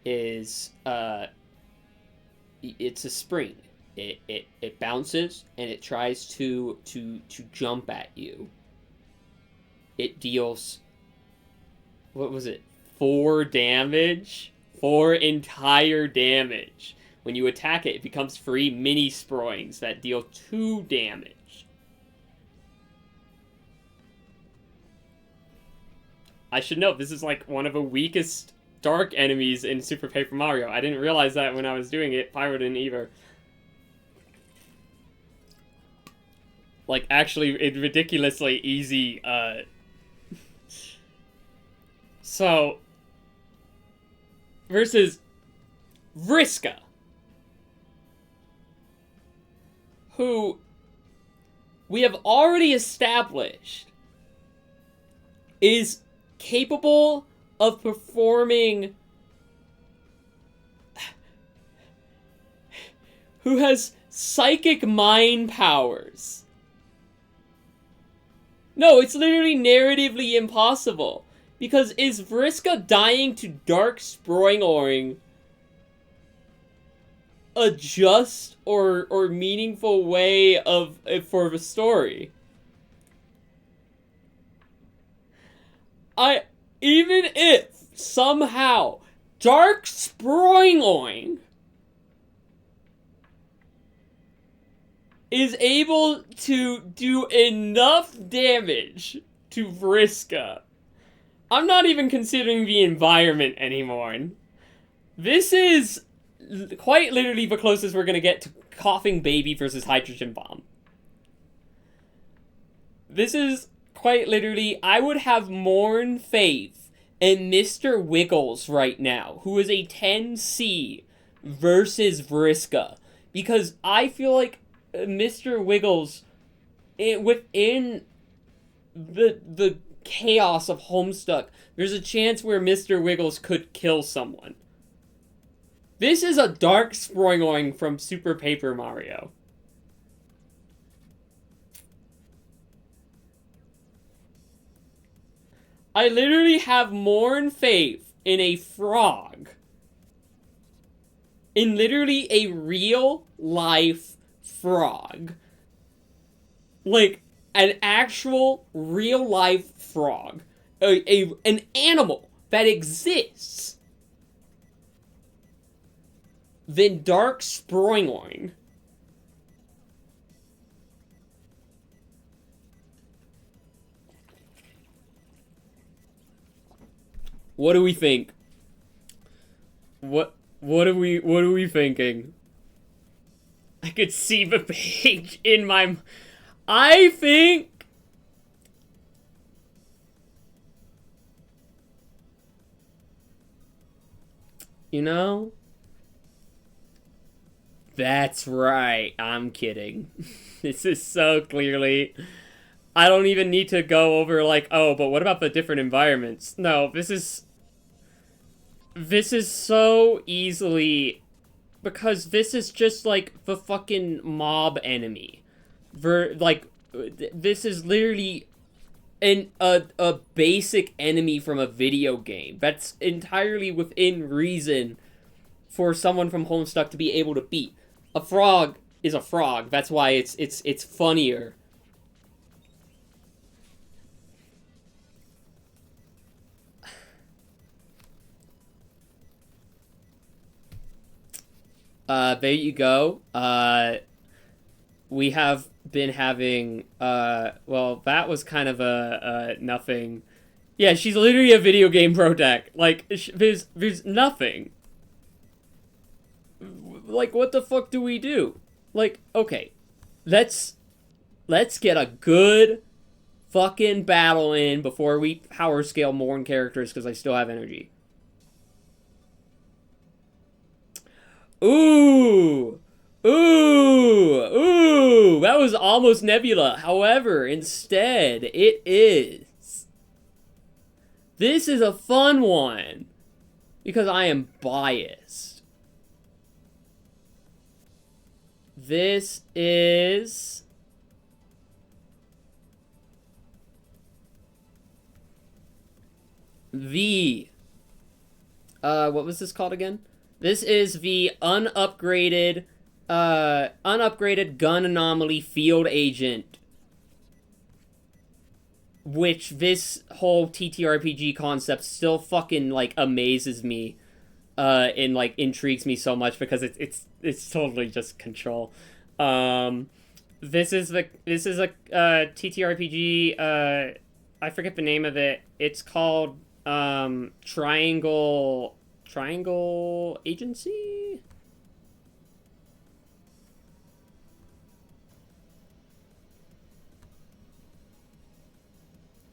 is, it's a spring. It bounces and it tries to jump at you. It deals, what was it, 4 damage? 4 entire damage. When you attack it, it becomes 3 mini Sprongs that deal 2 damage. I should note, this is like one of the weakest dark enemies in Super Paper Mario. I didn't realize that when I was doing it. Pyro didn't either. Like, actually, it's ridiculously easy, So... Versus... Vriska, who we have already established is capable of performing, who has psychic mind powers. No, it's literally narratively impossible, because is Vriska dying to Dark Springorg a just or meaningful way of for the story? Even if somehow Dark Springorg is able to do enough damage to Vriska, I'm not even considering the environment anymore. This is quite literally the closest we're gonna get to Coughing Baby versus Hydrogen Bomb. This is quite literally, I would have more faith in Mr. Wiggles right now, who is a 10C versus Vriska, because I feel like Mr. Wiggles, within the chaos of Homestuck, there's a chance where Mr. Wiggles could kill someone. This is a Dark Springorg from Super Paper Mario. I literally have more faith in a frog, in literally a real-life frog, like an actual real-life frog, an animal that exists, than Dark Sproingling. What do we think? What are we thinking? I could see the page in my... I think... You know? That's right. I'm kidding. This is so clearly... I don't even need to go over like, oh, but what about the different environments? No, this is so easily... Because this is just like the fucking mob enemy. This is literally a basic enemy from a video game. That's entirely within reason for someone from Homestuck to be able to beat. A frog is a frog. That's why it's funnier. There you go. We have been having, well, that was kind of a nothing. Yeah, she's literally a video game pro deck. Like, there's nothing. Like, what the fuck do we do? Like, okay, let's get a good fucking battle in before we power scale more characters, because I still have energy. Ooh! Ooh! That was almost Nebula. However, instead, it is. This is a fun one. Because I am biased. This is... the... what was this called again? This is the unupgraded gun anomaly field agent. Which this whole TTRPG concept still fucking, like, amazes me. And, like, intrigues me so much because it's totally just control. This is a TTRPG, I forget the name of it. It's called, Triangle Agency?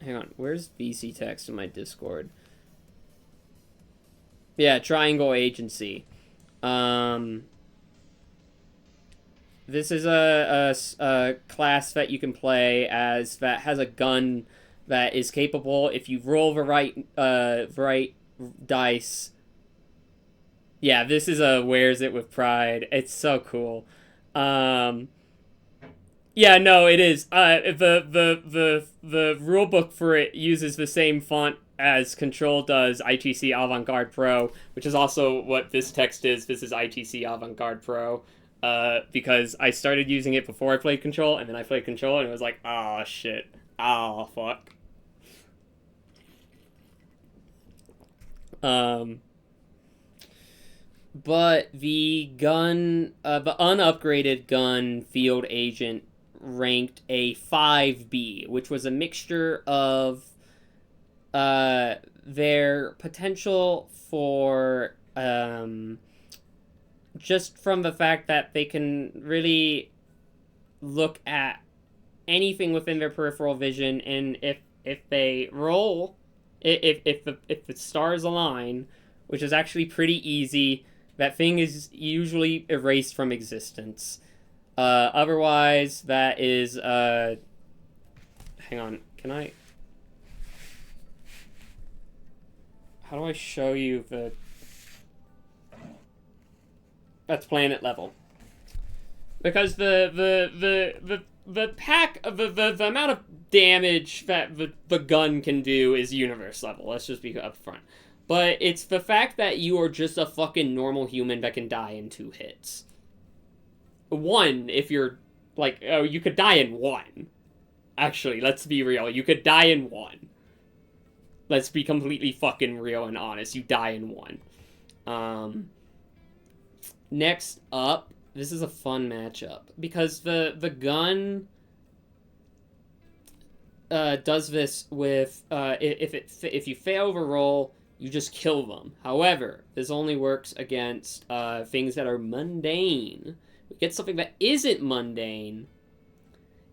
Hang on, where's VC text in my Discord? Yeah, Triangle Agency. This is a class that you can play as that has a gun that is capable, if you roll the right dice. Yeah, this is a wears it with pride. It's so cool. Yeah, no, it is. The rulebook for it uses the same font as Control does ITC Avant-Garde Pro, which is also what this text is. This is ITC Avant-Garde Pro. Because I started using it before I played Control, and then I played Control, and it was like, oh shit. Oh fuck. But the unupgraded gun field agent ranked a 5B, which was a mixture of their potential for just from the fact that they can really look at anything within their peripheral vision, and if they roll, if the stars align, which is actually pretty easy, that thing is usually erased from existence. Otherwise, that is, hang on, can I... How do I show you the... That's planet level. Because the pack, the amount of damage that the gun can do is universe level. Let's just be up front. But it's the fact that you are just a fucking normal human that can die in 2 hits. 1, if you're, like, oh, you could die in 1. Actually, let's be real. You could die in 1. Let's be completely fucking real and honest. You die in 1. Next up, this is a fun matchup because the gun does this with if you fail to roll, you just kill them. However, this only works against things that are mundane. We get something that isn't mundane.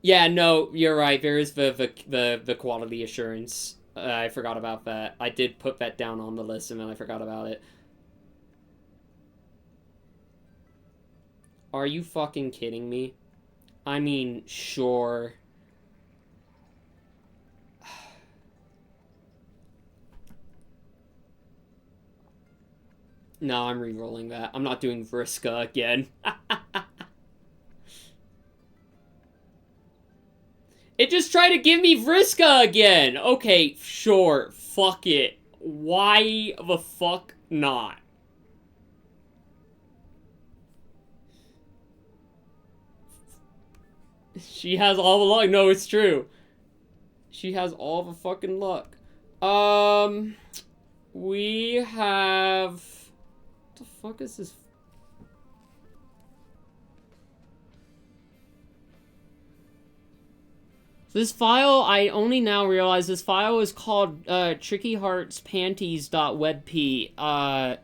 Yeah, no, you're right. There is the quality assurance. I forgot about that. I did put that down on the list and then I forgot about it. Are you fucking kidding me? I mean, sure. No, I'm re-rolling that. I'm not doing Vriska again. It just tried to give me Vriska again! Okay, sure. Fuck it. Why the fuck not? She has all the luck. No, it's true. She has all the fucking luck. We have... What the fuck is this? This file, I only now realize this file is called trickyheartspanties.webp.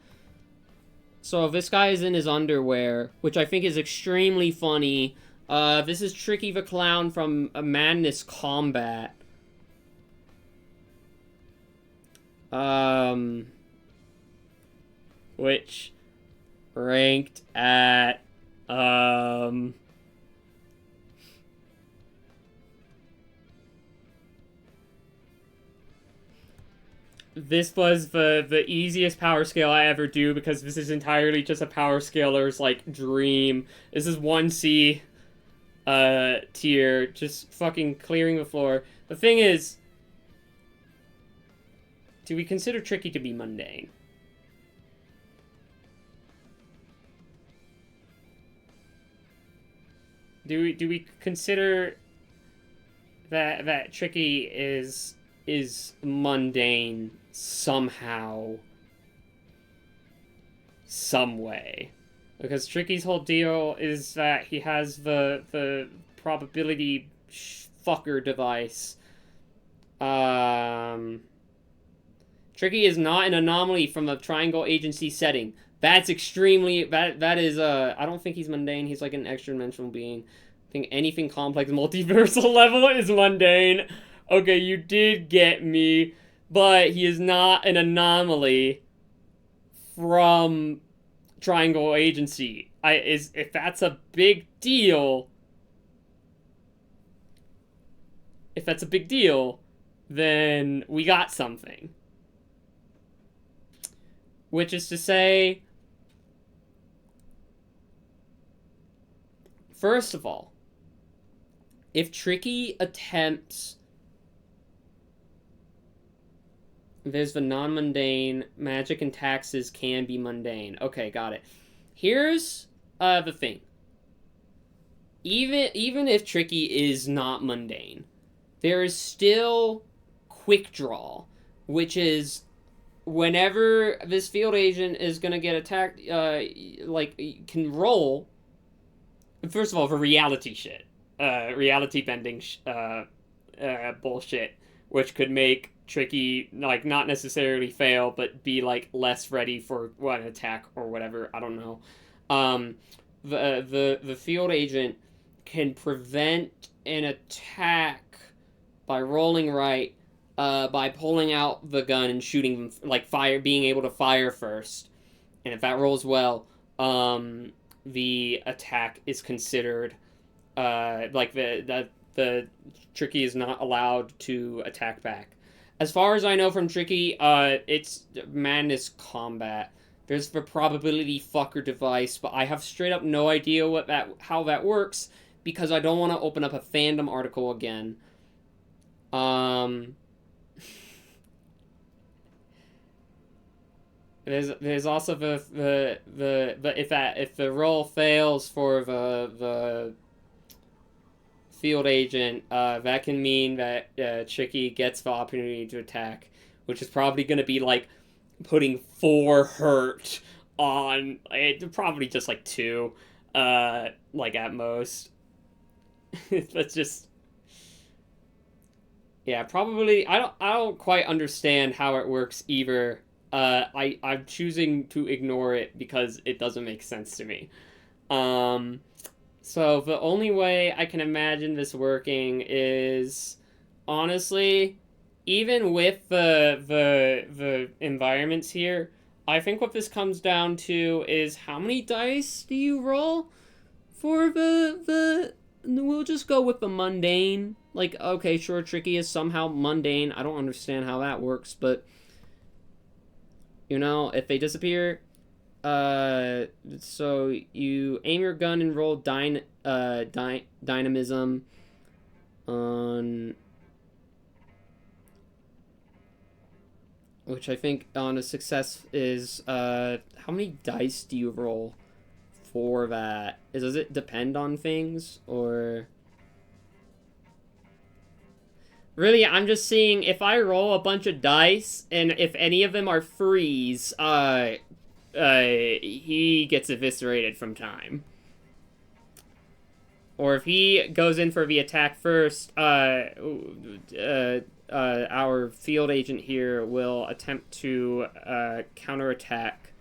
So this guy is in his underwear, which I think is extremely funny. This is Tricky the Clown from Madness Combat. Which ranked at, this was the easiest power scale I ever do because this is entirely just a power scaler's, like, dream. This is 1C, tier, just fucking clearing the floor. The thing is, do we consider Tricky to be mundane? Do we consider that Tricky is mundane somehow, some way? Because Tricky's whole deal is that he has the probability fucker device. Tricky is not an anomaly from a triangle agency setting. That's extremely... That is, I don't think he's mundane. He's like an extra-dimensional being. I think anything complex multiversal level is mundane. Okay, you did get me. But he is not an anomaly from triangle agency. If that's a big deal... If that's a big deal, then we got something. Which is to say... First of all, if Tricky attempts... There's the non-mundane, magic and taxes can be mundane. Okay, got it. Here's the thing. Even if Tricky is not mundane, there is still quick draw, which is whenever this field agent is gonna get attacked, can roll. First of all, for reality shit, reality bending bullshit, which could make Tricky, like, not necessarily fail, but be, like, less ready for an attack or whatever. I don't know. The field agent can prevent an attack by rolling right, by pulling out the gun and shooting them, like, being able to fire first. And if that rolls well, the attack is considered, the Tricky is not allowed to attack back. As far as I know from Tricky, it's Madness Combat. There's the probability fucker device, but I have straight up no idea how that works, because I don't want to open up a fandom article again. There's also if the roll fails for the field agent, that can mean that Tricky gets the opportunity to attack, which is probably going to be like putting 4 hurt on it, probably just like 2, like at most. That's just, yeah, probably. I don't quite understand how it works either. I'm choosing to ignore it because it doesn't make sense to me. Um, so the only way I can imagine this working is, honestly, even with the environments here, I think what this comes down to is how many dice do you roll for the we'll just go with the mundane. Like, okay, sure, tricky is somehow mundane. I don't understand how that works, but if they disappear, so you aim your gun and roll dynamism on, which I think on a success is, how many dice do you roll for that? Does it depend on things, or really? I'm just seeing if I roll a bunch of dice and if any of them are freeze, he gets eviscerated from time. Or if he goes in for the attack first, our field agent here will attempt to counterattack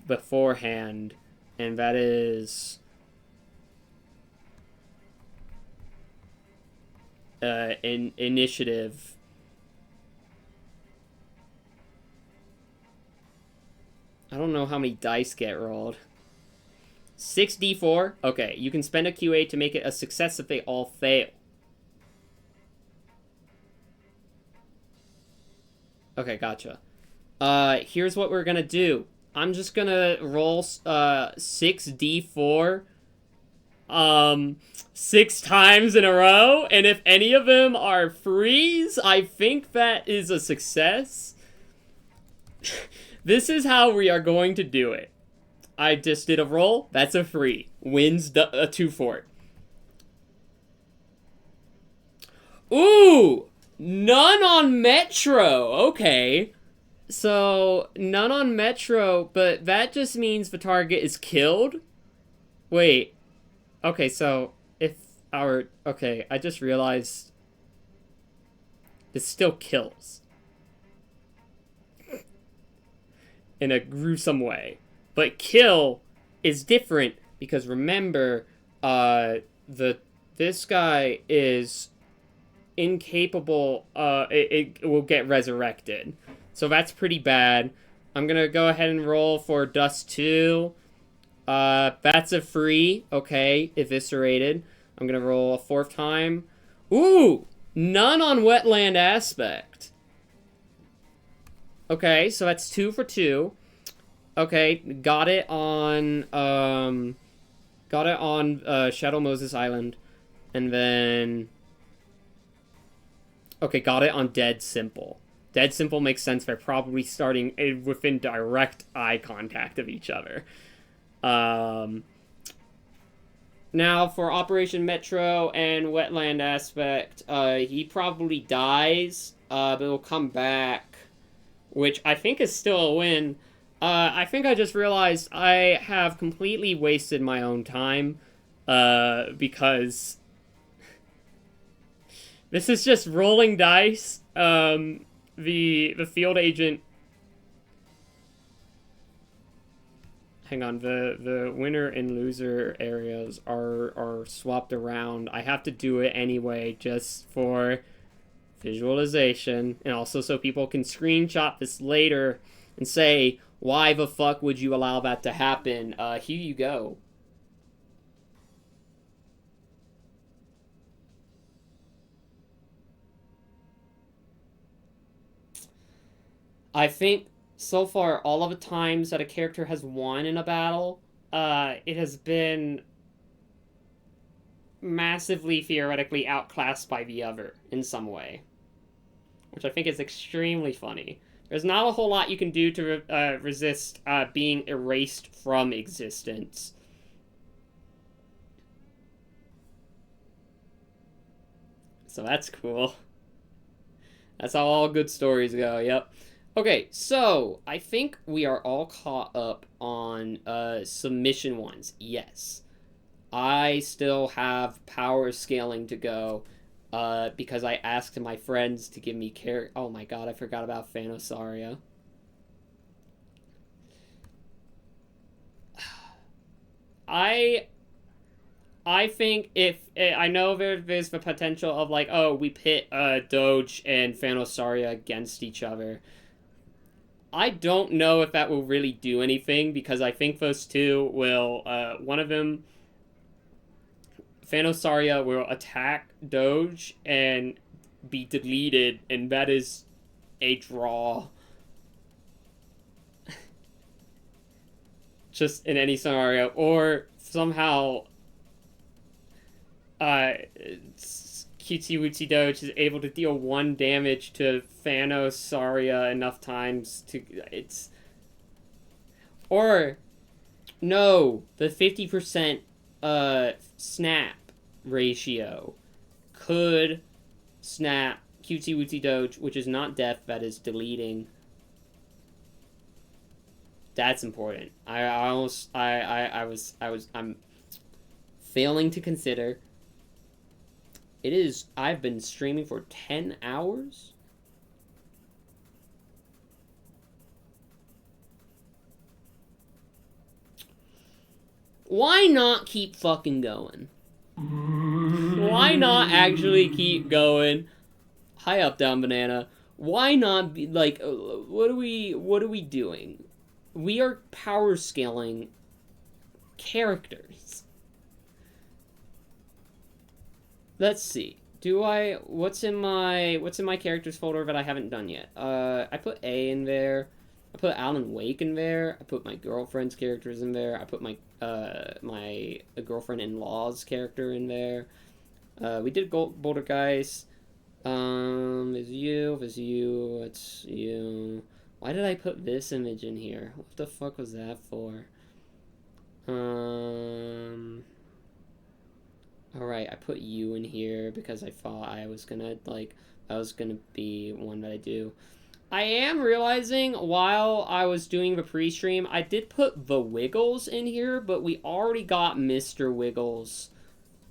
beforehand, and that is initiative. I don't know how many dice get rolled. 6d4? Okay, you can spend a QA to make it a success if they all fail. Okay, gotcha. Here's what we're gonna do. I'm just gonna roll 6d4 6 times in a row, and if any of them are freeze, I think that is a success. This is how we are going to do it. I just did a roll. That's a free. Wins a 2 fort. Ooh! None on Metro. Okay. So, none on Metro, but that just means the target is killed? Wait. Okay, so, if our... Okay, I just realized... This still kills. In a gruesome way. But kill is different because remember, this guy is incapable. It will get resurrected, so that's pretty bad. I'm gonna go ahead and roll for Dust 2. That's a free. Okay, eviscerated. I'm gonna roll a 4th time. Ooh, none on Wetland Aspect. Okay, so that's 2 for 2. Okay, got it on Shadow Moses Island, and then okay, got it on Dead Simple. Dead Simple makes sense. They're probably starting within direct eye contact of each other. Now for Operation Metro and Wetland Aspect, he probably dies, but he'll come back, which I think is still a win. I think I just realized I have completely wasted my own time, because this is just rolling dice. The field agent... Hang on, the winner and loser areas are swapped around. I have to do it anyway, just for visualization, and also so people can screenshot this later and say, why the fuck would you allow that to happen? Here you go. I think so far all of the times that a character has won in a battle, it has been massively theoretically outclassed by the other in some way, which I think is extremely funny. There's not a whole lot you can do to resist being erased from existence. So that's cool. That's how all good stories go, yep. Okay, so I think we are all caught up on submission ones. Yes. I still have power scaling to go because I asked my friends to give me care. Oh my god, I forgot about Phanosaria. I I think if I know there's the potential of like, oh, we pit Doge and Phanosaria against each other. I don't know if that will really do anything because I think those two will one of them, Phanosaria, will attack Doge and be deleted, and that is a draw. Just in any scenario, or somehow Cutesy Wootsy Doge is able to deal 1 damage to Phanosaria enough times to it's or no, the 50% snap ratio could snap Cutesy Wootsy Doge, which is not death, that is deleting. That's important. I'm failing to consider. It is, I've been streaming for 10 hours? Why not keep fucking going? Why not actually keep going? Hi up, down banana. Why not be like, what are we doing? We are power scaling characters. Let's see. What's in my characters folder that I haven't done yet? I put A in there. I put Alan Wake in there. I put my girlfriend's characters in there. I put my my girlfriend-in-law's character in there. We did Boulder Guys. It's you, it's you. Why did I put this image in here? What the fuck was that for? Alright, I put you in here because I thought I was gonna, like, that was gonna be one that I do. I am realizing while I was doing the pre-stream, I did put the Wiggles in here, but we already got Mr. Wiggles.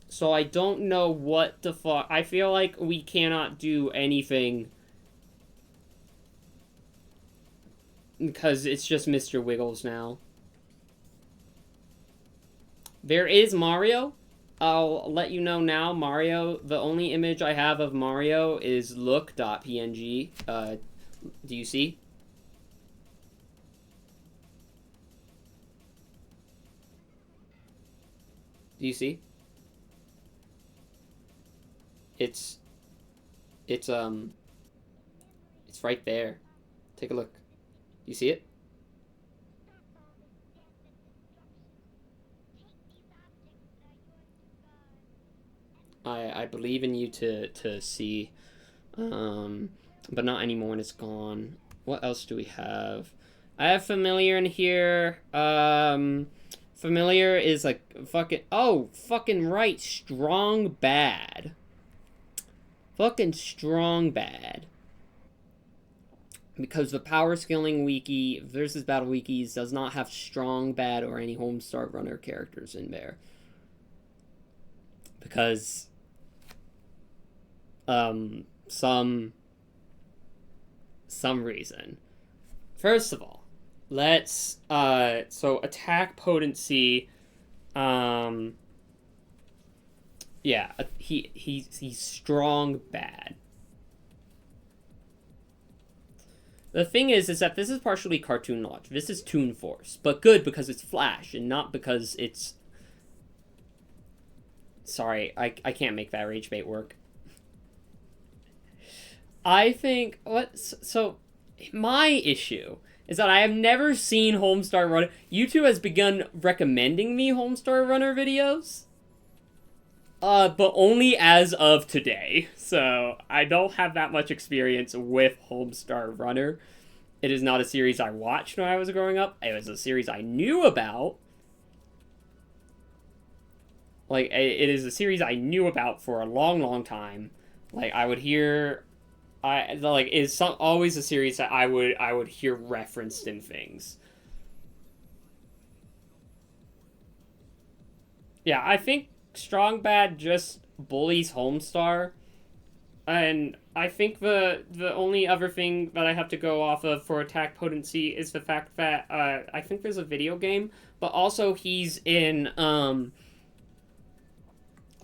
So I don't know what the fuck. I feel like we cannot do anything because it's just Mr. Wiggles now. There is Mario. I'll let you know now, Mario. The only image I have of Mario is look.png. Do you see? Do you see? It's right there. Take a look. You see it? I believe in you to see, but not anymore, and it's gone. What else do we have? I have Familiar in here. Familiar is like fucking right, Strong Bad. Fucking Strong Bad. Because the Power Scaling Wiki versus Battle Wikis does not have Strong Bad or any Homestar Runner characters in there. Because some reason. First of all, let's so attack potency, yeah, he's Strong Bad. The thing is that this is partially Cartoon Logic. This is Toon Force, but good because it's Flash and not because it's. Sorry, I can't make that rage bait work. I think so. My issue is that I have never seen Homestar Runner. YouTube has begun recommending me Homestar Runner videos, but only as of today. So I don't have that much experience with Homestar Runner. It is not a series I watched when I was growing up. It was a series I knew about. Like, it is a series I knew about for a long, long time. Like, I would hear always a series that I would hear referenced in things. Yeah, I think Strong Bad just bullies Homestar, and I think the only other thing that I have to go off of for attack potency is the fact that I think there's a video game, but also he's in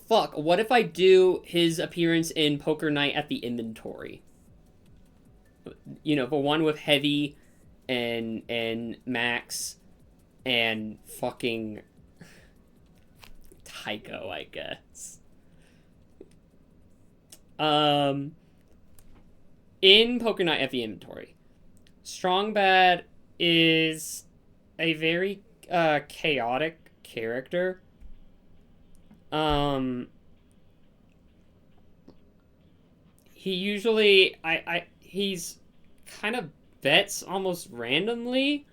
fuck. What if I do his appearance in Poker Night at the Inventory? You know, the one with Heavy and Max and fucking Tycho, I guess. In Poker Night at the Inventory, Strong Bad is a very chaotic character. He usually he's kind of bets almost randomly.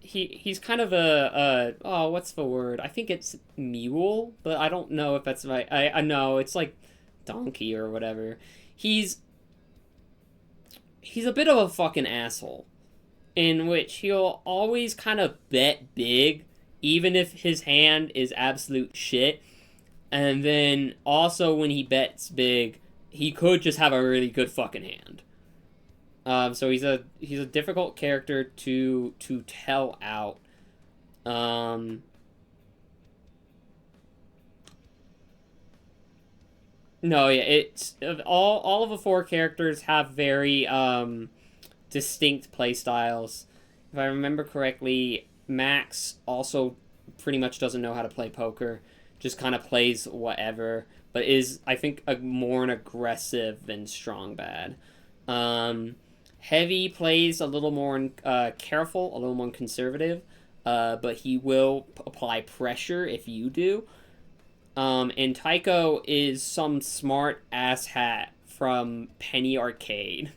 He's kind of a oh, what's the word? I think it's mule, but I don't know if that's right. I know it's like donkey or whatever. He's a bit of a fucking asshole, in which he'll always kind of bet big, even if his hand is absolute shit. And then also when he bets big, he could just have a really good fucking hand. So he's a difficult character to tell out. No, yeah, it's all of the four characters have very distinct play styles. If I remember correctly, Max also pretty much doesn't know how to play poker, just kind of plays whatever, but is I think more an aggressive than Strong Bad. Heavy plays a little more careful, a little more conservative, but he will apply pressure if you do. And Tycho is some smart asshat from Penny Arcade.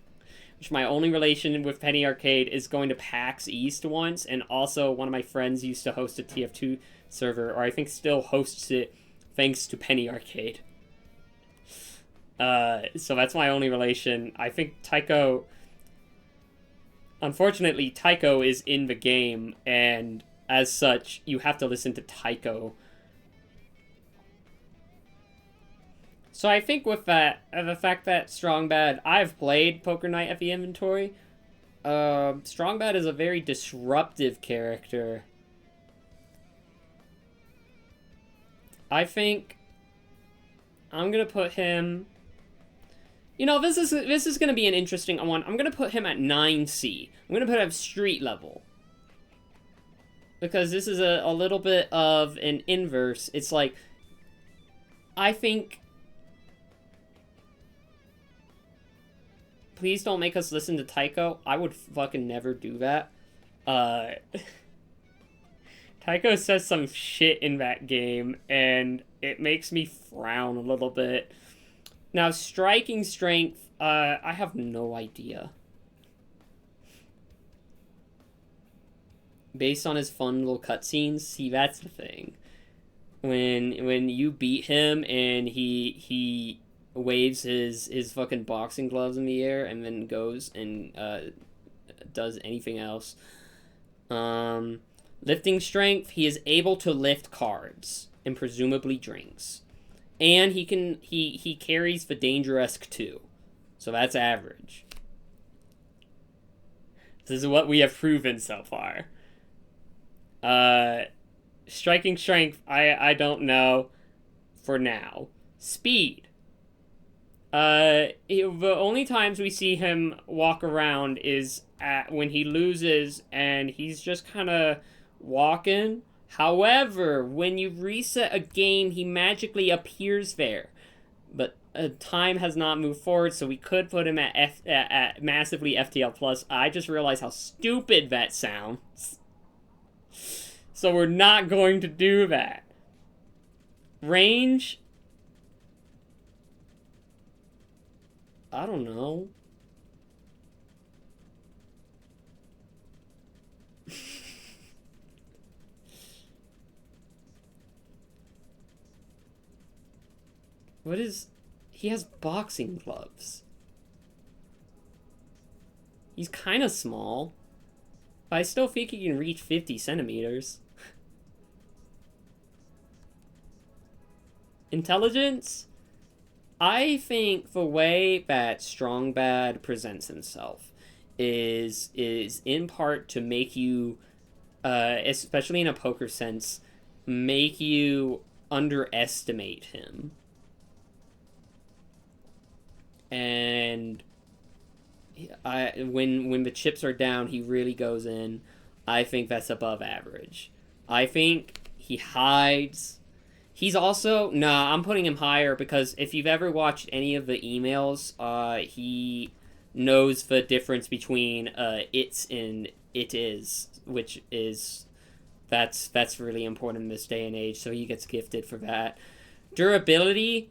Which my only relation with Penny Arcade is going to PAX East once, and also one of my friends used to host a TF2 server, or I think still hosts it, thanks to Penny Arcade. So that's my only relation. I think Tycho... Unfortunately, Tycho is in the game, and as such, you have to listen to Tycho. So I think with that, the fact that Strong Bad, I've played Poker Night at the Inventory. Strong Bad is a very disruptive character. I think I'm gonna put him. You know, this is gonna be an interesting one. I'm gonna put him at 9C. I'm gonna put him street level. Because this is a little bit of an inverse. It's like, I think... Please don't make us listen to Tycho. I would fucking never do that. Tycho says some shit in that game, and it makes me frown a little bit. Now, striking strength, I have no idea. Based on his fun little cutscenes, see, that's the thing. When you beat him and he waves his fucking boxing gloves in the air and then goes and does anything else. Lifting strength, he is able to lift cards and presumably drinks. And he carries the Dangeresque too. So that's average. This is what we have proven so far. Striking strength, I don't know for now. Speed. The only times we see him walk around is when he loses and he's just kind of walking. However, when you reset a game, he magically appears there. But time has not moved forward, so we could put him at massively FTL+. I just realized how stupid that sounds. So we're not going to do that. Range... I don't know. What is... He has boxing gloves. He's kind of small. But I still think he can reach 50 centimeters. Intelligence? I think the way that Strongbad presents himself is in part to make you, especially in a poker sense, make you underestimate him. And when the chips are down, he really goes in. I think that's above average. I think he hides. He's also... Nah, I'm putting him higher because if you've ever watched any of the emails, he knows the difference between it's and it is, which is... That's really important in this day and age, so he gets gifted for that. Durability...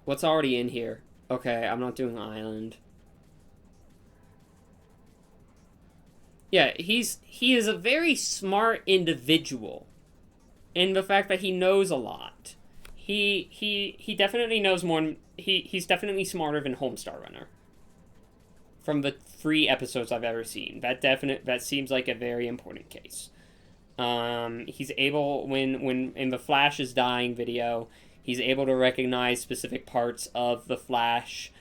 What's already in here? Okay, I'm not doing Island. Yeah, he is a very smart individual in the fact that he knows a lot. He definitely knows more. He's definitely smarter than Homestar Runner. From the 3 episodes I've ever seen, that seems like a very important case. He's able when in the Flash is dying video, he's able to recognize specific parts of the Flash.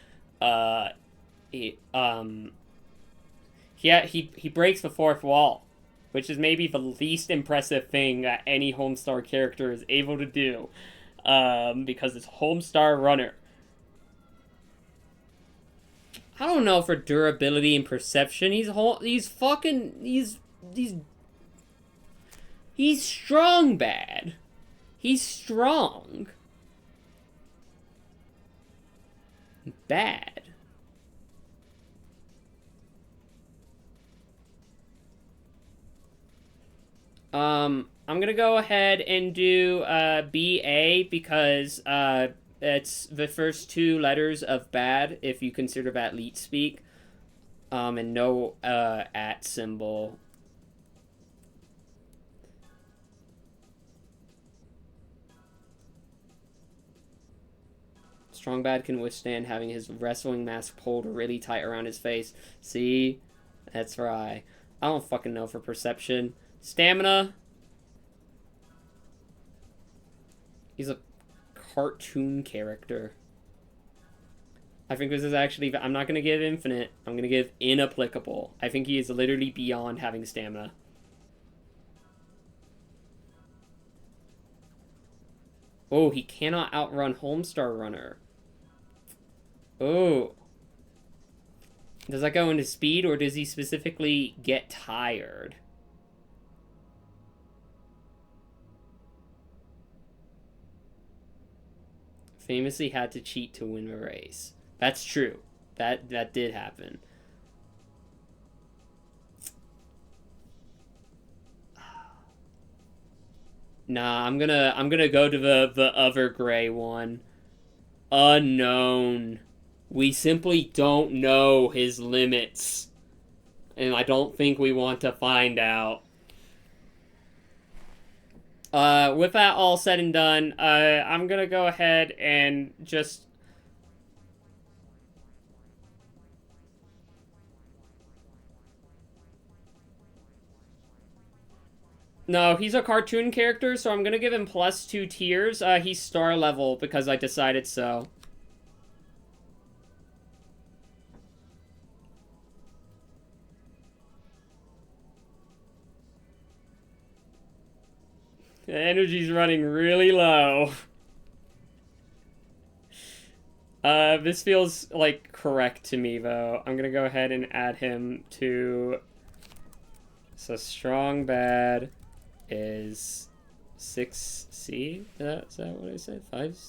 He breaks the fourth wall, which is maybe the least impressive thing that any Homestar character is able to do, because it's Homestar Runner. I don't know for durability and perception. He's strong bad. He's strong. Bad. I'm gonna go ahead and do BA because it's the first 2 letters of bad if you consider that leet speak. And no at symbol. Strong bad can withstand having his wrestling mask pulled really tight around his face. See? That's right. I don't fucking know for perception. Stamina. He's a cartoon character. I think this is actually... I'm not going to give infinite. I'm going to give inapplicable. I think he is literally beyond having stamina. Oh, he cannot outrun Homestar Runner. Oh. Does that go into speed, or does he specifically get tired? Famously had to cheat to win the race. That's true. That did happen. Nah, I'm gonna go to the other gray one. Unknown. We simply don't know his limits. And I don't think we want to find out. With that all said and done, I'm gonna go ahead and just... No, he's a cartoon character, so I'm gonna give him +2 tiers. He's star level because I decided so. The energy's running really low. This feels, like, correct to me, though. I'm gonna go ahead and add him to... So, strong bad is 6C? Is that what I said? 5?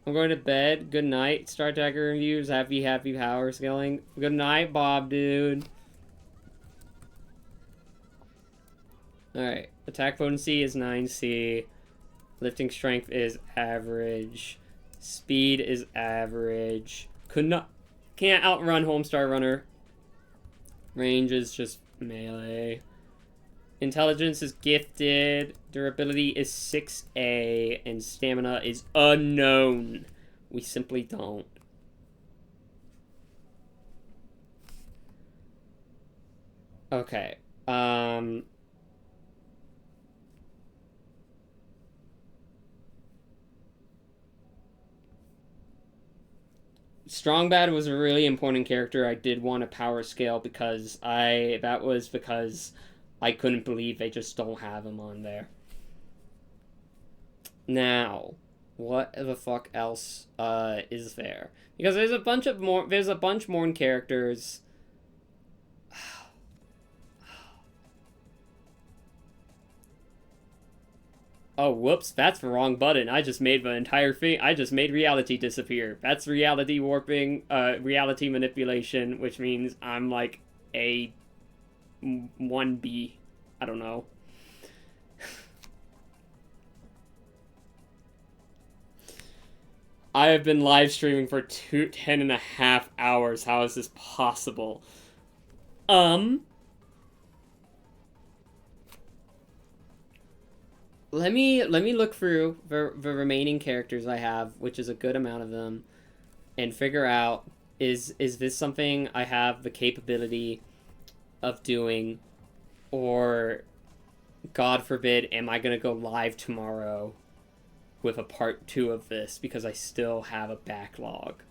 I'm going to bed. Good night. Star Tiger reviews. Happy Powerscaling. Good night, Bob, dude. Alright. Attack potency is 9C. Lifting strength is average. Speed is average. Can't outrun Homestar Runner. Range is just melee. Intelligence is gifted, durability is 6A, and stamina is unknown. We simply don't. Okay. Strongbad was a really important character. I did want a power scale because that was because I couldn't believe they just don't have him on there. Now, what the fuck else is there? Because there's a bunch more characters. Oh, whoops, that's the wrong button. I just made the entire thing. I just made reality disappear. That's reality warping, reality manipulation, which means I'm like a 1B. I don't know. I have been live streaming for 10.5 hours. How is this possible? Let me look through the remaining characters I have, which is a good amount of them, and figure out is this something I have the capability of doing, or God forbid, am I gonna go live tomorrow with a part 2 of this because I still have a backlog.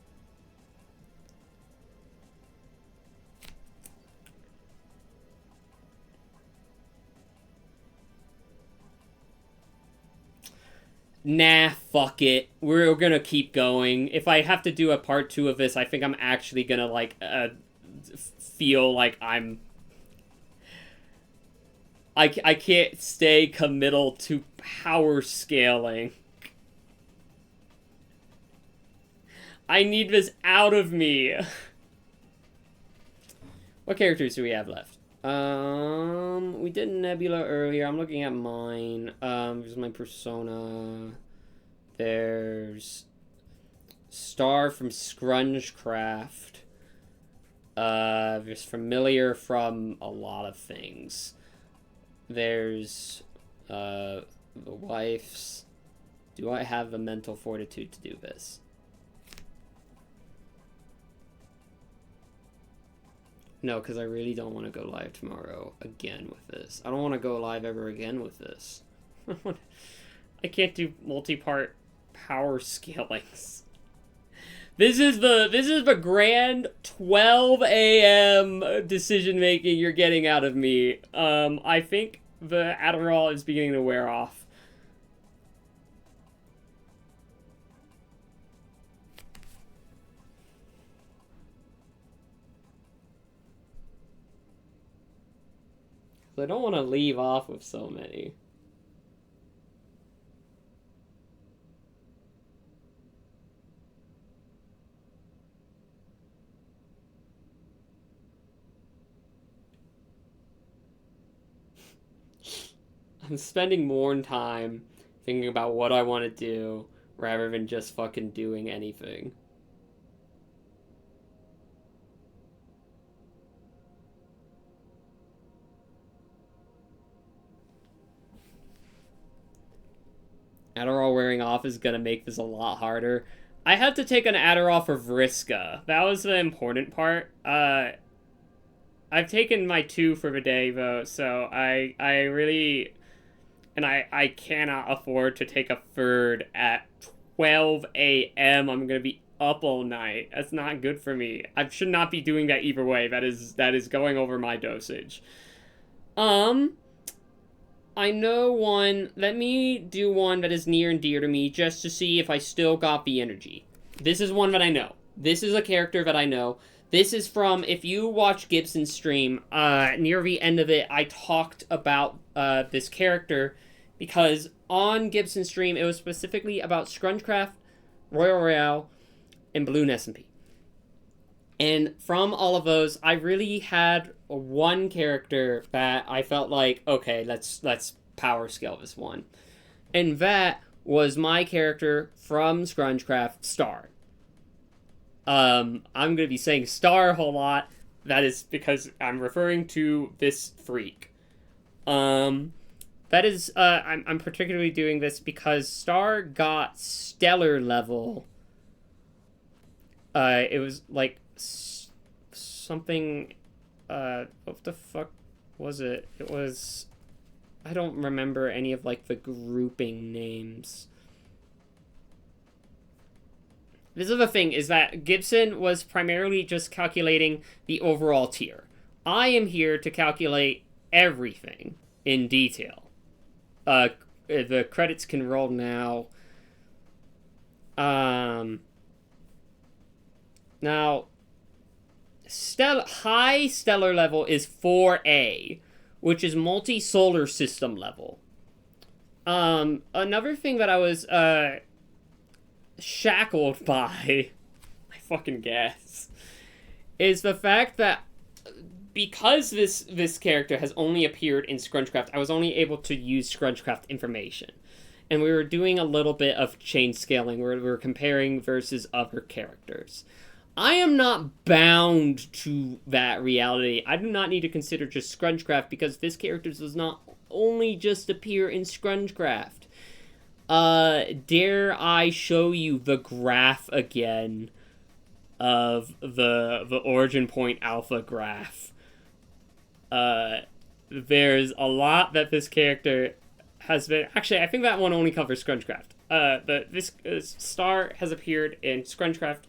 Nah, fuck it. We're gonna keep going. If I have to do a part 2 of this, I think I'm actually gonna, like, feel like I can't stay committal to power scaling. I need this out of me. What characters do we have left? We did Nebula earlier. I'm looking at mine. There's my persona. There's Star from Scrungecraft. There's Familiar from a lot of things. There's, the wife's. Do I have the mental fortitude to do this? No, because I really don't want to go live tomorrow again with this. I don't want to go live ever again with this. I can't do multi-part power scalings. This is the grand 12 a.m. decision making you're getting out of me. I think the Adderall is beginning to wear off. I don't want to leave off with so many. I'm spending more time thinking about what I want to do rather than just fucking doing anything. Adderall wearing off is gonna make this a lot harder. I had to take an Adderall for Vriska. That was the important part. I've taken my 2 for the day, though, so I really... And I cannot afford to take a third at 12 a.m. I'm gonna be up all night. That's not good for me. I should not be doing that either way. That is going over my dosage. I know one. Let me do one that is near and dear to me just to see if I still got the energy. This is one that I know. This is a character that I know. This is from, if you watch Gibson's stream, near the end of it, I talked about this character because on Gibson's stream, it was specifically about Scrungecraft, Royal Royale, and Balloon S&P. And from all of those, I really had one character that I felt like, okay, let's power scale this one. And that was my character from Scrungecraft, Star. I'm going to be saying Star a whole lot. That is because I'm referring to this freak. That is, I'm particularly doing this because Star got stellar level. It was like something, what the fuck was it? It was, I don't remember any of like the grouping names. This other thing is that Gibson was primarily just calculating the overall tier. I am here to calculate everything in detail. The credits can roll now. Now, high stellar level is 4A, which is multi-solar system level. Another thing that I was, shackled by, I fucking guess, is the fact that because this character has only appeared in Scrunchcraft, I was only able to use Scrunchcraft information. And we were doing a little bit of chain scaling where we were comparing versus other characters. I am not bound to that reality. I do not need to consider just Scrunchcraft because this character does not only just appear in Scrunchcraft. Dare I show you the graph again of the origin point alpha graph? There's a lot that this character has been... Actually, I think that one only covers Scrunchcraft. But this Star has appeared in Scrunchcraft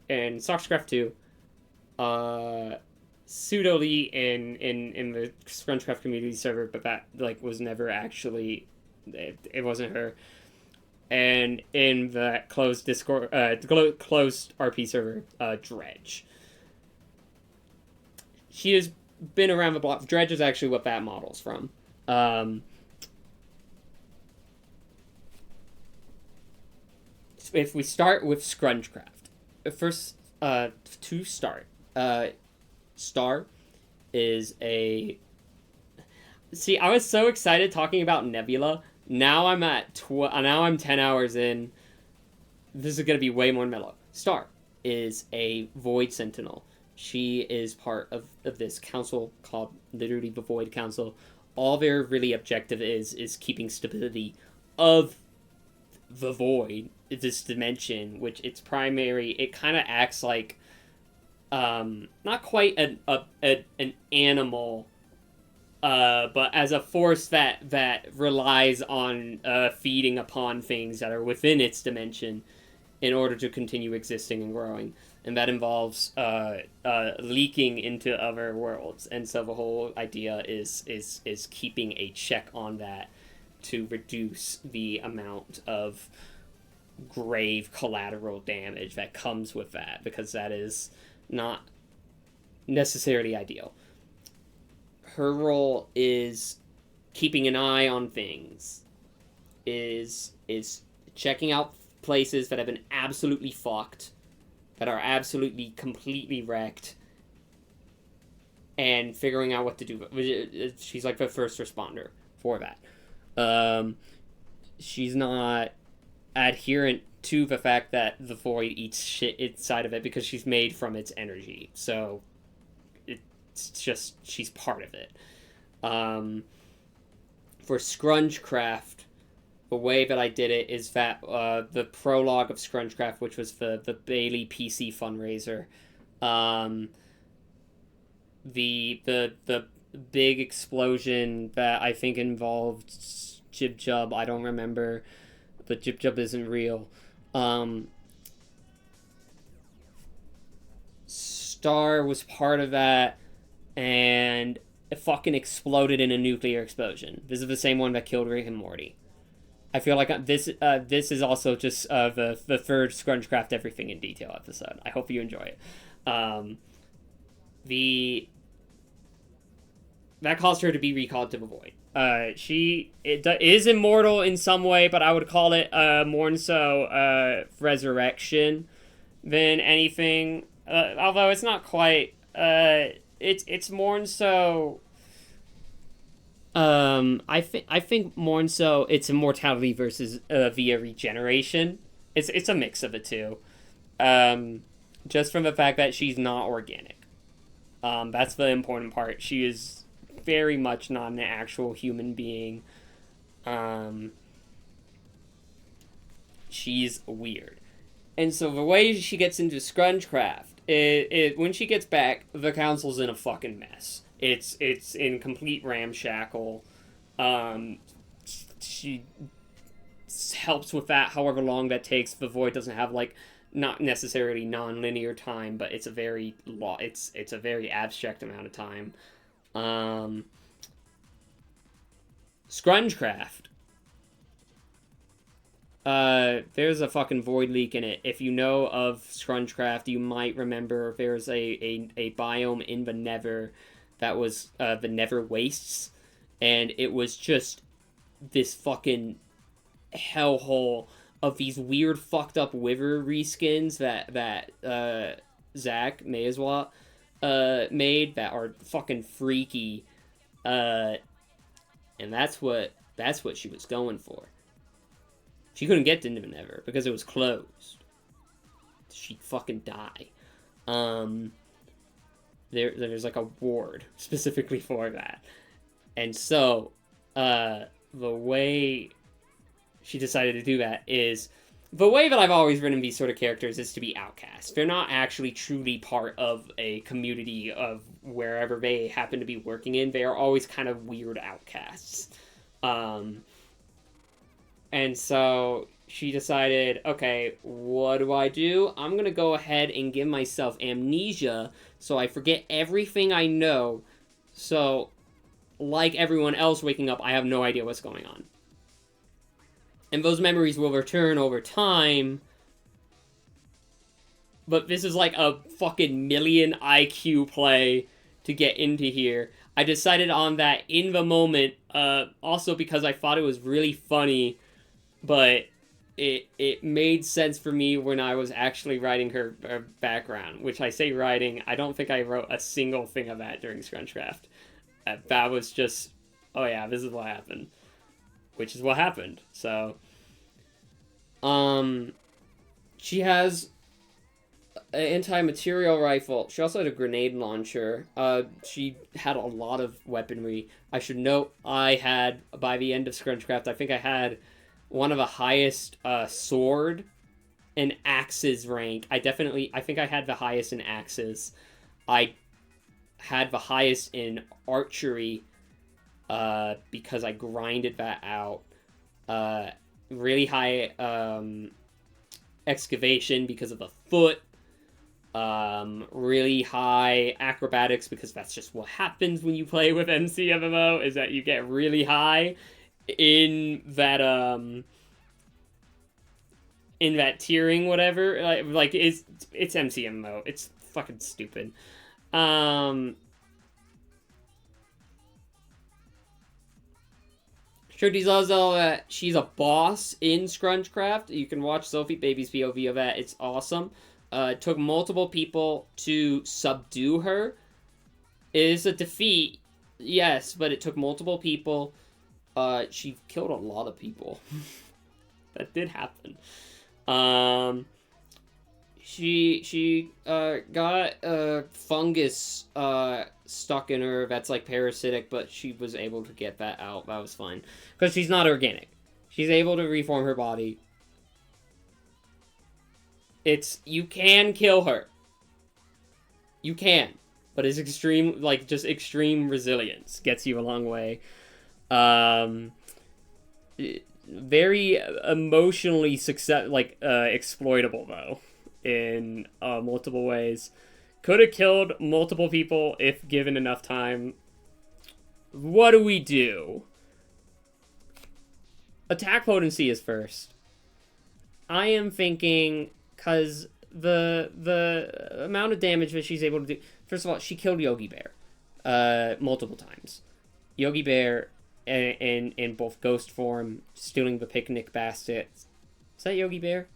and Sockscraft 2. Pseudo-ly in the Scrunchcraft community server, but that like was never actually... It wasn't her. And in the closed Discord, closed RP server, Dredge. She has been around the block. Dredge is actually what that model's from. If we start with Scrunchcraft, first, to start, Star is a... See, I was so excited talking about Nebula. Now I'm now I'm 10 hours in. This is going to be way more mellow. Star is a Void Sentinel. She is part of this council called literally the Void Council. All their really objective is keeping stability of the Void, this dimension, which its primary, it kind of acts like, not quite an animal, but as a force that relies on feeding upon things that are within its dimension in order to continue existing and growing. And that involves leaking into other worlds. And so the whole idea is keeping a check on that to reduce the amount of grave collateral damage that comes with that, because that is not necessarily ideal. Her role is keeping an eye on things, is checking out places that have been absolutely fucked, that are absolutely completely wrecked, and figuring out what to do. She's like the first responder for that. She's not adherent to the fact that the Void eats shit inside of it because she's made from its energy. So it's just, she's part of it. For Scrunchcraft, the way that I did it is that the prologue of Scrunchcraft, which was the Bailey PC fundraiser, the big explosion that I think involved Jib Jub, I don't remember, but Jib Jub isn't real. Star was part of that, and it fucking exploded in a nuclear explosion. This is the same one that killed Rick and Morty. I feel like this is also just the third Scrunchcraft Everything in Detail episode. I hope you enjoy it. That caused her to be recalled to the Void. She is immortal in some way, but I would call it more so resurrection than anything. Although it's not quite. It's more so. I think more so it's immortality versus via regeneration. It's a mix of the two. Just from the fact that she's not organic. That's the important part. She is very much not an actual human being. She's weird. And so the way she gets into Scrungecraft, when she gets back, the council's in a fucking mess. It's in complete ramshackle. She helps with that however long that takes. The void doesn't have, like, not necessarily non-linear time, but it's a very it's a very abstract amount of time. Scrungecraft. There's a fucking void leak in it. If you know of Scrungecraft, you might remember there's a biome in the Nether that was the Nether Wastes, and it was just this fucking hellhole of these weird fucked up Wither reskins that Zach Mayaswa made that are fucking freaky, and that's what she was going for. She couldn't get into the Nether because it was closed. She'd fucking die. There's like a ward specifically for that. And so, the way she decided to do that is, the way that I've always written these sort of characters is to be outcasts. They're not actually truly part of a community of wherever they happen to be working in. They are always kind of weird outcasts. And so she decided, okay, what do? I'm going to go ahead and give myself amnesia so I forget everything I know. So, like everyone else waking up, I have no idea what's going on. And those memories will return over time. But this is like a fucking million IQ play to get into here. I decided on that in the moment, also because I thought it was really funny. But it made sense for me when I was actually writing her background. Which I say writing, I don't think I wrote a single thing of that during Scrungecraft. That was just, oh yeah, this is what happened. Which is what happened. So, she has an anti-material rifle. She also had a grenade launcher. She had a lot of weaponry. I should note, I had, by the end of Scrungecraft, I think I had one of the highest sword and axes rank. I think I had the highest in axes. I had the highest in archery because I grinded that out. Really high excavation because of the foot. Really high acrobatics because that's just what happens when you play with MCMMO, is that you get really high in that tiering, whatever. Like it's MCMMO. It's fucking stupid. Shrudi's also she's a boss in Scrungecraft. You can watch Sophie Baby's POV of that. It's awesome. It took multiple people to subdue her. It is a defeat, yes, but it took multiple people. She killed a lot of people. That did happen. She got a fungus stuck in her that's like parasitic, but she was able to get that out. That was fine. Because she's not organic. She's able to reform her body. You can kill her. You can. But it's extreme, like, just extreme resilience gets you a long way. Very emotionally exploitable, though, in multiple ways. Could have killed multiple people if given enough time. What do? Attack potency is first. I am thinking, because the amount of damage that she's able to do... First of all, she killed Yogi Bear multiple times. Yogi Bear in both ghost form, stealing the picnic basket. Is that Yogi Bear?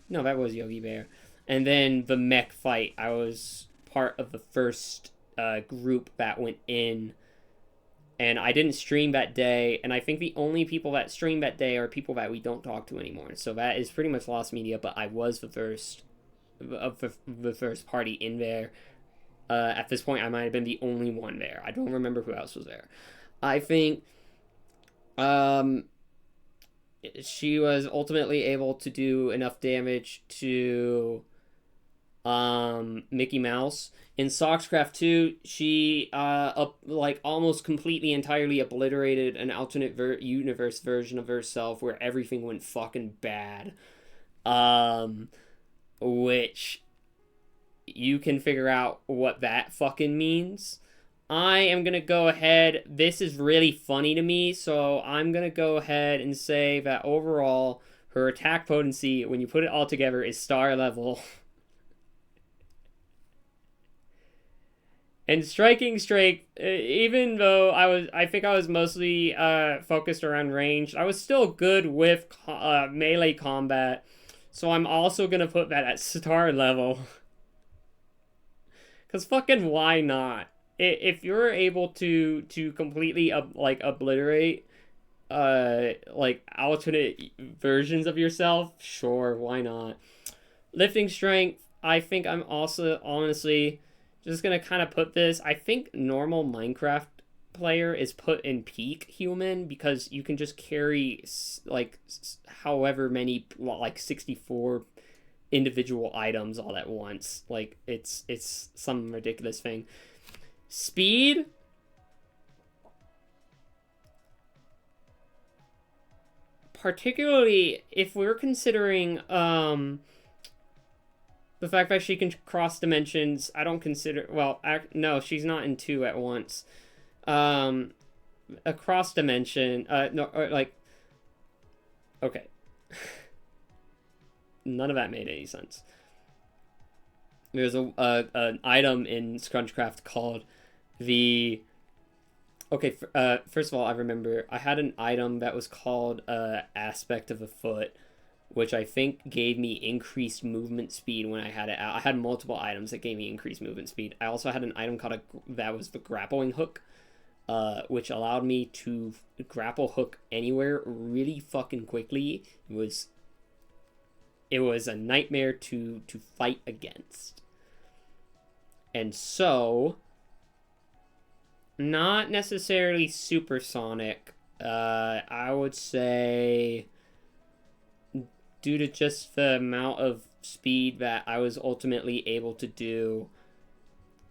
No, that was Yogi Bear. And then the mech fight. I was part of the first group that went in. And I didn't stream that day. And I think the only people that streamed that day are people that we don't talk to anymore. So that is pretty much lost media. But I was the first of the first party in there. At this point, I might have been the only one there. I don't remember who else was there. I think she was ultimately able to do enough damage to Mickey Mouse. In Soxcraft 2, she like almost completely entirely obliterated an alternate universe version of herself where everything went fucking bad. Which you can figure out what that fucking means. I am gonna go ahead. This is really funny to me, so I'm gonna go ahead and say that overall, her attack potency, when you put it all together, is star level. And striking strength, even though I think I was mostly focused around range, I was still good with melee combat. So I'm also gonna put that at star level. Cause fucking why not? If you're able to completely like obliterate like alternate versions of yourself, sure, why not? Lifting strength, I think I'm also honestly just gonna kind of put this. I think normal Minecraft player is put in peak human because you can just carry like however many, like 64 individual items all at once. Like it's some ridiculous thing. Speed, particularly if we're considering the fact that she can cross dimensions, I don't consider... Well, no, she's not in 2 at once. A cross dimension... no, or like... Okay. None of that made any sense. There's an item in Scrunchcraft called the... Okay, first of all, I remember I had an item that was called Aspect of a Foot, which I think gave me increased movement speed when I had it out. I had multiple items that gave me increased movement speed. I also had an item called that was the grappling hook, which allowed me to grapple hook anywhere really fucking quickly. It was a nightmare to fight against. And so, not necessarily supersonic. I would say, due to just the amount of speed that I was ultimately able to do,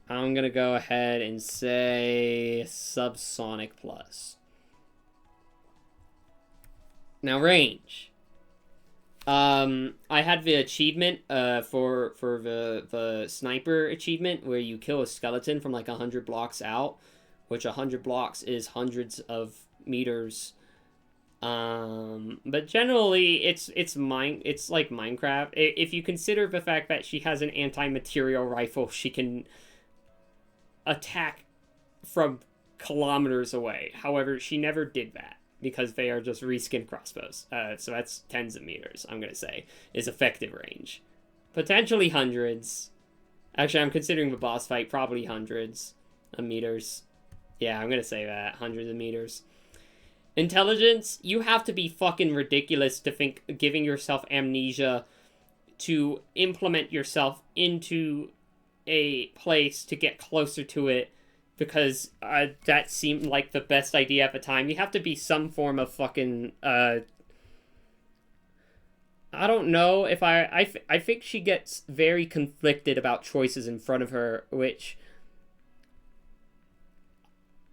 I'm going to go ahead and say subsonic plus. Now, range. I had the achievement for the sniper achievement where you kill a skeleton from like 100 blocks out, which 100 blocks is hundreds of meters. But generally it's like Minecraft. If you consider the fact that she has an anti-material rifle, she can attack from kilometers away. However, she never did that because they are just reskin crossbows. So that's tens of meters, I'm gonna say, is effective range. Potentially hundreds. Actually, I'm considering the boss fight probably hundreds of meters. Yeah, I'm gonna say that. Hundreds of meters. Intelligence, you have to be fucking ridiculous to think giving yourself amnesia to implement yourself into a place to get closer to it because that seemed like the best idea at the time. You have to be some form of fucking... I don't know if I think she gets very conflicted about choices in front of her, which...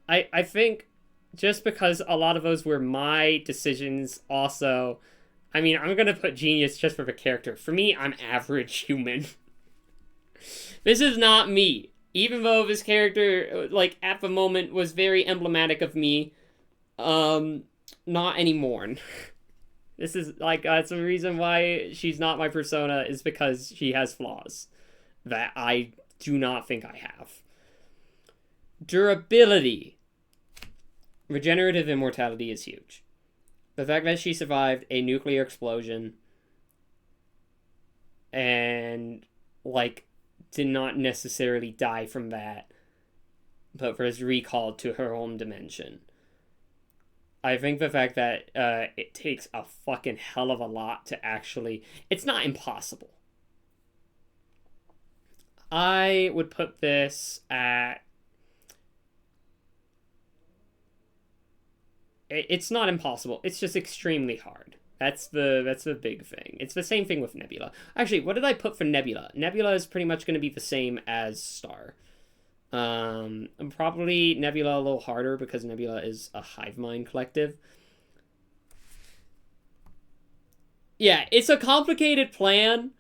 I think... Just because a lot of those were my decisions also. I mean, I'm going to put genius just for the character. For me, I'm average human. This is not me. Even though this character, like, at the moment was very emblematic of me, not anymore. This is, like, that's the reason why she's not my persona, is because she has flaws that I do not think I have. Durability. Regenerative immortality is huge. The fact that she survived a nuclear explosion and, like, did not necessarily die from that, but was recalled to her home dimension. I think the fact that it takes a fucking hell of a lot to actually... It's not impossible. I would put this at... It's not impossible. It's just extremely hard. That's the big thing. It's the same thing with Nebula. Actually, what did I put for Nebula? Nebula is pretty much going to be the same as Star. Probably Nebula a little harder because Nebula is a hive mind collective. Yeah, it's a complicated plan.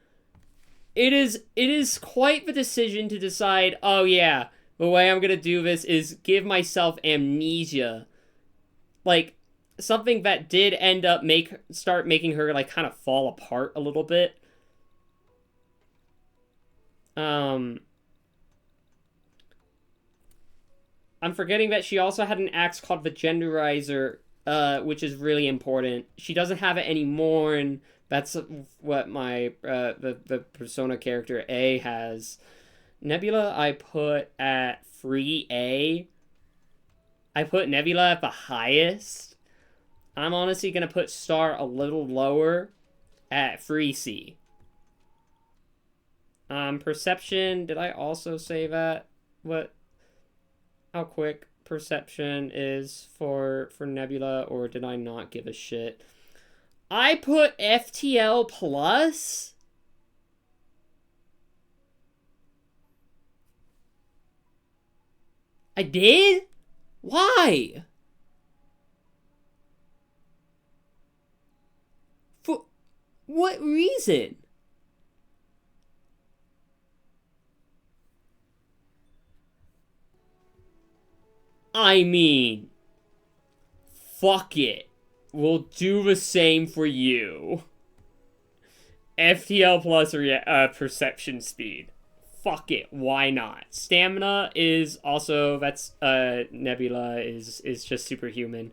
It is quite the decision to decide, oh yeah, the way I'm going to do this is give myself amnesia. Like, something that did end up start making her, like, kind of fall apart a little bit. I'm forgetting that she also had an axe called the Genderizer, which is really important. She doesn't have it anymore, and that's what my, the Persona character A has. Nebula I put at 3A. I put Nebula at the highest. I'm honestly going to put Star a little lower at 3C. Perception, did I also say that? How quick perception is for Nebula, or did I not give a shit? I put FTL plus? I did? Why? For what reason? I mean, fuck it. We'll do the same for you. FTL plus perception speed. Fuck it, why not? Stamina is also, that's, Nebula is just superhuman.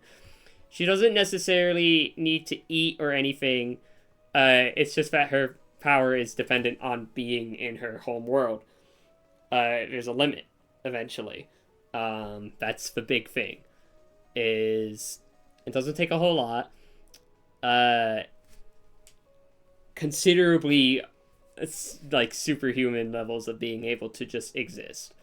She doesn't necessarily need to eat or anything. It's just that her power is dependent on being in her home world. There's a limit, eventually. That's the big thing. Is it doesn't take a whole lot. Considerably, like, superhuman levels of being able to just exist.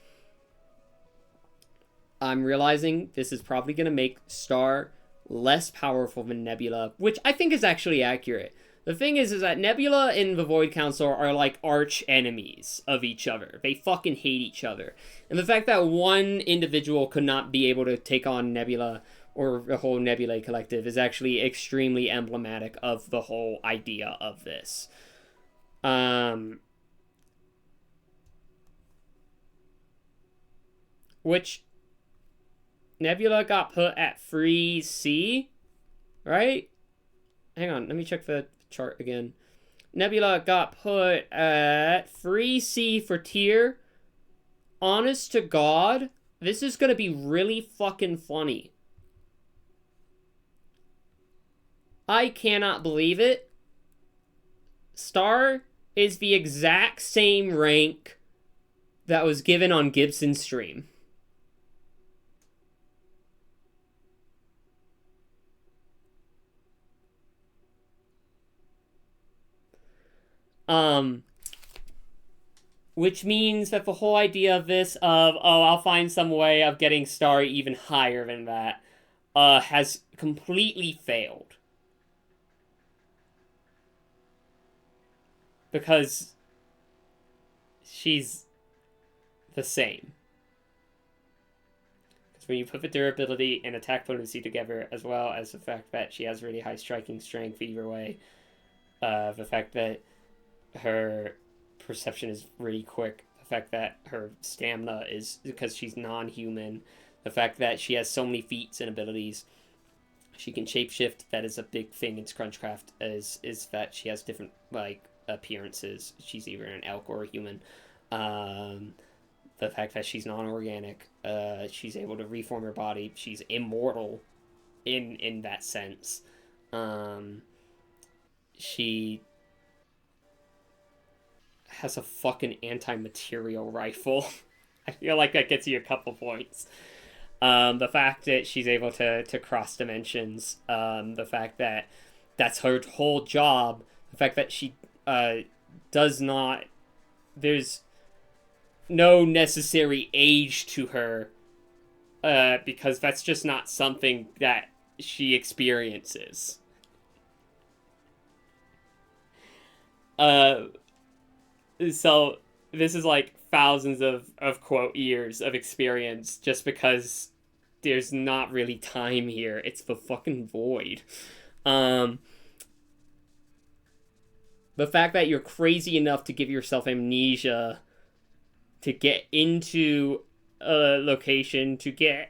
I'm realizing this is probably going to make Star less powerful than Nebula, which I think is actually accurate. The thing is that Nebula and the Void Council are like arch enemies of each other. They fucking hate each other. And the fact that one individual could not be able to take on Nebula or the whole Nebulae collective is actually extremely emblematic of the whole idea of this. Which Nebula got put at 3C, right? Hang on, let me check the chart again. Nebula got put at 3C for tier. Honest to God, this is gonna be really fucking funny. I cannot believe it. Star is the exact same rank that was given on Gibson's stream. Which means that the whole idea of this of, oh, I'll find some way of getting Star even higher than that, has completely failed. Because she's the same. Because when you put the durability and attack potency together, as well as the fact that she has really high striking strength either way, the fact that her perception is really quick, the fact that her stamina is, because she's non-human, the fact that she has so many feats and abilities, she can shapeshift, that is a big thing in Scrunchcraft, is that she has different, like, appearances. She's either an elk or a human. The fact that she's non-organic, she's able to reform her body, she's immortal in that sense. She has a fucking anti-material rifle. I feel like that gets you a couple points. The fact that she's able to cross dimensions, the fact that that's her whole job, the fact that she does not... There's no necessary age to her, because that's just not something that she experiences. So this is like thousands of quote years of experience just because there's not really time here. It's the fucking void. The fact that you're crazy enough to give yourself amnesia to get into a location, to get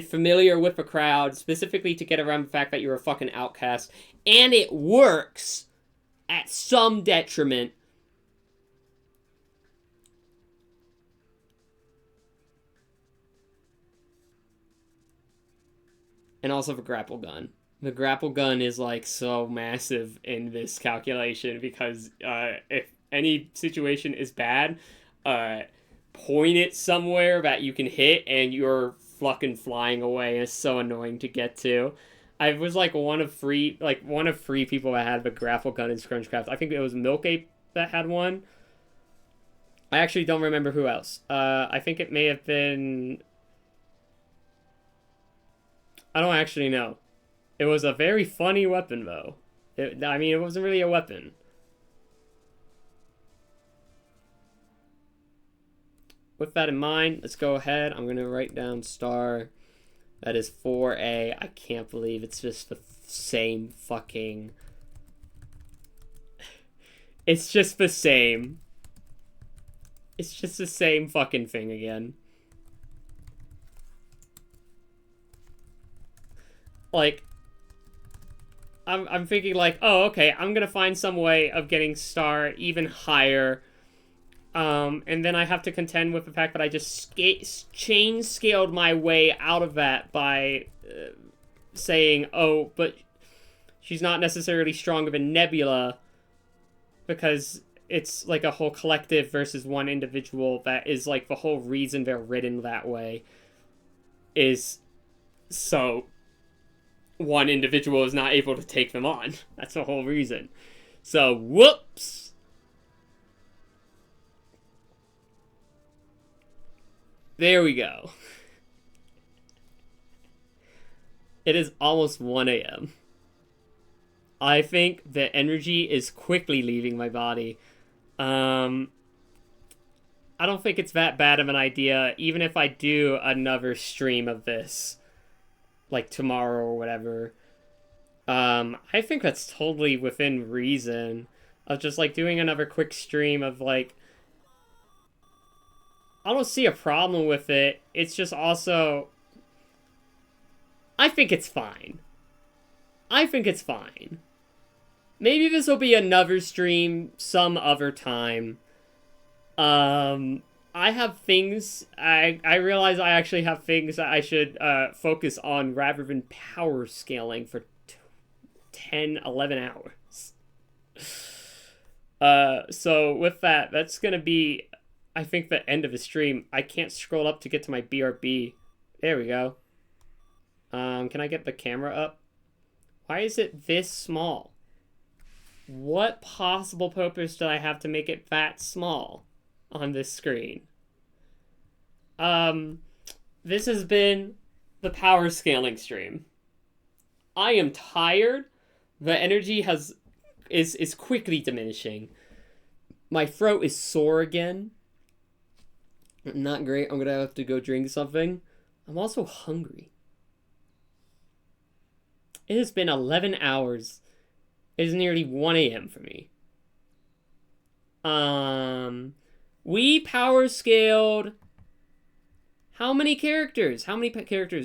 familiar with the crowd, specifically to get around the fact that you're a fucking outcast, and it works at some detriment. And also the grapple gun. The grapple gun is like so massive in this calculation because if any situation is bad, point it somewhere that you can hit and you're fucking flying away. And it's so annoying to get to. I was like one of three people that had the grapple gun in Scrunchcraft. I think it was Milk Ape that had one. I actually don't remember who else. I think it may have been... I don't actually know. It was a very funny weapon, though. It wasn't really a weapon. With that in mind, let's go ahead. I'm going to write down star. That is 4A. I can't believe it's just the same fucking... It's just the same. It's just the same fucking thing again. Like, I'm thinking like, oh, okay, I'm gonna find some way of getting star even higher. And then I have to contend with the fact that I just chain scaled my way out of that by saying, oh, but she's not necessarily stronger than Nebula because it's like a whole collective versus one individual. That is like the whole reason they're written that way is so one individual is not able to take them on. That's the whole reason. So, whoops! There we go. It is almost 1 a.m. I think the energy is quickly leaving my body. I don't think it's that bad of an idea, even if I do another stream of this. Like tomorrow or whatever. I think that's totally within reason. Of just like doing another quick stream of like... I don't see a problem with it. It's just also... I think it's fine. I think it's fine. Maybe this will be another stream some other time. I have things, I realize I actually have things that I should focus on rather than power scaling for 10, 11 hours. So with that, that's going to be, I think, the end of the stream. I can't scroll up to get to my BRB. There we go. Can I get the camera up? Why is it this small? What possible purpose do I have to make it that small on this screen? This has been the power scaling stream. I am tired. The energy is quickly diminishing. My throat is sore again. Not great. I'm gonna have to go drink something. I'm also hungry. It has been 11 hours. It is nearly 1 a.m. for me. We power scaled... How many characters?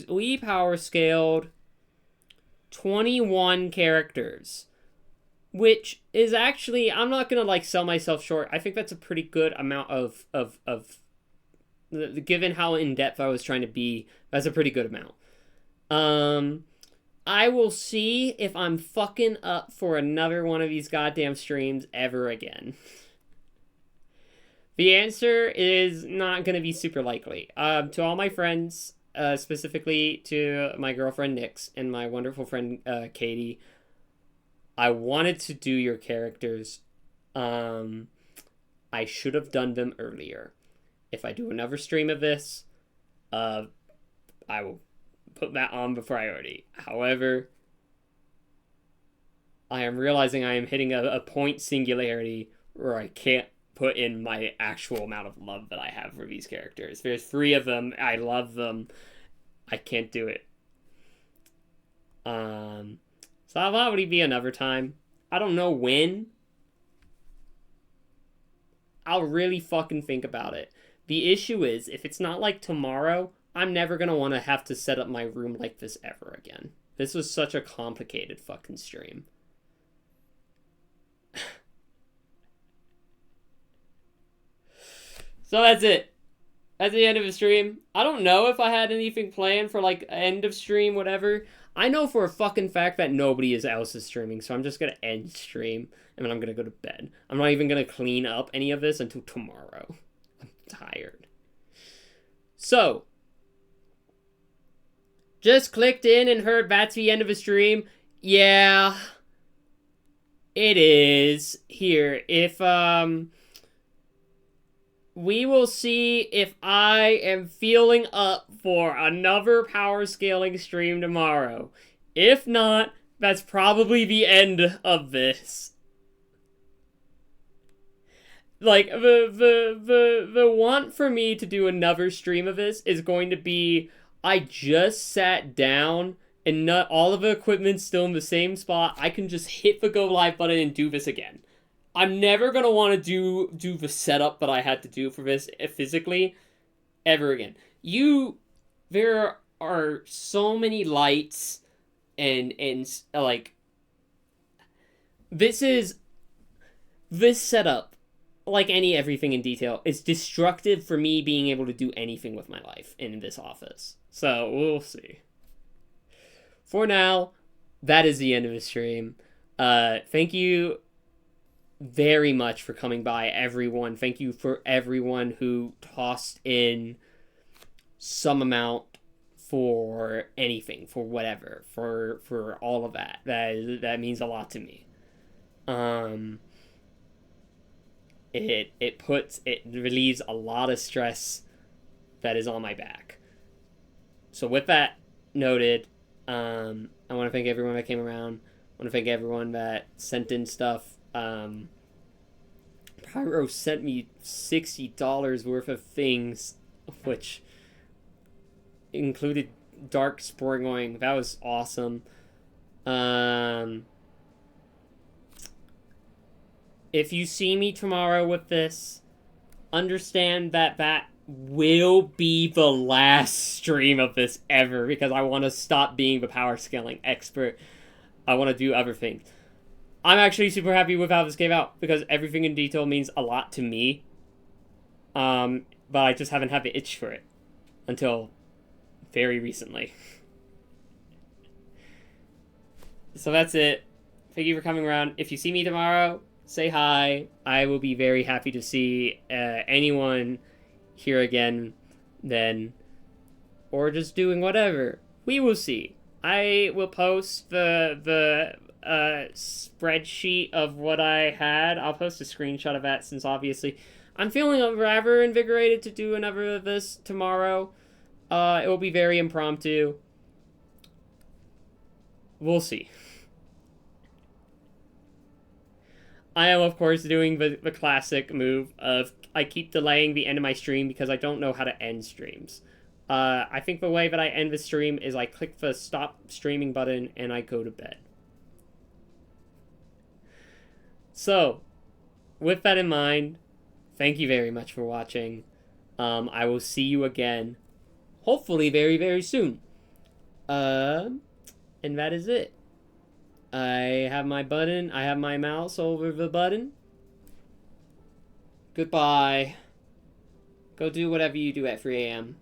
We power scaled 21 characters. Which is actually... I'm not gonna, like, sell myself short. I think that's a pretty good amount of given how in-depth I was trying to be, that's a pretty good amount. I will see if I'm fucking up for another one of these goddamn streams ever again. The answer is not going to be super likely. To all my friends, specifically to my girlfriend Nyx and my wonderful friend Katie, I wanted to do your characters. I should have done them earlier. if I do another stream of this, I will put that on the priority. However, I am realizing I am hitting a point singularity where I can't put in my actual amount of love that I have for these characters. There's 3 of them. I love them. I can't do it. So that'll probably be another time. I don't know when. I'll really fucking think about it. The issue is, if it's not like tomorrow, I'm never gonna want to have to set up my room like this ever again. This was such a complicated fucking stream. So that's it. That's the end of the stream. I don't know if I had anything planned for, like, end of stream, whatever. I know for a fucking fact that nobody else is streaming, so I'm just gonna end stream, and then I'm gonna go to bed. I'm not even gonna clean up any of this until tomorrow. I'm tired. So, just clicked in and heard that's the end of the stream. Yeah, it is. Here, if, we will see if I am feeling up for another power scaling stream tomorrow. If not, that's probably the end of this. Like, the want for me to do another stream of this is going to be, I just sat down and not all of the equipment's still in the same spot. I can just hit the go live button and do this again. I'm never going to want to do the setup that I had to do for this physically ever again. There are so many lights and like, this setup, like everything in detail, is destructive for me being able to do anything with my life in this office. So, we'll see. For now, that is the end of the stream. Thank you very much for coming by, everyone. Thank you for everyone who tossed in some amount for anything, for whatever, for all of that. That means a lot to me. It relieves a lot of stress that is on my back. So with that noted, I want to thank everyone that came around. I want to thank everyone that sent in stuff. Pyro sent me $60 worth of things, which included Dark Springwing. That was awesome. If you see me tomorrow with this, understand that will be the last stream of this ever, because I want to stop being the power scaling expert. I want to do other things. I'm actually super happy with how this came out, because everything in detail means a lot to me. But I just haven't had the itch for it until very recently. So that's it. Thank you for coming around. If you see me tomorrow, say hi. I will be very happy to see anyone here again then. Or just doing whatever. We will see. I will post the spreadsheet of what I had. I'll post a screenshot of that, since obviously I'm feeling rather invigorated to do another of this tomorrow. It will be very impromptu. We'll see. I am, of course, doing the classic move of I keep delaying the end of my stream because I don't know how to end streams. I think the way that I end the stream is I click the stop streaming button and I go to bed. So, with that in mind, thank you very much for watching. I will see you again, hopefully very, very soon. And that is it. I have my button. I have my mouse over the button. Goodbye. Go do whatever you do at 3 a.m.